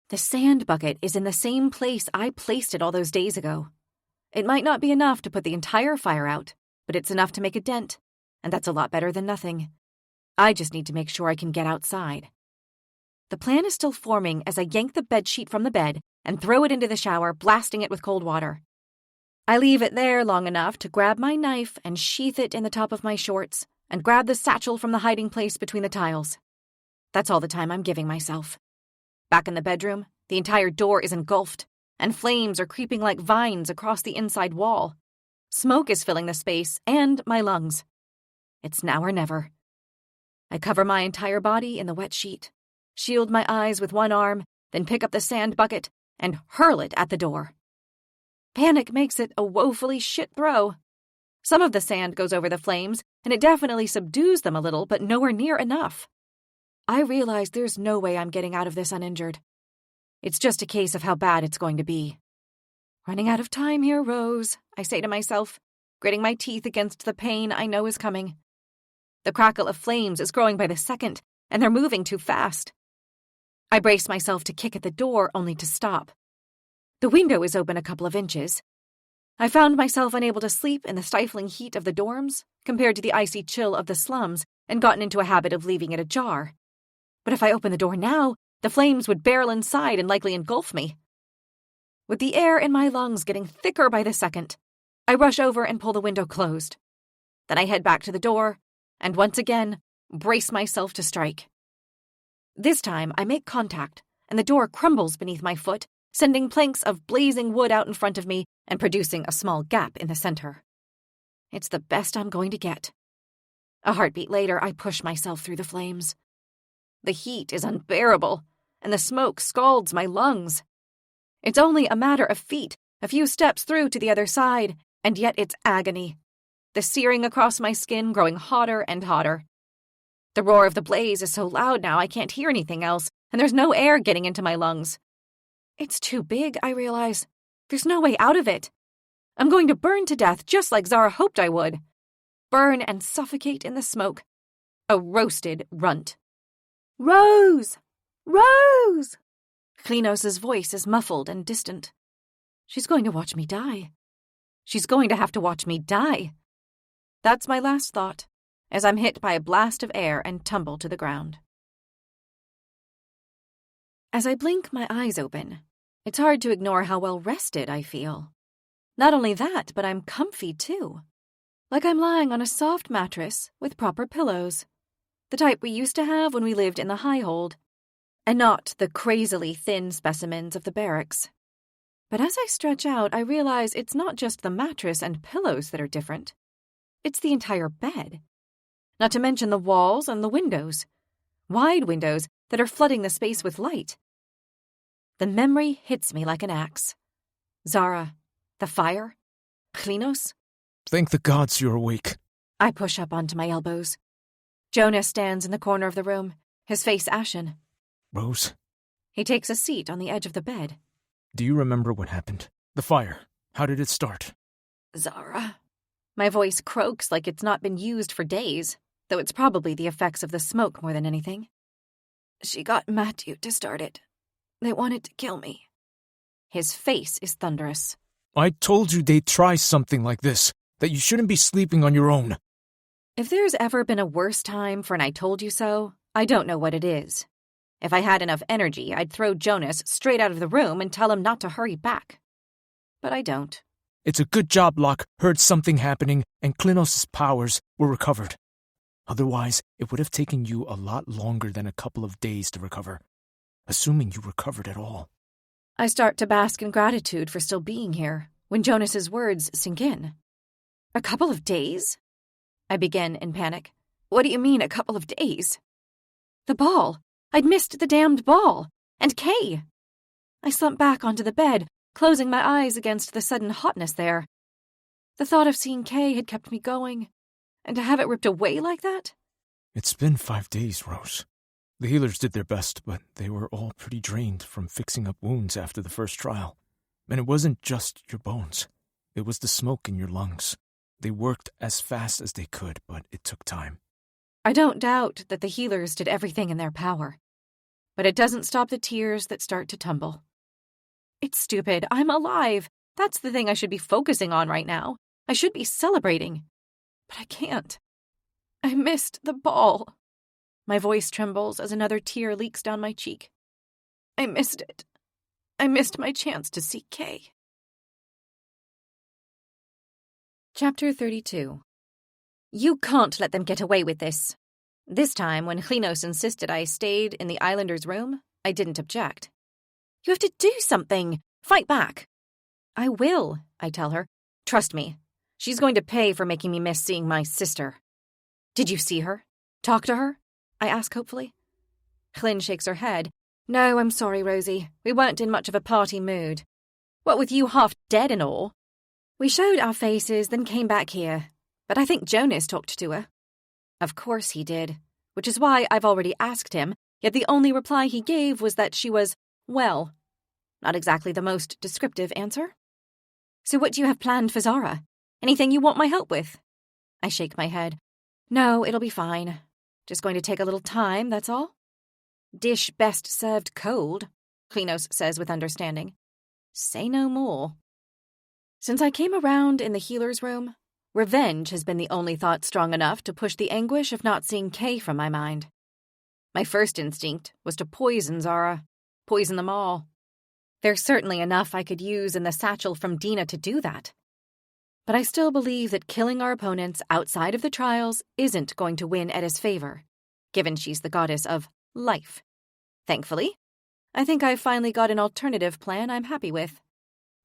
S5: The sand bucket is in the same place I placed it all those days ago. It might not be enough to put the entire fire out, but it's enough to make a dent, and that's a lot better than nothing. I just need to make sure I can get outside. The plan is still forming as I yank the bedsheet from the bed and throw it into the shower, blasting it with cold water. I leave it there long enough to grab my knife and sheath it in the top of my shorts and grab the satchel from the hiding place between the tiles. That's all the time I'm giving myself. Back in the bedroom, the entire door is engulfed, and flames are creeping like vines across the inside wall. Smoke is filling the space and my lungs. It's now or never. I cover my entire body in the wet sheet, shield my eyes with one arm, then pick up the sand bucket and hurl it at the door. Panic makes it a woefully shit throw. Some of the sand goes over the flames, and it definitely subdues them a little, but nowhere near enough. I realize there's no way I'm getting out of this uninjured. It's just a case of how bad it's going to be. Running out of time here, Rose, I say to myself, gritting my teeth against the pain I know is coming. The crackle of flames is growing by the second, and they're moving too fast. I brace myself to kick at the door, only to stop. The window is open a couple of inches. I found myself unable to sleep in the stifling heat of the dorms compared to the icy chill of the slums and gotten into a habit of leaving it ajar. But if I open the door now, the flames would barrel inside and likely engulf me. With the air in my lungs getting thicker by the second, I rush over and pull the window closed. Then I head back to the door and once again brace myself to strike. This time I make contact and the door crumbles beneath my foot, sending planks of blazing wood out in front of me and producing a small gap in the center. It's the best I'm going to get. A heartbeat later, I push myself through the flames. The heat is unbearable, and the smoke scalds my lungs. It's only a matter of feet, a few steps through to the other side, and yet it's agony. The searing across my skin growing hotter and hotter. The roar of the blaze is so loud now I can't hear anything else, and there's no air getting into my lungs. It's too big, I realize. There's no way out of it. I'm going to burn to death just like Zara hoped I would. Burn and suffocate in the smoke. A roasted runt. Rose! Rose! Klinos' voice is muffled and distant. She's going to watch me die. She's going to have to watch me die. That's my last thought, as I'm hit by a blast of air and tumble to the ground. As I blink my eyes open, it's hard to ignore how well rested I feel. Not only that, but I'm comfy too. Like I'm lying on a soft mattress with proper pillows. The type we used to have when we lived in the high hold. And not the crazily thin specimens of the barracks. But as I stretch out, I realize it's not just the mattress and pillows that are different. It's the entire bed. Not to mention the walls and the windows. Wide windows that are flooding the space with light. The memory hits me like an axe. Zara, the fire, Klinos.
S3: Thank the gods you're awake.
S5: I push up onto my elbows. Jonas stands in the corner of the room, his face ashen.
S3: Rose?
S5: He takes a seat on the edge of the bed.
S3: Do you remember what happened? The fire. How did it start?
S5: Zara. My voice croaks like it's not been used for days, though it's probably the effects of the smoke more than anything. She got Matthew to start it. They wanted to kill me. His face is thunderous.
S3: I told you they'd try something like this, that you shouldn't be sleeping on your own.
S5: If there's ever been a worse time for an I told you so, I don't know what it is. If I had enough energy, I'd throw Jonas straight out of the room and tell him not to hurry back. But I don't.
S3: It's a good job Locke heard something happening and Klinos' powers were recovered. Otherwise, it would have taken you a lot longer than a couple of days to recover, assuming you recovered at all.
S5: I start to bask in gratitude for still being here when Jonas's words sink in. A couple of days? I begin in panic. What do you mean, a couple of days? The ball. I'd missed the damned ball. And Kay. I slumped back onto the bed, closing my eyes against the sudden hotness there. The thought of seeing Kay had kept me going. And to have it ripped away like that?
S3: It's been 5 days, Rose. The healers did their best, but they were all pretty drained from fixing up wounds after the first trial. And it wasn't just your bones. It was the smoke in your lungs. They worked as fast as they could, but it took time.
S5: I don't doubt that the healers did everything in their power. But it doesn't stop the tears that start to tumble. It's stupid. I'm alive. That's the thing I should be focusing on right now. I should be celebrating. But I can't. I missed the ball. My voice trembles as another tear leaks down my cheek. I missed it. I missed my chance to see Kay. Chapter 32. You can't let them get away with this. This time, when Klinos insisted I stayed in the islander's room, I didn't object. You have to do something. Fight back. I will, I tell her. Trust me. She's going to pay for making me miss seeing my sister. Did you see her? Talk to her? I ask hopefully. Klin shakes her head. No, I'm sorry, Rosie. We weren't in much of a party mood. What with you half dead and all? We showed our faces, then came back here. But I think Jonas talked to her. Of course he did, which is why I've already asked him, yet the only reply he gave was that she was, well, not exactly the most descriptive answer. So what do you have planned for Zara? Anything you want my help with? I shake my head. No, it'll be fine. Just going to take a little time, that's all. Dish best served cold, Klinos says with understanding. Say no more. Since I came around in the healer's room, revenge has been the only thought strong enough to push the anguish of not seeing Kay from my mind. My first instinct was to poison Zara, poison them all. There's certainly enough I could use in the satchel from Dina to do that. But I still believe that killing our opponents outside of the trials isn't going to win Edda's favor, given she's the goddess of life. Thankfully, I think I've finally got an alternative plan I'm happy with,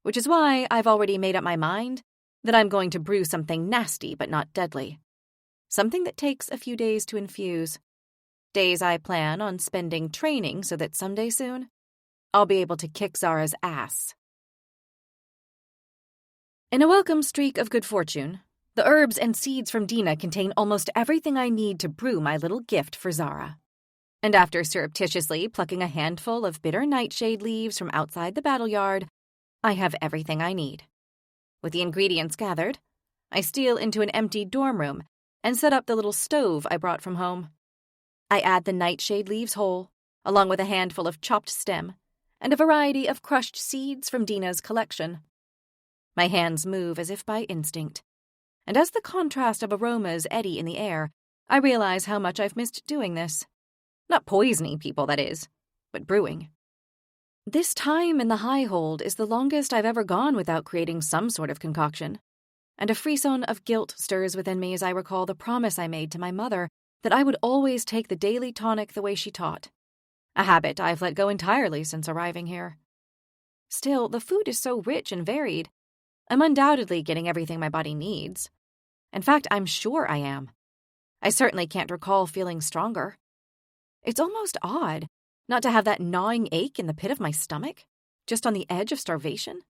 S5: which is why I've already made up my mind that I'm going to brew something nasty but not deadly. Something that takes a few days to infuse. Days I plan on spending training so that someday soon, I'll be able to kick Zara's ass. In a welcome streak of good fortune, the herbs and seeds from Dina contain almost everything I need to brew my little gift for Zara. And after surreptitiously plucking a handful of bitter nightshade leaves from outside the battle yard, I have everything I need. With the ingredients gathered, I steal into an empty dorm room and set up the little stove I brought from home. I add the nightshade leaves whole, along with a handful of chopped stem, and a variety of crushed seeds from Dina's collection. My hands move as if by instinct, and as the contrast of aromas eddy in the air, I realize how much I've missed doing this. Not poisoning people, that is, but brewing. This time in the high hold is the longest I've ever gone without creating some sort of concoction, and a frisson of guilt stirs within me as I recall the promise I made to my mother that I would always take the daily tonic the way she taught, a habit I've let go entirely since arriving here. Still, the food is so rich and varied. I'm undoubtedly getting everything my body needs. In fact, I'm sure I am. I certainly can't recall feeling stronger. It's almost odd not to have that gnawing ache in the pit of my stomach, just on the edge of starvation.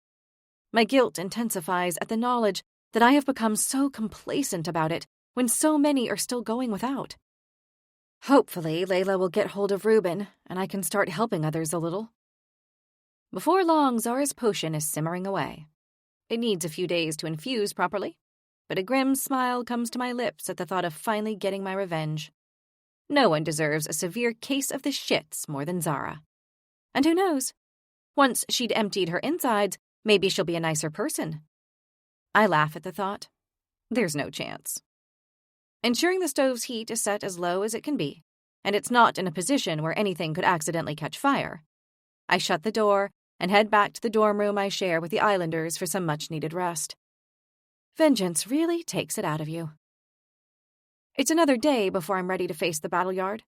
S5: My guilt intensifies at the knowledge that I have become so complacent about it when so many are still going without. Hopefully, Layla will get hold of Reuben, and I can start helping others a little. Before long, Zara's potion is simmering away. It needs a few days to infuse properly, but a grim smile comes to my lips at the thought of finally getting my revenge. No one deserves a severe case of the shits more than Zara. And who knows? Once she'd emptied her insides, maybe she'll be a nicer person. I laugh at the thought. There's no chance. Ensuring the stove's heat is set as low as it can be, and it's not in a position where anything could accidentally catch fire, I shut the door and head back to the dorm room I share with the Islanders for some much-needed rest. Vengeance really takes it out of you. It's another day before I'm ready to face the battle yard,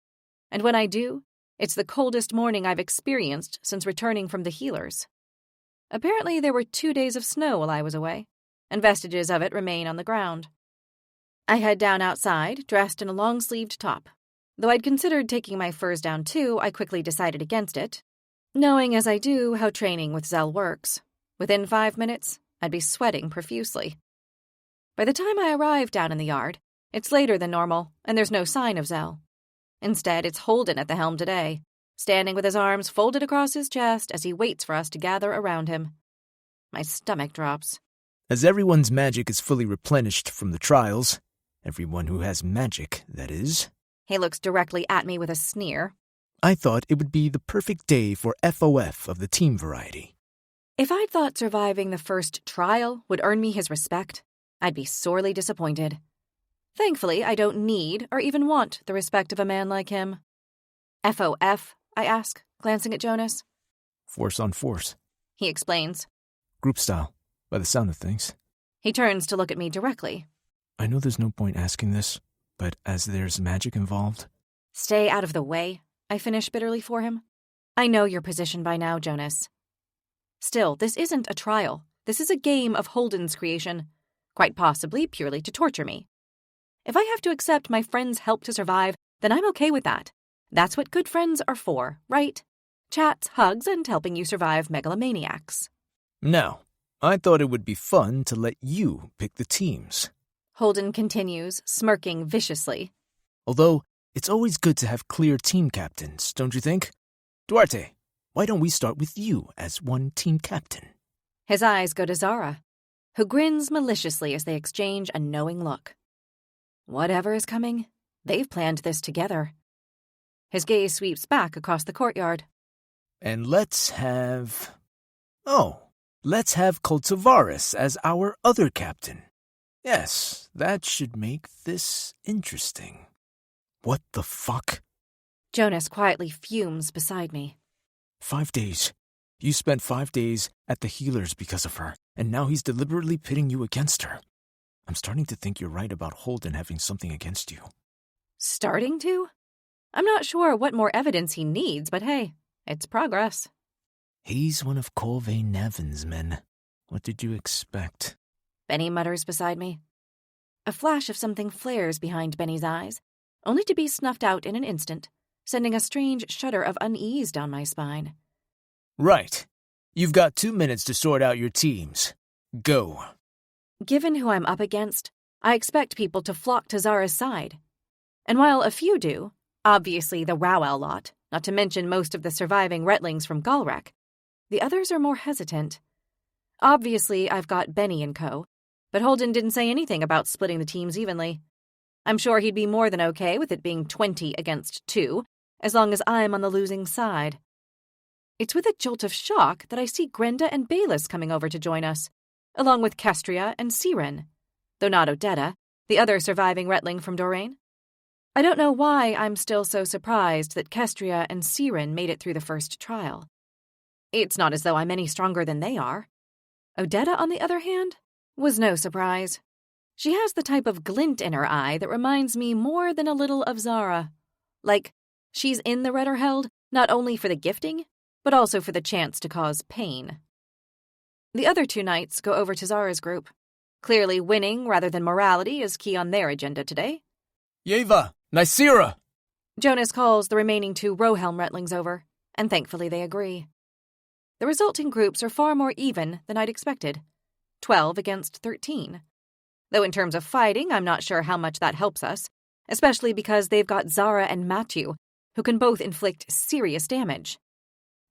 S5: and when I do, it's the coldest morning I've experienced since returning from the healers. Apparently there were 2 days of snow while I was away, and vestiges of it remain on the ground. I head down outside, dressed in a long-sleeved top. Though I'd considered taking my furs down too, I quickly decided against it, knowing as I do how training with Zell works. Within 5 minutes, I'd be sweating profusely. By the time I arrive down in the yard, it's later than normal, and there's no sign of Zell. Instead, it's Holden at the helm today, standing with his arms folded across his chest as he waits for us to gather around him. My stomach drops.
S3: As everyone's magic is fully replenished from the trials, everyone who has magic, that is.
S5: He looks directly at me with a sneer.
S3: I thought it would be the perfect day for FOF of the team variety.
S5: If I'd thought surviving the first trial would earn me his respect, I'd be sorely disappointed. Thankfully, I don't need or even want the respect of a man like him. FOF, I ask, glancing at Jonas.
S3: Force on force,
S5: he explains.
S3: Group style, by the sound of things.
S5: He turns to look at me directly.
S3: I know there's no point asking this, but as there's magic involved...
S5: Stay out of the way, I finish bitterly for him. I know your position by now, Jonas. Still, this isn't a trial. This is a game of Holden's creation, quite possibly purely to torture me. If I have to accept my friend's help to survive, then I'm okay with that. That's what good friends are for, right? Chats, hugs, and helping you survive megalomaniacs.
S3: Now, I thought it would be fun to let you pick the teams.
S5: Holden continues, smirking viciously.
S3: Although, it's always good to have clear team captains, don't you think? Duarte, why don't we start with you as one team captain?
S5: His eyes go to Zara, who grins maliciously as they exchange a knowing look. Whatever is coming, they've planned this together. His gaze sweeps back across the courtyard.
S3: And let's have Cultivaris as our other captain. Yes, that should make this interesting. What the fuck?
S5: Jonas quietly fumes beside me.
S3: 5 days. You spent 5 days at the healers because of her, and now he's deliberately pitting you against her. I'm starting to think you're right about Holden having something against you.
S5: Starting to? I'm not sure what more evidence he needs, but hey, it's progress.
S4: He's one of Corvain Nevin's men. What did you expect?
S5: Benny mutters beside me. A flash of something flares behind Benny's eyes, only to be snuffed out in an instant, sending a strange shudder of unease down my spine.
S3: Right. You've got 2 minutes to sort out your teams. Go.
S5: Given who I'm up against, I expect people to flock to Zara's side. And while a few do, obviously the Rowell lot, not to mention most of the surviving Retlings from Galrek, the others are more hesitant. Obviously, I've got Benny and co., but Holden didn't say anything about splitting the teams evenly. I'm sure he'd be more than okay with it being 20 against 2, as long as I'm on the losing side. It's with a jolt of shock that I see Grenda and Bayless coming over to join us, along with Kestria and Siren, though not Odetta, the other surviving Retling from Dorraine. I don't know why I'm still so surprised that Kestria and Siren made it through the first trial. It's not as though I'm any stronger than they are. Odetta, on the other hand, was no surprise. She has the type of glint in her eye that reminds me more than a little of Zara. Like, she's in the Retterheld not only for the gifting, but also for the chance to cause pain. The other 2 knights go over to Zara's group. Clearly winning rather than morality is key on their agenda today.
S7: Yeva! Nysera!
S5: Jonas calls the remaining 2 Rohelm Retlings over, and thankfully they agree. The resulting groups are far more even than I'd expected. 12 against 13. Though in terms of fighting, I'm not sure how much that helps us, especially because they've got Zara and Matthew, who can both inflict serious damage.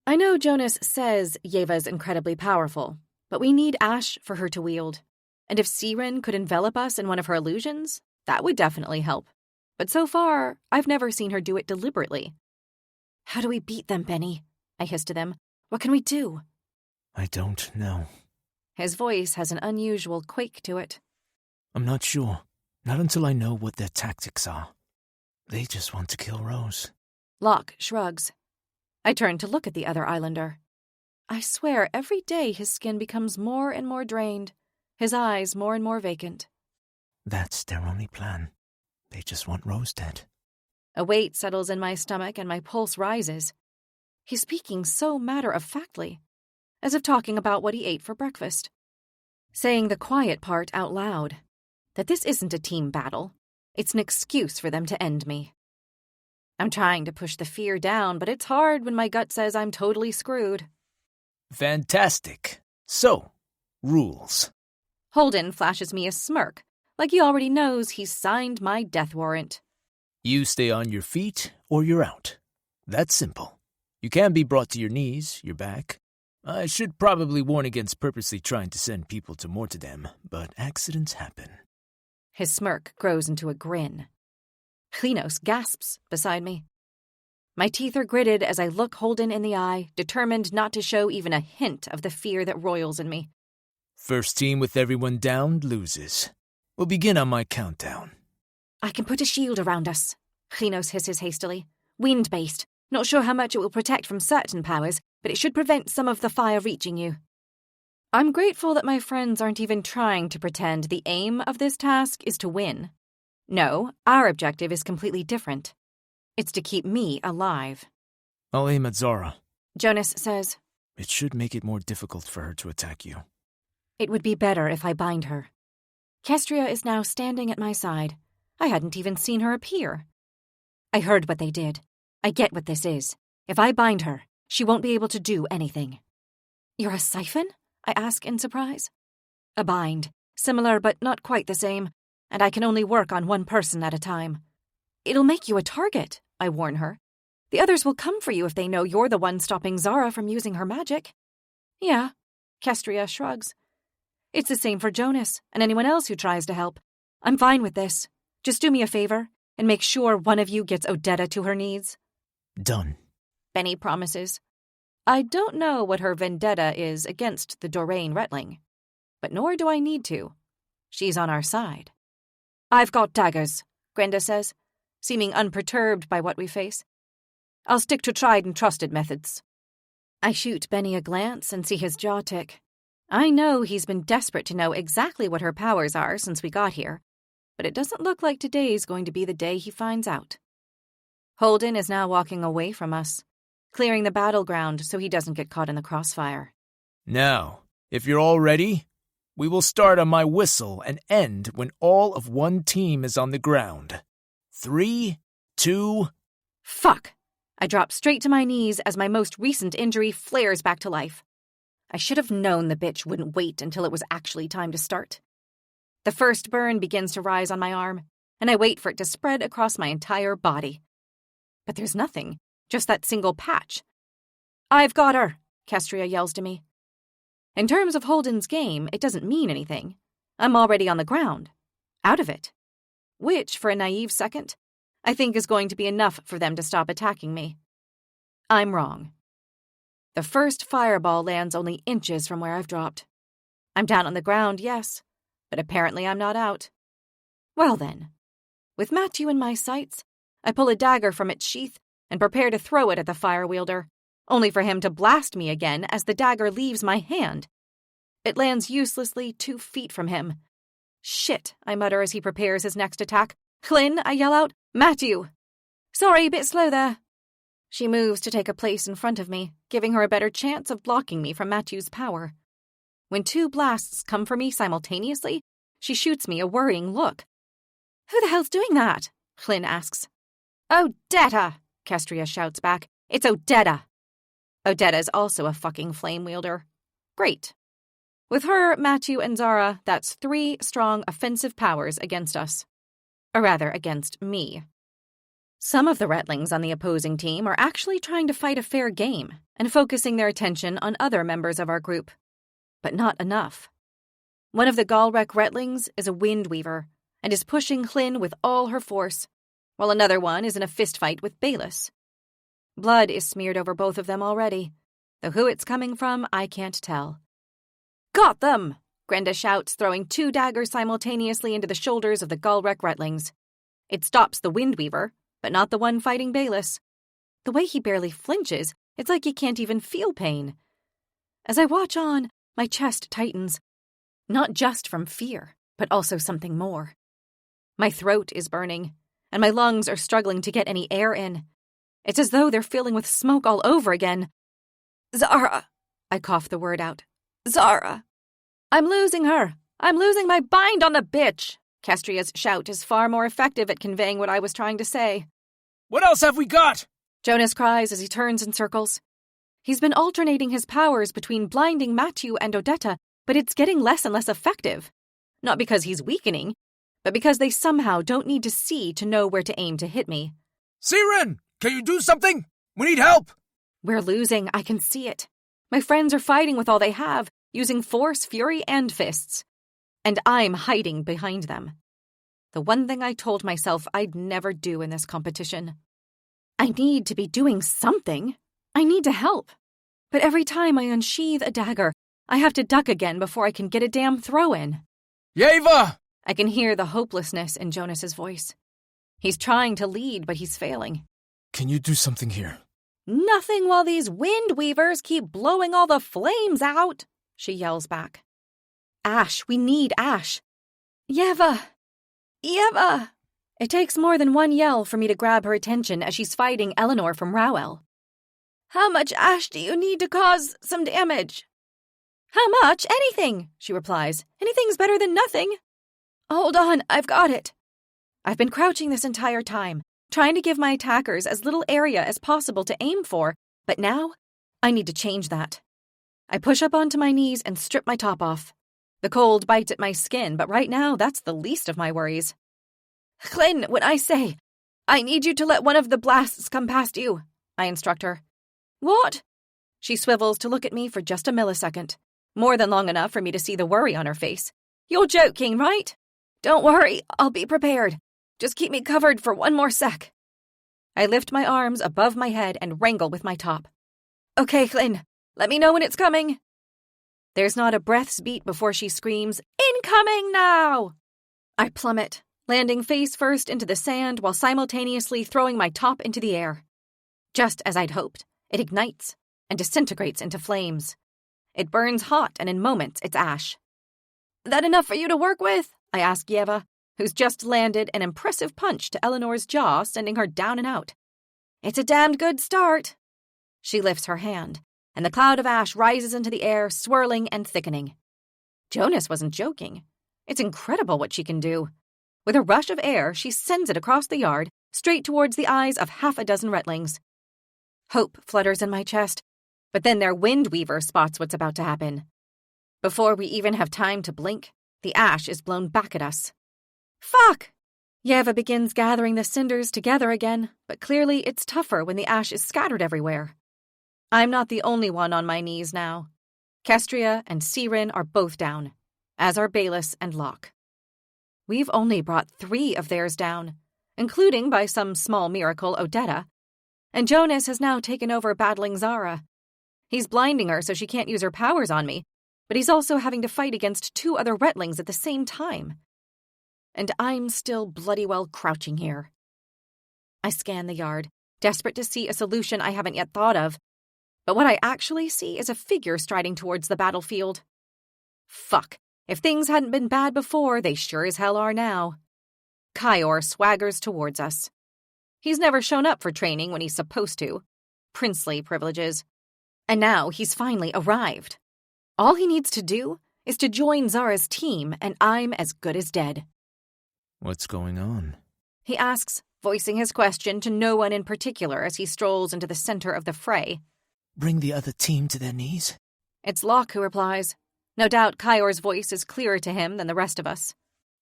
S5: I know Jonas says Yeva's incredibly powerful, but we need Ash for her to wield. And if Siren could envelop us in one of her illusions, that would definitely help. But so far, I've never seen her do it deliberately. How do we beat them, Benny? I hiss to them. What can we do?
S4: I don't know.
S5: His voice has an unusual quake to it.
S4: I'm not sure. Not until I know what their tactics are. They just want to kill Rose.
S5: Locke shrugs. I turn to look at the other islander. I swear every day his skin becomes more and more drained, his eyes more and more vacant.
S4: That's their only plan. They just want Rose dead.
S5: A weight settles in my stomach and my pulse rises. He's speaking so matter-of-factly, as if talking about what he ate for breakfast. Saying the quiet part out loud, that this isn't a team battle. It's an excuse for them to end me. I'm trying to push the fear down, but it's hard when my gut says I'm totally screwed.
S3: Fantastic. So, rules.
S5: Holden flashes me a smirk, like he already knows he's signed my death warrant.
S3: You stay on your feet or you're out. That's simple. You can be brought to your knees, your back. I should probably warn against purposely trying to send people to Mortadem, but accidents happen.
S5: His smirk grows into a grin. Klinos gasps beside me. My teeth are gritted as I look Holden in the eye, determined not to show even a hint of the fear that roils in me.
S3: First team with everyone downed loses. We'll begin on my countdown.
S5: I can put a shield around us, Klinos hisses hastily. Wind-based. Not sure how much it will protect from certain powers, but it should prevent some of the fire reaching you. I'm grateful that my friends aren't even trying to pretend the aim of this task is to win. No, our objective is completely different. It's to keep me alive.
S3: I'll aim at Zara.
S5: Jonas says.
S3: It should make it more difficult for her to attack you.
S5: It would be better if I bind her. Kestria is now standing at my side. I hadn't even seen her appear. I heard what they did. I get what this is. If I bind her, she won't be able to do anything. You're a siphon? I ask in surprise. A bind. Similar but not quite the same, and I can only work on one person at a time. It'll make you a target, I warn her. The others will come for you if they know you're the one stopping Zara from using her magic. Yeah, Kestria shrugs. It's the same for Jonas and anyone else who tries to help. I'm fine with this. Just do me a favor and make sure one of you gets Odetta to her knees.
S4: Done.
S5: Benny promises. I don't know what her vendetta is against the Dorraine Retling, but nor do I need to. She's on our side. I've got daggers, Grenda says, seeming unperturbed by what we face. I'll stick to tried and trusted methods. I shoot Benny a glance and see his jaw tick. I know he's been desperate to know exactly what her powers are since we got here, but it doesn't look like today's going to be the day he finds out. Holden is now walking away from us, clearing the battleground so he doesn't get caught in the crossfire.
S7: Now, if you're all ready, we will start on my whistle and end when all of one team is on the ground. 3, 2...
S5: Fuck! I drop straight to my knees as my most recent injury flares back to life. I should have known the bitch wouldn't wait until it was actually time to start. The first burn begins to rise on my arm, and I wait for it to spread across my entire body. But there's nothing, just that single patch. I've got her, Kestria yells to me. In terms of Holden's game, it doesn't mean anything. I'm already on the ground, out of it. Which, for a naive second, I think is going to be enough for them to stop attacking me. I'm wrong. The first fireball lands only inches from where I've dropped. I'm down on the ground, yes, but apparently I'm not out. Well then, with Matthew in my sights, I pull a dagger from its sheath and prepare to throw it at the fire wielder, only for him to blast me again as the dagger leaves my hand. It lands uselessly 2 feet from him. Shit, I mutter as he prepares his next attack. Hlyn, I yell out, Matthew! Sorry, a bit slow there. She moves to take a place in front of me, giving her a better chance of blocking me from Matthew's power. When 2 blasts come for me simultaneously, she shoots me a worrying look. Who the hell's doing that? Hlyn asks. Odetta! Kestria shouts back. It's Odetta! Odetta's also a fucking flame wielder. Great. With her, Matthew, and Zara, that's 3 strong offensive powers against us. Or rather, against me. Some of the Retlings on the opposing team are actually trying to fight a fair game and focusing their attention on other members of our group. But not enough. One of the Galrek Retlings is a Windweaver and is pushing Hlyn with all her force, while another one is in a fistfight with Bayless. Blood is smeared over both of them already, though who it's coming from, I can't tell. Got them! Grenda shouts, throwing 2 daggers simultaneously into the shoulders of the Galrek Retlings. It stops the Windweaver, but not the one fighting Bayless. The way he barely flinches, it's like he can't even feel pain. As I watch on, my chest tightens. Not just from fear, but also something more. My throat is burning, and my lungs are struggling to get any air in. It's as though they're filling with smoke all over again. Zara! I cough the word out. Zara! I'm losing her! I'm losing my bind on the bitch! Kestria's shout is far more effective at conveying what I was trying to say.
S7: What else have we got?
S5: Jonas cries as he turns in circles. He's been alternating his powers between blinding Matthew and Odetta, but it's getting less and less effective. Not because he's weakening, but because they somehow don't need to see to know where to aim to hit me.
S7: Siren, can you do something? We need help!
S5: We're losing, I can see it. My friends are fighting with all they have, using force, fury, and fists. And I'm hiding behind them. The one thing I told myself I'd never do in this competition. I need to be doing something. I need to help. But every time I unsheath a dagger, I have to duck again before I can get a damn throw-in.
S7: Yeva!
S5: I can hear the hopelessness in Jonas's voice. He's trying to lead, but he's failing.
S3: Can you do something here?
S5: Nothing while these Windweavers keep blowing all the flames out, she yells back. Ash, we need Ash. Yeva! Yeva! It takes more than one yell for me to grab her attention as she's fighting Eleanor from Rowell. How much ash do you need to cause some damage? How much? Anything, she replies. Anything's better than nothing. Hold on, I've got it. I've been crouching this entire time, trying to give my attackers as little area as possible to aim for, but now I need to change that. I push up onto my knees and strip my top off. The cold bites at my skin, but right now that's the least of my worries. Hlyn, when I say, I need you to let one of the blasts come past you, I instruct her. What? She swivels to look at me for just a millisecond, more than long enough for me to see the worry on her face. You're joking, right? Don't worry, I'll be prepared. Just keep me covered for one more sec. I lift my arms above my head and wrangle with my top. Okay, Hlyn, let me know when it's coming. There's not a breath's beat before she screams, Incoming now! I plummet, landing face first into the sand while simultaneously throwing my top into the air. Just as I'd hoped, it ignites and disintegrates into flames. It burns hot, and in moments it's ash. That enough for you to work with? I ask Yeva, who's just landed an impressive punch to Eleanor's jaw, sending her down and out. It's a damned good start. She lifts her hand, and the cloud of ash rises into the air, swirling and thickening. Jonas wasn't joking. It's incredible what she can do. With a rush of air, she sends it across the yard, straight towards the eyes of half a dozen retlings. Hope flutters in my chest, but then their wind weaver spots what's about to happen. Before we even have time to blink, the ash is blown back at us. Fuck! Yeva begins gathering the cinders together again, but clearly it's tougher when the ash is scattered everywhere. I'm not the only one on my knees now. Kestria and Siren are both down, as are Bayless and Locke. We've only brought 3 of theirs down, including, by some small miracle, Odetta, and Jonas has now taken over battling Zara. He's blinding her so she can't use her powers on me, but he's also having to fight against 2 other retlings at the same time. And I'm still bloody well crouching here. I scan the yard, desperate to see a solution I haven't yet thought of, but what I actually see is a figure striding towards the battlefield. Fuck. If things hadn't been bad before, they sure as hell are now. Kyor swaggers towards us. He's never shown up for training when he's supposed to. Princely privileges. And now he's finally arrived. All he needs to do is to join Zara's team, and I'm as good as dead.
S2: What's going on?
S5: He asks, voicing his question to no one in particular as he strolls into the center of the fray.
S4: Bring the other team to their knees?
S5: It's Locke who replies. No doubt Kyor's voice is clearer to him than the rest of us.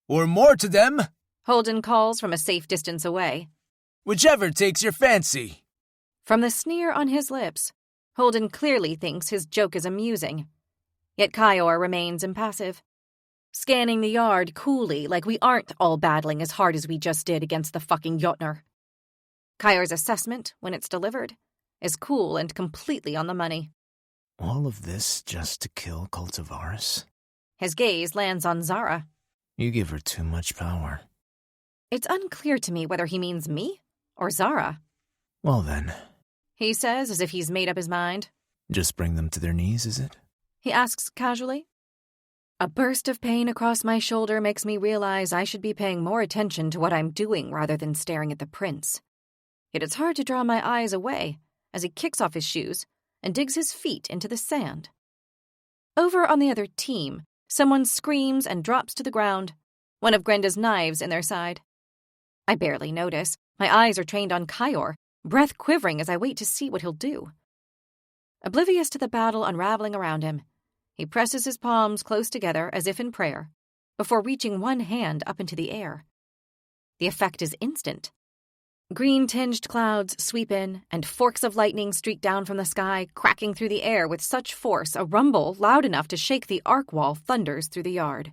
S7: Or more to them,
S5: Holden calls from a safe distance away.
S7: Whichever takes your fancy.
S5: From the sneer on his lips, Holden clearly thinks his joke is amusing. Yet Kyor remains impassive, scanning the yard coolly like we aren't all battling as hard as we just did against the fucking Jotnar. Kyor's assessment, when it's delivered, is cool and completely on the money.
S4: All of this just to kill Cultivaris?
S5: His gaze lands on Zara.
S4: You give her too much power.
S5: It's unclear to me whether he means me or Zara.
S4: Well then.
S5: He says as if he's made up his mind.
S2: Just bring them to their knees, is it?
S5: He asks casually. A burst of pain across my shoulder makes me realize I should be paying more attention to what I'm doing rather than staring at the prince. Yet it's hard to draw my eyes away as he kicks off his shoes and digs his feet into the sand. Over on the other team, someone screams and drops to the ground, one of Grenda's knives in their side. I barely notice. My eyes are trained on Kyor, breath quivering as I wait to see what he'll do. Oblivious to the battle unraveling around him, he presses his palms close together as if in prayer, before reaching one hand up into the air. The effect is instant. Green-tinged clouds sweep in, and forks of lightning streak down from the sky, cracking through the air with such force a rumble loud enough to shake the arc wall thunders through the yard.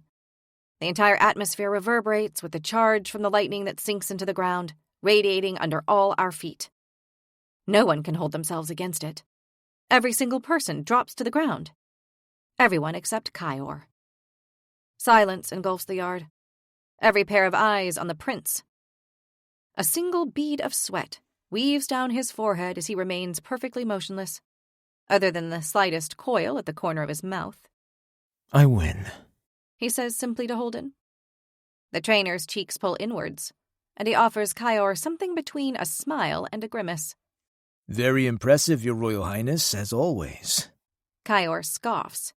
S5: The entire atmosphere reverberates with the charge from the lightning that sinks into the ground, radiating under all our feet. No one can hold themselves against it. Every single person drops to the ground. Everyone except Kyor. Silence engulfs the yard. Every pair of eyes on the prince. A single bead of sweat weaves down his forehead as he remains perfectly motionless, other than the slightest coil at the corner of his mouth.
S4: I win,
S5: he says simply to Holden. The trainer's cheeks pull inwards, and he offers Kyor something between a smile and a grimace.
S7: Very impressive, Your Royal Highness, as always.
S5: Kyor scoffs,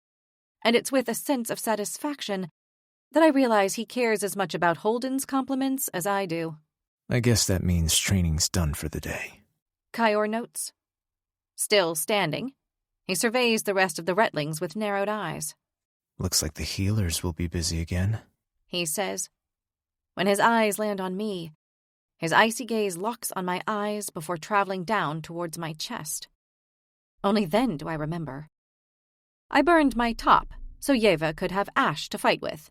S5: and it's with a sense of satisfaction that I realize he cares as much about Holden's compliments as I do.
S2: I guess that means training's done for the day,
S5: Kyor notes. Still standing, he surveys the rest of the retlings with narrowed eyes.
S2: Looks like the healers will be busy again,
S5: he says. When his eyes land on me, His icy gaze locks on my eyes before traveling down towards my chest. Only then do I remember. I burned my top so Yeva could have ash to fight with,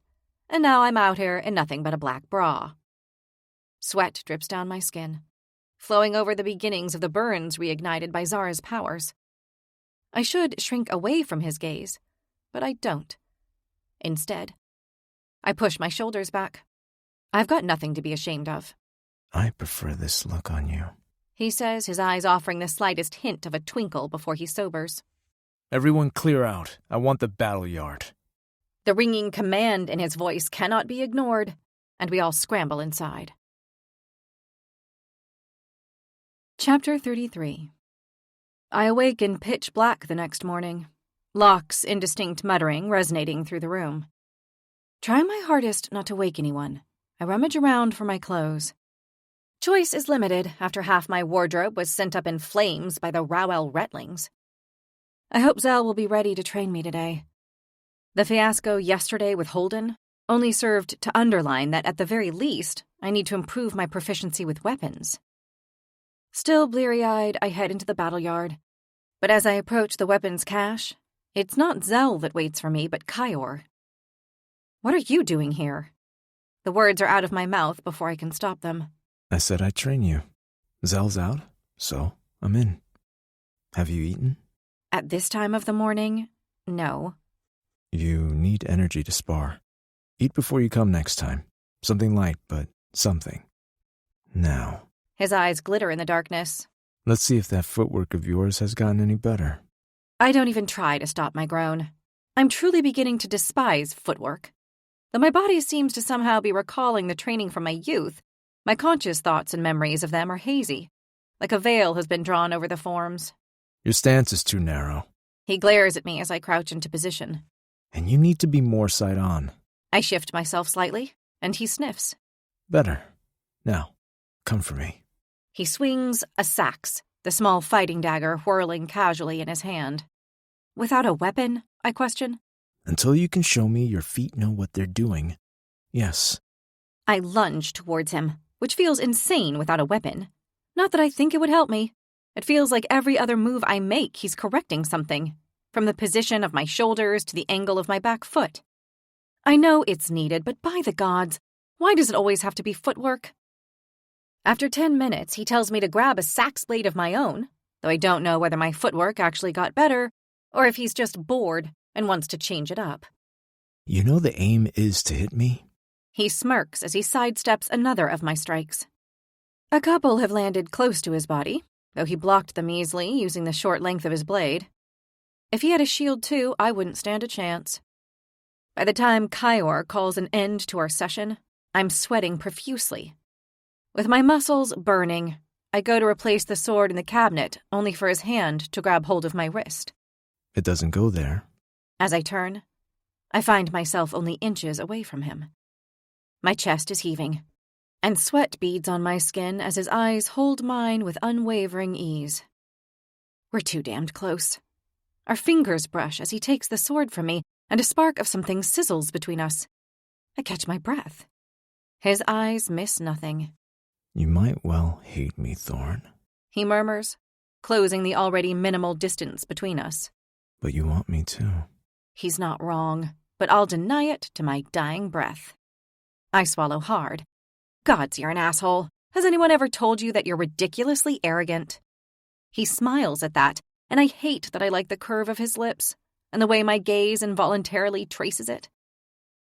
S5: and now I'm out here in nothing but a black bra. Sweat drips down my skin, flowing over the beginnings of the burns reignited by Zara's powers. I should shrink away from his gaze, but I don't. Instead, I push my shoulders back. I've got nothing to be ashamed of.
S3: I prefer this look on you,
S5: He says, his eyes offering the slightest hint of a twinkle before he sobers.
S2: Everyone clear out. I want the battle yard.
S5: The ringing command in his voice cannot be ignored, and we all scramble inside. Chapter 33. I awake in pitch black the next morning, Locke's indistinct muttering resonating through the room. Trying my hardest not to wake anyone, I rummage around for my clothes. Choice is limited after half my wardrobe was sent up in flames by the Rowell Retlings. I hope Zell will be ready to train me today. The fiasco yesterday with Holden only served to underline that at the very least, I need to improve my proficiency with weapons. Still bleary-eyed, I head into the battle yard. But as I approach the weapons cache, it's not Zell that waits for me, but Kyor. What are you doing here? The words are out of my mouth before I can stop them.
S3: I said I'd train you. Zell's out, so I'm in. Have you eaten?
S5: At this time of the morning, no.
S3: You need energy to spar. Eat before you come next time. Something light, but something. Now.
S5: His eyes glitter in the darkness.
S3: Let's see if that footwork of yours has gotten any better.
S5: I don't even try to stop my groan. I'm truly beginning to despise footwork. Though my body seems to somehow be recalling the training from my youth, my conscious thoughts and memories of them are hazy, like a veil has been drawn over the forms.
S3: Your stance is too narrow.
S5: He glares at me as I crouch into position.
S3: And you need to be more side-on.
S5: I shift myself slightly, and he sniffs.
S3: Better. Now, come for me.
S5: He swings a sax, the small fighting dagger whirling casually in his hand. Without a weapon, I question.
S3: Until you can show me your feet know what they're doing. Yes.
S5: I lunge towards him, which feels insane without a weapon. Not that I think it would help me. It feels like every other move I make, he's correcting something, from the position of my shoulders to the angle of my back foot. I know it's needed, but by the gods, why does it always have to be footwork? After 10 minutes, he tells me to grab a sax blade of my own, though I don't know whether my footwork actually got better, or if he's just bored and wants to change it up.
S3: You know the aim is to hit me?
S5: He smirks as he sidesteps another of my strikes. A couple have landed close to his body, though he blocked them easily using the short length of his blade. If he had a shield too, I wouldn't stand a chance. By the time Kyor calls an end to our session, I'm sweating profusely. With my muscles burning, I go to replace the sword in the cabinet, only for his hand to grab hold of my wrist.
S3: It doesn't go there.
S5: As I turn, I find myself only inches away from him. My chest is heaving, and sweat beads on my skin as his eyes hold mine with unwavering ease. We're too damned close. Our fingers brush as he takes the sword from me, and a spark of something sizzles between us. I catch my breath. His eyes miss nothing.
S3: You might well hate me, Thorn.
S5: He murmurs, closing the already minimal distance between us.
S3: But you want me to.
S5: He's not wrong, but I'll deny it to my dying breath. I swallow hard. Gods, you're an asshole. Has anyone ever told you that you're ridiculously arrogant? He smiles at that, and I hate that I like the curve of his lips and the way my gaze involuntarily traces it.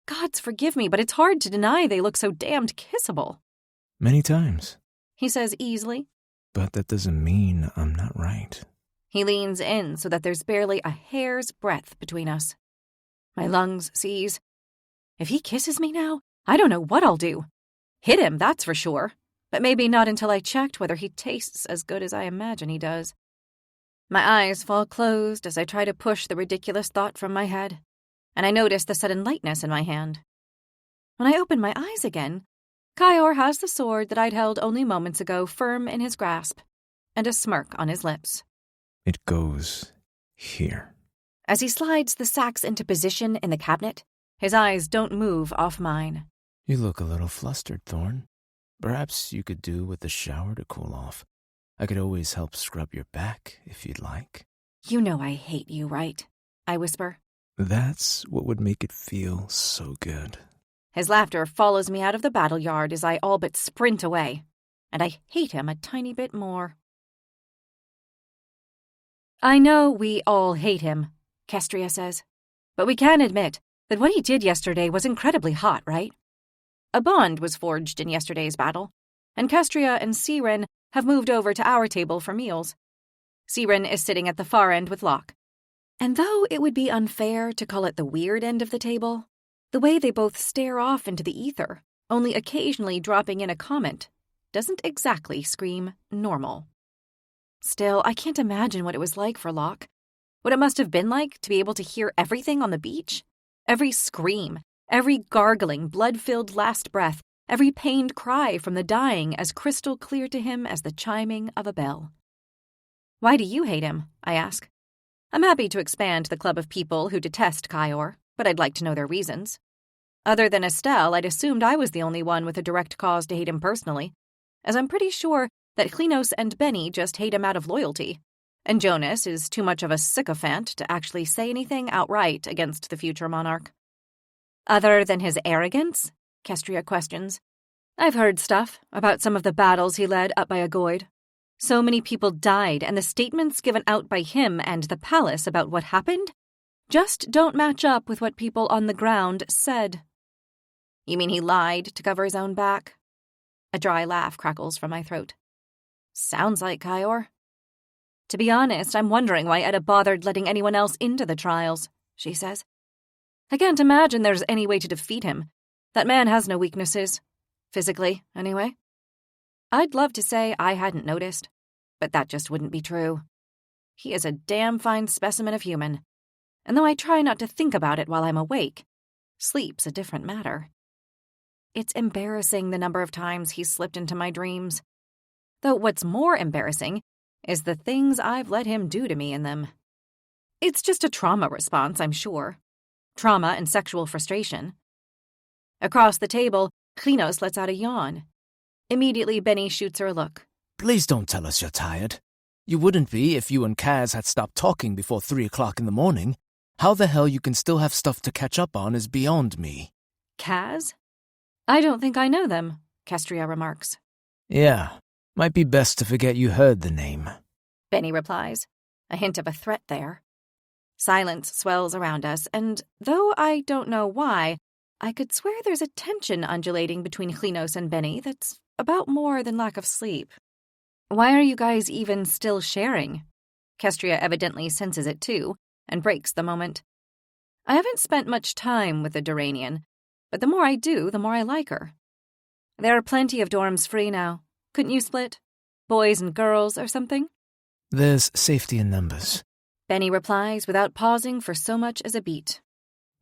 S5: Gods forgive me, but it's hard to deny they look so damned kissable.
S3: Many times.
S5: He says easily.
S3: But that doesn't mean I'm not right.
S5: He leans in so that there's barely a hair's breadth between us. My lungs seize. If he kisses me now, I don't know what I'll do. Hit him, that's for sure, but maybe not until I checked whether he tastes as good as I imagine he does. My eyes fall closed as I try to push the ridiculous thought from my head, and I notice the sudden lightness in my hand. When I open my eyes again, Kyor has the sword that I'd held only moments ago firm in his grasp, and a smirk on his lips.
S3: It goes here.
S5: As he slides the sax into position in the cabinet, his eyes don't move off mine.
S3: You look a little flustered, Thorn. Perhaps you could do with a shower to cool off. I could always help scrub your back if you'd like.
S6: You know I hate you, right? I whisper.
S3: That's what would make it feel so good.
S5: His laughter follows me out of the battle yard as I all but sprint away, and I hate him a tiny bit more. I know we all hate him, Kestria says, but we can admit that what he did yesterday was incredibly hot, right? A bond was forged in yesterday's battle, and Kestria and Siren have moved over to our table for meals. Siren is sitting at the far end with Locke. And though it would be unfair to call it the weird end of the table, the way they both stare off into the ether, only occasionally dropping in a comment, doesn't exactly scream normal. Still, I can't imagine what it was like for Locke. What it must have been like to be able to hear everything on the beach. Every scream, every gargling, blood-filled last breath, every pained cry from the dying as crystal clear to him as the chiming of a bell. Why do you hate him? I ask. I'm happy to expand the club of people who detest Kaior, but I'd like to know their reasons. Other than Estelle, I'd assumed I was the only one with a direct cause to hate him personally, as I'm pretty sure that Klinos and Benny just hate him out of loyalty, and Jonas is too much of a sycophant to actually say anything outright against the future monarch. Other than his arrogance? Kestria questions. I've heard stuff about some of the battles he led up by Agoid. So many people died, and the statements given out by him and the palace about what happened just don't match up with what people on the ground said. You mean he lied to cover his own back? A dry laugh crackles from my throat. Sounds like Kaior. To be honest, I'm wondering why Eda bothered letting anyone else into the trials, she says. I can't imagine there's any way to defeat him. That man has no weaknesses. Physically, anyway. I'd love to say I hadn't noticed, but that just wouldn't be true. He is a damn fine specimen of human, and though I try not to think about it while I'm awake, sleep's a different matter. It's embarrassing the number of times he's slipped into my dreams, though what's more embarrassing is the things I've let him do to me in them. It's just a trauma response, I'm sure. Trauma and sexual frustration. Across the table, Klinos lets out a yawn. Immediately, Benny shoots her a look.
S3: Please don't tell us you're tired. You wouldn't be if you and Kaz had stopped talking before 3 o'clock in the morning. How the hell you can still have stuff to catch up on is beyond me.
S5: Kaz? I don't think I know them, Kestria remarks.
S3: Yeah, might be best to forget you heard the name.
S5: Benny replies, a hint of a threat there. Silence swells around us, and though I don't know why, I could swear there's a tension undulating between Klinos and Benny that's about more than lack of sleep. Why are you guys even still sharing? Kestria evidently senses it too, and breaks the moment. I haven't spent much time with the Duranian, but the more I do, the more I like her. There are plenty of dorms free now. Couldn't you split? Boys and girls or something?
S3: There's safety in numbers.
S5: Benny replies without pausing for so much as a beat.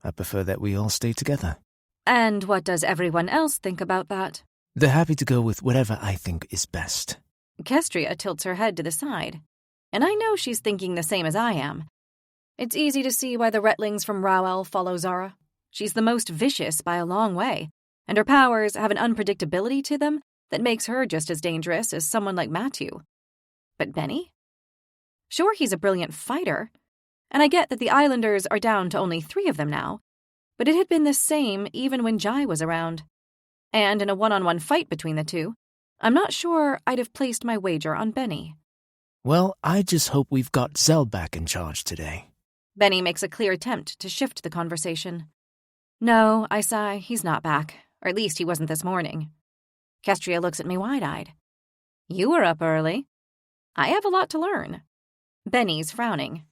S3: I prefer that we all stay together.
S5: And what does everyone else think about that?
S3: They're happy to go with whatever I think is best.
S5: Kestria tilts her head to the side, and I know she's thinking the same as I am. It's easy to see why the Retlings from Rowell follow Zara. She's the most vicious by a long way, and her powers have an unpredictability to them that makes her just as dangerous as someone like Matthew. But Benny? Sure, he's a brilliant fighter, and I get that the Islanders are down to only 3 of them now, but it had been the same even when Jai was around. And in a one-on-one fight between the two, I'm not sure I'd have placed my wager on Benny.
S3: Well, I just hope we've got Zell back in charge today.
S5: Benny makes a clear attempt to shift the conversation. No, I sigh, he's not back, or at least he wasn't this morning. Kestria looks at me wide-eyed. You were up early. I have a lot to learn. Benny's frowning.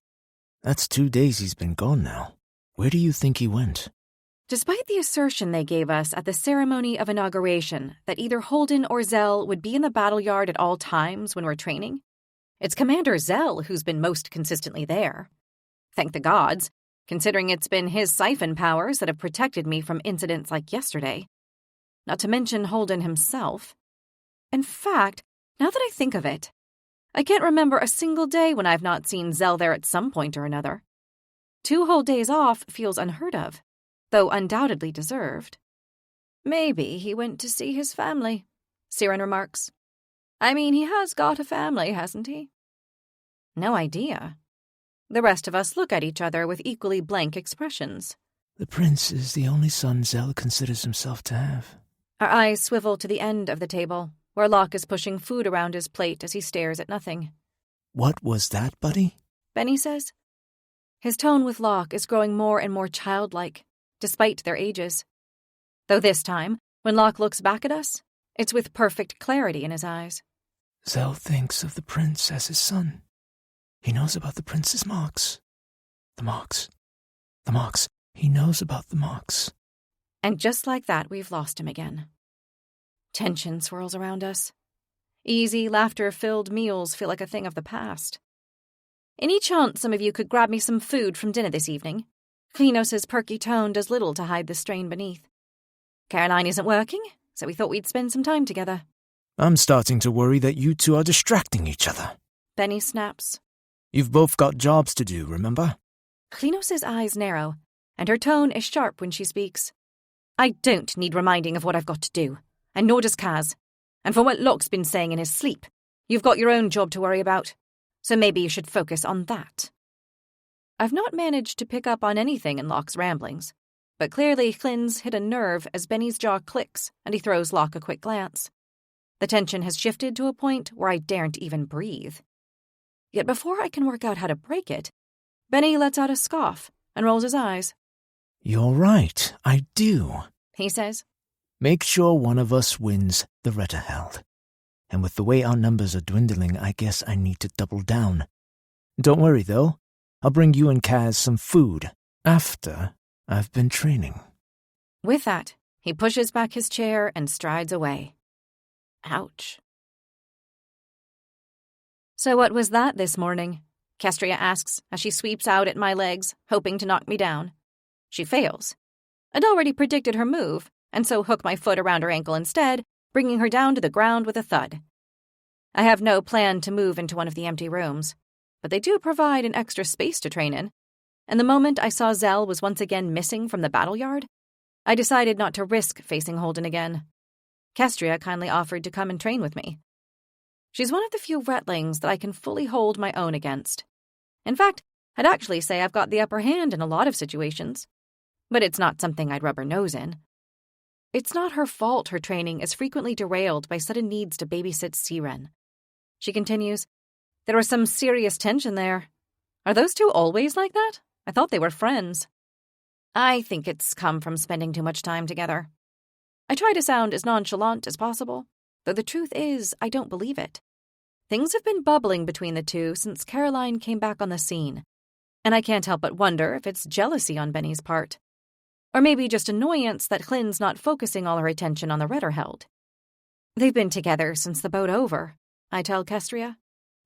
S3: That's 2 days he's been gone now. Where do you think he went?
S5: Despite the assertion they gave us at the ceremony of inauguration that either Holden or Zell would be in the battle yard at all times when we're training, it's Commander Zell who's been most consistently there. Thank the gods, considering it's been his siphon powers that have protected me from incidents like yesterday. Not to mention Holden himself. In fact, now that I think of it, I can't remember a single day when I've not seen Zell there at some point or another. 2 whole days off feels unheard of, though undoubtedly deserved. Maybe he went to see his family, Siren remarks. I mean, he has got a family, hasn't he? No idea. The rest of us look at each other with equally blank expressions.
S4: The prince is the only son Zell considers himself to have.
S5: Our eyes swivel to the end of the table, where Locke is pushing food around his plate as he stares at nothing.
S4: What was that, buddy?
S5: Benny says. His tone with Locke is growing more and more childlike, despite their ages. Though this time, when Locke looks back at us, it's with perfect clarity in his eyes.
S4: Zell thinks of the prince as his son. He knows about the prince's marks. The marks. The marks. He knows about the marks.
S5: And just like that, we've lost him again. Tension swirls around us. Easy, laughter-filled meals feel like a thing of the past. Any chance some of you could grab me some food from dinner this evening? Klinos' perky tone does little to hide the strain beneath. Caroline isn't working, so we thought we'd spend some time together.
S3: I'm starting to worry that you two are distracting each other.
S5: Benny snaps.
S3: You've both got jobs to do, remember?
S5: Klinos' eyes narrow, and her tone is sharp when she speaks. I don't need reminding of what I've got to do, and nor does Kaz. And for what Locke's been saying in his sleep, you've got your own job to worry about, so maybe you should focus on that. I've not managed to pick up on anything in Locke's ramblings, but clearly Clin's hit a nerve as Benny's jaw clicks and he throws Locke a quick glance. The tension has shifted to a point where I daren't even breathe. Yet before I can work out how to break it, Benny lets out a scoff and rolls his eyes.
S4: You're right, I do,
S5: he says.
S4: Make sure one of us wins the Retterheld. And with the way our numbers are dwindling, I guess I need to double down. Don't worry, though. I'll bring you and Kaz some food after I've been training.
S5: With that, he pushes back his chair and strides away. Ouch. So what was that this morning? Castria asks as she sweeps out at my legs, hoping to knock me down. She fails. I'd already predicted her move, and so hook my foot around her ankle instead, bringing her down to the ground with a thud. I have no plan to move into one of the empty rooms, but they do provide an extra space to train in, and the moment I saw Zell was once again missing from the battle yard, I decided not to risk facing Holden again. Castria kindly offered to come and train with me. She's one of the few Retlings that I can fully hold my own against. In fact, I'd actually say I've got the upper hand in a lot of situations, but it's not something I'd rub her nose in. It's not her fault her training is frequently derailed by sudden needs to babysit Siren. She continues, There was some serious tension there. Are those two always like that? I thought they were friends. I think it's come from spending too much time together. I try to sound as nonchalant as possible, though the truth is I don't believe it. Things have been bubbling between the two since Caroline came back on the scene, and I can't help but wonder if it's jealousy on Benny's part. Or maybe just annoyance that Clin's not focusing all her attention on the Retterheld. They've been together since the boat over, I tell Castria,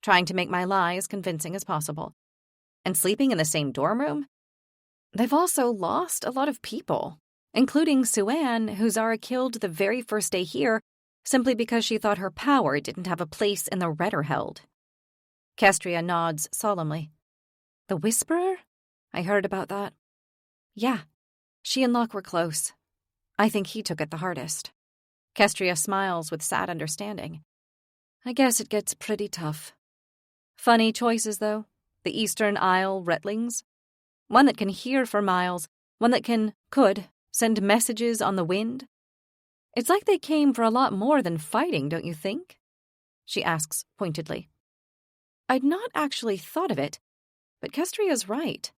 S5: trying to make my lie as convincing as possible. And sleeping in the same dorm room? They've also lost a lot of people, including Suanne, who Zara killed the very first day here simply because she thought her power didn't have a place in the Retterheld. Castria nods solemnly. The Whisperer? I heard about that. Yeah. She and Locke were close. I think he took it the hardest. Castria smiles with sad understanding. I guess it gets pretty tough. Funny choices, though. The Eastern Isle Retlings. One that can hear for miles, one that could, send messages on the wind. It's like they came for a lot more than fighting, don't you think? She asks pointedly. I'd not actually thought of it, but Castria's right.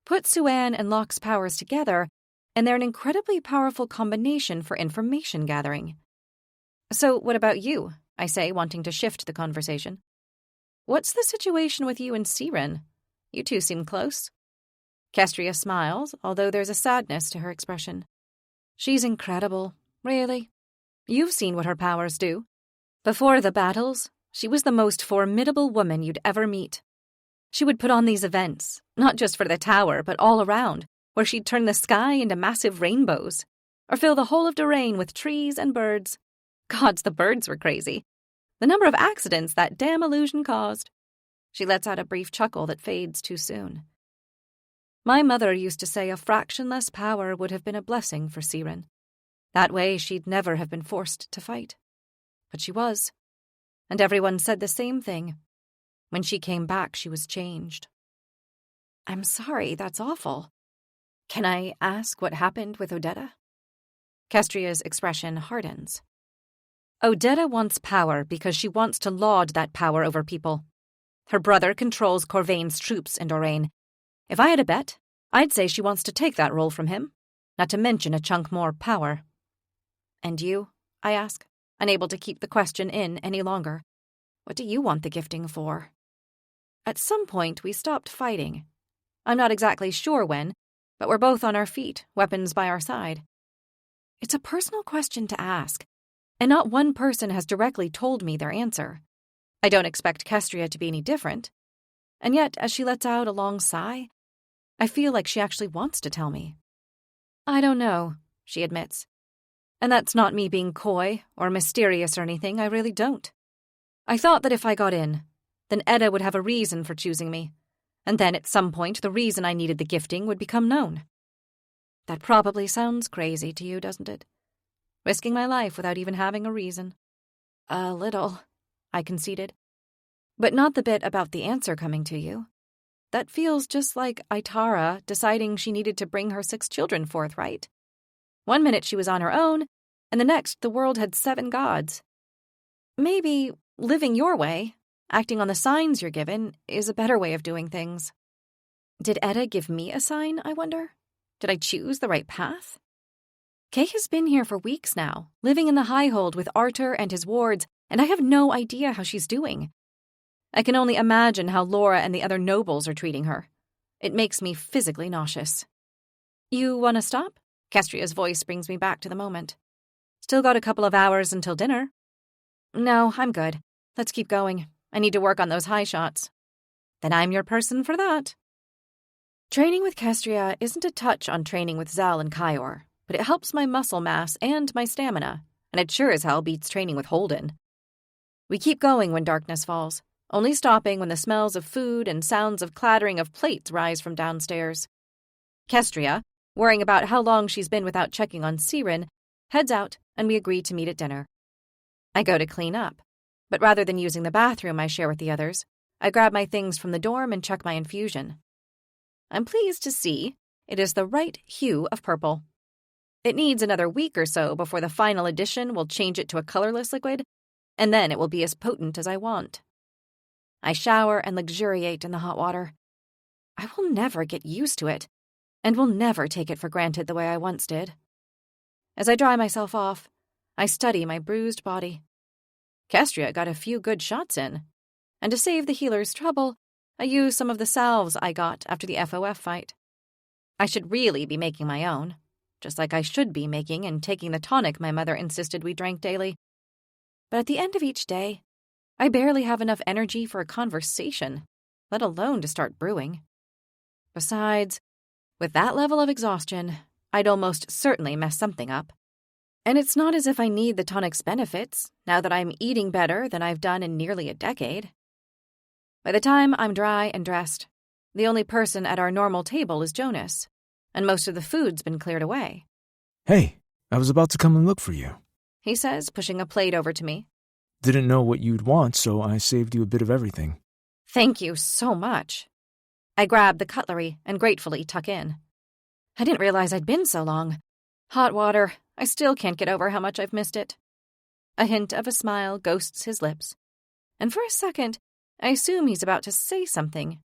S5: Put Suanne and Locke's powers together, and they're an incredibly powerful combination for information gathering. So what about you? I say, wanting to shift the conversation. What's the situation with you and Siren? You two seem close. Castria smiles, although there's a sadness to her expression. She's incredible, really. You've seen what her powers do. Before the battles, she was the most formidable woman you'd ever meet. She would put on these events, not just for the tower, but all around, where she'd turn the sky into massive rainbows, or fill the whole of Doraine with trees and birds. Gods, the birds were crazy. The number of accidents that damn illusion caused. She lets out a brief chuckle that fades too soon. My mother used to say a fraction less power would have been a blessing for Siren. That way she'd never have been forced to fight. But she was. And everyone said the same thing. When she came back, she was changed. I'm sorry, that's awful. Can I ask what happened with Odetta? Kestria's expression hardens. Odetta wants power because she wants to lord that power over people. Her brother controls Corvain's troops in Doraine. If I had a bet, I'd say she wants to take that role from him, not to mention a chunk more power. And you? I ask, unable to keep the question in any longer. What do you want the gifting for? At some point, we stopped fighting. I'm not exactly sure when, but we're both on our feet, weapons by our side. It's a personal question to ask, and not one person has directly told me their answer. I don't expect Kestria to be any different. And yet, as she lets out a long sigh, I feel like she actually wants to tell me. I don't know, she admits. And that's not me being coy or mysterious or anything, I really don't. I thought that if I got in, then Edda would have a reason for choosing me, and then at some point the reason I needed the gifting would become known. That probably sounds crazy to you, doesn't it? Risking my life without even having a reason. A little, I conceded. But not the bit about the answer coming to you. That feels just like Aitara deciding she needed to bring her 6 children forth, right? One minute she was on her own, and the next the world had 7 gods. Maybe living your way, acting on the signs you're given, is a better way of doing things. Did Edda give me a sign, I wonder? Did I choose the right path? Kay has been here for weeks now, living in the Highhold with Artur and his wards, and I have no idea how she's doing. I can only imagine how Laura and the other nobles are treating her. It makes me physically nauseous. You want to stop? Kestria's voice brings me back to the moment. Still got a couple of hours until dinner. No, I'm good. Let's keep going. I need to work on those high shots. Then I'm your person for that. Training with Kestria isn't a touch on training with Zal and Kyor, but it helps my muscle mass and my stamina, and it sure as hell beats training with Holden. We keep going when darkness falls, only stopping when the smells of food and sounds of clattering of plates rise from downstairs. Kestria, worrying about how long she's been without checking on Siren, heads out and we agree to meet at dinner. I go to clean up, but rather than using the bathroom I share with the others, I grab my things from the dorm and check my infusion. I'm pleased to see it is the right hue of purple. It needs another week or so before the final addition will change it to a colorless liquid, and then it will be as potent as I want. I shower and luxuriate in the hot water. I will never get used to it, and will never take it for granted the way I once did. As I dry myself off, I study my bruised body. Kestria got a few good shots in, and to save the healer's trouble, I use some of the salves I got after the FOF fight. I should really be making my own, just like I should be making and taking the tonic my mother insisted we drank daily. But at the end of each day, I barely have enough energy for a conversation, let alone to start brewing. Besides, with that level of exhaustion, I'd almost certainly mess something up. And it's not as if I need the tonic's benefits, now that I'm eating better than I've done in nearly a decade. By the time I'm dry and dressed, the only person at our normal table is Jonas, and most of the food's been cleared away.
S3: Hey, I was about to come and look for you,
S5: he says, pushing a plate over to me.
S3: Didn't know what you'd want, so I saved you a bit of everything.
S5: Thank you so much. I grab the cutlery and gratefully tuck in. I didn't realize I'd been so long. Hot water, I still can't get over how much I've missed it. A hint of a smile ghosts his lips, and for a second, I assume he's about to say something,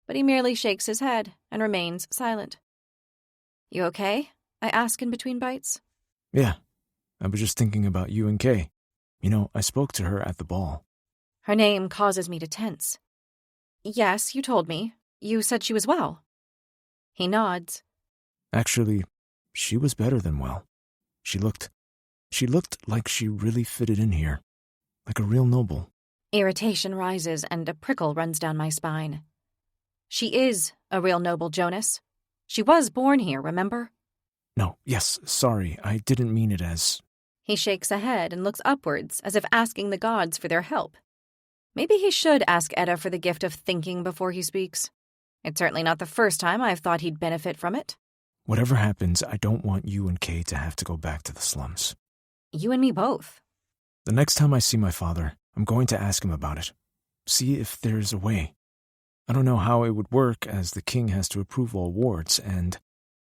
S5: but he merely shakes his head and remains silent. You okay? I ask in between bites.
S3: Yeah, I was just thinking about you and Kay. You know, I spoke to her at the ball.
S5: Her name causes me to tense. Yes, you told me. You said she was well. He nods.
S3: Actually, she was better than well. She looked like she really fitted in here, like a real noble.
S5: Irritation rises and a prickle runs down my spine. She is a real noble, Jonas. She was born here, remember?
S3: No, yes, sorry, I didn't mean it as...
S5: He shakes a head and looks upwards as if asking the gods for their help. Maybe he should ask Edda for the gift of thinking before he speaks. It's certainly not the first time I've thought he'd benefit from it.
S3: Whatever happens, I don't want you and Kay to have to go back to the slums.
S5: You and me both.
S3: The next time I see my father, I'm going to ask him about it. See if there's a way. I don't know how it would work, as the king has to approve all wards, and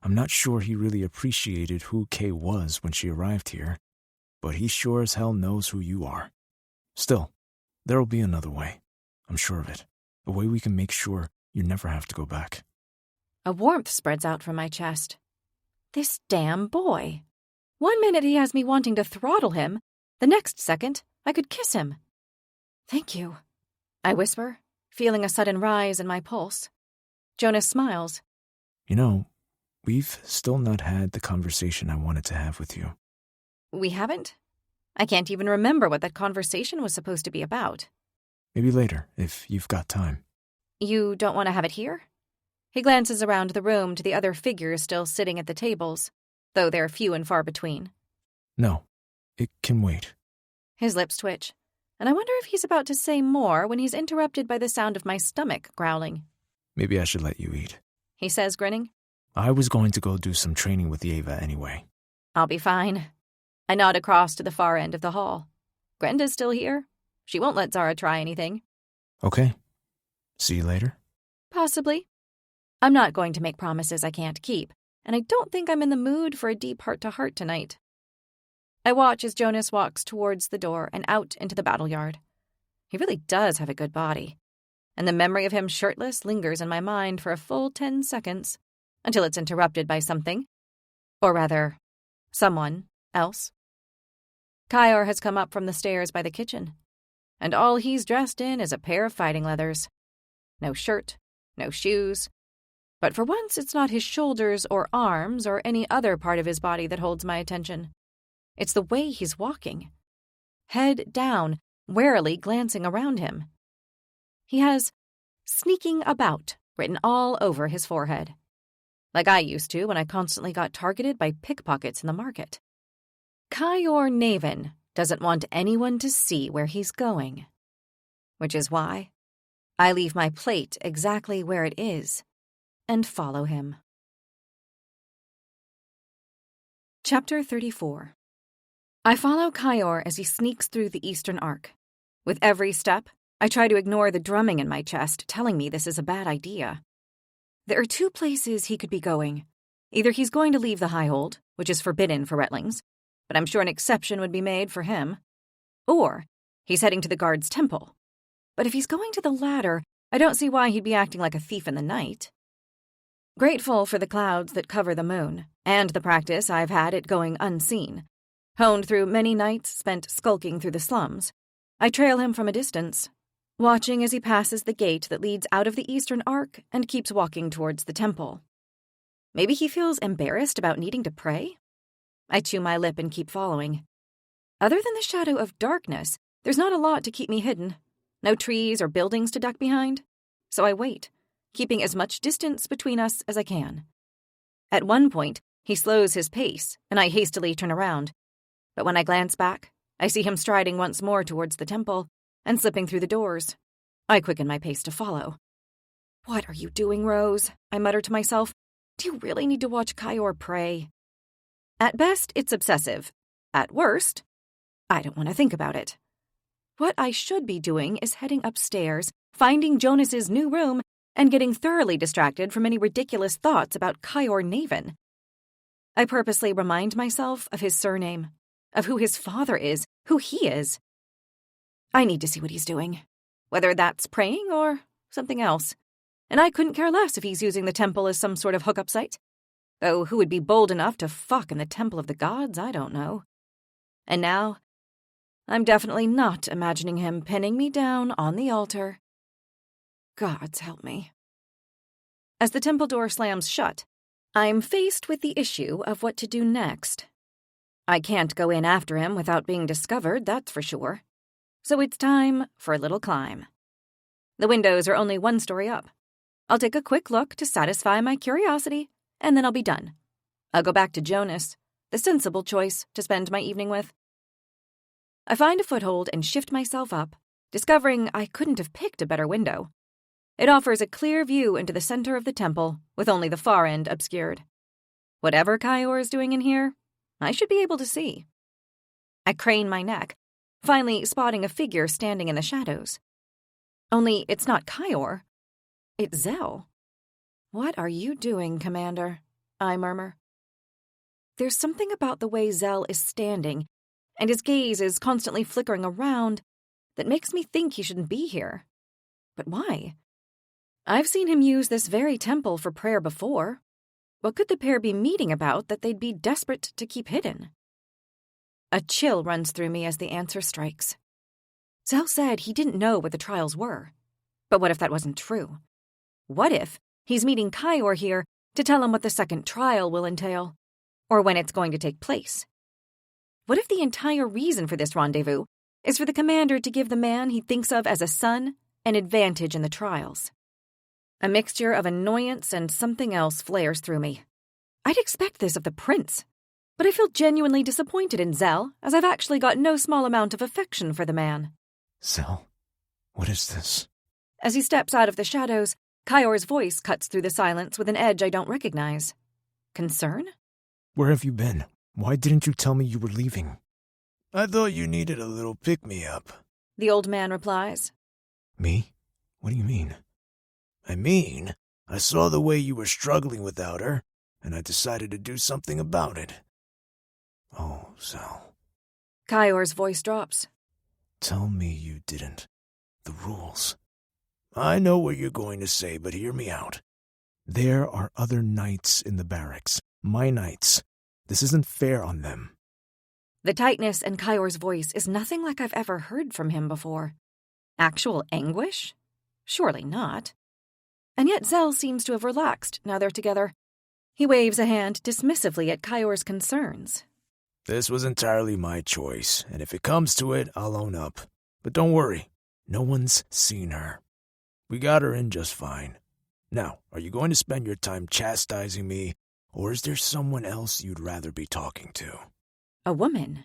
S3: I'm not sure he really appreciated who Kay was when she arrived here, but he sure as hell knows who you are. Still, there'll be another way. I'm sure of it. A way we can make sure you never have to go back.
S5: A warmth spreads out from my chest. This damn boy. 1 minute he has me wanting to throttle him, the next second I could kiss him. Thank you, I whisper, feeling a sudden rise in my pulse. Jonas smiles.
S3: You know, we've still not had the conversation I wanted to have with you.
S5: We haven't? I can't even remember what that conversation was supposed to be about.
S3: Maybe later, if you've got time.
S5: You don't want to have it here? He glances around the room to the other figures still sitting at the tables, though they're few and far between.
S3: No, it can wait.
S5: His lips twitch, and I wonder if he's about to say more when he's interrupted by the sound of my stomach growling.
S3: Maybe I should let you eat,
S5: he says, grinning.
S3: I was going to go do some training with Eva anyway.
S5: I'll be fine. I nod across to the far end of the hall. Grenda's still here. She won't let Zara try anything.
S3: Okay. See you later?
S5: Possibly. I'm not going to make promises I can't keep, and I don't think I'm in the mood for a deep heart-to-heart tonight. I watch as Jonas walks towards the door and out into the battle yard. He really does have a good body, and the memory of him shirtless lingers in my mind for a full 10 seconds, until it's interrupted by something. Or rather, someone else. Kyor has come up from the stairs by the kitchen, and all he's dressed in is a pair of fighting leathers. No shirt, no shoes. But for once, it's not his shoulders or arms or any other part of his body that holds my attention. It's the way he's walking. Head down, warily glancing around him. He has "sneaking about" written all over his forehead, like I used to when I constantly got targeted by pickpockets in the market. Kyor Naven doesn't want anyone to see where he's going, which is why I leave my plate exactly where it is and follow him. Chapter 34. I follow Kyor as he sneaks through the eastern arc. With every step, I try to ignore the drumming in my chest telling me this is a bad idea. There are 2 places he could be going. Either he's going to leave the Highhold, which is forbidden for Retlings, but I'm sure an exception would be made for him. Or he's heading to the guard's temple. But if he's going to the latter, I don't see why he'd be acting like a thief in the night. Grateful for the clouds that cover the moon, and the practice I've had at going unseen, honed through many nights spent skulking through the slums, I trail him from a distance, watching as he passes the gate that leads out of the eastern arc and keeps walking towards the temple. Maybe he feels embarrassed about needing to pray? I chew my lip and keep following. Other than the shadow of darkness, there's not a lot to keep me hidden. No trees or buildings to duck behind. So I wait, keeping as much distance between us as I can. At one point, he slows his pace, and I hastily turn around. But when I glance back, I see him striding once more towards the temple and slipping through the doors. I quicken my pace to follow. What are you doing, Rose? I mutter to myself. Do you really need to watch Kyor pray? At best, it's obsessive. At worst, I don't want to think about it. What I should be doing is heading upstairs, finding Jonas's new room, and getting thoroughly distracted from any ridiculous thoughts about Kyor Naven. I purposely remind myself of his surname, of who his father is, who he is. I need to see what he's doing, whether that's praying or something else. And I couldn't care less if he's using the temple as some sort of hookup site. Though who would be bold enough to fuck in the temple of the gods, I don't know. And now, I'm definitely not imagining him pinning me down on the altar. Gods help me. As the temple door slams shut, I'm faced with the issue of what to do next. I can't go in after him without being discovered, that's for sure. So it's time for a little climb. The windows are only 1 story up. I'll take a quick look to satisfy my curiosity, and then I'll be done. I'll go back to Jonas, the sensible choice to spend my evening with. I find a foothold and shift myself up, discovering I couldn't have picked a better window. It offers a clear view into the center of the temple, with only the far end obscured. Whatever Kyor is doing in here, I should be able to see. I crane my neck, finally spotting a figure standing in the shadows. Only it's not Kyor. It's Zell. "What are you doing, Commander?" I murmur. There's something about the way Zell is standing, and his gaze is constantly flickering around, that makes me think he shouldn't be here. But why? I've seen him use this very temple for prayer before. What could the pair be meeting about that they'd be desperate to keep hidden? A chill runs through me as the answer strikes. Zell said he didn't know what the trials were. But what if that wasn't true? What if he's meeting Kyor here to tell him what the second trial will entail, or when it's going to take place? What if the entire reason for this rendezvous is for the commander to give the man he thinks of as a son an advantage in the trials? A mixture of annoyance and something else flares through me. I'd expect this of the prince, but I feel genuinely disappointed in Zell, as I've actually got no small amount of affection for the man.
S3: Zell, what is this?
S5: As he steps out of the shadows, Kyor's voice cuts through the silence with an edge I don't recognize. Concern?
S3: Where have you been? Why didn't you tell me you were leaving?
S8: I thought you needed a little pick-me-up,
S5: the old man replies.
S3: Me? What do you mean?
S8: I saw the way you were struggling without her, and I decided to do something about it.
S3: Oh, Zell.
S5: Kyor's voice drops.
S3: Tell me you didn't. The rules.
S8: I know what you're going to say, but hear me out.
S3: There are other knights in the barracks. My knights. This isn't fair on them.
S5: The tightness in Kyor's voice is nothing like I've ever heard from him before. Actual anguish? Surely not. And yet Zell seems to have relaxed now they're together. He waves a hand dismissively at Kyor's concerns.
S8: This was entirely my choice, and if it comes to it, I'll own up. But don't worry, no one's seen her. We got her in just fine. Now, are you going to spend your time chastising me, or is there someone else you'd rather be talking to?
S5: A woman?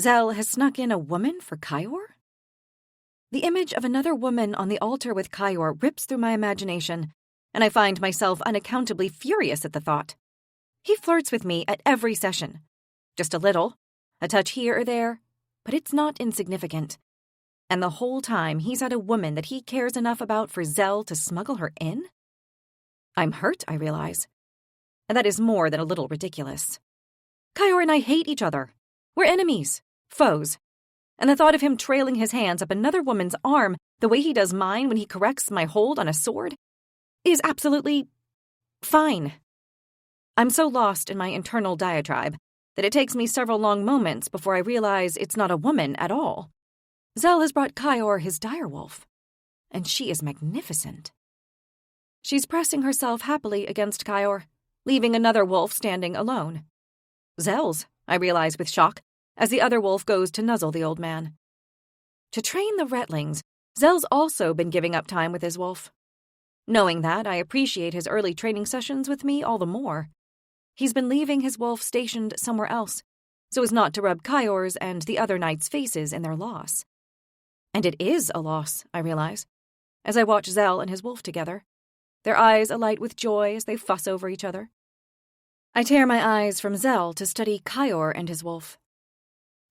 S5: Zell has snuck in a woman for Kyor? The image of another woman on the altar with Kyor rips through my imagination, and I find myself unaccountably furious at the thought. He flirts with me at every session. Just a little, a touch here or there, but it's not insignificant. And the whole time he's had a woman that he cares enough about for Zell to smuggle her in? I'm hurt, I realize. And that is more than a little ridiculous. Kyor and I hate each other. We're enemies, foes. And the thought of him trailing his hands up another woman's arm the way he does mine when he corrects my hold on a sword is absolutely fine. I'm so lost in my internal diatribe that it takes me several long moments before I realize it's not a woman at all. Zell has brought Kyor his direwolf, and she is magnificent. She's pressing herself happily against Kyor, leaving another wolf standing alone. Zell's, I realize with shock, as the other wolf goes to nuzzle the old man. To train the retlings, Zell's also been giving up time with his wolf. Knowing that, I appreciate his early training sessions with me all the more. He's been leaving his wolf stationed somewhere else, so as not to rub Kyor's and the other knights' faces in their loss. And it is a loss, I realize, as I watch Zell and his wolf together, their eyes alight with joy as they fuss over each other. I tear my eyes from Zell to study Kyor and his wolf.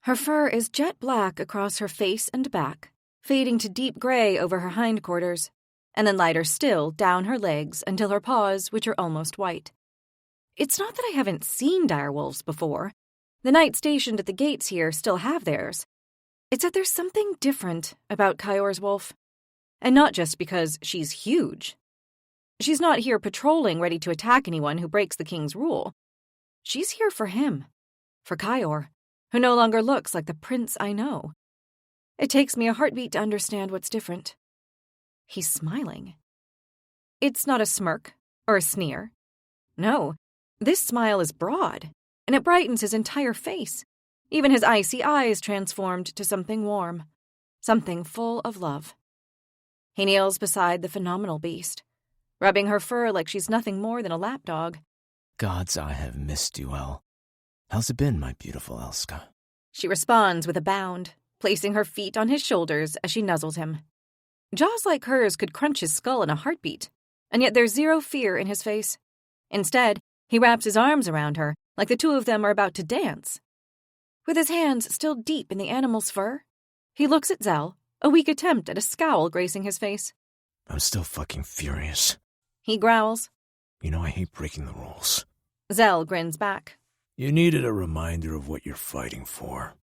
S5: Her fur is jet black across her face and back, fading to deep gray over her hindquarters, and then lighter still down her legs until her paws, which are almost white. It's not that I haven't seen direwolves before. The knights stationed at the gates here still have theirs. It's that there's something different about Kyor's wolf. And not just because she's huge. She's not here patrolling ready to attack anyone who breaks the king's rule. She's here for him, for Kyor, who no longer looks like the prince I know. It takes me a heartbeat to understand what's different. He's smiling. It's not a smirk or a sneer. No, this smile is broad, and it brightens his entire face. Even his icy eyes transformed to something warm, something full of love. He kneels beside the phenomenal beast, rubbing her fur like she's nothing more than a lapdog.
S3: Gods, I have missed you, El. How's it been, my beautiful Elska?
S5: She responds with a bound, placing her feet on his shoulders as she nuzzles him. Jaws like hers could crunch his skull in a heartbeat, and yet there's zero fear in his face. Instead, he wraps his arms around her like the two of them are about to dance. With his hands still deep in the animal's fur, He looks at Zell, a weak attempt at a scowl gracing his face.
S3: I'm still fucking furious.
S5: He growls.
S3: You know I hate breaking the rules.
S5: Zell grins back.
S8: You needed a reminder of what you're fighting for.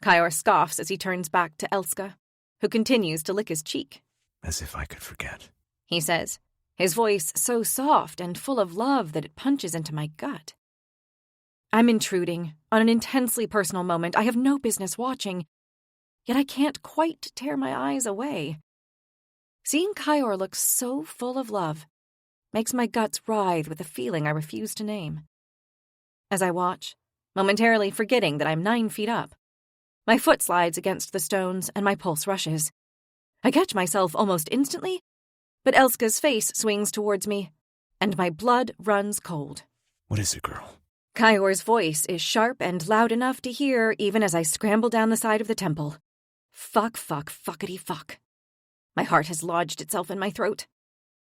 S5: Kyor scoffs as he turns back to Elska, who continues to lick his cheek.
S3: As if I could forget.
S5: He says, his voice so soft and full of love that it punches into my gut. I'm intruding on an intensely personal moment I have no business watching, yet I can't quite tear my eyes away. Seeing Kyor look so full of love makes my guts writhe with a feeling I refuse to name. As I watch, momentarily forgetting that I'm 9 feet up, my foot slides against the stones and my pulse rushes. I catch myself almost instantly, but Elska's face swings towards me, and my blood runs cold.
S3: What is it, girl?
S5: Kyor's voice is sharp and loud enough to hear even as I scramble down the side of the temple. Fuck, fuckity fuck. My heart has lodged itself in my throat.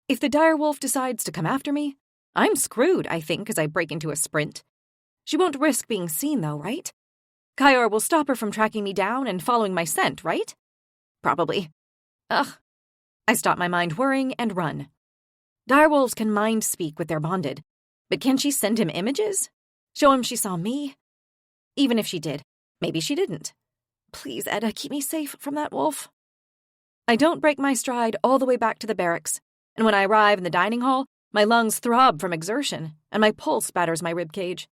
S5: If the direwolf decides to come after me, I'm screwed, I think, as I break into a sprint. She won't risk being seen, though, right? Kyor will stop her from tracking me down and following my scent, right? Probably. Ugh. I stop my mind worrying and run. Direwolves can mind speak with their bonded, but can she send him images? Show him she saw me? Even if she did, maybe she didn't. Please, Edda, keep me safe from that wolf. I don't break my stride all the way back to the barracks, and when I arrive in the dining hall, my lungs throb from exertion, and my pulse batters my ribcage.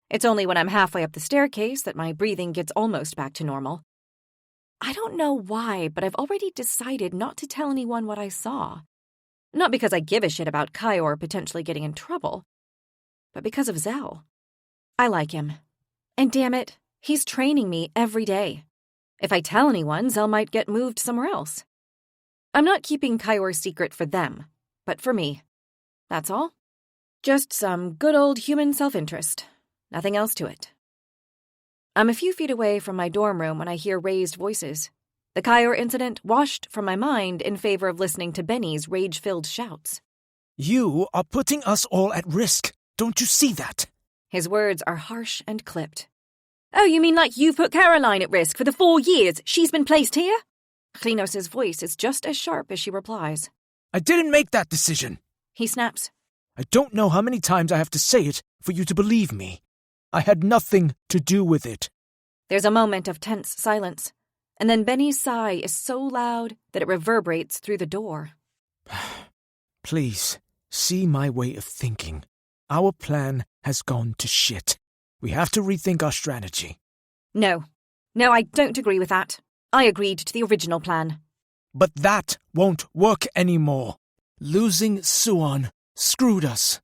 S5: It's only when I'm halfway up the staircase that my breathing gets almost back to normal. I don't know why, but I've already decided not to tell anyone what I saw. Not because I give a shit about Kyor potentially getting in trouble, but because of Zell. I like him. And damn it, he's training me every day. If I tell anyone, Zell might get moved somewhere else. I'm not keeping Kyor's secret for them, but for me. That's all. Just some good old human self-interest. Nothing else to it. I'm a few feet away from my dorm room when I hear raised voices. The Kyor incident washed from my mind in favor of listening to Benny's rage-filled shouts.
S7: You are putting us all at risk. Don't you see that?
S5: His words are harsh and clipped. Oh, you mean like you've put Caroline at risk for the 4 years she's been placed here? Klinos' voice is just as sharp as she replies.
S7: I didn't make that decision.
S5: He snaps.
S7: I don't know how many times I have to say it for you to believe me. I had nothing to do with it.
S5: There's a moment of tense silence, and then Benny's sigh is so loud that it reverberates through the door.
S7: Please, see my way of thinking. Our plan has gone to shit. We have to rethink our strategy.
S5: No, I don't agree with that. I agreed to the original plan.
S7: But that won't work anymore. Losing Suan screwed us.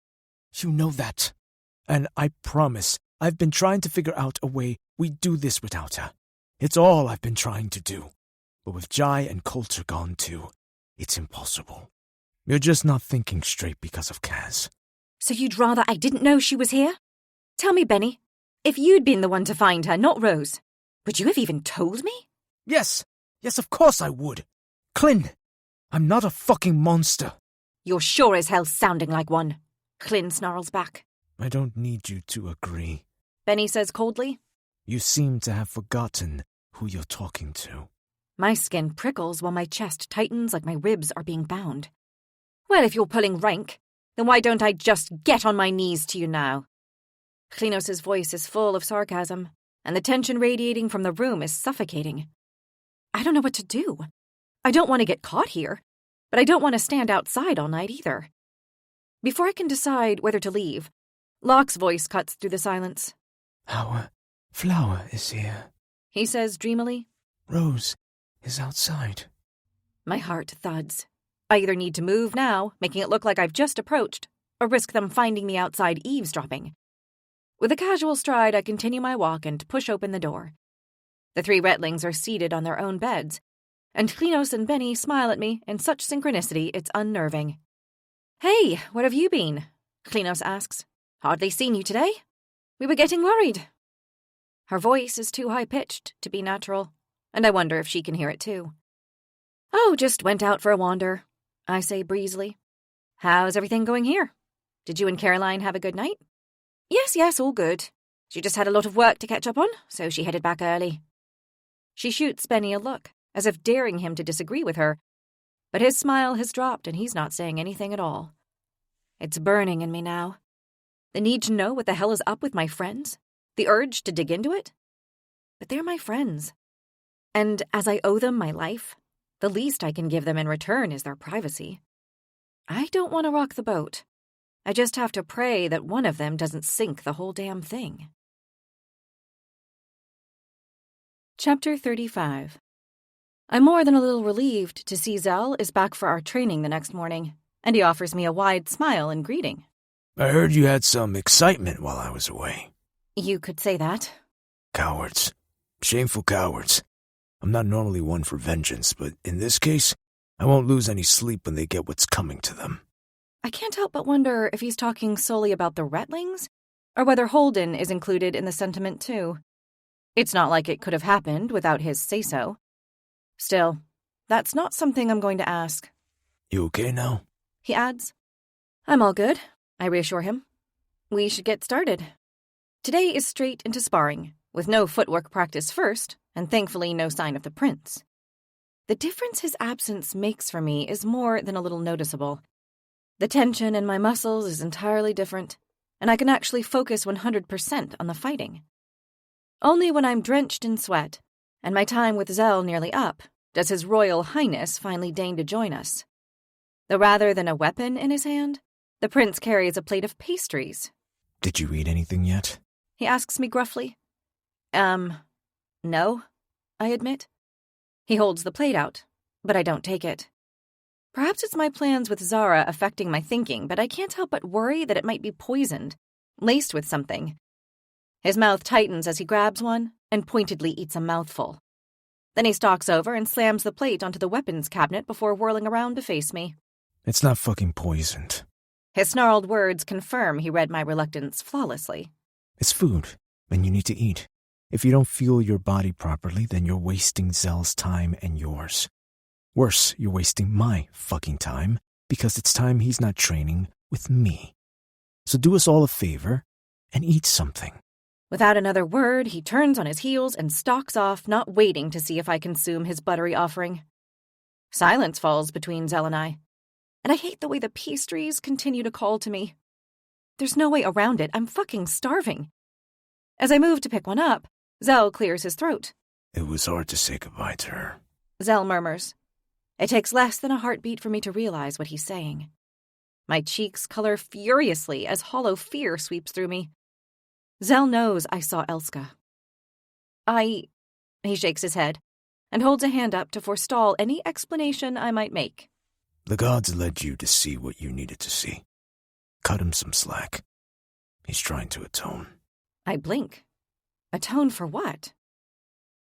S7: You know that. And I promise I've been trying to figure out a way we do this without her. It's all I've been trying to do. But with Jai and Coulter gone too, it's impossible. You're just not thinking straight because of Kaz.
S5: So you'd rather I didn't know she was here? Tell me, Benny, if you'd been the one to find her, not Rose, would you have even told me?
S7: Yes, of course I would. Clint, I'm not a fucking monster.
S5: You're sure as hell sounding like one. Clint snarls back.
S3: I don't need you to agree.
S5: Benny says coldly.
S3: You seem to have forgotten who you're talking to.
S5: My skin prickles while my chest tightens like my ribs are being bound. Well, if you're pulling rank, then why don't I just get on my knees to you now? Klinos' voice is full of sarcasm, and the tension radiating from the room is suffocating. I don't know what to do. I don't want to get caught here, but I don't want to stand outside all night either. Before I can decide whether to leave, Locke's voice cuts through the silence.
S4: Our flower is here,
S5: He says dreamily.
S4: Rose is outside.
S5: My heart thuds. I either need to move now, making it look like I've just approached, or risk them finding me outside eavesdropping. With a casual stride, I continue my walk and push open the door. The 3 Retlings are seated on their own beds, and Klinos and Benny smile at me in such synchronicity it's unnerving. Hey, where have you been? Klinos asks. Hardly seen you today. We were getting worried. Her voice is too high-pitched to be natural, and I wonder if she can hear it too. Oh, just went out for a wander, I say breezily. How's everything going here? Did you and Caroline have a good night? Yes, all good. She just had a lot of work to catch up on, so she headed back early. She shoots Benny a look, as if daring him to disagree with her, but his smile has dropped and he's not saying anything at all. It's burning in me now. The need to know what the hell is up with my friends, the urge to dig into it. But they're my friends. And as I owe them my life, the least I can give them in return is their privacy. I don't want to rock the boat. I just have to pray that one of them doesn't sink the whole damn thing. Chapter 35. I'm more than a little relieved to see Zell is back for our training the next morning, and he offers me a wide smile in greeting.
S8: I heard you had some excitement while I was away.
S5: You could say that.
S8: Cowards. Shameful cowards. I'm not normally one for vengeance, but in this case, I won't lose any sleep when they get what's coming to them.
S5: I can't help but wonder if he's talking solely about the Retlings, or whether Holden is included in the sentiment too. It's not like it could have happened without his say-so. Still, that's not something I'm going to ask.
S8: You okay now?
S5: He adds. I'm all good, I reassure him. We should get started. Today is straight into sparring, with no footwork practice first, and thankfully no sign of the prince. The difference his absence makes for me is more than a little noticeable. The tension in my muscles is entirely different, and I can actually focus 100% on the fighting. Only when I'm drenched in sweat, and my time with Zell nearly up, does His Royal Highness finally deign to join us. Though rather than a weapon in his hand, the prince carries a plate of pastries.
S2: Did you eat anything yet?
S5: He asks me gruffly. No, I admit. He holds the plate out, but I don't take it. Perhaps it's my plans with Zara affecting my thinking, but I can't help but worry that it might be poisoned, laced with something. His mouth tightens as he grabs one and pointedly eats a mouthful. Then he stalks over and slams the plate onto the weapons cabinet before whirling around to face me.
S2: It's not fucking poisoned.
S5: His snarled words confirm he read my reluctance flawlessly.
S2: It's food, and you need to eat. If you don't fuel your body properly, then you're wasting Zell's time and yours. Worse, you're wasting my fucking time, because it's time he's not training with me. So do us all a favor and eat something.
S5: Without another word, he turns on his heels and stalks off, not waiting to see if I consume his buttery offering. Silence falls between Zell and I hate the way the pastries continue to call to me. There's no way around it. I'm fucking starving. As I move to pick one up, Zell clears his throat.
S8: It was hard to say goodbye to her.
S5: Zell murmurs. It takes less than a heartbeat for me to realize what he's saying. My cheeks color furiously as hollow fear sweeps through me. Zell knows I saw Elska. He shakes his head and holds a hand up to forestall any explanation I might make.
S8: The gods led you to see what you needed to see. Cut him some slack. He's trying to atone.
S5: I blink. Atone for what?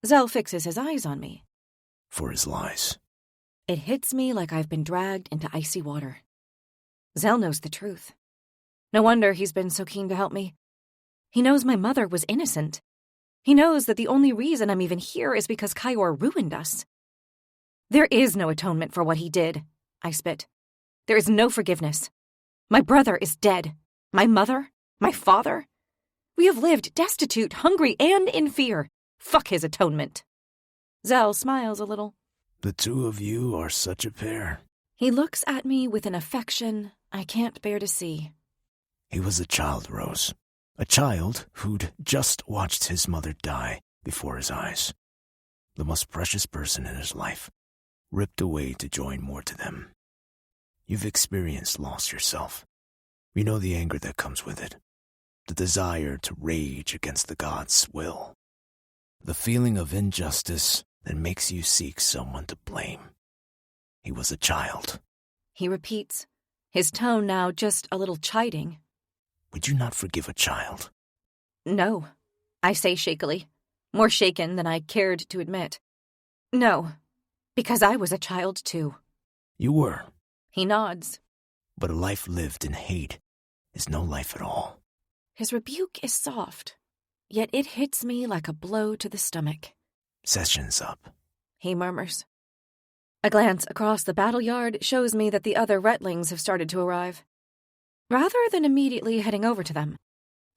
S5: Zell fixes his eyes on me.
S8: For his lies.
S5: It hits me like I've been dragged into icy water. Zell knows the truth. No wonder he's been so keen to help me. He knows my mother was innocent. He knows that the only reason I'm even here is because Kyor ruined us. There is no atonement for what he did, I spit. There is no forgiveness. My brother is dead. My mother, my father. We have lived destitute, hungry, and in fear. Fuck his atonement. Zell smiles a little.
S8: The two of you are such a pair.
S5: He looks at me with an affection I can't bear to see.
S8: He was a child, Rose. A child who'd just watched his mother die before his eyes. The most precious person in his life, ripped away to join more to them. You've experienced loss yourself. You know the anger that comes with it. The desire to rage against the gods' will. The feeling of injustice that makes you seek someone to blame. He was a child.
S5: He repeats, his tone now just a little chiding.
S8: Would you not forgive a child?
S5: No, I say shakily, more shaken than I cared to admit. No, because I was a child too.
S8: You were.
S5: He nods.
S8: But a life lived in hate is no life at all.
S5: His rebuke is soft, yet it hits me like a blow to the stomach.
S8: Session's up,
S5: he murmurs. A glance across the battle yard shows me that the other Retlings have started to arrive. Rather than immediately heading over to them,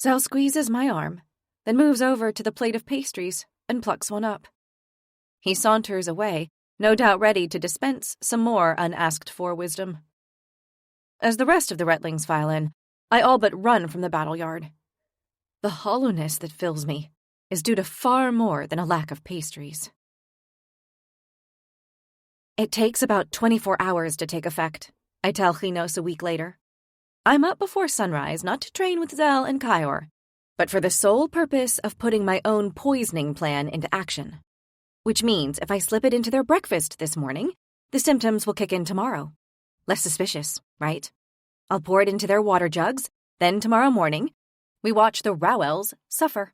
S5: Zell squeezes my arm, then moves over to the plate of pastries and plucks one up. He saunters away, no doubt ready to dispense some more unasked-for wisdom. As the rest of the Retlings file in, I all but run from the battle yard. The hollowness that fills me is due to far more than a lack of pastries. It takes about 24 hours to take effect, I tell Chinos a week later. I'm up before sunrise not to train with Zell and Kyor, but for the sole purpose of putting my own poisoning plan into action. Which means if I slip it into their breakfast this morning, the symptoms will kick in tomorrow. Less suspicious, right? I'll pour it into their water jugs, then tomorrow morning, we watch the Rowells suffer.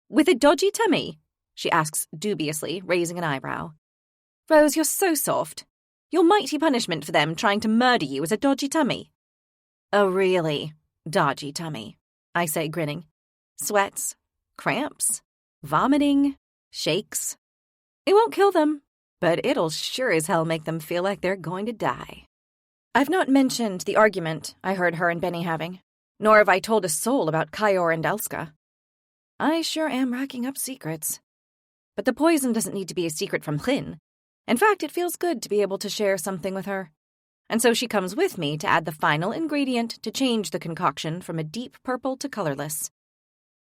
S5: With a dodgy tummy? She asks dubiously, raising an eyebrow. Rose, you're so soft. Your mighty punishment for them trying to murder you is a dodgy tummy. A really dodgy tummy, I say, grinning. Sweats, cramps, vomiting, shakes. It won't kill them, but it'll sure as hell make them feel like they're going to die. I've not mentioned the argument I heard her and Benny having, nor have I told a soul about Kyor and Elska. I sure am racking up secrets. But the poison doesn't need to be a secret from Hlyn. In fact, it feels good to be able to share something with her. And so she comes with me to add the final ingredient to change the concoction from a deep purple to colorless.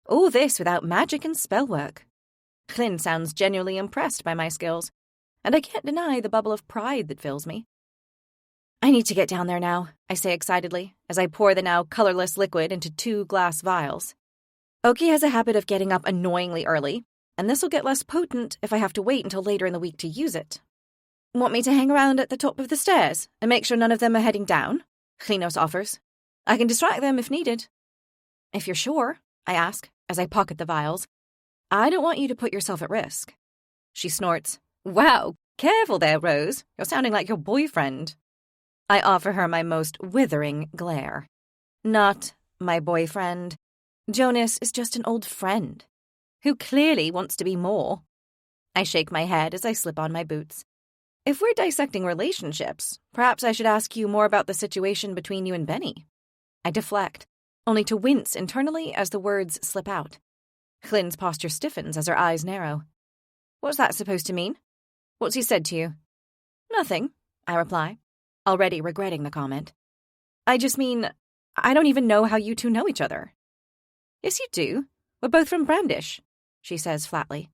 S5: All this without magic and spell work. Hlyn sounds genuinely impressed by my skills, and I can't deny the bubble of pride that fills me. I need to get down there now, I say excitedly, as I pour the now colorless liquid into 2 glass vials. Oki has a habit of getting up annoyingly early, and this will get less potent if I have to wait until later in the week to use it. Want me to hang around at the top of the stairs and make sure none of them are heading down? Chinos offers. I can distract them if needed. If you're sure, I ask, as I pocket the vials. I don't want you to put yourself at risk. She snorts. Wow, careful there, Rose. You're sounding like your boyfriend. I offer her my most withering glare. Not my boyfriend. Jonas is just an old friend, who clearly wants to be more. I shake my head as I slip on my boots. If we're dissecting relationships, perhaps I should ask you more about the situation between you and Benny. I deflect, only to wince internally as the words slip out. Hlyn's posture stiffens as her eyes narrow. What's that supposed to mean? What's he said to you? Nothing, I reply, already regretting the comment. I just mean, I don't even know how you two know each other. Yes, you do. We're both from Brandish, she says flatly.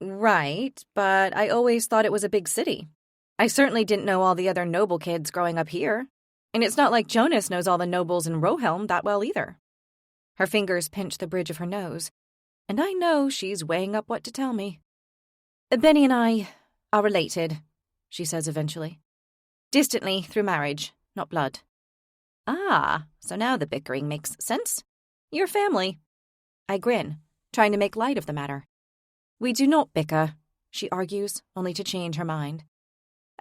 S5: Right, but I always thought it was a big city. I certainly didn't know all the other noble kids growing up here, and it's not like Jonas knows all the nobles in Rohelm that well either. Her fingers pinch the bridge of her nose, and I know she's weighing up what to tell me. Benny and I are related, she says eventually. Distantly through marriage, not blood. Ah, so now the bickering makes sense. Your family. I grin, trying to make light of the matter. We do not bicker, she argues, only to change her mind.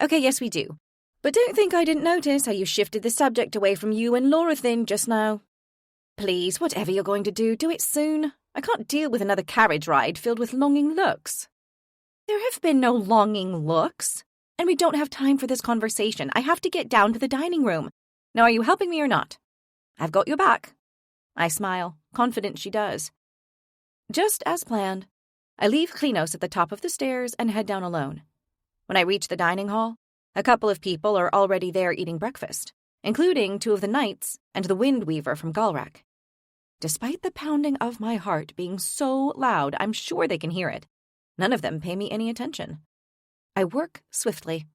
S5: Okay, yes we do. But don't think I didn't notice how you shifted the subject away from you and Lorathin just now. Please, whatever you're going to do it soon. I can't deal with another carriage ride filled with longing looks. There have been no longing looks, and we don't have time for this conversation. I have to get down to the dining room. Now, are you helping me or not? I've got your back. I smile, confident she does. Just as planned, I leave Chinos at the top of the stairs and head down alone. When I reach the dining hall, a couple of people are already there eating breakfast, including 2 of the knights and the wind weaver from Galrak. Despite the pounding of my heart being so loud, I'm sure they can hear it. None of them pay me any attention. I work swiftly.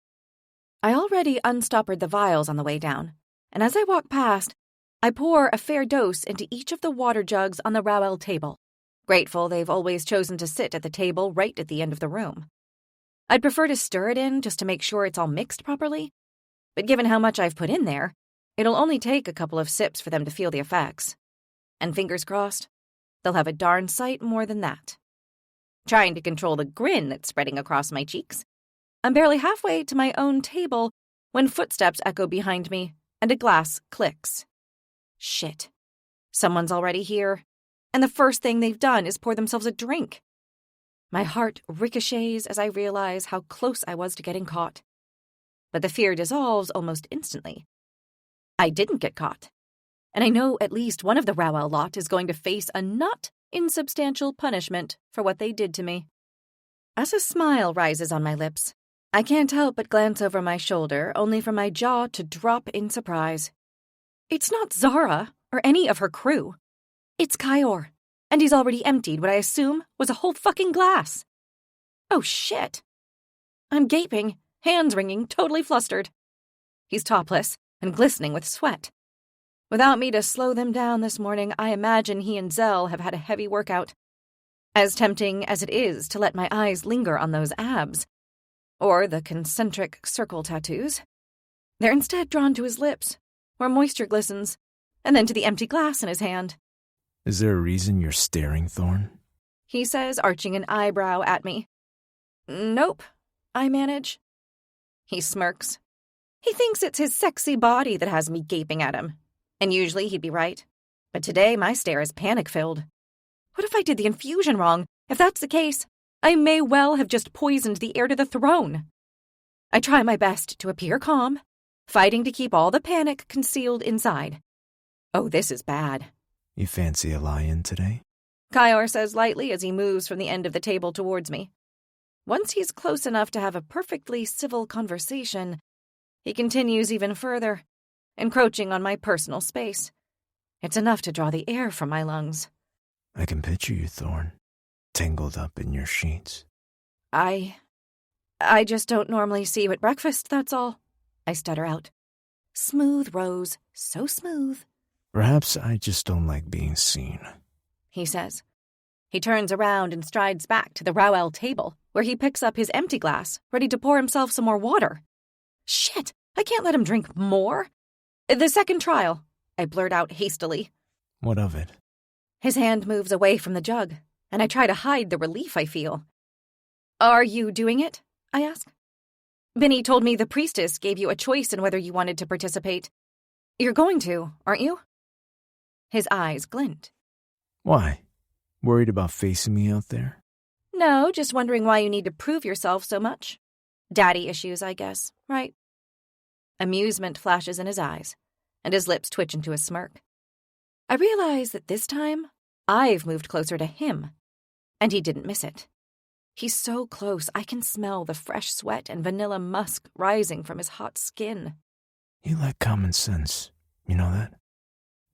S5: I already unstoppered the vials on the way down, and as I walk past, I pour a fair dose into each of the water jugs on the Rowell table, grateful they've always chosen to sit at the table right at the end of the room. I'd prefer to stir it in just to make sure it's all mixed properly, but given how much I've put in there, it'll only take a couple of sips for them to feel the effects. And fingers crossed, they'll have a darn sight more than that. Trying to control the grin that's spreading across my cheeks, I'm barely halfway to my own table when footsteps echo behind me and a glass clicks. Shit. Someone's already here, and the first thing they've done is pour themselves a drink. My heart ricochets as I realize how close I was to getting caught. But the fear dissolves almost instantly. I didn't get caught, and I know at least one of the Rowell lot is going to face a not insubstantial punishment for what they did to me. As a smile rises on my lips, I can't help but glance over my shoulder, only for my jaw to drop in surprise. It's not Zara or any of her crew. It's Kyor, and he's already emptied what I assume was a whole fucking glass. Oh shit. I'm gaping, hands wringing, totally flustered. He's topless and glistening with sweat. Without me to slow them down this morning, I imagine he and Zell have had a heavy workout. As tempting as it is to let my eyes linger on those abs, or the concentric circle tattoos, they're instead drawn to his lips, where moisture glistens, and then to the empty glass in his hand.
S3: Is there a reason you're staring, Thorn?
S5: He says, arching an eyebrow at me. Nope, I manage. He smirks. He thinks it's his sexy body that has me gaping at him, and usually he'd be right. But today my stare is panic-filled. What if I did the infusion wrong? If that's the case, I may well have just poisoned the heir to the throne. I try my best to appear calm, fighting to keep all the panic concealed inside. Oh, this is bad.
S3: You fancy a lie-in today?
S5: Kyor says lightly as he moves from the end of the table towards me. Once he's close enough to have a perfectly civil conversation, he continues even further, encroaching on my personal space. It's enough to draw the air from my lungs.
S3: I can picture you, Thorn, tangled up in your sheets.
S5: I just don't normally see you at breakfast, that's all. I stutter out. Smooth, Rose, so smooth.
S3: Perhaps I just don't like being seen,
S5: he says. He turns around and strides back to the Rowell table, where he picks up his empty glass, ready to pour himself some more water. Shit, I can't let him drink more. The second trial, I blurt out hastily.
S3: What of it?
S5: His hand moves away from the jug, and I try to hide the relief I feel. Are you doing it? I ask. Benny told me the priestess gave you a choice in whether you wanted to participate. You're going to, aren't you? His eyes glint.
S3: Why? Worried about facing me out there?
S5: No, just wondering why you need to prove yourself so much. Daddy issues, I guess, right? Amusement flashes in his eyes, and his lips twitch into a smirk. I realize that this time, I've moved closer to him, and he didn't miss it. He's so close, I can smell the fresh sweat and vanilla musk rising from his hot skin.
S3: You lack common sense, you know that?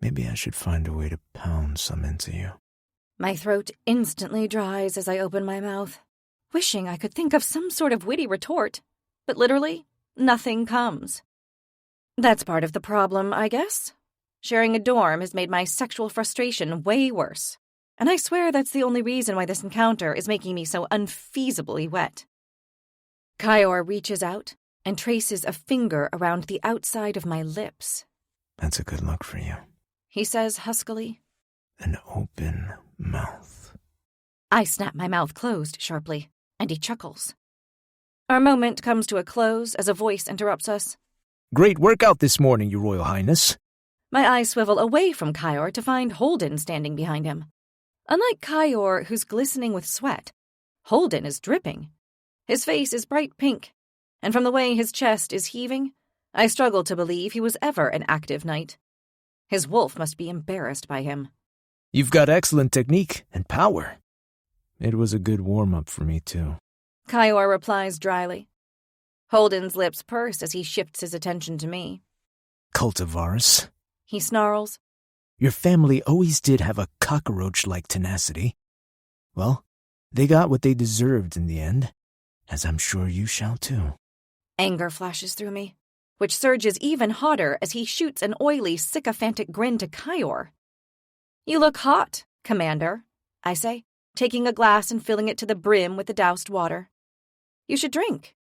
S3: Maybe I should find a way to pound some into you.
S5: My throat instantly dries as I open my mouth, wishing I could think of some sort of witty retort, but literally, nothing comes. That's part of the problem, I guess. Sharing a dorm has made my sexual frustration way worse, and I swear that's the only reason why this encounter is making me so unfeasibly wet. Kyor reaches out and traces a finger around the outside of my lips.
S3: That's a good look for you,
S5: he says huskily.
S3: An open mouth.
S5: I snap my mouth closed sharply, and he chuckles. Our moment comes to a close as a voice interrupts us.
S7: Great workout this morning, Your Royal Highness.
S5: My eyes swivel away from Kyor to find Holden standing behind him. Unlike Kyor, who's glistening with sweat, Holden is dripping. His face is bright pink, and from the way his chest is heaving, I struggle to believe he was ever an active knight. His wolf must be embarrassed by him.
S7: You've got excellent technique and power.
S3: It was a good warm-up for me, too.
S5: Kyor replies dryly. Holden's lips purse as he shifts his attention to me.
S3: Cultivars,
S5: he snarls.
S3: Your family always did have a cockroach-like tenacity. Well, they got what they deserved in the end, as I'm sure you shall too.
S5: Anger flashes through me, which surges even hotter as he shoots an oily, sycophantic grin to Kyor. You look hot, Commander, I say, taking a glass and filling it to the brim with the doused water. You should drink.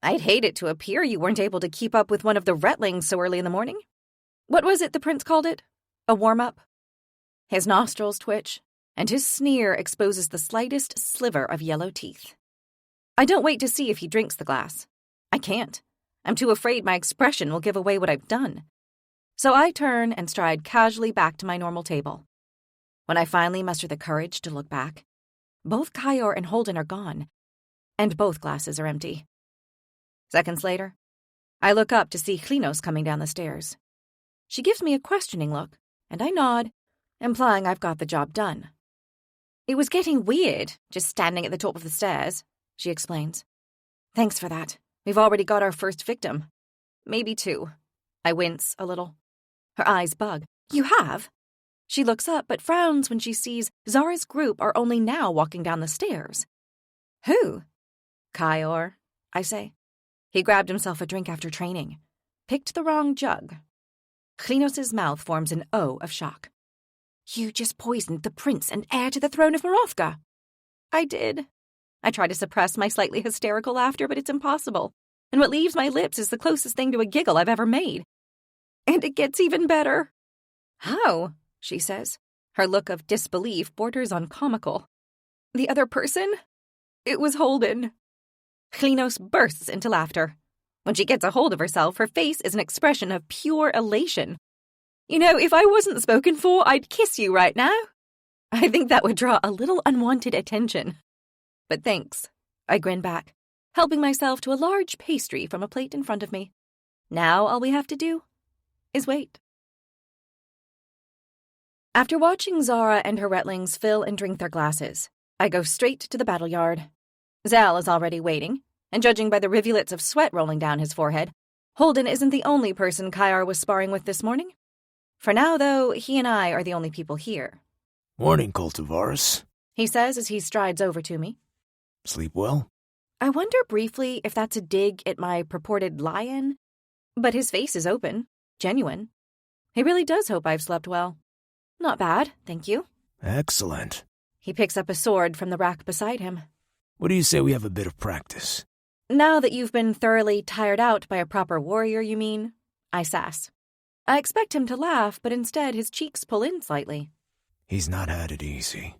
S5: I'd hate it to appear you weren't able to keep up with one of the Retlings so early in the morning. What was it the prince called it? A warm-up? His nostrils twitch, and his sneer exposes the slightest sliver of yellow teeth. I don't wait to see if he drinks the glass. I can't. I'm too afraid my expression will give away what I've done. So I turn and stride casually back to my normal table. When I finally muster the courage to look back, both Kyor and Holden are gone, and both glasses are empty. Seconds later, I look up to see Klinos coming down the stairs. She gives me a questioning look, and I nod, implying I've got the job done. It was getting weird, just standing at the top of the stairs, she explains. Thanks for that. We've already got our first victim. Maybe two. I wince a little. Her eyes bug. You have? She looks up but frowns when she sees Zara's group are only now walking down the stairs. Who? Kaior, I say. He grabbed himself a drink after training. Picked the wrong jug. Klinos' mouth forms an O of shock. You just poisoned the prince and heir to the throne of Morovka. I did. I try to suppress my slightly hysterical laughter, but it's impossible. And what leaves my lips is the closest thing to a giggle I've ever made. And it gets even better. How? She says. Her look of disbelief borders on comical. The other person? It was Holden. Klinos bursts into laughter. When she gets a hold of herself, her face is an expression of pure elation. You know, if I wasn't spoken for, I'd kiss you right now. I think that would draw a little unwanted attention. But thanks. I grin back, helping myself to a large pastry from a plate in front of me. Now all we have to do is wait. After watching Zara and her retlings fill and drink their glasses, I go straight to the battle yard. Zal is already waiting, and judging by the rivulets of sweat rolling down his forehead, Holden isn't the only person Kaiar was sparring with this morning. For now, though, he and I are the only people here.
S8: Morning, Cultivaris,
S5: he says as he strides over to me.
S8: Sleep well?
S5: I wonder briefly if that's a dig at my purported lie-in, but his face is open, genuine. He really does hope I've slept well. Not bad, thank you.
S8: Excellent.
S5: He picks up a sword from the rack beside him.
S8: What do you say we have a bit of practice?
S5: Now that you've been thoroughly tired out by a proper warrior, you mean? I sass. I expect him to laugh, but instead his cheeks pull in slightly.
S8: He's not had it easy.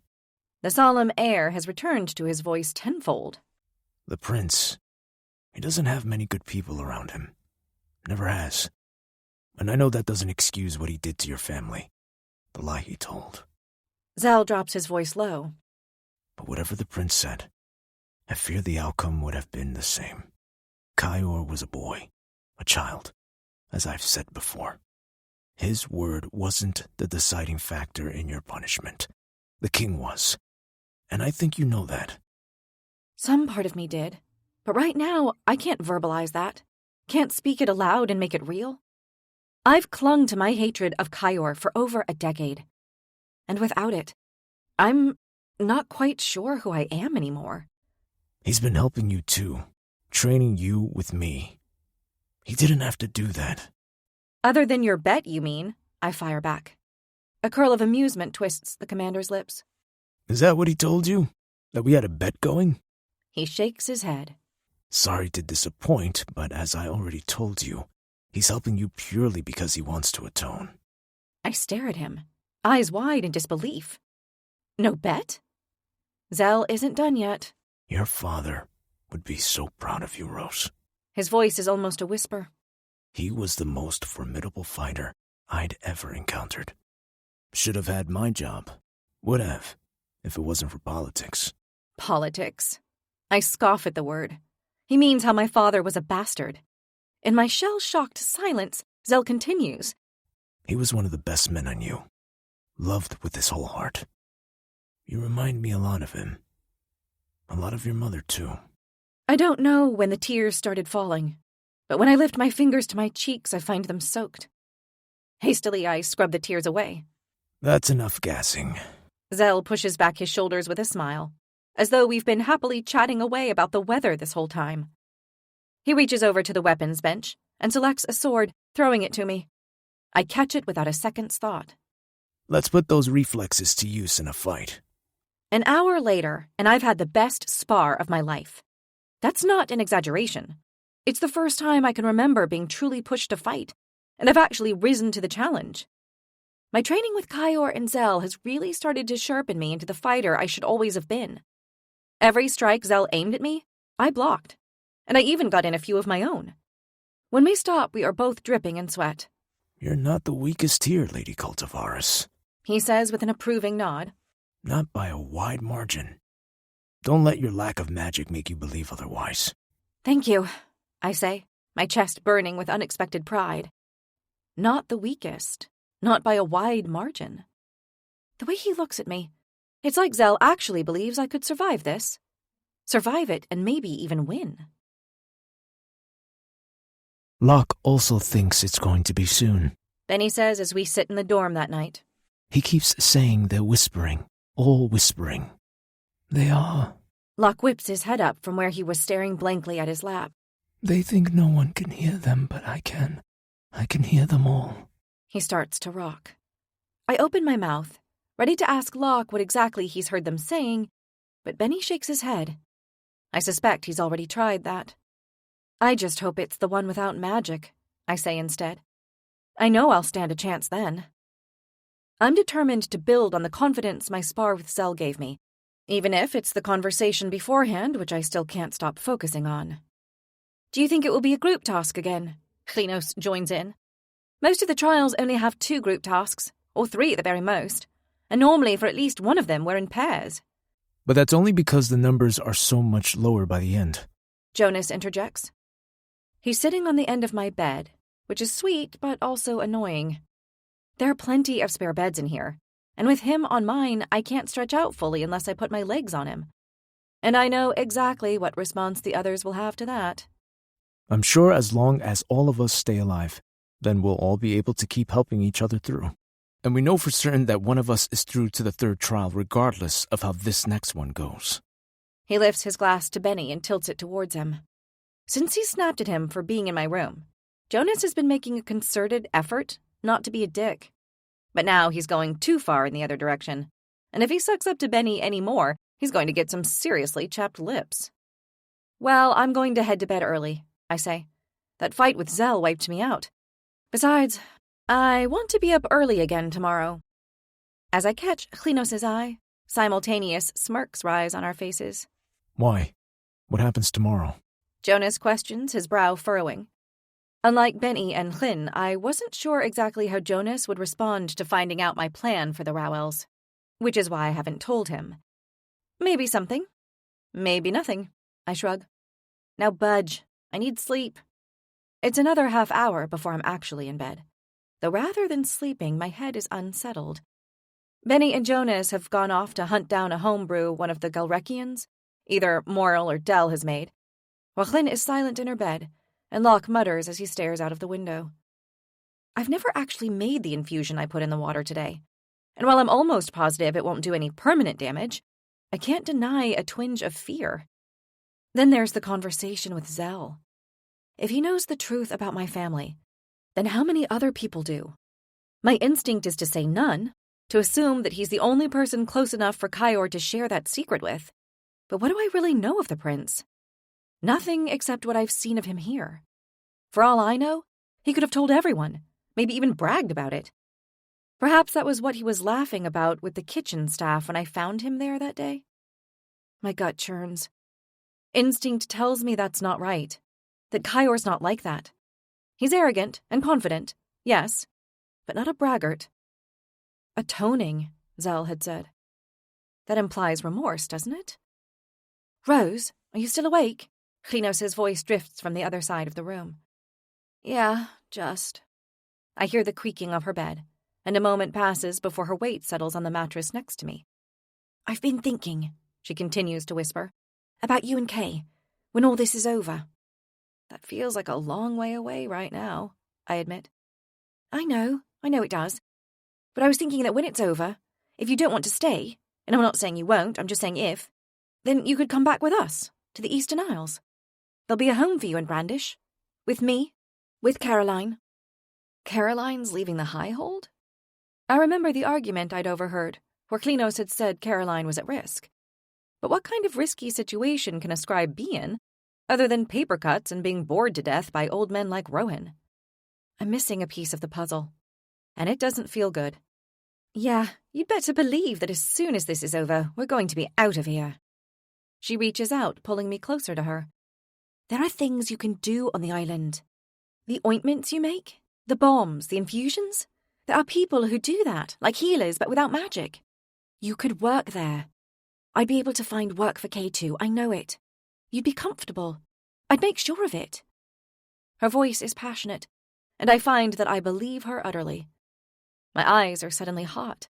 S5: The solemn air has returned to his voice tenfold.
S8: The prince, he doesn't have many good people around him. Never has. And I know that doesn't excuse what he did to your family. The lie he told.
S5: Zal drops his voice low.
S8: But whatever the prince said, I fear the outcome would have been the same. Kaior was a boy, a child, as I've said before. His word wasn't the deciding factor in your punishment. The king was. And I think you know that.
S5: Some part of me did. But right now, I can't verbalize that. Can't speak it aloud and make it real. I've clung to my hatred of Kaior for over a decade. And without it, I'm not quite sure who I am anymore.
S8: He's been helping you too, training you with me. He didn't have to do that.
S5: Other than your bet, you mean? I fire back. A curl of amusement twists the commander's lips.
S8: Is that what he told you? That we had a bet going?
S5: He shakes his head.
S8: Sorry to disappoint, but as I already told you, he's helping you purely because he wants to atone.
S5: I stare at him, eyes wide in disbelief. No bet? Zell isn't done yet.
S8: Your father would be so proud of you, Rose.
S5: His voice is almost a whisper.
S8: He was the most formidable fighter I'd ever encountered. Should have had my job. Would have, if it wasn't for politics.
S5: Politics. I scoff at the word. He means how my father was a bastard. In my shell-shocked silence, Zell continues.
S8: He was one of the best men I knew. Loved with his whole heart. You remind me a lot of him. A lot of your mother, too.
S5: I don't know when the tears started falling, but when I lift my fingers to my cheeks, I find them soaked. Hastily, I scrub the tears away.
S8: That's enough gassing.
S5: Zell pushes back his shoulders with a smile, as though we've been happily chatting away about the weather this whole time. He reaches over to the weapons bench and selects a sword, throwing it to me. I catch it without a second's thought.
S8: Let's put those reflexes to use in a fight.
S5: An hour later, and I've had the best spar of my life. That's not an exaggeration. It's the first time I can remember being truly pushed to fight, and I've actually risen to the challenge. My training with Kaior and Zell has really started to sharpen me into the fighter I should always have been. Every strike Zell aimed at me, I blocked, and I even got in a few of my own. When we stop, we are both dripping in sweat.
S8: You're not the weakest here, Lady Cultivaris,
S5: he says with an approving nod.
S8: Not by a wide margin. Don't let your lack of magic make you believe otherwise.
S5: Thank you, I say, my chest burning with unexpected pride. Not the weakest, not by a wide margin. The way he looks at me, it's like Zell actually believes I could survive this. Survive it and maybe even win.
S4: Locke also thinks it's going to be soon.
S5: Benny says as we sit in the dorm that night.
S4: He keeps saying they're whispering, all whispering. They are.
S5: Locke whips his head up from where he was staring blankly at his lap.
S4: They think no one can hear them, but I can. I can hear them all.
S5: He starts to rock. I open my mouth, ready to ask Locke what exactly he's heard them saying, but Benny shakes his head. I suspect he's already tried that. I just hope it's the one without magic, I say instead. I know I'll stand a chance then. I'm determined to build on the confidence my spar with Zell gave me, even if it's the conversation beforehand which I still can't stop focusing on. Do you think it will be a group task again? Klinos joins in. Most of the trials only have 2 group tasks, or 3 at the very most, and normally for at least one of them we're in pairs.
S3: But that's only because the numbers are so much lower by the end.
S5: Jonas interjects. He's sitting on the end of my bed, which is sweet but also annoying. There are plenty of spare beds in here, and with him on mine, I can't stretch out fully unless I put my legs on him. And I know exactly what response the others will have to that.
S3: I'm sure as long as all of us stay alive, then we'll all be able to keep helping each other through. And we know for certain that one of us is through to the 3rd trial regardless of how this next one goes.
S5: He lifts his glass to Benny and tilts it towards him. Since he snapped at him for being in my room, Jonas has been making a concerted effort not to be a dick. But now he's going too far in the other direction, and if he sucks up to Benny any more, he's going to get some seriously chapped lips. Well, I'm going to head to bed early, I say. That fight with Zell wiped me out. Besides, I want to be up early again tomorrow. As I catch Klinos' eye, simultaneous smirks rise on our faces.
S3: Why? What happens tomorrow?
S5: Jonas questions, his brow furrowing. Unlike Benny and Hlyn, I wasn't sure exactly how Jonas would respond to finding out my plan for the Rowells, which is why I haven't told him. Maybe something. Maybe nothing, I shrug. Now budge. I need sleep. It's another half hour before I'm actually in bed, though rather than sleeping, my head is unsettled. Benny and Jonas have gone off to hunt down a homebrew one of the Galrekians, either Morrill or Dell has made, while Hlyn is silent in her bed, and Locke mutters as he stares out of the window. I've never actually made the infusion I put in the water today, and while I'm almost positive it won't do any permanent damage, I can't deny a twinge of fear. Then there's the conversation with Zell. If he knows the truth about my family, then how many other people do? My instinct is to say none, to assume that he's the only person close enough for Kyor to share that secret with. But what do I really know of the prince? Nothing except what I've seen of him here. For all I know, he could have told everyone, maybe even bragged about it. Perhaps that was what he was laughing about with the kitchen staff when I found him there that day. My gut churns. Instinct tells me that's not right, that Kyor's not like that. He's arrogant and confident, yes, but not a braggart. Atoning, Zell had said. That implies remorse, doesn't it? Rose, are you still awake? Klinos' voice drifts from the other side of the room. Yeah, just. I hear the creaking of her bed, and a moment passes before her weight settles on the mattress next to me. I've been thinking, she continues to whisper, about you and Kay, when all this is over. That feels like a long way away right now, I admit. I know it does. But I was thinking that when it's over, if you don't want to stay, and I'm not saying you won't, I'm just saying if, then you could come back with us, to the Eastern Isles. There'll be a home for you in Brandish. With me. With Caroline. Caroline's leaving the Highhold? I remember the argument I'd overheard, where Klinos had said Caroline was at risk. But what kind of risky situation can a scribe be in, other than paper cuts and being bored to death by old men like Rowan? I'm missing a piece of the puzzle, and it doesn't feel good. Yeah, you'd better believe that as soon as this is over, we're going to be out of here. She reaches out, pulling me closer to her. There are things you can do on the island. The ointments you make, the bombs, the infusions. There are people who do that, like healers, but without magic. You could work there. I'd be able to find work for K2, I know it. You'd be comfortable. I'd make sure of it. Her voice is passionate, and I find that I believe her utterly. My eyes are suddenly hot.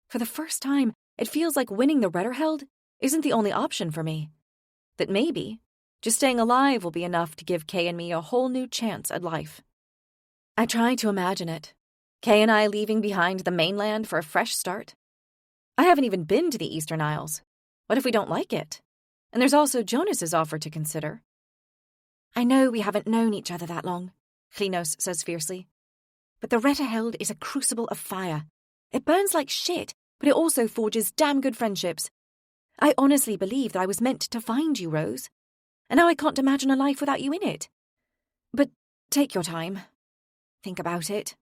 S5: For the first time, it feels like winning the Retterheld isn't the only option for me. That maybe, Just staying alive will be enough to give Kay and me a whole new chance at life. I try to imagine it. Kay and I leaving behind the mainland for a fresh start. I haven't even been to the Eastern Isles. What if we don't like it? And there's also Jonas's offer to consider.
S6: I know we haven't known each other that long, Klinos says fiercely. But the Retterheld is a crucible of fire. It burns like shit, but it also forges damn good friendships. I honestly believe that I was meant to find you, Rose. And now I can't imagine a life without you in it. But take your time. Think about it.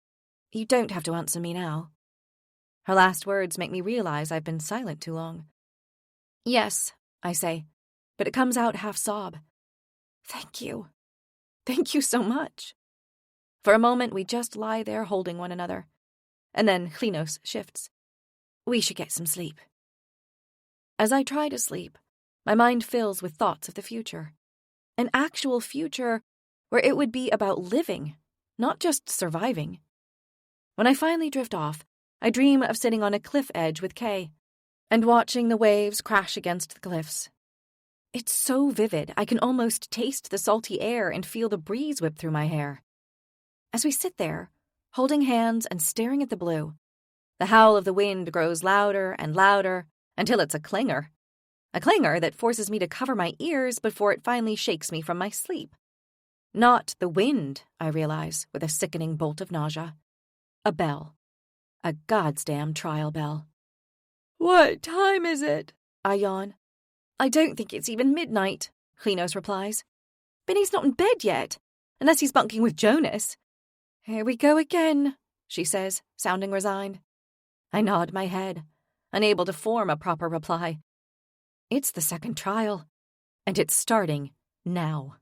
S6: You don't have to answer me now.
S5: Her last words make me realize I've been silent too long.
S6: Yes, I say, but it comes out half sob. Thank you. Thank you so much.
S5: For a moment, we just lie there holding one another. And then Klinos shifts.
S6: We should get some sleep.
S5: As I try to sleep, my mind fills with thoughts of the future. An actual future where it would be about living, not just surviving. When I finally drift off, I dream of sitting on a cliff edge with Kay and watching the waves crash against the cliffs. It's so vivid, I can almost taste the salty air and feel the breeze whip through my hair. As we sit there, holding hands and staring at the blue, the howl of the wind grows louder and louder until it's a clangor that forces me to cover my ears before it finally shakes me from my sleep. Not the wind, I realize, with a sickening bolt of nausea. A bell. A goddamn trial bell.
S6: What time is it?
S5: I yawn.
S6: I don't think it's even midnight, Klinos replies.
S5: Benny's not in bed yet, unless he's bunking with Jonas.
S6: Here we go again, she says, sounding resigned.
S5: I nod my head, unable to form a proper reply. It's the second trial, and it's starting now.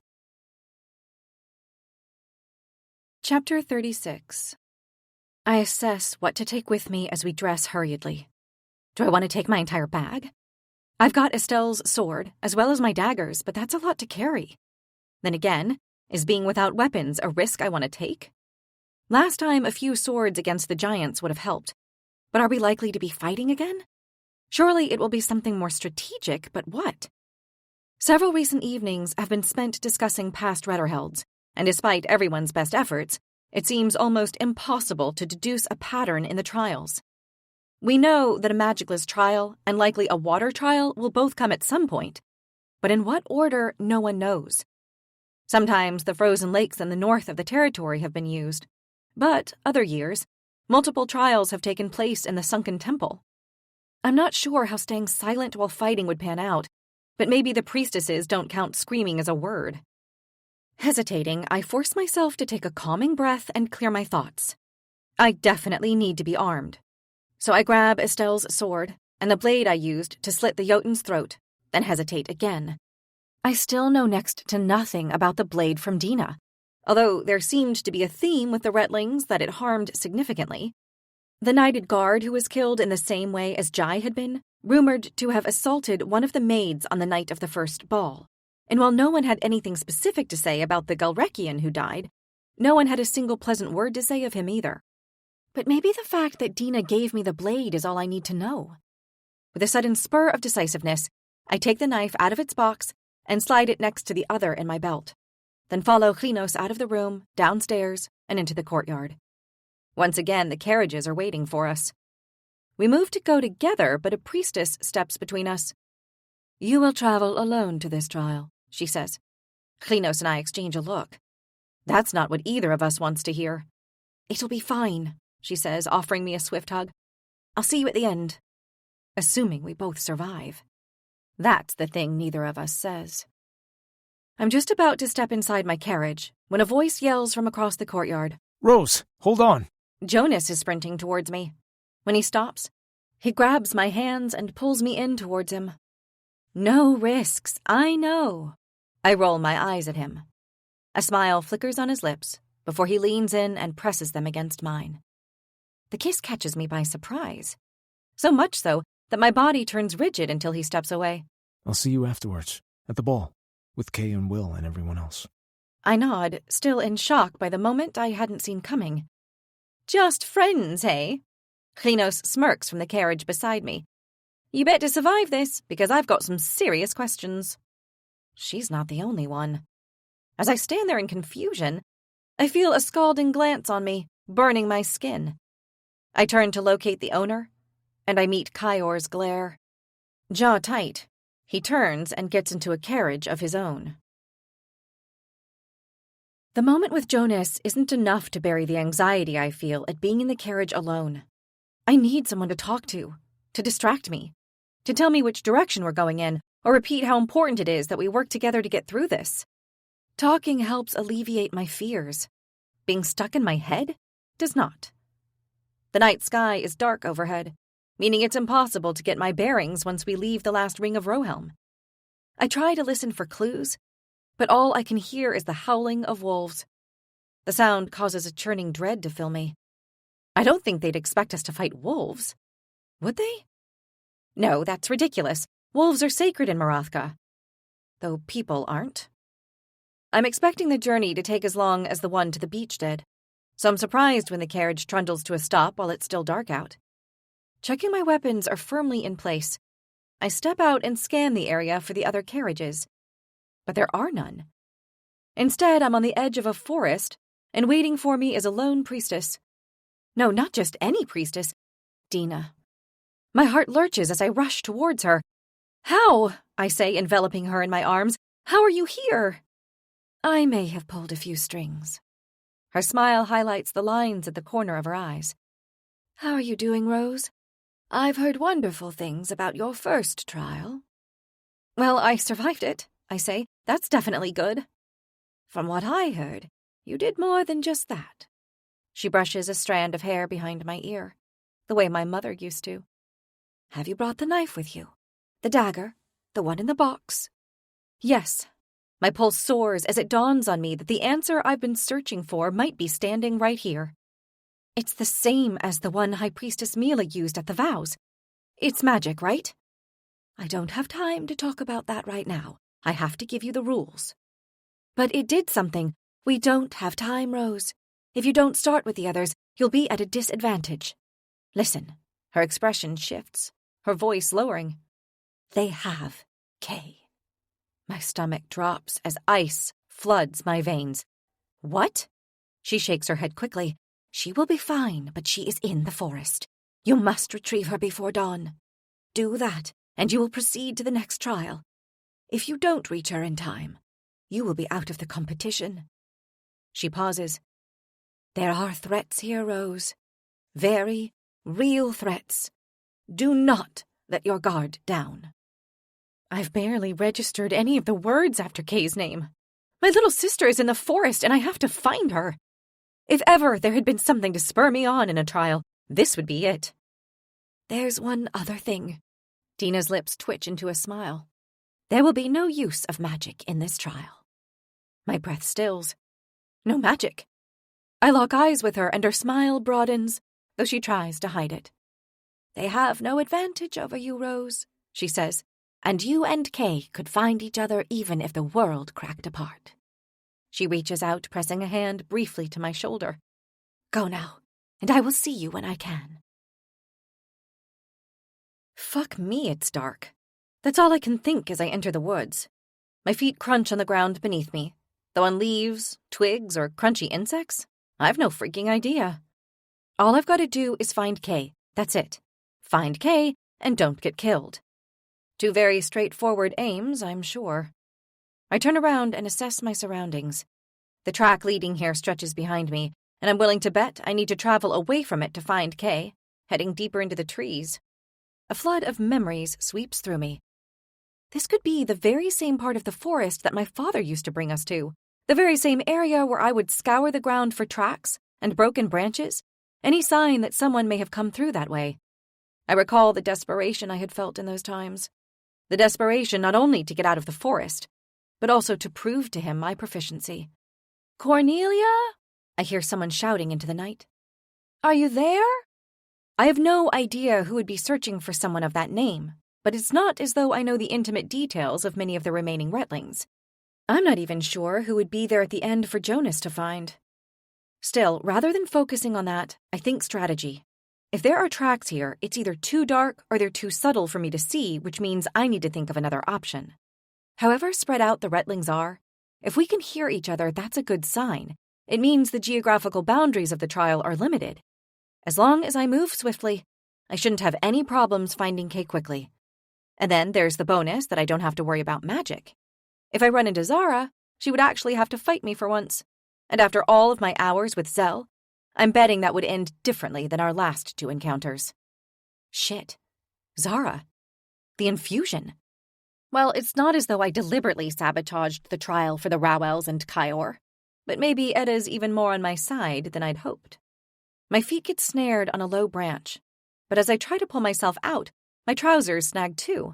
S5: Chapter 36. I assess what to take with me as we dress hurriedly. Do I want to take my entire bag? I've got Estelle's sword, as well as my daggers, but that's a lot to carry. Then again, is being without weapons a risk I want to take? Last time, a few swords against the giants would have helped. But are we likely to be fighting again? Surely it will be something more strategic, but what? Several recent evenings have been spent discussing past Retterhelds, and despite everyone's best efforts, it seems almost impossible to deduce a pattern in the trials. We know that a magicless trial and likely a water trial will both come at some point, but in what order, no one knows. Sometimes the frozen lakes in the north of the territory have been used, but other years, multiple trials have taken place in the sunken temple. I'm not sure how staying silent while fighting would pan out, but maybe the priestesses don't count screaming as a word. Hesitating, I force myself to take a calming breath and clear my thoughts. I definitely need to be armed. So I grab Estelle's sword and the blade I used to slit the Jotun's throat, then hesitate again. I still know next to nothing about the blade from Dina, although there seemed to be a theme with the Retlings that it harmed significantly. The knighted guard who was killed in the same way as Jai had been, rumored to have assaulted one of the maids on the night of the first ball. And while no one had anything specific to say about the Galrekian who died, no one had a single pleasant word to say of him either. But maybe the fact that Dina gave me the blade is all I need to know. With a sudden spur of decisiveness, I take the knife out of its box and slide it next to the other in my belt, then follow Klinos out of the room, downstairs, and into the courtyard. Once again, the carriages are waiting for us. We move to go together, but a priestess steps between us.
S6: You will travel alone to this trial, she says.
S5: Klinos and I exchange a look. That's not what either of us wants to hear.
S6: It'll be fine, she says, offering me a swift hug. I'll see you at the end.
S5: Assuming we both survive. That's the thing neither of us says. I'm just about to step inside my carriage when a voice yells from across the courtyard.
S3: Rose, hold on.
S5: Jonas is sprinting towards me. When he stops, he grabs my hands and pulls me in towards him. No risks, I know. I roll my eyes at him. A smile flickers on his lips before he leans in and presses them against mine. The kiss catches me by surprise. So much so that my body turns rigid until he steps away.
S3: I'll see you afterwards, at the ball, with Kay and Will and everyone else.
S5: I nod, still in shock by the moment I hadn't seen coming. Just friends, hey? Klinos smirks from the carriage beside me. You better survive this, because I've got some serious questions. she's not the only one. As I stand there in confusion, I feel a scalding glance on me, burning my skin. I turn to locate the owner, and I meet Kyor's glare. Jaw tight, he turns and gets into a carriage of his own. The moment with Jonas isn't enough to bury the anxiety I feel at being in the carriage alone. I need someone to talk to distract me, to tell me which direction we're going in, or repeat how important it is that we work together to get through this. Talking helps alleviate my fears. Being stuck in my head does not. The night sky is dark overhead, meaning it's impossible to get my bearings once we leave the last ring of Rohelm. I try to listen for clues, but all I can hear is the howling of wolves. The sound causes a churning dread to fill me. I don't think they'd expect us to fight wolves. Would they? No, that's ridiculous. Wolves are sacred in Marathka. Though people aren't. I'm expecting the journey to take as long as the one to the beach did, so I'm surprised when the carriage trundles to a stop while it's still dark out. Checking my weapons are firmly in place. I step out and scan the area for the other carriages, but there are none. Instead, I'm on the edge of a forest, and waiting for me is a lone priestess. No, not just any priestess, Dina. My heart lurches as I rush towards her. How? I say, enveloping her in my arms. How are you here? I may have pulled a few strings. Her smile highlights the lines at the corner of her eyes. How are you doing, Rose? I've heard wonderful things about your first trial. Well, I survived it, I say. That's definitely good. From what I heard, you did more than just that. She brushes a strand of hair behind my ear, the way my mother used to. Have you brought the knife with you? The dagger? The one in the box? Yes. My pulse soars as it dawns on me that the answer I've been searching for might be standing right here. It's the same as the one High Priestess Mila used at the vows. It's magic, right? I don't have time to talk about that right now. I have to give you the rules. But it did something. We don't have time, Rose. If you don't start with the others, you'll be at a disadvantage. Listen. Her expression shifts, her voice lowering. They have Kay. My stomach drops as ice floods my veins. What? She shakes her head quickly. She will be fine, but she is in the forest. You must retrieve her before dawn. Do that, and you will proceed to the next trial. If you don't reach her in time, you will be out of the competition. She pauses. There are threats here, Rose. Very real threats. Do not let your guard down. I've barely registered any of the words after Kay's name. My little sister is in the forest, and I have to find her. If ever there had been something to spur me on in a trial, this would be it. There's one other thing. Dina's lips twitch into a smile. There will be no use of magic in this trial. My breath stills. No magic. I lock eyes with her, and her smile broadens, though she tries to hide it. They have no advantage over you, Rose, she says, and you and Kay could find each other even if the world cracked apart. She reaches out, pressing a hand briefly to my shoulder. Go now, and I will see you when I can. Fuck me, it's dark. That's all I can think as I enter the woods. My feet crunch on the ground beneath me, though on leaves, twigs, or crunchy insects, I've no freaking idea. All I've got to do is find Kay. That's it. Find Kay and don't get killed. Two very straightforward aims, I'm sure. I turn around and assess my surroundings. The track leading here stretches behind me, and I'm willing to bet I need to travel away from it to find Kay, heading deeper into the trees. A flood of memories sweeps through me. This could be the very same part of the forest that my father used to bring us to, the very same area where I would scour the ground for tracks and broken branches, any sign that someone may have come through that way. I recall the desperation I had felt in those times. The desperation not only to get out of the forest, but also to prove to him my proficiency. Cornelia? I hear someone shouting into the night. Are you there? I have no idea who would be searching for someone of that name, but it's not as though I know the intimate details of many of the remaining Retlings. I'm not even sure who would be there at the end for Jonas to find. Still, rather than focusing on that, I think strategy. If there are tracks here, it's either too dark or they're too subtle for me to see, which means I need to think of another option. However spread out the Retlings are, if we can hear each other, that's a good sign. It means the geographical boundaries of the trial are limited. As long as I move swiftly, I shouldn't have any problems finding Kay quickly. And then there's the bonus that I don't have to worry about magic. If I run into Zara, she would actually have to fight me for once. And after all of my hours with Zell, I'm betting that would end differently than our last 2 encounters. Shit. Zara. The infusion. Well, it's not as though I deliberately sabotaged the trial for the Rowells and Kyor, but maybe Edda's even more on my side than I'd hoped. My feet get snared on a low branch, but as I try to pull myself out, my trousers snag too.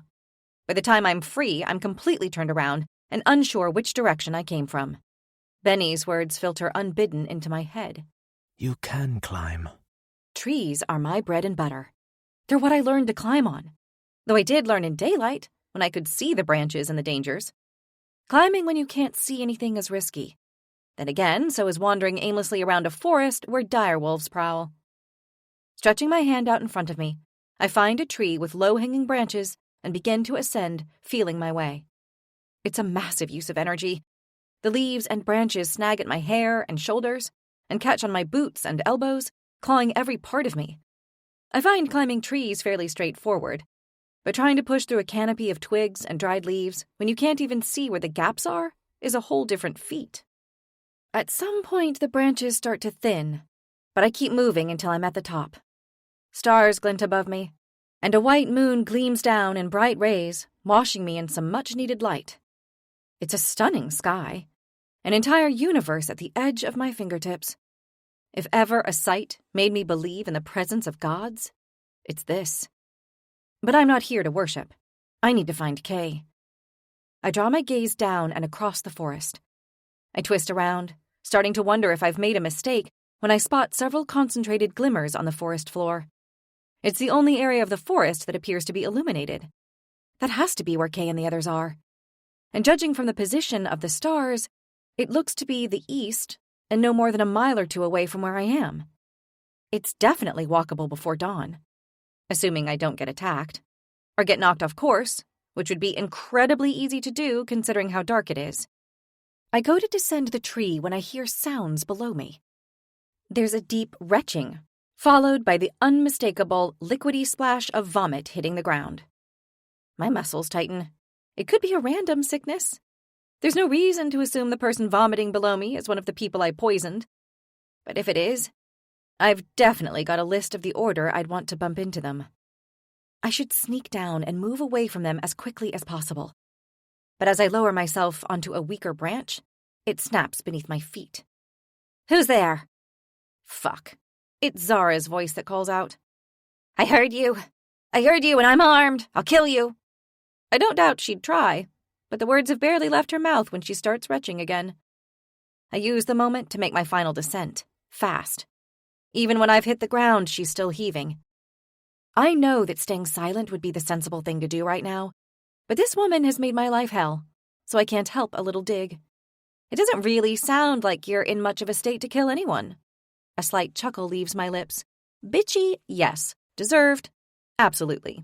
S5: By the time I'm free, I'm completely turned around and unsure which direction I came from. Benny's words filter unbidden into my head.
S4: You can climb.
S5: Trees are my bread and butter. They're what I learned to climb on. Though I did learn in daylight, when I could see the branches and the dangers. Climbing when you can't see anything is risky. Then again, so is wandering aimlessly around a forest where direwolves prowl. Stretching my hand out in front of me, I find a tree with low-hanging branches and begin to ascend, feeling my way. It's a massive use of energy. The leaves and branches snag at my hair and shoulders and catch on my boots and elbows, clawing every part of me. I find climbing trees fairly straightforward, but trying to push through a canopy of twigs and dried leaves when you can't even see where the gaps are is a whole different feat. At some point, the branches start to thin, but I keep moving until I'm at the top. Stars glint above me, and a white moon gleams down in bright rays, washing me in some much-needed light. It's a stunning sky, an entire universe at the edge of my fingertips. If ever a sight made me believe in the presence of gods, it's this. But I'm not here to worship. I need to find Kay. I draw my gaze down and across the forest. I twist around, starting to wonder if I've made a mistake when I spot several concentrated glimmers on the forest floor. It's the only area of the forest that appears to be illuminated. That has to be where Kay and the others are. And judging from the position of the stars, it looks to be the east and no more than a mile or 2 away from where I am. It's definitely walkable before dawn. Assuming I don't get attacked, or get knocked off course, which would be incredibly easy to do considering how dark it is. I go to descend the tree when I hear sounds below me. There's a deep retching, followed by the unmistakable liquidy splash of vomit hitting the ground. My muscles tighten. It could be a random sickness. There's no reason to assume the person vomiting below me is one of the people I poisoned. But if it is, I've definitely got a list of the order I'd want to bump into them. I should sneak down and move away from them as quickly as possible. But as I lower myself onto a weaker branch, it snaps beneath my feet. Who's there? Fuck. It's Zara's voice that calls out. I heard you and I'm armed. I'll kill you. I don't doubt she'd try, but the words have barely left her mouth when she starts retching again. I use the moment to make my final descent, fast. Even when I've hit the ground, she's still heaving. I know that staying silent would be the sensible thing to do right now, but this woman has made my life hell, so I can't help a little dig. It doesn't really sound like you're in much of a state to kill anyone. A slight chuckle leaves my lips. Bitchy, yes. Deserved, absolutely.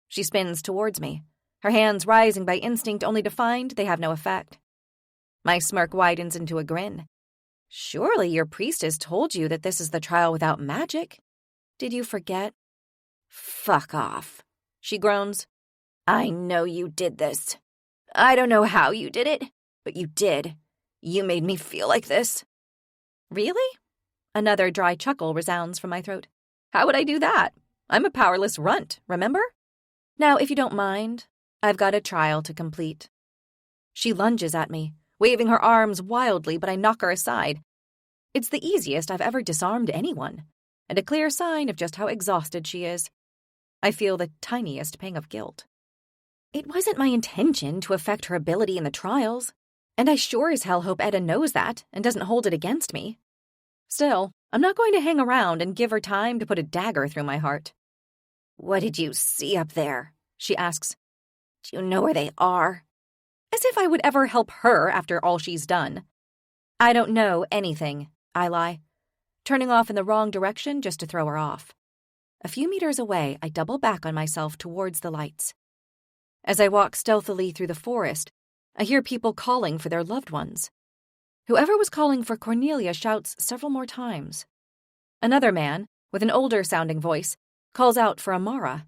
S5: She spins towards me, her hands rising by instinct only to find they have no effect. My smirk widens into a grin. Surely your priestess told you that this is the trial without magic. Did you forget? Fuck off, she groans. I know you did this. I don't know how you did it, but you did. You made me feel like this. Really? Another dry chuckle resounds from my throat. How would I do that? I'm a powerless runt, remember? Now, if you don't mind, I've got a trial to complete. She lunges at me, waving her arms wildly, but I knock her aside. It's the easiest I've ever disarmed anyone, and a clear sign of just how exhausted she is. I feel the tiniest pang of guilt. It wasn't my intention to affect her ability in the trials, and I sure as hell hope Edda knows that and doesn't hold it against me. Still, I'm not going to hang around and give her time to put a dagger through my heart. What did you see up there? She asks. Do you know where they are? As if I would ever help her after all she's done. I don't know anything, I lie, turning off in the wrong direction just to throw her off. A few meters away, I double back on myself towards the lights. As I walk stealthily through the forest, I hear people calling for their loved ones. Whoever was calling for Cornelia shouts several more times. Another man, with an older-sounding voice, calls out for Amara,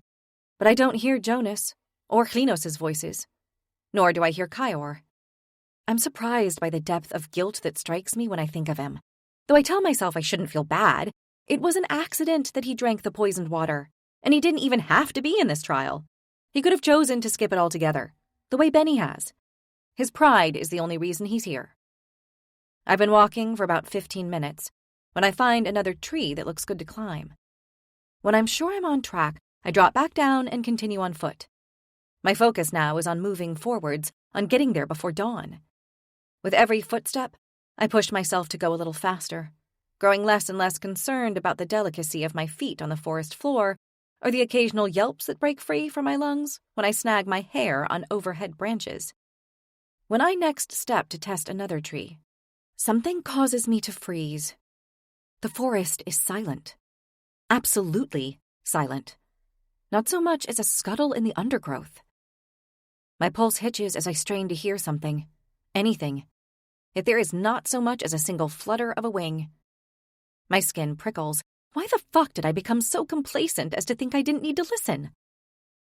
S5: but I don't hear Jonas or Klinos' voices, nor do I hear Kaior. I'm surprised by the depth of guilt that strikes me when I think of him. Though I tell myself I shouldn't feel bad, it was an accident that he drank the poisoned water, and he didn't even have to be in this trial. He could have chosen to skip it altogether, the way Benny has. His pride is the only reason he's here. I've been walking for about 15 minutes when I find another tree that looks good to climb. When I'm sure I'm on track, I drop back down and continue on foot. My focus now is on moving forwards, on getting there before dawn. With every footstep, I push myself to go a little faster, growing less and less concerned about the delicacy of my feet on the forest floor or the occasional yelps that break free from my lungs when I snag my hair on overhead branches. When I next step to test another tree, something causes me to freeze. The forest is silent. Absolutely silent. Not so much as a scuttle in the undergrowth. My pulse hitches as I strain to hear something, anything. Yet there is not so much as a single flutter of a wing. My skin prickles. Why the fuck did I become so complacent as to think I didn't need to listen?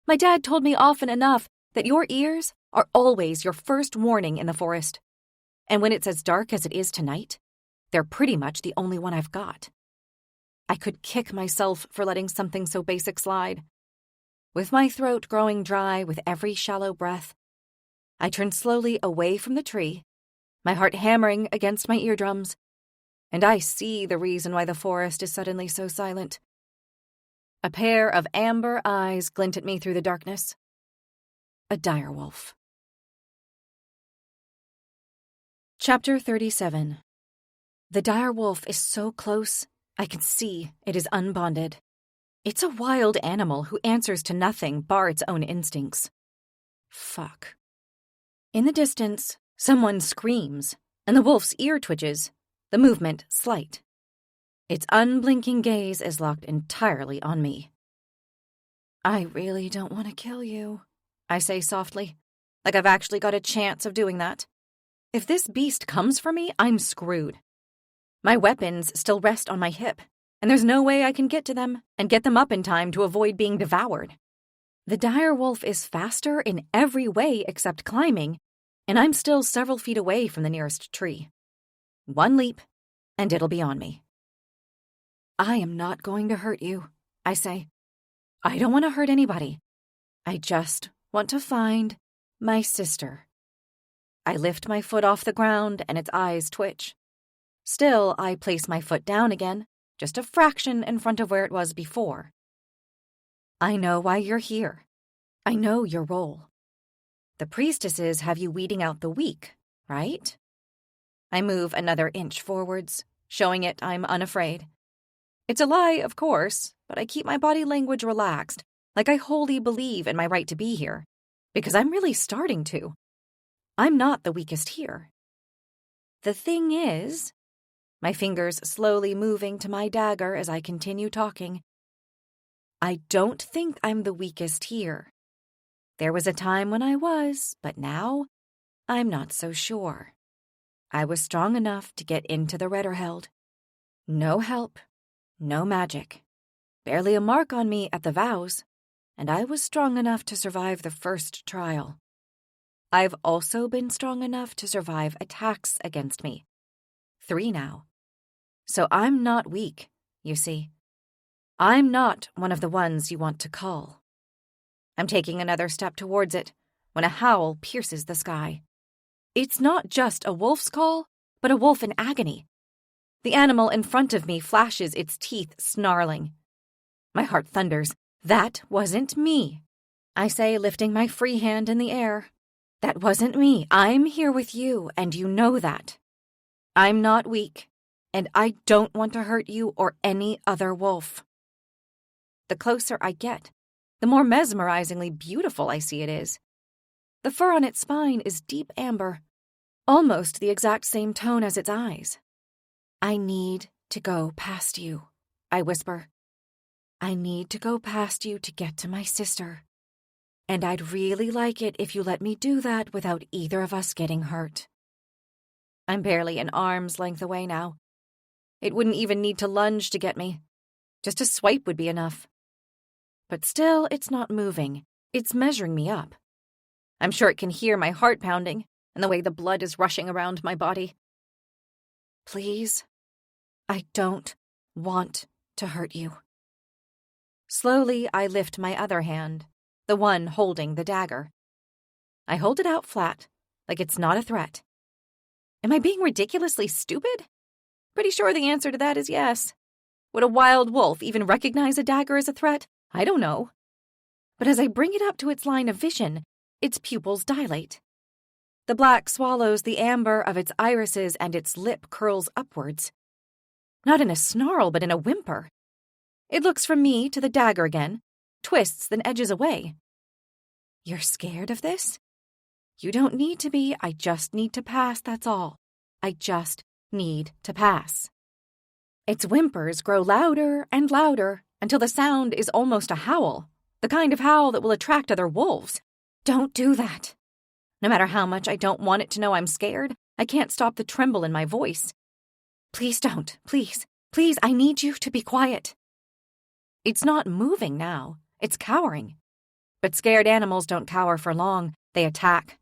S5: My dad told me often enough that your ears are always your first warning in the forest. And when it's as dark as it is tonight, they're pretty much the only one I've got. I could kick myself for letting something so basic slide. With my throat growing dry with every shallow breath, I turn slowly away from the tree, my heart hammering against my eardrums, and I see the reason why the forest is suddenly so silent. A pair of amber eyes glint at me through the darkness. A direwolf. Chapter 37. The direwolf is so close, I can see it is unbonded. It's a wild animal who answers to nothing bar its own instincts. Fuck. In the distance, someone screams, and the wolf's ear twitches, the movement slight. Its unblinking gaze is locked entirely on me. I really don't want to kill you, I say softly, like I've actually got a chance of doing that. If this beast comes for me, I'm screwed. My weapons still rest on my hip, and there's no way I can get to them and get them up in time to avoid being devoured. The direwolf is faster in every way except climbing, and I'm still several feet away from the nearest tree. One leap, and it'll be on me. I am not going to hurt you, I say. I don't want to hurt anybody. I just want to find my sister. I lift my foot off the ground, and its eyes twitch. Still, I place my foot down again, just a fraction in front of where it was before. I know why you're here. I know your role. The priestesses have you weeding out the weak, right? I move another inch forwards, showing it I'm unafraid. It's a lie, of course, but I keep my body language relaxed, like I wholly believe in my right to be here, because I'm really starting to. I'm not the weakest here. The thing is, my fingers slowly moving to my dagger as I continue talking, I don't think I'm the weakest here. There was a time when I was, but now I'm not so sure. I was strong enough to get into the Redderheld. No help, no magic, barely a mark on me at the vows, and I was strong enough to survive the first trial. I've also been strong enough to survive attacks against me. 3 now. So I'm not weak, you see. I'm not one of the ones you want to cull. I'm taking another step towards it when a howl pierces the sky. It's not just a wolf's call, but a wolf in agony. The animal in front of me flashes its teeth, snarling. My heart thunders. That wasn't me, I say, lifting my free hand in the air. That wasn't me. I'm here with you, and you know that. I'm not weak, and I don't want to hurt you or any other wolf. The closer I get, the more mesmerizingly beautiful I see it is. The fur on its spine is deep amber, almost the exact same tone as its eyes. I need to go past you, I whisper. I need to go past you to get to my sister.
S1: And I'd really like it if you let me do that without either of us getting hurt. I'm barely an arm's length away now. It wouldn't even need to lunge to get me. Just a swipe would be enough. But still, it's not moving. It's measuring me up. I'm sure it can hear my heart pounding and the way the blood is rushing around my body. Please, I don't want to hurt you. Slowly, I lift my other hand, the one holding the dagger. I hold it out flat, like it's not a threat. Am I being ridiculously stupid? Pretty sure the answer to that is yes. Would a wild wolf even recognize a dagger as a threat? I don't know. But as I bring it up to its line of vision, its pupils dilate. The black swallows the amber of its irises and its lip curls upwards. Not in a snarl, but in a whimper. It looks from me to the dagger again, twists, then edges away. You're scared of this? You don't need to be. I just need to pass, that's all. I just need to pass. Its whimpers grow louder and louder until the sound is almost a howl, the kind of howl that will attract other wolves. Don't do that. No matter how much I don't want it to know I'm scared, I can't stop the tremble in my voice. Please don't. Please, please, I need you to be quiet. It's not moving now. It's cowering. But scared animals don't cower for long. They attack.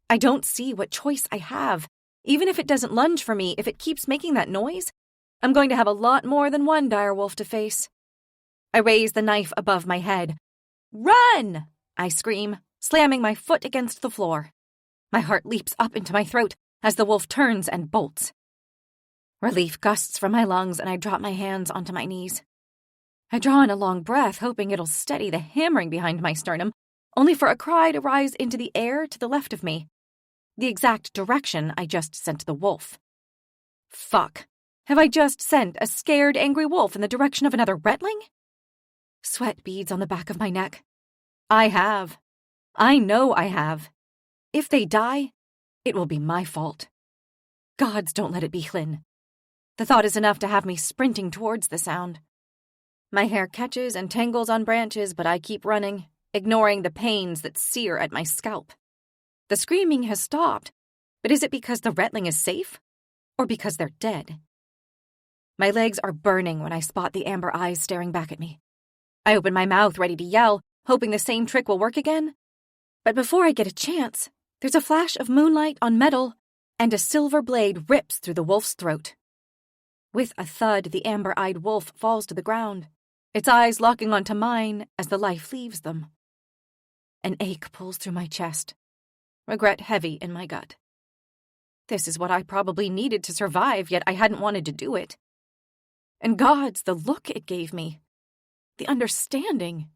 S1: I don't see what choice I have. Even if it doesn't lunge for me, if it keeps making that noise, I'm going to have a lot more than one direwolf to face. I raise the knife above my head. Run! I scream, slamming my foot against the floor. My heart leaps up into my throat as the wolf turns and bolts. Relief gusts from my lungs and I drop my hands onto my knees. I draw in a long breath, hoping it'll steady the hammering behind my sternum, only for a cry to rise into the air to the left of me. The exact direction I just sent the wolf. Fuck. Have I just sent a scared, angry wolf in the direction of another retling? Sweat beads on the back of my neck. I have. I know I have. If they die, it will be my fault. Gods, don't let it be Hlyn. The thought is enough to have me sprinting towards the sound. My hair catches and tangles on branches, but I keep running, ignoring the pains that sear at my scalp. The screaming has stopped, but is it because the retling is safe, or because they're dead? My legs are burning when I spot the amber eyes staring back at me. I open my mouth ready to yell, hoping the same trick will work again. But before I get a chance, there's a flash of moonlight on metal, and a silver blade rips through the wolf's throat. With a thud, the amber-eyed wolf falls to the ground, its eyes locking onto mine as the life leaves them. An ache pulls through my chest, regret heavy in my gut. This is what I probably needed to survive, yet I hadn't wanted to do it. And gods, the look it gave me, the understanding,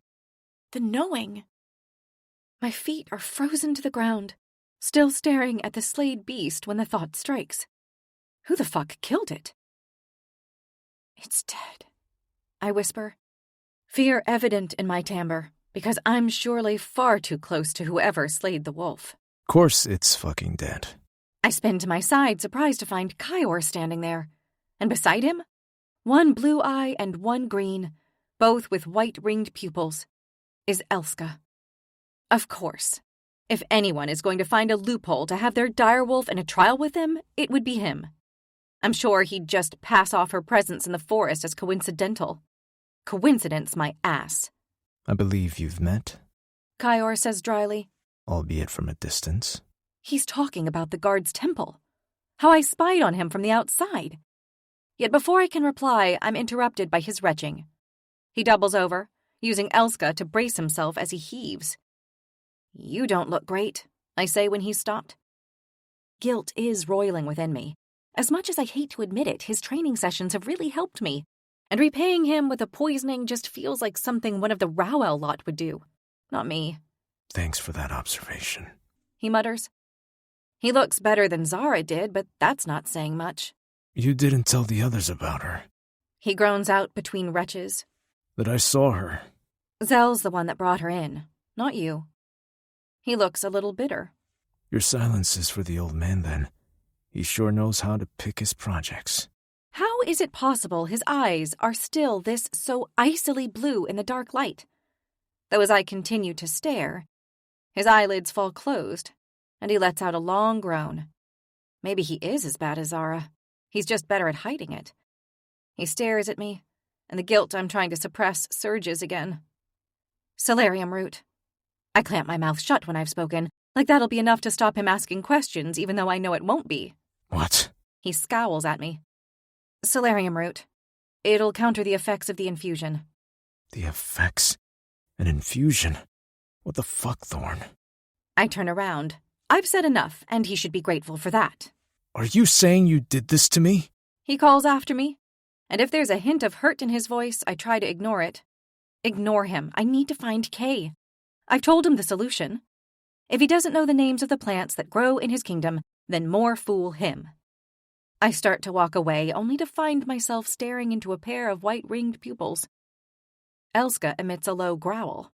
S1: the knowing. My feet are frozen to the ground, still staring at the slayed beast when the thought strikes. Who the fuck killed it? It's dead, I whisper, fear evident in my timbre, because I'm surely far too close to whoever slayed the wolf.
S3: Of course it's fucking dead.
S1: I spin to my side, surprised to find Kyor standing there. And beside him, one blue eye and one green, both with white-ringed pupils, is Elska. Of course. If anyone is going to find a loophole to have their direwolf in a trial with him, it would be him. I'm sure he'd just pass off her presence in the forest as coincidental. Coincidence, my ass.
S3: I believe you've met,
S1: Kyor says dryly,
S3: albeit from a distance.
S1: He's talking about the guard's temple. How I spied on him from the outside. Yet before I can reply, I'm interrupted by his retching. He doubles over, using Elska to brace himself as he heaves. You don't look great, I say when he's stopped. Guilt is roiling within me. As much as I hate to admit it, his training sessions have really helped me, and repaying him with a poisoning just feels like something one of the Rowell lot would do. Not me.
S3: Thanks for that observation,
S1: he mutters. He looks better than Zara did, but that's not saying much.
S3: You didn't tell the others about her.
S1: He groans out between retches.
S3: That I saw her.
S1: Zell's the one that brought her in, not you. He looks a little bitter.
S3: Your silence is for the old man, then. He sure knows how to pick his projects.
S1: How is it possible his eyes are still this so icily blue in the dark light? Though as I continue to stare,
S5: His eyelids fall closed, and he lets out a long groan. Maybe he is as bad as Zara. He's just better at hiding it. He stares at me, and the guilt I'm trying to suppress surges again. Celerium root. I clamp my mouth shut when I've spoken, like that'll be enough to stop him asking questions, even though I know it won't be.
S3: What?
S5: He scowls at me. Celerium root. It'll counter the effects of the infusion.
S3: The effects? An infusion? What the fuck, Thorn?
S5: I turn around. I've said enough, and he should be grateful for that.
S3: Are you saying you did this to me?
S5: He calls after me, and if there's a hint of hurt in his voice, I try to ignore it. Ignore him. I need to find Kay. I've told him the solution. If he doesn't know the names of the plants that grow in his kingdom, then more fool him. I start to walk away, only to find myself staring into a pair of white-ringed pupils. Elska emits a low growl.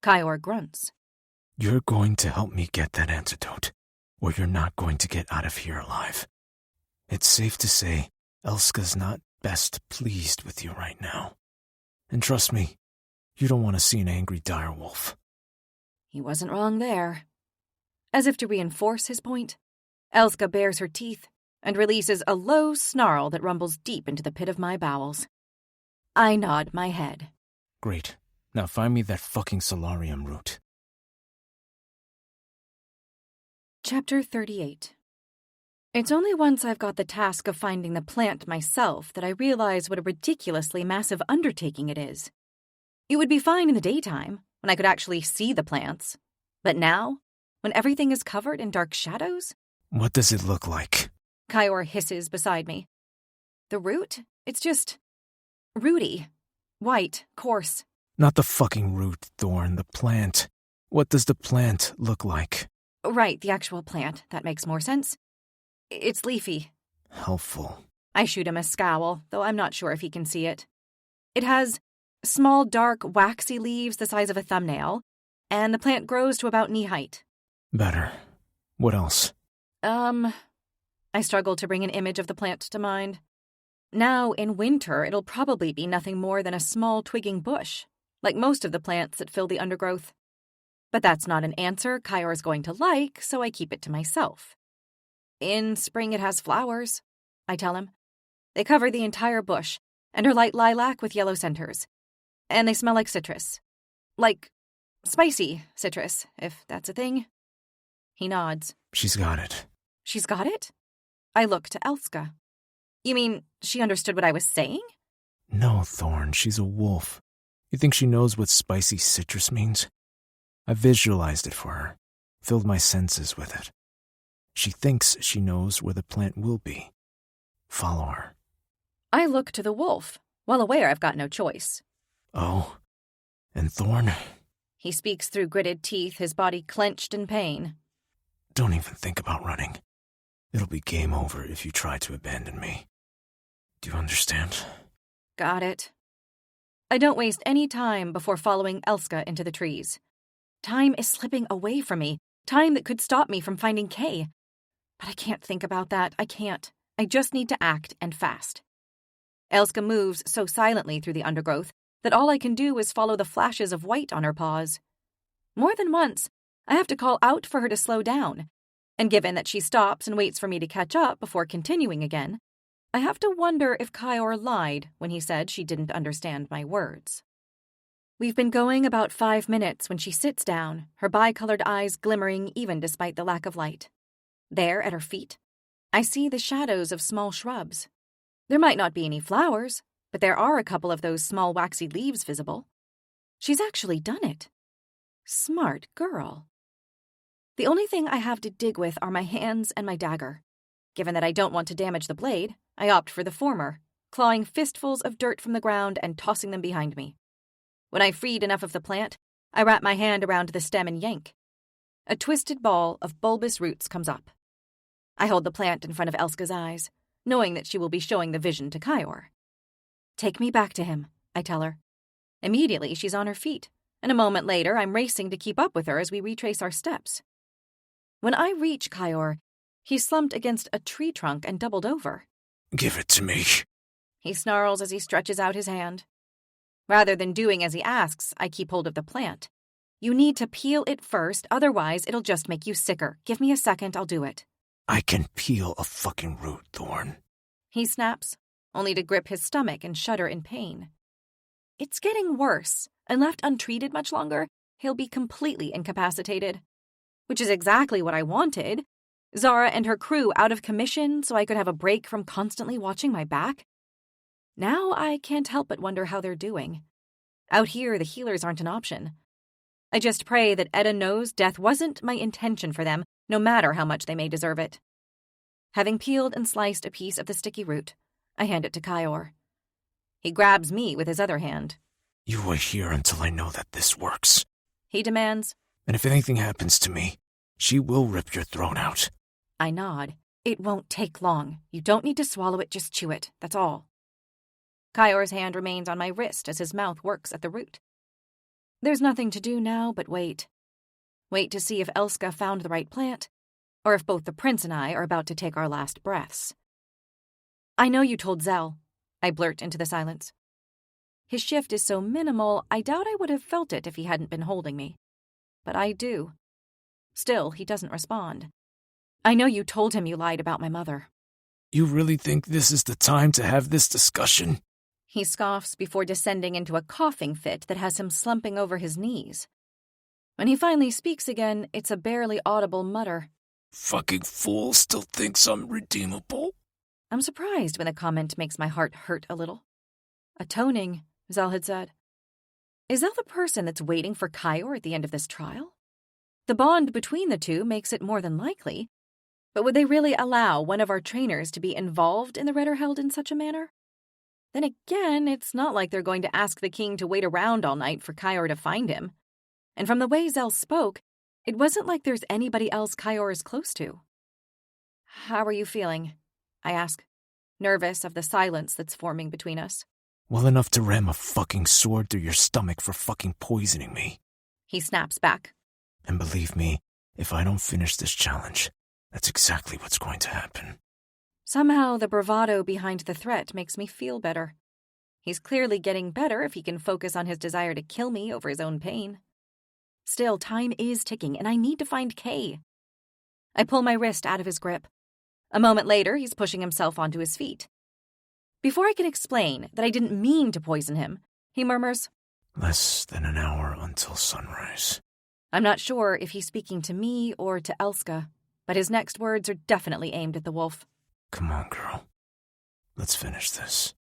S5: Kyor grunts.
S3: You're going to help me get that antidote, or you're not going to get out of here alive. It's safe to say Elska's not best pleased with you right now. And trust me, you don't want to see an angry direwolf.
S5: He wasn't wrong there. As if to reinforce his point, Elska bares her teeth and releases a low snarl that rumbles deep into the pit of my bowels. I nod my head.
S3: Great. Now find me that fucking solarium root.
S5: Chapter 38. It's only once I've got the task of finding the plant myself that I realize what a ridiculously massive undertaking it is. It would be fine in the daytime, when I could actually see the plants. But now, when everything is covered in dark shadows?
S3: What does it look like?
S5: Kyor hisses beside me. The root? It's just rooty. White, coarse.
S3: Not the fucking root, Thorn, the plant. What does the plant look like?
S5: Right, the actual plant. That makes more sense. It's leafy.
S3: Helpful.
S5: I shoot him a scowl, though I'm not sure if he can see it. It has small, dark, waxy leaves the size of a thumbnail, and the plant grows to about knee height.
S3: Better. What else?
S5: I struggle to bring an image of the plant to mind. Now, in winter, it'll probably be nothing more than a small twigging bush, like most of the plants that fill the undergrowth. But that's not an answer Kyor's going to like, so I keep it to myself. In spring it has flowers, I tell him. They cover the entire bush, and are light lilac with yellow centers. And they smell like citrus. Like spicy citrus, if that's a thing. He nods.
S3: She's got it.
S5: She's got it? I look to Elska. You mean she understood what I was saying?
S3: No, Thorn, she's a wolf. You think she knows what spicy citrus means? I visualized it for her, filled my senses with it. She thinks she knows where the plant will be. Follow her.
S5: I look to the wolf, well aware I've got no choice.
S3: Oh, and Thorn?
S5: He speaks through gritted teeth, his body clenched in pain.
S3: Don't even think about running. It'll be game over if you try to abandon me. Do you understand?
S5: Got it. I don't waste any time before following Elska into the trees. Time is slipping away from me, time that could stop me from finding Kay. But I can't think about that, I can't. I just need to act, and fast. Elska moves so silently through the undergrowth that all I can do is follow the flashes of white on her paws. More than once, I have to call out for her to slow down, and given that she stops and waits for me to catch up before continuing again, I have to wonder if Kyor lied when he said she didn't understand my words. We've been going about 5 minutes when she sits down, her bi-colored eyes glimmering even despite the lack of light. There, at her feet, I see the shadows of small shrubs. There might not be any flowers, but there are a couple of those small waxy leaves visible. She's actually done it. Smart girl. The only thing I have to dig with are my hands and my dagger. Given that I don't want to damage the blade, I opt for the former, clawing fistfuls of dirt from the ground and tossing them behind me. When I've freed enough of the plant, I wrap my hand around the stem and yank. A twisted ball of bulbous roots comes up. I hold the plant in front of Elska's eyes, knowing that she will be showing the vision to Kyor. Take me back to him, I tell her. Immediately, she's on her feet, and a moment later, I'm racing to keep up with her as we retrace our steps. When I reach Kyor, he's slumped against a tree trunk and doubled over.
S3: Give it to me,
S5: he snarls as he stretches out his hand. Rather than doing as he asks, I keep hold of the plant. You need to peel it first, otherwise it'll just make you sicker. Give me a second, I'll do it.
S8: I can peel a fucking root, Thorn.
S5: He snaps, only to grip his stomach and shudder in pain. It's getting worse, and left untreated much longer, he'll be completely incapacitated. Which is exactly what I wanted. Zara and her crew out of commission so I could have a break from constantly watching my back. Now I can't help but wonder how they're doing. Out here, the healers aren't an option. I just pray that Etta knows death wasn't my intention for them, no matter how much they may deserve it. Having peeled and sliced a piece of the sticky root, I hand it to Kyor. He grabs me with his other hand.
S8: You wait here until I know that this works.
S5: He demands.
S8: And if anything happens to me, she will rip your throat out.
S5: I nod. It won't take long. You don't need to swallow it, just chew it. That's all. Kyor's hand remains on my wrist as his mouth works at the root. There's nothing to do now but wait. Wait to see if Elska found the right plant, or if both the prince and I are about to take our last breaths. I know you told Zell, I blurt into the silence. His shift is so minimal, I doubt I would have felt it if he hadn't been holding me. But I do. Still, he doesn't respond. I know you told him you lied about my mother.
S8: You really think this is the time to have this discussion?
S5: He scoffs before descending into a coughing fit that has him slumping over his knees. When he finally speaks again, it's a barely audible mutter.
S8: Fucking fool still thinks I'm redeemable.
S5: I'm surprised when the comment makes my heart hurt a little. Atoning, Zell had said. Is Zell the person that's waiting for Kyor at the end of this trial? The bond between the two makes it more than likely, but would they really allow one of our trainers to be involved in the Retterheld in such a manner? Then again, it's not like they're going to ask the king to wait around all night for Kyor to find him. And from the way Zell spoke, it wasn't like there's anybody else Kyor is close to. How are you feeling? I ask, nervous of the silence that's forming between us.
S8: Well enough to ram a fucking sword through your stomach for fucking poisoning me.
S5: He snaps back.
S8: And believe me, if I don't finish this challenge, that's exactly what's going to happen.
S5: Somehow the bravado behind the threat makes me feel better. He's clearly getting better if he can focus on his desire to kill me over his own pain. Still, time is ticking, and I need to find Kay. I pull my wrist out of his grip. A moment later, he's pushing himself onto his feet. Before I can explain that I didn't mean to poison him, he murmurs,
S8: Less than an hour until sunrise.
S5: I'm not sure if he's speaking to me or to Elska, but his next words are definitely aimed at the wolf.
S8: Come on, girl. Let's finish this.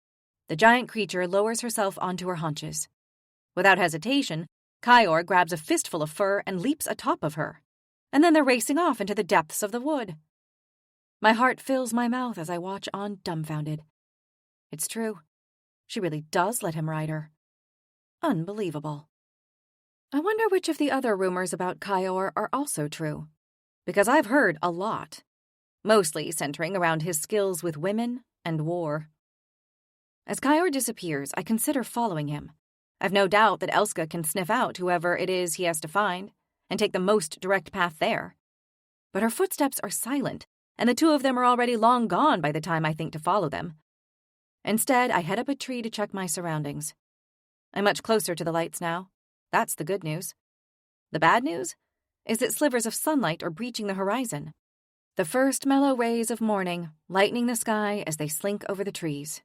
S5: The giant creature lowers herself onto her haunches. Without hesitation, Kyor grabs a fistful of fur and leaps atop of her. And then they're racing off into the depths of the wood. My heart fills my mouth as I watch on dumbfounded. It's true. She really does let him ride her. Unbelievable. I wonder which of the other rumors about Kyor are also true. Because I've heard a lot. Mostly centering around his skills with women and war. As Kyor disappears, I consider following him. I've no doubt that Elska can sniff out whoever it is he has to find, and take the most direct path there. But her footsteps are silent, and the two of them are already long gone by the time I think to follow them. Instead, I head up a tree to check my surroundings. I'm much closer to the lights now. That's the good news. The bad news is that slivers of sunlight are breaching the horizon. The first mellow rays of morning, lightening the sky as they slink over the trees.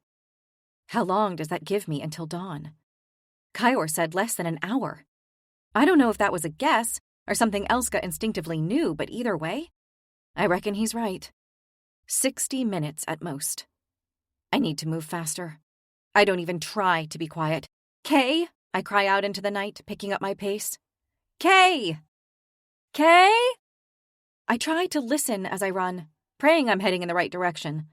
S5: How long does that give me until dawn? Kyor said less than an hour. I don't know if that was a guess or something Elska instinctively knew, but either way, I reckon he's right. 60 minutes at most. I need to move faster. I don't even try to be quiet. Kay, I cry out into the night, picking up my pace. Kay! Kay? I try to listen as I run, praying I'm heading in the right direction.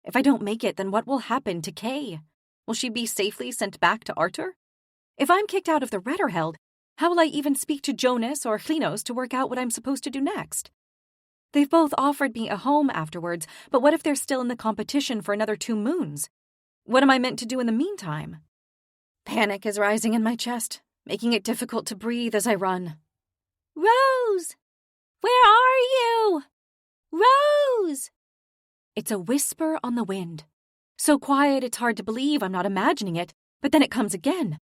S5: If I don't make it, then what will happen to Kay? Will she be safely sent back to Artur? If I'm kicked out of the Retterheld, how will I even speak to Jonas or Hlinos to work out what I'm supposed to do next? They've both offered me a home afterwards, but what if they're still in the competition for another 2 moons? What am I meant to do in the meantime? Panic is rising in my chest, making it difficult to breathe as I run. Rose! Where are you? Rose! It's a whisper on the wind. So quiet it's hard to believe I'm not imagining it, but then it comes again.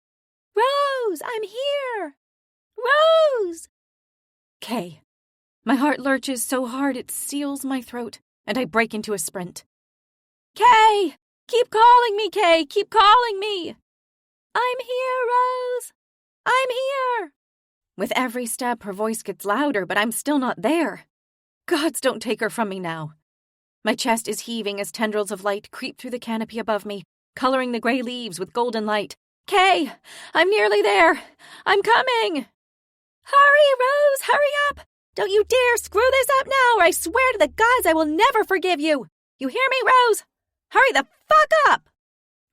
S5: Rose, I'm here! Rose!
S6: Kay. My heart lurches so hard it seals my throat, and I break into a sprint.
S5: Kay! Keep calling me, Kay! Keep calling me! I'm here, Rose! I'm here!
S6: With every step, her voice gets louder, but I'm still not there. Gods, don't take her from me now. My chest is heaving as tendrils of light creep through the canopy above me, coloring the gray leaves with golden light.
S5: Kay! I'm nearly there! I'm coming! Hurry, Rose! Hurry up! Don't you dare screw this up now, or I swear to the gods I will never forgive you! You hear me, Rose? Hurry the fuck up!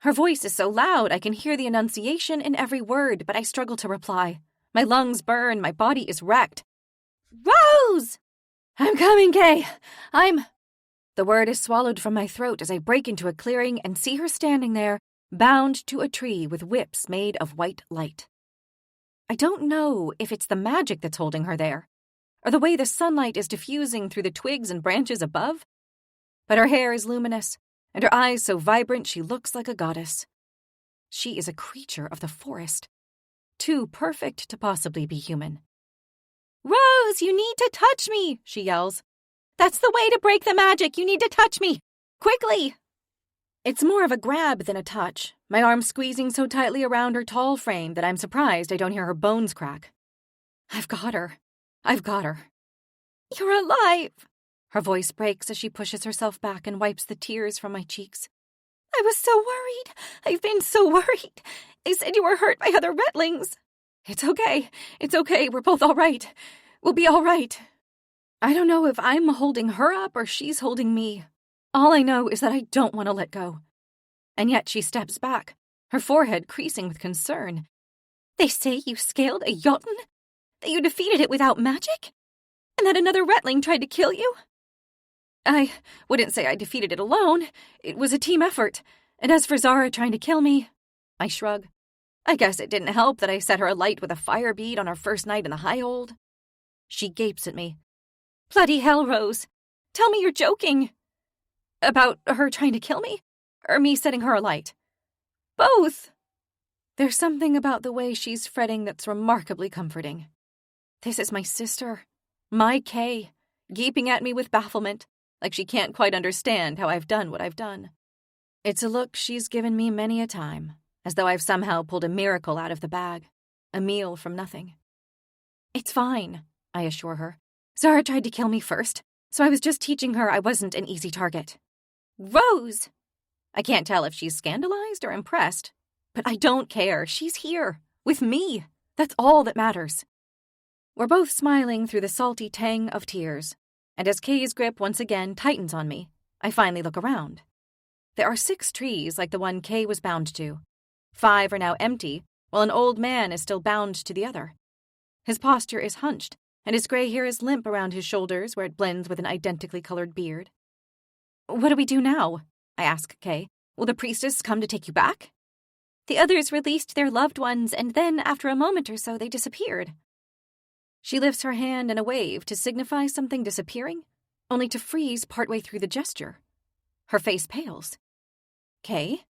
S6: Her voice is so loud I can hear the enunciation in every word, but I struggle to reply. My lungs burn, my body is wrecked.
S5: Rose!
S6: I'm coming, Kay! The word is swallowed from my throat as I break into a clearing and see her standing there, bound to a tree with whips made of white light. I don't know if it's the magic that's holding her there, or the way the sunlight is diffusing through the twigs and branches above, but her hair is luminous, and her eyes so vibrant she looks like a goddess. She is a creature of the forest, too perfect to possibly be human.
S5: Rose, you need to touch me, she yells. That's the way to break the magic. You need to touch me. Quickly.
S6: It's more of a grab than a touch, my arm squeezing so tightly around her tall frame that I'm surprised I don't hear her bones crack. I've got her.
S5: You're alive.
S6: Her voice breaks as she pushes herself back and wipes the tears from my cheeks.
S5: I was so worried. I've been so worried. They said you were hurt by other retlings.
S6: It's okay. We're both all right. We'll be all right. I don't know if I'm holding her up or she's holding me. All I know is that I don't want to let go. And yet she steps back, her forehead creasing with concern.
S5: They say you scaled a Jotun? That you defeated it without magic? And that another retling tried to kill you?
S6: I wouldn't say I defeated it alone. It was a team effort. And as for Zara trying to kill me, I shrug. I guess it didn't help that I set her alight with a fire bead on our first night in the high hold. She gapes at me.
S5: Bloody hell, Rose. Tell me you're joking.
S6: About her trying to kill me? Or me setting her alight?
S5: Both.
S6: There's something about the way she's fretting that's remarkably comforting. This is my sister, my Kay, gaping at me with bafflement, like she can't quite understand how I've done what I've done. It's a look she's given me many a time, as though I've somehow pulled a miracle out of the bag, a meal from nothing. It's fine, I assure her. Zara tried to kill me first, so I was just teaching her I wasn't an easy target.
S5: Rose!
S6: I can't tell if she's scandalized or impressed, but I don't care. She's here, with me. That's all that matters. We're both smiling through the salty tang of tears, and as Kay's grip once again tightens on me, I finally look around. There are 6 trees like the one Kay was bound to. 5 are now empty, while an old man is still bound to the other. His posture is hunched, and his gray hair is limp around his shoulders where it blends with an identically colored beard. What do we do now? I ask Kay. Will the priestess come to take you back?
S5: The others released their loved ones, and then, after a moment or so, they disappeared.
S6: She lifts her hand in a wave to signify something disappearing, only to freeze partway through the gesture. Her face pales. Kay?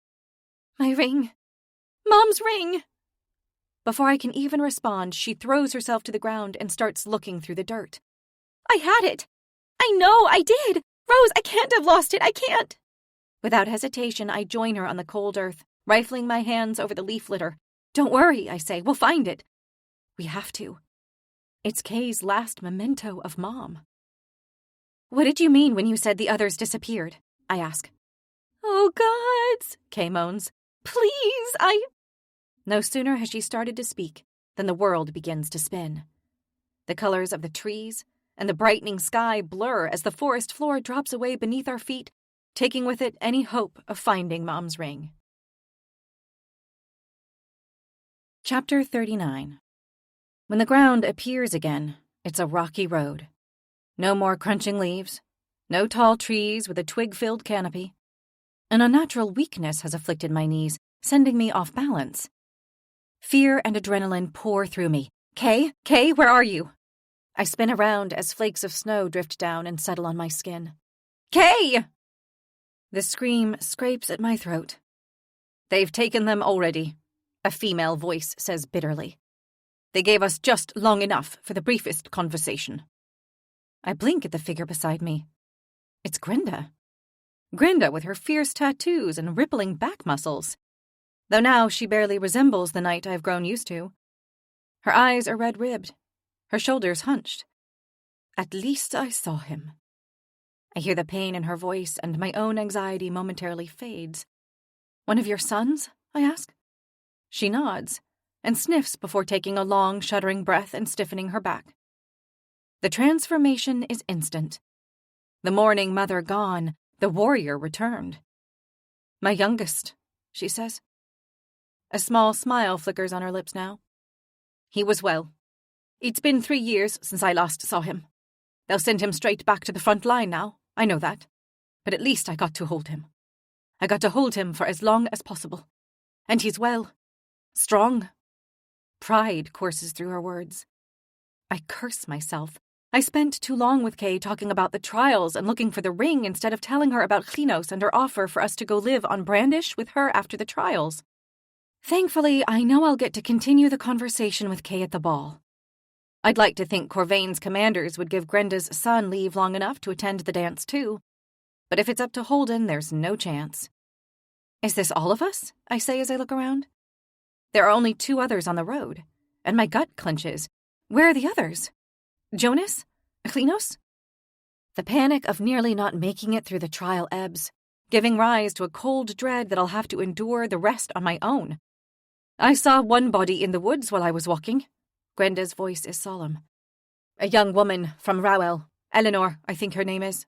S5: My ring. Mom's ring!
S6: Before I can even respond, she throws herself to the ground and starts looking through the dirt.
S5: I had it! I know, I did! Rose, I can't have lost it, I can't!
S6: Without hesitation, I join her on the cold earth, rifling my hands over the leaf litter. Don't worry, I say, we'll find it. We have to. It's Kay's last memento of Mom. What did you mean when you said the others disappeared? I ask.
S5: Oh, gods, Kay moans. Please,
S6: No sooner has she started to speak than the world begins to spin. The colors of the trees and the brightening sky blur as the forest floor drops away beneath our feet, taking with it any hope of finding Mom's ring. Chapter 39. When the ground appears again, it's a rocky road. No more crunching leaves, no tall trees with a twig-filled canopy. An unnatural weakness has afflicted my knees, sending me off balance. Fear and adrenaline pour through me. Kay, where are you? I spin around as flakes of snow drift down and settle on my skin. Kay! The scream scrapes at my throat. They've taken them already, a female voice says bitterly.
S5: They gave us just long enough for the briefest conversation. I blink at the figure beside me. It's Grinda. Grinda with her fierce tattoos and rippling back muscles. Though now she barely resembles the knight I've grown used to. Her eyes are red-ribbed, her shoulders hunched. At least I saw him. I hear the pain in her voice, and my own anxiety momentarily fades. One of your sons? I ask. She nods, and sniffs before taking a long, shuddering breath and stiffening her back. The transformation is instant. The mourning mother gone, the warrior returned. My youngest, she says. A small smile flickers on her lips now. He was well. It's been 3 years since I last saw him. They'll send him straight back to the front line now, I know that. But at least I got to hold him. I got to hold him for as long as possible. And he's well. Strong. Pride courses through her words. I curse myself. I spent too long with Kay talking about the trials and looking for the ring instead of telling her about Klinos and her offer for us to go live on Brandish with her after the trials. Thankfully, I know I'll get to continue the conversation with Kay at the ball. I'd like to think Corvain's commanders would give Grenda's son leave long enough to attend the dance too. But if it's up to Holden, there's no chance. Is this all of us? I say as I look around. There are only 2 others on the road, and my gut clenches. Where are the others? Jonas? Klinos? The panic of nearly not making it through the trial ebbs, giving rise to a cold dread that I'll have to endure the rest on my own. I saw one body in the woods while I was walking. Grenda's voice is solemn. A young woman from Rowell. Eleanor, I think her name is.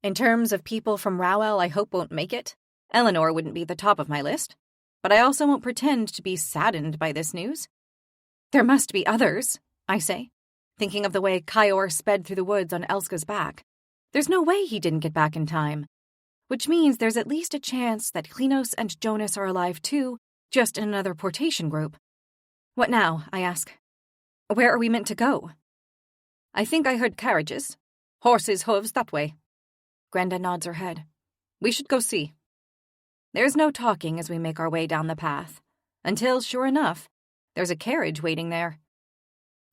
S5: In terms of people from Rowell I hope won't make it, Eleanor wouldn't be at the top of my list. But I also won't pretend to be saddened by this news. There must be others, I say, thinking of the way Kyor sped through the woods on Elska's back. There's no way he didn't get back in time. Which means there's at least a chance that Klinos and Jonas are alive too, just in another portation group. What now? I ask. Where are we meant to go? I think I heard carriages. Horses' hooves that way. Grenda nods her head. We should go see. There's no talking as we make our way down the path, until, sure enough, there's a carriage waiting there.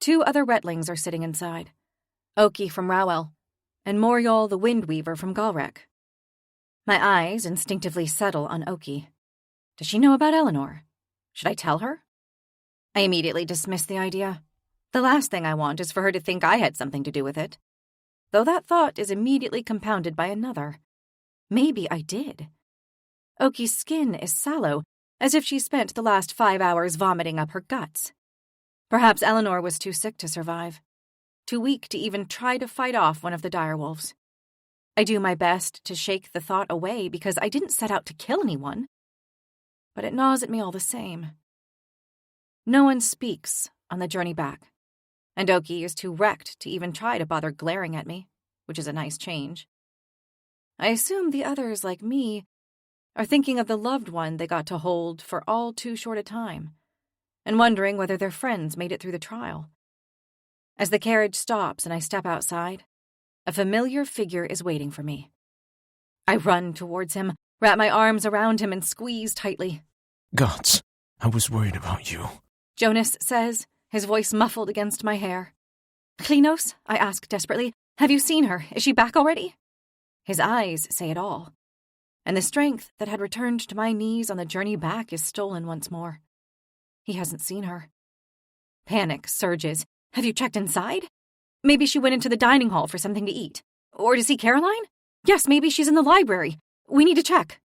S5: 2 other Retlings are sitting inside. Oki from Rowell, and Moriol the Windweaver from Galrek. My eyes instinctively settle on Oki. Does she know about Eleanor? Should I tell her? I immediately dismiss the idea. The last thing I want is for her to think I had something to do with it. Though that thought is immediately compounded by another. Maybe I did. Oki's skin is sallow, as if she spent the last 5 hours vomiting up her guts. Perhaps Eleanor was too sick to survive, too weak to even try to fight off one of the direwolves. I do my best to shake the thought away because I didn't set out to kill anyone. But it gnaws at me all the same. No one speaks on the journey back, and Oki is too wrecked to even try to bother glaring at me, which is a nice change. I assume the others, like me, are thinking of the loved one they got to hold for all too short a time, and wondering whether their friends made it through the trial. As the carriage stops and I step outside, a familiar figure is waiting for me. I run towards him, wrap my arms around him, and squeeze tightly.
S3: Gods, I was worried about you,
S5: Jonas says, his voice muffled against my hair. Klinos, I ask desperately, have you seen her? Is she back already? His eyes say it all. And the strength that had returned to my knees on the journey back is stolen once more. He hasn't seen her. Panic surges. Have you checked inside? Maybe she went into the dining hall for something to eat. Or to see Caroline? Yes, maybe she's in the library. We need to check.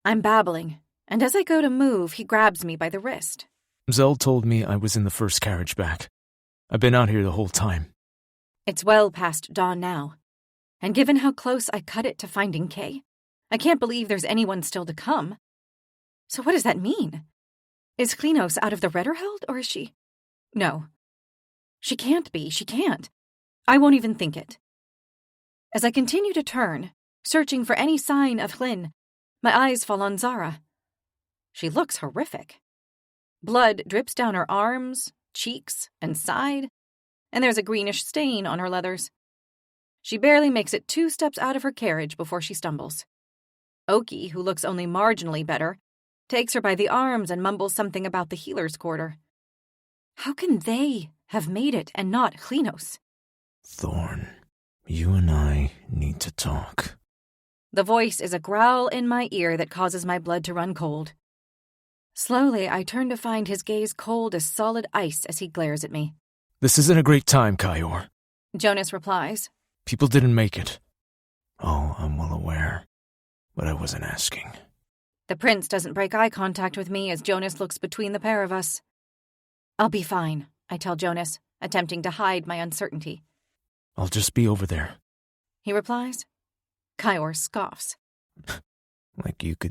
S5: I'm babbling, and as I go to move, he grabs me by the wrist.
S3: Zell told me I was in the first carriage back. I've been out here the whole time.
S5: It's well past dawn now, and given how close I cut it to finding Kay, I can't believe there's anyone still to come. So what does that mean? Is Klinos out of the Redderheld, or is she... No. She can't be. She can't. I won't even think it. As I continue to turn, searching for any sign of Hlyn, my eyes fall on Zara. She looks horrific. Blood drips down her arms, cheeks, and side, and there's a greenish stain on her leathers. She barely makes it 2 steps out of her carriage before she stumbles. Oki, who looks only marginally better, takes her by the arms and mumbles something about the healer's quarter. How can they have made it and not Klinos?
S3: Thorn, you and I need to talk.
S5: The voice is a growl in my ear that causes my blood to run cold. Slowly, I turn to find his gaze cold as solid ice as he glares at me.
S3: This isn't a great time, Kaior.
S5: Jonas replies.
S3: People didn't make it.
S2: Oh, I'm well aware, but I wasn't asking.
S5: The prince doesn't break eye contact with me as Jonas looks between the pair of us. I'll be fine, I tell Jonas, attempting to hide my uncertainty.
S3: I'll just be over there.
S5: He replies. Kaior scoffs.
S2: Like you could